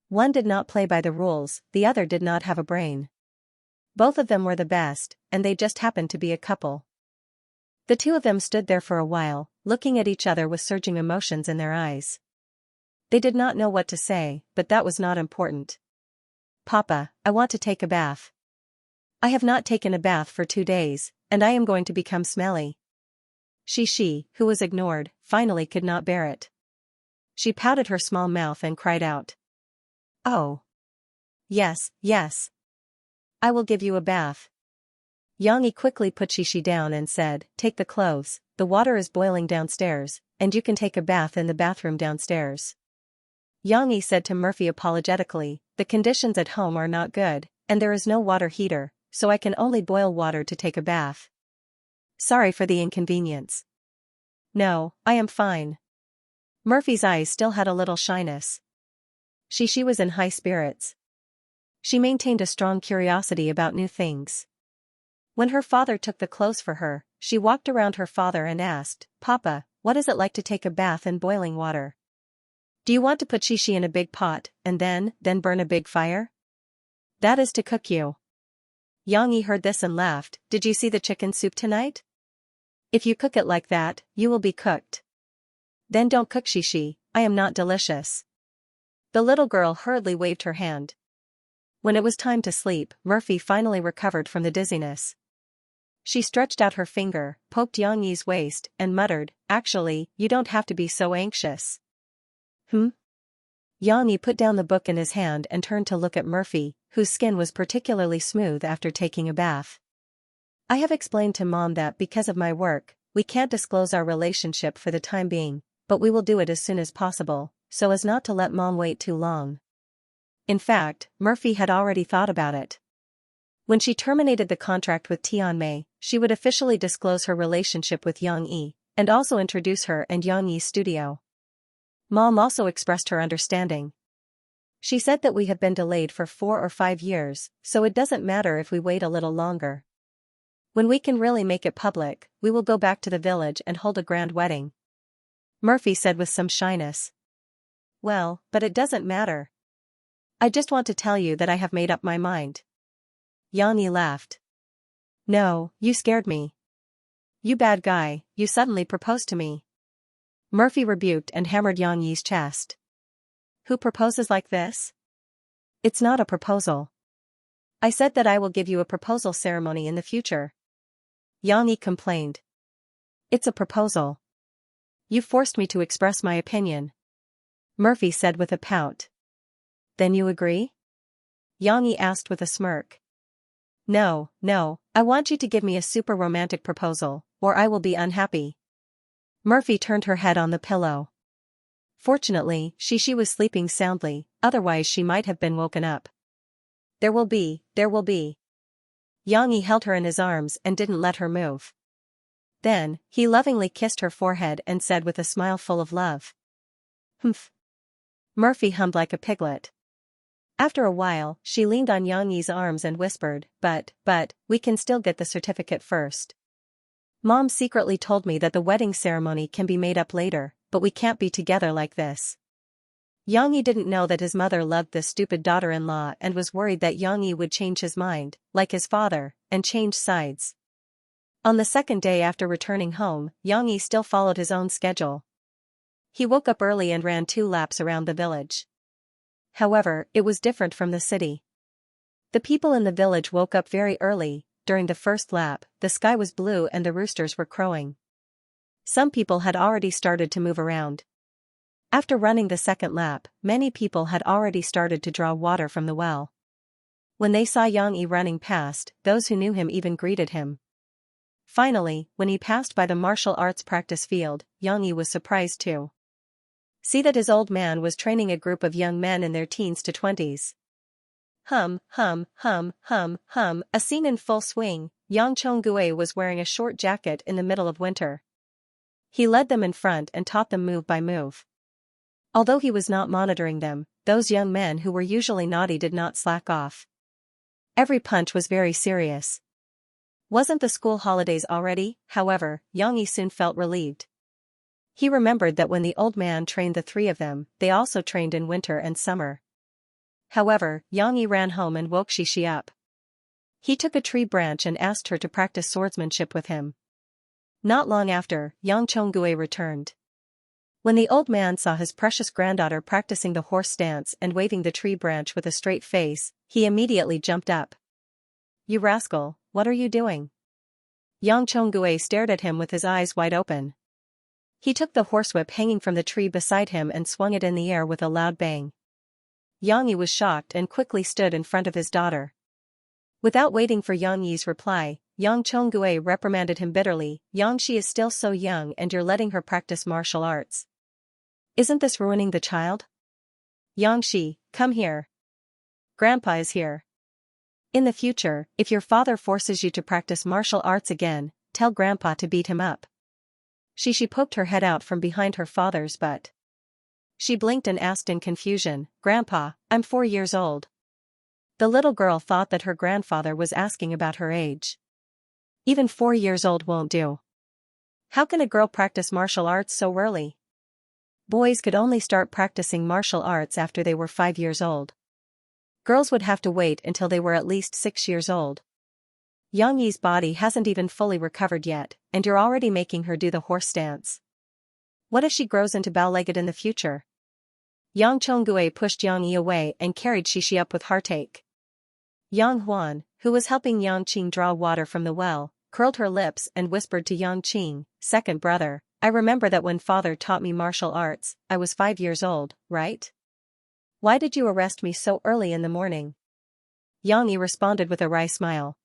One did not play by the rules, the other did not have a brain. Both of them were the best, and they just happened to be a couple. The two of them stood there for a while, looking at each other with surging emotions in their eyes. They did not know what to say, but that was not important. Papa, I want to take a bath. I have not taken a bath for 2 days, and I am going to become smelly. She, who was ignored, finally could not bear it. She pouted her small mouth and cried out. Oh. Yes. I will give you a bath. Xianxia quickly put Shishi down and said, take the clothes, the water is boiling downstairs, and you can take a bath in the bathroom downstairs. Xianxia said to Murphy apologetically, the conditions at home are not good, and there is no water heater, so I can only boil water to take a bath. Sorry for the inconvenience. No, I am fine. Murphy's eyes still had a little shyness. Shishi was in high spirits. She maintained a strong curiosity about new things. When her father took the clothes for her, she walked around her father and asked, Papa, what is it like to take a bath in boiling water? Do you want to put Shishi in a big pot, and then burn a big fire? That is to cook you. Xianxia heard this and laughed, did you see the chicken soup tonight? If you cook it like that, you will be cooked. Then don't cook Shishi, I am not delicious. The little girl hurriedly waved her hand. When it was time to sleep, Murphy finally recovered from the dizziness. She stretched out her finger, poked Xianxia's waist, and muttered, actually, you don't have to be so anxious. Xianxia put down the book in his hand and turned to look at Murphy, whose skin was particularly smooth after taking a bath. I have explained to Mom that because of my work, we can't disclose our relationship for the time being, but we will do it as soon as possible, so as not to let Mom wait too long. In fact, Murphy had already thought about it. When she terminated the contract with Tianmei, she would officially disclose her relationship with Xianxia, and also introduce her and Xianxia's studio. Mom also expressed her understanding. She said that we have been delayed for 4 or 5 years, so it doesn't matter if we wait a little longer. When we can really make it public, we will go back to the village and hold a grand wedding. Murphy said with some shyness. Well, but it doesn't matter. I just want to tell you that I have made up my mind. Xianxia laughed. No, you scared me. You bad guy, you suddenly proposed to me. Murphy rebuked and hammered Xianxia's chest. Who proposes like this? It's not a proposal. I said that I will give you a proposal ceremony in the future. Xianxia complained. It's a proposal. You forced me to express my opinion. Murphy said with a pout. Then you agree? Xianxia asked with a smirk. No, I want you to give me a super romantic proposal, or I will be unhappy. Murphy turned her head on the pillow. Fortunately, Shishi was sleeping soundly, otherwise she might have been woken up. There will be. Xianxia held her in his arms and didn't let her move. Then, he lovingly kissed her forehead and said with a smile full of love. Humph. Murphy hummed like a piglet. After a while, she leaned on Xianxia's arms and whispered, but, we can still get the certificate first. Mom secretly told me that the wedding ceremony can be made up later, but we can't be together like this. Xianxia didn't know that his mother loved this stupid daughter-in-law and was worried that Xianxia would change his mind, like his father, and change sides. On the second day after returning home, Xianxia still followed his own schedule. He woke up early and ran 2 laps around the village. However, it was different from the city. The people in the village woke up very early. During the first lap, the sky was blue and the roosters were crowing. Some people had already started to move around. After running the second lap, many people had already started to draw water from the well. When they saw Xianxia running past, those who knew him even greeted him. Finally, when he passed by the martial arts practice field, Xianxia was surprised too. See that his old man was training a group of young men in their teens to 20s. A scene in full swing. Yang Chonggue was wearing a short jacket in the middle of winter. He led them in front and taught them move by move. Although he was not monitoring them, those young men who were usually naughty did not slack off. Every punch was very serious. Wasn't the school holidays already? However, Yang Yi soon felt relieved. He remembered that when the old man trained the three of them, they also trained in winter and summer. However, Yang Yi ran home and woke Xianxia up. He took a tree branch and asked her to practice swordsmanship with him. Not long after, Yang Chonggue returned. When the old man saw his precious granddaughter practicing the horse stance and waving the tree branch with a straight face, he immediately jumped up. "You rascal, what are you doing?" Yang Chonggue stared at him with his eyes wide open. He took the horsewhip hanging from the tree beside him and swung it in the air with a loud bang. Yang Yi was shocked and quickly stood in front of his daughter. Without waiting for Yang Yi's reply, Yang Chonggue reprimanded him bitterly. "Xianxia is still so young and you're letting her practice martial arts. Isn't this ruining the child? Xianxia, come here. Grandpa is here. In the future, if your father forces you to practice martial arts again, tell Grandpa to beat him up." She poked her head out from behind her father's butt. She blinked and asked in confusion, "Grandpa, I'm 4 years old." The little girl thought that her grandfather was asking about her age. Even 4 years old won't do. How can a girl practice martial arts so early? Boys could only start practicing martial arts after they were 5 years old. Girls would have to wait until they were at least 6 years old. Yang Yi's body hasn't even fully recovered yet, and you're already making her do the horse stance. What if she grows into bow-legged in the future? Yang Chonggue pushed Yang Yi away and carried Xianxia up with heartache. Yang Huan, who was helping Yang Qing draw water from the well, curled her lips and whispered to Yang Qing, "Second brother, I remember that when father taught me martial arts, I was 5 years old, right? Why did you arrest me so early in the morning?" Yang Yi responded with a wry smile.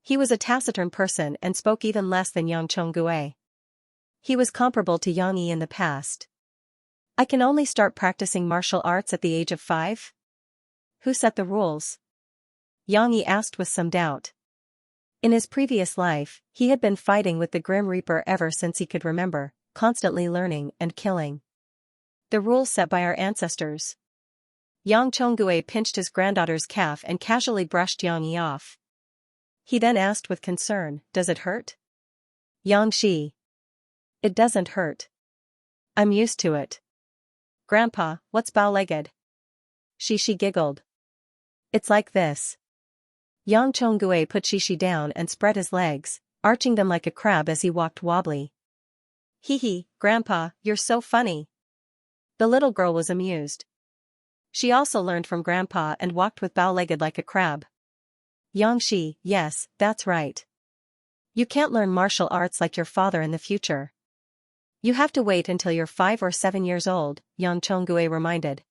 He was a taciturn person and spoke even less than Yang Chonggue. He was comparable to Yang Yi in the past. "I can only start practicing martial arts at the age of 5? Who set the rules?" Yang Yi asked with some doubt. In his previous life, he had been fighting with the Grim Reaper ever since he could remember, constantly learning and killing. "The rules set by our ancestors." Yang Chonggue pinched his granddaughter's calf and casually brushed Yang Yi off. He then asked with concern, "Does it hurt?" "Xianxia. It doesn't hurt. I'm used to it." "Grandpa, what's bow-legged?" Xianxia giggled. "It's like this." Yang Chonggue put Xianxia down and spread his legs, arching them like a crab as he walked wobbly. "Hee hee, Grandpa, you're so funny." The little girl was amused. She also learned from Grandpa and walked with bow-legged like a crab. "Xianxia, yes, that's right. You can't learn martial arts like your father in the future. You have to wait until you're 5 or 7 years old," Yang Chonggue reminded.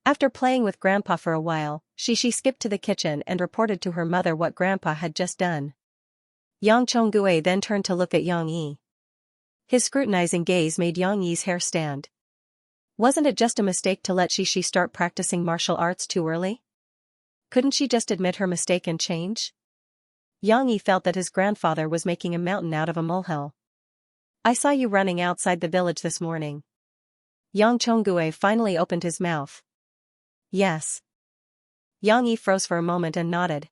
After playing with Grandpa for a while, Xianxia skipped to the kitchen and reported to her mother what Grandpa had just done. Yang Chonggue then turned to look at Yang Yi. His scrutinizing gaze made Yang Yi's hair stand. Wasn't it just a mistake to let Xianxia start practicing martial arts too early? Couldn't she just admit her mistake and change? Yang Yi felt that his grandfather was making a mountain out of a molehill. "I saw you running outside the village this morning." Yang Chonggue finally opened his mouth. "Yes." Yang Yi froze for a moment and nodded.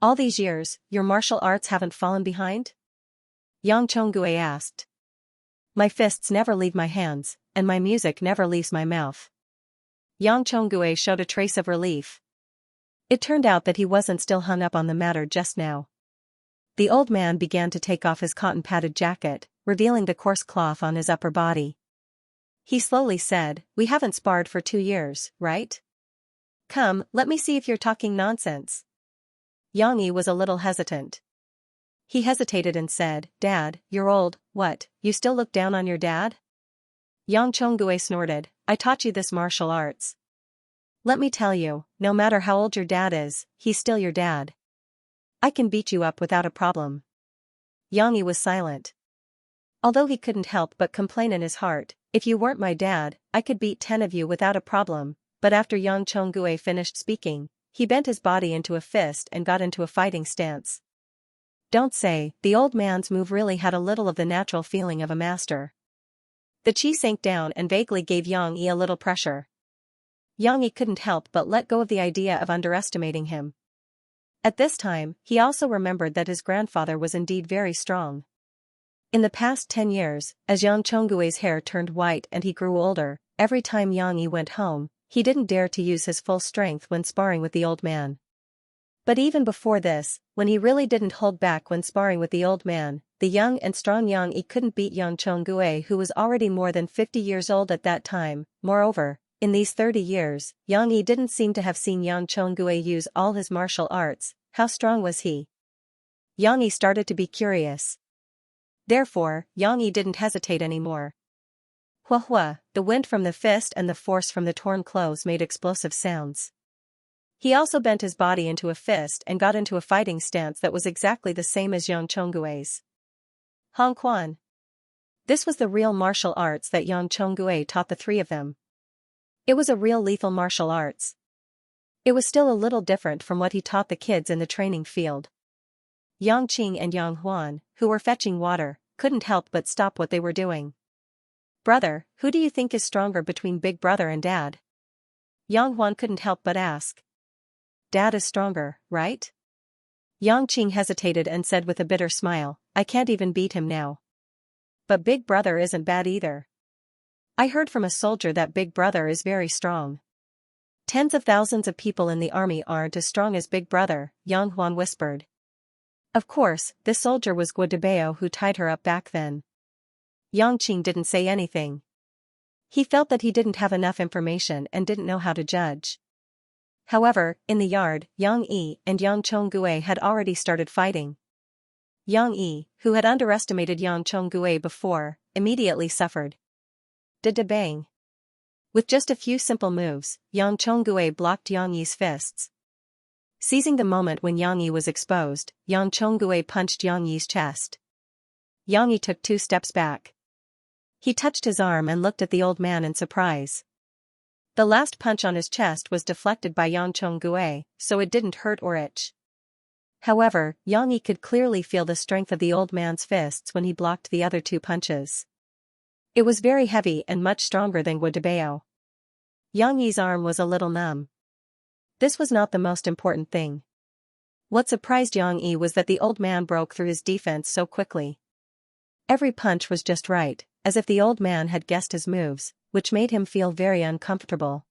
"All these years, your martial arts haven't fallen behind?" Yang Chonggue asked. "My fists never leave my hands, and my music never leaves my mouth." Yang Chonggue showed a trace of relief. It turned out that he wasn't still hung up on the matter just now. The old man began to take off his cotton-padded jacket, revealing the coarse cloth on his upper body. He slowly said, "We haven't sparred for 2 years, right? Come, let me see if you're talking nonsense." Yang Yi was a little hesitant. He hesitated and said, "Dad, you're old, what, you still look down on your dad?" Yang Chonggue snorted, "I taught you this martial arts. Let me tell you, no matter how old your dad is, he's still your dad. I can beat you up without a problem." Yang Yi was silent. Although he couldn't help but complain in his heart, "If you weren't my dad, I could beat 10 of you without a problem," but after Yang Chonggue finished speaking, he bent his body into a fist and got into a fighting stance. Don't say, the old man's move really had a little of the natural feeling of a master. The chi sank down and vaguely gave Yang Yi a little pressure. Yang Yi couldn't help but let go of the idea of underestimating him. At this time, he also remembered that his grandfather was indeed very strong. In the past 10 years, as Yang Chonggui's hair turned white and he grew older, every time Yang Yi went home, he didn't dare to use his full strength when sparring with the old man. But even before this, when he really didn't hold back when sparring with the old man, the young and strong Yang Yi couldn't beat Yang Chonggui, who was already more than 50 years old at that time. Moreover, in these 30 years, Yang Yi didn't seem to have seen Yang Chonggui use all his martial arts. How strong was he? Yang Yi started to be curious. Therefore, Yang Yi didn't hesitate anymore. Hua hua, the wind from the fist and the force from the torn clothes made explosive sounds. He also bent his body into a fist and got into a fighting stance that was exactly the same as Yang Chonggui's. Hong Quan. This was the real martial arts that Yang Chonggui taught the three of them. It was a real lethal martial arts. It was still a little different from what he taught the kids in the training field. Yang Qing and Yang Huan, who were fetching water, couldn't help but stop what they were doing. Brother, who do you think is stronger between Big Brother and Dad? Yang Huan couldn't help but ask. Dad is stronger, right? Yang Qing hesitated and said with a bitter smile, I can't even beat him now. But Big Brother isn't bad either. I heard from a soldier that Big Brother is very strong. Tens of thousands of people in the army aren't as strong as Big Brother, Yang Huan whispered. Of course, this soldier was Guo Debao who tied her up back then. Yang Qing didn't say anything. He felt that he didn't have enough information and didn't know how to judge. However, in the yard, Yang Yi and Yang Chonggui had already started fighting. Yang Yi, who had underestimated Yang Chonggui before, immediately suffered. Da-da-bang. With just a few simple moves, Yang Chonggui blocked Yang Yi's fists. Seizing the moment when Yang Yi was exposed, Yang Chonggui punched Yang Yi's chest. Yang Yi took 2 steps back. He touched his arm and looked at the old man in surprise. The last punch on his chest was deflected by Yang Chonggui, so it didn't hurt or itch. However, Yang Yi could clearly feel the strength of the old man's fists when he blocked the other 2 punches. It was very heavy and much stronger than Guo Debao. Yang Yi's arm was a little numb. This was not the most important thing. What surprised Yang Yi was that the old man broke through his defense so quickly. Every punch was just right, as if the old man had guessed his moves, which made him feel very uncomfortable.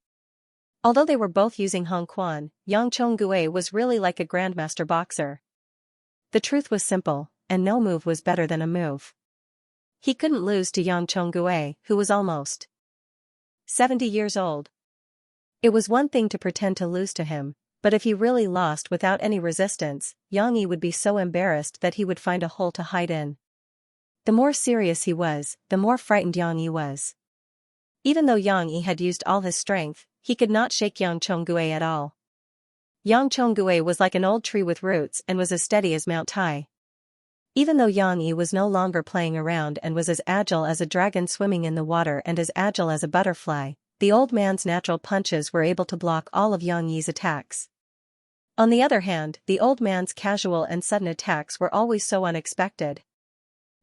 Although they were both using Hong Quan, Yang Chonggui was really like a grandmaster boxer. The truth was simple, and no move was better than a move. He couldn't lose to Yang Chonggui, who was almost 70 years old. It was one thing to pretend to lose to him, but if he really lost without any resistance, Yang Yi would be so embarrassed that he would find a hole to hide in. The more serious he was, the more frightened Yang Yi was. Even though Yang Yi had used all his strength, he could not shake Yang Chonggui at all. Yang Chonggui was like an old tree with roots and was as steady as Mount Tai. Even though Yang Yi was no longer playing around and was as agile as a dragon swimming in the water and as agile as a butterfly, the old man's natural punches were able to block all of Yang Yi's attacks. On the other hand, the old man's casual and sudden attacks were always so unexpected.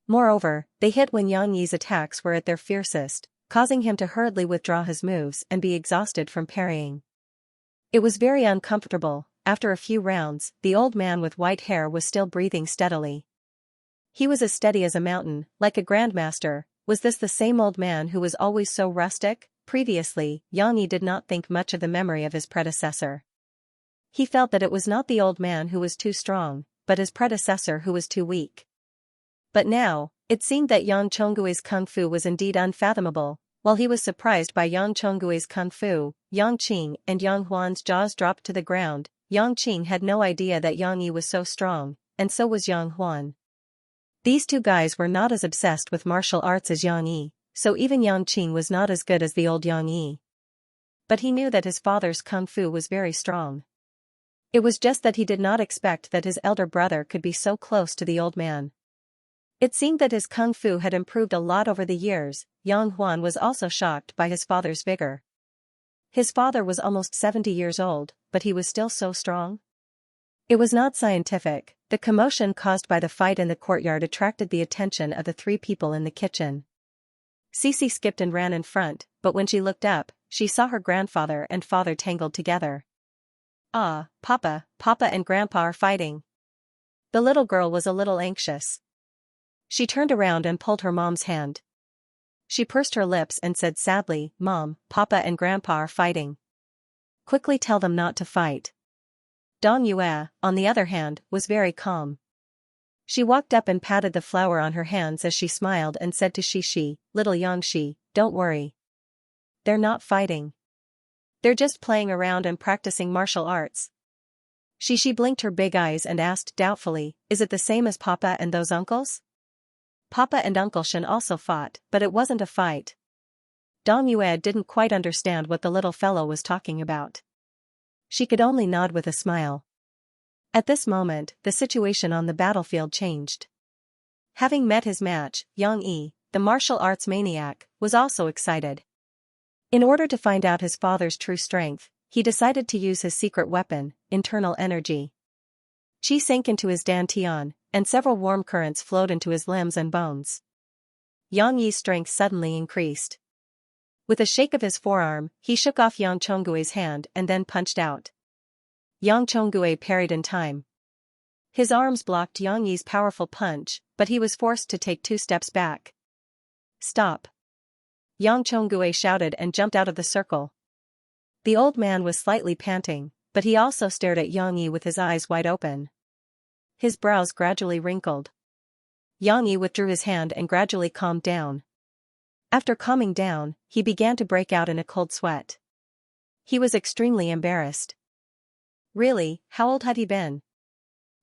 Moreover, they hit when Yang Yi's attacks were at their fiercest, causing him to hurriedly withdraw his moves and be exhausted from parrying. It was very uncomfortable. After a few rounds, the old man with white hair was still breathing steadily. He was as steady as a mountain, like a grandmaster. Was this the same old man who was always so rustic? Previously, Yang Yi did not think much of the memory of his predecessor. He felt that it was not the old man who was too strong, but his predecessor who was too weak. But now, it seemed that Yang Chonggui's kung fu was indeed unfathomable. While he was surprised by Yang Chonggui's kung fu, Yang Qing and Yang Huan's jaws dropped to the ground. Yang Qing had no idea that Yang Yi was so strong, and so was Yang Huan. These 2 guys were not as obsessed with martial arts as Yang Yi, so even Yang Qing was not as good as the old Yang Yi. But he knew that his father's kung fu was very strong. It was just that he did not expect that his elder brother could be so close to the old man. It seemed that his kung fu had improved a lot over the years. Yang Huan was also shocked by his father's vigor. His father was almost 70 years old, but he was still so strong. It was not scientific. The commotion caused by the fight in the courtyard attracted the attention of the three people in the kitchen. Xianxia skipped and ran in front, but when she looked up, she saw her grandfather and father tangled together. "Ah, Papa and Grandpa are fighting." The little girl was a little anxious. She turned around and pulled her mom's hand. She pursed her lips and said sadly, "Mom, Papa and Grandpa are fighting. Quickly tell them not to fight." Dong Yue, on the other hand, was very calm. She walked up and patted the flour on her hands as she smiled and said to Xianxia, "Little Xianxia, don't worry. They're not fighting. They're just playing around and practicing martial arts." Xianxia blinked her big eyes and asked doubtfully, "Is it the same as Papa and those uncles?" Papa and Uncle Shen also fought, but it wasn't a fight. Dong Yue didn't quite understand what the little fellow was talking about. She could only nod with a smile. At this moment, the situation on the battlefield changed. Having met his match, Yang Yi, the martial arts maniac, was also excited. In order to find out his father's true strength, he decided to use his secret weapon, internal energy. Qi sank into his dantian, and several warm currents flowed into his limbs and bones. Yang Yi's strength suddenly increased. With a shake of his forearm, he shook off Yang Chonggui's hand and then punched out. Yang Chonggui parried in time. His arms blocked Yang Yi's powerful punch, but he was forced to take 2 steps back. "Stop!" Yang Chonggui shouted and jumped out of the circle. The old man was slightly panting, but he also stared at Yang Yi with his eyes wide open. His brows gradually wrinkled. Yang Yi withdrew his hand and gradually calmed down. After calming down, he began to break out in a cold sweat. He was extremely embarrassed. Really, how old had he been?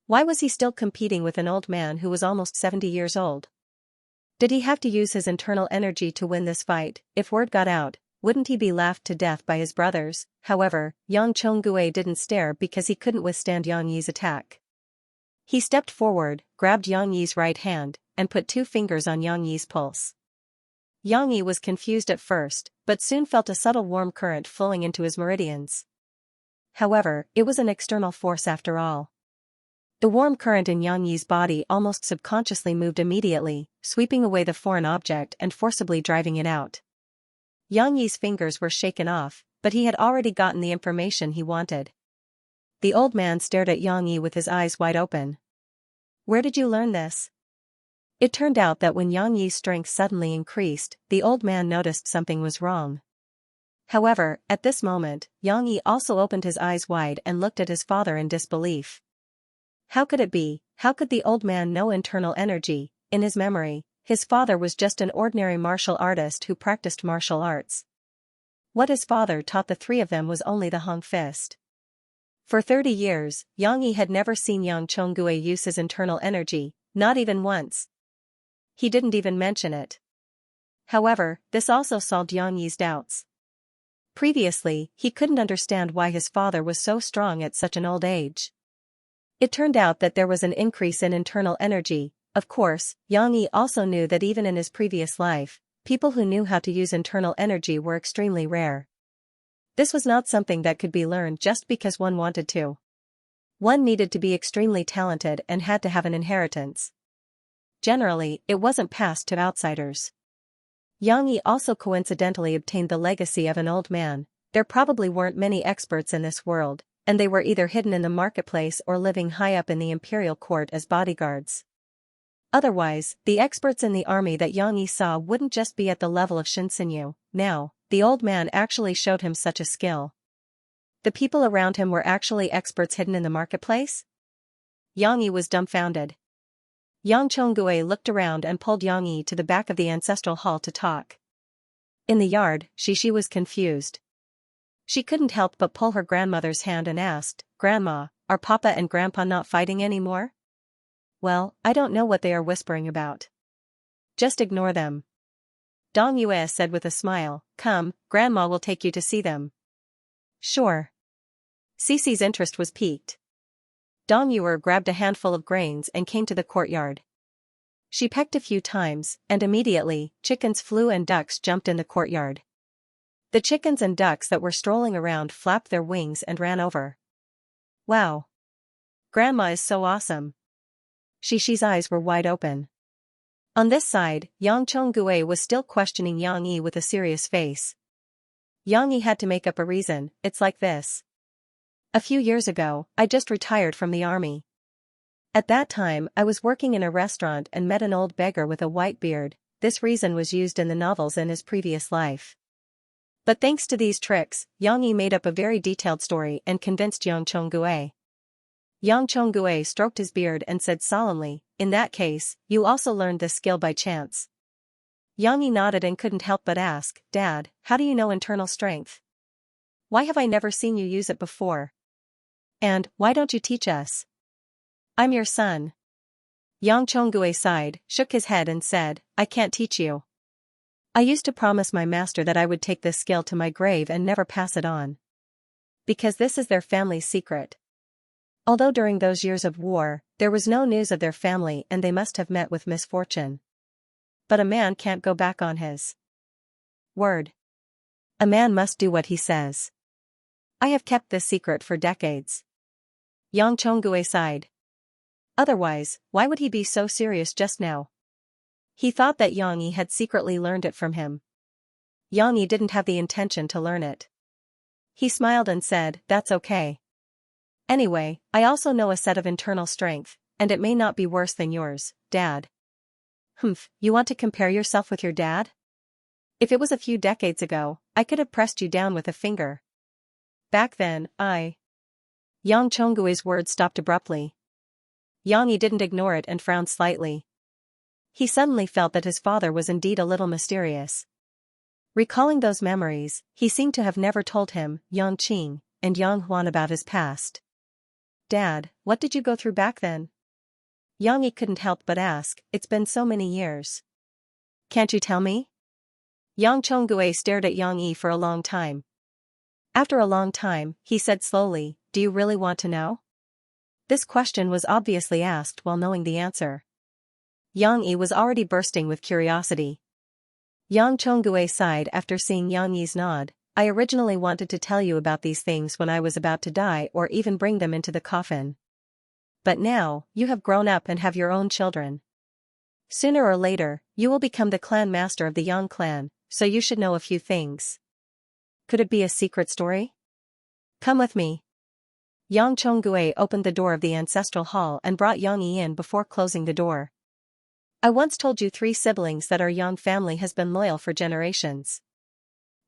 Why was he still competing with an old man who was almost 70 years old? Did he have to use his internal energy to win this fight? If word got out, wouldn't he be laughed to death by his brothers? However, Yang Chonggui didn't stare because he couldn't withstand Yang Yi's attack. He stepped forward, grabbed Yang Yi's right hand, and put 2 fingers on Yang Yi's pulse. Yang Yi was confused at first, but soon felt a subtle warm current flowing into his meridians. However, it was an external force after all. The warm current in Yang Yi's body almost subconsciously moved immediately, sweeping away the foreign object and forcibly driving it out. Yang Yi's fingers were shaken off, but he had already gotten the information he wanted. The old man stared at Yang Yi with his eyes wide open. "Where did you learn this?" It turned out that when Yang Yi's strength suddenly increased, the old man noticed something was wrong. However, at this moment, Yang Yi also opened his eyes wide and looked at his father in disbelief. How could it be? How could the old man know internal energy? In his memory, his father was just an ordinary martial artist who practiced martial arts. What his father taught the 3 of them was only the Hong Fist. For 30 years, Yang Yi had never seen Yang Chonggui use his internal energy, not even once. He didn't even mention it. However, this also solved Yang Yi's doubts. Previously, he couldn't understand why his father was so strong at such an old age. It turned out that there was an increase in internal energy. Of course, Yang Yi also knew that even in his previous life, people who knew how to use internal energy were extremely rare. This was not something that could be learned just because one wanted to. One needed to be extremely talented and had to have an inheritance. Generally, it wasn't passed to outsiders. Yang Yi also coincidentally obtained the legacy of an old man. There probably weren't many experts in this world, and they were either hidden in the marketplace or living high up in the imperial court as bodyguards. Otherwise, the experts in the army that Yang Yi saw wouldn't just be at the level of Xianxia. Now, the old man actually showed him such a skill. The people around him were actually experts hidden in the marketplace? Yang Yi was dumbfounded. Yang Chonggui looked around and pulled Yang Yi to the back of the ancestral hall to talk. In the yard, Xianxia was confused. She couldn't help but pull her grandmother's hand and asked, "Grandma, are Papa and Grandpa not fighting anymore?" "Well, I don't know what they are whispering about. Just ignore them." Dong Yue said with a smile, "Come, Grandma will take you to see them." "Sure." Xixi's interest was piqued. Dong Yue grabbed a handful of grains and came to the courtyard. She pecked a few times, and immediately, chickens flew and ducks jumped in the courtyard. The chickens and ducks that were strolling around flapped their wings and ran over. "Wow! Grandma is so awesome. Xi's eyes were wide open. On this side, Yang Chonggui was still questioning Yang Yi with a serious face. Yang Yi had to make up a reason. It's like this. A few years ago, I just retired from the army. At that time, I was working in a restaurant and met an old beggar with a white beard. This reason was used in the novels in his previous life. But thanks to these tricks, Yang Yi made up a very detailed story and convinced Yang Chonggui. Yang Chonggui stroked his beard and said solemnly, in that case, you also learned this skill by chance. Yang Yi nodded and couldn't help but ask, Dad, how do you know internal strength? Why have I never seen you use it before? And, why don't you teach us? I'm your son. Yang Chonggui sighed, shook his head and said, I can't teach you. I used to promise my master that I would take this skill to my grave and never pass it on. Because this is their family's secret. Although during those years of war, there was no news of their family and they must have met with misfortune. But a man can't go back on his word. A man must do what he says. I have kept this secret for decades. Yang Chonggui sighed. Otherwise, why would he be so serious just now? He thought that Yang Yi had secretly learned it from him. Yang Yi didn't have the intention to learn it. He smiled and said, that's okay. Anyway, I also know a set of internal strength, and it may not be worse than yours, Dad. You want to compare yourself with your dad? If it was a few decades ago, I could have pressed you down with a finger. Back then, Yang Chonggui's words stopped abruptly. Yang Yi didn't ignore it and frowned slightly. He suddenly felt that his father was indeed a little mysterious. Recalling those memories, he seemed to have never told him, Yang Qing, and Yang Huan about his past. Dad, what did you go through back then? Yang Yi couldn't help but ask, it's been so many years. Can't you tell me? Yang Chonggui stared at Yang Yi for a long time. After a long time, he said slowly, do you really want to know? This question was obviously asked while knowing the answer. Yang Yi was already bursting with curiosity. Yang Chonggui sighed after seeing Yang Yi's nod. I originally wanted to tell you about these things when I was about to die or even bring them into the coffin. But now, you have grown up and have your own children. Sooner or later, you will become the clan master of the Yang clan, so you should know a few things. Could it be a secret story? Come with me. Yang Chonggui opened the door of the ancestral hall and brought Yang Yi in before closing the door. I once told you 3 siblings that our Yang family has been loyal for generations.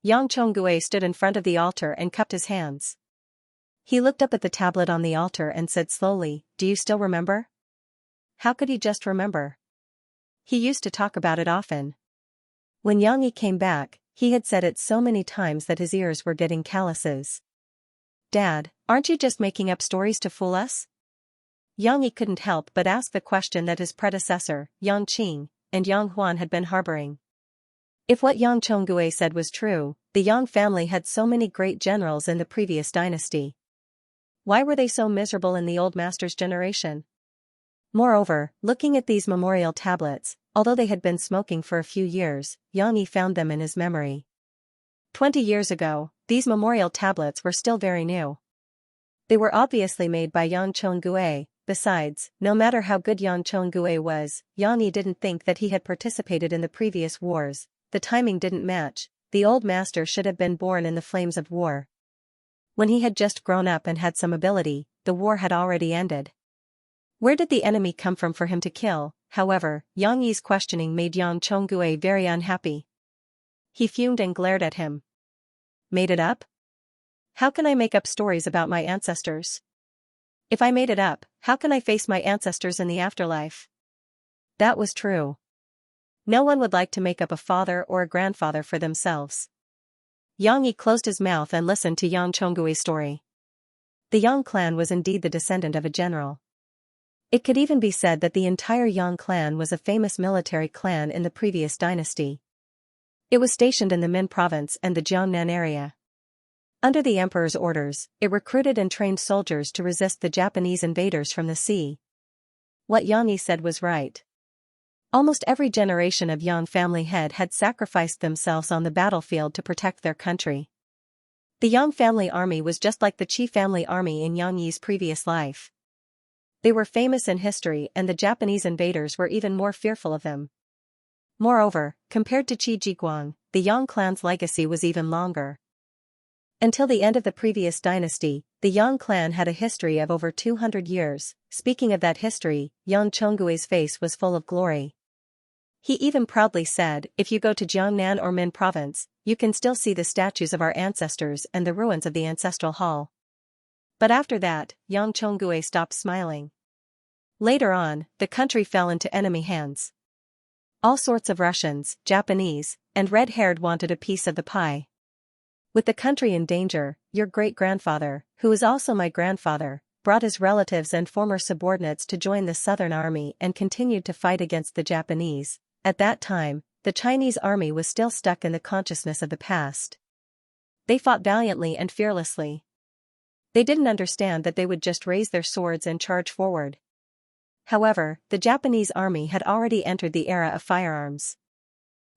Yang Chonggui stood in front of the altar and cupped his hands. He looked up at the tablet on the altar and said slowly, do you still remember? How could he just remember? He used to talk about it often. When Yang Yi came back, he had said it so many times that his ears were getting calluses. Dad, aren't you just making up stories to fool us? Yang Yi couldn't help but ask the question that his predecessor, Yang Qing, and Yang Huan had been harboring. If what Yang Chonggui said was true, the Yang family had so many great generals in the previous dynasty. Why were they so miserable in the old master's generation? Moreover, looking at these memorial tablets, although they had been smoking for a few years, Yang Yi found them in his memory. 20 years ago, these memorial tablets were still very new. They were obviously made by Yang Chonggui. Besides, no matter how good Yang Chonggui was, Yang Yi didn't think that he had participated in the previous wars. The timing didn't match. The old master should have been born in the flames of war. When he had just grown up and had some ability, the war had already ended. Where did the enemy come from for him to kill? However, Yang Yi's questioning made Yang Chonggui very unhappy. He fumed and glared at him. Made it up? How can I make up stories about my ancestors? If I made it up, how can I face my ancestors in the afterlife? That was true. No one would like to make up a father or a grandfather for themselves. Yang Yi closed his mouth and listened to Yang Chonggui's story. The Yang clan was indeed the descendant of a general. It could even be said that the entire Yang clan was a famous military clan in the previous dynasty. It was stationed in the Min province and the Jiangnan area. Under the emperor's orders, it recruited and trained soldiers to resist the Japanese invaders from the sea. What Yang Yi said was right. Almost every generation of Yang family head had sacrificed themselves on the battlefield to protect their country. The Yang family army was just like the Qi family army in Yang Yi's previous life. They were famous in history and the Japanese invaders were even more fearful of them. Moreover, compared to Qi Jiguang, the Yang clan's legacy was even longer. Until the end of the previous dynasty, the Yang clan had a history of over 200 years. Speaking of that history, Yang Chonggui's face was full of glory. He even proudly said, "If you go to Jiangnan or Min province, you can still see the statues of our ancestors and the ruins of the ancestral hall." But after that, Yang Chonggui stopped smiling. Later on, the country fell into enemy hands. All sorts of Russians, Japanese, and red-haired wanted a piece of the pie. With the country in danger, your great-grandfather, who is also my grandfather, brought his relatives and former subordinates to join the Southern Army and continued to fight against the Japanese. At that time, the Chinese army was still stuck in the consciousness of the past. They fought valiantly and fearlessly. They didn't understand that they would just raise their swords and charge forward. However, the Japanese army had already entered the era of firearms.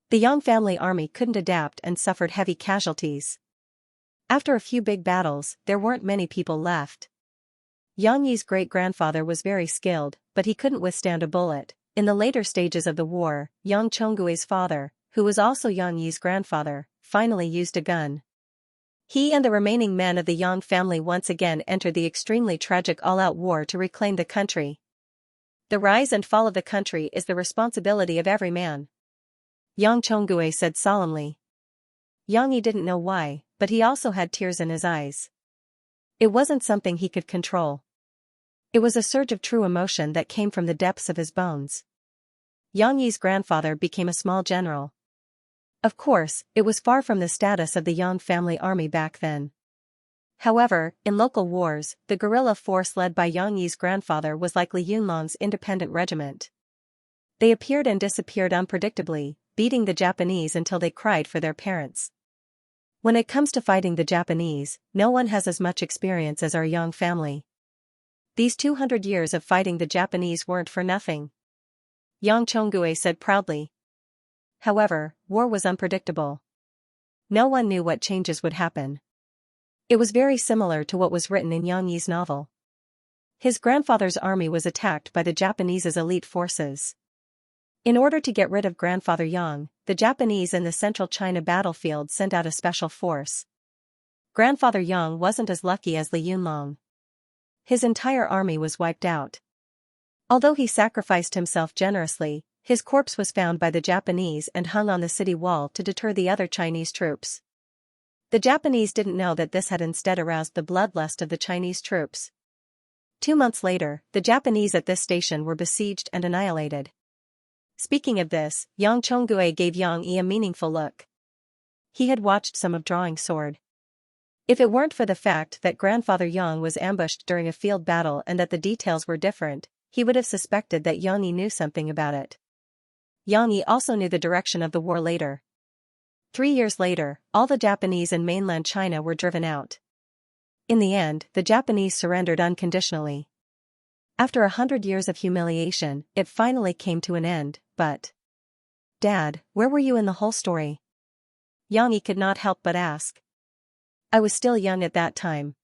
The Yang family army couldn't adapt and suffered heavy casualties. After a few big battles, there weren't many people left. Yang Yi's great-grandfather was very skilled, but he couldn't withstand a bullet. In the later stages of the war, Yang Chonggui's father, who was also Yang Yi's grandfather, finally used a gun. He and the remaining men of the Yang family once again entered the extremely tragic all-out war to reclaim the country. The rise and fall of the country is the responsibility of every man, Yang Chonggui said solemnly. Yang Yi didn't know why, but he also had tears in his eyes. It wasn't something he could control. It was a surge of true emotion that came from the depths of his bones. Yang Yi's grandfather became a small general. Of course, it was far from the status of the Yang family army back then. However, in local wars, the guerrilla force led by Yang Yi's grandfather was like Li Yunlong's independent regiment. They appeared and disappeared unpredictably, beating the Japanese until they cried for their parents. When it comes to fighting the Japanese, no one has as much experience as our Yang family. These 200 years of fighting the Japanese weren't for nothing, Yang Chonggui said proudly. However, war was unpredictable. No one knew what changes would happen. It was very similar to what was written in Yang Yi's novel. His grandfather's army was attacked by the Japanese's elite forces. In order to get rid of Grandfather Yang, the Japanese in the central China battlefield sent out a special force. Grandfather Yang wasn't as lucky as Li Yunlong. His entire army was wiped out. Although he sacrificed himself generously, his corpse was found by the Japanese and hung on the city wall to deter the other Chinese troops. The Japanese didn't know that this had instead aroused the bloodlust of the Chinese troops. 2 months later, the Japanese at this station were besieged and annihilated. Speaking of this, Yang Chonggui gave Yang Yi a meaningful look. He had watched some of Drawing Sword. If it weren't for the fact that Grandfather Yang was ambushed during a field battle and that the details were different, he would have suspected that Yang Yi knew something about it. Yang Yi also knew the direction of the war later. 3 years later, all the Japanese in mainland China were driven out. In the end, the Japanese surrendered unconditionally. After 100 years of humiliation, it finally came to an end, but... Dad, where were you in the whole story? Yang Yi could not help but ask. I was still young at that time.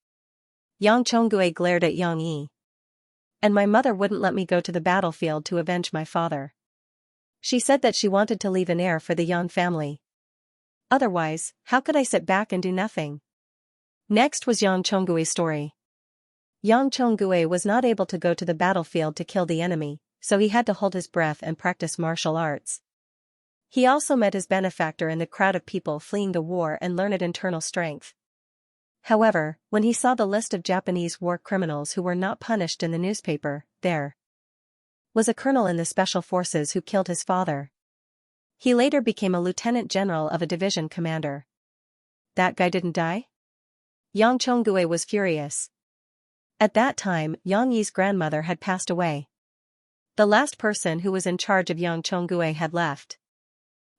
Yang Chonggui glared at Yang Yi. And my mother wouldn't let me go to the battlefield to avenge my father. She said that she wanted to leave an heir for the Yang family. Otherwise, how could I sit back and do nothing? Next was Yang Chonggui's story. Yang Chonggui was not able to go to the battlefield to kill the enemy, so he had to hold his breath and practice martial arts. He also met his benefactor in the crowd of people fleeing the war and learned internal strength. However, when he saw the list of Japanese war criminals who were not punished in the newspaper, there was a colonel in the special forces who killed his father. He later became a lieutenant general of a division commander. That guy didn't die? Yang Chonggui was furious. At that time, Yang Yi's grandmother had passed away. The last person who was in charge of Yang Chonggui had left.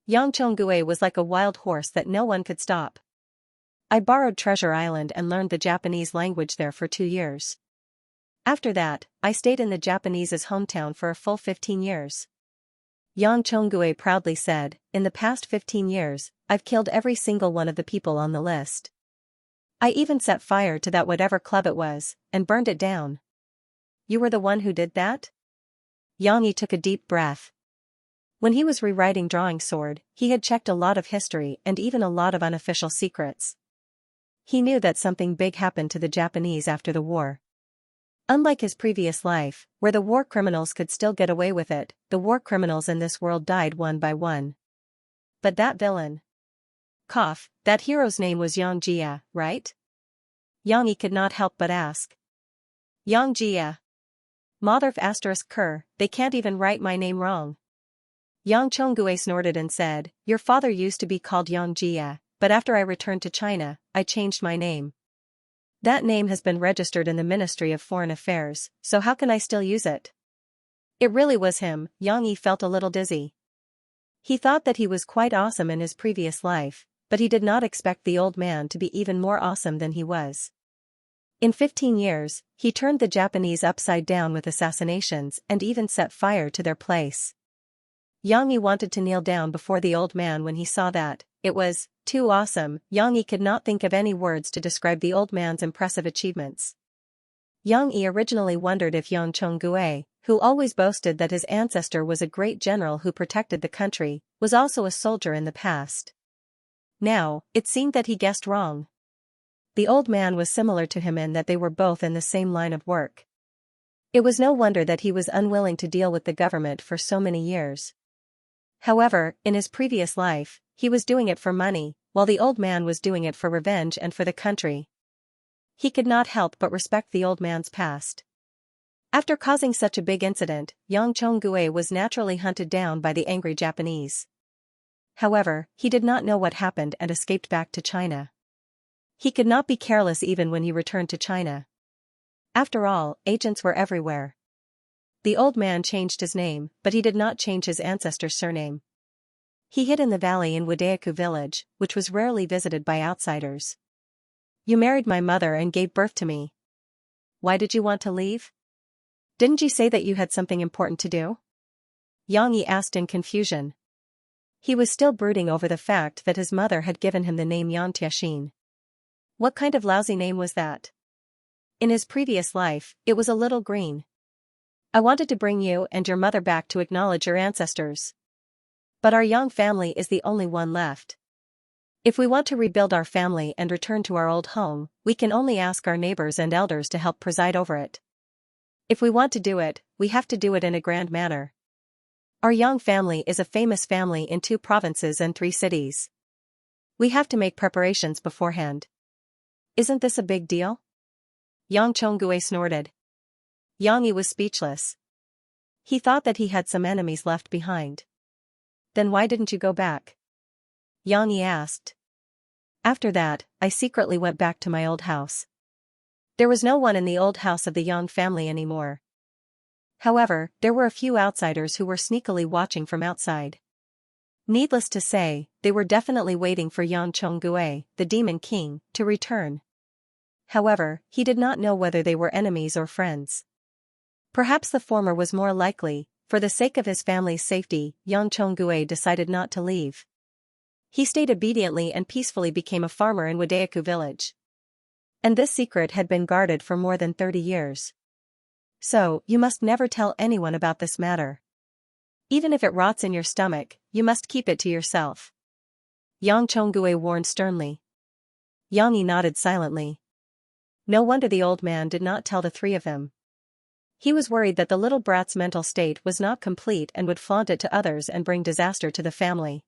Yang Chonggui was like a wild horse that no one could stop. I borrowed Treasure Island and learned the Japanese language there for 2 years. After that, I stayed in the Japanese's hometown for a full 15 years. Yang Chonggui proudly said, in the past 15 years, I've killed every single one of the people on the list. I even set fire to that whatever club it was, and burned it down. you were the one who did that? Yang Yi took a deep breath. When he was rewriting Drawing Sword, he had checked a lot of history and even a lot of unofficial secrets. He knew that something big happened to the Japanese after the war. Unlike his previous life, where the war criminals could still get away with it, the war criminals in this world died one by one. But that villain. Cough, that hero's name was Xianxia, right? Yang Yi could not help but ask. Xianxia. Motherf asterisk Ker, they can't even write my name wrong. Yang Chonggui snorted and said, your father used to be called Xianxia, but after I returned to China, I changed my name. That name has been registered in the Ministry of Foreign Affairs, so how can I still use it? It really was him. Yang Yi felt a little dizzy. He thought that he was quite awesome in his previous life, but he did not expect the old man to be even more awesome than he was. In 15 years, he turned the Japanese upside down with assassinations and even set fire to their place. Yang Yi wanted to kneel down before the old man when he saw that. It was too awesome. Yang Yi could not think of any words to describe the old man's impressive achievements. Yang Yi originally wondered if Yang Chonggui, who always boasted that his ancestor was a great general who protected the country, was also a soldier in the past. Now, it seemed that he guessed wrong. The old man was similar to him in that they were both in the same line of work. It was no wonder that he was unwilling to deal with the government for so many years. However, in his previous life, he was doing it for money, while the old man was doing it for revenge and for the country. He could not help but respect the old man's past. After causing such a big incident, Yang Chonggui was naturally hunted down by the angry Japanese. However, he did not know what happened and escaped back to China. He could not be careless even when he returned to China. After all, agents were everywhere. The old man changed his name, but he did not change his ancestor's surname. He hid in the valley in Wadayaku village, which was rarely visited by outsiders. You married my mother and gave birth to me. Why did you want to leave? Didn't you say that you had something important to do? Yang Yi asked in confusion. He was still brooding over the fact that his mother had given him the name Yan Tiaxin. What kind of lousy name was that? In his previous life, it was a little green. I wanted to bring you and your mother back to acknowledge your ancestors. But our Yang family is the only one left. If we want to rebuild our family and return to our old home, we can only ask our neighbors and elders to help preside over it. If we want to do it, we have to do it in a grand manner. Our Yang family is a famous family in 2 provinces and 3 cities. We have to make preparations beforehand. Isn't this a big deal? Yang Chonggui snorted. Yang Yi was speechless. He thought that he had some enemies left behind. Then why didn't you go back? Yang Yi asked. After that, I secretly went back to my old house. There was no one in the old house of the Yang family anymore. However, there were a few outsiders who were sneakily watching from outside. Needless to say, they were definitely waiting for Yang Chonggui, the Demon King, to return. However, he did not know whether they were enemies or friends. Perhaps the former was more likely. For the sake of his family's safety, Yang Chonggui decided not to leave. He stayed obediently and peacefully became a farmer in Wadayaku village. And this secret had been guarded for more than 30 years. So, you must never tell anyone about this matter. Even if it rots in your stomach, you must keep it to yourself. Yang Chonggui warned sternly. Yang Yi nodded silently. No wonder the old man did not tell the 3 of them. He was worried that the little brat's mental state was not complete and would flaunt it to others and bring disaster to the family.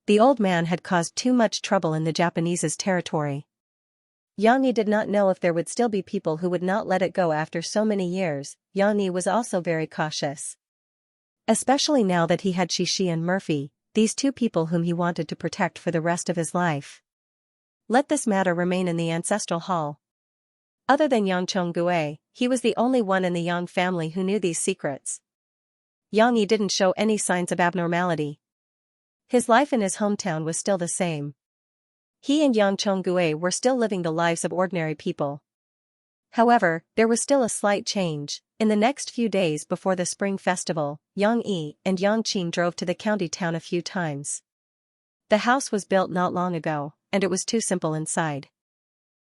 The old man had caused too much trouble in the Japanese's territory. Yang Yi did not know if there would still be people who would not let it go after so many years. Yang Yi was also very cautious. Especially now that he had Shishi and Murphy, these 2 people whom he wanted to protect for the rest of his life. Let this matter remain in the ancestral hall. Other than Yang Chonggui, he was the only one in the Yang family who knew these secrets. Yang Yi didn't show any signs of abnormality. His life in his hometown was still the same. He and Yang Chonggui were still living the lives of ordinary people. However, there was still a slight change. In the next few days before the spring festival, Yang Yi and Yang Qing drove to the county town a few times. The house was built not long ago, and it was too simple inside.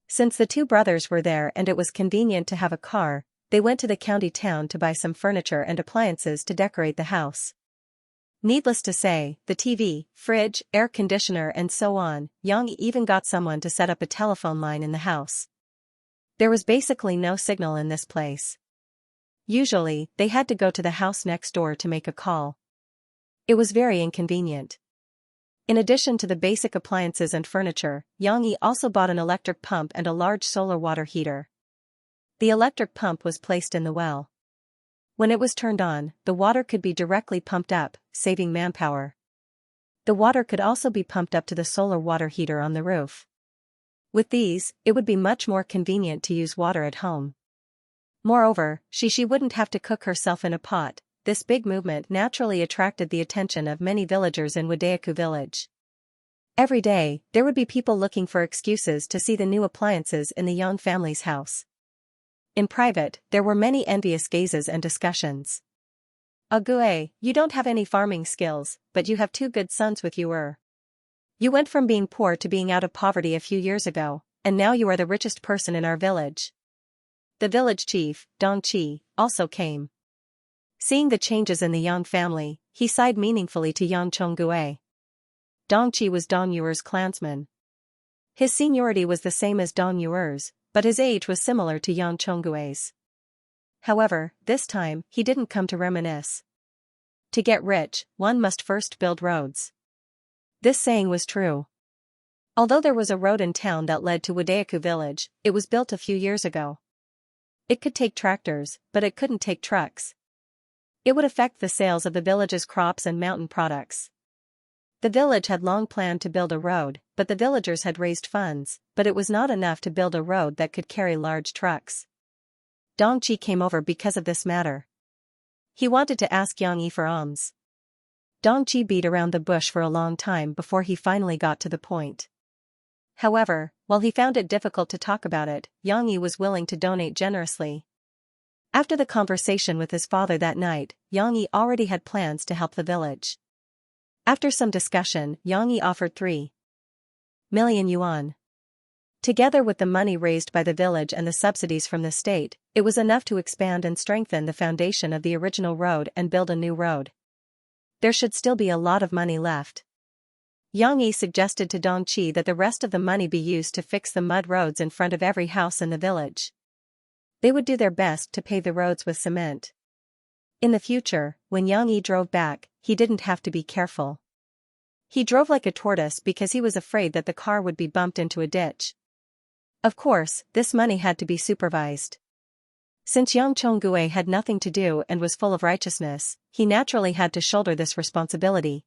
Since the 2 brothers were there and it was convenient to have a car, they went to the county town to buy some furniture and appliances to decorate the house. Needless to say, the TV, fridge, air conditioner and so on, Yang even got someone to set up a telephone line in the house. There was basically no signal in this place. Usually, they had to go to the house next door to make a call. It was very inconvenient. In addition to the basic appliances and furniture, Yang Yi also bought an electric pump and a large solar water heater. The electric pump was placed in the well. When it was turned on, the water could be directly pumped up, saving manpower. The water could also be pumped up to the solar water heater on the roof. With these, it would be much more convenient to use water at home. Moreover, she wouldn't have to cook herself in a pot. This big movement naturally attracted the attention of many villagers in Wadayaku village. Every day, there would be people looking for excuses to see the new appliances in the Yang family's house. In private, there were many envious gazes and discussions. "Ague, you don't have any farming skills, but you have 2 good sons with you. You went from being poor to being out of poverty a few years ago, and now you are the richest person in our village." The village chief, Dong Qi, also came. Seeing the changes in the Yang family, he sighed meaningfully to Yang Chonggue. Dong Qi was Dong Yuer's clansman. His seniority was the same as Dong Yuer's, but his age was similar to Yang Chonggue's. However, this time, he didn't come to reminisce. To get rich, one must first build roads. This saying was true. Although there was a road in town that led to Wadayaku village, it was built a few years ago. It could take tractors, but it couldn't take trucks. It would affect the sales of the village's crops and mountain products. The village had long planned to build a road, but the villagers had raised funds, but it was not enough to build a road that could carry large trucks. Dong Qi came over because of this matter. He wanted to ask Yang Yi for alms. Dong Qi beat around the bush for a long time before he finally got to the point. However, while he found it difficult to talk about it, Yang Yi was willing to donate generously. After the conversation with his father that night, Yang Yi already had plans to help the village. After some discussion, Yang Yi offered 3 million yuan. Together with the money raised by the village and the subsidies from the state, it was enough to expand and strengthen the foundation of the original road and build a new road. There should still be a lot of money left. Yang Yi suggested to Dong Qi that the rest of the money be used to fix the mud roads in front of every house in the village. They would do their best to pave the roads with cement. In the future, when Yang Yi drove back, he didn't have to be careful. He drove like a tortoise because he was afraid that the car would be bumped into a ditch. Of course, this money had to be supervised. Since Yang Chonggue had nothing to do and was full of righteousness, he naturally had to shoulder this responsibility.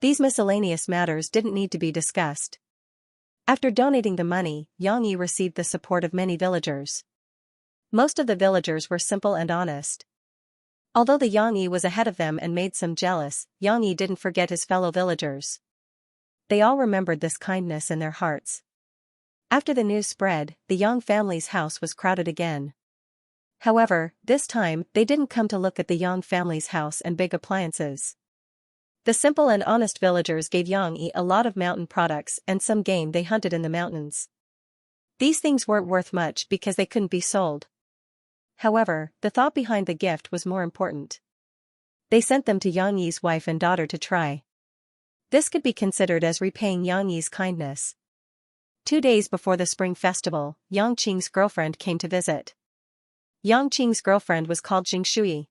These miscellaneous matters didn't need to be discussed. After donating the money, Yang Yi received the support of many villagers. Most of the villagers were simple and honest. Although the Yang Yi was ahead of them and made some jealous, Yang Yi didn't forget his fellow villagers. They all remembered this kindness in their hearts. After the news spread, the Yang family's house was crowded again. However, this time, they didn't come to look at the Yang family's house and big appliances. The simple and honest villagers gave Yang Yi a lot of mountain products and some game they hunted in the mountains. These things weren't worth much because they couldn't be sold. However, the thought behind the gift was more important. They sent them to Yang Yi's wife and daughter to try. This could be considered as repaying Yang Yi's kindness. 2 days before the spring festival, Yang Qing's girlfriend came to visit. Yang Qing's girlfriend was called Xianxia.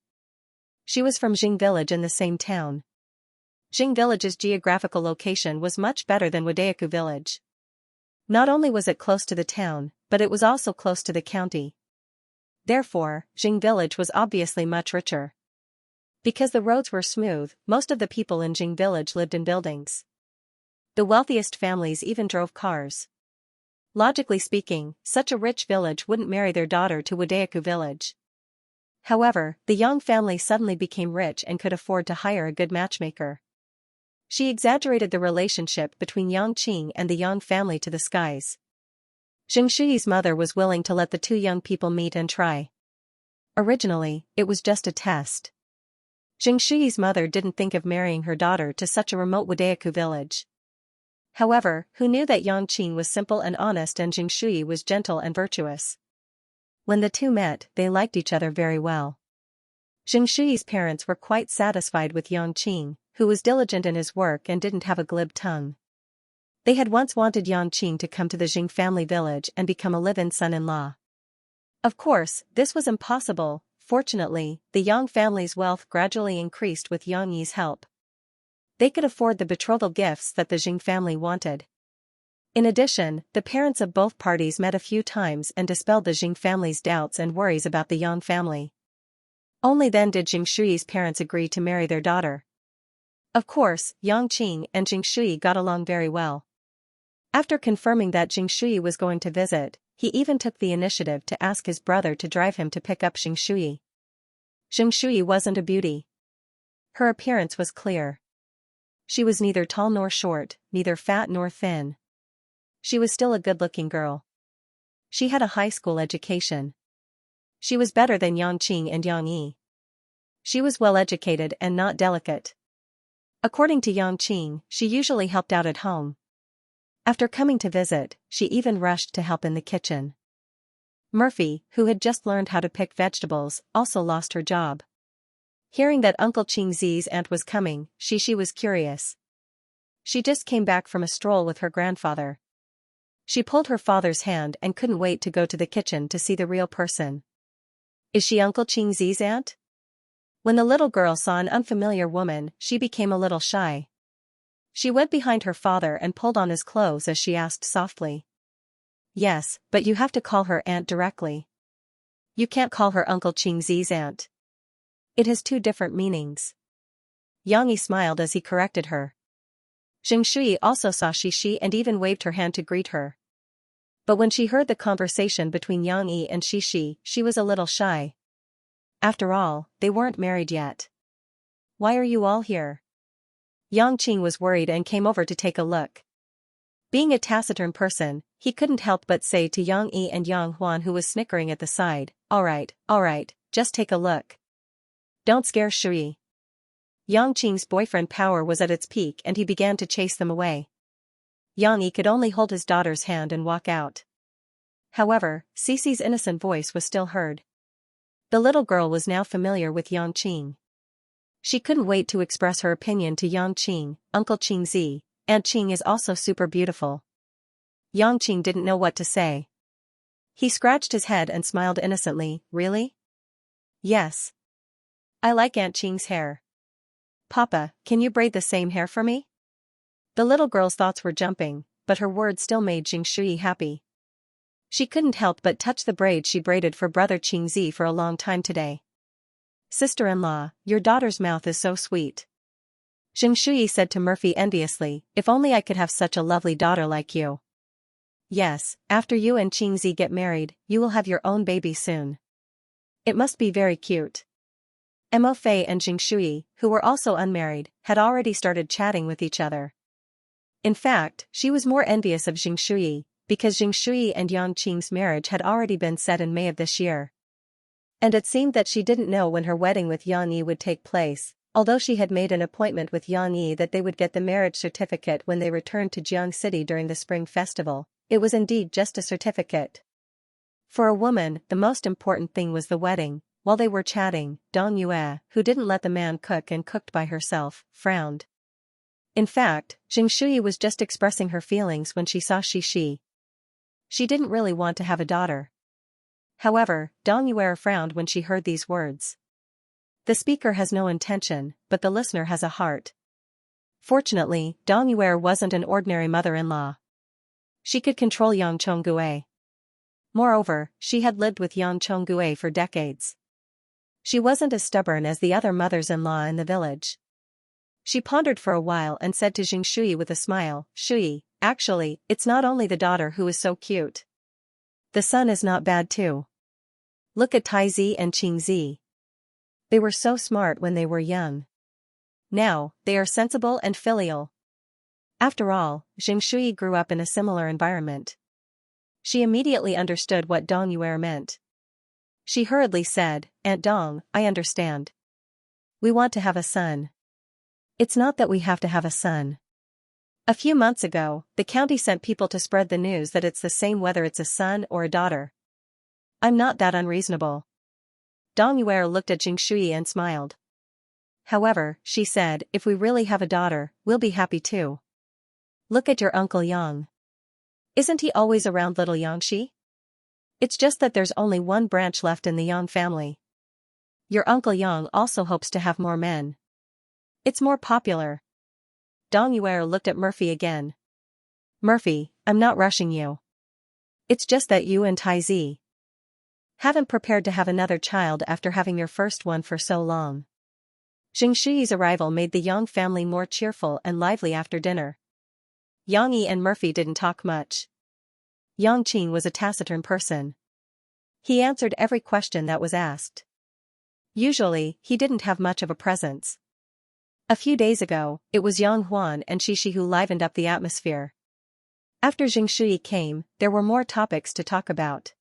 She was from Jing village in the same town. Jing village's geographical location was much better than Wadayaku village. Not only was it close to the town, but it was also close to the county. Therefore, Jing village was obviously much richer. Because the roads were smooth, most of the people in Jing village lived in buildings. The wealthiest families even drove cars. Logically speaking, such a rich village wouldn't marry their daughter to Wadayaku village. However, the Yang family suddenly became rich and could afford to hire a good matchmaker. She exaggerated the relationship between Yang Qing and the Yang family to the skies. Xianxia's mother was willing to let the 2 young people meet and try. Originally, it was just a test. Xianxia's mother didn't think of marrying her daughter to such a remote Wadayaku village. However, who knew that Yang Qing was simple and honest and Xianxia was gentle and virtuous? When the two met, they liked each other very well. Xianxia's parents were quite satisfied with Yangqing, who was diligent in his work and didn't have a glib tongue. They had once wanted Yangqing to come to the Jing family village and become a live-in son-in-law. Of course, this was impossible. Fortunately, the Yang family's wealth gradually increased with Yang Yi's help. They could afford the betrothal gifts that the Jing family wanted. In addition, the parents of both parties met a few times and dispelled the Jing family's doubts and worries about the Yang family. Only then did Xingshui's parents agree to marry their daughter. Of course, Yangqing and Xingshui got along very well. After confirming that Xingshui was going to visit, he even took the initiative to ask his brother to drive him to pick up Xingshui. Xingshui wasn't a beauty. Her appearance was clear. She was neither tall nor short, neither fat nor thin. She was still a good-looking girl. She had a high school education. She was better than Yangqing and Yang Yi. She was well-educated and not delicate. According to Yangqing, she usually helped out at home. After coming to visit, she even rushed to help in the kitchen. Murphy, who had just learned how to pick vegetables, also lost her job. Hearing that Uncle Qingzi's aunt was coming, Xixi was curious. She just came back from a stroll with her grandfather. She pulled her father's hand and couldn't wait to go to the kitchen to see the real person. Is she Uncle Qingzi's aunt? When the little girl saw an unfamiliar woman, she became a little shy. She went behind her father and pulled on his clothes as she asked softly. Yes, but you have to call her aunt directly. You can't call her Uncle Qingzi's aunt. It has two different meanings. Yang Yi smiled as he corrected her. Xingshui also saw Xixi and even waved her hand to greet her. But when she heard the conversation between Yang Yi and Xixi, she was a little shy. After all, they weren't married yet. Why are you all here? Yang Qing was worried and came over to take a look. Being a taciturn person, he couldn't help but say to Yang Yi and Yang Huan, who was snickering at the side, all right, just take a look. Don't scare Shui. Yang Qing's boyfriend power was at its peak and he began to chase them away. Yang Yi could only hold his daughter's hand and walk out. However, Cece's innocent voice was still heard. The little girl was now familiar with Yang Qing. She couldn't wait to express her opinion to Yang Qing. Uncle Qingzi, Aunt Qing is also super beautiful. Yang Qing didn't know what to say. He scratched his head and smiled innocently. Really? Yes. I like Aunt Qing's hair. Papa, can you braid the same hair for me? The little girl's thoughts were jumping, but her words still made Xingshui happy. She couldn't help but touch the braid she braided for brother Qingzi for a long time today. Sister-in-law, your daughter's mouth is so sweet. Xingshui said to Murphy enviously, if only I could have such a lovely daughter like you. Yes, after you and Qingzi get married, you will have your own baby soon. It must be very cute. Mo Fei and Xingshui, who were also unmarried, had already started chatting with each other. In fact, she was more envious of Xingshui, because Xingshui and Yang Qing's marriage had already been set in May of this year. And it seemed that she didn't know when her wedding with Yang Yi would take place, although she had made an appointment with Yang Yi that they would get the marriage certificate when they returned to Jiang City during the spring festival. It was indeed just a certificate. For a woman, the most important thing was the wedding. While they were chatting, Dong Yue, who didn't let the man cook and cooked by herself, frowned. In fact, Xingshui was just expressing her feelings when she saw Xixi. She didn't really want to have a daughter. However, Dong Yue frowned when she heard these words. The speaker has no intention, but the listener has a heart. Fortunately, Dong Yue wasn't an ordinary mother-in-law. She could control Yang Chonggue. Moreover, she had lived with Yang Chonggue for decades. She wasn't as stubborn as the other mothers-in-law in the village. She pondered for a while and said to Xingshui with a smile, Shui, actually, it's not only the daughter who is so cute. The son is not bad too. Look at Taizi and Qingzi. They were so smart when they were young. Now, they are sensible and filial. After all, Xingshui grew up in a similar environment. She immediately understood what Dong Yue meant. She hurriedly said, Aunt Dong, I understand. We want to have a son. It's not that we have to have a son. A few months ago, the county sent people to spread the news that it's the same whether it's a son or a daughter. I'm not that unreasonable. Dong Yuer looked at Xianxia and smiled. However, she said, if we really have a daughter, we'll be happy too. Look at your Uncle Yang. Isn't he always around little Yangshi? It's just that there's only one branch left in the Yang family. Your Uncle Yang also hopes to have more men. It's more popular. Dong Yuer looked at Murphy again. Murphy, I'm not rushing you. It's just that you and Tai Zi haven't prepared to have another child after having your first one for so long. Xianxia's arrival made the Yang family more cheerful and lively after dinner. Yang Yi and Murphy didn't talk much. Yang Qing was a taciturn person. He answered every question that was asked. Usually, he didn't have much of a presence. A few days ago, it was Yang Huan and Shishi who livened up the atmosphere. After Xianxia came, there were more topics to talk about.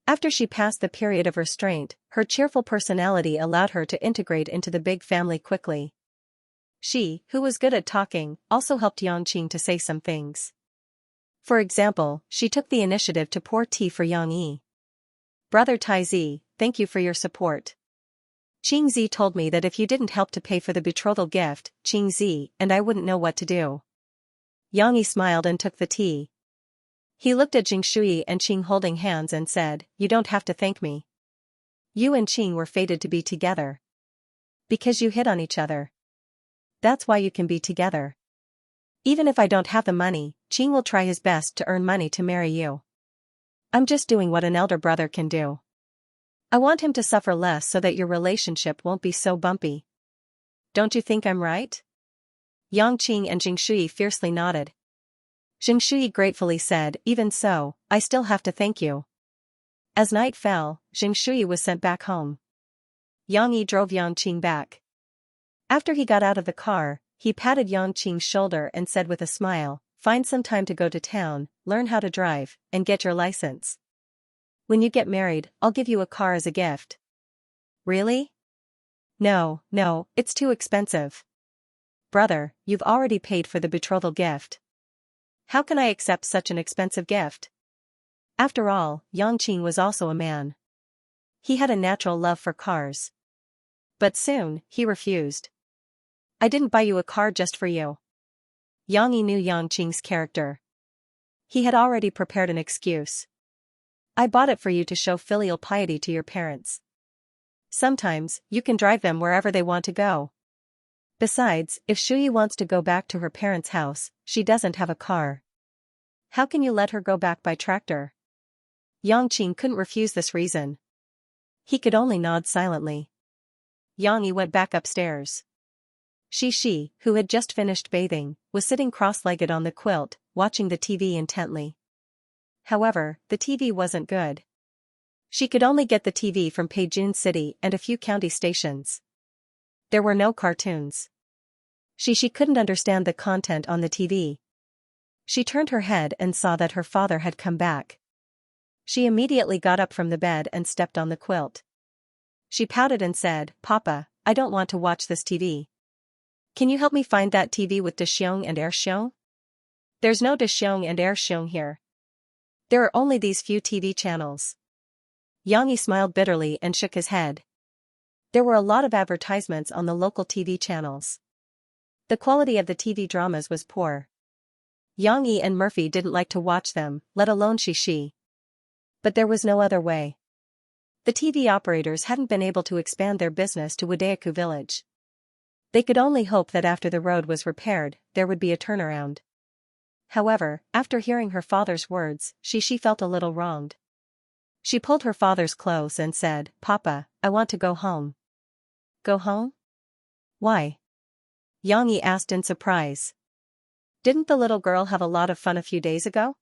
After she passed the period of restraint, her cheerful personality allowed her to integrate into the big family quickly. She, who was good at talking, also helped Yang Qing to say some things. For example, she took the initiative to pour tea for Yang Yi. Brother Tai Zi, thank you for your support. Qing Zi told me that if you didn't help to pay for the betrothal gift, Qing Zi and I wouldn't know what to do. Yang Yi smiled and took the tea. He looked at Xianxia and Qing holding hands and said, you don't have to thank me. You and Qing were fated to be together. Because you hit on each other. That's why you can be together. Even if I don't have the money, Qing will try his best to earn money to marry you. I'm just doing what an elder brother can do. I want him to suffer less so that your relationship won't be so bumpy. Don't you think I'm right? Yang Qing and Xianxia fiercely nodded. Xianxia gratefully said, even so, I still have to thank you. As night fell, Xianxia was sent back home. Yang Yi drove Yang Qing back. After he got out of the car, he patted Yang Qing's shoulder and said with a smile, find some time to go to town, learn how to drive, and get your license. When you get married, I'll give you a car as a gift. Really? No, it's too expensive. Brother, you've already paid for the betrothal gift. How can I accept such an expensive gift? After all, Yang Qing was also a man. He had a natural love for cars. But soon, he refused. I didn't buy you a car just for you. Yang Yi knew Yang Qing's character. He had already prepared an excuse. I bought it for you to show filial piety to your parents. Sometimes, you can drive them wherever they want to go. Besides, if Shuyi wants to go back to her parents' house, she doesn't have a car. How can you let her go back by tractor? Yang Qing couldn't refuse this reason. He could only nod silently. Yang Yi went back upstairs. Shishi, who had just finished bathing, was sitting cross-legged on the quilt, watching the TV intently. However, the TV wasn't good. She could only get the TV from Peijun City and a few county stations. There were no cartoons. She couldn't understand the content on the TV. She turned her head and saw that her father had come back. She immediately got up from the bed and stepped on the quilt. She pouted and said, Papa, I don't want to watch this TV. Can you help me find that TV with Daxiong and Erxiong? There's no Daxiong and Erxiong here. There are only these few TV channels. Yang Yi smiled bitterly and shook his head. There were a lot of advertisements on the local TV channels. The quality of the TV dramas was poor. Yang Yi and Murphy didn't like to watch them, let alone Shishi. But there was no other way. The TV operators hadn't been able to expand their business to Wadayaku village. They could only hope that after the road was repaired, there would be a turnaround. However, after hearing her father's words, Shishi felt a little wronged. She pulled her father's clothes and said, Papa, I want to go home. Go home? Why? Yang Yi asked in surprise. Didn't the little girl have a lot of fun a few days ago?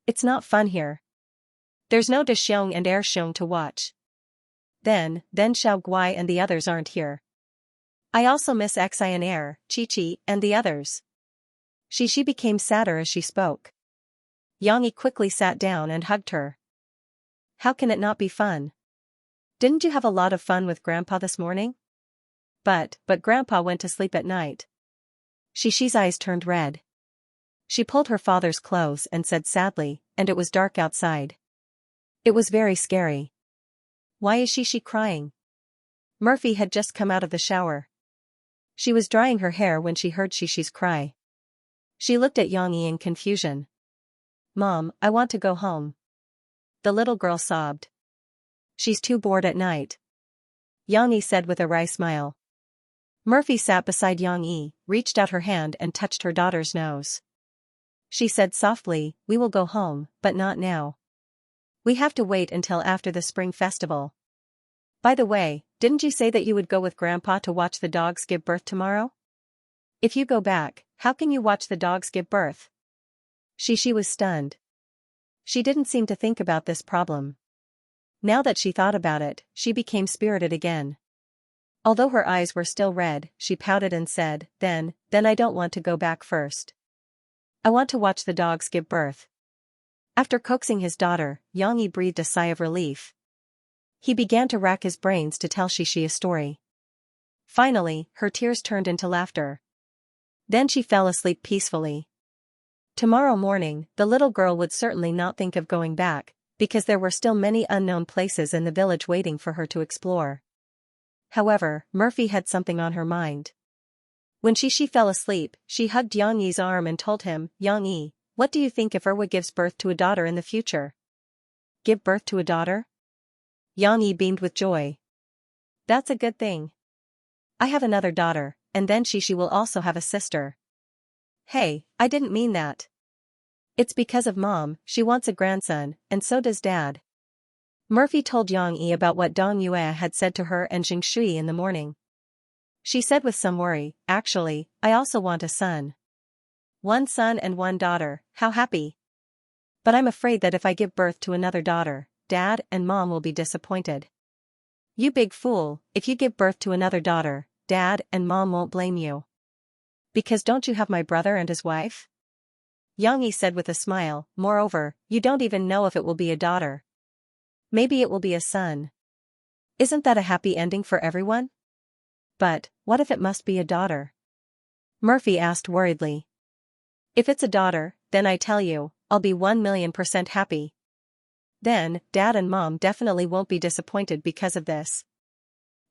It's not fun here. There's no Daxiong and Erxiong to watch. Then Xiao Guai and the others aren't here. I also miss Xi and Air, Chi-Chi, and the others. She became sadder as she spoke. Yang Yi quickly sat down and hugged her. How can it not be fun? Didn't you have a lot of fun with Grandpa this morning? But Grandpa went to sleep at night. Shishi's eyes turned red. She pulled her father's clothes and said sadly, and it was dark outside. It was very scary. Why is she crying? Murphy had just come out of the shower. She was drying her hair when she heard Shishi's cry. She looked at Xianxia in confusion. Mom, I want to go home. The little girl sobbed. She's too bored at night. Xianxia said with a wry smile. Murphy sat beside Xianxia, reached out her hand and touched her daughter's nose. She said softly, we will go home, but not now. We have to wait until after the spring festival. By the way, didn't you say that you would go with Grandpa to watch the dogs give birth tomorrow? If you go back, how can you watch the dogs give birth? Shishi was stunned. She didn't seem to think about this problem. Now that she thought about it, she became spirited again. Although her eyes were still red, she pouted and said, Then I don't want to go back first. I want to watch the dogs give birth. After coaxing his daughter, Xianxia breathed a sigh of relief. He began to rack his brains to tell Shishi a story. Finally, her tears turned into laughter. Then she fell asleep peacefully. Tomorrow morning, the little girl would certainly not think of going back, because there were still many unknown places in the village waiting for her to explore. However, Murphy had something on her mind. When Shishi fell asleep, she hugged Xianxia's arm and told him, Xianxia, what do you think if Erwa gives birth to a daughter in the future? Give birth to a daughter? Xianxia beamed with joy. That's a good thing. I have another daughter, and then Shishi will also have a sister. Hey, I didn't mean that. It's because of Mom, she wants a grandson, and so does Dad. Murphy told Xianxia about what Dong Yue had said to her and Xianxia in the morning. She said with some worry, actually, I also want a son. One son and one daughter, how happy. But I'm afraid that if I give birth to another daughter, Dad and Mom will be disappointed. You big fool, if you give birth to another daughter, Dad and Mom won't blame you. Because don't you have my brother and his wife? Xianxia said with a smile, moreover, you don't even know if it will be a daughter. Maybe it will be a son. Isn't that a happy ending for everyone? But, what if it must be a daughter? Murphy asked worriedly. If it's a daughter, then I tell you, I'll be 1,000,000% happy. Then, Dad and Mom definitely won't be disappointed because of this.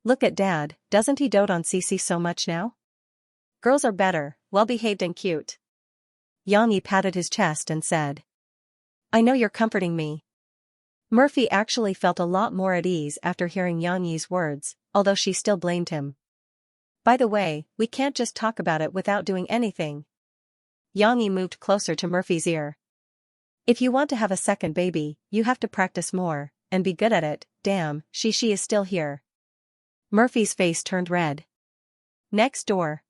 Look at Dad, doesn't he dote on Cece so much now? Girls are better, well-behaved and cute. Xianxia patted his chest and said. I know you're comforting me. Murphy actually felt a lot more at ease after hearing Xianxia's words, although she still blamed him. By the way, we can't just talk about it without doing anything. Xianxia moved closer to Murphy's ear. If you want to have a second baby, you have to practice more, and be good at it. Damn, Shishi is still here. Murphy's face turned red. Next door.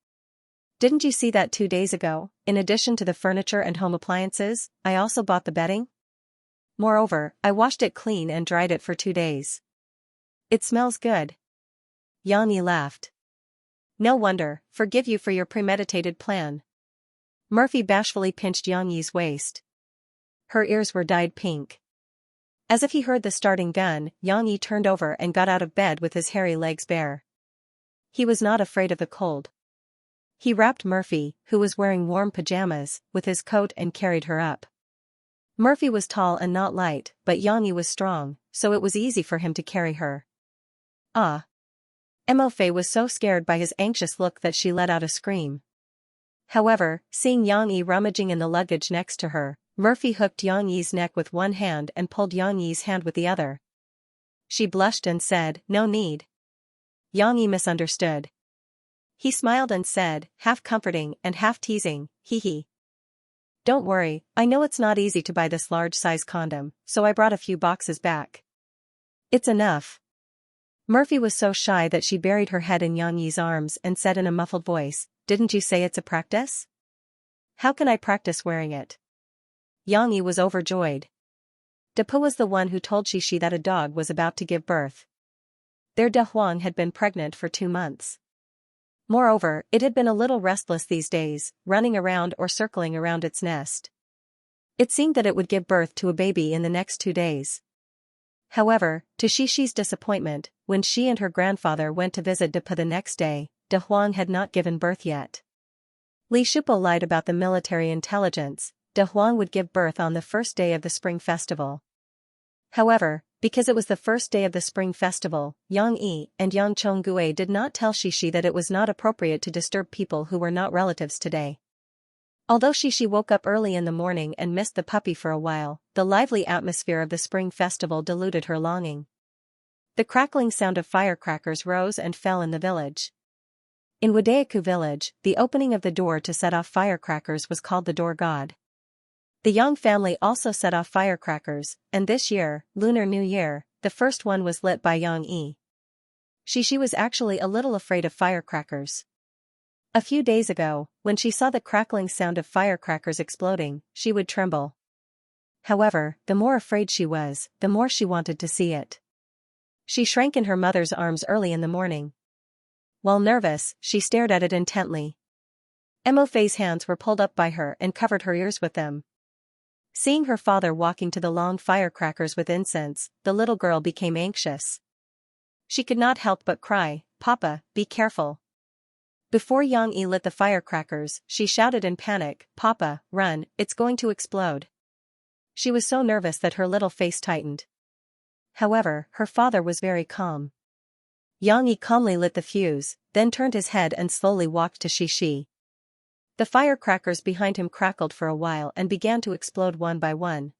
Didn't you see that 2 days ago? In addition to the furniture and home appliances, I also bought the bedding. Moreover, I washed it clean and dried it for 2 days. It smells good. Xianxia laughed. No wonder, forgive you for your premeditated plan. Murphy bashfully pinched Xianxia's waist. Her ears were dyed pink. As if he heard the starting gun, Xianxia turned over and got out of bed with his hairy legs bare. He was not afraid of the cold. He wrapped Murphy, who was wearing warm pajamas, with his coat and carried her up. Murphy was tall and not light, but Xianxia was strong, so it was easy for him to carry her. Ah! Mofe was so scared by his anxious look that she let out a scream. However, seeing Xianxia rummaging in the luggage next to her, Murphy hooked Xianxia's neck with one hand and pulled Xianxia's hand with the other. She blushed and said, no need. Xianxia misunderstood. He smiled and said, half comforting and half teasing, hee hee. Don't worry, I know it's not easy to buy this large-size condom, so I brought a few boxes back. It's enough. Murphy was so shy that she buried her head in Xianxia's arms and said in a muffled voice, didn't you say it's a practice? How can I practice wearing it? Xianxia was overjoyed. Depo was the one who told Shishi that a dog was about to give birth. Their De Huang had been pregnant for 2 months. Moreover, it had been a little restless these days, running around or circling around its nest. It seemed that it would give birth to a baby in the next 2 days. However, to Shishi's disappointment, when she and her grandfather went to visit Depo the next day, De Huang had not given birth yet. Li Shupo lied about the military intelligence. De Huang would give birth on the first day of the spring festival. However, because it was the first day of the spring festival, Yang Yi and Yang Chonggue did not tell Shishi that it was not appropriate to disturb people who were not relatives today. Although Shishi woke up early in the morning and missed the puppy for a while, the lively atmosphere of the spring festival diluted her longing. The crackling sound of firecrackers rose and fell in the village. In Wadayaku village, the opening of the door to set off firecrackers was called the door god. The Yang family also set off firecrackers, and this year, Lunar New Year, the first one was lit by Yang Yi. Shishi was actually a little afraid of firecrackers. A few days ago, when she saw the crackling sound of firecrackers exploding, she would tremble. However, the more afraid she was, the more she wanted to see it. She shrank in her mother's arms early in the morning. While nervous, she stared at it intently. Mo Fei's hands were pulled up by her and covered her ears with them. Seeing her father walking to the long firecrackers with incense, the little girl became anxious. She could not help but cry, "Papa, be careful." Before Yang Yi lit the firecrackers, she shouted in panic, "Papa, run, it's going to explode." She was so nervous that her little face tightened. However, her father was very calm. Yang Yi calmly lit the fuse, then turned his head and slowly walked to Shishi. The firecrackers behind him crackled for a while and began to explode one by one.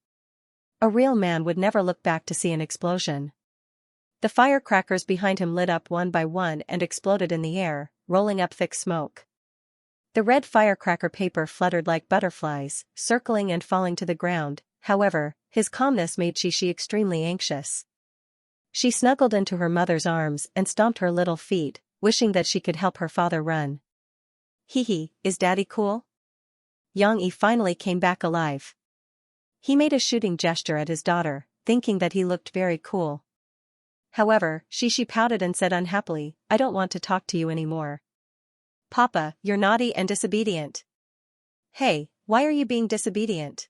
A real man would never look back to see an explosion. The firecrackers behind him lit up one by one and exploded in the air, rolling up thick smoke. The red firecracker paper fluttered like butterflies, circling and falling to the ground. However, his calmness made Shishi extremely anxious. She snuggled into her mother's arms and stomped her little feet, wishing that she could help her father run. "Hee, is Daddy cool?" Yang Yi finally came back alive. He made a shooting gesture at his daughter, thinking that he looked very cool. However, Shishi pouted and said unhappily, "I don't want to talk to you anymore. Papa, you're naughty and disobedient." "Hey, why are you being disobedient?"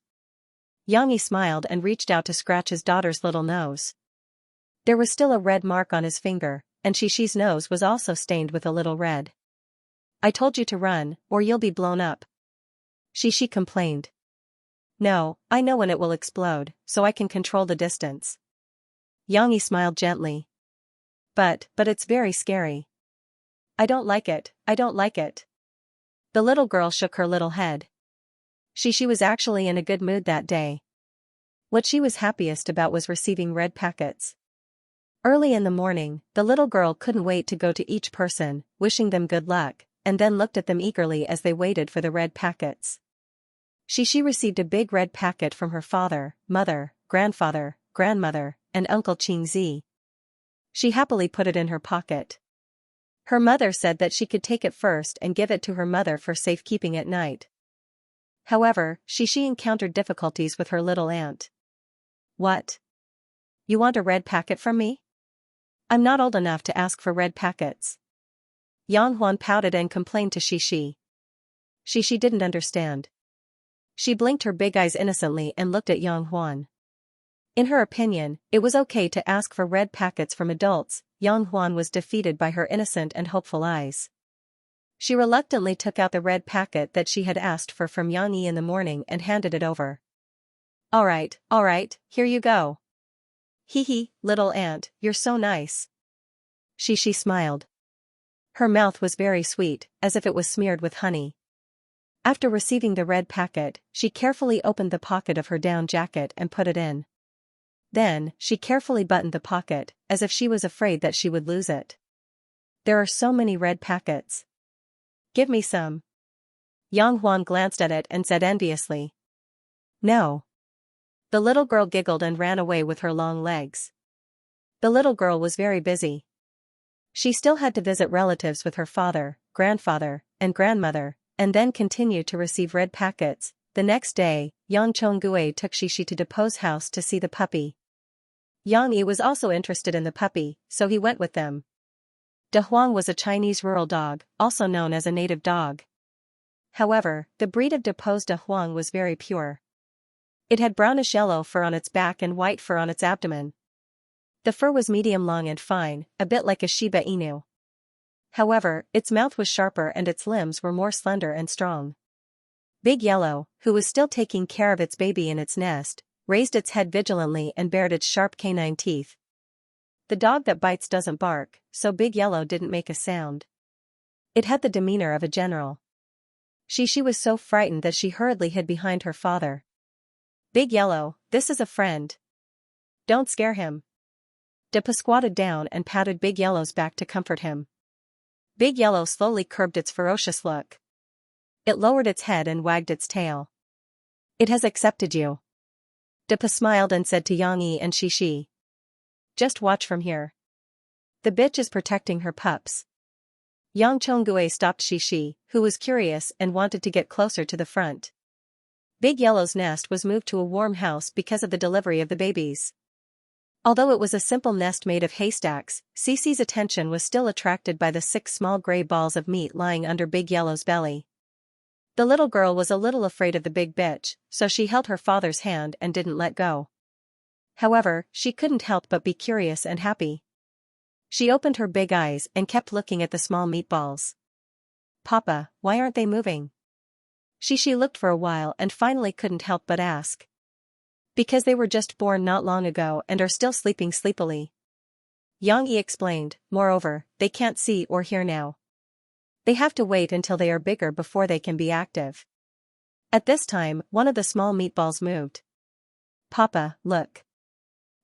Yang Yi smiled and reached out to scratch his daughter's little nose. There was still a red mark on his finger, and Shishi's nose was also stained with a little red. "I told you to run, or you'll be blown up," Shishi complained. "No, I know when it will explode, so I can control the distance." Yang Yi smiled gently. But it's very scary. I don't like it, I don't like it." The little girl shook her little head. Shishi was actually in a good mood that day. What she was happiest about was receiving red packets. Early in the morning, the little girl couldn't wait to go to each person, wishing them good luck, and then looked at them eagerly as they waited for the red packets. Shishi received a big red packet from her father, mother, grandfather, grandmother, and Uncle Qingzi. She happily put it in her pocket. Her mother said that she could take it first and give it to her mother for safekeeping at night. However, Shishi encountered difficulties with her little aunt. "What? You want a red packet from me? I'm not old enough to ask for red packets." Yang Huan pouted and complained to Shishi. Shishi didn't understand. She blinked her big eyes innocently and looked at Yang Huan. In her opinion, it was okay to ask for red packets from adults. Yang Huan was defeated by her innocent and hopeful eyes. She reluctantly took out the red packet that she had asked for from Yang Yi in the morning and handed it over. All right, here you go." "Hee, little aunt, you're so nice." Shishi smiled. Her mouth was very sweet, as if it was smeared with honey. After receiving the red packet, she carefully opened the pocket of her down jacket and put it in. Then, she carefully buttoned the pocket, as if she was afraid that she would lose it. "There are so many red packets. Give me some." Yang Huan glanced at it and said enviously. "No." The little girl giggled and ran away with her long legs. The little girl was very busy. She still had to visit relatives with her father, grandfather, and grandmother, and then continue to receive red packets. The next day, Yang Chonggue took Shishi to Depo's house to see the puppy. Yang Yi was also interested in the puppy, so he went with them. De Huang was a Chinese rural dog, also known as a native dog. However, the breed of Depo's De Huang was very pure. It had brownish-yellow fur on its back and white fur on its abdomen. The fur was medium long and fine, a bit like a Shiba Inu. However, its mouth was sharper and its limbs were more slender and strong. Big Yellow, who was still taking care of its baby in its nest, raised its head vigilantly and bared its sharp canine teeth. The dog that bites doesn't bark, so Big Yellow didn't make a sound. It had the demeanor of a general. She was so frightened that she hurriedly hid behind her father. Big Yellow, this is a friend. Don't scare him. Dippa squatted down and patted Big Yellow's back to comfort him. Big Yellow slowly curbed its ferocious look. It lowered its head and wagged its tail. It has accepted you. Dippa smiled and said to Xianxia and Xi. Just watch from here. The bitch is protecting her pups. Yang Chonggue stopped Xi, who was curious and wanted to get closer to the front. Big Yellow's nest was moved to a warm house because of the delivery of the babies. Although it was a simple nest made of haystacks, Cece's attention was still attracted by the 6 small gray balls of meat lying under Big Yellow's belly. The little girl was a little afraid of the big bitch, so she held her father's hand and didn't let go. However, she couldn't help but be curious and happy. She opened her big eyes and kept looking at the small meatballs. Papa, why aren't they moving? Xi looked for a while and finally couldn't help but ask. Because they were just born not long ago and are still sleeping sleepily. Xianxia explained, moreover, they can't see or hear now. They have to wait until they are bigger before they can be active. At this time, one of the small meatballs moved. Papa, look.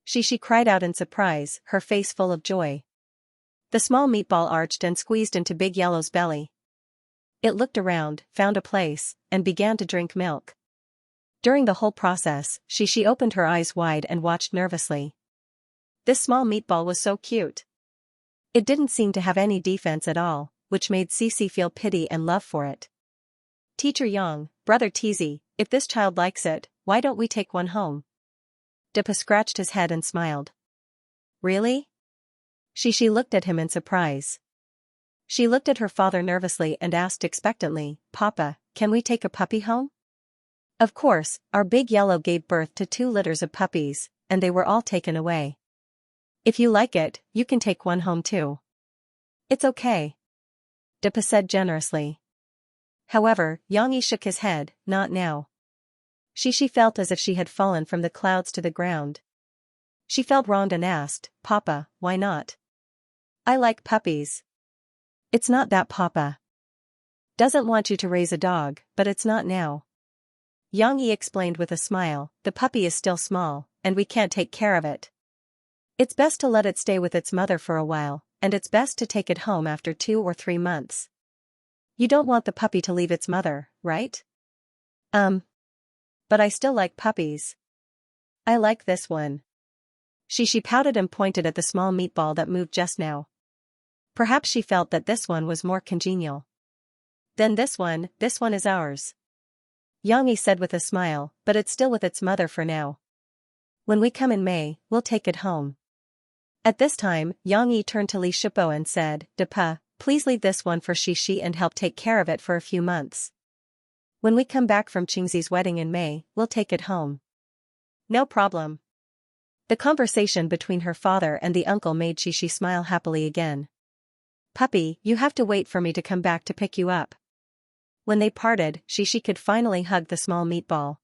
Xi cried out in surprise, her face full of joy. The small meatball arched and squeezed into Big Yellow's belly. It looked around, found a place, and began to drink milk. During the whole process, Xi opened her eyes wide and watched nervously. This small meatball was so cute. It didn't seem to have any defense at all, which made Cece feel pity and love for it. Teacher Yang, Brother Teasy, if this child likes it, why don't we take one home? Dippa scratched his head and smiled. Really? Xi looked at him in surprise. She looked at her father nervously and asked expectantly, Papa, can we take a puppy home? Of course, our Big Yellow gave birth to 2 litters of puppies, and they were all taken away. If you like it, you can take one home too. It's okay. Dippa said generously. However, Xianxia shook his head, not now. Xi felt as if she had fallen from the clouds to the ground. She felt wronged and asked, Papa, why not? I like puppies. It's not that Papa doesn't want you to raise a dog, but it's not now. Xianxia explained with a smile, the puppy is still small, and we can't take care of it. It's best to let it stay with its mother for a while, and it's best to take it home after 2 or 3 months. You don't want the puppy to leave its mother, right? But I still like puppies. I like this one. She pouted and pointed at the small meatball that moved just now. Perhaps she felt that this one was more congenial. Then this one is ours. Xianxia said with a smile, but it's still with its mother for now. When we come in May, we'll take it home. At this time, Xianxia turned to Li Shipo and said, Dippa, please leave this one for Xi and help take care of it for a few months. When we come back from Qingzi's wedding in May, we'll take it home. No problem. The conversation between her father and the uncle made Xi smile happily again. Puppy, you have to wait for me to come back to pick you up. When they parted, Xi could finally hug the small meatball.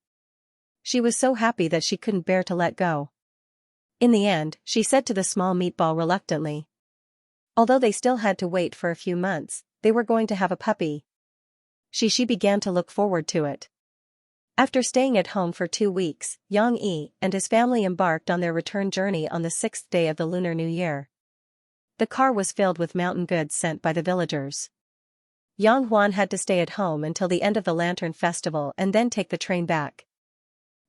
She was so happy that she couldn't bear to let go. In the end, she said to the small meatball reluctantly. Although they still had to wait for a few months, they were going to have a puppy. Xi began to look forward to it. After staying at home for 2 weeks, Xianxia and his family embarked on their return journey on the 6th day of the Lunar New Year. The car was filled with mountain goods sent by the villagers. Yang Huan had to stay at home until the end of the Lantern Festival and then take the train back.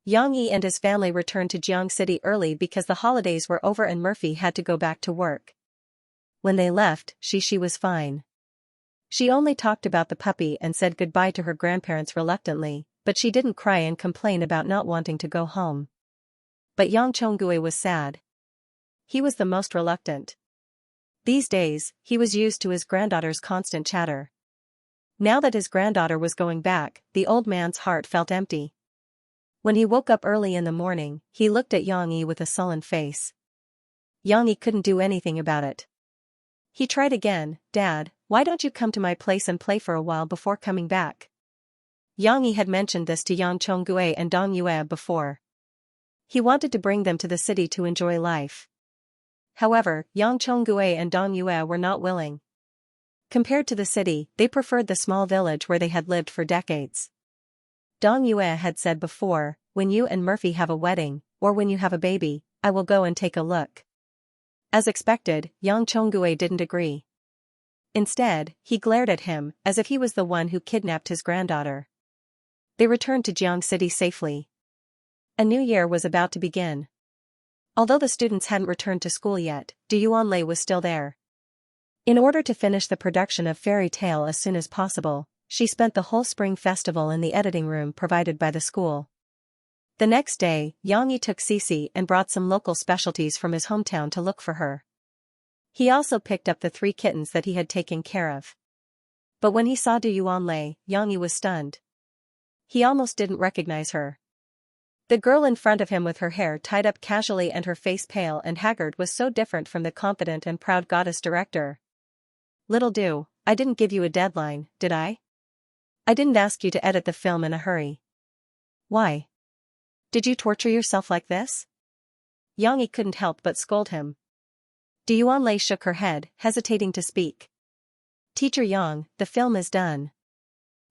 Xianxia and his family returned to Jiang City early because the holidays were over and Murphy had to go back to work. When they left, Xi was fine. She only talked about the puppy and said goodbye to her grandparents reluctantly, but she didn't cry and complain about not wanting to go home. But Yang Chongui was sad. He was the most reluctant. These days, he was used to his granddaughter's constant chatter. Now that his granddaughter was going back, the old man's heart felt empty. When he woke up early in the morning, he looked at Xianxia with a sullen face. Xianxia couldn't do anything about it. He tried again, Dad, why don't you come to my place and play for a while before coming back? Xianxia had mentioned this to Yang Chongui and Dong Yue before. He wanted to bring them to the city to enjoy life. However, Yang Chonggue and Dong Yue were not willing. Compared to the city, they preferred the small village where they had lived for decades. Dong Yue had said before, when you and Murphy have a wedding, or when you have a baby, I will go and take a look. As expected, Yang Chonggue didn't agree. Instead, he glared at him, as if he was the one who kidnapped his granddaughter. They returned to Jiang City safely. A new year was about to begin. Although the students hadn't returned to school yet, Du Yuanlei was still there. In order to finish the production of Fairy Tale as soon as possible, she spent the whole spring festival in the editing room provided by the school. The next day, Yang Yi took Cici and brought some local specialties from his hometown to look for her. He also picked up the 3 kittens that he had taken care of. But when he saw Du Yuanlei, Yang Yi was stunned. He almost didn't recognize her. The girl in front of him with her hair tied up casually and her face pale and haggard was so different from the confident and proud goddess director. Little Du, I didn't give you a deadline, did I? I didn't ask you to edit the film in a hurry. Why? Did you torture yourself like this? Yang Yi couldn't help but scold him. Du Yuanlei shook her head, hesitating to speak. Teacher Yang, the film is done.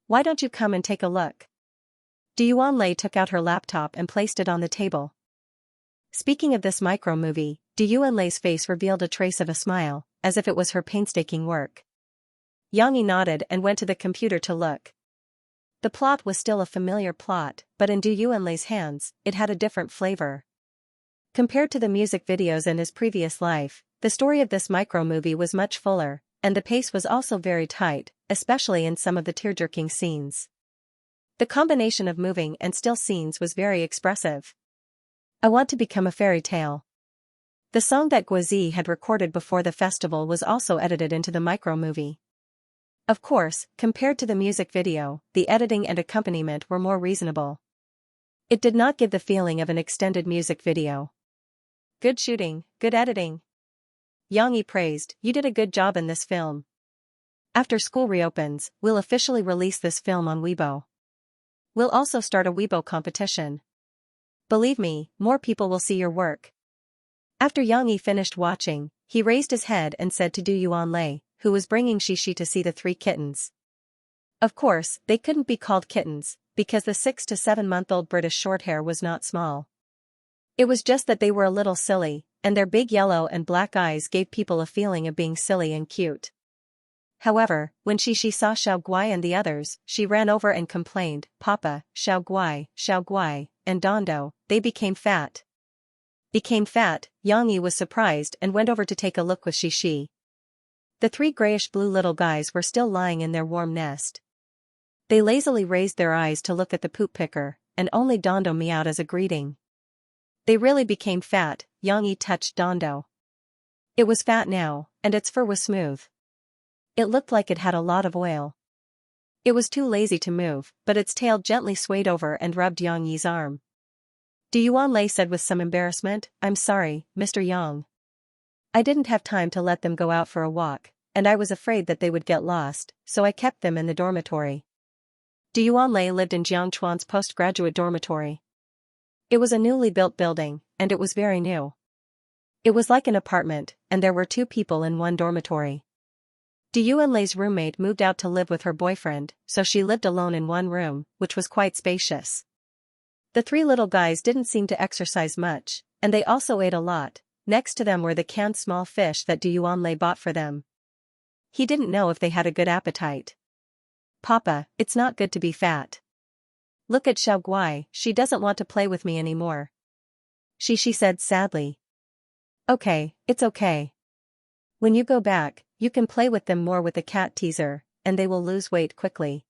Why don't you come and take a look? Du Yuanlei took out her laptop and placed it on the table. Speaking of this micro-movie, Du Yuanlei's face revealed a trace of a smile, as if it was her painstaking work. Yang Yi nodded and went to the computer to look. The plot was still a familiar plot, but in Du Yuanlei's hands, it had a different flavor. Compared to the music videos in his previous life, the story of this micro-movie was much fuller, and the pace was also very tight, especially in some of the tear-jerking scenes. The combination of moving and still scenes was very expressive. I want to become a fairy tale. The song that Guozi had recorded before the festival was also edited into the micro-movie. Of course, compared to the music video, the editing and accompaniment were more reasonable. It did not give the feeling of an extended music video. Good shooting, good editing. Yang Yi praised, you did a good job in this film. After school reopens, we'll officially release this film on Weibo. We'll also start a Weibo competition. Believe me, more people will see your work. After Yang Yi finished watching, he raised his head and said to Du Yuanlei, who was bringing Xishi to see the 3 kittens. Of course, they couldn't be called kittens, because the 6 to 7-month-old British Shorthair was not small. It was just that they were a little silly, and their big yellow and black eyes gave people a feeling of being silly and cute. However, when Xishi saw Xiao Guai and the others, she ran over and complained, Papa, Xiao Guai, and Dondo, they became fat. Became fat, Yang Yi was surprised and went over to take a look with Xishi. The 3 grayish-blue little guys were still lying in their warm nest. They lazily raised their eyes to look at the poop picker, and only Dondo meowed as a greeting. They really became fat, Yang Yi touched Dondo. It was fat now, and its fur was smooth. It looked like it had a lot of oil. It was too lazy to move, but its tail gently swayed over and rubbed Yang Yi's arm. Du Yuanlei said with some embarrassment, I'm sorry, Mr. Yang. I didn't have time to let them go out for a walk, and I was afraid that they would get lost, so I kept them in the dormitory. Du Yuanlei lived in Jiangchuan's postgraduate dormitory. It was a newly built building, and it was very new. It was like an apartment, and there were 2 people in one dormitory. Du Yuanlei's roommate moved out to live with her boyfriend, so she lived alone in one room, which was quite spacious. The 3 little guys didn't seem to exercise much, and they also ate a lot. Next to them were the canned small fish that Du Yuanlei bought for them. He didn't know if they had a good appetite. Papa, it's not good to be fat. Look at Xiao Guai, she doesn't want to play with me anymore. She said sadly. Okay, it's okay. When you go back, you can play with them more with the cat teaser, and they will lose weight quickly.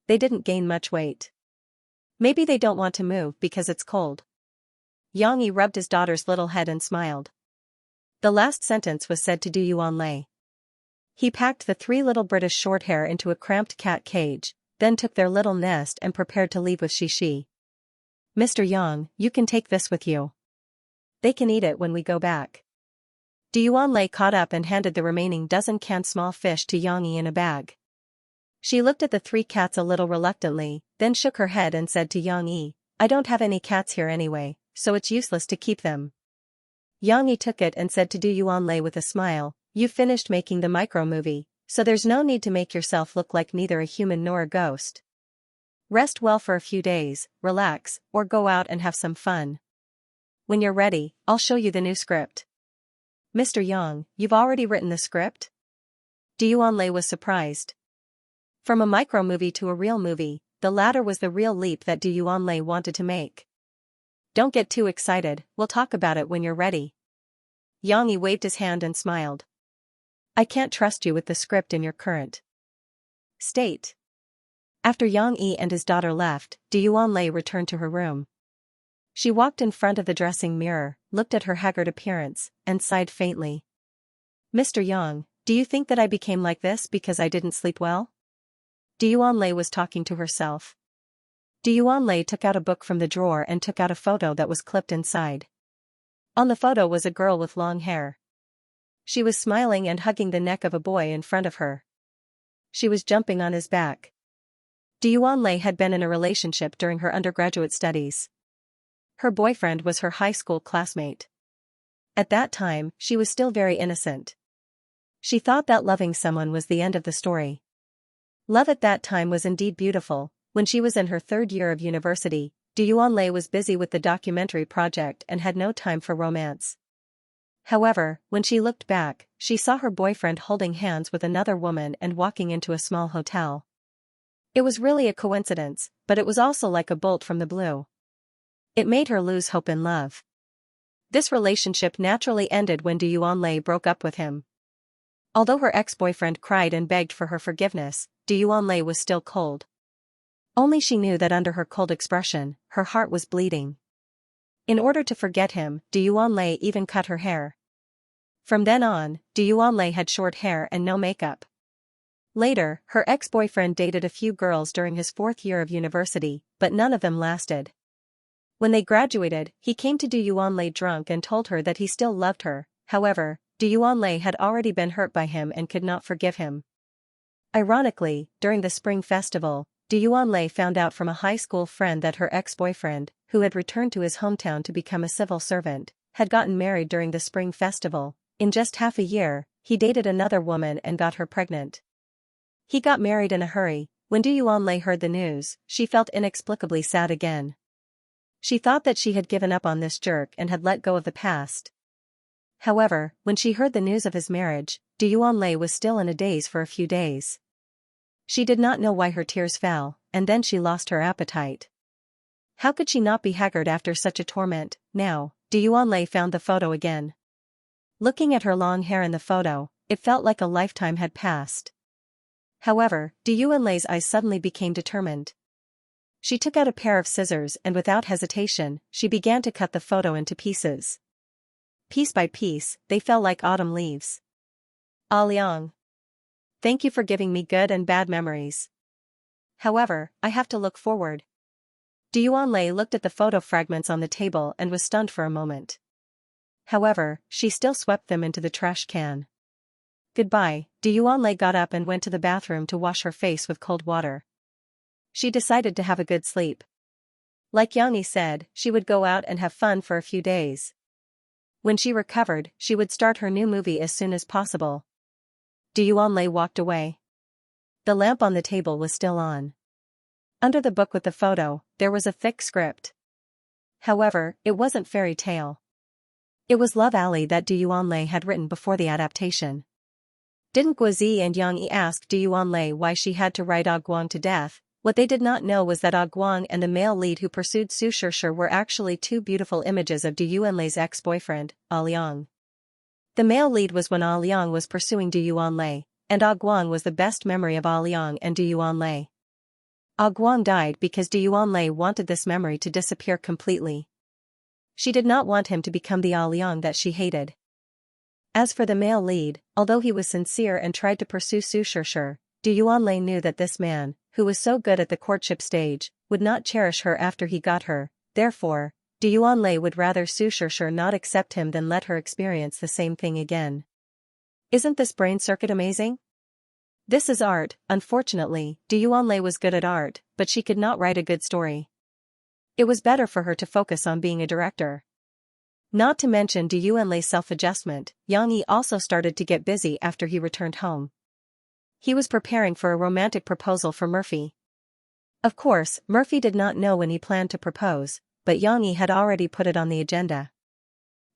They didn't gain much weight. Maybe they don't want to move because it's cold. Yang Yi rubbed his daughter's little head and smiled. The last sentence was said to Du Yuanlei. He packed the 3 little British Shorthair into a cramped cat cage, then took their little nest and prepared to leave with Xishi. Mr. Yang, you can take this with you. They can eat it when we go back. Du Yuanlei caught up and handed the remaining dozen canned small fish to Yang Yi in a bag. She looked at the 3 cats a little reluctantly, then shook her head and said to Yang Yi, I don't have any cats here anyway, so it's useless to keep them. Xianxia took it and said to Du Yuanlei with a smile, "You finished making the micro-movie, so there's no need to make yourself look like neither a human nor a ghost. Rest well for a few days, relax, or go out and have some fun. When you're ready, I'll show you the new script." "Mr. Yang, you've already written the script?" Du Yuanlei was surprised. From a micro-movie to a real movie, the latter was the real leap that Du Yuanlei wanted to make. "Don't get too excited, we'll talk about it when you're ready." Xianxia waved his hand and smiled. "I can't trust you with the script in your current state." After Xianxia and his daughter left, Du Yuanlei returned to her room. She walked in front of the dressing mirror, looked at her haggard appearance, and sighed faintly. "Mr. Yang, do you think that I became like this because I didn't sleep well?" Du Yuanlei was talking to herself. Du Yuanlei took out a book from the drawer and took out a photo that was clipped inside. On the photo was a girl with long hair. She was smiling and hugging the neck of a boy in front of her. She was jumping on his back. Du Yuanlei had been in a relationship during her undergraduate studies. Her boyfriend was her high school classmate. At that time, she was still very innocent. She thought that loving someone was the end of the story. Love at that time was indeed beautiful. When she was in her third year of university, Du Yuanlei was busy with the documentary project and had no time for romance. However, when she looked back, she saw her boyfriend holding hands with another woman and walking into a small hotel. It was really a coincidence, but it was also like a bolt from the blue. It made her lose hope in love. This relationship naturally ended when Du Yuanlei broke up with him. Although her ex-boyfriend cried and begged for her forgiveness, Du Yuanlei was still cold. Only she knew that under her cold expression, her heart was bleeding. In order to forget him, Du Yuanlei even cut her hair. From then on, Du Yuanlei had short hair and no makeup. Later, her ex-boyfriend dated a few girls during his fourth year of university, but none of them lasted. When they graduated, he came to Du Yuanlei drunk and told her that he still loved her. However, Du Yuanlei had already been hurt by him and could not forgive him. Ironically, during the spring festival, Du Yuanlei found out from a high school friend that her ex-boyfriend, who had returned to his hometown to become a civil servant, had gotten married during the spring festival. In just half a year, he dated another woman and got her pregnant. He got married in a hurry. When Du Yuanlei heard the news, she felt inexplicably sad again. She thought that she had given up on this jerk and had let go of the past. However, when she heard the news of his marriage, Du Yuanlei was still in a daze for a few days. She did not know why her tears fell, and then she lost her appetite. How could she not be haggard after such a torment? Now, Du Yuanlei found the photo again. Looking at her long hair in the photo, it felt like a lifetime had passed. However, Du Yuanlei's eyes suddenly became determined. She took out a pair of scissors and without hesitation, she began to cut the photo into pieces. Piece by piece, they fell like autumn leaves. "Ah Liang. Thank you for giving me good and bad memories. However, I have to look forward." Du Yuanlei looked at the photo fragments on the table and was stunned for a moment. However, she still swept them into the trash can. "Goodbye." Du Yuanlei got up and went to the bathroom to wash her face with cold water. She decided to have a good sleep. Like Xianxia said, she would go out and have fun for a few days. When she recovered, she would start her new movie as soon as possible. Du Yuanlei walked away. The lamp on the table was still on. Under the book with the photo, there was a thick script. However, it wasn't fairy tale. It was Love Alley that Du Yuanlei had written before the adaptation. Didn't Guozi and Xianxia ask Du Yuanlei why she had to write Ah Guang to death? What they did not know was that Ah Guang and the male lead who pursued Su Shishir were actually two beautiful images of Du Yuanlei's ex-boyfriend, Ah Liang. The male lead was when Ah Liang was pursuing Du Yuanlei, and Ah Guang was the best memory of Ah Liang and Du Yuanlei. Ah Guang died because Du Yuanlei wanted this memory to disappear completely. She did not want him to become the Ah Liang that she hated. As for the male lead, although he was sincere and tried to pursue Su Shishir, Du Yuanlei knew that this man, who was so good at the courtship stage, would not cherish her after he got her. Therefore, Du Yuanlei would rather Su Shishir not accept him than let her experience the same thing again. Isn't this brain circuit amazing? This is art. Unfortunately, Du Yuanlei was good at art, but she could not write a good story. It was better for her to focus on being a director. Not to mention Du Yuanlei's self-adjustment, Yang Yi also started to get busy after he returned home. He was preparing for a romantic proposal for Murphy. Of course, Murphy did not know when he planned to propose, but Yang Yi had already put it on the agenda.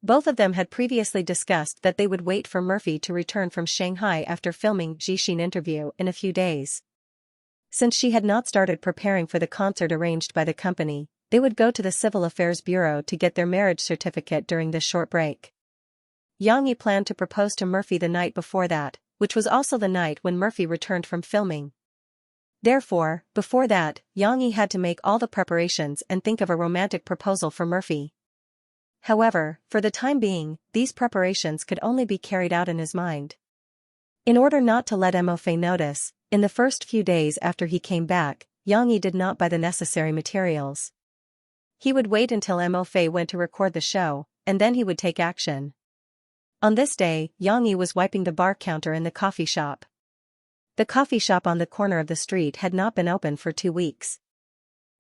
Both of them had previously discussed that they would wait for Murphy to return from Shanghai after filming Jixin interview in a few days. Since she had not started preparing for the concert arranged by the company, they would go to the Civil Affairs Bureau to get their marriage certificate during this short break. Yang Yi planned to propose to Murphy the night before that, which was also the night when Murphy returned from filming. Therefore, before that, Yang Yi had to make all the preparations and think of a romantic proposal for Murphy. However, for the time being, these preparations could only be carried out in his mind. In order not to let Mo Fei notice, in the first few days after he came back, Yang Yi did not buy the necessary materials. He would wait until Mo Fei went to record the show, and then he would take action. On this day, Yang Yi was wiping the bar counter in the coffee shop. The coffee shop on the corner of the street had not been open for 2 weeks.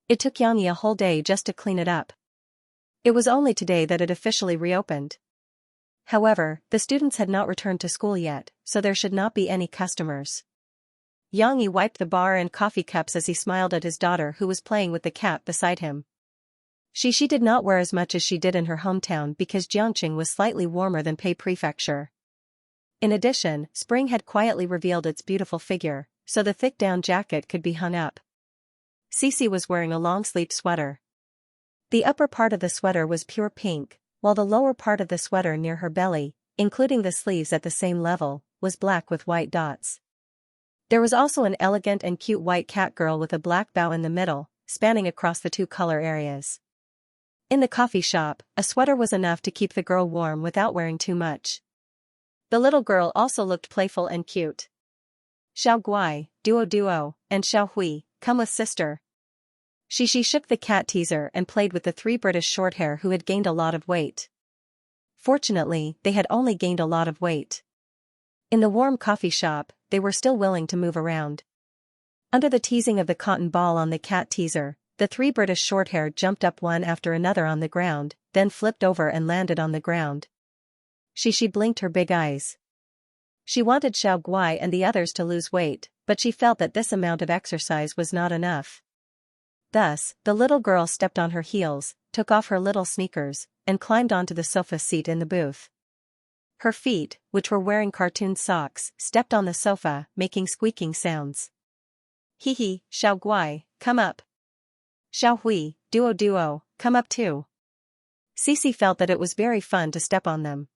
It took Yang Yi a whole day just to clean it up. It was only today that it officially reopened. However, the students had not returned to school yet, so there should not be any customers. Yang Yi wiped the bar and coffee cups as he smiled at his daughter who was playing with the cat beside him. She did not wear as much as she did in her hometown because Jiangqing was slightly warmer than Pei Prefecture. In addition, spring had quietly revealed its beautiful figure, so the thick down jacket could be hung up. Cici was wearing a long-sleeved sweater. The upper part of the sweater was pure pink, while the lower part of the sweater near her belly, including the sleeves at the same level, was black with white dots. There was also an elegant and cute white cat girl with a black bow in the middle, spanning across the 2 color areas. In the coffee shop, a sweater was enough to keep the girl warm without wearing too much. The little girl also looked playful and cute. Xiao Guai, Duo, and Xiao Hui, come with sister. She shook the cat teaser and played with the 3 British Shorthair who had gained a lot of weight. Fortunately, they had only gained a lot of weight. In the warm coffee shop, they were still willing to move around. Under the teasing of the cotton ball on the cat teaser, the 3 British Shorthair jumped up one after another on the ground, then flipped over and landed on the ground. She blinked her big eyes. She wanted Xiao Guai and the others to lose weight, but she felt that this amount of exercise was not enough. Thus, the little girl stepped on her heels, took off her little sneakers, and climbed onto the sofa seat in the booth. Her feet, which were wearing cartoon socks, stepped on the sofa, making squeaking sounds. Hee, Xiao Guai, come up. Xiao Hui, Duo, come up too. Cici felt that it was very fun to step on them.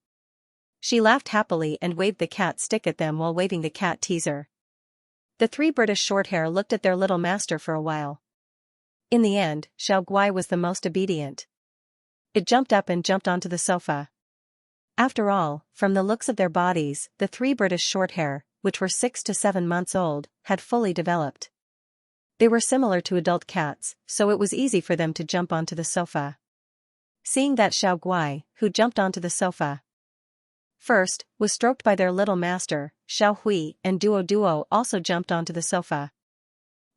She laughed happily and waved the cat stick at them while waving the cat teaser. The 3 British Shorthair looked at their little master for a while. In the end, Xiao Guai was the most obedient. It jumped up and jumped onto the sofa. After all, from the looks of their bodies, the 3 British Shorthair, which were 6 to 7 months old, had fully developed. They were similar to adult cats, so it was easy for them to jump onto the sofa. Seeing that Xiao Guai, who jumped onto the sofa first, was stroked by their little master, Xiao Hui and Duo also jumped onto the sofa.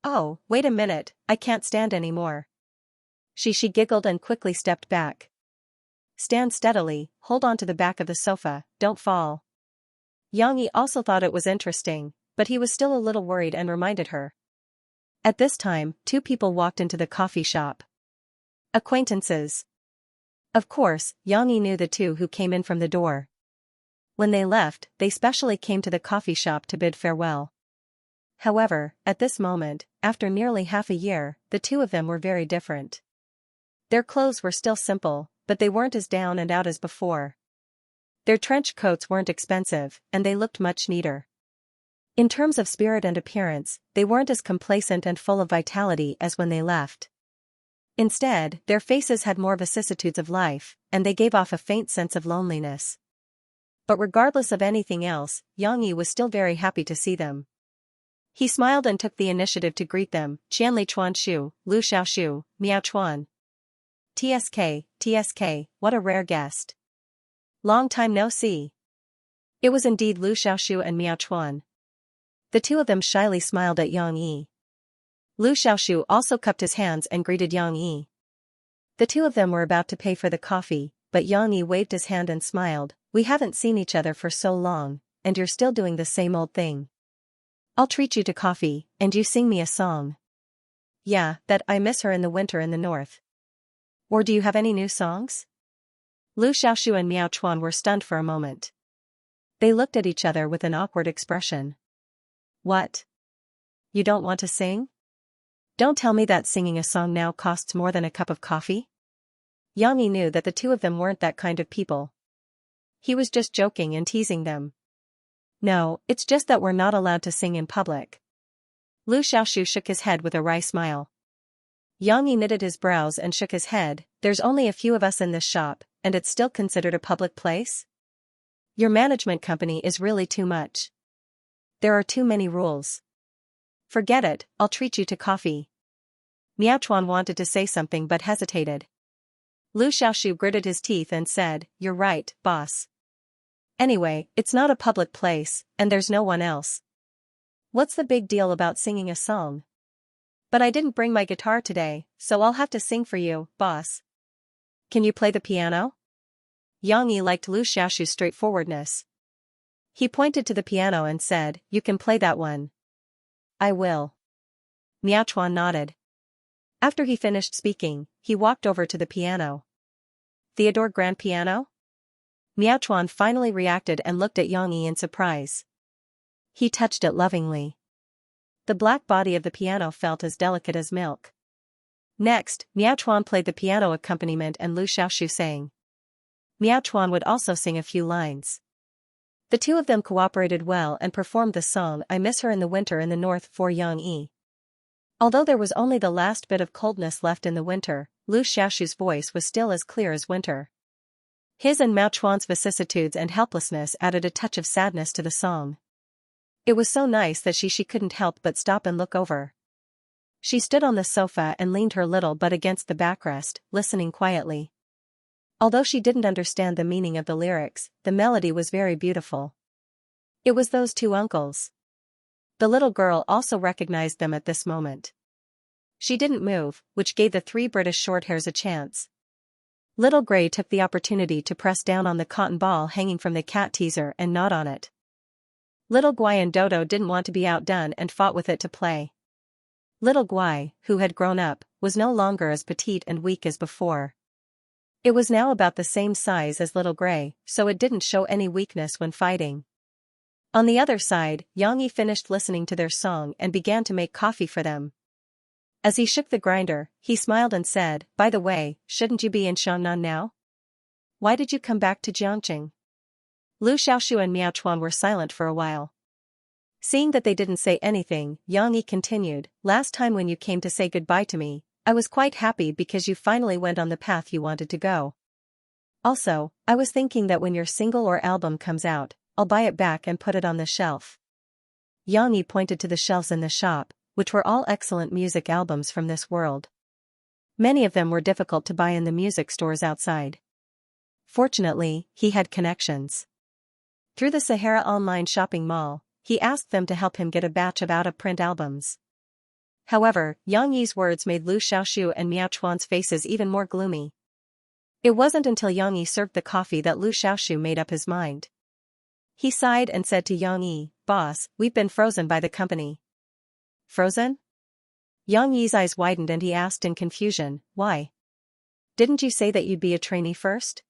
Oh, wait a minute, I can't stand anymore. She giggled and quickly stepped back. Stand steadily, hold on to the back of the sofa, don't fall. Yang Yi also thought it was interesting, but he was still a little worried and reminded her. At this time, 2 people walked into the coffee shop. Acquaintances. Of course, Yang Yi knew the 2 who came in from the door. When they left, they specially came to the coffee shop to bid farewell. However, at this moment, after nearly half a year, the 2 of them were very different. Their clothes were still simple, but they weren't as down and out as before. Their trench coats weren't expensive, and they looked much neater. In terms of spirit and appearance, they weren't as complacent and full of vitality as when they left. Instead, their faces had more vicissitudes of life, and they gave off a faint sense of loneliness. But regardless of anything else, Yang Yi was still very happy to see them. He smiled and took the initiative to greet them. Qianli Chuanshu, Lu Xiaoshu, Miao Chuan. TSK, what a rare guest. Long time no see. It was indeed Lu Xiaoshu and Miao Chuan. The 2 of them shyly smiled at Yang Yi. Lu Xiaoshu also cupped his hands and greeted Yang Yi. The two of them were about to pay for the coffee, but Yang Yi waved his hand and smiled. We haven't seen each other for so long, and you're still doing the same old thing. I'll treat you to coffee, and you sing me a song. Yeah, that I miss her in the winter in the north. Or do you have any new songs? Lu Xiaoxiu and Miao Chuan were stunned for a moment. They looked at each other with an awkward expression. What? You don't want to sing? Don't tell me that singing a song now costs more than a cup of coffee? Yang Yi knew that the two of them weren't that kind of people. He was just joking and teasing them. No, it's just that we're not allowed to sing in public. Lu Xiaoxiu shook his head with a wry smile. Yang Yi knitted his brows and shook his head. There's only a few of us in this shop, and it's still considered a public place? Your management company is really too much. There are too many rules. Forget it, I'll treat you to coffee. Miao Chuan wanted to say something but hesitated. Lu Xiaoxiu gritted his teeth and said, You're right, boss. Anyway, it's not a public place, and there's no one else. What's the big deal about singing a song? But I didn't bring my guitar today, so I'll have to sing for you, boss. Can you play the piano? Yang Yi liked Lu Xiaoxiu's straightforwardness. He pointed to the piano and said, You can play that one. I will. Miao Chuan nodded. After he finished speaking, he walked over to the piano. Theodore grand piano? Miao Chuan finally reacted and looked at Yang Yi in surprise. He touched it lovingly. The black body of the piano felt as delicate as milk. Next, Miao Chuan played the piano accompaniment and Lu Xiaoxiu sang. Miao Chuan would also sing a few lines. The two of them cooperated well and performed the song I Miss Her in the Winter in the North for Yang Yi. Although there was only the last bit of coldness left in the winter, Lu Xiaoxiu's voice was still as clear as winter. His and Miao Chuan's vicissitudes and helplessness added a touch of sadness to the song. It was so nice that she couldn't help but stop and look over. She stood on the sofa and leaned her little butt against the backrest, listening quietly. Although she didn't understand the meaning of the lyrics, the melody was very beautiful. It was those two uncles. The little girl also recognized them at this moment. She didn't move, which gave the three British shorthairs a chance. Little Gray took the opportunity to press down on the cotton ball hanging from the cat teaser and gnawed on it. Little Guai and Dodo didn't want to be outdone and fought with it to play. Little Guai, who had grown up, was no longer as petite and weak as before. It was now about the same size as Little Gray, so it didn't show any weakness when fighting. On the other side, Yang Yi finished listening to their song and began to make coffee for them. As he shook the grinder, he smiled and said, By the way, shouldn't you be in Xiangnan now? Why did you come back to Jiangqing? Lu Xiaoxiu and Miao Chuan were silent for a while. Seeing that they didn't say anything, Yang Yi continued, Last time when you came to say goodbye to me, I was quite happy because you finally went on the path you wanted to go. Also, I was thinking that when your single or album comes out, I'll buy it back and put it on the shelf. Yang Yi pointed to the shelves in the shop, which were all excellent music albums from this world. Many of them were difficult to buy in the music stores outside. Fortunately, he had connections. Through the Sahara online shopping mall, he asked them to help him get a batch of out-of-print albums. However, Yang Yi's words made Lu Xiaoxiu and Miao Chuan's faces even more gloomy. It wasn't until Yang Yi served the coffee that Lu Xiaoxiu made up his mind. He sighed and said to Yang Yi, Boss, we've been frozen by the company. Frozen? Yang Yi's eyes widened and he asked in confusion, Why? Didn't you say that you'd be a trainee first?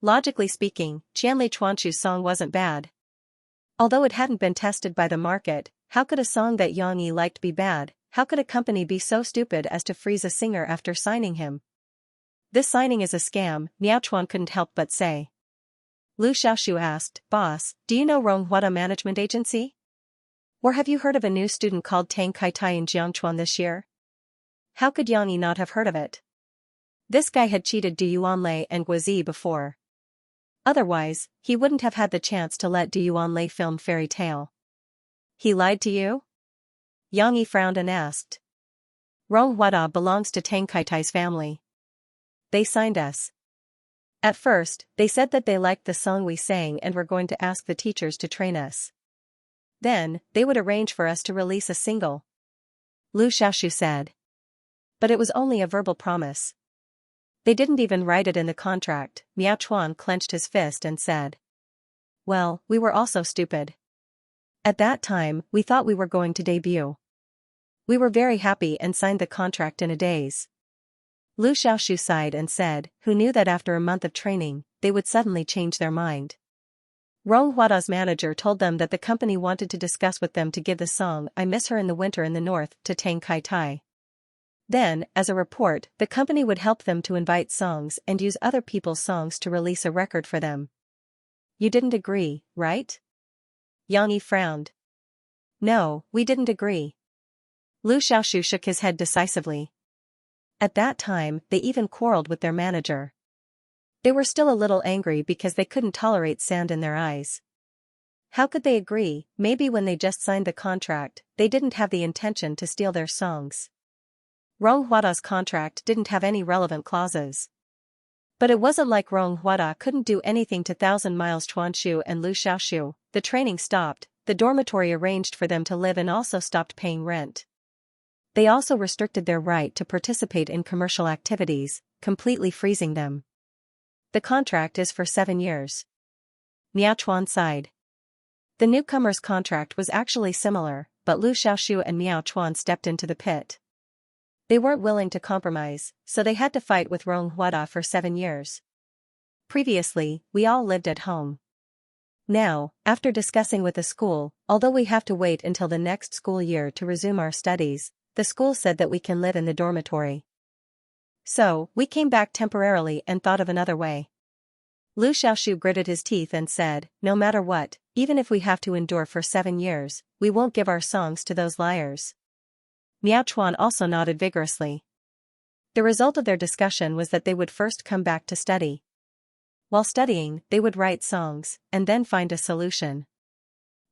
Logically speaking, Qianli Chuanchu's song wasn't bad. Although it hadn't been tested by the market, how could a song that Yang Yi liked be bad? How could a company be so stupid as to freeze a singer after signing him? This signing is a scam, Miao Chuan couldn't help but say. Lu Xiaoxiu asked, Boss, do you know Ronghua Management Agency? Or have you heard of a new student called Tang Kaitai in Jiangchuan this year? How could Yang Yi not have heard of it? This guy had cheated Du Yuanlei and Guozi before. Otherwise, he wouldn't have had the chance to let Du Yuanlei film Fairy Tale. He lied to you? Yang Yi frowned and asked. Ronghua belongs to Tang Kaitai's family. They signed us. At first, they said that they liked the song we sang and were going to ask the teachers to train us. Then, they would arrange for us to release a single. Lu Xiaoxiu said. But it was only a verbal promise. They didn't even write it in the contract. Miao Chuan clenched his fist and said. Well, we were also stupid. At that time, we thought we were going to debut. We were very happy and signed the contract in a daze. Lu Xiaoshu sighed and said, who knew that after a month of training, they would suddenly change their mind. Rong Huada's manager told them that the company wanted to discuss with them to give the song I Miss Her in the Winter in the North to Tang Kai Tai. Then, as a report, the company would help them to invite songs and use other people's songs to release a record for them. You didn't agree, right? Yang Yi frowned. No, we didn't agree. Lu Xiaoshu shook his head decisively. At that time, they even quarreled with their manager. They were still a little angry because they couldn't tolerate sand in their eyes. How could they agree? Maybe when they just signed the contract, they didn't have the intention to steal their songs. Rong Huada's contract didn't have any relevant clauses. But it wasn't like Rong Huada couldn't do anything to Thousand Miles Chuanshu and Lu Xiaoshu. The training stopped, the dormitory arranged for them to live and also stopped paying rent. They also restricted their right to participate in commercial activities, completely freezing them. The contract is for 7 years. Miao Chuan sighed. The newcomer's contract was actually similar, but Lu Xiaoshu and Miao Chuan stepped into the pit. They weren't willing to compromise, so they had to fight with Rong Huada for 7 years. Previously, we all lived at home. Now, after discussing with the school, although we have to wait until the next school year to resume our studies, the school said that we can live in the dormitory. So, we came back temporarily and thought of another way. Lu Xiaoshu gritted his teeth and said, no matter what, even if we have to endure for 7 years, we won't give our songs to those liars. Miao Chuan also nodded vigorously. The result of their discussion was that they would first come back to study. While studying, they would write songs, and then find a solution.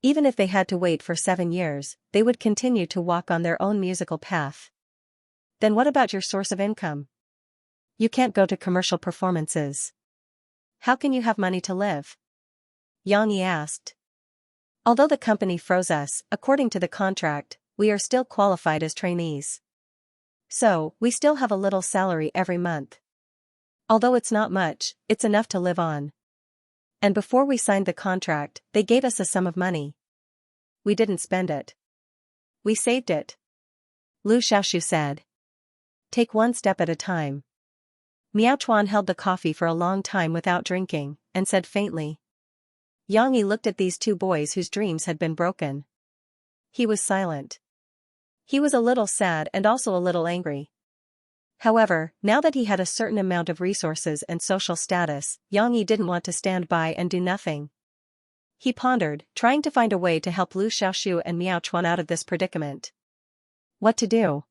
Even if they had to wait for 7 years, they would continue to walk on their own musical path. Then what about your source of income? You can't go to commercial performances. How can you have money to live? Yang Yi asked. Although the company froze us, according to the contract, we are still qualified as trainees. So, we still have a little salary every month. Although it's not much, it's enough to live on. And before we signed the contract, they gave us a sum of money. We didn't spend it. We saved it. Lu Xiaoshu said. Take one step at a time. Miao Chuan held the coffee for a long time without drinking, and said faintly. Yang Yi looked at these two boys whose dreams had been broken. He was silent. He was a little sad and also a little angry. However, now that he had a certain amount of resources and social status, Yang Yi didn't want to stand by and do nothing. He pondered, trying to find a way to help Lu Xiaoshu and Miao Chuan out of this predicament. What to do?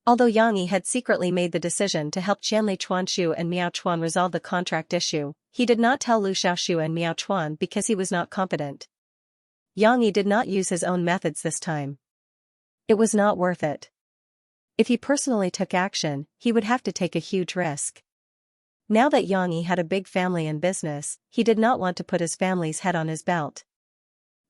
Although Yang Yi had secretly made the decision to help Qianli Chuanshu and Miao Chuan resolve the contract issue, he did not tell Lu Xiaoshu and Miao Chuan because he was not competent. Yang Yi did not use his own methods this time. It was not worth it. If he personally took action, he would have to take a huge risk. Now that Yang Yi had a big family and business, he did not want to put his family's head on his belt.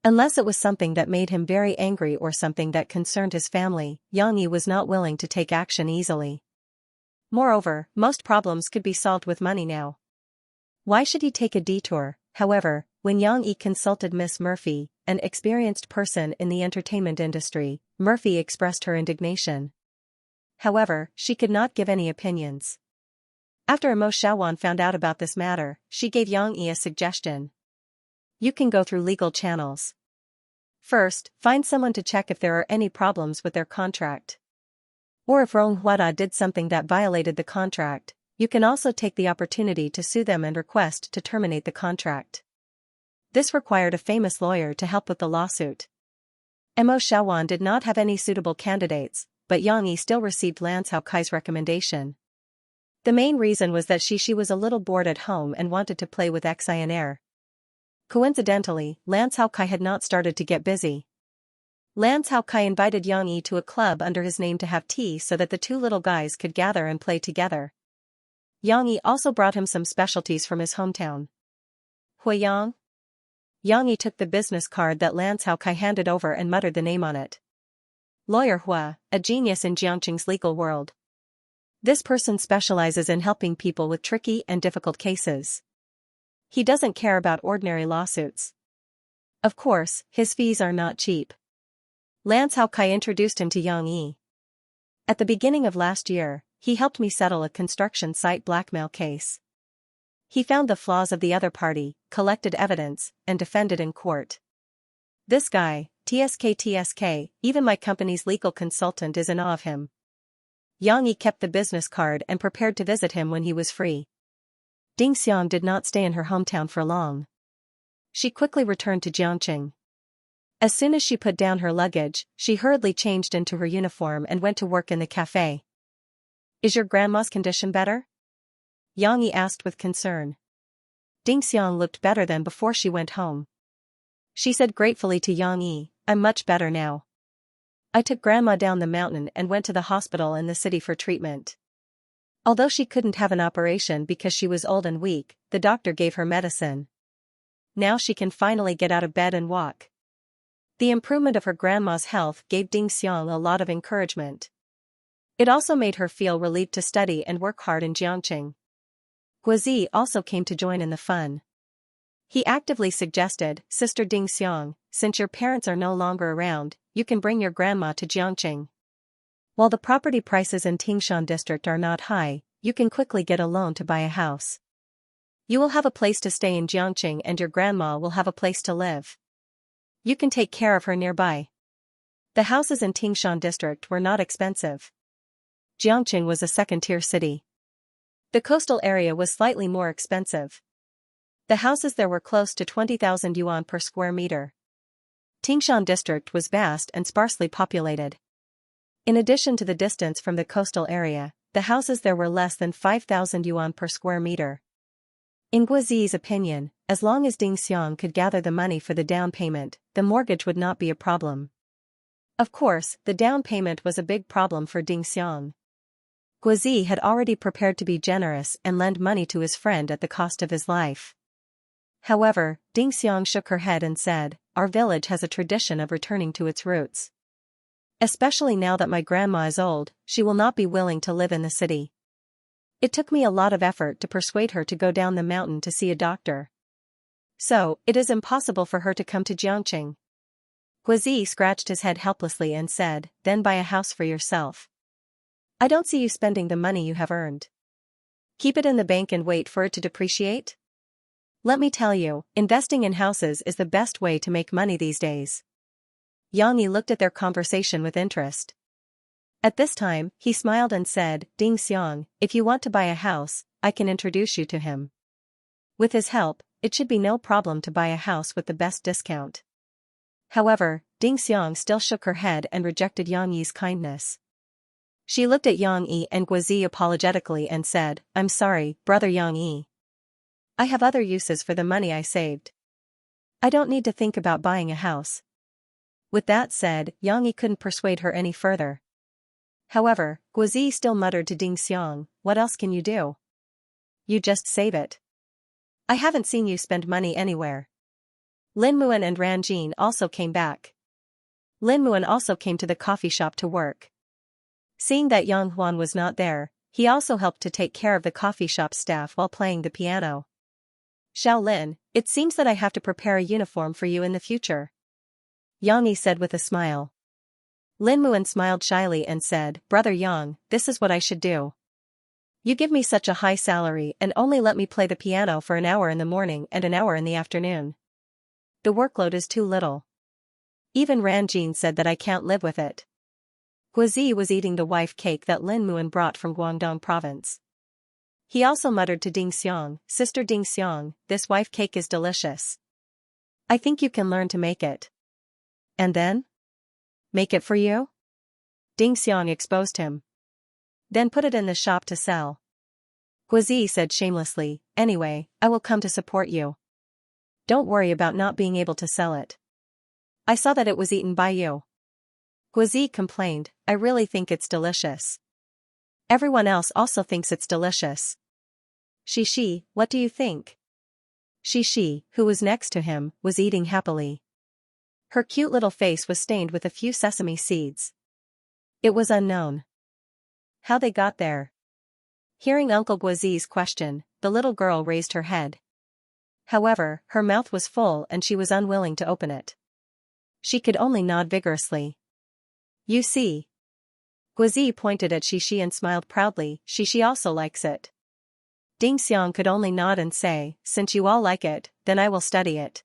Unless it was something that made him very angry or something that concerned his family, Yang Yi was not willing to take action easily. Moreover, most problems could be solved with money now. Why should he take a detour? However, when Yang Yi consulted Miss Murphy, an experienced person in the entertainment industry, Murphy expressed her indignation. However, she could not give any opinions. After Mo Xiaowan found out about this matter, she gave Yang Yi a suggestion. You can go through legal channels. First, find someone to check if there are any problems with their contract. Or if Rong Huada did something that violated the contract, you can also take the opportunity to sue them and request to terminate the contract. This required a famous lawyer to help with the lawsuit. Mo Xiaowan did not have any suitable candidates, but Yang Yi still received Lan Caokai's recommendation. The main reason was that she was a little bored at home and wanted to play with Xianxia. Coincidentally, Lan Caokai had not started to get busy. Lan Caokai invited Yang Yi to a club under his name to have tea so that the two little guys could gather and play together. Yang Yi also brought him some specialties from his hometown. Huiyang? Yang Yi took the business card that Lan Caokai handed over and muttered the name on it. Lawyer Hua, a genius in Jiangqing's legal world. This person specializes in helping people with tricky and difficult cases. He doesn't care about ordinary lawsuits. Of course, his fees are not cheap. Lance Haokai introduced him to Yang Yi. At the beginning of last year, he helped me settle a construction site blackmail case. He found the flaws of the other party, collected evidence, and defended in court. This guy, TSK, even my company's legal consultant is in awe of him. Yang Yi kept the business card and prepared to visit him when he was free. Ding Xiang did not stay in her hometown for long. She quickly returned to Jiangqing. As soon as she put down her luggage, she hurriedly changed into her uniform and went to work in the cafe. Is your grandma's condition better? Yang Yi asked with concern. Ding Xiang looked better than before she went home. She said gratefully to Yang Yi, I'm much better now. I took grandma down the mountain and went to the hospital in the city for treatment. Although she couldn't have an operation because she was old and weak, the doctor gave her medicine. Now she can finally get out of bed and walk. The improvement of her grandma's health gave Ding Xiang a lot of encouragement. It also made her feel relieved to study and work hard in Jiangqing. Guozi also came to join in the fun. He actively suggested, Sister Ding Xiang, since your parents are no longer around, you can bring your grandma to Jiangqing. While the property prices in Tingshan district are not high, you can quickly get a loan to buy a house. You will have a place to stay in Jiangqing and your grandma will have a place to live. You can take care of her nearby. The houses in Tingshan district were not expensive. Jiangqing was a second-tier city. The coastal area was slightly more expensive. The houses there were close to 20,000 yuan per square meter. Tingshan district was vast and sparsely populated. In addition to the distance from the coastal area, the houses there were less than 5,000 yuan per square meter. In Guozi's opinion, as long as Ding Xiang could gather the money for the down payment, the mortgage would not be a problem. Of course, the down payment was a big problem for Ding Xiang. Guozi had already prepared to be generous and lend money to his friend at the cost of his life. However, Ding Xiang shook her head and said, our village has a tradition of returning to its roots. Especially now that my grandma is old, she will not be willing to live in the city. It took me a lot of effort to persuade her to go down the mountain to see a doctor. So, it is impossible for her to come to Jiangqing. Guozi scratched his head helplessly and said, then buy a house for yourself. I don't see you spending the money you have earned. Keep it in the bank and wait for it to depreciate? Let me tell you, investing in houses is the best way to make money these days. Yang Yi looked at their conversation with interest. At this time, he smiled and said, Ding Xiang, if you want to buy a house, I can introduce you to him. With his help, it should be no problem to buy a house with the best discount. However, Ding Xiang still shook her head and rejected Yang Yi's kindness. She looked at Yang Yi and Guozi apologetically and said, I'm sorry, brother Yang Yi. I have other uses for the money I saved. I don't need to think about buying a house. With that said, Yang Yi couldn't persuade her any further. However, Guozi still muttered to Ding Xiang, what else can you do? You just save it. I haven't seen you spend money anywhere. Lin Muan and Ran Jin also came back. Lin Muan also came to the coffee shop to work. Seeing that Yang Huan was not there, he also helped to take care of the coffee shop staff while playing the piano. Shaolin, it seems that I have to prepare a uniform for you in the future. Yang Yi said with a smile. Lin Muan smiled shyly and said, Brother Yang, this is what I should do. You give me such a high salary and only let me play the piano for an hour in the morning and an hour in the afternoon. The workload is too little. Even Ran Jin said that I can't live with it. Guozi was eating the wife cake that Lin Muan brought from Guangdong province. He also muttered to Ding Xiang, Sister Ding Xiang, this wife cake is delicious. I think you can learn to make it. And then? Make it for you? Ding Xiang exposed him. Then put it in the shop to sell. Guozi said shamelessly, anyway, I will come to support you. Don't worry about not being able to sell it. I saw that it was eaten by you. Guozi complained, I really think it's delicious. Everyone else also thinks it's delicious. Shishi, what do you think? Shishi, who was next to him, was eating happily. Her cute little face was stained with a few sesame seeds. It was unknown how they got there. Hearing Uncle Guazi's question, the little girl raised her head. However, her mouth was full and she was unwilling to open it. She could only nod vigorously. You see. Guazi pointed at Xianxia and smiled proudly. Xianxia also likes it. Ding Xiang could only nod and say, since you all like it, then I will study it.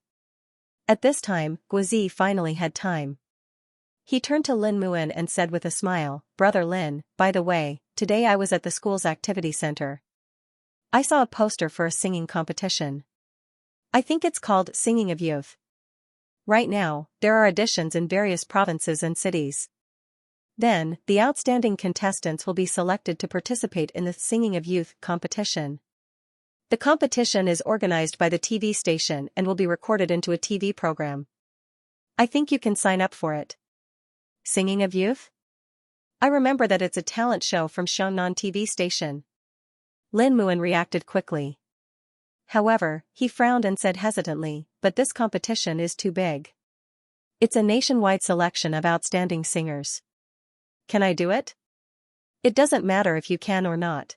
At this time, Guazi finally had time. He turned to Lin Muan and said with a smile, Brother Lin, by the way, today I was at the school's activity center. I saw a poster for a singing competition. I think it's called Singing of Youth. Right now, there are auditions in various provinces and cities. Then, the outstanding contestants will be selected to participate in the Singing of Youth competition. The competition is organized by the TV station and will be recorded into a TV program. I think you can sign up for it. Singing of Youth? I remember that it's a talent show from Xiangnan TV station. Lin Muan reacted quickly. However, he frowned and said hesitantly, but this competition is too big. It's a nationwide selection of outstanding singers. Can I do it? It doesn't matter if you can or not.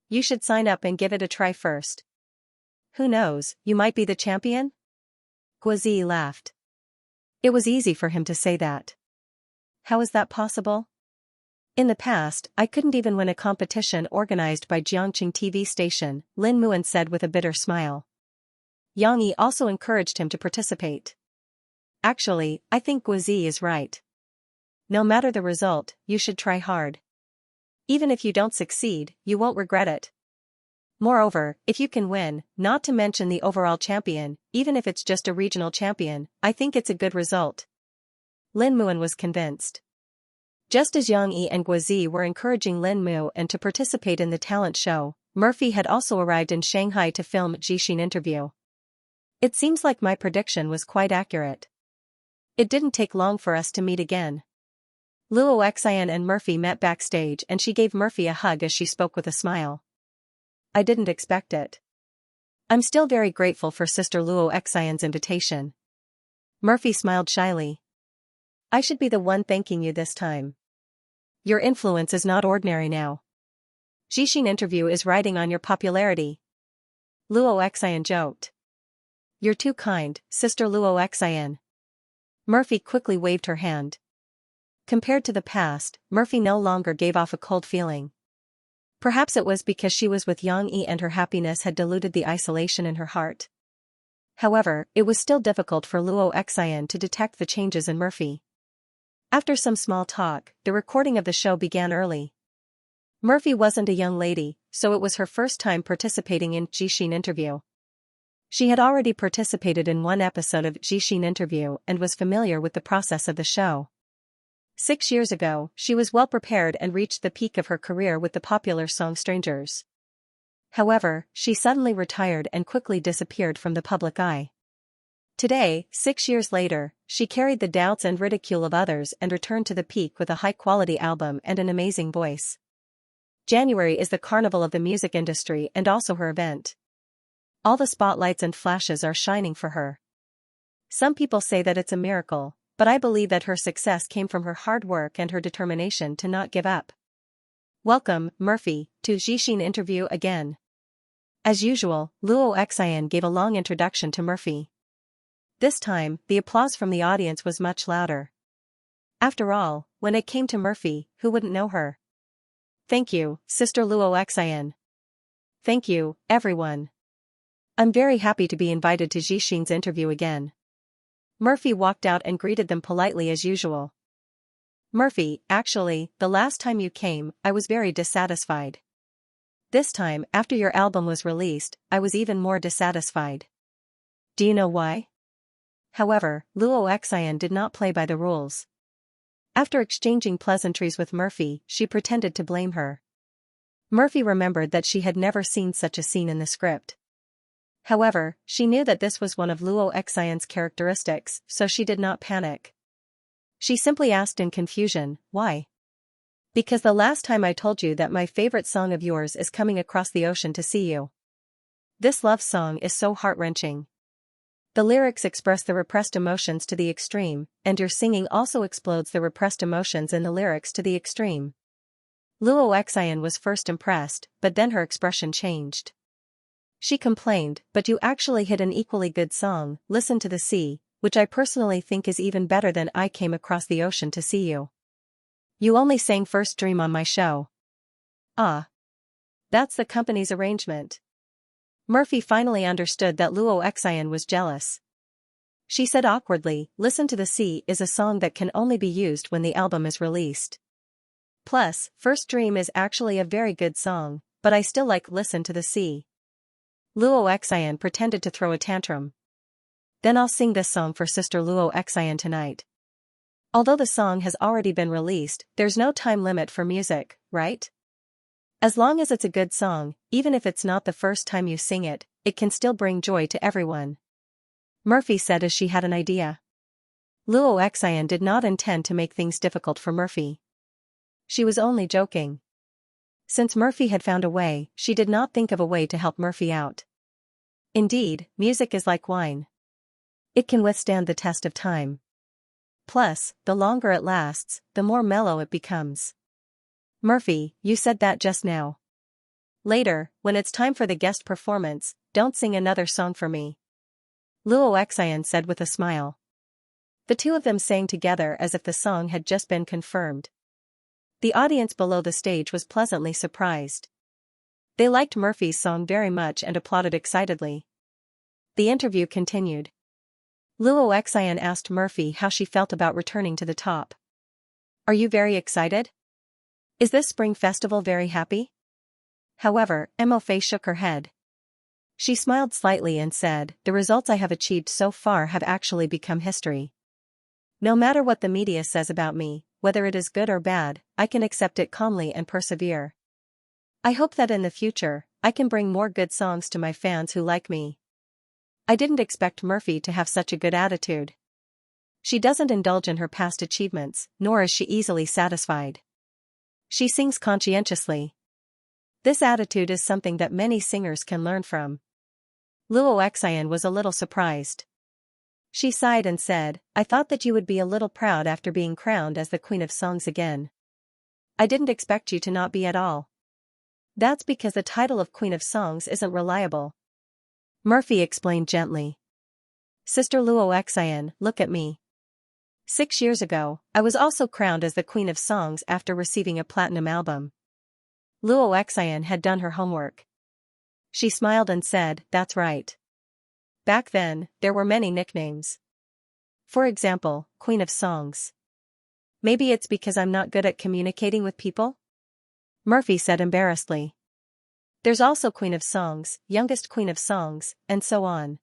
You should sign up and give it a try first. Who knows, you might be the champion? Guazi laughed. It was easy for him to say that. How is that possible? In the past, I couldn't even win a competition organized by Jiangqing TV station, Lin Muan said with a bitter smile. Yang Yi also encouraged him to participate. Actually, I think Guazi is right. No matter the result, you should try hard. Even if you don't succeed, you won't regret it. Moreover, if you can win, not to mention the overall champion, even if it's just a regional champion, I think it's a good result. Lin Muan was convinced. Just as Yang Yi and Guazi were encouraging Lin Muan to participate in the talent show, Murphy had also arrived in Shanghai to film Xianxia interview. It seems like my prediction was quite accurate. It didn't take long for us to meet again. Luo Xian and Murphy met backstage and she gave Murphy a hug as she spoke with a smile. I didn't expect it. I'm still very grateful for Sister Luo Xian's invitation. Murphy smiled shyly. I should be the one thanking you this time. Your influence is not ordinary now. Xianxia interview is riding on your popularity. Luo Xian joked. You're too kind, Sister Luo Xian. Murphy quickly waved her hand. Compared to the past, Murphy no longer gave off a cold feeling. Perhaps it was because she was with Yang Yi and her happiness had diluted the isolation in her heart. However, it was still difficult for Luo Xian to detect the changes in Murphy. After some small talk, the recording of the show began early. Murphy wasn't a young lady, so it was her first time participating in Xianxia interview. She had already participated in one episode of Xianxia interview and was familiar with the process of the show. 6 years ago, she was well prepared and reached the peak of her career with the popular song Strangers. However, she suddenly retired and quickly disappeared from the public eye. Today, 6 years later, she carried the doubts and ridicule of others and returned to the peak with a high-quality album and an amazing voice. January is the carnival of the music industry and also her event. All the spotlights and flashes are shining for her. Some people say that it's a miracle, but I believe that her success came from her hard work and her determination to not give up. Welcome, Murphy, to Xianxia interview again. As usual, Luo Xian gave a long introduction to Murphy. This time, the applause from the audience was much louder. After all, when it came to Murphy, who wouldn't know her? Thank you, Sister Luo Xian. Thank you, everyone. I'm very happy to be invited to Xianxia's interview again. Murphy walked out and greeted them politely as usual. Murphy, actually, the last time you came, I was very dissatisfied. This time, after your album was released, I was even more dissatisfied. Do you know why? However, Luo Xian did not play by the rules. After exchanging pleasantries with Murphy, she pretended to blame her. Murphy remembered that she had never seen such a scene in the script. However, she knew that this was one of Luo Xian's characteristics, so she did not panic. She simply asked in confusion, why? Because the last time I told you that my favorite song of yours is Coming Across the Ocean to See You. This love song is so heart-wrenching. The lyrics express the repressed emotions to the extreme, and your singing also explodes the repressed emotions in the lyrics to the extreme. Luo Xian was first impressed, but then her expression changed. She complained, but you actually hit an equally good song, Listen to the Sea, which I personally think is even better than I Came Across the Ocean to See You. You only sang First Dream on my show. Ah. That's the company's arrangement. Murphy finally understood that Luo Xian was jealous. She said awkwardly, Listen to the Sea is a song that can only be used when the album is released. Plus, First Dream is actually a very good song, but I still like Listen to the Sea. Luo Xian pretended to throw a tantrum. Then I'll sing this song for Sister Luo Xian tonight. Although the song has already been released, there's no time limit for music, right? As long as it's a good song, even if it's not the first time you sing it, it can still bring joy to everyone. Murphy said as she had an idea. Luo Xian did not intend to make things difficult for Murphy. She was only joking. Since Murphy had found a way, she did not think of a way to help Murphy out. Indeed, music is like wine. It can withstand the test of time. Plus, the longer it lasts, the more mellow it becomes. Murphy, you said that just now. Later, when it's time for the guest performance, don't sing another song for me. Luo Xian said with a smile. The two of them sang together as if the song had just been confirmed. The audience below the stage was pleasantly surprised. They liked Murphy's song very much and applauded excitedly. The interview continued. Luo Xian asked Murphy how she felt about returning to the top. Are you very excited? Is this spring festival very happy? However, Mo Fei shook her head. She smiled slightly and said, The results I have achieved so far have actually become history. No matter what the media says about me, whether it is good or bad, I can accept it calmly and persevere. I hope that in the future, I can bring more good songs to my fans who like me. I didn't expect Murphy to have such a good attitude. She doesn't indulge in her past achievements, nor is she easily satisfied. She sings conscientiously. This attitude is something that many singers can learn from. Luo Xian was a little surprised. She sighed and said, I thought that you would be a little proud after being crowned as the Queen of Songs again. I didn't expect you to not be at all. That's because the title of Queen of Songs isn't reliable. Murphy explained gently. Sister Luo Xian, look at me. 6 years ago, I was also crowned as the Queen of Songs after receiving a platinum album. Luo Xian had done her homework. She smiled and said, That's right. Back then, there were many nicknames. For example, Queen of Songs. Maybe it's because I'm not good at communicating with people? Murphy said embarrassedly. There's also Queen of Songs, Youngest Queen of Songs, and so on.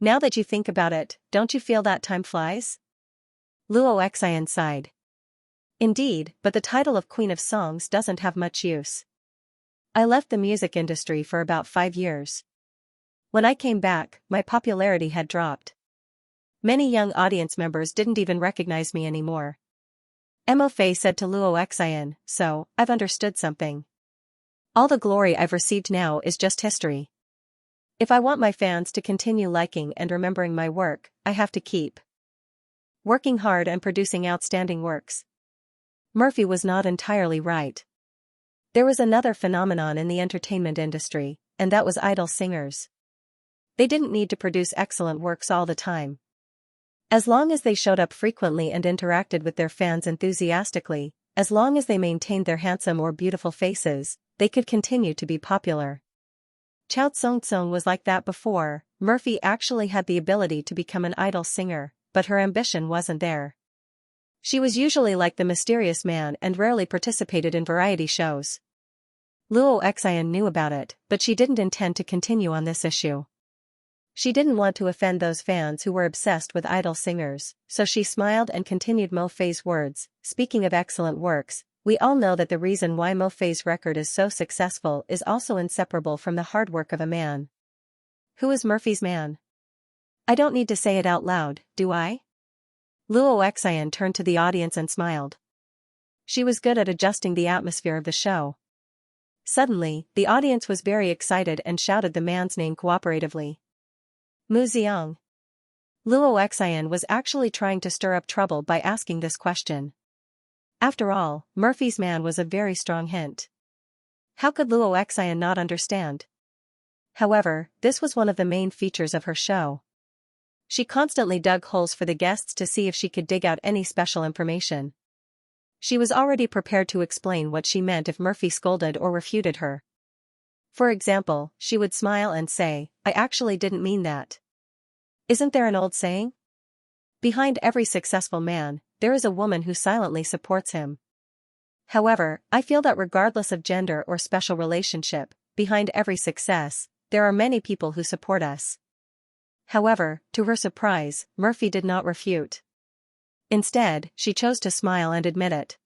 Now that you think about it, don't you feel that time flies? Luo Xian sighed. Indeed, but the title of Queen of Songs doesn't have much use. I left the music industry for about 5 years. When I came back, my popularity had dropped. Many young audience members didn't even recognize me anymore. Mo Fei said to Luo Xian, So, I've understood something. All the glory I've received now is just history. If I want my fans to continue liking and remembering my work, I have to keep working hard and producing outstanding works. Murphy was not entirely right. There was another phenomenon in the entertainment industry, and that was idol singers. They didn't need to produce excellent works all the time. As long as they showed up frequently and interacted with their fans enthusiastically, as long as they maintained their handsome or beautiful faces, they could continue to be popular. Chao Tsong was like that before. Murphy actually had the ability to become an idol singer, but her ambition wasn't there. She was usually like the mysterious man and rarely participated in variety shows. Luo Xian knew about it, but she didn't intend to continue on this issue. She didn't want to offend those fans who were obsessed with idol singers, so she smiled and continued Mo Fei's words. Speaking of excellent works, we all know that the reason why Mo Fei's record is so successful is also inseparable from the hard work of a man. Who is Murphy's man? I don't need to say it out loud, do I? Luo Xian turned to the audience and smiled. She was good at adjusting the atmosphere of the show. Suddenly, the audience was very excited and shouted the man's name cooperatively. Mu Xiang. Luo Xian was actually trying to stir up trouble by asking this question. After all, Murphy's man was a very strong hint. How could Luo Xian not understand? However, this was one of the main features of her show. She constantly dug holes for the guests to see if she could dig out any special information. She was already prepared to explain what she meant if Murphy scolded or refuted her. For example, she would smile and say, "I actually didn't mean that." Isn't there an old saying? Behind every successful man, there is a woman who silently supports him. However, I feel that regardless of gender or special relationship, behind every success, there are many people who support us. However, to her surprise, Murphy did not refute. Instead, she chose to smile and admit it.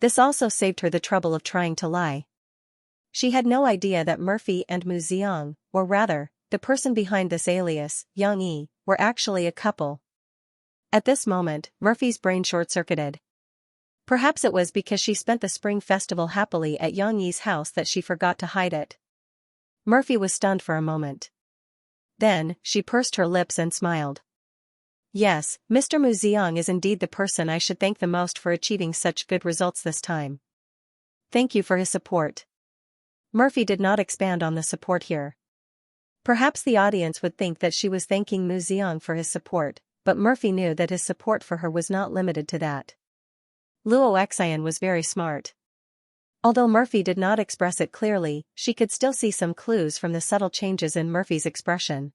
This also saved her the trouble of trying to lie. She had no idea that Murphy and Mu Xiang, or rather, the person behind this alias, Yang Yi, were actually a couple. At this moment, Murphy's brain short-circuited. Perhaps it was because she spent the spring festival happily at Yang Yi's house that she forgot to hide it. Murphy was stunned for a moment. Then, she pursed her lips and smiled. Yes, Mr. Mu Xiang is indeed the person I should thank the most for achieving such good results this time. Thank you for his support. Murphy did not expand on the support here. Perhaps the audience would think that she was thanking Mu Xiang for his support, but Murphy knew that his support for her was not limited to that. Luo Xian was very smart. Although Murphy did not express it clearly, she could still see some clues from the subtle changes in Murphy's expression.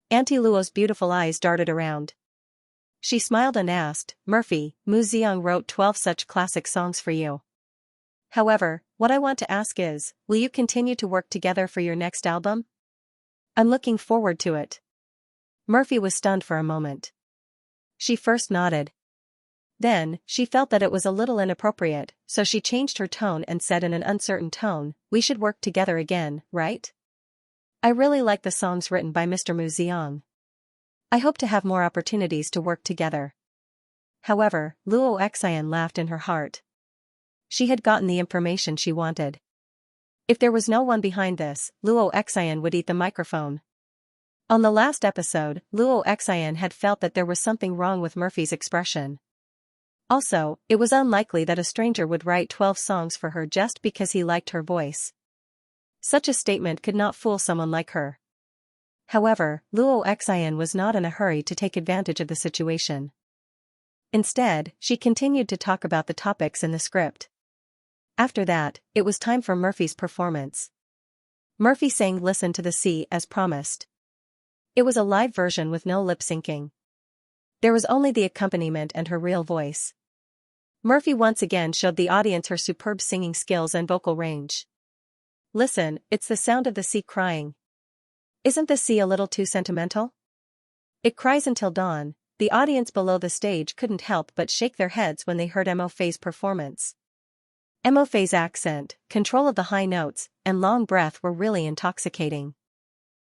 Auntie Luo's beautiful eyes darted around. She smiled and asked, "Murphy, Mu Xiang wrote 12 such classic songs for you. However, what I want to ask is, will you continue to work together for your next album? I'm looking forward to it." Murphy was stunned for a moment. She first nodded. Then, she felt that it was a little inappropriate, so she changed her tone and said in an uncertain tone, "We should work together again, right? I really like the songs written by Mr. Mu Xiang. I hope to have more opportunities to work together." However, Luo Xian laughed in her heart. She had gotten the information she wanted. If there was no one behind this, Luo Xian would eat the microphone. On the last episode, Luo Xian had felt that there was something wrong with Murphy's expression. Also, it was unlikely that a stranger would write 12 songs for her just because he liked her voice. Such a statement could not fool someone like her. However, Luo Xian was not in a hurry to take advantage of the situation. Instead, she continued to talk about the topics in the script. After that, it was time for Murphy's performance. Murphy sang "Listen to the Sea" as promised. It was a live version with no lip-syncing. There was only the accompaniment and her real voice. Murphy once again showed the audience her superb singing skills and vocal range. "Listen, it's the sound of the sea crying. Isn't the sea a little too sentimental? It cries until dawn." The audience below the stage couldn't help but shake their heads when they heard Mo Fei's performance. Mo Fei's accent, control of the high notes, and long breath were really intoxicating.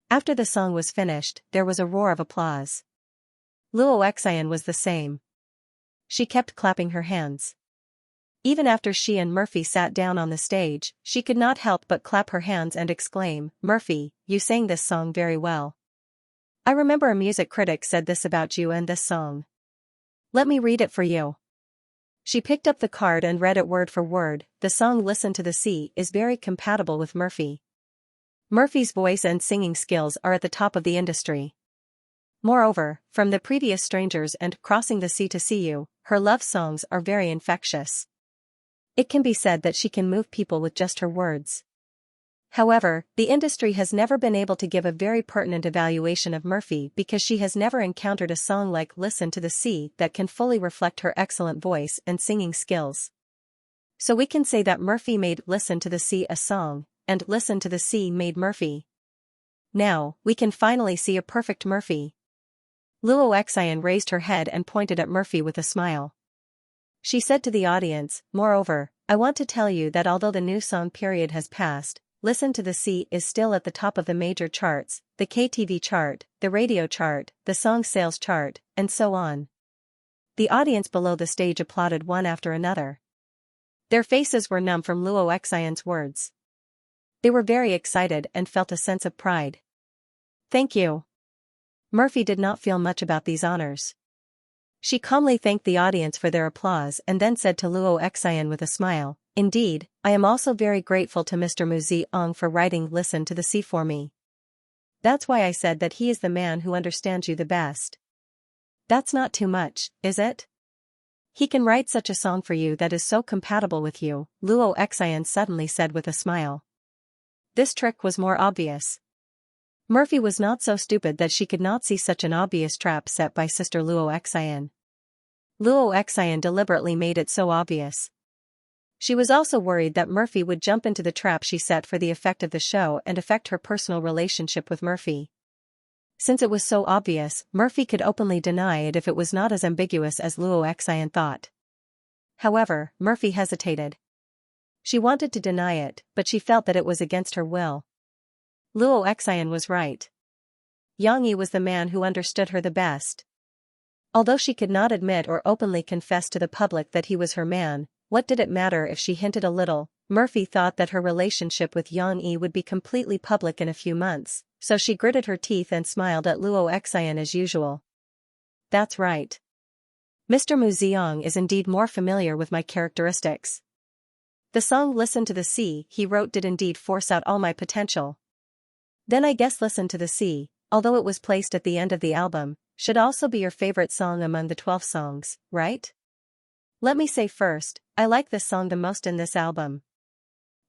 After the song was finished, there was a roar of applause. Luo Xian was the same. She kept clapping her hands. Even after she and Murphy sat down on the stage, she could not help but clap her hands and exclaim, "Murphy, you sang this song very well. I remember a music critic said this about you and this song. Let me read it for you." She picked up the card and read it word for word. The song "Listen to the Sea" is very compatible with Murphy. Murphy's voice and singing skills are at the top of the industry. Moreover, from the previous Strangers and Crossing the Sea to See You, her love songs are very infectious. It can be said that she can move people with just her words. However, the industry has never been able to give a very pertinent evaluation of Murphy because she has never encountered a song like "Listen to the Sea" that can fully reflect her excellent voice and singing skills. So we can say that Murphy made "Listen to the Sea" a song, and "Listen to the Sea" made Murphy. Now, we can finally see a perfect Murphy. Luo Xian raised her head and pointed at Murphy with a smile. She said to the audience, "Moreover, I want to tell you that although the new song period has passed, Listen to the Sea is still at the top of the major charts, the KTV chart, the radio chart, the song sales chart, and so on." The audience below the stage applauded one after another. Their faces were numb from Luo Xian's words. They were very excited and felt a sense of pride. "Thank you." Murphy did not feel much about these honors. She calmly thanked the audience for their applause and then said to Luo Xian with a smile, "Indeed, I am also very grateful to Mr. Mu Ziong for writing Listen to the Sea for me. That's why I said that he is the man who understands you the best. That's not too much, is it? He can write such a song for you that is so compatible with you," Luo Xian suddenly said with a smile. This trick was more obvious. Murphy was not so stupid that she could not see such an obvious trap set by Sister Luo Xian. Luo Xian deliberately made it so obvious. She was also worried that Murphy would jump into the trap she set for the effect of the show and affect her personal relationship with Murphy. Since it was so obvious, Murphy could openly deny it if it was not as ambiguous as Luo Xian thought. However, Murphy hesitated. She wanted to deny it, but she felt that it was against her will. Luo Xian was right. Yang Yi was the man who understood her the best. Although she could not admit or openly confess to the public that he was her man, what did it matter if she hinted a little? Murphy thought that her relationship with Yang Yi would be completely public in a few months, so she gritted her teeth and smiled at Luo Xian as usual. "That's right. Mr. Mu Ziong is indeed more familiar with my characteristics. The song Listen to the Sea he wrote did indeed force out all my potential. Then I guess Listen to the Sea, although it was placed at the end of the album, should also be your favorite song among the 12 songs, right? Let me say first, I like this song the most in this album."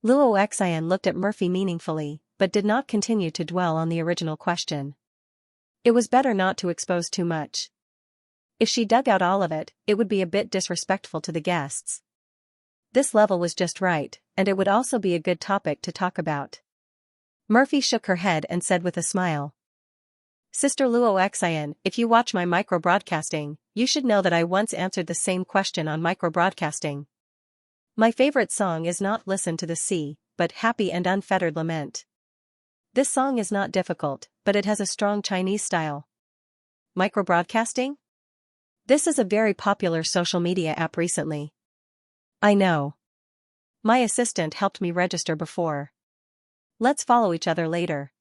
Luo Xian looked at Murphy meaningfully, but did not continue to dwell on the original question. It was better not to expose too much. If she dug out all of it, it would be a bit disrespectful to the guests. This level was just right, and it would also be a good topic to talk about. Murphy shook her head and said with a smile, "Sister Luo Xian, if you watch my micro-broadcasting, you should know that I once answered the same question on micro-broadcasting. My favorite song is not Listen to the Sea, but Happy and Unfettered Lament. This song is not difficult, but it has a strong Chinese style." Micro-broadcasting? This is a very popular social media app recently. I know. My assistant helped me register before. Let's follow each other later.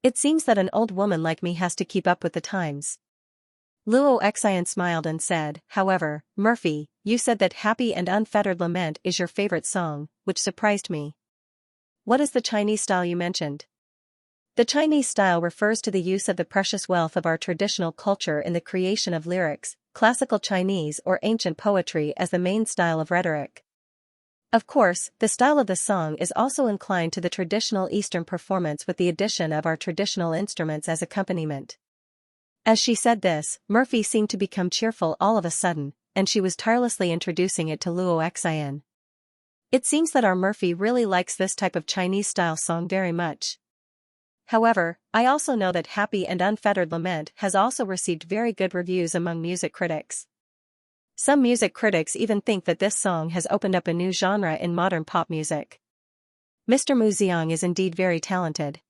It seems that an old woman like me has to keep up with the times. Luo Xian smiled and said, "However, Murphy, you said that Happy and Unfettered Lament is your favorite song, which surprised me. What is the Chinese style you mentioned?" The Chinese style refers to the use of the precious wealth of our traditional culture in the creation of lyrics, classical Chinese or ancient poetry as the main style of rhetoric. Of course, the style of the song is also inclined to the traditional Eastern performance with the addition of our traditional instruments as accompaniment. As she said this, Murphy seemed to become cheerful all of a sudden, and she was tirelessly introducing it to Luo Xian. It seems that our Murphy really likes this type of Chinese-style song very much. However, I also know that Happy and Unfettered Lament has also received very good reviews among music critics. Some music critics even think that this song has opened up a new genre in modern pop music. Mr. Mu Ziong is indeed very talented.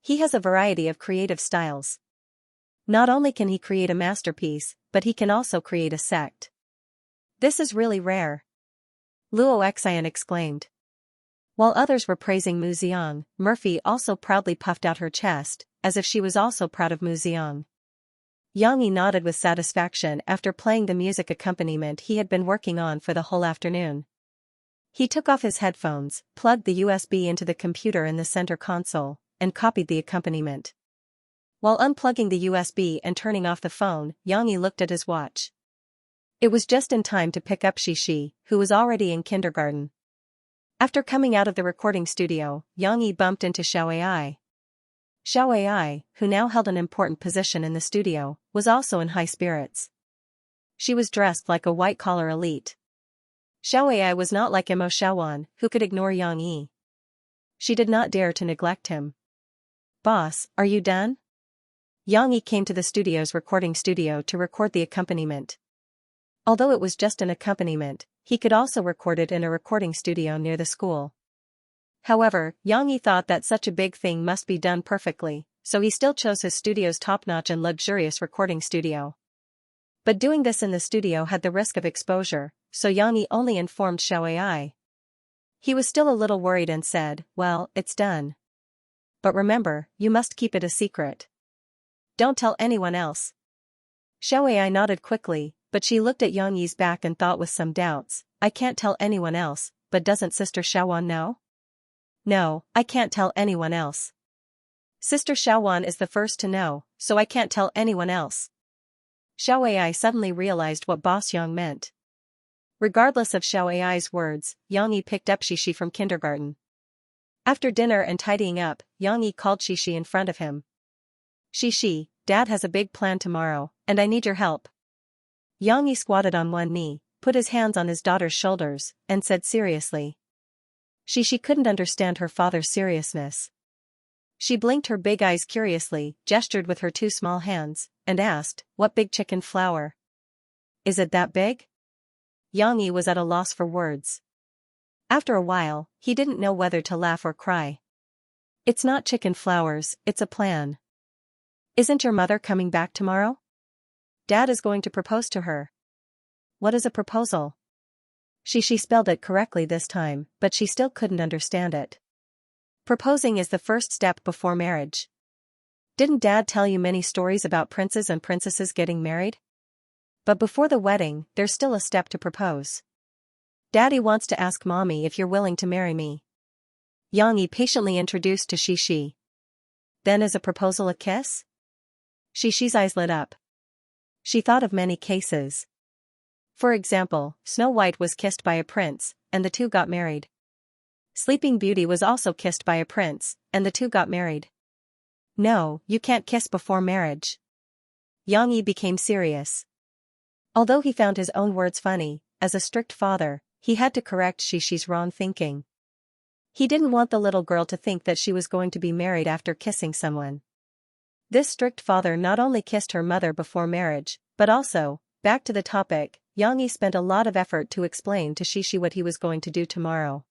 He has a variety of creative styles. Not only can he create a masterpiece, but he can also create a sect. This is really rare. Luo Xian exclaimed. While others were praising Mu Ziong, Murphy also proudly puffed out her chest, as if she was also proud of Mu Ziong. Yang Yi nodded with satisfaction after playing the music accompaniment he had been working on for the whole afternoon. He took off his headphones, plugged the USB into the computer in the center console, and copied the accompaniment. While unplugging the USB and turning off the phone, Yang Yi looked at his watch. It was just in time to pick up Xi, who was already in kindergarten. After coming out of the recording studio, Yang Yi bumped into Xiao Ai, who now held an important position in the studio, was also in high spirits. She was dressed like a white-collar elite. Xiao Ai was not like Imo Xiaowan, who could ignore Yang Yi. She did not dare to neglect him. "Boss, are you done?" Yang Yi came to the studio's recording studio to record the accompaniment. Although it was just an accompaniment, he could also record it in a recording studio near the school. However, Yang Yi thought that such a big thing must be done perfectly, so he still chose his studio's top-notch and luxurious recording studio. But doing this in the studio had the risk of exposure, so Yang Yi only informed Xiao Ai. He was still a little worried and said, "Well, it's done. But remember, you must keep it a secret. Don't tell anyone else." Xiaoai nodded quickly, but she looked at Yang Yi's back and thought with some doubts, I can't tell anyone else, but doesn't Sister Xiaowan know? No, I can't tell anyone else. Sister Xiaowan is the first to know, so I can't tell anyone else. Xiaoai suddenly realized what Boss Yang meant. Regardless of Xiaoai's words, Yang Yi picked up Xixi from kindergarten. After dinner and tidying up, Yang Yi called Xixi in front of him. Xixi, Dad has a big plan tomorrow, and I need your help. Yang Yi squatted on one knee, put his hands on his daughter's shoulders, and said seriously. Xixi couldn't understand her father's seriousness. She blinked her big eyes curiously, gestured with her two small hands, and asked, what big chicken flour? Is it that big? Yang Yi was at a loss for words. After a while, he didn't know whether to laugh or cry. It's not chicken flowers, it's a plan. Isn't your mother coming back tomorrow? Dad is going to propose to her. What is a proposal? She spelled it correctly this time, but she still couldn't understand it. Proposing is the first step before marriage. Didn't Dad tell you many stories about princes and princesses getting married? But before the wedding, there's still a step to propose. Daddy wants to ask Mommy if you're willing to marry me. Yang Yi patiently introduced to Xixi. Then is a proposal a kiss? Xixi's eyes lit up. She thought of many cases. For example, Snow White was kissed by a prince, and the two got married. Sleeping Beauty was also kissed by a prince, and the two got married. No, you can't kiss before marriage. Yang Yi became serious. Although he found his own words funny, as a strict father, he had to correct Xixi's wrong thinking. He didn't want the little girl to think that she was going to be married after kissing someone. This strict father not only kissed her mother before marriage, but also, back to the topic, Yang Yi spent a lot of effort to explain to Xixi what he was going to do tomorrow.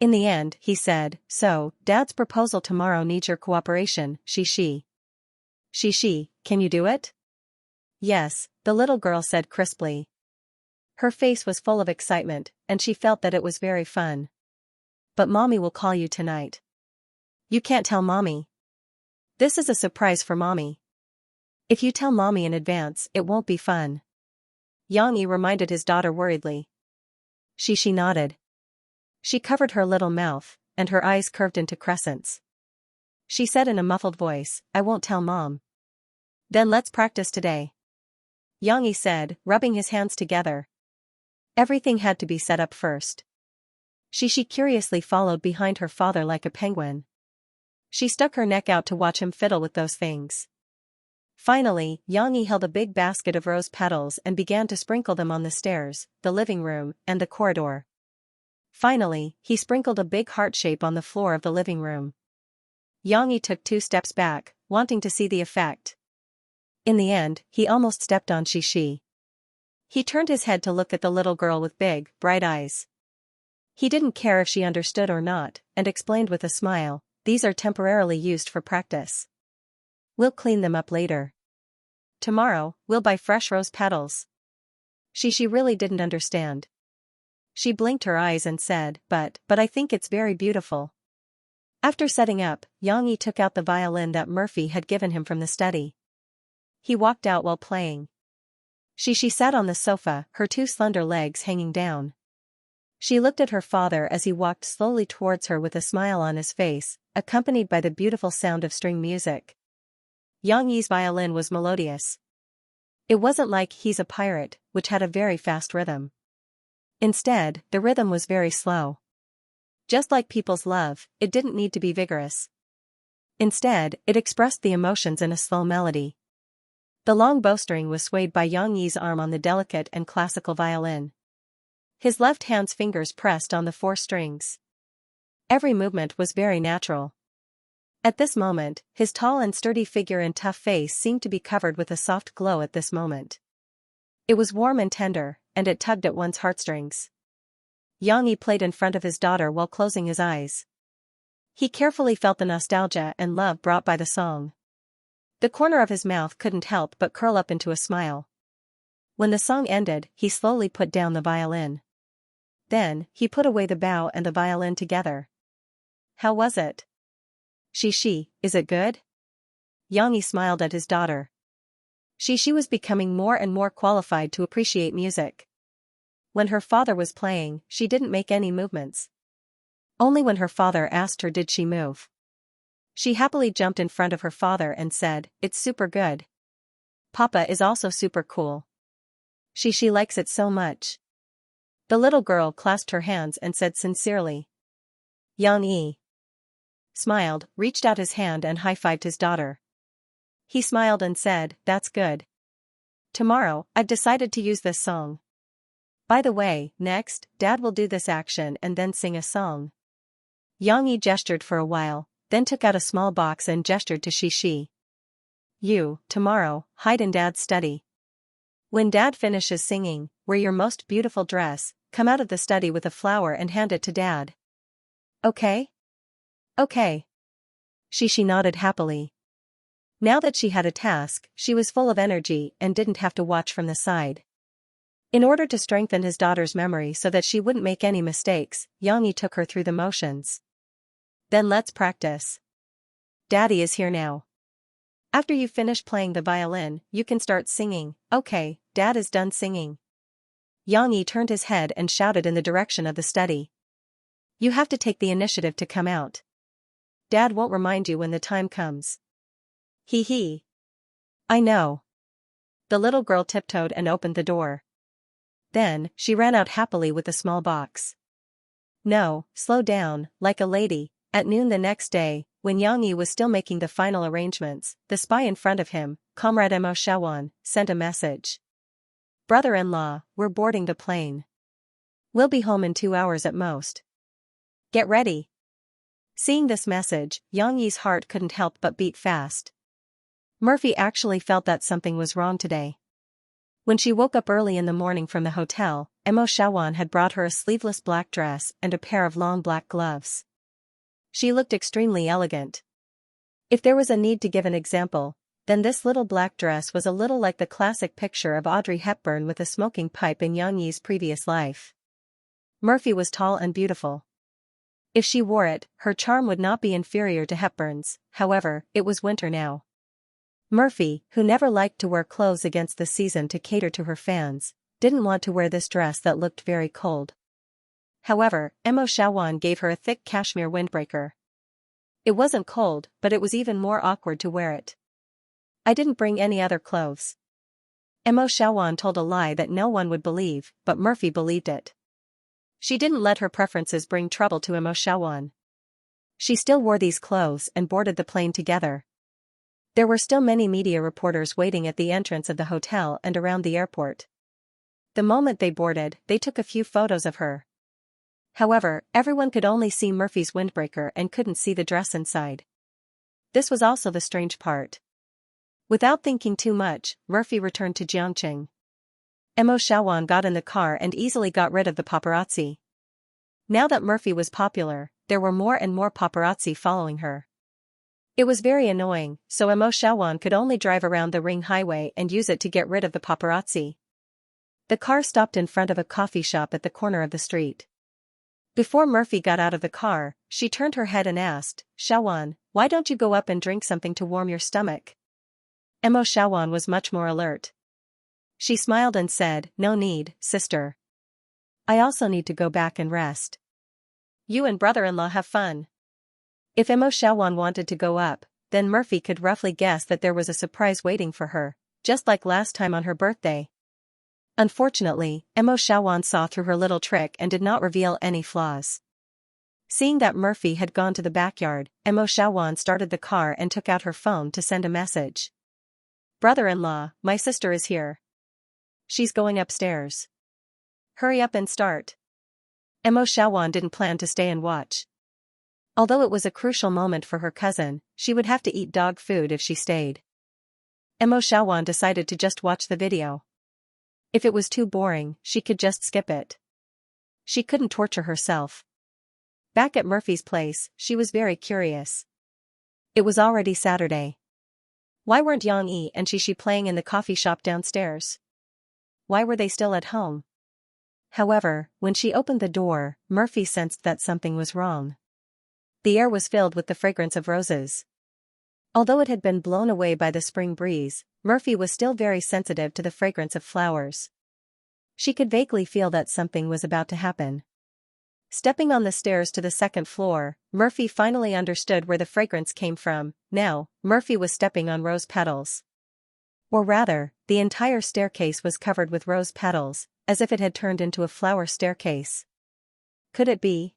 In the end, he said, so, Dad's proposal tomorrow needs your cooperation, Xixi. Xixi, can you do it? Yes, the little girl said crisply. Her face was full of excitement, and she felt that it was very fun. But Mommy will call you tonight. You can't tell Mommy. This is a surprise for Mommy. If you tell Mommy in advance, it won't be fun. Yang Yi reminded his daughter worriedly. Xixi nodded. She covered her little mouth, and her eyes curved into crescents. She said in a muffled voice, I won't tell Mom. Then let's practice today. Yang Yi said, rubbing his hands together. Everything had to be set up first. Xixi curiously followed behind her father like a penguin. She stuck her neck out to watch him fiddle with those things. Finally, Yang Yi held a big basket of rose petals and began to sprinkle them on the stairs, the living room, and the corridor. Finally, he sprinkled a big heart shape on the floor of the living room. Yang Yi took 2 steps back, wanting to see the effect. In the end, he almost stepped on Xixi. He turned his head to look at the little girl with big, bright eyes. He didn't care if she understood or not, and explained with a smile, these are temporarily used for practice. We'll clean them up later. Tomorrow, we'll buy fresh rose petals. Xixi really didn't understand. She blinked her eyes and said, but I think it's very beautiful. After setting up, Yang Yi took out the violin that Murphy had given him from the study. He walked out while playing. Xixi sat on the sofa, her 2 slender legs hanging down. She looked at her father as he walked slowly towards her with a smile on his face, accompanied by the beautiful sound of string music. Yang Yi's violin was melodious. It wasn't like He's a Pirate, which had a very fast rhythm. Instead, the rhythm was very slow. Just like people's love, it didn't need to be vigorous. Instead, it expressed the emotions in a slow melody. The long bowstring was swayed by Yang Yi's arm on the delicate and classical violin. His left hand's fingers pressed on the 4 strings. Every movement was very natural. At this moment, his tall and sturdy figure and tough face seemed to be covered with a soft glow at this moment. It was warm and tender, and it tugged at one's heartstrings. Yang Yi played in front of his daughter while closing his eyes. He carefully felt the nostalgia and love brought by the song. The corner of his mouth couldn't help but curl up into a smile. When the song ended, he slowly put down the violin. Then, he put away the bow and the violin together. How was it? Xixi, is it good? Yang Yi smiled at his daughter. She was becoming more and more qualified to appreciate music. When her father was playing, she didn't make any movements. Only when her father asked her did she move. She happily jumped in front of her father and said, "It's super good. Papa is also super cool. She likes it so much." The little girl clasped her hands and said sincerely. Yang smiled, reached out his hand and high-fived his daughter. He smiled and said, "That's good. Tomorrow, I've decided to use this song. By the way, next, Dad will do this action and then sing a song." Yang gestured for a while, then took out a small box and gestured to Shi. "You, tomorrow, hide in Dad's study. When Dad finishes singing, wear your most beautiful dress, come out of the study with a flower and hand it to Dad. Okay?" "Okay." She nodded happily. Now that she had a task, she was full of energy and didn't have to watch from the side. In order to strengthen his daughter's memory so that she wouldn't make any mistakes, Yang took her through the motions. "Then let's practice. Daddy is here now. After you finish playing the violin, you can start singing." "Okay, Dad is done singing." Yang turned his head and shouted in the direction of the study. "You have to take the initiative to come out. Dad won't remind you when the time comes." He. "I know." The little girl tiptoed and opened the door. Then, she ran out happily with the small box. "No, slow down, like a lady." At noon the next day, when Yang was still making the final arrangements, the spy in front of him, Comrade Mo Shawan, sent a message. "Brother-in-law, we're boarding the plane. We'll be home in 2 hours at most. Get ready." Seeing this message, Yang heart couldn't help but beat fast. Murphy actually felt that something was wrong today. When she woke up early in the morning from the hotel, Mo Shawan had brought her a sleeveless black dress and a pair of long black gloves. She looked extremely elegant. If there was a need to give an example, then this little black dress was a little like the classic picture of Audrey Hepburn with a smoking pipe in Yang previous life. Murphy was tall and beautiful. If she wore it, her charm would not be inferior to Hepburn's. However, it was winter now. Murphy, who never liked to wear clothes against the season to cater to her fans, didn't want to wear this dress that looked very cold. However, Mo Shawan gave her a thick cashmere windbreaker. It wasn't cold, but it was even more awkward to wear it. "I didn't bring any other clothes." Mo Shawan told a lie that no one would believe, but Murphy believed it. She didn't let her preferences bring trouble to Mo Shawan. She still wore these clothes and boarded the plane together. There were still many media reporters waiting at the entrance of the hotel and around the airport. The moment they boarded, they took a few photos of her. However, everyone could only see Murphy's windbreaker and couldn't see the dress inside. This was also the strange part. Without thinking too much, Murphy returned to Jiangqing. Mo Shawan got in the car and easily got rid of the paparazzi. Now that Murphy was popular, there were more and more paparazzi following her. It was very annoying, so Mo Shawan could only drive around the ring highway and use it to get rid of the paparazzi. The car stopped in front of a coffee shop at the corner of the street. Before Murphy got out of the car, she turned her head and asked, "Shawan, why don't you go up and drink something to warm your stomach?" Mo Shawan was much more alert. She smiled and said, "No need, sister. I also need to go back and rest. You and brother-in-law have fun." If Mo Shawan wanted to go up, then Murphy could roughly guess that there was a surprise waiting for her, just like last time on her birthday. Unfortunately, Mo Shawan saw through her little trick and did not reveal any flaws. Seeing that Murphy had gone to the backyard, Mo Shawan started the car and took out her phone to send a message. "Brother-in-law, my sister is here. She's going upstairs. Hurry up and start." Mo Shawan didn't plan to stay and watch. Although it was a crucial moment for her cousin, she would have to eat dog food if she stayed. Mo Shawan decided to just watch the video. If it was too boring, she could just skip it. She couldn't torture herself. Back at Murphy's place, she was very curious. It was already Saturday. Why weren't Yang and Shi playing in the coffee shop downstairs? Why were they still at home? However, when she opened the door, Murphy sensed that something was wrong. The air was filled with the fragrance of roses. Although it had been blown away by the spring breeze, Murphy was still very sensitive to the fragrance of flowers. She could vaguely feel that something was about to happen. Stepping on the stairs to the second floor, Murphy finally understood where the fragrance came from. Now, Murphy was stepping on rose petals. Or rather, the entire staircase was covered with rose petals, as if it had turned into a flower staircase. Could it be?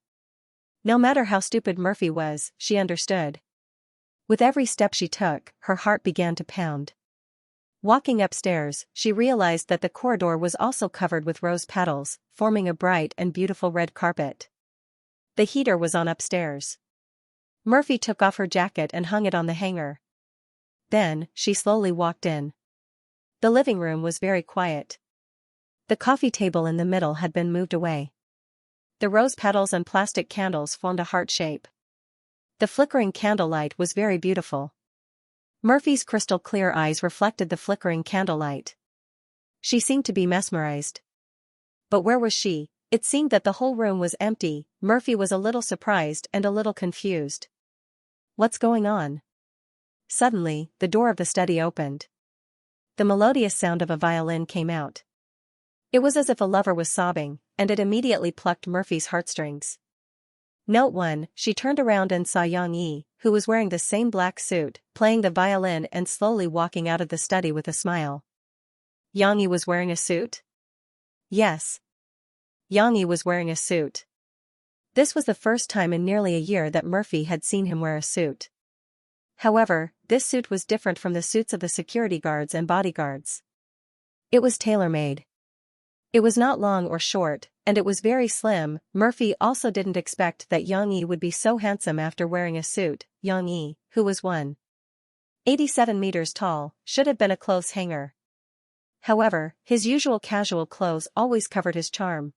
No matter how stupid Murphy was, she understood. With every step she took, her heart began to pound. Walking upstairs, she realized that the corridor was also covered with rose petals, forming a bright and beautiful red carpet. The heater was on upstairs. Murphy took off her jacket and hung it on the hanger. Then, she slowly walked in. The living room was very quiet. The coffee table in the middle had been moved away. The rose petals and plastic candles formed a heart shape. The flickering candlelight was very beautiful. Murphy's crystal-clear eyes reflected the flickering candlelight. She seemed to be mesmerized. But where was she? It seemed that the whole room was empty. Murphy was a little surprised and a little confused. What's going on? Suddenly, the door of the study opened. The melodious sound of a violin came out. It was as if a lover was sobbing, and it immediately plucked Murphy's heartstrings. Note 1, she turned around and saw Xianxia, who was wearing the same black suit, playing the violin and slowly walking out of the study with a smile. Xianxia was wearing a suit? Yes. Xianxia was wearing a suit. This was the first time in nearly a year that Murphy had seen him wear a suit. However, this suit was different from the suits of the security guards and bodyguards. It was tailor-made. It was not long or short, and it was very slim. Murphy also didn't expect that Xianxia would be so handsome after wearing a suit. Xianxia, who was 1.87 meters tall, should have been a clothes hanger. However, his usual casual clothes always covered his charm.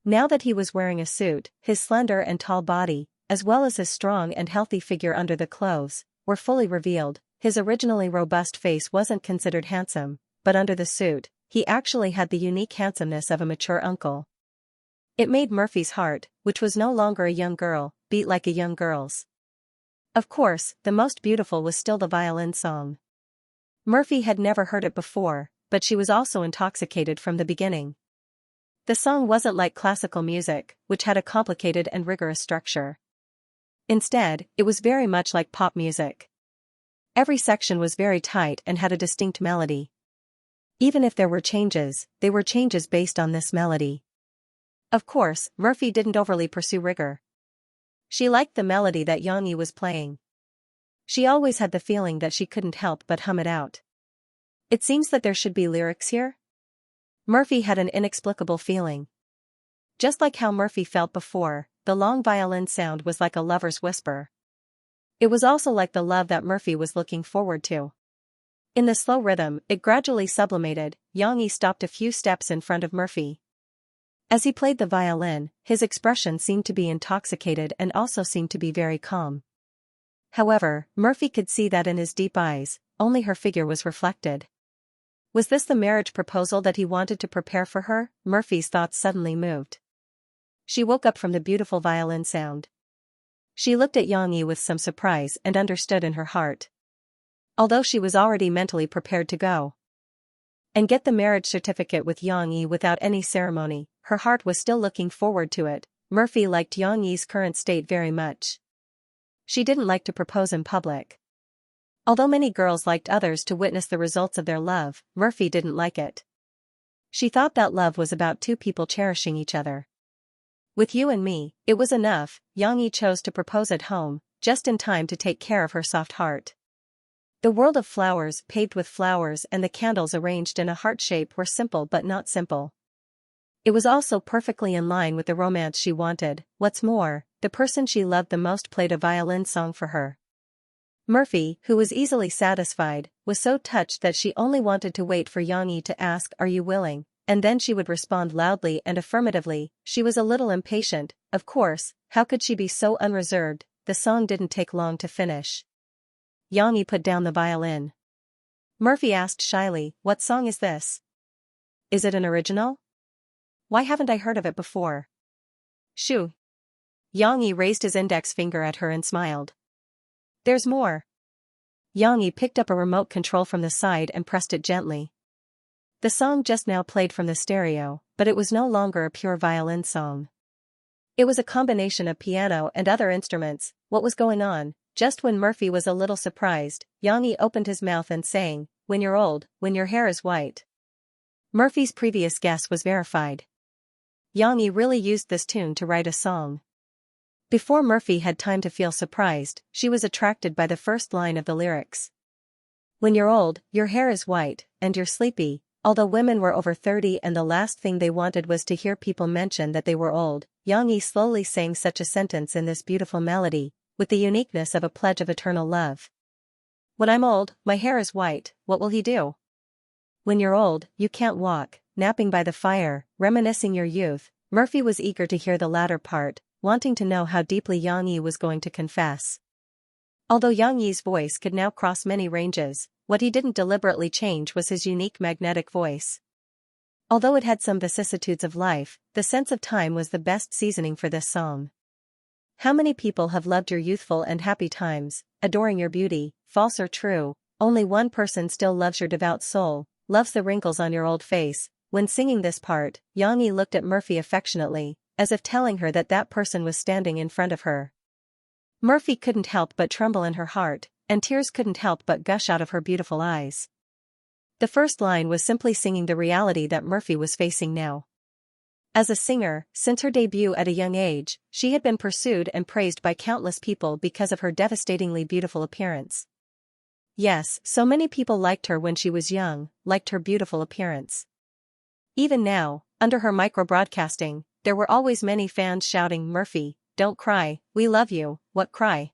Now that he was wearing a suit, his slender and tall body, as well as his strong and healthy figure under the clothes, were fully revealed. His originally robust face wasn't considered handsome, but under the suit, he actually had the unique handsomeness of a mature uncle. It made Murphy's heart, which was no longer a young girl, beat like a young girl's. Of course, the most beautiful was still the violin song. Murphy had never heard it before, but she was also intoxicated from the beginning. The song wasn't like classical music, which had a complicated and rigorous structure. Instead, it was very much like pop music. Every section was very tight and had a distinct melody. Even if there were changes, they were changes based on this melody. Of course, Murphy didn't overly pursue rigor. She liked the melody that Xianxia was playing. She always had the feeling that she couldn't help but hum it out. It seems that there should be lyrics here? Murphy had an inexplicable feeling. Just like how Murphy felt before, the long violin sound was like a lover's whisper. It was also like the love that Murphy was looking forward to. In the slow rhythm, it gradually sublimated. Xianxia stopped a few steps in front of Murphy. As he played the violin, his expression seemed to be intoxicated and also seemed to be very calm. However, Murphy could see that in his deep eyes, only her figure was reflected. Was this the marriage proposal that he wanted to prepare for her? Murphy's thoughts suddenly moved. She woke up from the beautiful violin sound. She looked at Xianxia with some surprise and understood in her heart. Although she was already mentally prepared to go and get the marriage certificate with Xianxia without any ceremony, her heart was still looking forward to it. Murphy liked Xianxia's current state very much. She didn't like to propose in public. Although many girls liked others to witness the results of their love, Murphy didn't like it. She thought that love was about two people cherishing each other. With you and me, it was enough. Xianxia chose to propose at home, just in time to take care of her soft heart. The world of flowers paved with flowers and the candles arranged in a heart shape were simple but not simple. It was also perfectly in line with the romance she wanted. What's more, the person she loved the most played a violin song for her. Murphy, who was easily satisfied, was so touched that she only wanted to wait for Xianxia to ask, "Are you willing?" and then she would respond loudly and affirmatively. She was a little impatient, of course, how could she be so unreserved? The song didn't take long to finish. Xianxia put down the violin. Murphy asked shyly, "What song is this? Is it an original? Why haven't I heard of it before?" "Shoo." Xianxia raised his index finger at her and smiled. "There's more. Yang Yi picked up a remote control from the side and pressed it gently. The song just now played from the stereo, but it was no longer a pure violin song. It was a combination of piano and other instruments. What was going on? Just when Murphy was a little surprised, Yang Yi opened his mouth and sang, "When you're old, when your hair is white." Murphy's previous guess was verified. Yang Yi really used this tune to write a song. Before Murphy had time to feel surprised, she was attracted by the first line of the lyrics. When you're old, your hair is white, and you're sleepy. Although women were over 30 and the last thing they wanted was to hear people mention that they were old, Yang Yi slowly sang such a sentence in this beautiful melody, with the uniqueness of a pledge of eternal love. When I'm old, my hair is white, what will he do? When you're old, you can't walk, napping by the fire, reminiscing your youth. Murphy was eager to hear the latter part, wanting to know how deeply Yang Yi was going to confess. Although Yang Yi's voice could now cross many ranges, what he didn't deliberately change was his unique magnetic voice. Although it had some vicissitudes of life, the sense of time was the best seasoning for this song. How many people have loved your youthful and happy times, adoring your beauty, false or true? Only one person still loves your devout soul, loves the wrinkles on your old face. When singing this part, Yang Yi looked at Murphy affectionately, as if telling her that that person was standing in front of her. Murphy couldn't help but tremble in her heart, and tears couldn't help but gush out of her beautiful eyes. The first line was simply singing the reality that Murphy was facing now. As a singer, since her debut at a young age, she had been pursued and praised by countless people because of her devastatingly beautiful appearance. Yes, so many people liked her when she was young, liked her beautiful appearance. Even now, under her micro-broadcasting, there were always many fans shouting, "Murphy, don't cry, we love you, what cry?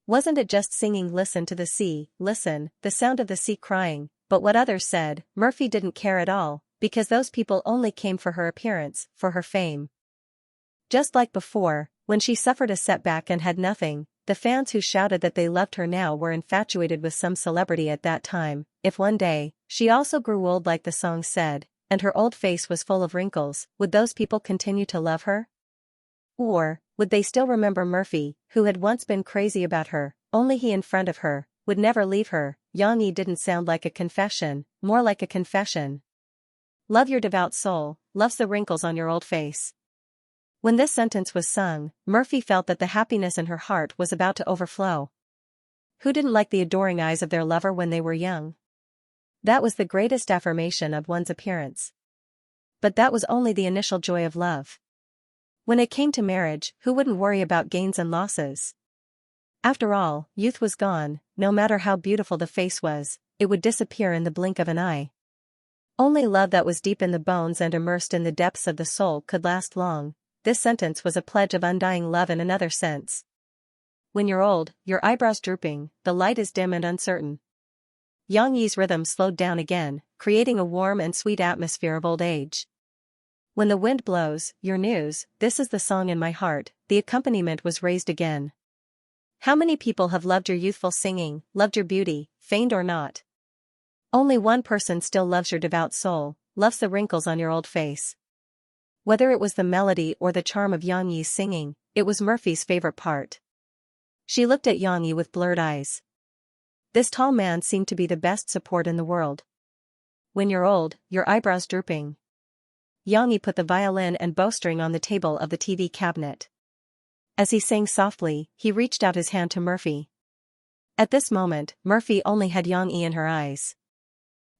Wasn't it just singing listen to the sea, listen, the sound of the sea crying?" But what others said, Murphy didn't care at all, because those people only came for her appearance, for her fame. Just like before, when she suffered a setback and had nothing, the fans who shouted that they loved her now were infatuated with some celebrity at that time. If one day, she also grew old like the song said, and her old face was full of wrinkles, would those people continue to love her? Or, would they still remember Murphy, who had once been crazy about her, only he in front of her, would never leave her? Yang Yi didn't sound like a confession, more like a confession. Love your devout soul, loves the wrinkles on your old face. When this sentence was sung, Murphy felt that the happiness in her heart was about to overflow. Who didn't like the adoring eyes of their lover when they were young? That was the greatest affirmation of one's appearance. But that was only the initial joy of love. When it came to marriage, who wouldn't worry about gains and losses? After all, youth was gone. No matter how beautiful the face was, it would disappear in the blink of an eye. Only love that was deep in the bones and immersed in the depths of the soul could last long. This sentence was a pledge of undying love in another sense. When you're old, your eyebrows drooping, the light is dim and uncertain. Yang Yi's rhythm slowed down again, creating a warm and sweet atmosphere of old age. When the wind blows, your news, this is the song in my heart. The accompaniment was raised again. How many people have loved your youthful singing, loved your beauty, feigned or not? Only one person still loves your devout soul, loves the wrinkles on your old face. Whether it was the melody or the charm of Yang Yi's singing, it was Murphy's favorite part. She looked at Yang Yi with blurred eyes. This tall man seemed to be the best support in the world. When you're old, your eyebrows drooping. Yang Yi put the violin and bowstring on the table of the TV cabinet. As he sang softly, he reached out his hand to Murphy. At this moment, Murphy only had Yang Yi in her eyes.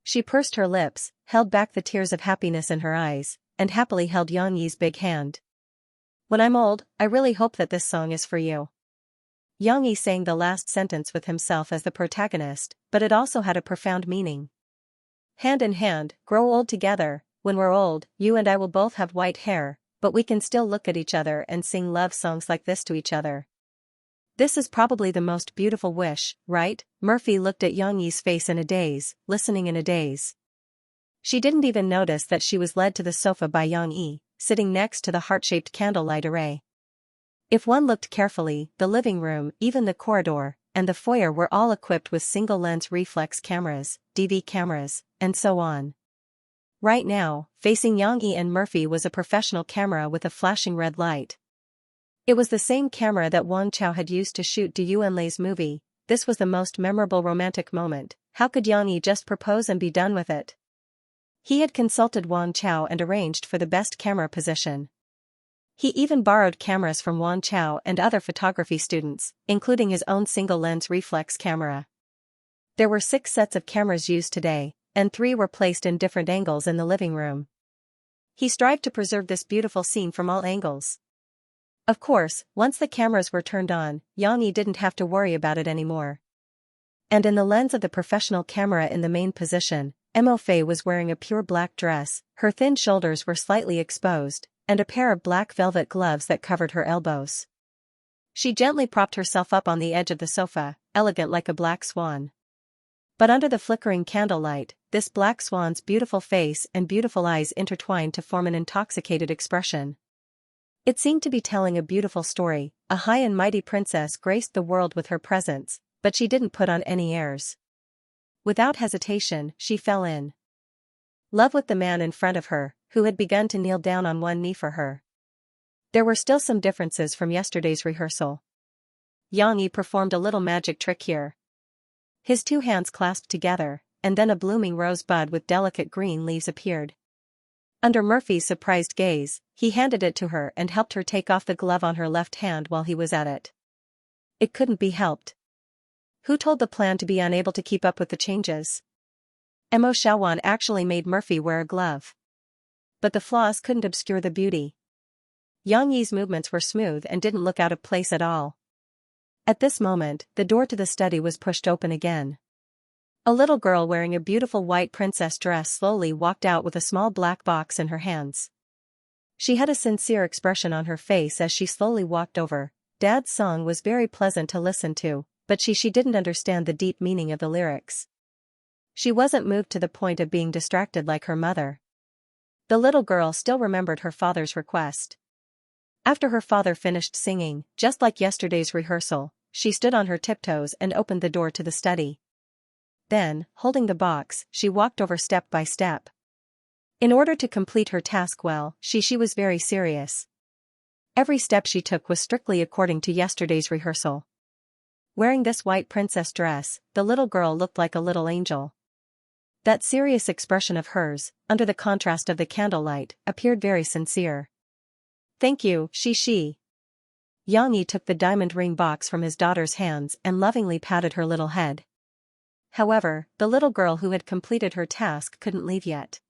She pursed her lips, held back the tears of happiness in her eyes, and happily held Yang Yi's big hand. When I'm old, I really hope that this song is for you. Yang Yi sang the last sentence with himself as the protagonist, but it also had a profound meaning. Hand in hand, grow old together. When we're old, you and I will both have white hair, but we can still look at each other and sing love songs like this to each other. This is probably the most beautiful wish, right? Murphy looked at Yang Yi's face in a daze, listening in a daze. She didn't even notice that she was led to the sofa by Yang Yi, sitting next to the heart-shaped candlelight array. If one looked carefully, the living room, even the corridor, and the foyer were all equipped with single-lens reflex cameras, DV cameras, and so on. Right now, facing Yang Yi and Murphy was a professional camera with a flashing red light. It was the same camera that Wang Chao had used to shoot Du Yuanlei's movie. this was the most memorable romantic moment. How could Yang Yi just propose and be done with it? He had consulted Wang Chao and arranged for the best camera position. He even borrowed cameras from Wang Chao and other photography students, including his own single-lens reflex camera. There were 6 sets of cameras used today, and 3 were placed in different angles in the living room. He strived to preserve this beautiful scene from all angles. Of course, once the cameras were turned on, Yang Yi didn't have to worry about it anymore. And in the lens of the professional camera in the main position, Mo Fei was wearing a pure black dress, her thin shoulders were slightly exposed, and a pair of black velvet gloves that covered her elbows. She gently propped herself up on the edge of the sofa, elegant like a black swan. But under the flickering candlelight, this black swan's beautiful face and beautiful eyes intertwined to form an intoxicated expression. It seemed to be telling a beautiful story. A high and mighty princess graced the world with her presence, but she didn't put on any airs. Without hesitation, she fell in love with the man in front of her, who had begun to kneel down on one knee for her. There were still some differences from yesterday's rehearsal. Yang Yi performed a little magic trick here. His 2 hands clasped together, and then a blooming rosebud with delicate green leaves appeared. Under Murphy's surprised gaze, he handed it to her and helped her take off the glove on her left hand while he was at it. It couldn't be helped. Who told the plan to be unable to keep up with the changes? Mo Shaowan actually made Murphy wear a glove. But the flaws couldn't obscure the beauty. Yang Yi's movements were smooth and didn't look out of place at all. At this moment, the door to the study was pushed open again. A little girl wearing a beautiful white princess dress slowly walked out with a small black box in her hands. She had a sincere expression on her face as she slowly walked over. Dad's song was very pleasant to listen to, but she didn't understand the deep meaning of the lyrics. She wasn't moved to the point of being distracted like her mother. The little girl still remembered her father's request. After her father finished singing, just like yesterday's rehearsal, she stood on her tiptoes and opened the door to the study. Then, holding the box, she walked over step by step. In order to complete her task well, she was very serious. Every step she took was strictly according to yesterday's rehearsal. Wearing this white princess dress, the little girl looked like a little angel. That serious expression of hers, under the contrast of the candlelight, appeared very sincere. Thank you, she. Yang Yi took the diamond ring box from his daughter's hands and lovingly patted her little head. However, the little girl who had completed her task couldn't leave yet.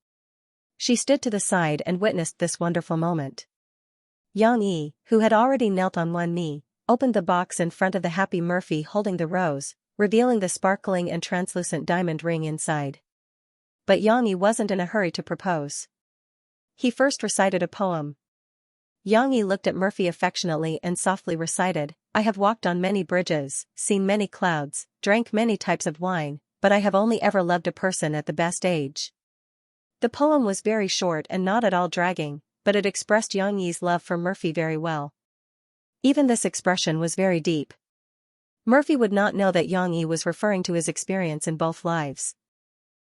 She stood to the side and witnessed this wonderful moment. Yang Yi, who had already knelt on one knee, opened the box in front of the happy Murphy holding the rose, revealing the sparkling and translucent diamond ring inside. But Yang Yi wasn't in a hurry to propose. He first recited a poem. Yang Yi looked at Murphy affectionately and softly recited, I have walked on many bridges, seen many clouds, drank many types of wine, but I have only ever loved a person at the best age. The poem was very short and not at all dragging, but it expressed Yang Yi's love for Murphy very well. Even this expression was very deep. Murphy would not know that Yang Yi was referring to his experience in both lives.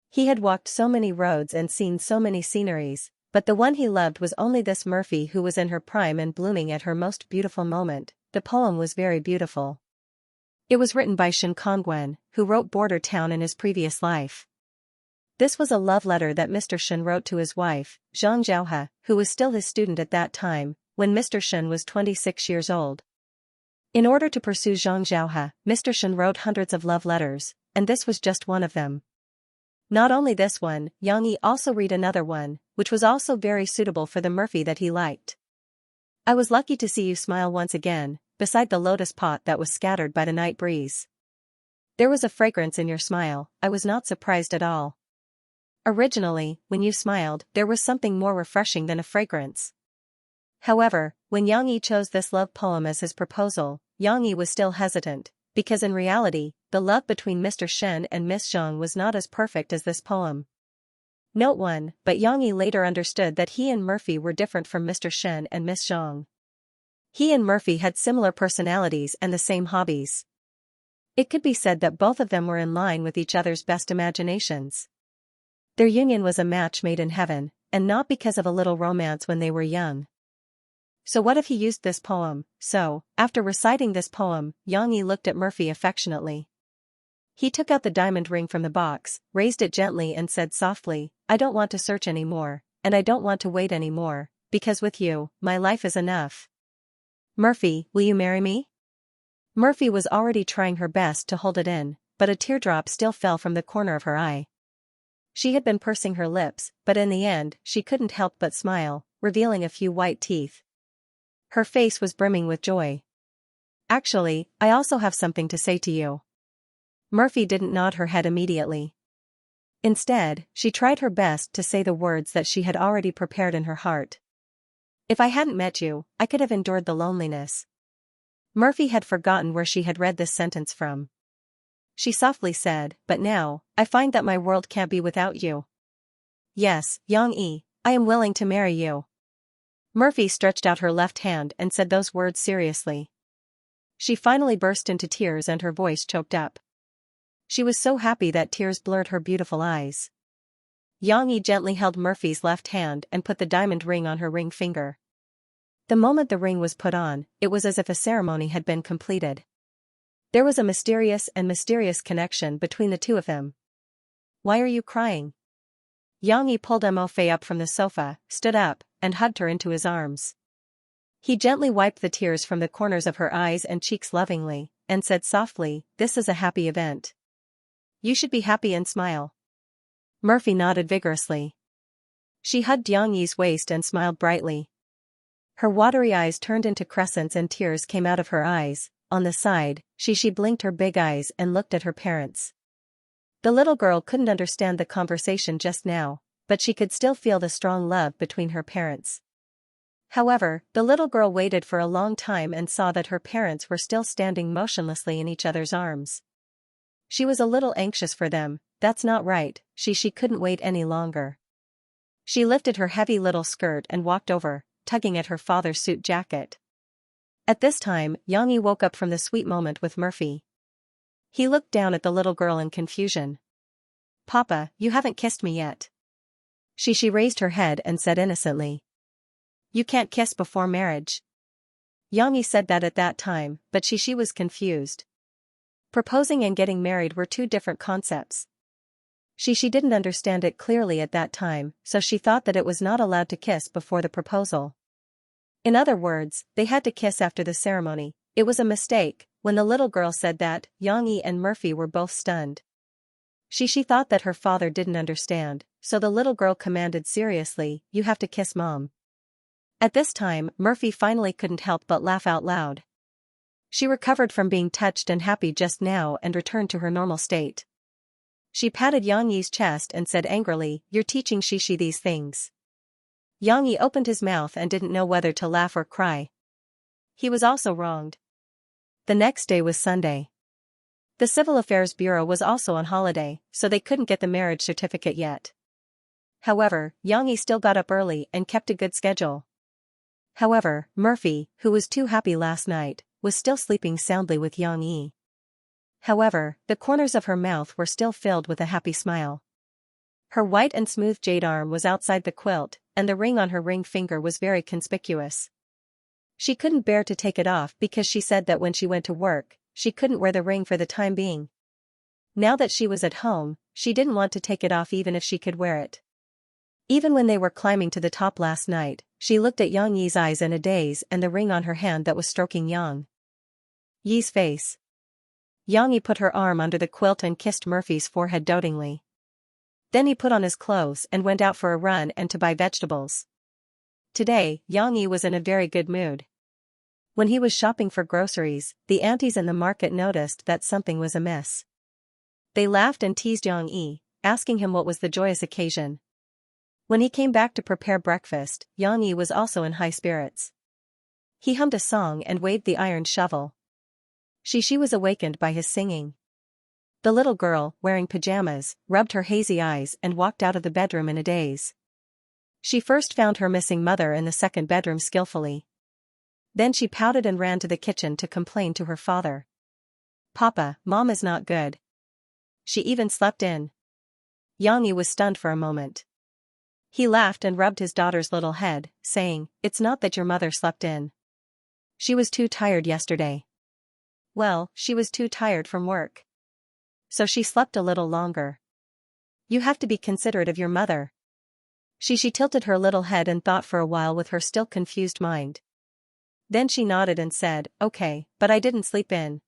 He had walked so many roads and seen so many sceneries, but the one he loved was only this Murphy who was in her prime and blooming at her most beautiful moment. The poem was very beautiful. It was written by Shen Kongwen, who wrote Border Town in his previous life. This was a love letter that Mr. Shen wrote to his wife, Xianxia, who was still his student at that time, when Mr. Shen was 26 years old. In order to pursue Xianxia, Mr. Shen wrote hundreds of love letters, and this was just one of them. Not only this one, Yang Yi also read another one, which was also very suitable for the Murphy that he liked. I was lucky to see you smile once again, beside the lotus pot that was scattered by the night breeze. There was a fragrance in your smile, I was not surprised at all. Originally, when you smiled, there was something more refreshing than a fragrance. However, when Yang Yi chose this love poem as his proposal, Yang Yi was still hesitant, because in reality, the love between Mr. Shen and Miss Zhang was not as perfect as this poem. Note 1, but Yang Yi later understood that he and Murphy were different from Mr. Shen and Miss Zhang. He and Murphy had similar personalities and the same hobbies. It could be said that both of them were in line with each other's best imaginations. Their union was a match made in heaven, and not because of a little romance when they were young. So what if he used this poem? So, after reciting this poem, Yang Yi looked at Murphy affectionately. He took out the diamond ring from the box, raised it gently and said softly, I don't want to search anymore, and I don't want to wait anymore, because with you, my life is enough. Murphy, will you marry me? Murphy was already trying her best to hold it in, but a teardrop still fell from the corner of her eye. She had been pursing her lips, but in the end, she couldn't help but smile, revealing a few white teeth. Her face was brimming with joy. Actually, I also have something to say to you. Murphy didn't nod her head immediately. Instead, she tried her best to say the words that she had already prepared in her heart. If I hadn't met you, I could have endured the loneliness. Murphy had forgotten where she had read this sentence from. She softly said, but now, I find that my world can't be without you. Yes, Xianxia, I am willing to marry you. Murphy stretched out her left hand and said those words seriously. She finally burst into tears and her voice choked up. She was so happy that tears blurred her beautiful eyes. Xianxia gently held Murphy's left hand and put the diamond ring on her ring finger. The moment the ring was put on, it was as if a ceremony had been completed. There was a mysterious connection between the two of them. Why are you crying? Xianxia pulled Mofei up from the sofa, stood up, and hugged her into his arms. He gently wiped the tears from the corners of her eyes and cheeks lovingly, and said softly, this is a happy event. You should be happy and smile. Murphy nodded vigorously. She hugged Xianxia's waist and smiled brightly. Her watery eyes turned into crescents and tears came out of her eyes. On the side, she blinked her big eyes and looked at her parents. The little girl couldn't understand the conversation just now, but she could still feel the strong love between her parents. However, the little girl waited for a long time and saw that her parents were still standing motionlessly in each other's arms. She was a little anxious for them. That's not right, she couldn't wait any longer. She lifted her heavy little skirt and walked over, tugging at her father's suit jacket. At this time, Xianxia woke up from the sweet moment with Murphy. He looked down at the little girl in confusion. Papa, you haven't kissed me yet. She raised her head and said innocently. You can't kiss before marriage. Xianxia said that at that time, but she was confused. Proposing and getting married were two different concepts. She didn't understand it clearly at that time, so she thought that it was not allowed to kiss before the proposal. In other words, they had to kiss after the ceremony. It was a mistake. When the little girl said that, Xianxia and Murphy were both stunned. She thought that her father didn't understand, so the little girl commanded seriously, you have to kiss Mom. At this time, Murphy finally couldn't help but laugh out loud. She recovered from being touched and happy just now and returned to her normal state. She patted Xianxia's chest and said angrily, you're teaching Xi these things. Xianxia opened his mouth and didn't know whether to laugh or cry. He was also wronged. The next day was Sunday. The Civil Affairs Bureau was also on holiday, so they couldn't get the marriage certificate yet. However, Xianxia still got up early and kept a good schedule. However, Murphy, who was too happy last night, was still sleeping soundly with Xianxia. However, the corners of her mouth were still filled with a happy smile. Her white and smooth jade arm was outside the quilt, and the ring on her ring finger was very conspicuous. She couldn't bear to take it off because she said that when she went to work, she couldn't wear the ring for the time being. Now that she was at home, she didn't want to take it off even if she could wear it. Even when they were climbing to the top last night, she looked at Xianxia's eyes in a daze and the ring on her hand that was stroking Xianxia's face. Xianxia put her arm under the quilt and kissed Murphy's forehead dotingly. Then he put on his clothes and went out for a run and to buy vegetables. Today, Xianxia was in a very good mood. When he was shopping for groceries, the aunties in the market noticed that something was amiss. They laughed and teased Xianxia, asking him what was the joyous occasion. When he came back to prepare breakfast, Xianxia was also in high spirits. He hummed a song and waved the iron shovel. She was awakened by his singing. The little girl, wearing pajamas, rubbed her hazy eyes and walked out of the bedroom in a daze. She first found her missing mother in the second bedroom skillfully. Then she pouted and ran to the kitchen to complain to her father. Papa, Mom is not good. She even slept in. Xianxia was stunned for a moment. He laughed and rubbed his daughter's little head, saying, it's not that your mother slept in. She was too tired yesterday. Well, she was too tired from work. so she slept a little longer. You have to be considerate of your mother. She tilted her little head and thought for a while with her still confused mind. Then she nodded and said, okay, but I didn't sleep in.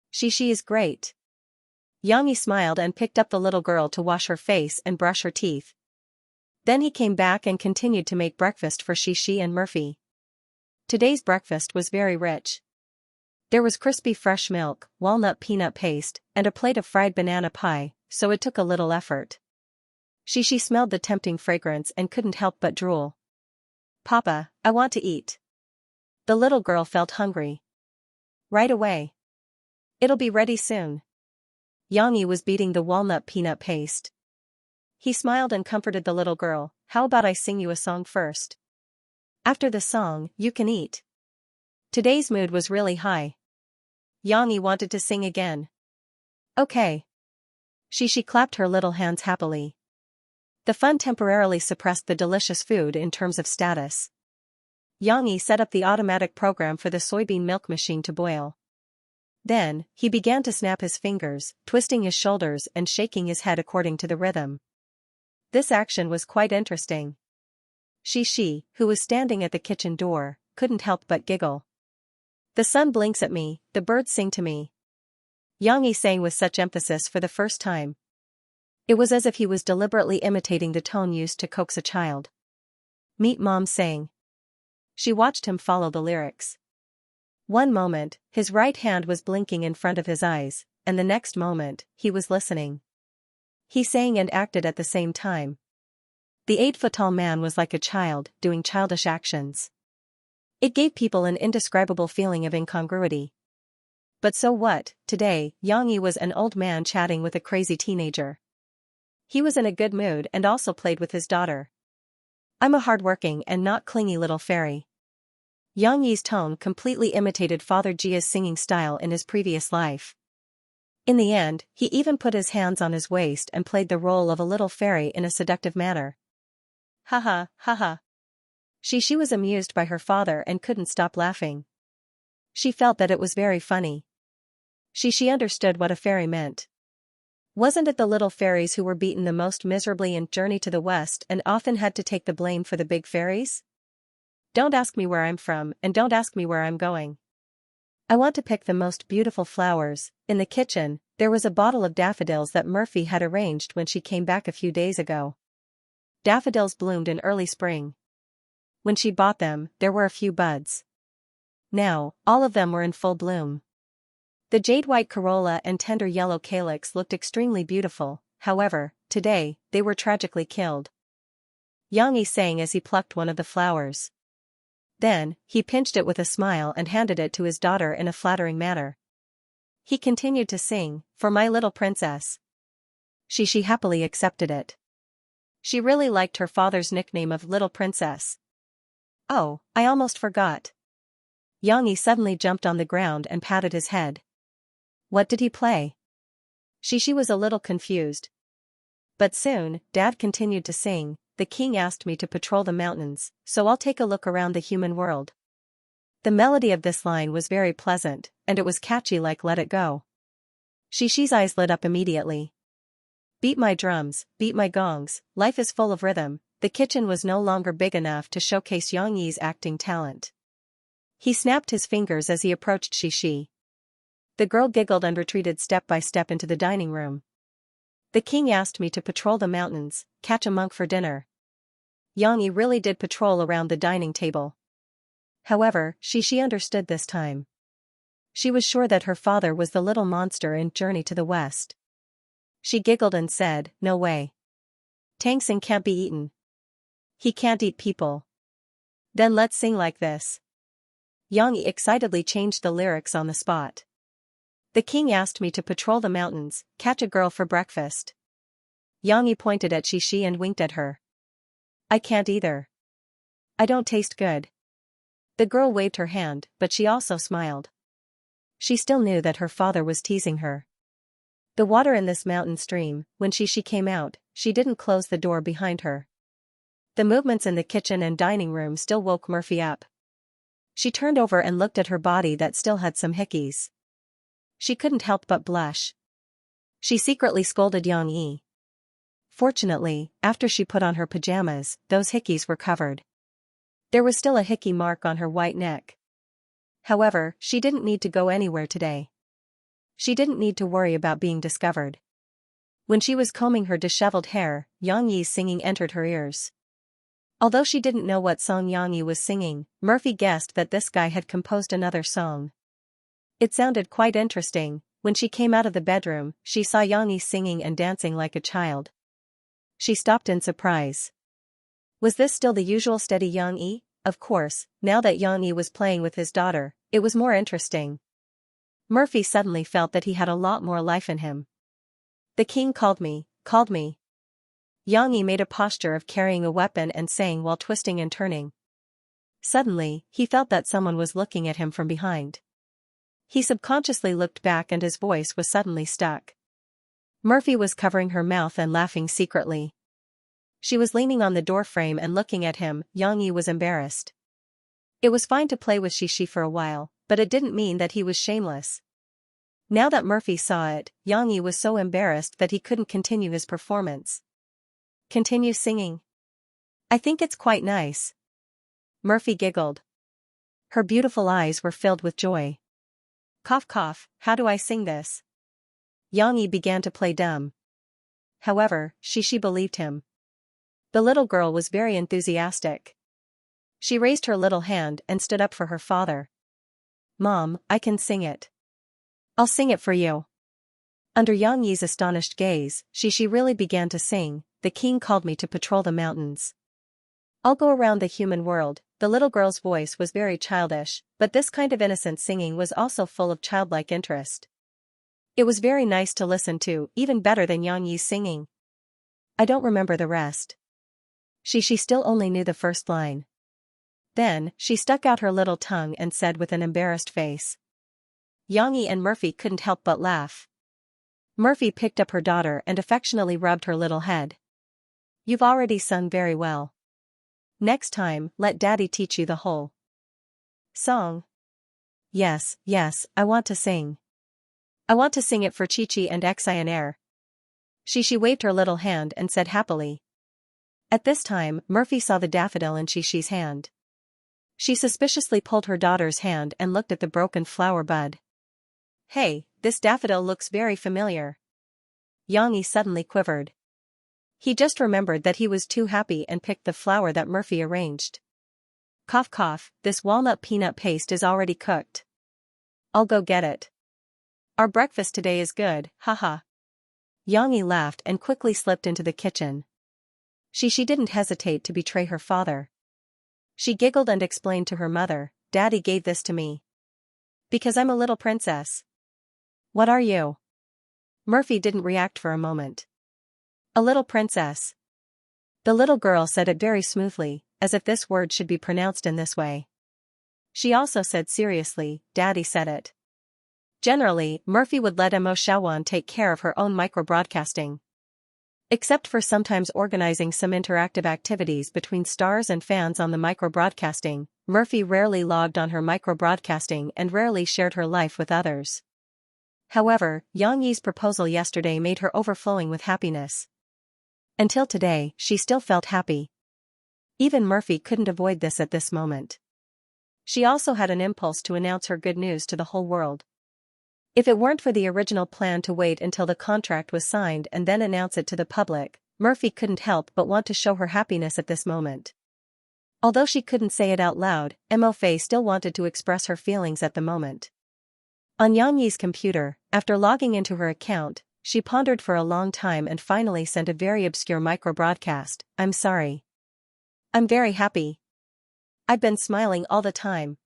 She is great. Xianxia smiled and picked up the little girl to wash her face and brush her teeth. Then he came back and continued to make breakfast for Xi and Murphy. Today's breakfast was very rich. There was crispy fresh milk, walnut peanut paste, and a plate of fried banana pie, so it took a little effort. Xi smelled the tempting fragrance and couldn't help but drool. Papa, I want to eat. The little girl felt hungry. Right away. It'll be ready soon. Xianxia was beating the walnut peanut paste. He smiled and comforted the little girl. How about I sing you a song first? After the song, you can eat. Today's mood was really high. Xianxia wanted to sing again. Okay. Xi clapped her little hands happily. The fun temporarily suppressed the delicious food in terms of status. Xianxia set up the automatic program for the soybean milk machine to boil. Then, he began to snap his fingers, twisting his shoulders and shaking his head according to the rhythm. This action was quite interesting. Xi, who was standing at the kitchen door, couldn't help but giggle. The sun blinks at me, the birds sing to me. Xianxia sang with such emphasis for the first time. It was as if he was deliberately imitating the tone used to coax a child. Meet Mom sang. She watched him follow the lyrics. One moment, his right hand was blinking in front of his eyes, and the next moment, he was listening. He sang and acted at the same time. The 8-foot-tall man was like a child, doing childish actions. It gave people an indescribable feeling of incongruity. But so what, today, Xianxia was an old man chatting with a crazy teenager. He was in a good mood and also played with his daughter. I'm a hardworking and not clingy little fairy. Xianxia's tone completely imitated Father Jia's singing style in his previous life. In the end, he even put his hands on his waist and played the role of a little fairy in a seductive manner. Ha ha. She was amused by her father and couldn't stop laughing. She felt that it was very funny. She understood what a fairy meant. Wasn't it the little fairies who were beaten the most miserably in Journey to the West and often had to take the blame for the big fairies? Don't ask me where I'm from and don't ask me where I'm going. I want to pick the most beautiful flowers. In the kitchen, there was a bottle of daffodils that Murphy had arranged when she came back a few days ago. Daffodils bloomed in early spring. When she bought them, there were a few buds. Now, all of them were in full bloom. The jade-white corolla and tender yellow calyx looked extremely beautiful, however, today, they were tragically killed. Xianxia sang as he plucked one of the flowers. Then, he pinched it with a smile and handed it to his daughter in a flattering manner. He continued to sing, "For my little princess." She happily accepted it. She really liked her father's nickname of Little Princess. Oh, I almost forgot. Xianxia suddenly jumped on the ground and patted his head. What did he play? She was a little confused. But soon, Dad continued to sing, "The king asked me to patrol the mountains, so I'll take a look around the human world." The melody of this line was very pleasant, and it was catchy like Let It Go. Xi's eyes lit up immediately. Beat my drums, beat my gongs, life is full of rhythm. The kitchen was no longer big enough to showcase Xianxia's acting talent. He snapped his fingers as he approached Xi. The girl giggled and retreated step by step into the dining room. The king asked me to patrol the mountains, catch a monk for dinner. Xianxia really did patrol around the dining table. However, Xi understood this time. She was sure that her father was the little monster in Journey to the West. She giggled and said, "No way. Tang Tsing can't be eaten. He can't eat people." Then let's sing like this. Xianxia excitedly changed the lyrics on the spot. The king asked me to patrol the mountains, catch a girl for breakfast. Xianxia pointed at Xi and winked at her. I can't either. I don't taste good. The girl waved her hand, but she also smiled. She still knew that her father was teasing her. The water in this mountain stream, when Xi came out, she didn't close the door behind her. The movements in the kitchen and dining room still woke Murphy up. She turned over and looked at her body that still had some hickeys. She couldn't help but blush. She secretly scolded Yang Yi. Fortunately, after she put on her pajamas, those hickeys were covered. There was still a hickey mark on her white neck. However, she didn't need to go anywhere today. She didn't need to worry about being discovered. When she was combing her disheveled hair, Yang Yi's singing entered her ears. Although she didn't know what song Yang Yi was singing, Murphy guessed that this guy had composed another song. It sounded quite interesting. When she came out of the bedroom, she saw Yang Yi singing and dancing like a child. She stopped in surprise. Was this still the usual steady Yang Yi? Of course, now that Yang Yi was playing with his daughter, it was more interesting. Murphy suddenly felt that he had a lot more life in him. The king called me. Yang Yi made a posture of carrying a weapon and sang while twisting and turning. Suddenly, he felt that someone was looking at him from behind. He subconsciously looked back and his voice was suddenly stuck. Murphy was covering her mouth and laughing secretly. She was leaning on the doorframe and looking at him. Yang Yi was embarrassed. It was fine to play with Xi for a while, but it didn't mean that he was shameless. Now that Murphy saw it, Yang Yi was so embarrassed that he couldn't continue his performance. Continue singing. I think it's quite nice. Murphy giggled. Her beautiful eyes were filled with joy. Cough cough, how do I sing this? Yang Yi began to play dumb. However, Xi believed him. The little girl was very enthusiastic. She raised her little hand and stood up for her father. Mom, I can sing it. I'll sing it for you. Under Yang Yi's astonished gaze, Xi really began to sing. The king called me to patrol the mountains. I'll go around the human world. The little girl's voice was very childish, but this kind of innocent singing was also full of childlike interest. It was very nice to listen to, even better than Yang Yi's singing. I don't remember the rest. She still only knew the first line. Then, she stuck out her little tongue and said with an embarrassed face. Yang Yi and Murphy couldn't help but laugh. Murphy picked up her daughter and affectionately rubbed her little head. You've already sung very well. Next time, let Daddy teach you the whole song. Yes, I want to sing. I want to sing it for Chi and Xianxia. Xi waved her little hand and said happily. At this time, Murphy saw the daffodil in Xi's hand. She suspiciously pulled her daughter's hand and looked at the broken flower bud. Hey, this daffodil looks very familiar. Yang Yi suddenly quivered. He just remembered that he was too happy and picked the flower that Murphy arranged. Cough cough, this walnut peanut paste is already cooked. I'll go get it. Our breakfast today is good, haha. Yang Yi laughed and quickly slipped into the kitchen. She didn't hesitate to betray her father. She giggled and explained to her mother, Daddy gave this to me. Because I'm a little princess. What are you? Murphy didn't react for a moment. A little princess. The little girl said it very smoothly, as if this word should be pronounced in this way. She also said seriously, Daddy said it. Generally, Murphy would let Mo Xiaowan take care of her own microbroadcasting. Except for sometimes organizing some interactive activities between stars and fans on the microbroadcasting, Murphy rarely logged on her microbroadcasting and rarely shared her life with others. However, Yang Yi's proposal yesterday made her overflowing with happiness. Until today, she still felt happy. Even Murphy couldn't avoid this at this moment. She also had an impulse to announce her good news to the whole world. If it weren't for the original plan to wait until the contract was signed and then announce it to the public, Murphy couldn't help but want to show her happiness at this moment. Although she couldn't say it out loud, Mo Fei still wanted to express her feelings at the moment. On Yang Yi's computer, after logging into her account, she pondered for a long time and finally sent a very obscure microbroadcast. I'm sorry. I'm very happy. I've been smiling all the time.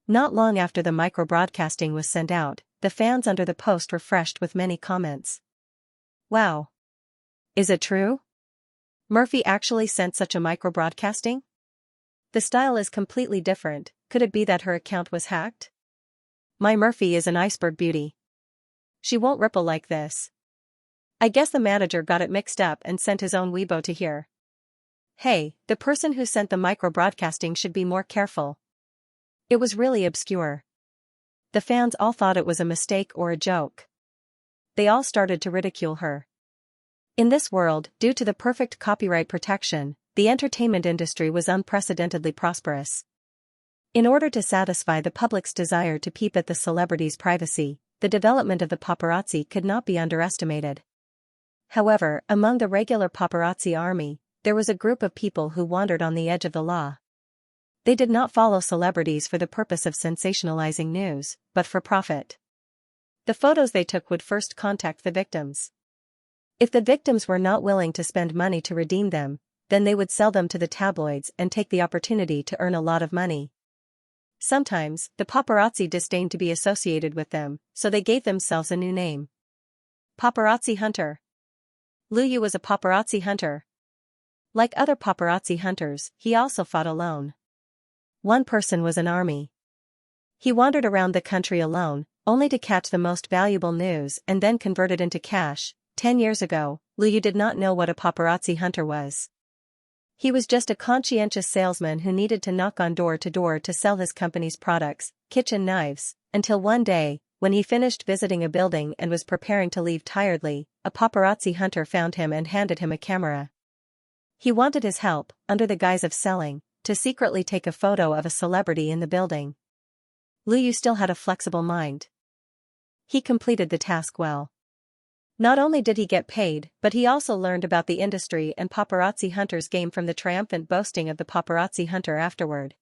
Not long after the microbroadcasting was sent out, the fans under the post refreshed with many comments. Wow. Is it true? Murphy actually sent such a microbroadcasting? The style is completely different. Could it be that her account was hacked? My Murphy is an iceberg beauty. She won't ripple like this. I guess the manager got it mixed up and sent his own Weibo to here. Hey, the person who sent the microbroadcasting should be more careful. It was really obscure. The fans all thought it was a mistake or a joke. they all started to ridicule her. In this world, due to the perfect copyright protection, the entertainment industry was unprecedentedly prosperous. In order to satisfy the public's desire to peep at the celebrity's privacy, the development of the paparazzi could not be underestimated. However, among the regular paparazzi army, there was a group of people who wandered on the edge of the law. They did not follow celebrities for the purpose of sensationalizing news, but for profit. The photos they took would first contact the victims. If the victims were not willing to spend money to redeem them, then they would sell them to the tabloids and take the opportunity to earn a lot of money. Sometimes, the paparazzi disdained to be associated with them, so they gave themselves a new name. Paparazzi hunter. Liu Yu was a paparazzi hunter. Like other paparazzi hunters, he also fought alone. One person was an army. He wandered around the country alone, only to catch the most valuable news and then convert it into cash. 10 years ago, Liu Yu did not know what a paparazzi hunter was. He was just a conscientious salesman who needed to knock on door to sell his company's products, kitchen knives, until one day, when he finished visiting a building and was preparing to leave tiredly, a paparazzi hunter found him and handed him a camera. He wanted his help, under the guise of selling, to secretly take a photo of a celebrity in the building. Liu Yu still had a flexible mind. He completed the task well. Not only did he get paid, but he also learned about the industry and paparazzi hunters' game from the triumphant boasting of the paparazzi hunter afterward.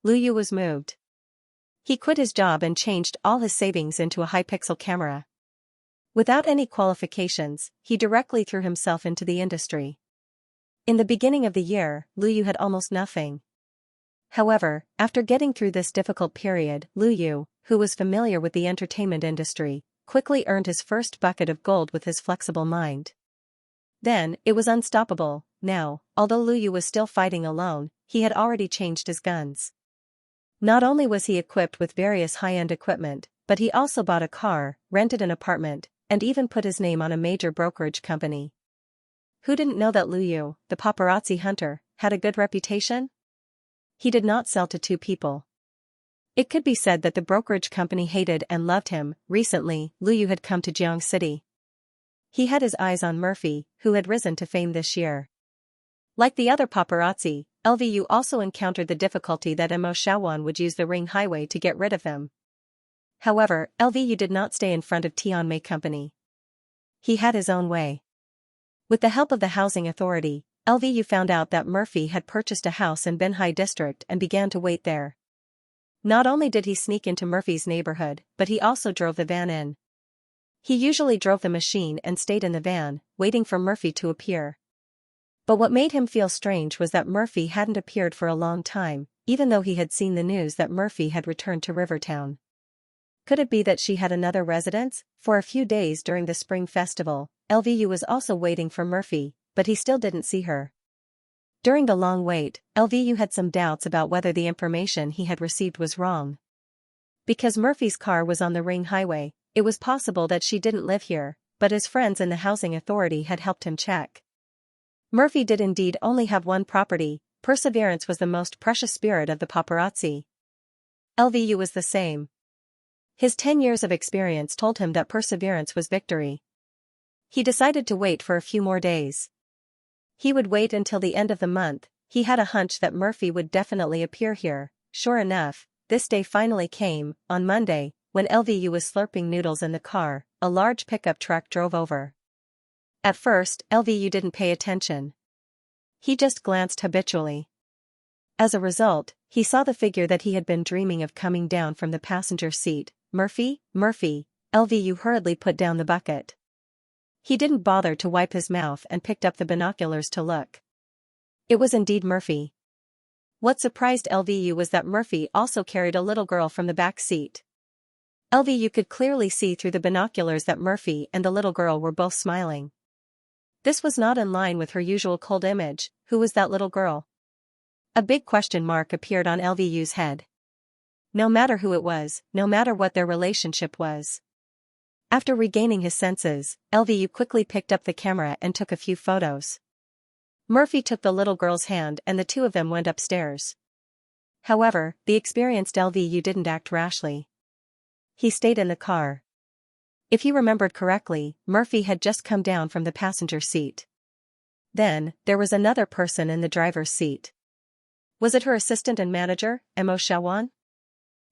Liu Yu was moved. He quit his job and changed all his savings into a high-pixel camera. Without any qualifications, he directly threw himself into the industry. In the beginning of the year, Liu Yu had almost nothing. However, after getting through this difficult period, Liu Yu, who was familiar with the entertainment industry, quickly earned his first bucket of gold with his flexible mind. Then, it was unstoppable. Now, although Liu Yu was still fighting alone, he had already changed his guns. Not only was he equipped with various high-end equipment, but he also bought a car, rented an apartment, and even put his name on a major brokerage company. Who didn't know that Liu Yu, the paparazzi hunter, had a good reputation? He did not sell to two people. It could be said that the brokerage company hated and loved him. Recently, Liu Yu had come to Jiang City. He had his eyes on Murphy, who had risen to fame this year. Like the other paparazzi, Liu also encountered the difficulty that Mo Shaowan would use the Ring Highway to get rid of him. However, Liu did not stay in front of Tianmei Company. He had his own way. With the help of the housing authority, Liu found out that Murphy had purchased a house in Binhai district and began to wait there. Not only did he sneak into Murphy's neighborhood, but he also drove the van in. He usually drove the machine and stayed in the van, waiting for Murphy to appear. But what made him feel strange was that Murphy hadn't appeared for a long time, even though he had seen the news that Murphy had returned to Rivertown. Could it be that she had another residence? For a few days during the spring festival, Liu was also waiting for Murphy, but he still didn't see her. During the long wait, Liu had some doubts about whether the information he had received was wrong. Because Murphy's car was on the Ring Highway, it was possible that she didn't live here, but his friends in the housing authority had helped him check. Murphy did indeed only have one property. Perseverance was the most precious spirit of the paparazzi. Liu was the same. His 10 years of experience told him that perseverance was victory. He decided to wait for a few more days. He would wait until the end of the month. He had a hunch that Murphy would definitely appear here. Sure enough, this day finally came. On Monday, when Liu was slurping noodles in the car, a large pickup truck drove over. At first, Liu didn't pay attention. He just glanced habitually. As a result, he saw the figure that he had been dreaming of coming down from the passenger seat. Murphy, Murphy. Liu hurriedly put down the bucket. He didn't bother to wipe his mouth and picked up the binoculars to look. It was indeed Murphy. What surprised Liu was that Murphy also carried a little girl from the back seat. Liu could clearly see through the binoculars that Murphy and the little girl were both smiling. This was not in line with her usual cold image. Who was that little girl? A big question mark appeared on Liu's head. No matter who it was, no matter what their relationship was. After regaining his senses, Liu quickly picked up the camera and took a few photos. Murphy took the little girl's hand and the two of them went upstairs. However, the experienced Liu didn't act rashly. He stayed in the car. If he remembered correctly, Murphy had just come down from the passenger seat. Then, there was another person in the driver's seat. Was it her assistant and manager, Mo Shawan?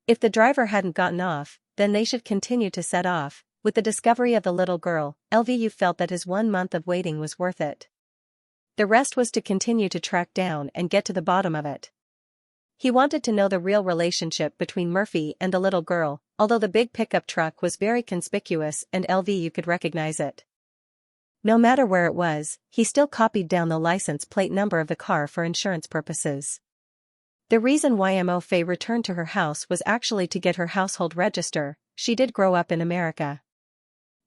If the driver hadn't gotten off, then they should continue to set off. With the discovery of the little girl, Lvu felt that his 1 month of waiting was worth it. The rest was to continue to track down and get to the bottom of it. He wanted to know the real relationship between Murphy and the little girl, although the big pickup truck was very conspicuous and Lvu could recognize it. No matter where it was, he still copied down the license plate number of the car for insurance purposes. The reason why Mo Fei returned to her house was actually to get her household register. She did grow up in America.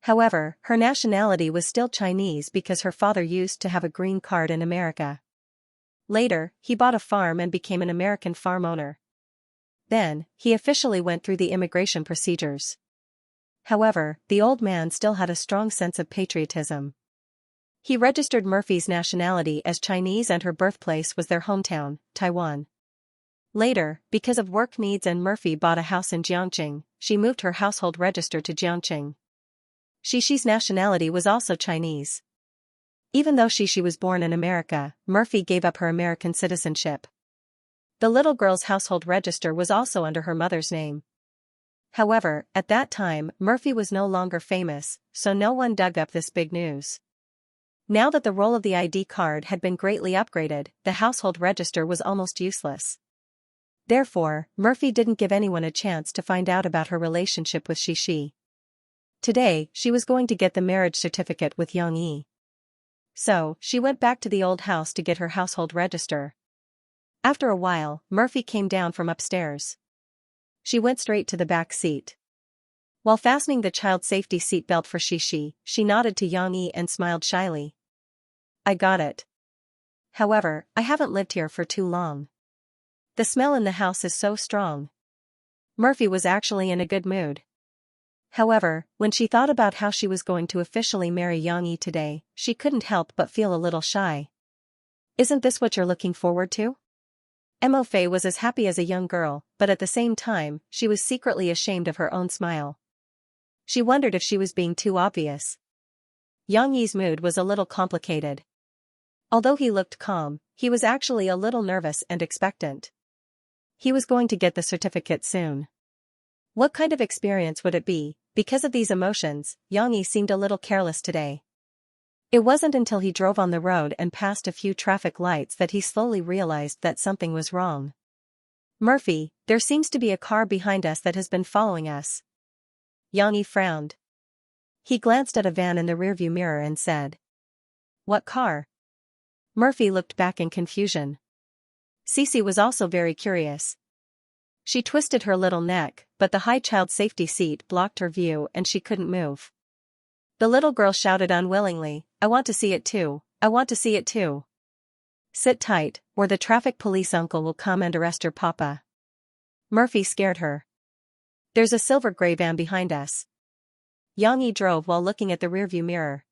However, her nationality was still Chinese because her father used to have a green card in America. Later, he bought a farm and became an American farm owner. Then, he officially went through the immigration procedures. However, the old man still had a strong sense of patriotism. He registered Murphy's nationality as Chinese and her birthplace was their hometown, Taiwan. Later, because of work needs and Murphy bought a house in Jiangxing, she moved her household register to Jiangxing. Xixi's nationality was also Chinese. Even though Xixi was born in America, Murphy gave up her American citizenship. The little girl's household register was also under her mother's name. However, at that time, Murphy was no longer famous, so no one dug up this big news. Now that the role of the ID card had been greatly upgraded, the household register was almost useless. Therefore, Murphy didn't give anyone a chance to find out about her relationship with Xixi. Today, she was going to get the marriage certificate with Yang Yi. So, she went back to the old house to get her household register. After a while, Murphy came down from upstairs. She went straight to the back seat. While fastening the child safety seat belt for Xixi, she nodded to Yang Yi and smiled shyly. I got it. However, I haven't lived here for too long. The smell in the house is so strong. Murphy was actually in a good mood. However, when she thought about how she was going to officially marry Yang Yi today, she couldn't help but feel a little shy. Isn't this what you're looking forward to? Mo Fei was as happy as a young girl, but at the same time, she was secretly ashamed of her own smile. She wondered if she was being too obvious. Yang Yi's mood was a little complicated. Although he looked calm, he was actually a little nervous and expectant. He was going to get the certificate soon. What kind of experience would it be? Because of these emotions, Yang Yi seemed a little careless today. It wasn't until he drove on the road and passed a few traffic lights that he slowly realized that something was wrong. Murphy, there seems to be a car behind us that has been following us. Yang Yi frowned. He glanced at a van in the rearview mirror and said, What car? Murphy looked back in confusion. Cece was also very curious. She twisted her little neck, but the high child safety seat blocked her view and she couldn't move. The little girl shouted unwillingly, I want to see it too, I want to see it too. Sit tight, or the traffic police uncle will come and arrest your papa. Murphy scared her. There's a silver gray van behind us. Yang Yi drove while looking at the rearview mirror.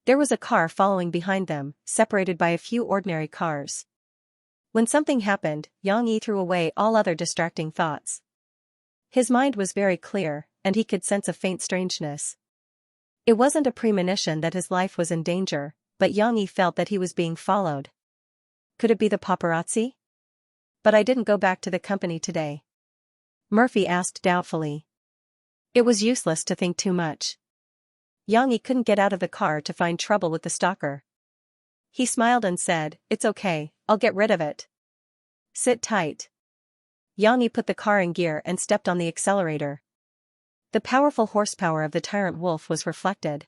There was a car following behind them, separated by a few ordinary cars. When something happened, Yang Yi threw away all other distracting thoughts. His mind was very clear, and he could sense a faint strangeness. It wasn't a premonition that his life was in danger, but Yang Yi felt that he was being followed. Could it be the paparazzi? But I didn't go back to the company today. Murphy asked doubtfully. It was useless to think too much. Yang Yi couldn't get out of the car to find trouble with the stalker. He smiled and said, It's okay, I'll get rid of it. Sit tight. Yang Yi put the car in gear and stepped on the accelerator. The powerful horsepower of the tyrant wolf was reflected.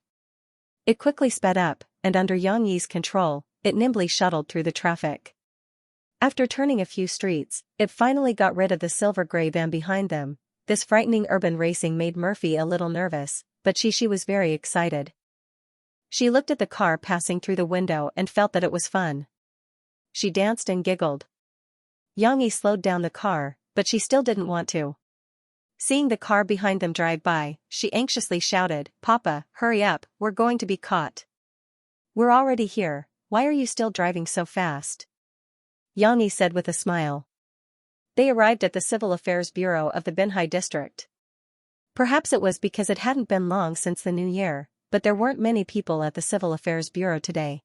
It quickly sped up, and under Yang Yi's control, it nimbly shuttled through the traffic. After turning a few streets, it finally got rid of the silver gray van behind them. This frightening urban racing made Murphy a little nervous, but she was very excited. She looked at the car passing through the window and felt that it was fun. She danced and giggled. Yang Yi slowed down the car, but she still didn't want to. Seeing the car behind them drive by, she anxiously shouted, Papa, hurry up, we're going to be caught. We're already here, why are you still driving so fast? Yang Yi said with a smile. They arrived at the Civil Affairs Bureau of the Binhai district. Perhaps it was because it hadn't been long since the new year, but there weren't many people at the Civil Affairs Bureau today.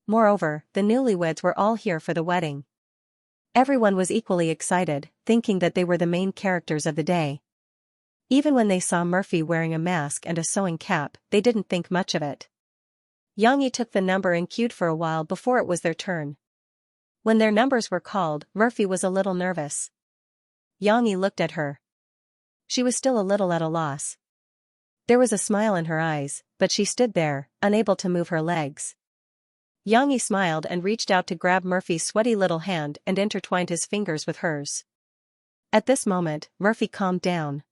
Moreover, the newlyweds were all here for the wedding. Everyone was equally excited, thinking that they were the main characters of the day. Even when they saw Murphy wearing a mask and a sewing cap, they didn't think much of it. Xianxia took the number and queued for a while before it was their turn. When their numbers were called, Murphy was a little nervous. Xianxia looked at her. She was still a little at a loss. There was a smile in her eyes, but she stood there, unable to move her legs. Xianxia smiled and reached out to grab Murphy's sweaty little hand and intertwined his fingers with hers. At this moment, Murphy calmed down.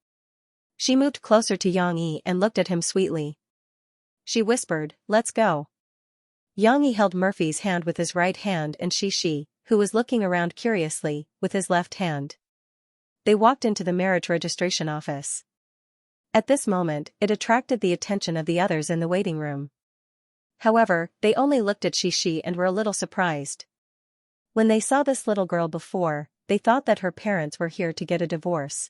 She moved closer to Xianxia and looked at him sweetly. She whispered, "Let's go." Xianxia held Murphy's hand with his right hand and she, who was looking around curiously, with his left hand. They walked into the marriage registration office. At this moment, it attracted the attention of the others in the waiting room. However, they only looked at she and were a little surprised. When they saw this little girl before, they thought that her parents were here to get a divorce.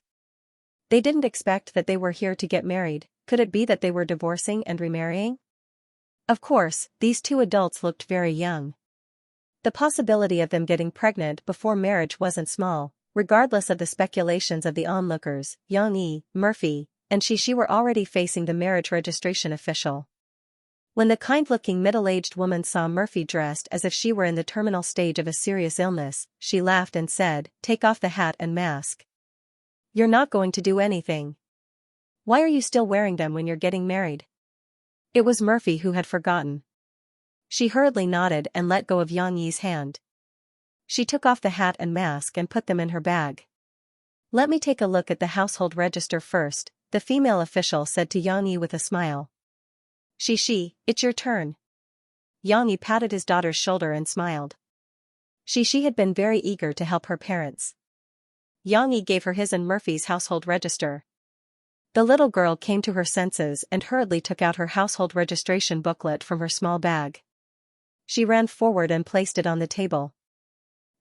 They didn't expect that they were here to get married. Could it be that they were divorcing and remarrying? Of course, these two adults looked very young. The possibility of them getting pregnant before marriage wasn't small. Regardless of the speculations of the onlookers, Xianxia, Murphy, and she were already facing the marriage registration official. When the kind-looking middle-aged woman saw Murphy dressed as if she were in the terminal stage of a serious illness, she laughed and said, "Take off the hat and mask. You're not going to do anything. Why are you still wearing them when you're getting married?" It was Murphy who had forgotten. She hurriedly nodded and let go of Xianxia's hand. She took off the hat and mask and put them in her bag. "Let me take a look at the household register first," the female official said to Xianxia with a smile. It's your turn." Xianxia patted his daughter's shoulder and smiled. She had been very eager to help her parents. Xianxia gave her his and Murphy's household register. The little girl came to her senses and hurriedly took out her household registration booklet from her small bag. She ran forward and placed it on the table.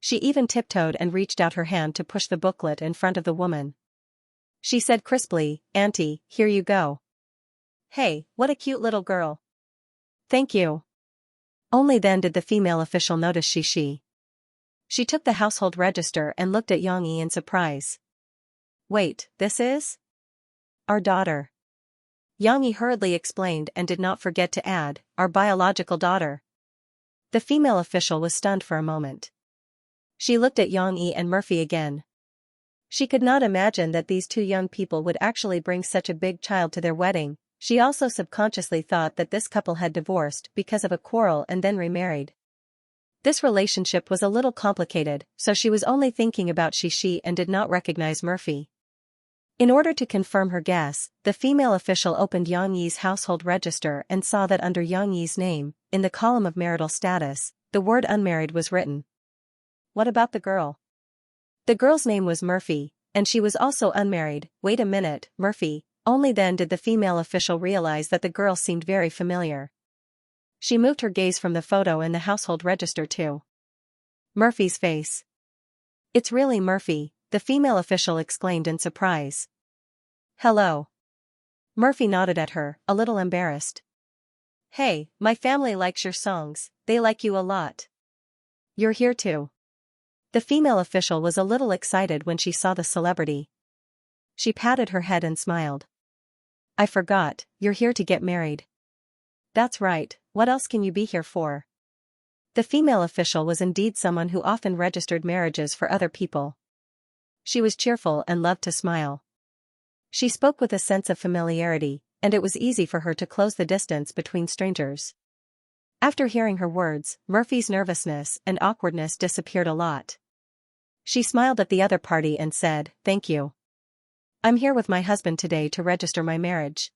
She even tiptoed and reached out her hand to push the booklet in front of the woman. She said crisply, "Auntie, here you go." "Hey, what a cute little girl." "Thank you." Only then did the female official notice she. She took the household register and looked at Xianxia in surprise. "Wait, this is our daughter." Xianxia hurriedly explained and did not forget to add, "Our biological daughter." The female official was stunned for a moment. She looked at Xianxia and Murphy again. She could not imagine that these two young people would actually bring such a big child to their wedding. She also subconsciously thought that this couple had divorced because of a quarrel and then remarried. This relationship was a little complicated, so she was only thinking about she and did not recognize Murphy. In order to confirm her guess, the female official opened Xianxia's household register and saw that under Xianxia's name, in the column of marital status, the word unmarried was written. What about the girl? The girl's name was Murphy, and she was also unmarried. Wait a minute, Murphy. Only then did the female official realize that the girl seemed very familiar. She moved her gaze from the photo in the household register to Murphy's face. "It's really Murphy," the female official exclaimed in surprise. "Hello." Murphy nodded at her, a little embarrassed. "Hey, my family likes your songs, they like you a lot. You're here too." The female official was a little excited when she saw the celebrity. She patted her head and smiled. "I forgot, you're here to get married." "That's right, what else can you be here for?" The female official was indeed someone who often registered marriages for other people. She was cheerful and loved to smile. She spoke with a sense of familiarity, and it was easy for her to close the distance between strangers. After hearing her words, Murphy's nervousness and awkwardness disappeared a lot. She smiled at the other party and said, "Thank you. I'm here with my husband today to register my marriage."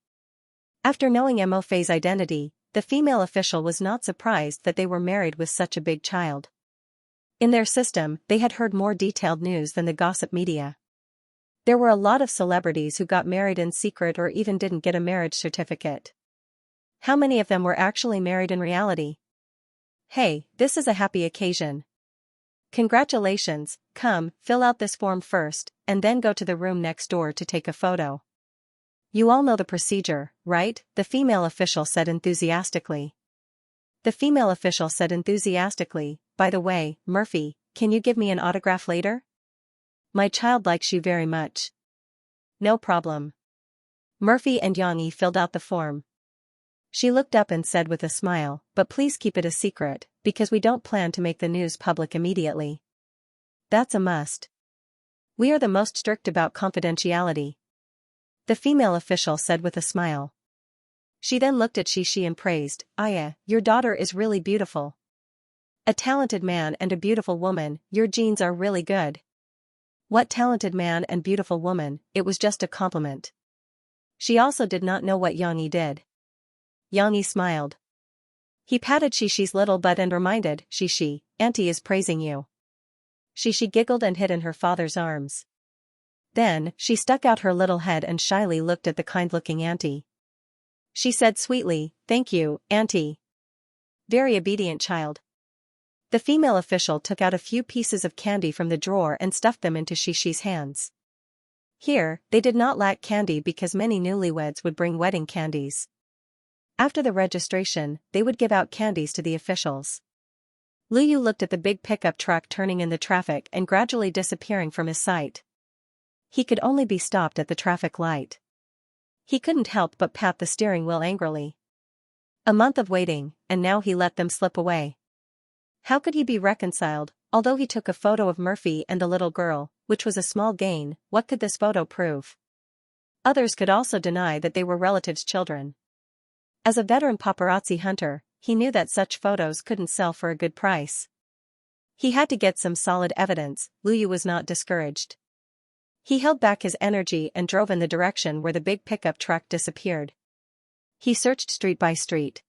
After knowing Mofei's identity, the female official was not surprised that they were married with such a big child. In their system, they had heard more detailed news than the gossip media. There were a lot of celebrities who got married in secret or even didn't get a marriage certificate. How many of them were actually married in reality? "Hey, this is a happy occasion. Congratulations, come, fill out this form first, and then go to the room next door to take a photo." You all know the procedure, right? The female official said enthusiastically. The female official said enthusiastically, by the way, Murphy, can you give me an autograph later? My child likes you very much. No problem. Murphy and Xianxia filled out the form. She looked up and said with a smile, but please keep it a secret, because we don't plan to make the news public immediately. That's a must. We are the most strict about confidentiality. The female official said with a smile. She then looked at Xianxia and praised, Aya, your daughter is really beautiful. A talented man and a beautiful woman, your genes are really good. What talented man and beautiful woman, it was just a compliment. She also did not know what Xianxia did. Xianxia smiled. He patted Xixi's little butt and reminded, Xixi, Auntie is praising you. Xixi giggled and hid in her father's arms. Then, she stuck out her little head and shyly looked at the kind-looking auntie. She said sweetly, thank you, auntie. Very obedient child. The female official took out a few pieces of candy from the drawer and stuffed them into Xixi's hands. Here, they did not lack candy because many newlyweds would bring wedding candies. After the registration, they would give out candies to the officials. Luyu looked at the big pickup truck turning in the traffic and gradually disappearing from his sight. He could only be stopped at the traffic light. He couldn't help but pat the steering wheel angrily. A month of waiting, and now he let them slip away. How could he be reconciled? Although he took a photo of Murphy and the little girl, which was a small gain, what could this photo prove? Others could also deny that they were relatives' children. As a veteran paparazzi hunter, he knew that such photos couldn't sell for a good price. He had to get some solid evidence. Luyu was not discouraged. He held back his energy and drove in the direction where the big pickup truck disappeared. He searched street by street.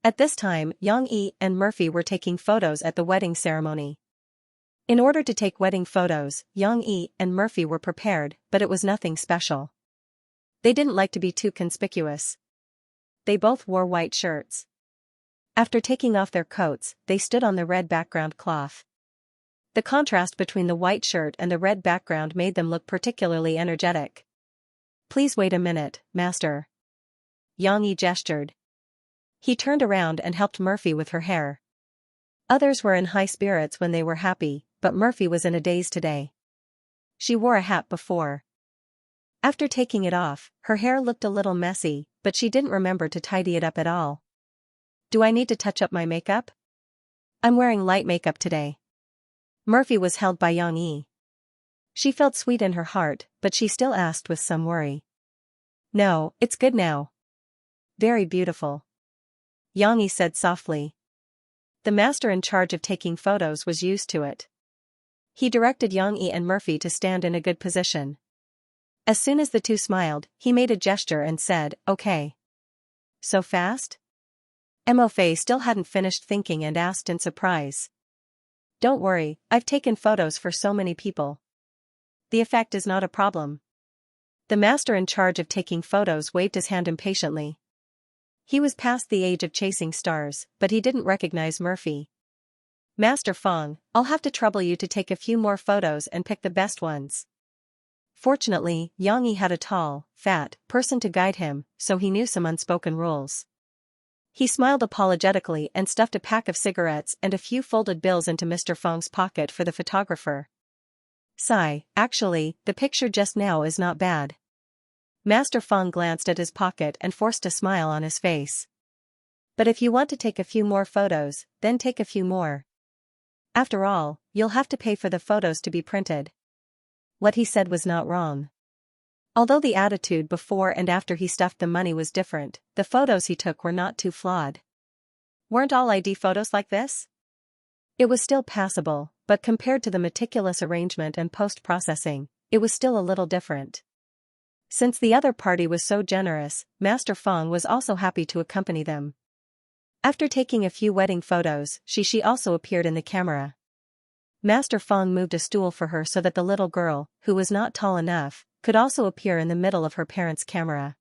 At this time, Xianxia and Murphy were taking photos at the wedding ceremony. In order to take wedding photos, Xianxia and Murphy were prepared, but it was nothing special. They didn't like to be too conspicuous. They both wore white shirts. After taking off their coats, they stood on the red background cloth. The contrast between the white shirt and the red background made them look particularly energetic. Please wait a minute, master. Xianxia gestured. He turned around and helped Murphy with her hair. Others were in high spirits when they were happy, but Murphy was in a daze today. She wore a hat before. After taking it off, her hair looked a little messy, but she didn't remember to tidy it up at all. Do I need to touch up my makeup? I'm wearing light makeup today. Murphy was held by Xianxia. She felt sweet in her heart, but she still asked with some worry. No, it's good now. Very beautiful. Xianxia said softly. The master in charge of taking photos was used to it. He directed Xianxia and Murphy to stand in a good position. As soon as the two smiled, he made a gesture and said, okay. So fast? Mo Fei still hadn't finished thinking and asked in surprise. Don't worry, I've taken photos for so many people. The effect is not a problem. The master in charge of taking photos waved his hand impatiently. He was past the age of chasing stars, but he didn't recognize Murphy. Master Fong, I'll have to trouble you to take a few more photos and pick the best ones. Fortunately, Xianxia had a tall, fat person to guide him, so he knew some unspoken rules. He smiled apologetically and stuffed a pack of cigarettes and a few folded bills into Mr. Fong's pocket for the photographer. Sigh, actually, the picture just now is not bad. Master Fong glanced at his pocket and forced a smile on his face. But if you want to take a few more photos, then take a few more. After all, you'll have to pay for the photos to be printed. What he said was not wrong. Although the attitude before and after he stuffed the money was different, the photos he took were not too flawed. Weren't all ID photos like this? It was still passable, but compared to the meticulous arrangement and post-processing, it was still a little different. Since the other party was so generous, Master Fong was also happy to accompany them. After taking a few wedding photos, Xixi also appeared in the camera. Master Fong moved a stool for her so that the little girl, who was not tall enough, could also appear in the middle of her parents' camera.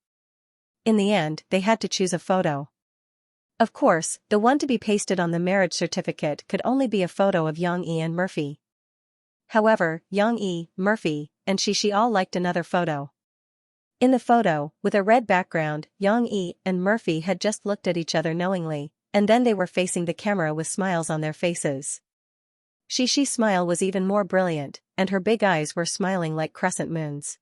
In the end, they had to choose a photo. Of course, the one to be pasted on the marriage certificate could only be a photo of Xianxia and Murphy. However, Xianxia, Murphy, and Xixi all liked another photo. In the photo, with a red background, Xianxia and Murphy had just looked at each other knowingly, and then they were facing the camera with smiles on their faces. Xixi's smile was even more brilliant, and her big eyes were smiling like crescent moons.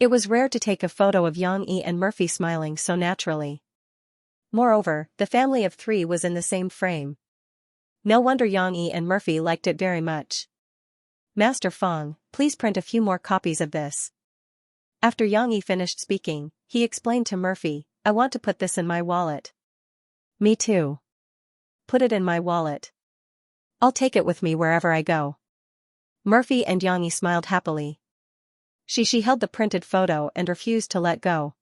It was rare to take a photo of Xianxia and Murphy smiling so naturally. Moreover, the family of three was in the same frame. No wonder Xianxia and Murphy liked it very much. Master Feng, please print a few more copies of this. After Xianxia finished speaking, he explained to Murphy, I want to put this in my wallet. Me too. Put it in my wallet. I'll take it with me wherever I go. Murphy and Xianxia smiled happily. Xixi held the printed photo and refused to let go.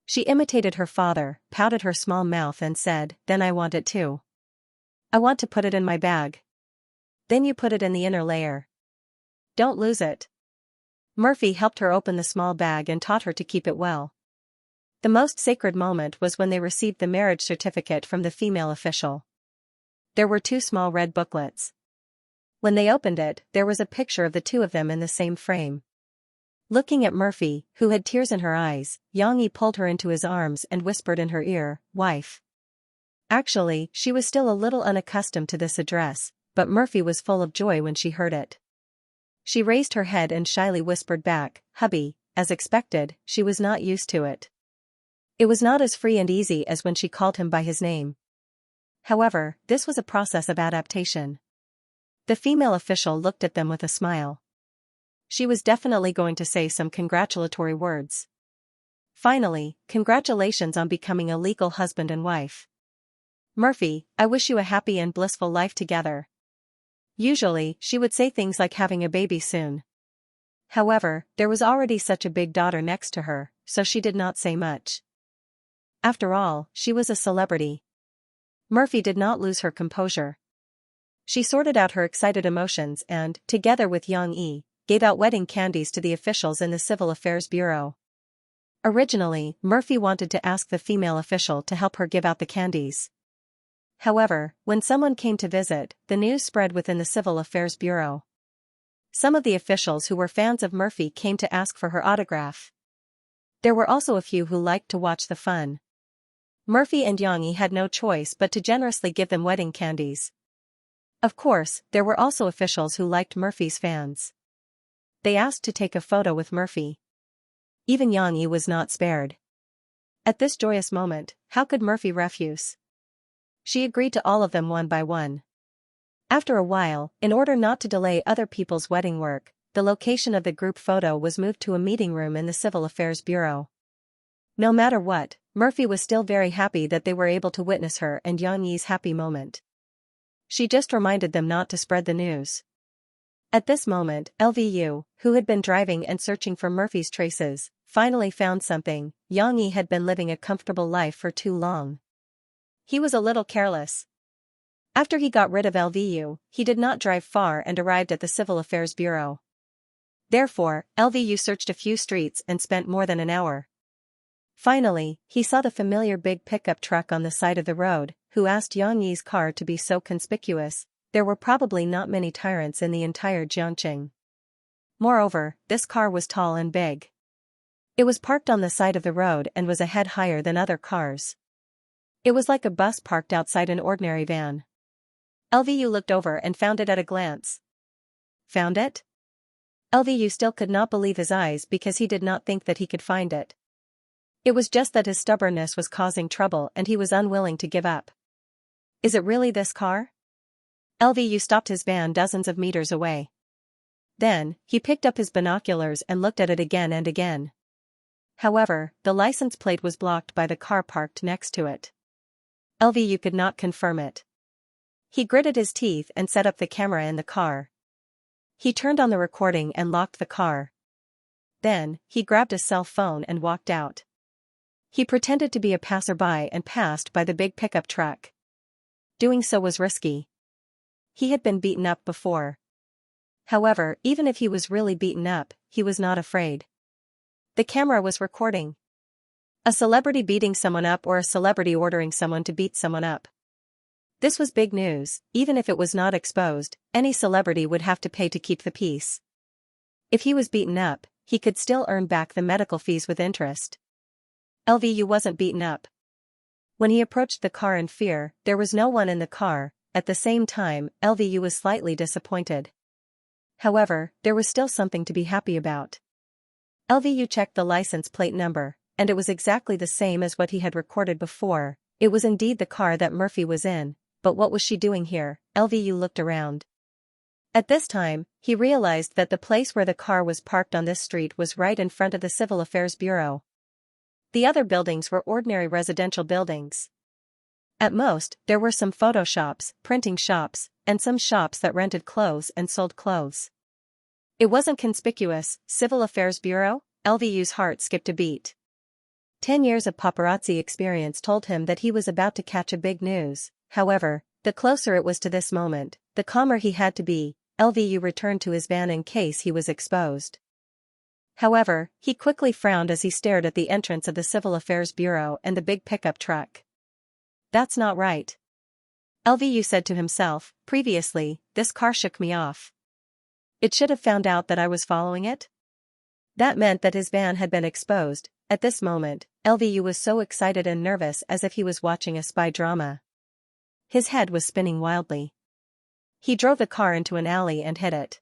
She imitated her father, pouted her small mouth and said, then I want it too. I want to put it in my bag. Then you put it in the inner layer. Don't lose it. Murphy helped her open the small bag and taught her to keep it well. The most sacred moment was when they received the marriage certificate from the female official. There were 2 small red booklets. When they opened it, there was a picture of the 2 of them in the same frame. Looking at Murphy, who had tears in her eyes, Xianxia pulled her into his arms and whispered in her ear, wife. Actually, she was still a little unaccustomed to this address, but Murphy was full of joy when she heard it. She raised her head and shyly whispered back, hubby. As expected, she was not used to it. It was not as free and easy as when she called him by his name. However, this was a process of adaptation. The female official looked at them with a smile. She was definitely going to say some congratulatory words. Finally, congratulations on becoming a legal husband and wife. Murphy, I wish you a happy and blissful life together. Usually, she would say things like having a baby soon. However, there was already such a big daughter next to her, so she did not say much. After all, she was a celebrity. Murphy did not lose her composure. She sorted out her excited emotions and, together with Xianxia, gave out wedding candies to the officials in the Civil Affairs Bureau. Originally, Murphy wanted to ask the female official to help her give out the candies. However, when someone came to visit, the news spread within the Civil Affairs Bureau. Some of the officials who were fans of Murphy came to ask for her autograph. There were also a few who liked to watch the fun. Murphy and Xianxia had no choice but to generously give them wedding candies. Of course, there were also officials who liked Murphy's fans. They asked to take a photo with Murphy. Even Xianxia was not spared. At this joyous moment, how could Murphy refuse? She agreed to all of them one by one. After a while, in order not to delay other people's wedding work, the location of the group photo was moved to a meeting room in the Civil Affairs Bureau. No matter what, Murphy was still very happy that they were able to witness her and Xianxi's happy moment. She just reminded them not to spread the news. At this moment, LVU, who had been driving and searching for Murphy's traces, finally found something. Xianxia had been living a comfortable life for too long. He was a little careless. After he got rid of LVU, he did not drive far and arrived at the Civil Affairs Bureau. Therefore, LVU searched a few streets and spent more than an hour. Finally, he saw the familiar big pickup truck on the side of the road, who asked Xianxi's car to be so conspicuous. There were probably not many tyrants in the entire Jiangqing. Moreover, this car was tall and big. It was parked on the side of the road and was a head higher than other cars. It was like a bus parked outside an ordinary van. LVU looked over and found it at a glance. Found it? LVU still could not believe his eyes because he did not think that he could find it. It was just that his stubbornness was causing trouble and he was unwilling to give up. Is it really this car? LVU stopped his van dozens of meters away. Then, he picked up his binoculars and looked at it again and again. However, the license plate was blocked by the car parked next to it. LVU could not confirm it. He gritted his teeth and set up the camera in the car. He turned on the recording and locked the car. Then, he grabbed his cell phone and walked out. He pretended to be a passerby and passed by the big pickup truck. Doing so was risky. He had been beaten up before. However, even if he was really beaten up, he was not afraid. The camera was recording. A celebrity beating someone up or a celebrity ordering someone to beat someone up. This was big news. Even if it was not exposed, any celebrity would have to pay to keep the peace. If he was beaten up, he could still earn back the medical fees with interest. LVU wasn't beaten up. When he approached the car in fear, there was no one in the car. At the same time, LVU was slightly disappointed. However, there was still something to be happy about. LVU checked the license plate number, and it was exactly the same as what he had recorded before. It was indeed the car that Murphy was in, but what was she doing here? LVU looked around. At this time, he realized that the place where the car was parked on this street was right in front of the Civil Affairs Bureau. The other buildings were ordinary residential buildings. At most, there were some photo shops, printing shops, and some shops that rented clothes and sold clothes. It wasn't conspicuous. Civil Affairs Bureau? LVU's heart skipped a beat. 10 years of paparazzi experience told him that he was about to catch a big news. However, the closer it was to this moment, the calmer he had to be. LVU returned to his van in case he was exposed. However, he quickly frowned as he stared at the entrance of the Civil Affairs Bureau and the big pickup truck. That's not right. LVU said to himself. Previously, this car shook me off. It should have found out that I was following it? That meant that his van had been exposed. At this moment, LVU was so excited and nervous as if he was watching a spy drama. His head was spinning wildly. He drove the car into an alley and hid it.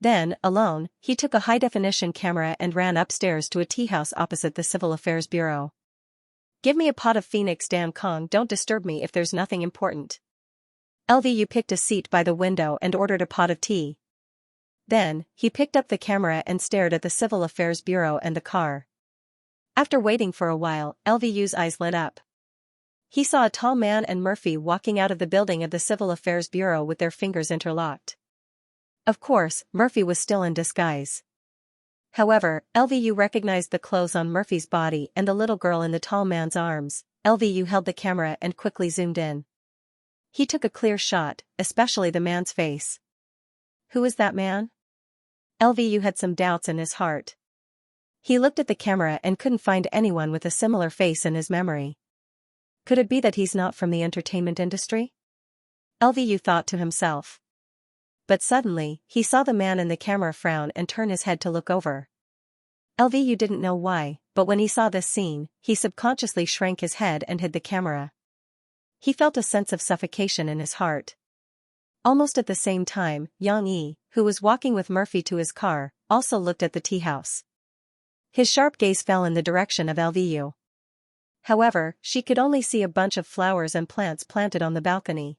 Then, alone, he took a high-definition camera and ran upstairs to a tea house opposite the Civil Affairs Bureau. Give me a pot of Phoenix Dan Kong, don't disturb me if there's nothing important. LVU picked a seat by the window and ordered a pot of tea. Then, he picked up the camera and stared at the Civil Affairs Bureau and the car. After waiting for a while, LVU's eyes lit up. He saw a tall man and Murphy walking out of the building of the Civil Affairs Bureau with their fingers interlocked. Of course, Murphy was still in disguise. However, LVU recognized the clothes on Murphy's body and the little girl in the tall man's arms. LVU held the camera and quickly zoomed in. He took a clear shot, especially the man's face. Who is that man? LVU had some doubts in his heart. He looked at the camera and couldn't find anyone with a similar face in his memory. Could it be that he's not from the entertainment industry? LVU thought to himself. But suddenly, he saw the man in the camera frown and turn his head to look over. LVU didn't know why, but when he saw this scene, he subconsciously shrank his head and hid the camera. He felt a sense of suffocation in his heart. Almost at the same time, Xianxia, who was walking with Murphy to his car, also looked at the tea house. His sharp gaze fell in the direction of LVU. However, she could only see a bunch of flowers and plants planted on the balcony.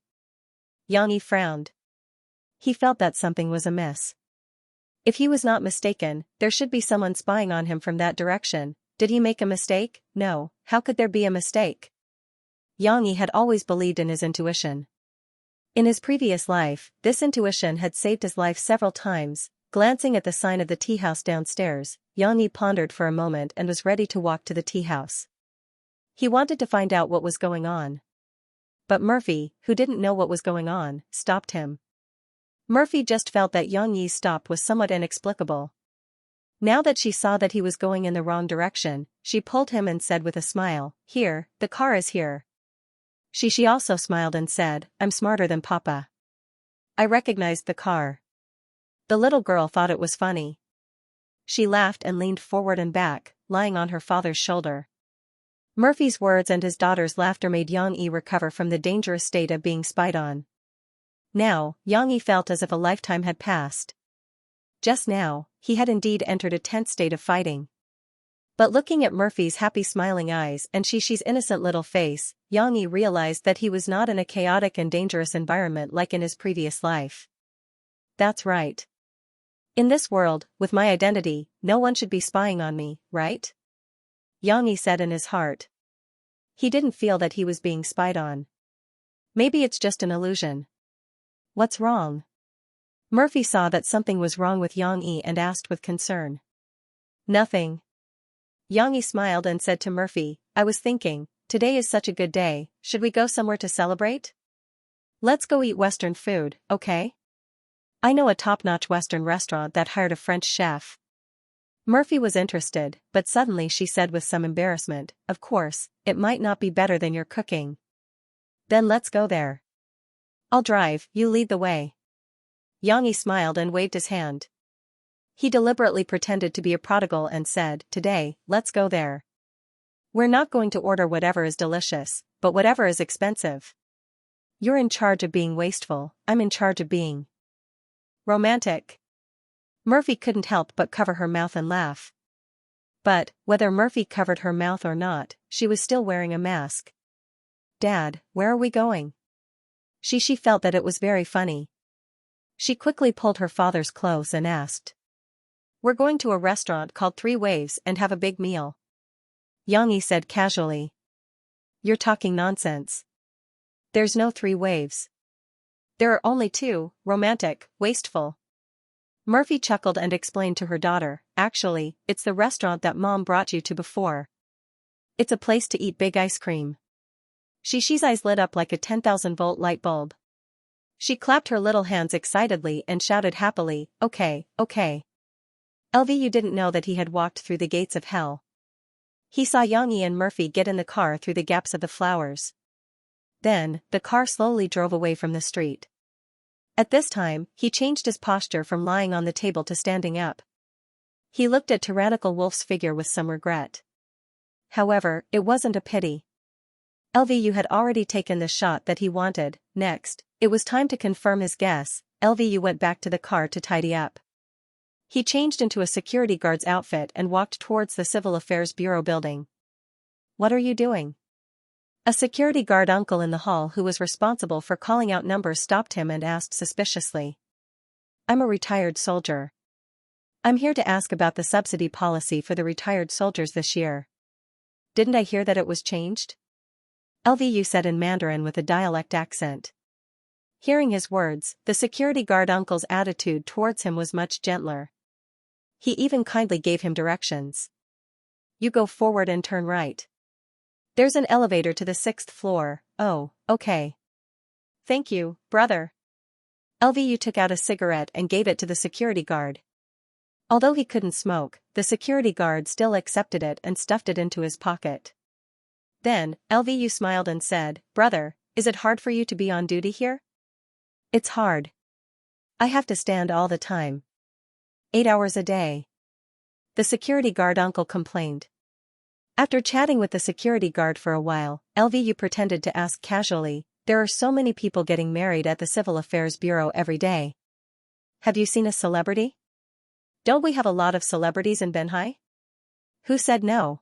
Xianxia frowned. He felt that something was amiss. If he was not mistaken, there should be someone spying on him from that direction. Did he make a mistake? No, how could there be a mistake? Xianxia had always believed in his intuition. In his previous life, this intuition had saved his life several times. Glancing at the sign of the tea house downstairs, Xianxia pondered for a moment and was ready to walk to the tea house. He wanted to find out what was going on. But Murphy, who didn't know what was going on, stopped him. Murphy just felt that Xianxia's stop was somewhat inexplicable. Now that she saw that he was going in the wrong direction, she pulled him and said with a smile, "Here, the car is here." She also smiled and said, "I'm smarter than Papa. I recognized the car." The little girl thought it was funny. She laughed and leaned forward and back, lying on her father's shoulder. Murphy's words and his daughter's laughter made Xianxia recover from the dangerous state of being spied on. Now, Xianxia felt as if a lifetime had passed. Just now, he had indeed entered a tense state of fighting. But looking at Murphy's happy smiling eyes and Shishi's innocent little face, Xianxia realized that he was not in a chaotic and dangerous environment like in his previous life. That's right. In this world, with my identity, no one should be spying on me, right? Xianxia said in his heart. He didn't feel that he was being spied on. Maybe it's just an illusion. What's wrong? Murphy saw that something was wrong with Xianxia and asked with concern. Nothing. Xianxia smiled and said to Murphy, "I was thinking, today is such a good day, should we go somewhere to celebrate? Let's go eat Western food, okay? I know a top-notch Western restaurant that hired a French chef." Murphy was interested, but suddenly she said with some embarrassment, "Of course, it might not be better than your cooking." "Then let's go there. I'll drive, you lead the way." Xianxia smiled and waved his hand. He deliberately pretended to be a prodigal and said, "Today, let's go there. We're not going to order whatever is delicious, but whatever is expensive. You're in charge of being wasteful, I'm in charge of being romantic." Murphy couldn't help but cover her mouth and laugh. But, whether Murphy covered her mouth or not, she was still wearing a mask. "Dad, where are we going?" She felt that it was very funny. She quickly pulled her father's clothes and asked. "We're going to a restaurant called 3 Waves and have a big meal," Xianxia said casually. "You're talking nonsense. There's no 3 waves. There are only 2, romantic, wasteful." Murphy chuckled and explained to her daughter, "Actually, it's the restaurant that Mom brought you to before. It's a place to eat big ice cream." Xi's eyes lit up like a 10,000-volt light bulb. She clapped her little hands excitedly and shouted happily, "Okay, okay." Lvu didn't know that he had walked through the gates of hell. He saw Xianxia and Murphy get in the car through the gaps of the flowers. Then, the car slowly drove away from the street. At this time, he changed his posture from lying on the table to standing up. He looked at Tyrannical Wolf's figure with some regret. However, it wasn't a pity. Lvu had already taken the shot that he wanted. Next, it was time to confirm his guess. Lvu went back to the car to tidy up. He changed into a security guard's outfit and walked towards the Civil Affairs Bureau building. "What are you doing?" A security guard uncle in the hall who was responsible for calling out numbers stopped him and asked suspiciously. "I'm a retired soldier. I'm here to ask about the subsidy policy for the retired soldiers this year. Didn't I hear that it was changed?" Lvu said in Mandarin with a dialect accent. Hearing his words, the security guard uncle's attitude towards him was much gentler. He even kindly gave him directions. "You go forward and turn right. There's an elevator to the 6th floor. Oh, okay. Thank you, brother." Lvu took out a cigarette and gave it to the security guard. Although he couldn't smoke, the security guard still accepted it and stuffed it into his pocket. Then, Lvu smiled and said, "Brother, is it hard for you to be on duty here?" "It's hard. I have to stand all the time. 8 hours a day," the security guard uncle complained. After chatting with the security guard for a while, Lvu pretended to ask casually, "There are so many people getting married at the Civil Affairs Bureau every day. Have you seen a celebrity? Don't we have a lot of celebrities in Benhai?" "Who said no?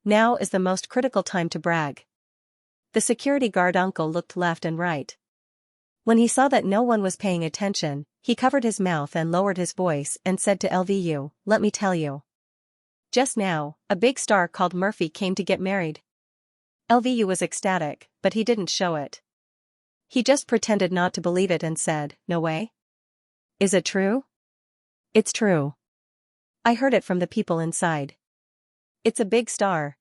Now is the most critical time to brag." The security guard uncle looked left and right. When he saw that no one was paying attention, he covered his mouth and lowered his voice and said to Lvu, "Let me tell you. Just now, a big star called Murphy came to get married." Lvu was ecstatic, but he didn't show it. He just pretended not to believe it and said, "No way? Is it true?" "It's true. I heard it from the people inside. It's a big star."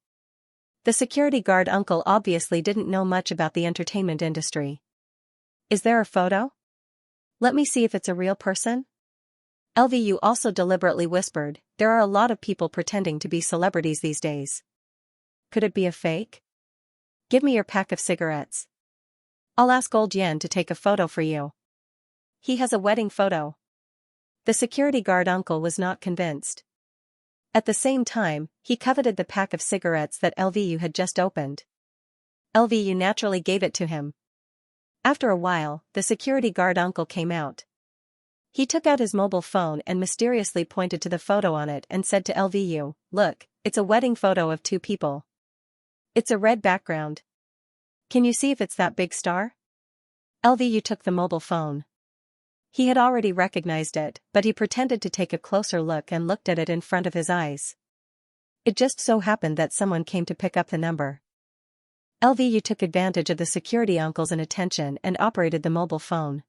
The security guard uncle obviously didn't know much about the entertainment industry. "Is there a photo? Let me see if it's a real person." Lvu also deliberately whispered, "There are a lot of people pretending to be celebrities these days. Could it be a fake? Give me your pack of cigarettes. I'll ask old Yen to take a photo for you. He has a wedding photo." The security guard uncle was not convinced. At the same time, he coveted the pack of cigarettes that Lvu had just opened. Lvu naturally gave it to him. After a while, the security guard uncle came out. He took out his mobile phone and mysteriously pointed to the photo on it and said to Lvu, "Look, it's a wedding photo of 2 people. It's a red background. Can you see if it's that big star?" Lvu took the mobile phone. He had already recognized it, but he pretended to take a closer look and looked at it in front of his eyes. It just so happened that someone came to pick up the number. Lvu took advantage of the security uncle's inattention and operated the mobile phone.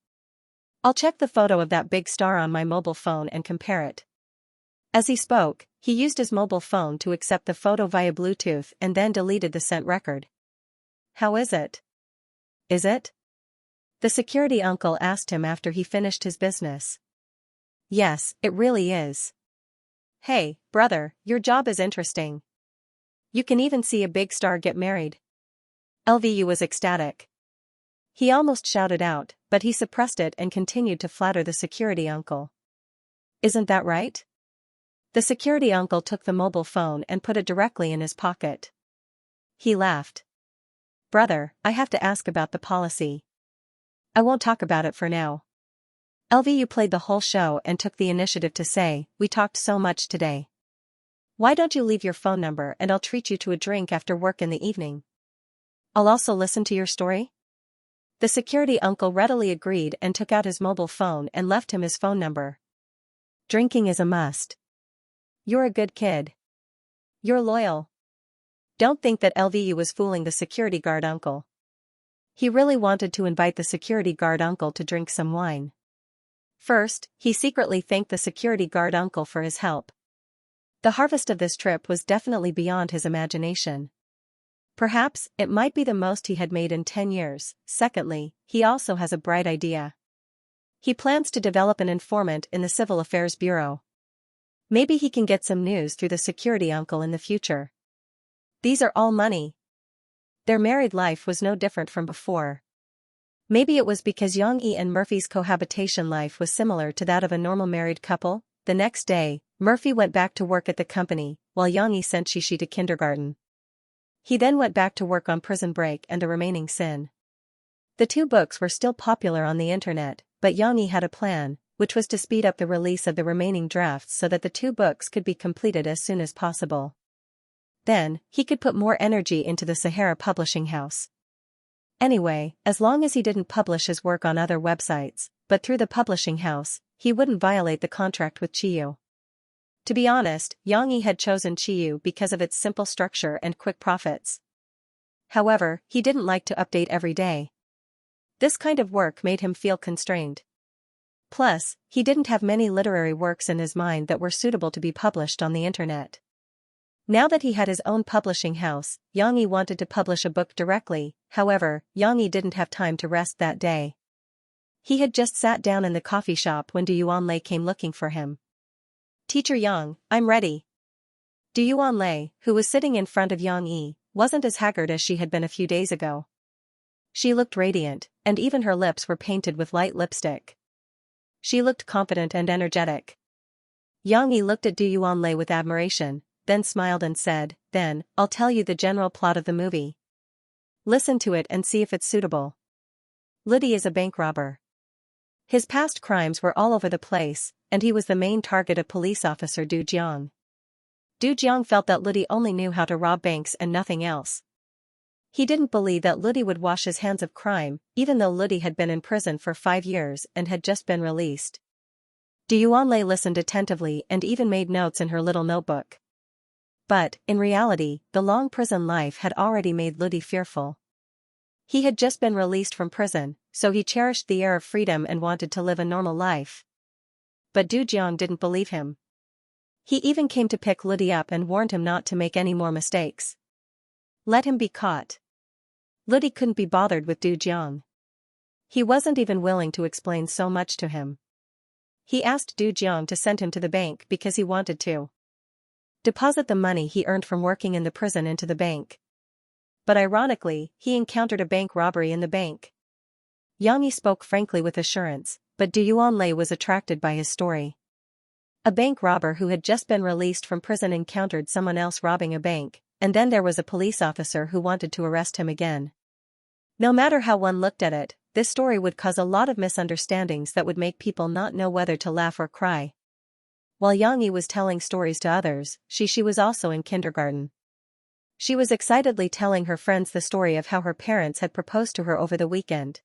"I'll check the photo of that big star on my mobile phone and compare it." As he spoke, he used his mobile phone to accept the photo via Bluetooth and then deleted the sent record. "How is it? Is it?" the security uncle asked him after he finished his business. "Yes, it really is. Hey, brother, your job is interesting. You can even see a big star get married." Lvu was ecstatic. He almost shouted out, but he suppressed it and continued to flatter the security uncle. Isn't that right? The security uncle took the mobile phone and put it directly in his pocket. He laughed. Brother, I have to ask about the policy. I won't talk about it for now. LVU played the whole show and took the initiative to say, we talked so much today. Why don't you leave your phone number and I'll treat you to a drink after work in the evening? I'll also listen to your story? The security uncle readily agreed and took out his mobile phone and left him his phone number. Drinking is a must. You're a good kid. You're loyal. Don't think that LVU was fooling the security guard uncle. He really wanted to invite the security guard uncle to drink some wine. First, he secretly thanked the security guard uncle for his help. The harvest of this trip was definitely beyond his imagination. Perhaps, it might be the most he had made in 10 years. Secondly, he also has a bright idea. He plans to develop an informant in the Civil Affairs Bureau. Maybe he can get some news through the security uncle in the future. These are all money. Their married life was no different from before. Maybe it was because Xianxia and Murphy's cohabitation life was similar to that of a normal married couple. The next day, Murphy went back to work at the company, while Xianxia sent Xianxia to kindergarten. He then went back to work on Prison Break and The Remaining Sin. The two books were still popular on the internet, but Xianxia had a plan, which was to speed up the release of the remaining drafts so that the two books could be completed as soon as possible. Then, he could put more energy into the Sahara publishing house. Anyway, as long as he didn't publish his work on other websites, but through the publishing house, he wouldn't violate the contract with Chiyu. To be honest, Xianxia had chosen Chiyu because of its simple structure and quick profits. However, he didn't like to update every day. This kind of work made him feel constrained. Plus, he didn't have many literary works in his mind that were suitable to be published on the internet. Now that he had his own publishing house, Xianxia wanted to publish a book directly. However, Xianxia didn't have time to rest that day. He had just sat down in the coffee shop when Du Yuanlei came looking for him. Teacher Yang, I'm ready. Du Yuanlei, who was sitting in front of Xianxia, wasn't as haggard as she had been a few days ago. She looked radiant, and even her lips were painted with light lipstick. She looked confident and energetic. Xianxia looked at Du Yuanlei with admiration, then smiled and said, Then, I'll tell you the general plot of the movie. Listen to it and see if it's suitable. Ludi is a bank robber. His past crimes were all over the place, and he was the main target of police officer Du Jiang. Du Jiang felt that Ludi only knew how to rob banks and nothing else. He didn't believe that Ludi would wash his hands of crime, even though Ludi had been in prison for 5 years and had just been released. Du Yuanlei listened attentively and even made notes in her little notebook. But, in reality, the long prison life had already made Ludi fearful. He had just been released from prison, so he cherished the air of freedom and wanted to live a normal life. But Du Jiang didn't believe him. He even came to pick Ludi up and warned him not to make any more mistakes. Let him be caught. Ludi couldn't be bothered with Du Jiang. He wasn't even willing to explain so much to him. He asked Du Jiang to send him to the bank because he wanted to deposit the money he earned from working in the prison into the bank. But ironically, he encountered a bank robbery in the bank. Xianxia spoke frankly with assurance, but Du Yuanlei was attracted by his story. A bank robber who had just been released from prison encountered someone else robbing a bank, and then there was a police officer who wanted to arrest him again. No matter how one looked at it, this story would cause a lot of misunderstandings that would make people not know whether to laugh or cry. While Xianxia was telling stories to others, she was also in kindergarten. She was excitedly telling her friends the story of how her parents had proposed to her over the weekend.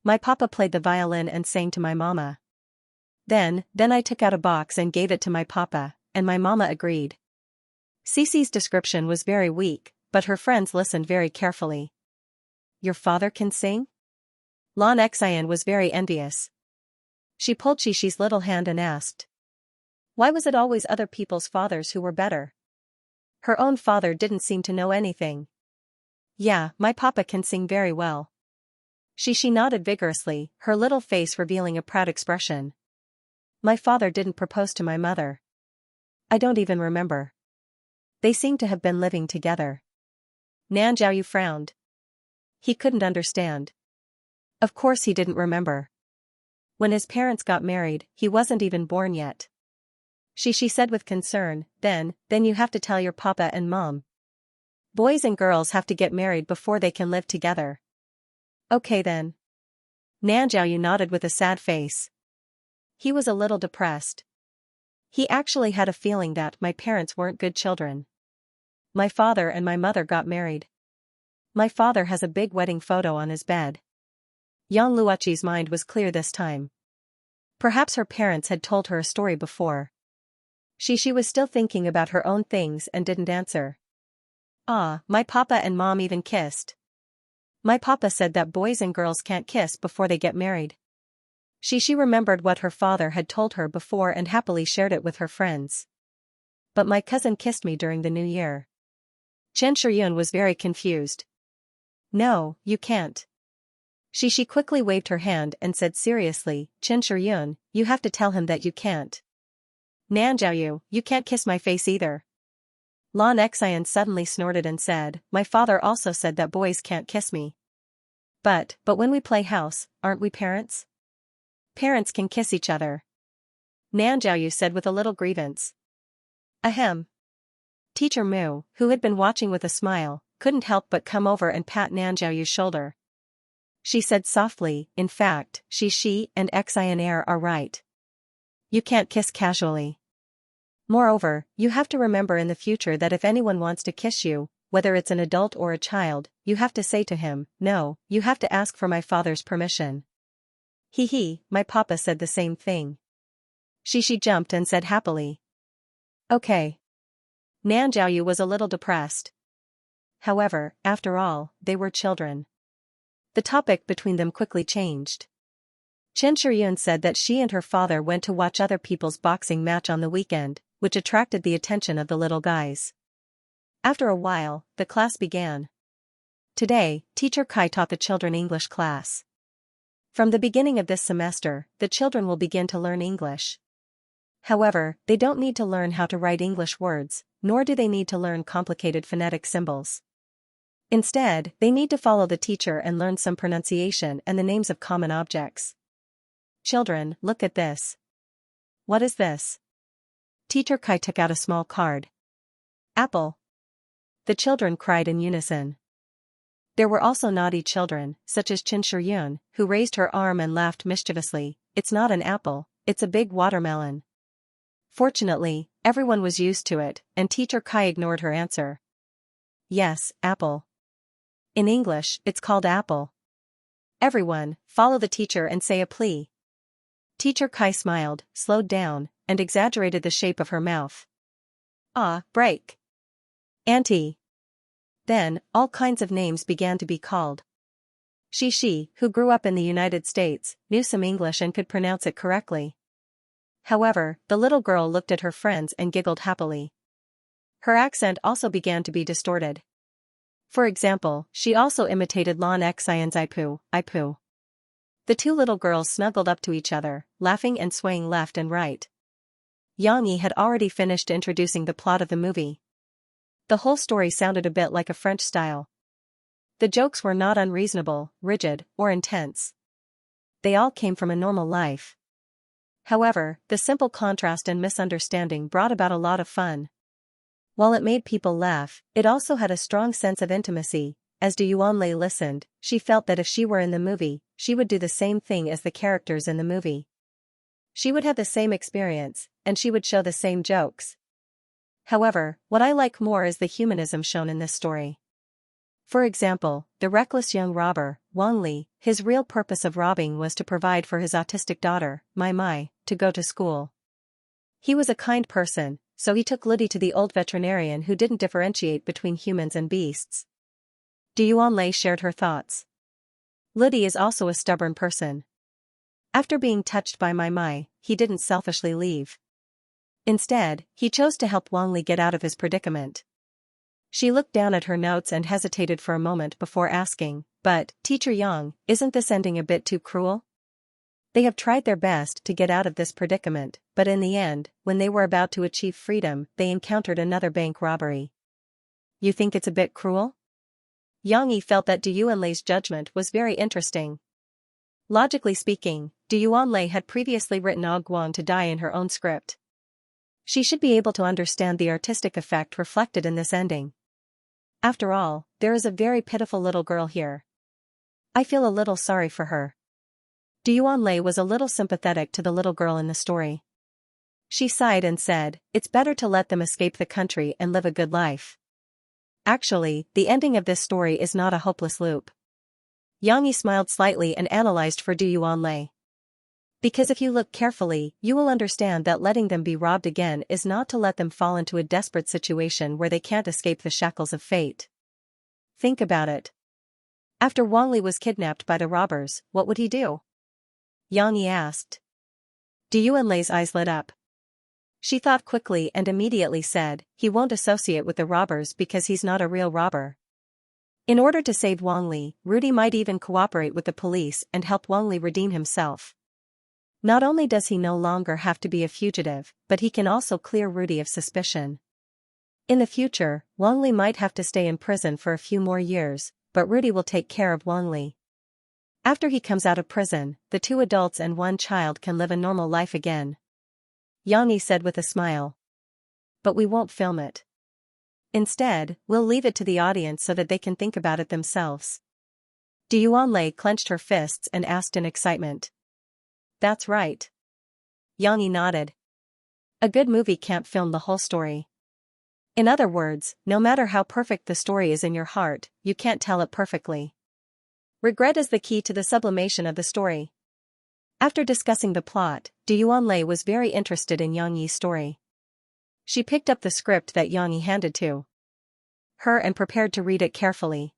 My papa played the violin and sang to my mama. Then I took out a box and gave it to my papa, and my mama agreed. Cece's description was very weak, but her friends listened very carefully. Your father can sing? Lan Xian was very envious. She pulled Xixi's little hand and asked. Why was it always other people's fathers who were better? Her own father didn't seem to know anything. Yeah, my papa can sing very well. Xixi nodded vigorously, her little face revealing a proud expression. My father didn't propose to my mother. I don't even remember. They seem to have been living together. Nan Zhaoyu frowned. He couldn't understand. Of course he didn't remember. When his parents got married, he wasn't even born yet. She said with concern, then you have to tell your papa and mom. Boys and girls have to get married before they can live together. Okay then. Nanjiaoyu nodded with a sad face. He was a little depressed. He actually had a feeling that my parents weren't good children. My father and my mother got married. My father has a big wedding photo on his bed. Yang Luoqi's mind was clear this time. Perhaps her parents had told her a story before. She was still thinking about her own things and didn't answer. My papa and mom even kissed. My papa said that boys and girls can't kiss before they get married. She remembered what her father had told her before and happily shared it with her friends. But my cousin kissed me during the New Year. Chen Shiyun was very confused. No, you can't. She quickly waved her hand and said seriously, Chen Shiyun, you have to tell him that you can't. Nanjiaoyu, you can't kiss my face either. Lan Xian suddenly snorted and said, my father also said that boys can't kiss me. But when we play house, aren't we parents? Parents can kiss each other. Nanjiaoyu said with a little grievance. Ahem. Teacher Mu, who had been watching with a smile, couldn't help but come over and pat Nanjiaoyu's shoulder. She said softly, in fact, she and Xian are right. You can't kiss casually. Moreover, you have to remember in the future that if anyone wants to kiss you, whether it's an adult or a child, you have to say to him, no, you have to ask for my father's permission. My papa said the same thing. She jumped and said happily. Okay. Nanjiaoyu was a little depressed. However, after all, they were children. The topic between them quickly changed. Chen Shiyun said that she and her father went to watch other people's boxing match on the weekend, which attracted the attention of the little guys. After a while, the class began. Today, Teacher Kai taught the children English class. From the beginning of this semester, the children will begin to learn English. However, they don't need to learn how to write English words, nor do they need to learn complicated phonetic symbols. Instead, they need to follow the teacher and learn some pronunciation and the names of common objects. Children, look at this. What is this? Teacher Kai took out a small card. Apple. The children cried in unison. There were also naughty children, such as Chen Shiyun, who raised her arm and laughed mischievously. It's not an apple, it's a big watermelon. Fortunately, everyone was used to it, and Teacher Kai ignored her answer. Yes, apple. In English, it's called apple. Everyone, follow the teacher and say a plea. Teacher Kai smiled, slowed down, and exaggerated the shape of her mouth. Break. Auntie. Then, all kinds of names began to be called. She, who grew up in the United States, knew some English and could pronounce it correctly. However, the little girl looked at her friends and giggled happily. Her accent also began to be distorted. For example, she also imitated Lan Xian's ipu. The two little girls snuggled up to each other, laughing and swaying left and right. Yang Yi had already finished introducing the plot of the movie. The whole story sounded a bit like a French style. The jokes were not unreasonable, rigid, or intense. They all came from a normal life. However, the simple contrast and misunderstanding brought about a lot of fun. While it made people laugh, it also had a strong sense of intimacy. As Du Yuanlei listened, she felt that if she were in the movie, she would do the same thing as the characters in the movie. She would have the same experience, and she would show the same jokes. However, what I like more is the humanism shown in this story. For example, the reckless young robber, Wang Li, his real purpose of robbing was to provide for his autistic daughter, Mai, to go to school. He was a kind person, so he took Ludi to the old veterinarian who didn't differentiate between humans and beasts. Du Yuanlei shared her thoughts. Ludi is also a stubborn person. After being touched by Mai, he didn't selfishly leave. Instead, he chose to help Wang Li get out of his predicament. She looked down at her notes and hesitated for a moment before asking, but, Teacher Yang, isn't this ending a bit too cruel? They have tried their best to get out of this predicament, but in the end, when they were about to achieve freedom, they encountered another bank robbery. You think it's a bit cruel? Yang Yi felt that Du Yuanlei's judgment was very interesting. Logically speaking, Du Yuanlei had previously written Ah Guang to die in her own script. She should be able to understand the artistic effect reflected in this ending. After all, there is a very pitiful little girl here. I feel a little sorry for her. Yuanlei was a little sympathetic to the little girl in the story. She sighed and said, "It's better to let them escape the country and live a good life." Actually, the ending of this story is not a hopeless loop. Yang Yi smiled slightly and analyzed for Du Yuanlei. Because if you look carefully, you will understand that letting them be robbed again is not to let them fall into a desperate situation where they can't escape the shackles of fate. Think about it. After Wang Li was kidnapped by the robbers, what would he do? Yang Yi asked. Du Yuanlei's eyes lit up. She thought quickly and immediately said, "He won't associate with the robbers because he's not a real robber." In order to save Wang Li, Rudy might even cooperate with the police and help Wang Li redeem himself. Not only does he no longer have to be a fugitive, but he can also clear Rudy of suspicion. In the future, Wang Li might have to stay in prison for a few more years, but Rudy will take care of Wang Li. After he comes out of prison, the 2 adults and 1 child can live a normal life again. Yang Yi said with a smile. But we won't film it. Instead, we'll leave it to the audience so that they can think about it themselves. Du Yuanlei clenched her fists and asked in excitement. That's right. Yang Yi nodded. A good movie can't film the whole story. In other words, no matter how perfect the story is in your heart, you can't tell it perfectly. Regret is the key to the sublimation of the story. After discussing the plot, Du Yuanlei was very interested in Yang Yi's story. She picked up the script that Yang Yi handed to her and prepared to read it carefully.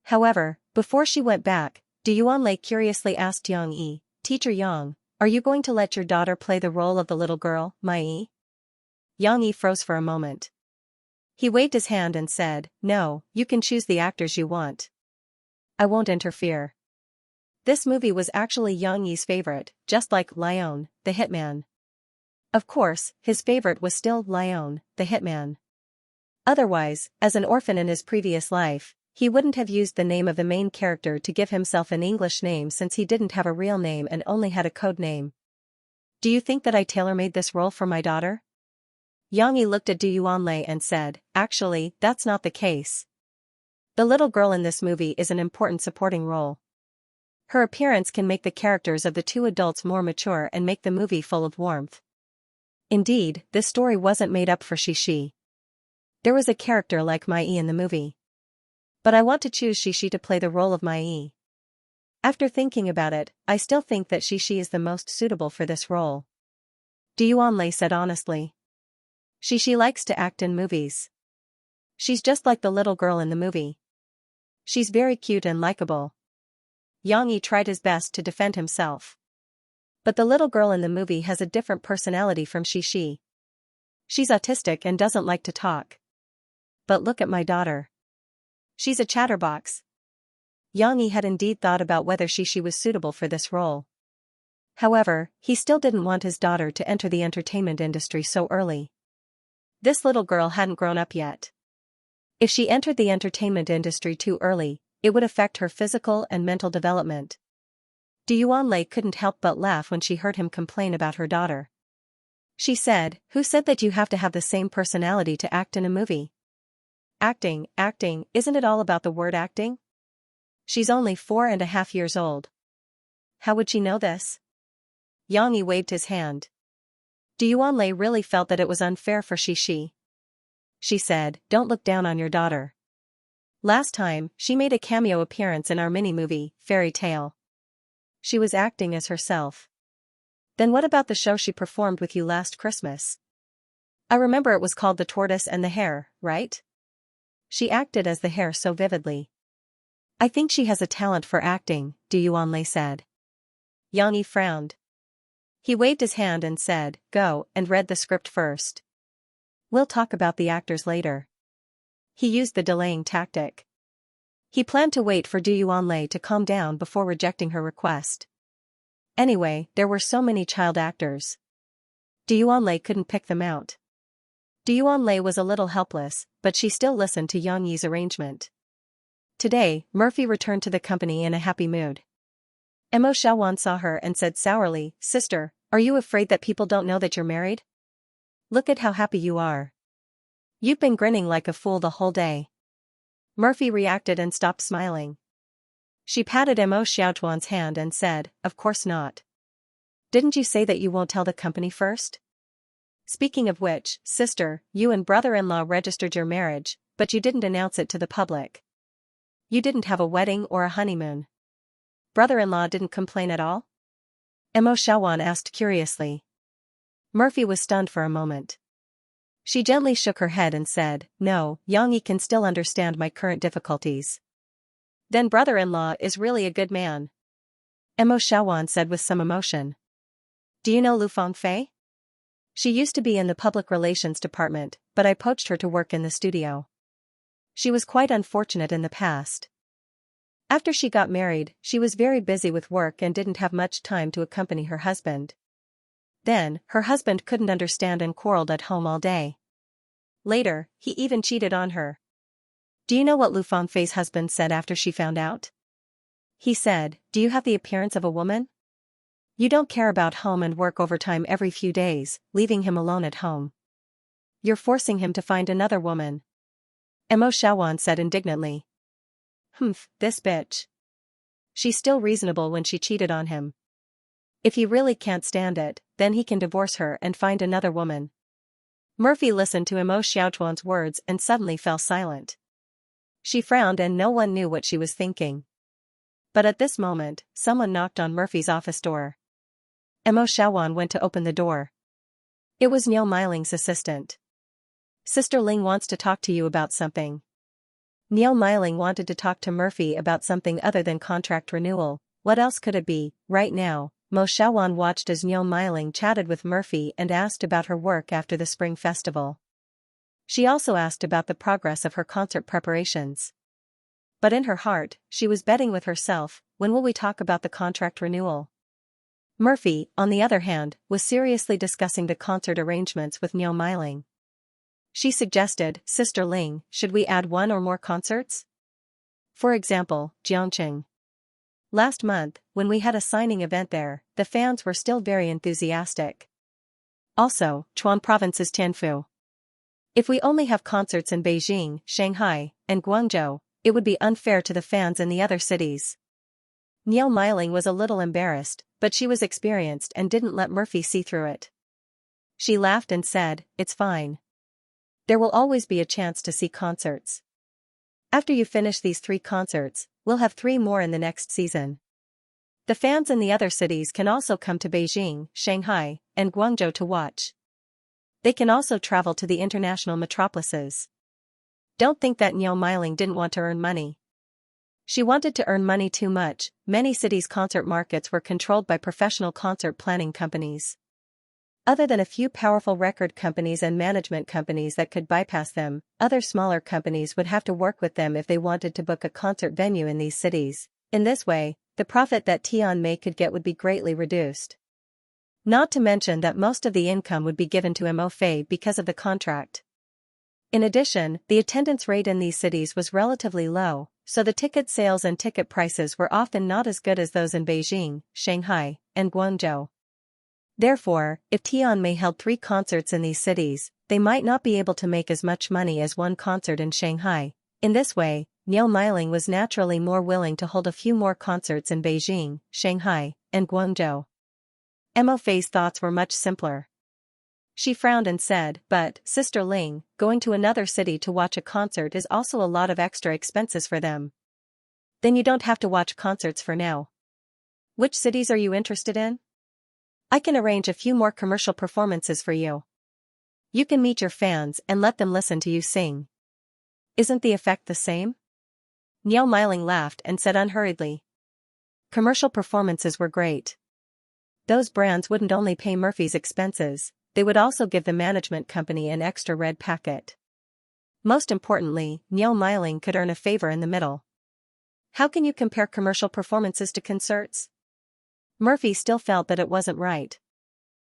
However, before she went back, Du Yuanlei curiously asked Yang Yi, "Teacher Yang, are you going to let your daughter play the role of the little girl, Mai?" Yang Yi froze for a moment. He waved his hand and said, "No, you can choose the actors you want. I won't interfere." This movie was actually Yang Yi's favorite, just like Lion, the Hitman. Of course, his favorite was still Lion, the Hitman. Otherwise, as an orphan in his previous life, he wouldn't have used the name of the main character to give himself an English name since he didn't have a real name and only had a code name. "Do you think that I tailor-made this role for my daughter?" Yang Yi looked at Du Yuanlei and said, "Actually, that's not the case. The little girl in this movie is an important supporting role. Her appearance can make the characters of the 2 adults more mature and make the movie full of warmth." Indeed, this story wasn't made up for Xianxia. There was a character like Mai in the movie. But I want to choose Xianxia to play the role of Mai. After thinking about it, I still think that Xianxia is the most suitable for this role. Du Yuanlei said honestly. Xianxia likes to act in movies. She's just like the little girl in the movie. She's very cute and likable. Yang Yi tried his best to defend himself. But the little girl in the movie has a different personality from Xianxia. She's autistic and doesn't like to talk. But look at my daughter. She's a chatterbox. Yang Yi had indeed thought about whether Xianxia was suitable for this role. However, he still didn't want his daughter to enter the entertainment industry so early. This little girl hadn't grown up yet. If she entered the entertainment industry too early, it would affect her physical and mental development. Du Yuanlei couldn't help but laugh when she heard him complain about her daughter. She said, "Who said that you have to have the same personality to act in a movie? Acting, isn't it all about the word acting? She's only 4.5 years old. How would she know this?" Yang Yi waved his hand. Du Yuanlei really felt that it was unfair for Xianxia. She said, "Don't look down on your daughter. Last time, she made a cameo appearance in our mini-movie, Fairy Tale. She was acting as herself. Then what about the show she performed with you last Christmas? I remember it was called The Tortoise and the Hare, right? She acted as the hare so vividly." "I think she has a talent for acting," Du Yuanlei said. Yang Yi frowned. He waved his hand and said, "Go and read the script first. We'll talk about the actors later." He used the delaying tactic. He planned to wait for Du Yuanlei to calm down before rejecting her request. Anyway, there were so many child actors. Du Yuanlei couldn't pick them out. Du Yuanlei was a little helpless, but she still listened to Yang Yi's arrangement. Today, Murphy returned to the company in a happy mood. Mo Xiaowan saw her and said sourly, "Sister, are you afraid that people don't know that you're married?" Look at how happy you are. You've been grinning like a fool the whole day. Murphy reacted and stopped smiling. She patted Mo Xiaochuan's hand and said, "Of course not. Didn't you say that you won't tell the company first? Speaking of which, sister, you and brother-in-law registered your marriage, but you didn't announce it to the public. You didn't have a wedding or a honeymoon. Brother-in-law didn't complain at all?" Mo Xiaochuan asked curiously. Murphy was stunned for a moment. She gently shook her head and said, "No, Yang Yi can still understand my current difficulties." "Then brother-in-law is really a good man," Mo Xiaochuan said with some emotion. "Do you know Lu Fengfei? She used to be in the public relations department, but I poached her to work in the studio. She was quite unfortunate in the past. After she got married, she was very busy with work and didn't have much time to accompany her husband. Then, her husband couldn't understand and quarreled at home all day. Later, he even cheated on her. Do you know what Lu Fengfei's husband said after she found out? He said, 'Do you have the appearance of a woman? You don't care about home and work overtime every few days, leaving him alone at home. You're forcing him to find another woman.'" Mo Xiaochuan said indignantly. This bitch. She's still reasonable when she cheated on him. If he really can't stand it, then he can divorce her and find another woman. Murphy listened to Mo Xiaochuan's words and suddenly fell silent. She frowned and no one knew what she was thinking. But at this moment, someone knocked on Murphy's office door. Mo Xiaochuan went to open the door. It was Niu Miling's assistant. "Sister Ling wants to talk to you about something." Niu Miling wanted to talk to Murphy about something other than contract renewal. What else could it be? Right now, Mo Xiaochuan watched as Niu Miling chatted with Murphy and asked about her work after the spring festival. She also asked about the progress of her concert preparations. But in her heart, she was betting with herself, when will we talk about the contract renewal? Murphy, on the other hand, was seriously discussing the concert arrangements with Niu Miling. She suggested, "Sister Ling, should we add one or more concerts? For example, Jiangqing. Last month, when we had a signing event there, the fans were still very enthusiastic. Also, Chuan Province's Tianfu. If we only have concerts in Beijing, Shanghai, and Guangzhou, it would be unfair to the fans in the other cities." Niu Miling was a little embarrassed, but she was experienced and didn't let Murphy see through it. She laughed and said, "It's fine. There will always be a chance to see concerts. After you finish these 3 concerts, we'll have 3 more in the next season. The fans in the other cities can also come to Beijing, Shanghai, and Guangzhou to watch. They can also travel to the international metropolises." Don't think that Niu Miling didn't want to earn money. She wanted to earn money too much. Many cities' concert markets were controlled by professional concert planning companies. Other than a few powerful record companies and management companies that could bypass them, other smaller companies would have to work with them if they wanted to book a concert venue in these cities. In this way, the profit that Tianmei could get would be greatly reduced. Not to mention that most of the income would be given to Mo Fei because of the contract. In addition, the attendance rate in these cities was relatively low, so the ticket sales and ticket prices were often not as good as those in Beijing, Shanghai, and Guangzhou. Therefore, if Tianmei held 3 concerts in these cities, they might not be able to make as much money as one concert in Shanghai. In this way, Niu Miling was naturally more willing to hold a few more concerts in Beijing, Shanghai, and Guangzhou. Mo Fei's thoughts were much simpler. She frowned and said, "But, Sister Ling, going to another city to watch a concert is also a lot of extra expenses for them. Then you don't have to watch concerts for now. Which cities are you interested in? I can arrange a few more commercial performances for you. You can meet your fans and let them listen to you sing. Isn't the effect the same?" Niu Miling laughed and said unhurriedly. Commercial performances were great. Those brands wouldn't only pay Murphy's expenses, they would also give the management company an extra red packet. Most importantly, Niu Miling could earn a favor in the middle. How can you compare commercial performances to concerts? Murphy still felt that it wasn't right.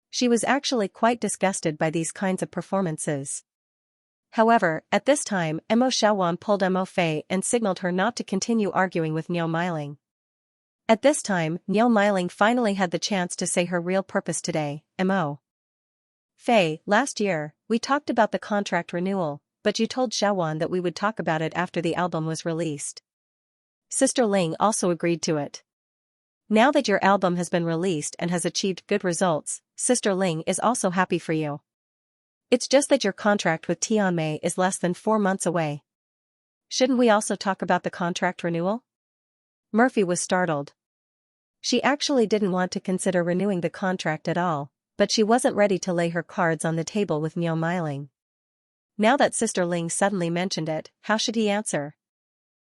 She was actually quite disgusted by these kinds of performances. However, at this time, Mo Xiaochuan pulled Mo Fei and signaled her not to continue arguing with Niu Miling. At this time, Niu Miling finally had the chance to say her real purpose today. "Mo, Fei, last year, we talked about the contract renewal, but you told Xiaowan that we would talk about it after the album was released. Sister Ling also agreed to it. Now that your album has been released and has achieved good results, Sister Ling is also happy for you. It's just that your contract with Tianmei is less than 4 months away. Shouldn't we also talk about the contract renewal? Murphy was startled. She actually didn't want to consider renewing the contract at all, but she wasn't ready to lay her cards on the table with Niu Meiling. Now that Sister Ling suddenly mentioned it, how should he answer?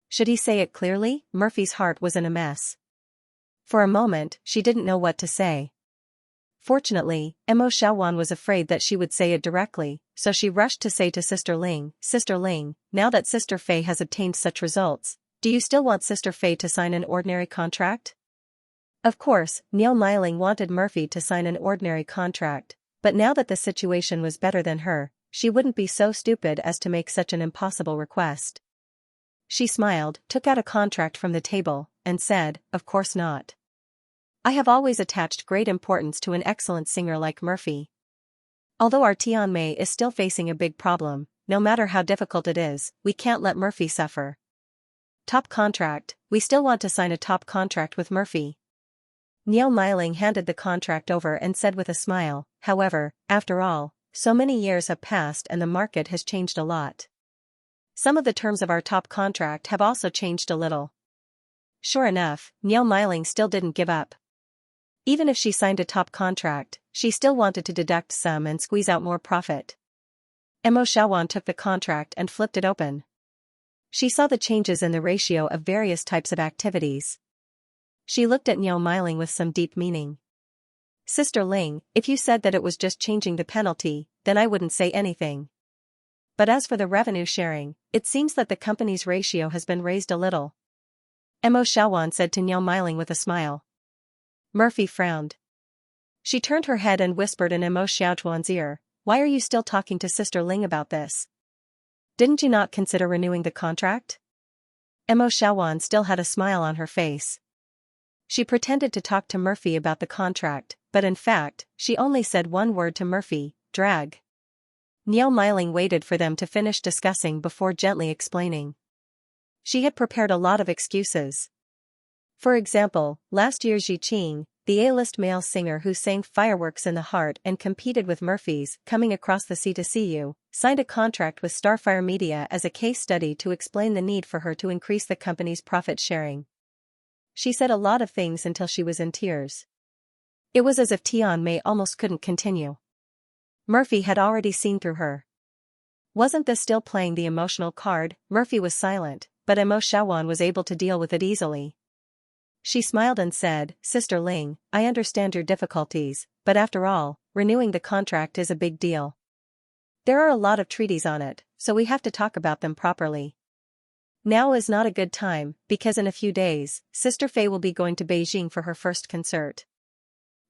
Should he say it clearly? Murphy's heart was in a mess. For a moment, she didn't know what to say. Fortunately, Mo Xiaowan was afraid that she would say it directly, so she rushed to say to Sister Ling, Sister Ling, now that Sister Fei has obtained such results, do you still want Sister Fei to sign an ordinary contract? Of course, Niu Meiling wanted Murphy to sign an ordinary contract, but now that the situation was better than her, she wouldn't be so stupid as to make such an impossible request. She smiled, took out a contract from the table, and said, of course not. I have always attached great importance to an excellent singer like Murphy. Although our Tianmei is still facing a big problem, no matter how difficult it is, we can't let Murphy suffer. Top contract, we still want to sign a top contract with Murphy. Niu Meiling handed the contract over and said with a smile, however, after all, so many years have passed and the market has changed a lot. Some of the terms of our top contract have also changed a little. Sure enough, Niu Meiling still didn't give up. Even if she signed a top contract, she still wanted to deduct some and squeeze out more profit. Mo Xiaowan took the contract and flipped it open. She saw the changes in the ratio of various types of activities. She looked at Niu Meiling with some deep meaning. Sister Ling, if you said that it was just changing the penalty, then I wouldn't say anything. But as for the revenue sharing, it seems that the company's ratio has been raised a little. Mo Xiaowan said to Niu Meiling with a smile. Murphy frowned. She turned her head and whispered in Mo Xiaochuan's ear, why are you still talking to Sister Ling about this? Didn't you not consider renewing the contract? Mo Xiaowan still had a smile on her face. She pretended to talk to Murphy about the contract, but in fact, she only said one word to Murphy, drag. Niu Meiling waited for them to finish discussing before gently explaining. She had prepared a lot of excuses. For example, last year Xi Qing, the A-list male singer who sang Fireworks in the Heart and competed with Murphy's Coming Across the Sea to See You, signed a contract with Starfire Media as a case study to explain the need for her to increase the company's profit sharing. She said a lot of things until she was in tears. It was as if Tianmei almost couldn't continue. Murphy had already seen through her. Wasn't this still playing the emotional card? Murphy was silent, but Mo Xiaowan was able to deal with it easily. She smiled and said, Sister Ling, I understand your difficulties, but after all, renewing the contract is a big deal. There are a lot of treaties on it, so we have to talk about them properly. Now is not a good time, because in a few days, Sister Fei will be going to Beijing for her first concert.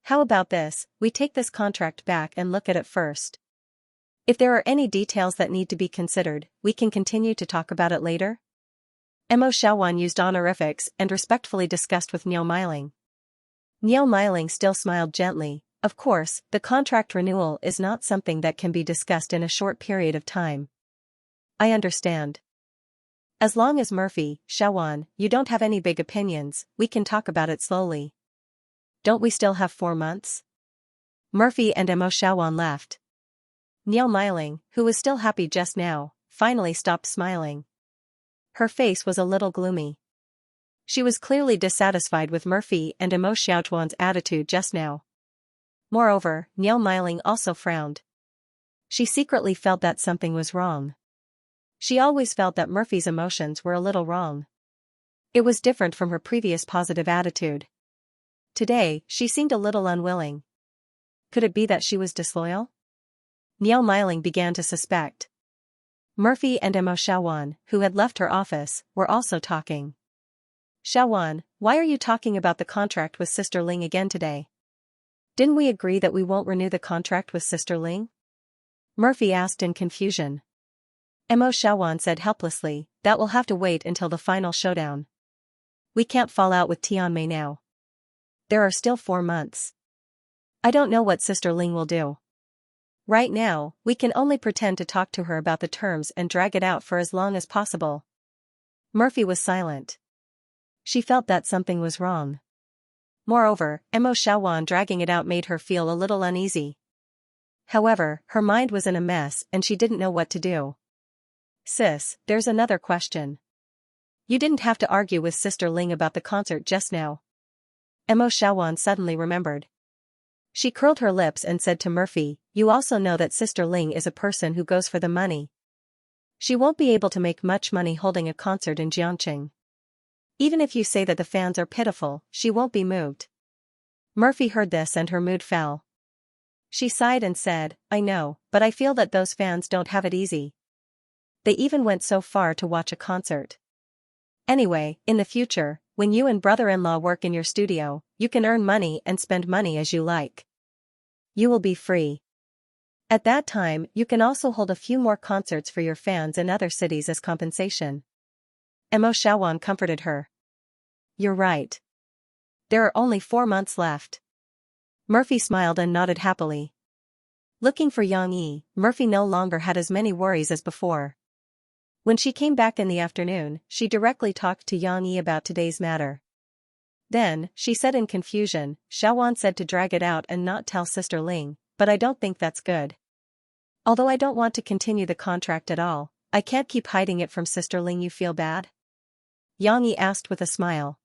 How about this, we take this contract back and look at it first. If there are any details that need to be considered, we can continue to talk about it later? Mo Xiaowan used honorifics and respectfully discussed with Niu Meiling. Niu Meiling still smiled gently. Of course, the contract renewal is not something that can be discussed in a short period of time. I understand. As long as Murphy, Xiaowan, you don't have any big opinions, we can talk about it slowly. Don't we still have 4 months? Murphy and Mo Xiaowan left. Niu Meiling, who was still happy just now, finally stopped smiling. Her face was a little gloomy. She was clearly dissatisfied with Murphy and Mo Xiaochuan's attitude just now. Moreover, Niu Meiling also frowned. She secretly felt that something was wrong. She always felt that Murphy's emotions were a little wrong. It was different from her previous positive attitude. Today, she seemed a little unwilling. Could it be that she was disloyal? Niu Meiling began to suspect. Murphy and Mo Xiaowan, who had left her office, were also talking. Xiaowan, why are you talking about the contract with Sister Ling again today? Didn't we agree that we won't renew the contract with Sister Ling? Murphy asked in confusion. Mo Xiaowan said helplessly, that will have to wait until the final showdown. We can't fall out with Tianmei now. There are still 4 months. I don't know what Sister Ling will do. Right now, we can only pretend to talk to her about the terms and drag it out for as long as possible. Murphy was silent. She felt that something was wrong. Moreover, Mo Xiaowan dragging it out made her feel a little uneasy. However, her mind was in a mess and she didn't know what to do. Sis, there's another question. You didn't have to argue with Sister Ling about the concert just now. Mo Xiaowan suddenly remembered. She curled her lips and said to Murphy, you also know that Sister Ling is a person who goes for the money. She won't be able to make much money holding a concert in Jiangqing. Even if you say that the fans are pitiful, she won't be moved. Murphy heard this and her mood fell. She sighed and said, I know, but I feel that those fans don't have it easy. They even went so far to watch a concert. Anyway, in the future, when you and brother-in-law work in your studio, you can earn money and spend money as you like. You will be free. At that time, you can also hold a few more concerts for your fans in other cities as compensation. Mo Xiaowan comforted her. You're right. There are only 4 months left. Murphy smiled and nodded happily. Looking for Xianxia, Murphy no longer had as many worries as before. When she came back in the afternoon, she directly talked to Xianxia about today's matter. Then, she said in confusion, Xiaowan said to drag it out and not tell Sister Ling, but I don't think that's good. Although I don't want to continue the contract at all, I can't keep hiding it from Sister Ling. You feel bad? Xianxia asked with a smile.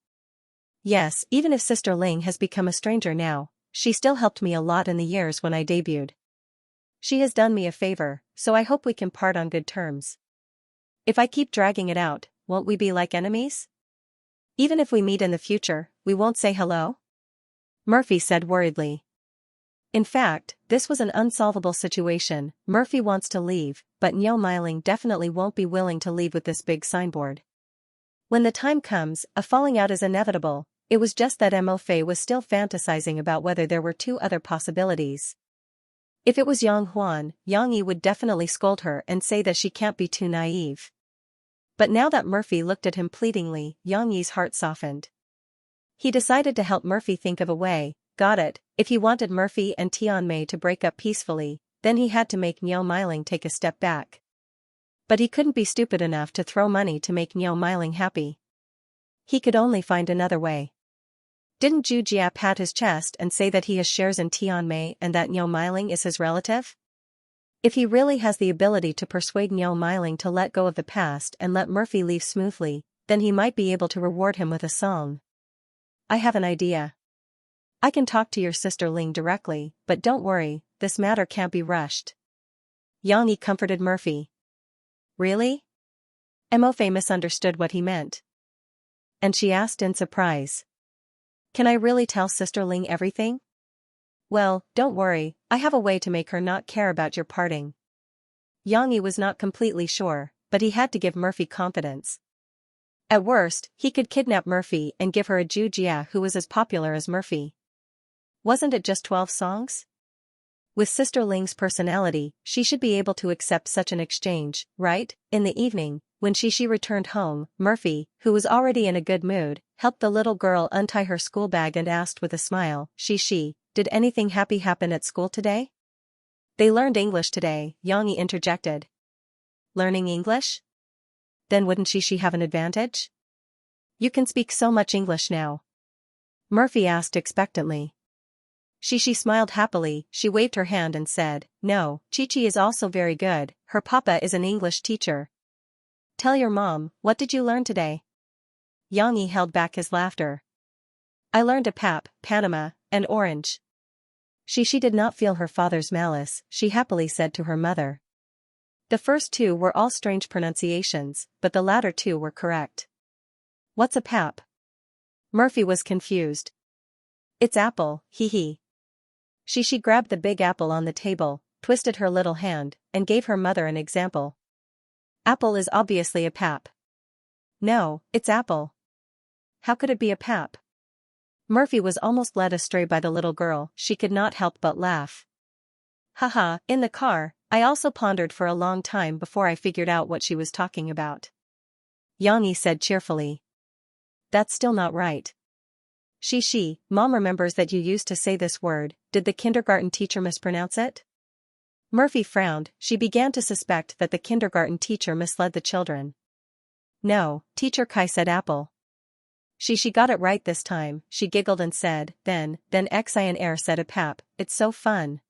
Yes, even if Sister Ling has become a stranger now, she still helped me a lot in the years when I debuted. She has done me a favor, so I hope we can part on good terms. If I keep dragging it out, won't we be like enemies? Even if we meet in the future, we won't say hello? Murphy said worriedly. In fact, this was an unsolvable situation. Murphy wants to leave, but Niu Miling definitely won't be willing to leave with this big signboard. When the time comes, a falling out is inevitable. It was just that Mo Fei was still fantasizing about whether there were 2 other possibilities. If it was Yang Huan, Xianxia would definitely scold her and say that she can't be too naive. But now that Murphy looked at him pleadingly, Xianxi's heart softened. He decided to help Murphy think of a way. Got it, if he wanted Murphy and Tianmei to break up peacefully, then he had to make Niu Miling take a step back. But he couldn't be stupid enough to throw money to make Niu Miling happy. He could only find another way. Didn't Zhu Jia pat his chest and say that he has shares in Tianmei and that Niu Miling is his relative? If he really has the ability to persuade Niu Miling to let go of the past and let Murphy leave smoothly, then he might be able to reward him with a song. I have an idea. I can talk to your sister Ling directly, but don't worry, this matter can't be rushed. Xianxia comforted Murphy. Really? Mo Fei misunderstood what he meant. And she asked in surprise. Can I really tell Sister Ling everything? Well, don't worry, I have a way to make her not care about your parting. Xianxia was not completely sure, but he had to give Murphy confidence. At worst, he could kidnap Murphy and give her a Zhu Jia who was as popular as Murphy. Wasn't it just 12 songs? With Sister Ling's personality, she should be able to accept such an exchange, right? In the evening, when she returned home, Murphy, who was already in a good mood, helped the little girl untie her school bag and asked with a smile, did anything happy happen at school today? They learned English today, Xianxia interjected. Learning English? Then wouldn't she have an advantage? You can speak so much English now. Murphy asked expectantly. She smiled happily. She waved her hand and said, no, Chi is also very good, her papa is an English teacher. Tell your mom, what did you learn today? Xianxia held back his laughter. I learned a pap, Panama, and orange. She did not feel her father's malice, she happily said to her mother. The first 2 were all strange pronunciations, but the latter 2 were correct. What's a pap? Murphy was confused. It's apple, hee. She grabbed the big apple on the table, twisted her little hand, and gave her mother an example. Apple is obviously a pap. No, it's apple. How could it be a pap? Murphy was almost led astray by the little girl. She could not help but laugh. Haha, in the car, I also pondered for a long time before I figured out what she was talking about. Xianxia said cheerfully. That's still not right. Mom remembers that you used to say this word. Did the kindergarten teacher mispronounce it? Murphy frowned. She began to suspect that the kindergarten teacher misled the children. No, Teacher Kai said apple. She got it right this time, she giggled and said, then Xianxia said a pap, it's so fun.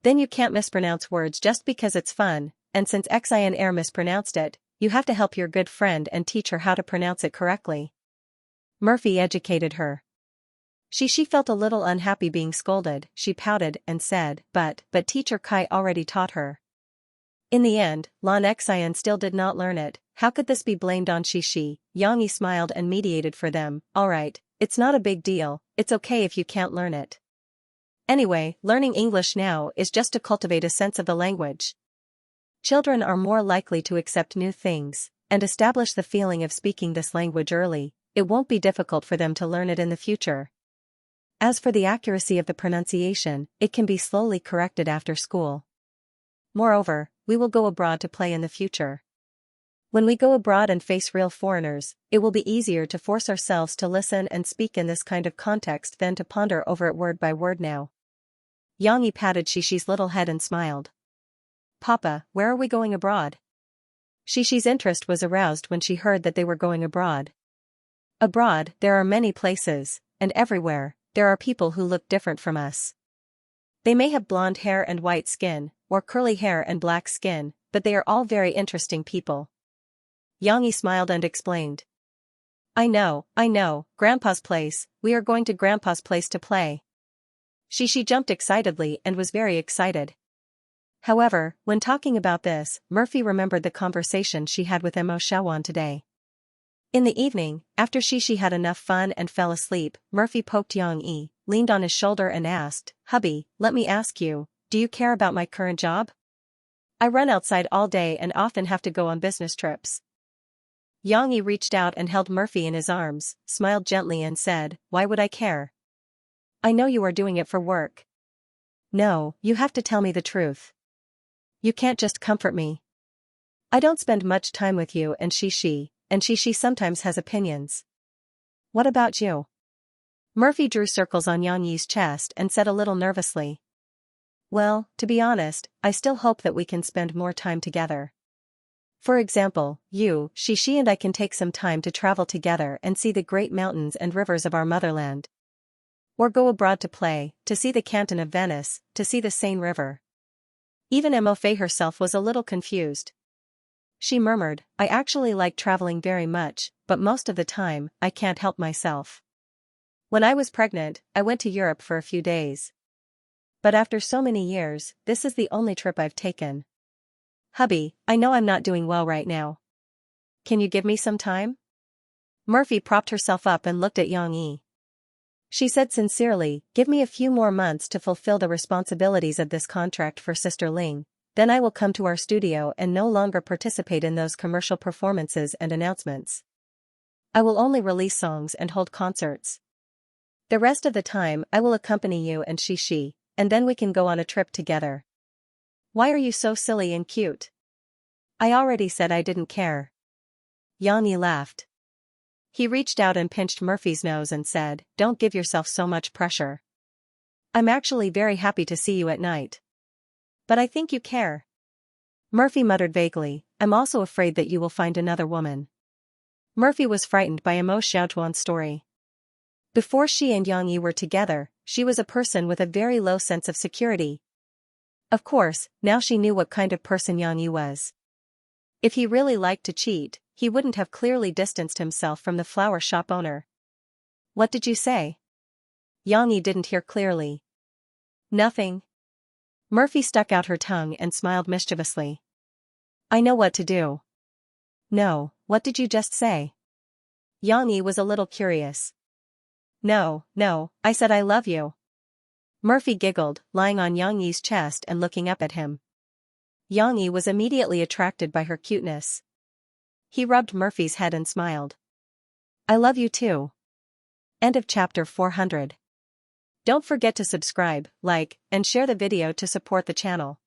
Then you can't mispronounce words just because it's fun, and since Xianxia mispronounced it, you have to help your good friend and teach her how to pronounce it correctly. Murphy educated her. She felt a little unhappy being scolded. She pouted and said, but Teacher Kai already taught her. In the end, Lan Xian still did not learn it. How could this be blamed on Xianxia? Xianxia smiled and mediated for them. Alright, it's not a big deal, it's okay if you can't learn it. Anyway, learning English now is just to cultivate a sense of the language. Children are more likely to accept new things, and establish the feeling of speaking this language early. It won't be difficult for them to learn it in the future. As for the accuracy of the pronunciation, it can be slowly corrected after school. Moreover, we will go abroad to play in the future. When we go abroad and face real foreigners, it will be easier to force ourselves to listen and speak in this kind of context than to ponder over it word by word now. Xianxia patted Xixi's little head and smiled. Papa, where are we going abroad? Xixi's interest was aroused when she heard that they were going abroad. Abroad, there are many places, and everywhere, there are people who look different from us. They may have blonde hair and white skin, or curly hair and black skin, but they are all very interesting people. Xianxia smiled and explained. I know, Grandpa's place, we are going to Grandpa's place to play. Xixi jumped excitedly and was very excited. However, when talking about this, Murphy remembered the conversation she had with Mo Shaowan today. In the evening, after Xixi had enough fun and fell asleep, Murphy poked Xianxia, leaned on his shoulder and asked, Hubby, let me ask you, do you care about my current job? I run outside all day and often have to go on business trips. Xianxia reached out and held Murphy in his arms, smiled gently and said, why would I care? I know you are doing it for work. No, you have to tell me the truth. You can't just comfort me. I don't spend much time with you and Xixi sometimes has opinions. What about you? Murphy drew circles on Xianxia's chest and said a little nervously. Well, to be honest, I still hope that we can spend more time together. For example, you, Xixi and I can take some time to travel together and see the great mountains and rivers of our motherland. Or go abroad to play, to see the canton of Venice, to see the Seine River. Even Mo Fei herself was a little confused. She murmured, I actually like traveling very much, but most of the time, I can't help myself. When I was pregnant, I went to Europe for a few days. But after so many years, this is the only trip I've taken. Hubby, I know I'm not doing well right now. Can you give me some time? Murphy propped herself up and looked at Xianxia. She said sincerely, give me a few more months to fulfill the responsibilities of this contract for Sister Ling, then I will come to our studio and no longer participate in those commercial performances and announcements. I will only release songs and hold concerts. The rest of the time I will accompany you and Xixi, and then we can go on a trip together. Why are you so silly and cute? I already said I didn't care. Xianxia laughed. He reached out and pinched Murphy's nose and said, don't give yourself so much pressure. I'm actually very happy to see you at night. But I think you care. Murphy muttered vaguely, I'm also afraid that you will find another woman. Murphy was frightened by Mo Xiaojuan's story. Before she and Xianxia were together, she was a person with a very low sense of security. Of course, now she knew what kind of person Xianxia was. If he really liked to cheat, he wouldn't have clearly distanced himself from the flower shop owner. What did you say? Xianxia didn't hear clearly. Nothing. Murphy stuck out her tongue and smiled mischievously. I know what to do. No, what did you just say? Xianxia was a little curious. No, I said I love you. Murphy giggled, lying on Xianxia's chest and looking up at him. Xianxia was immediately attracted by her cuteness. He rubbed Murphy's head and smiled. I love you too. End of chapter 400. Don't forget to subscribe, like, and share the video to support the channel.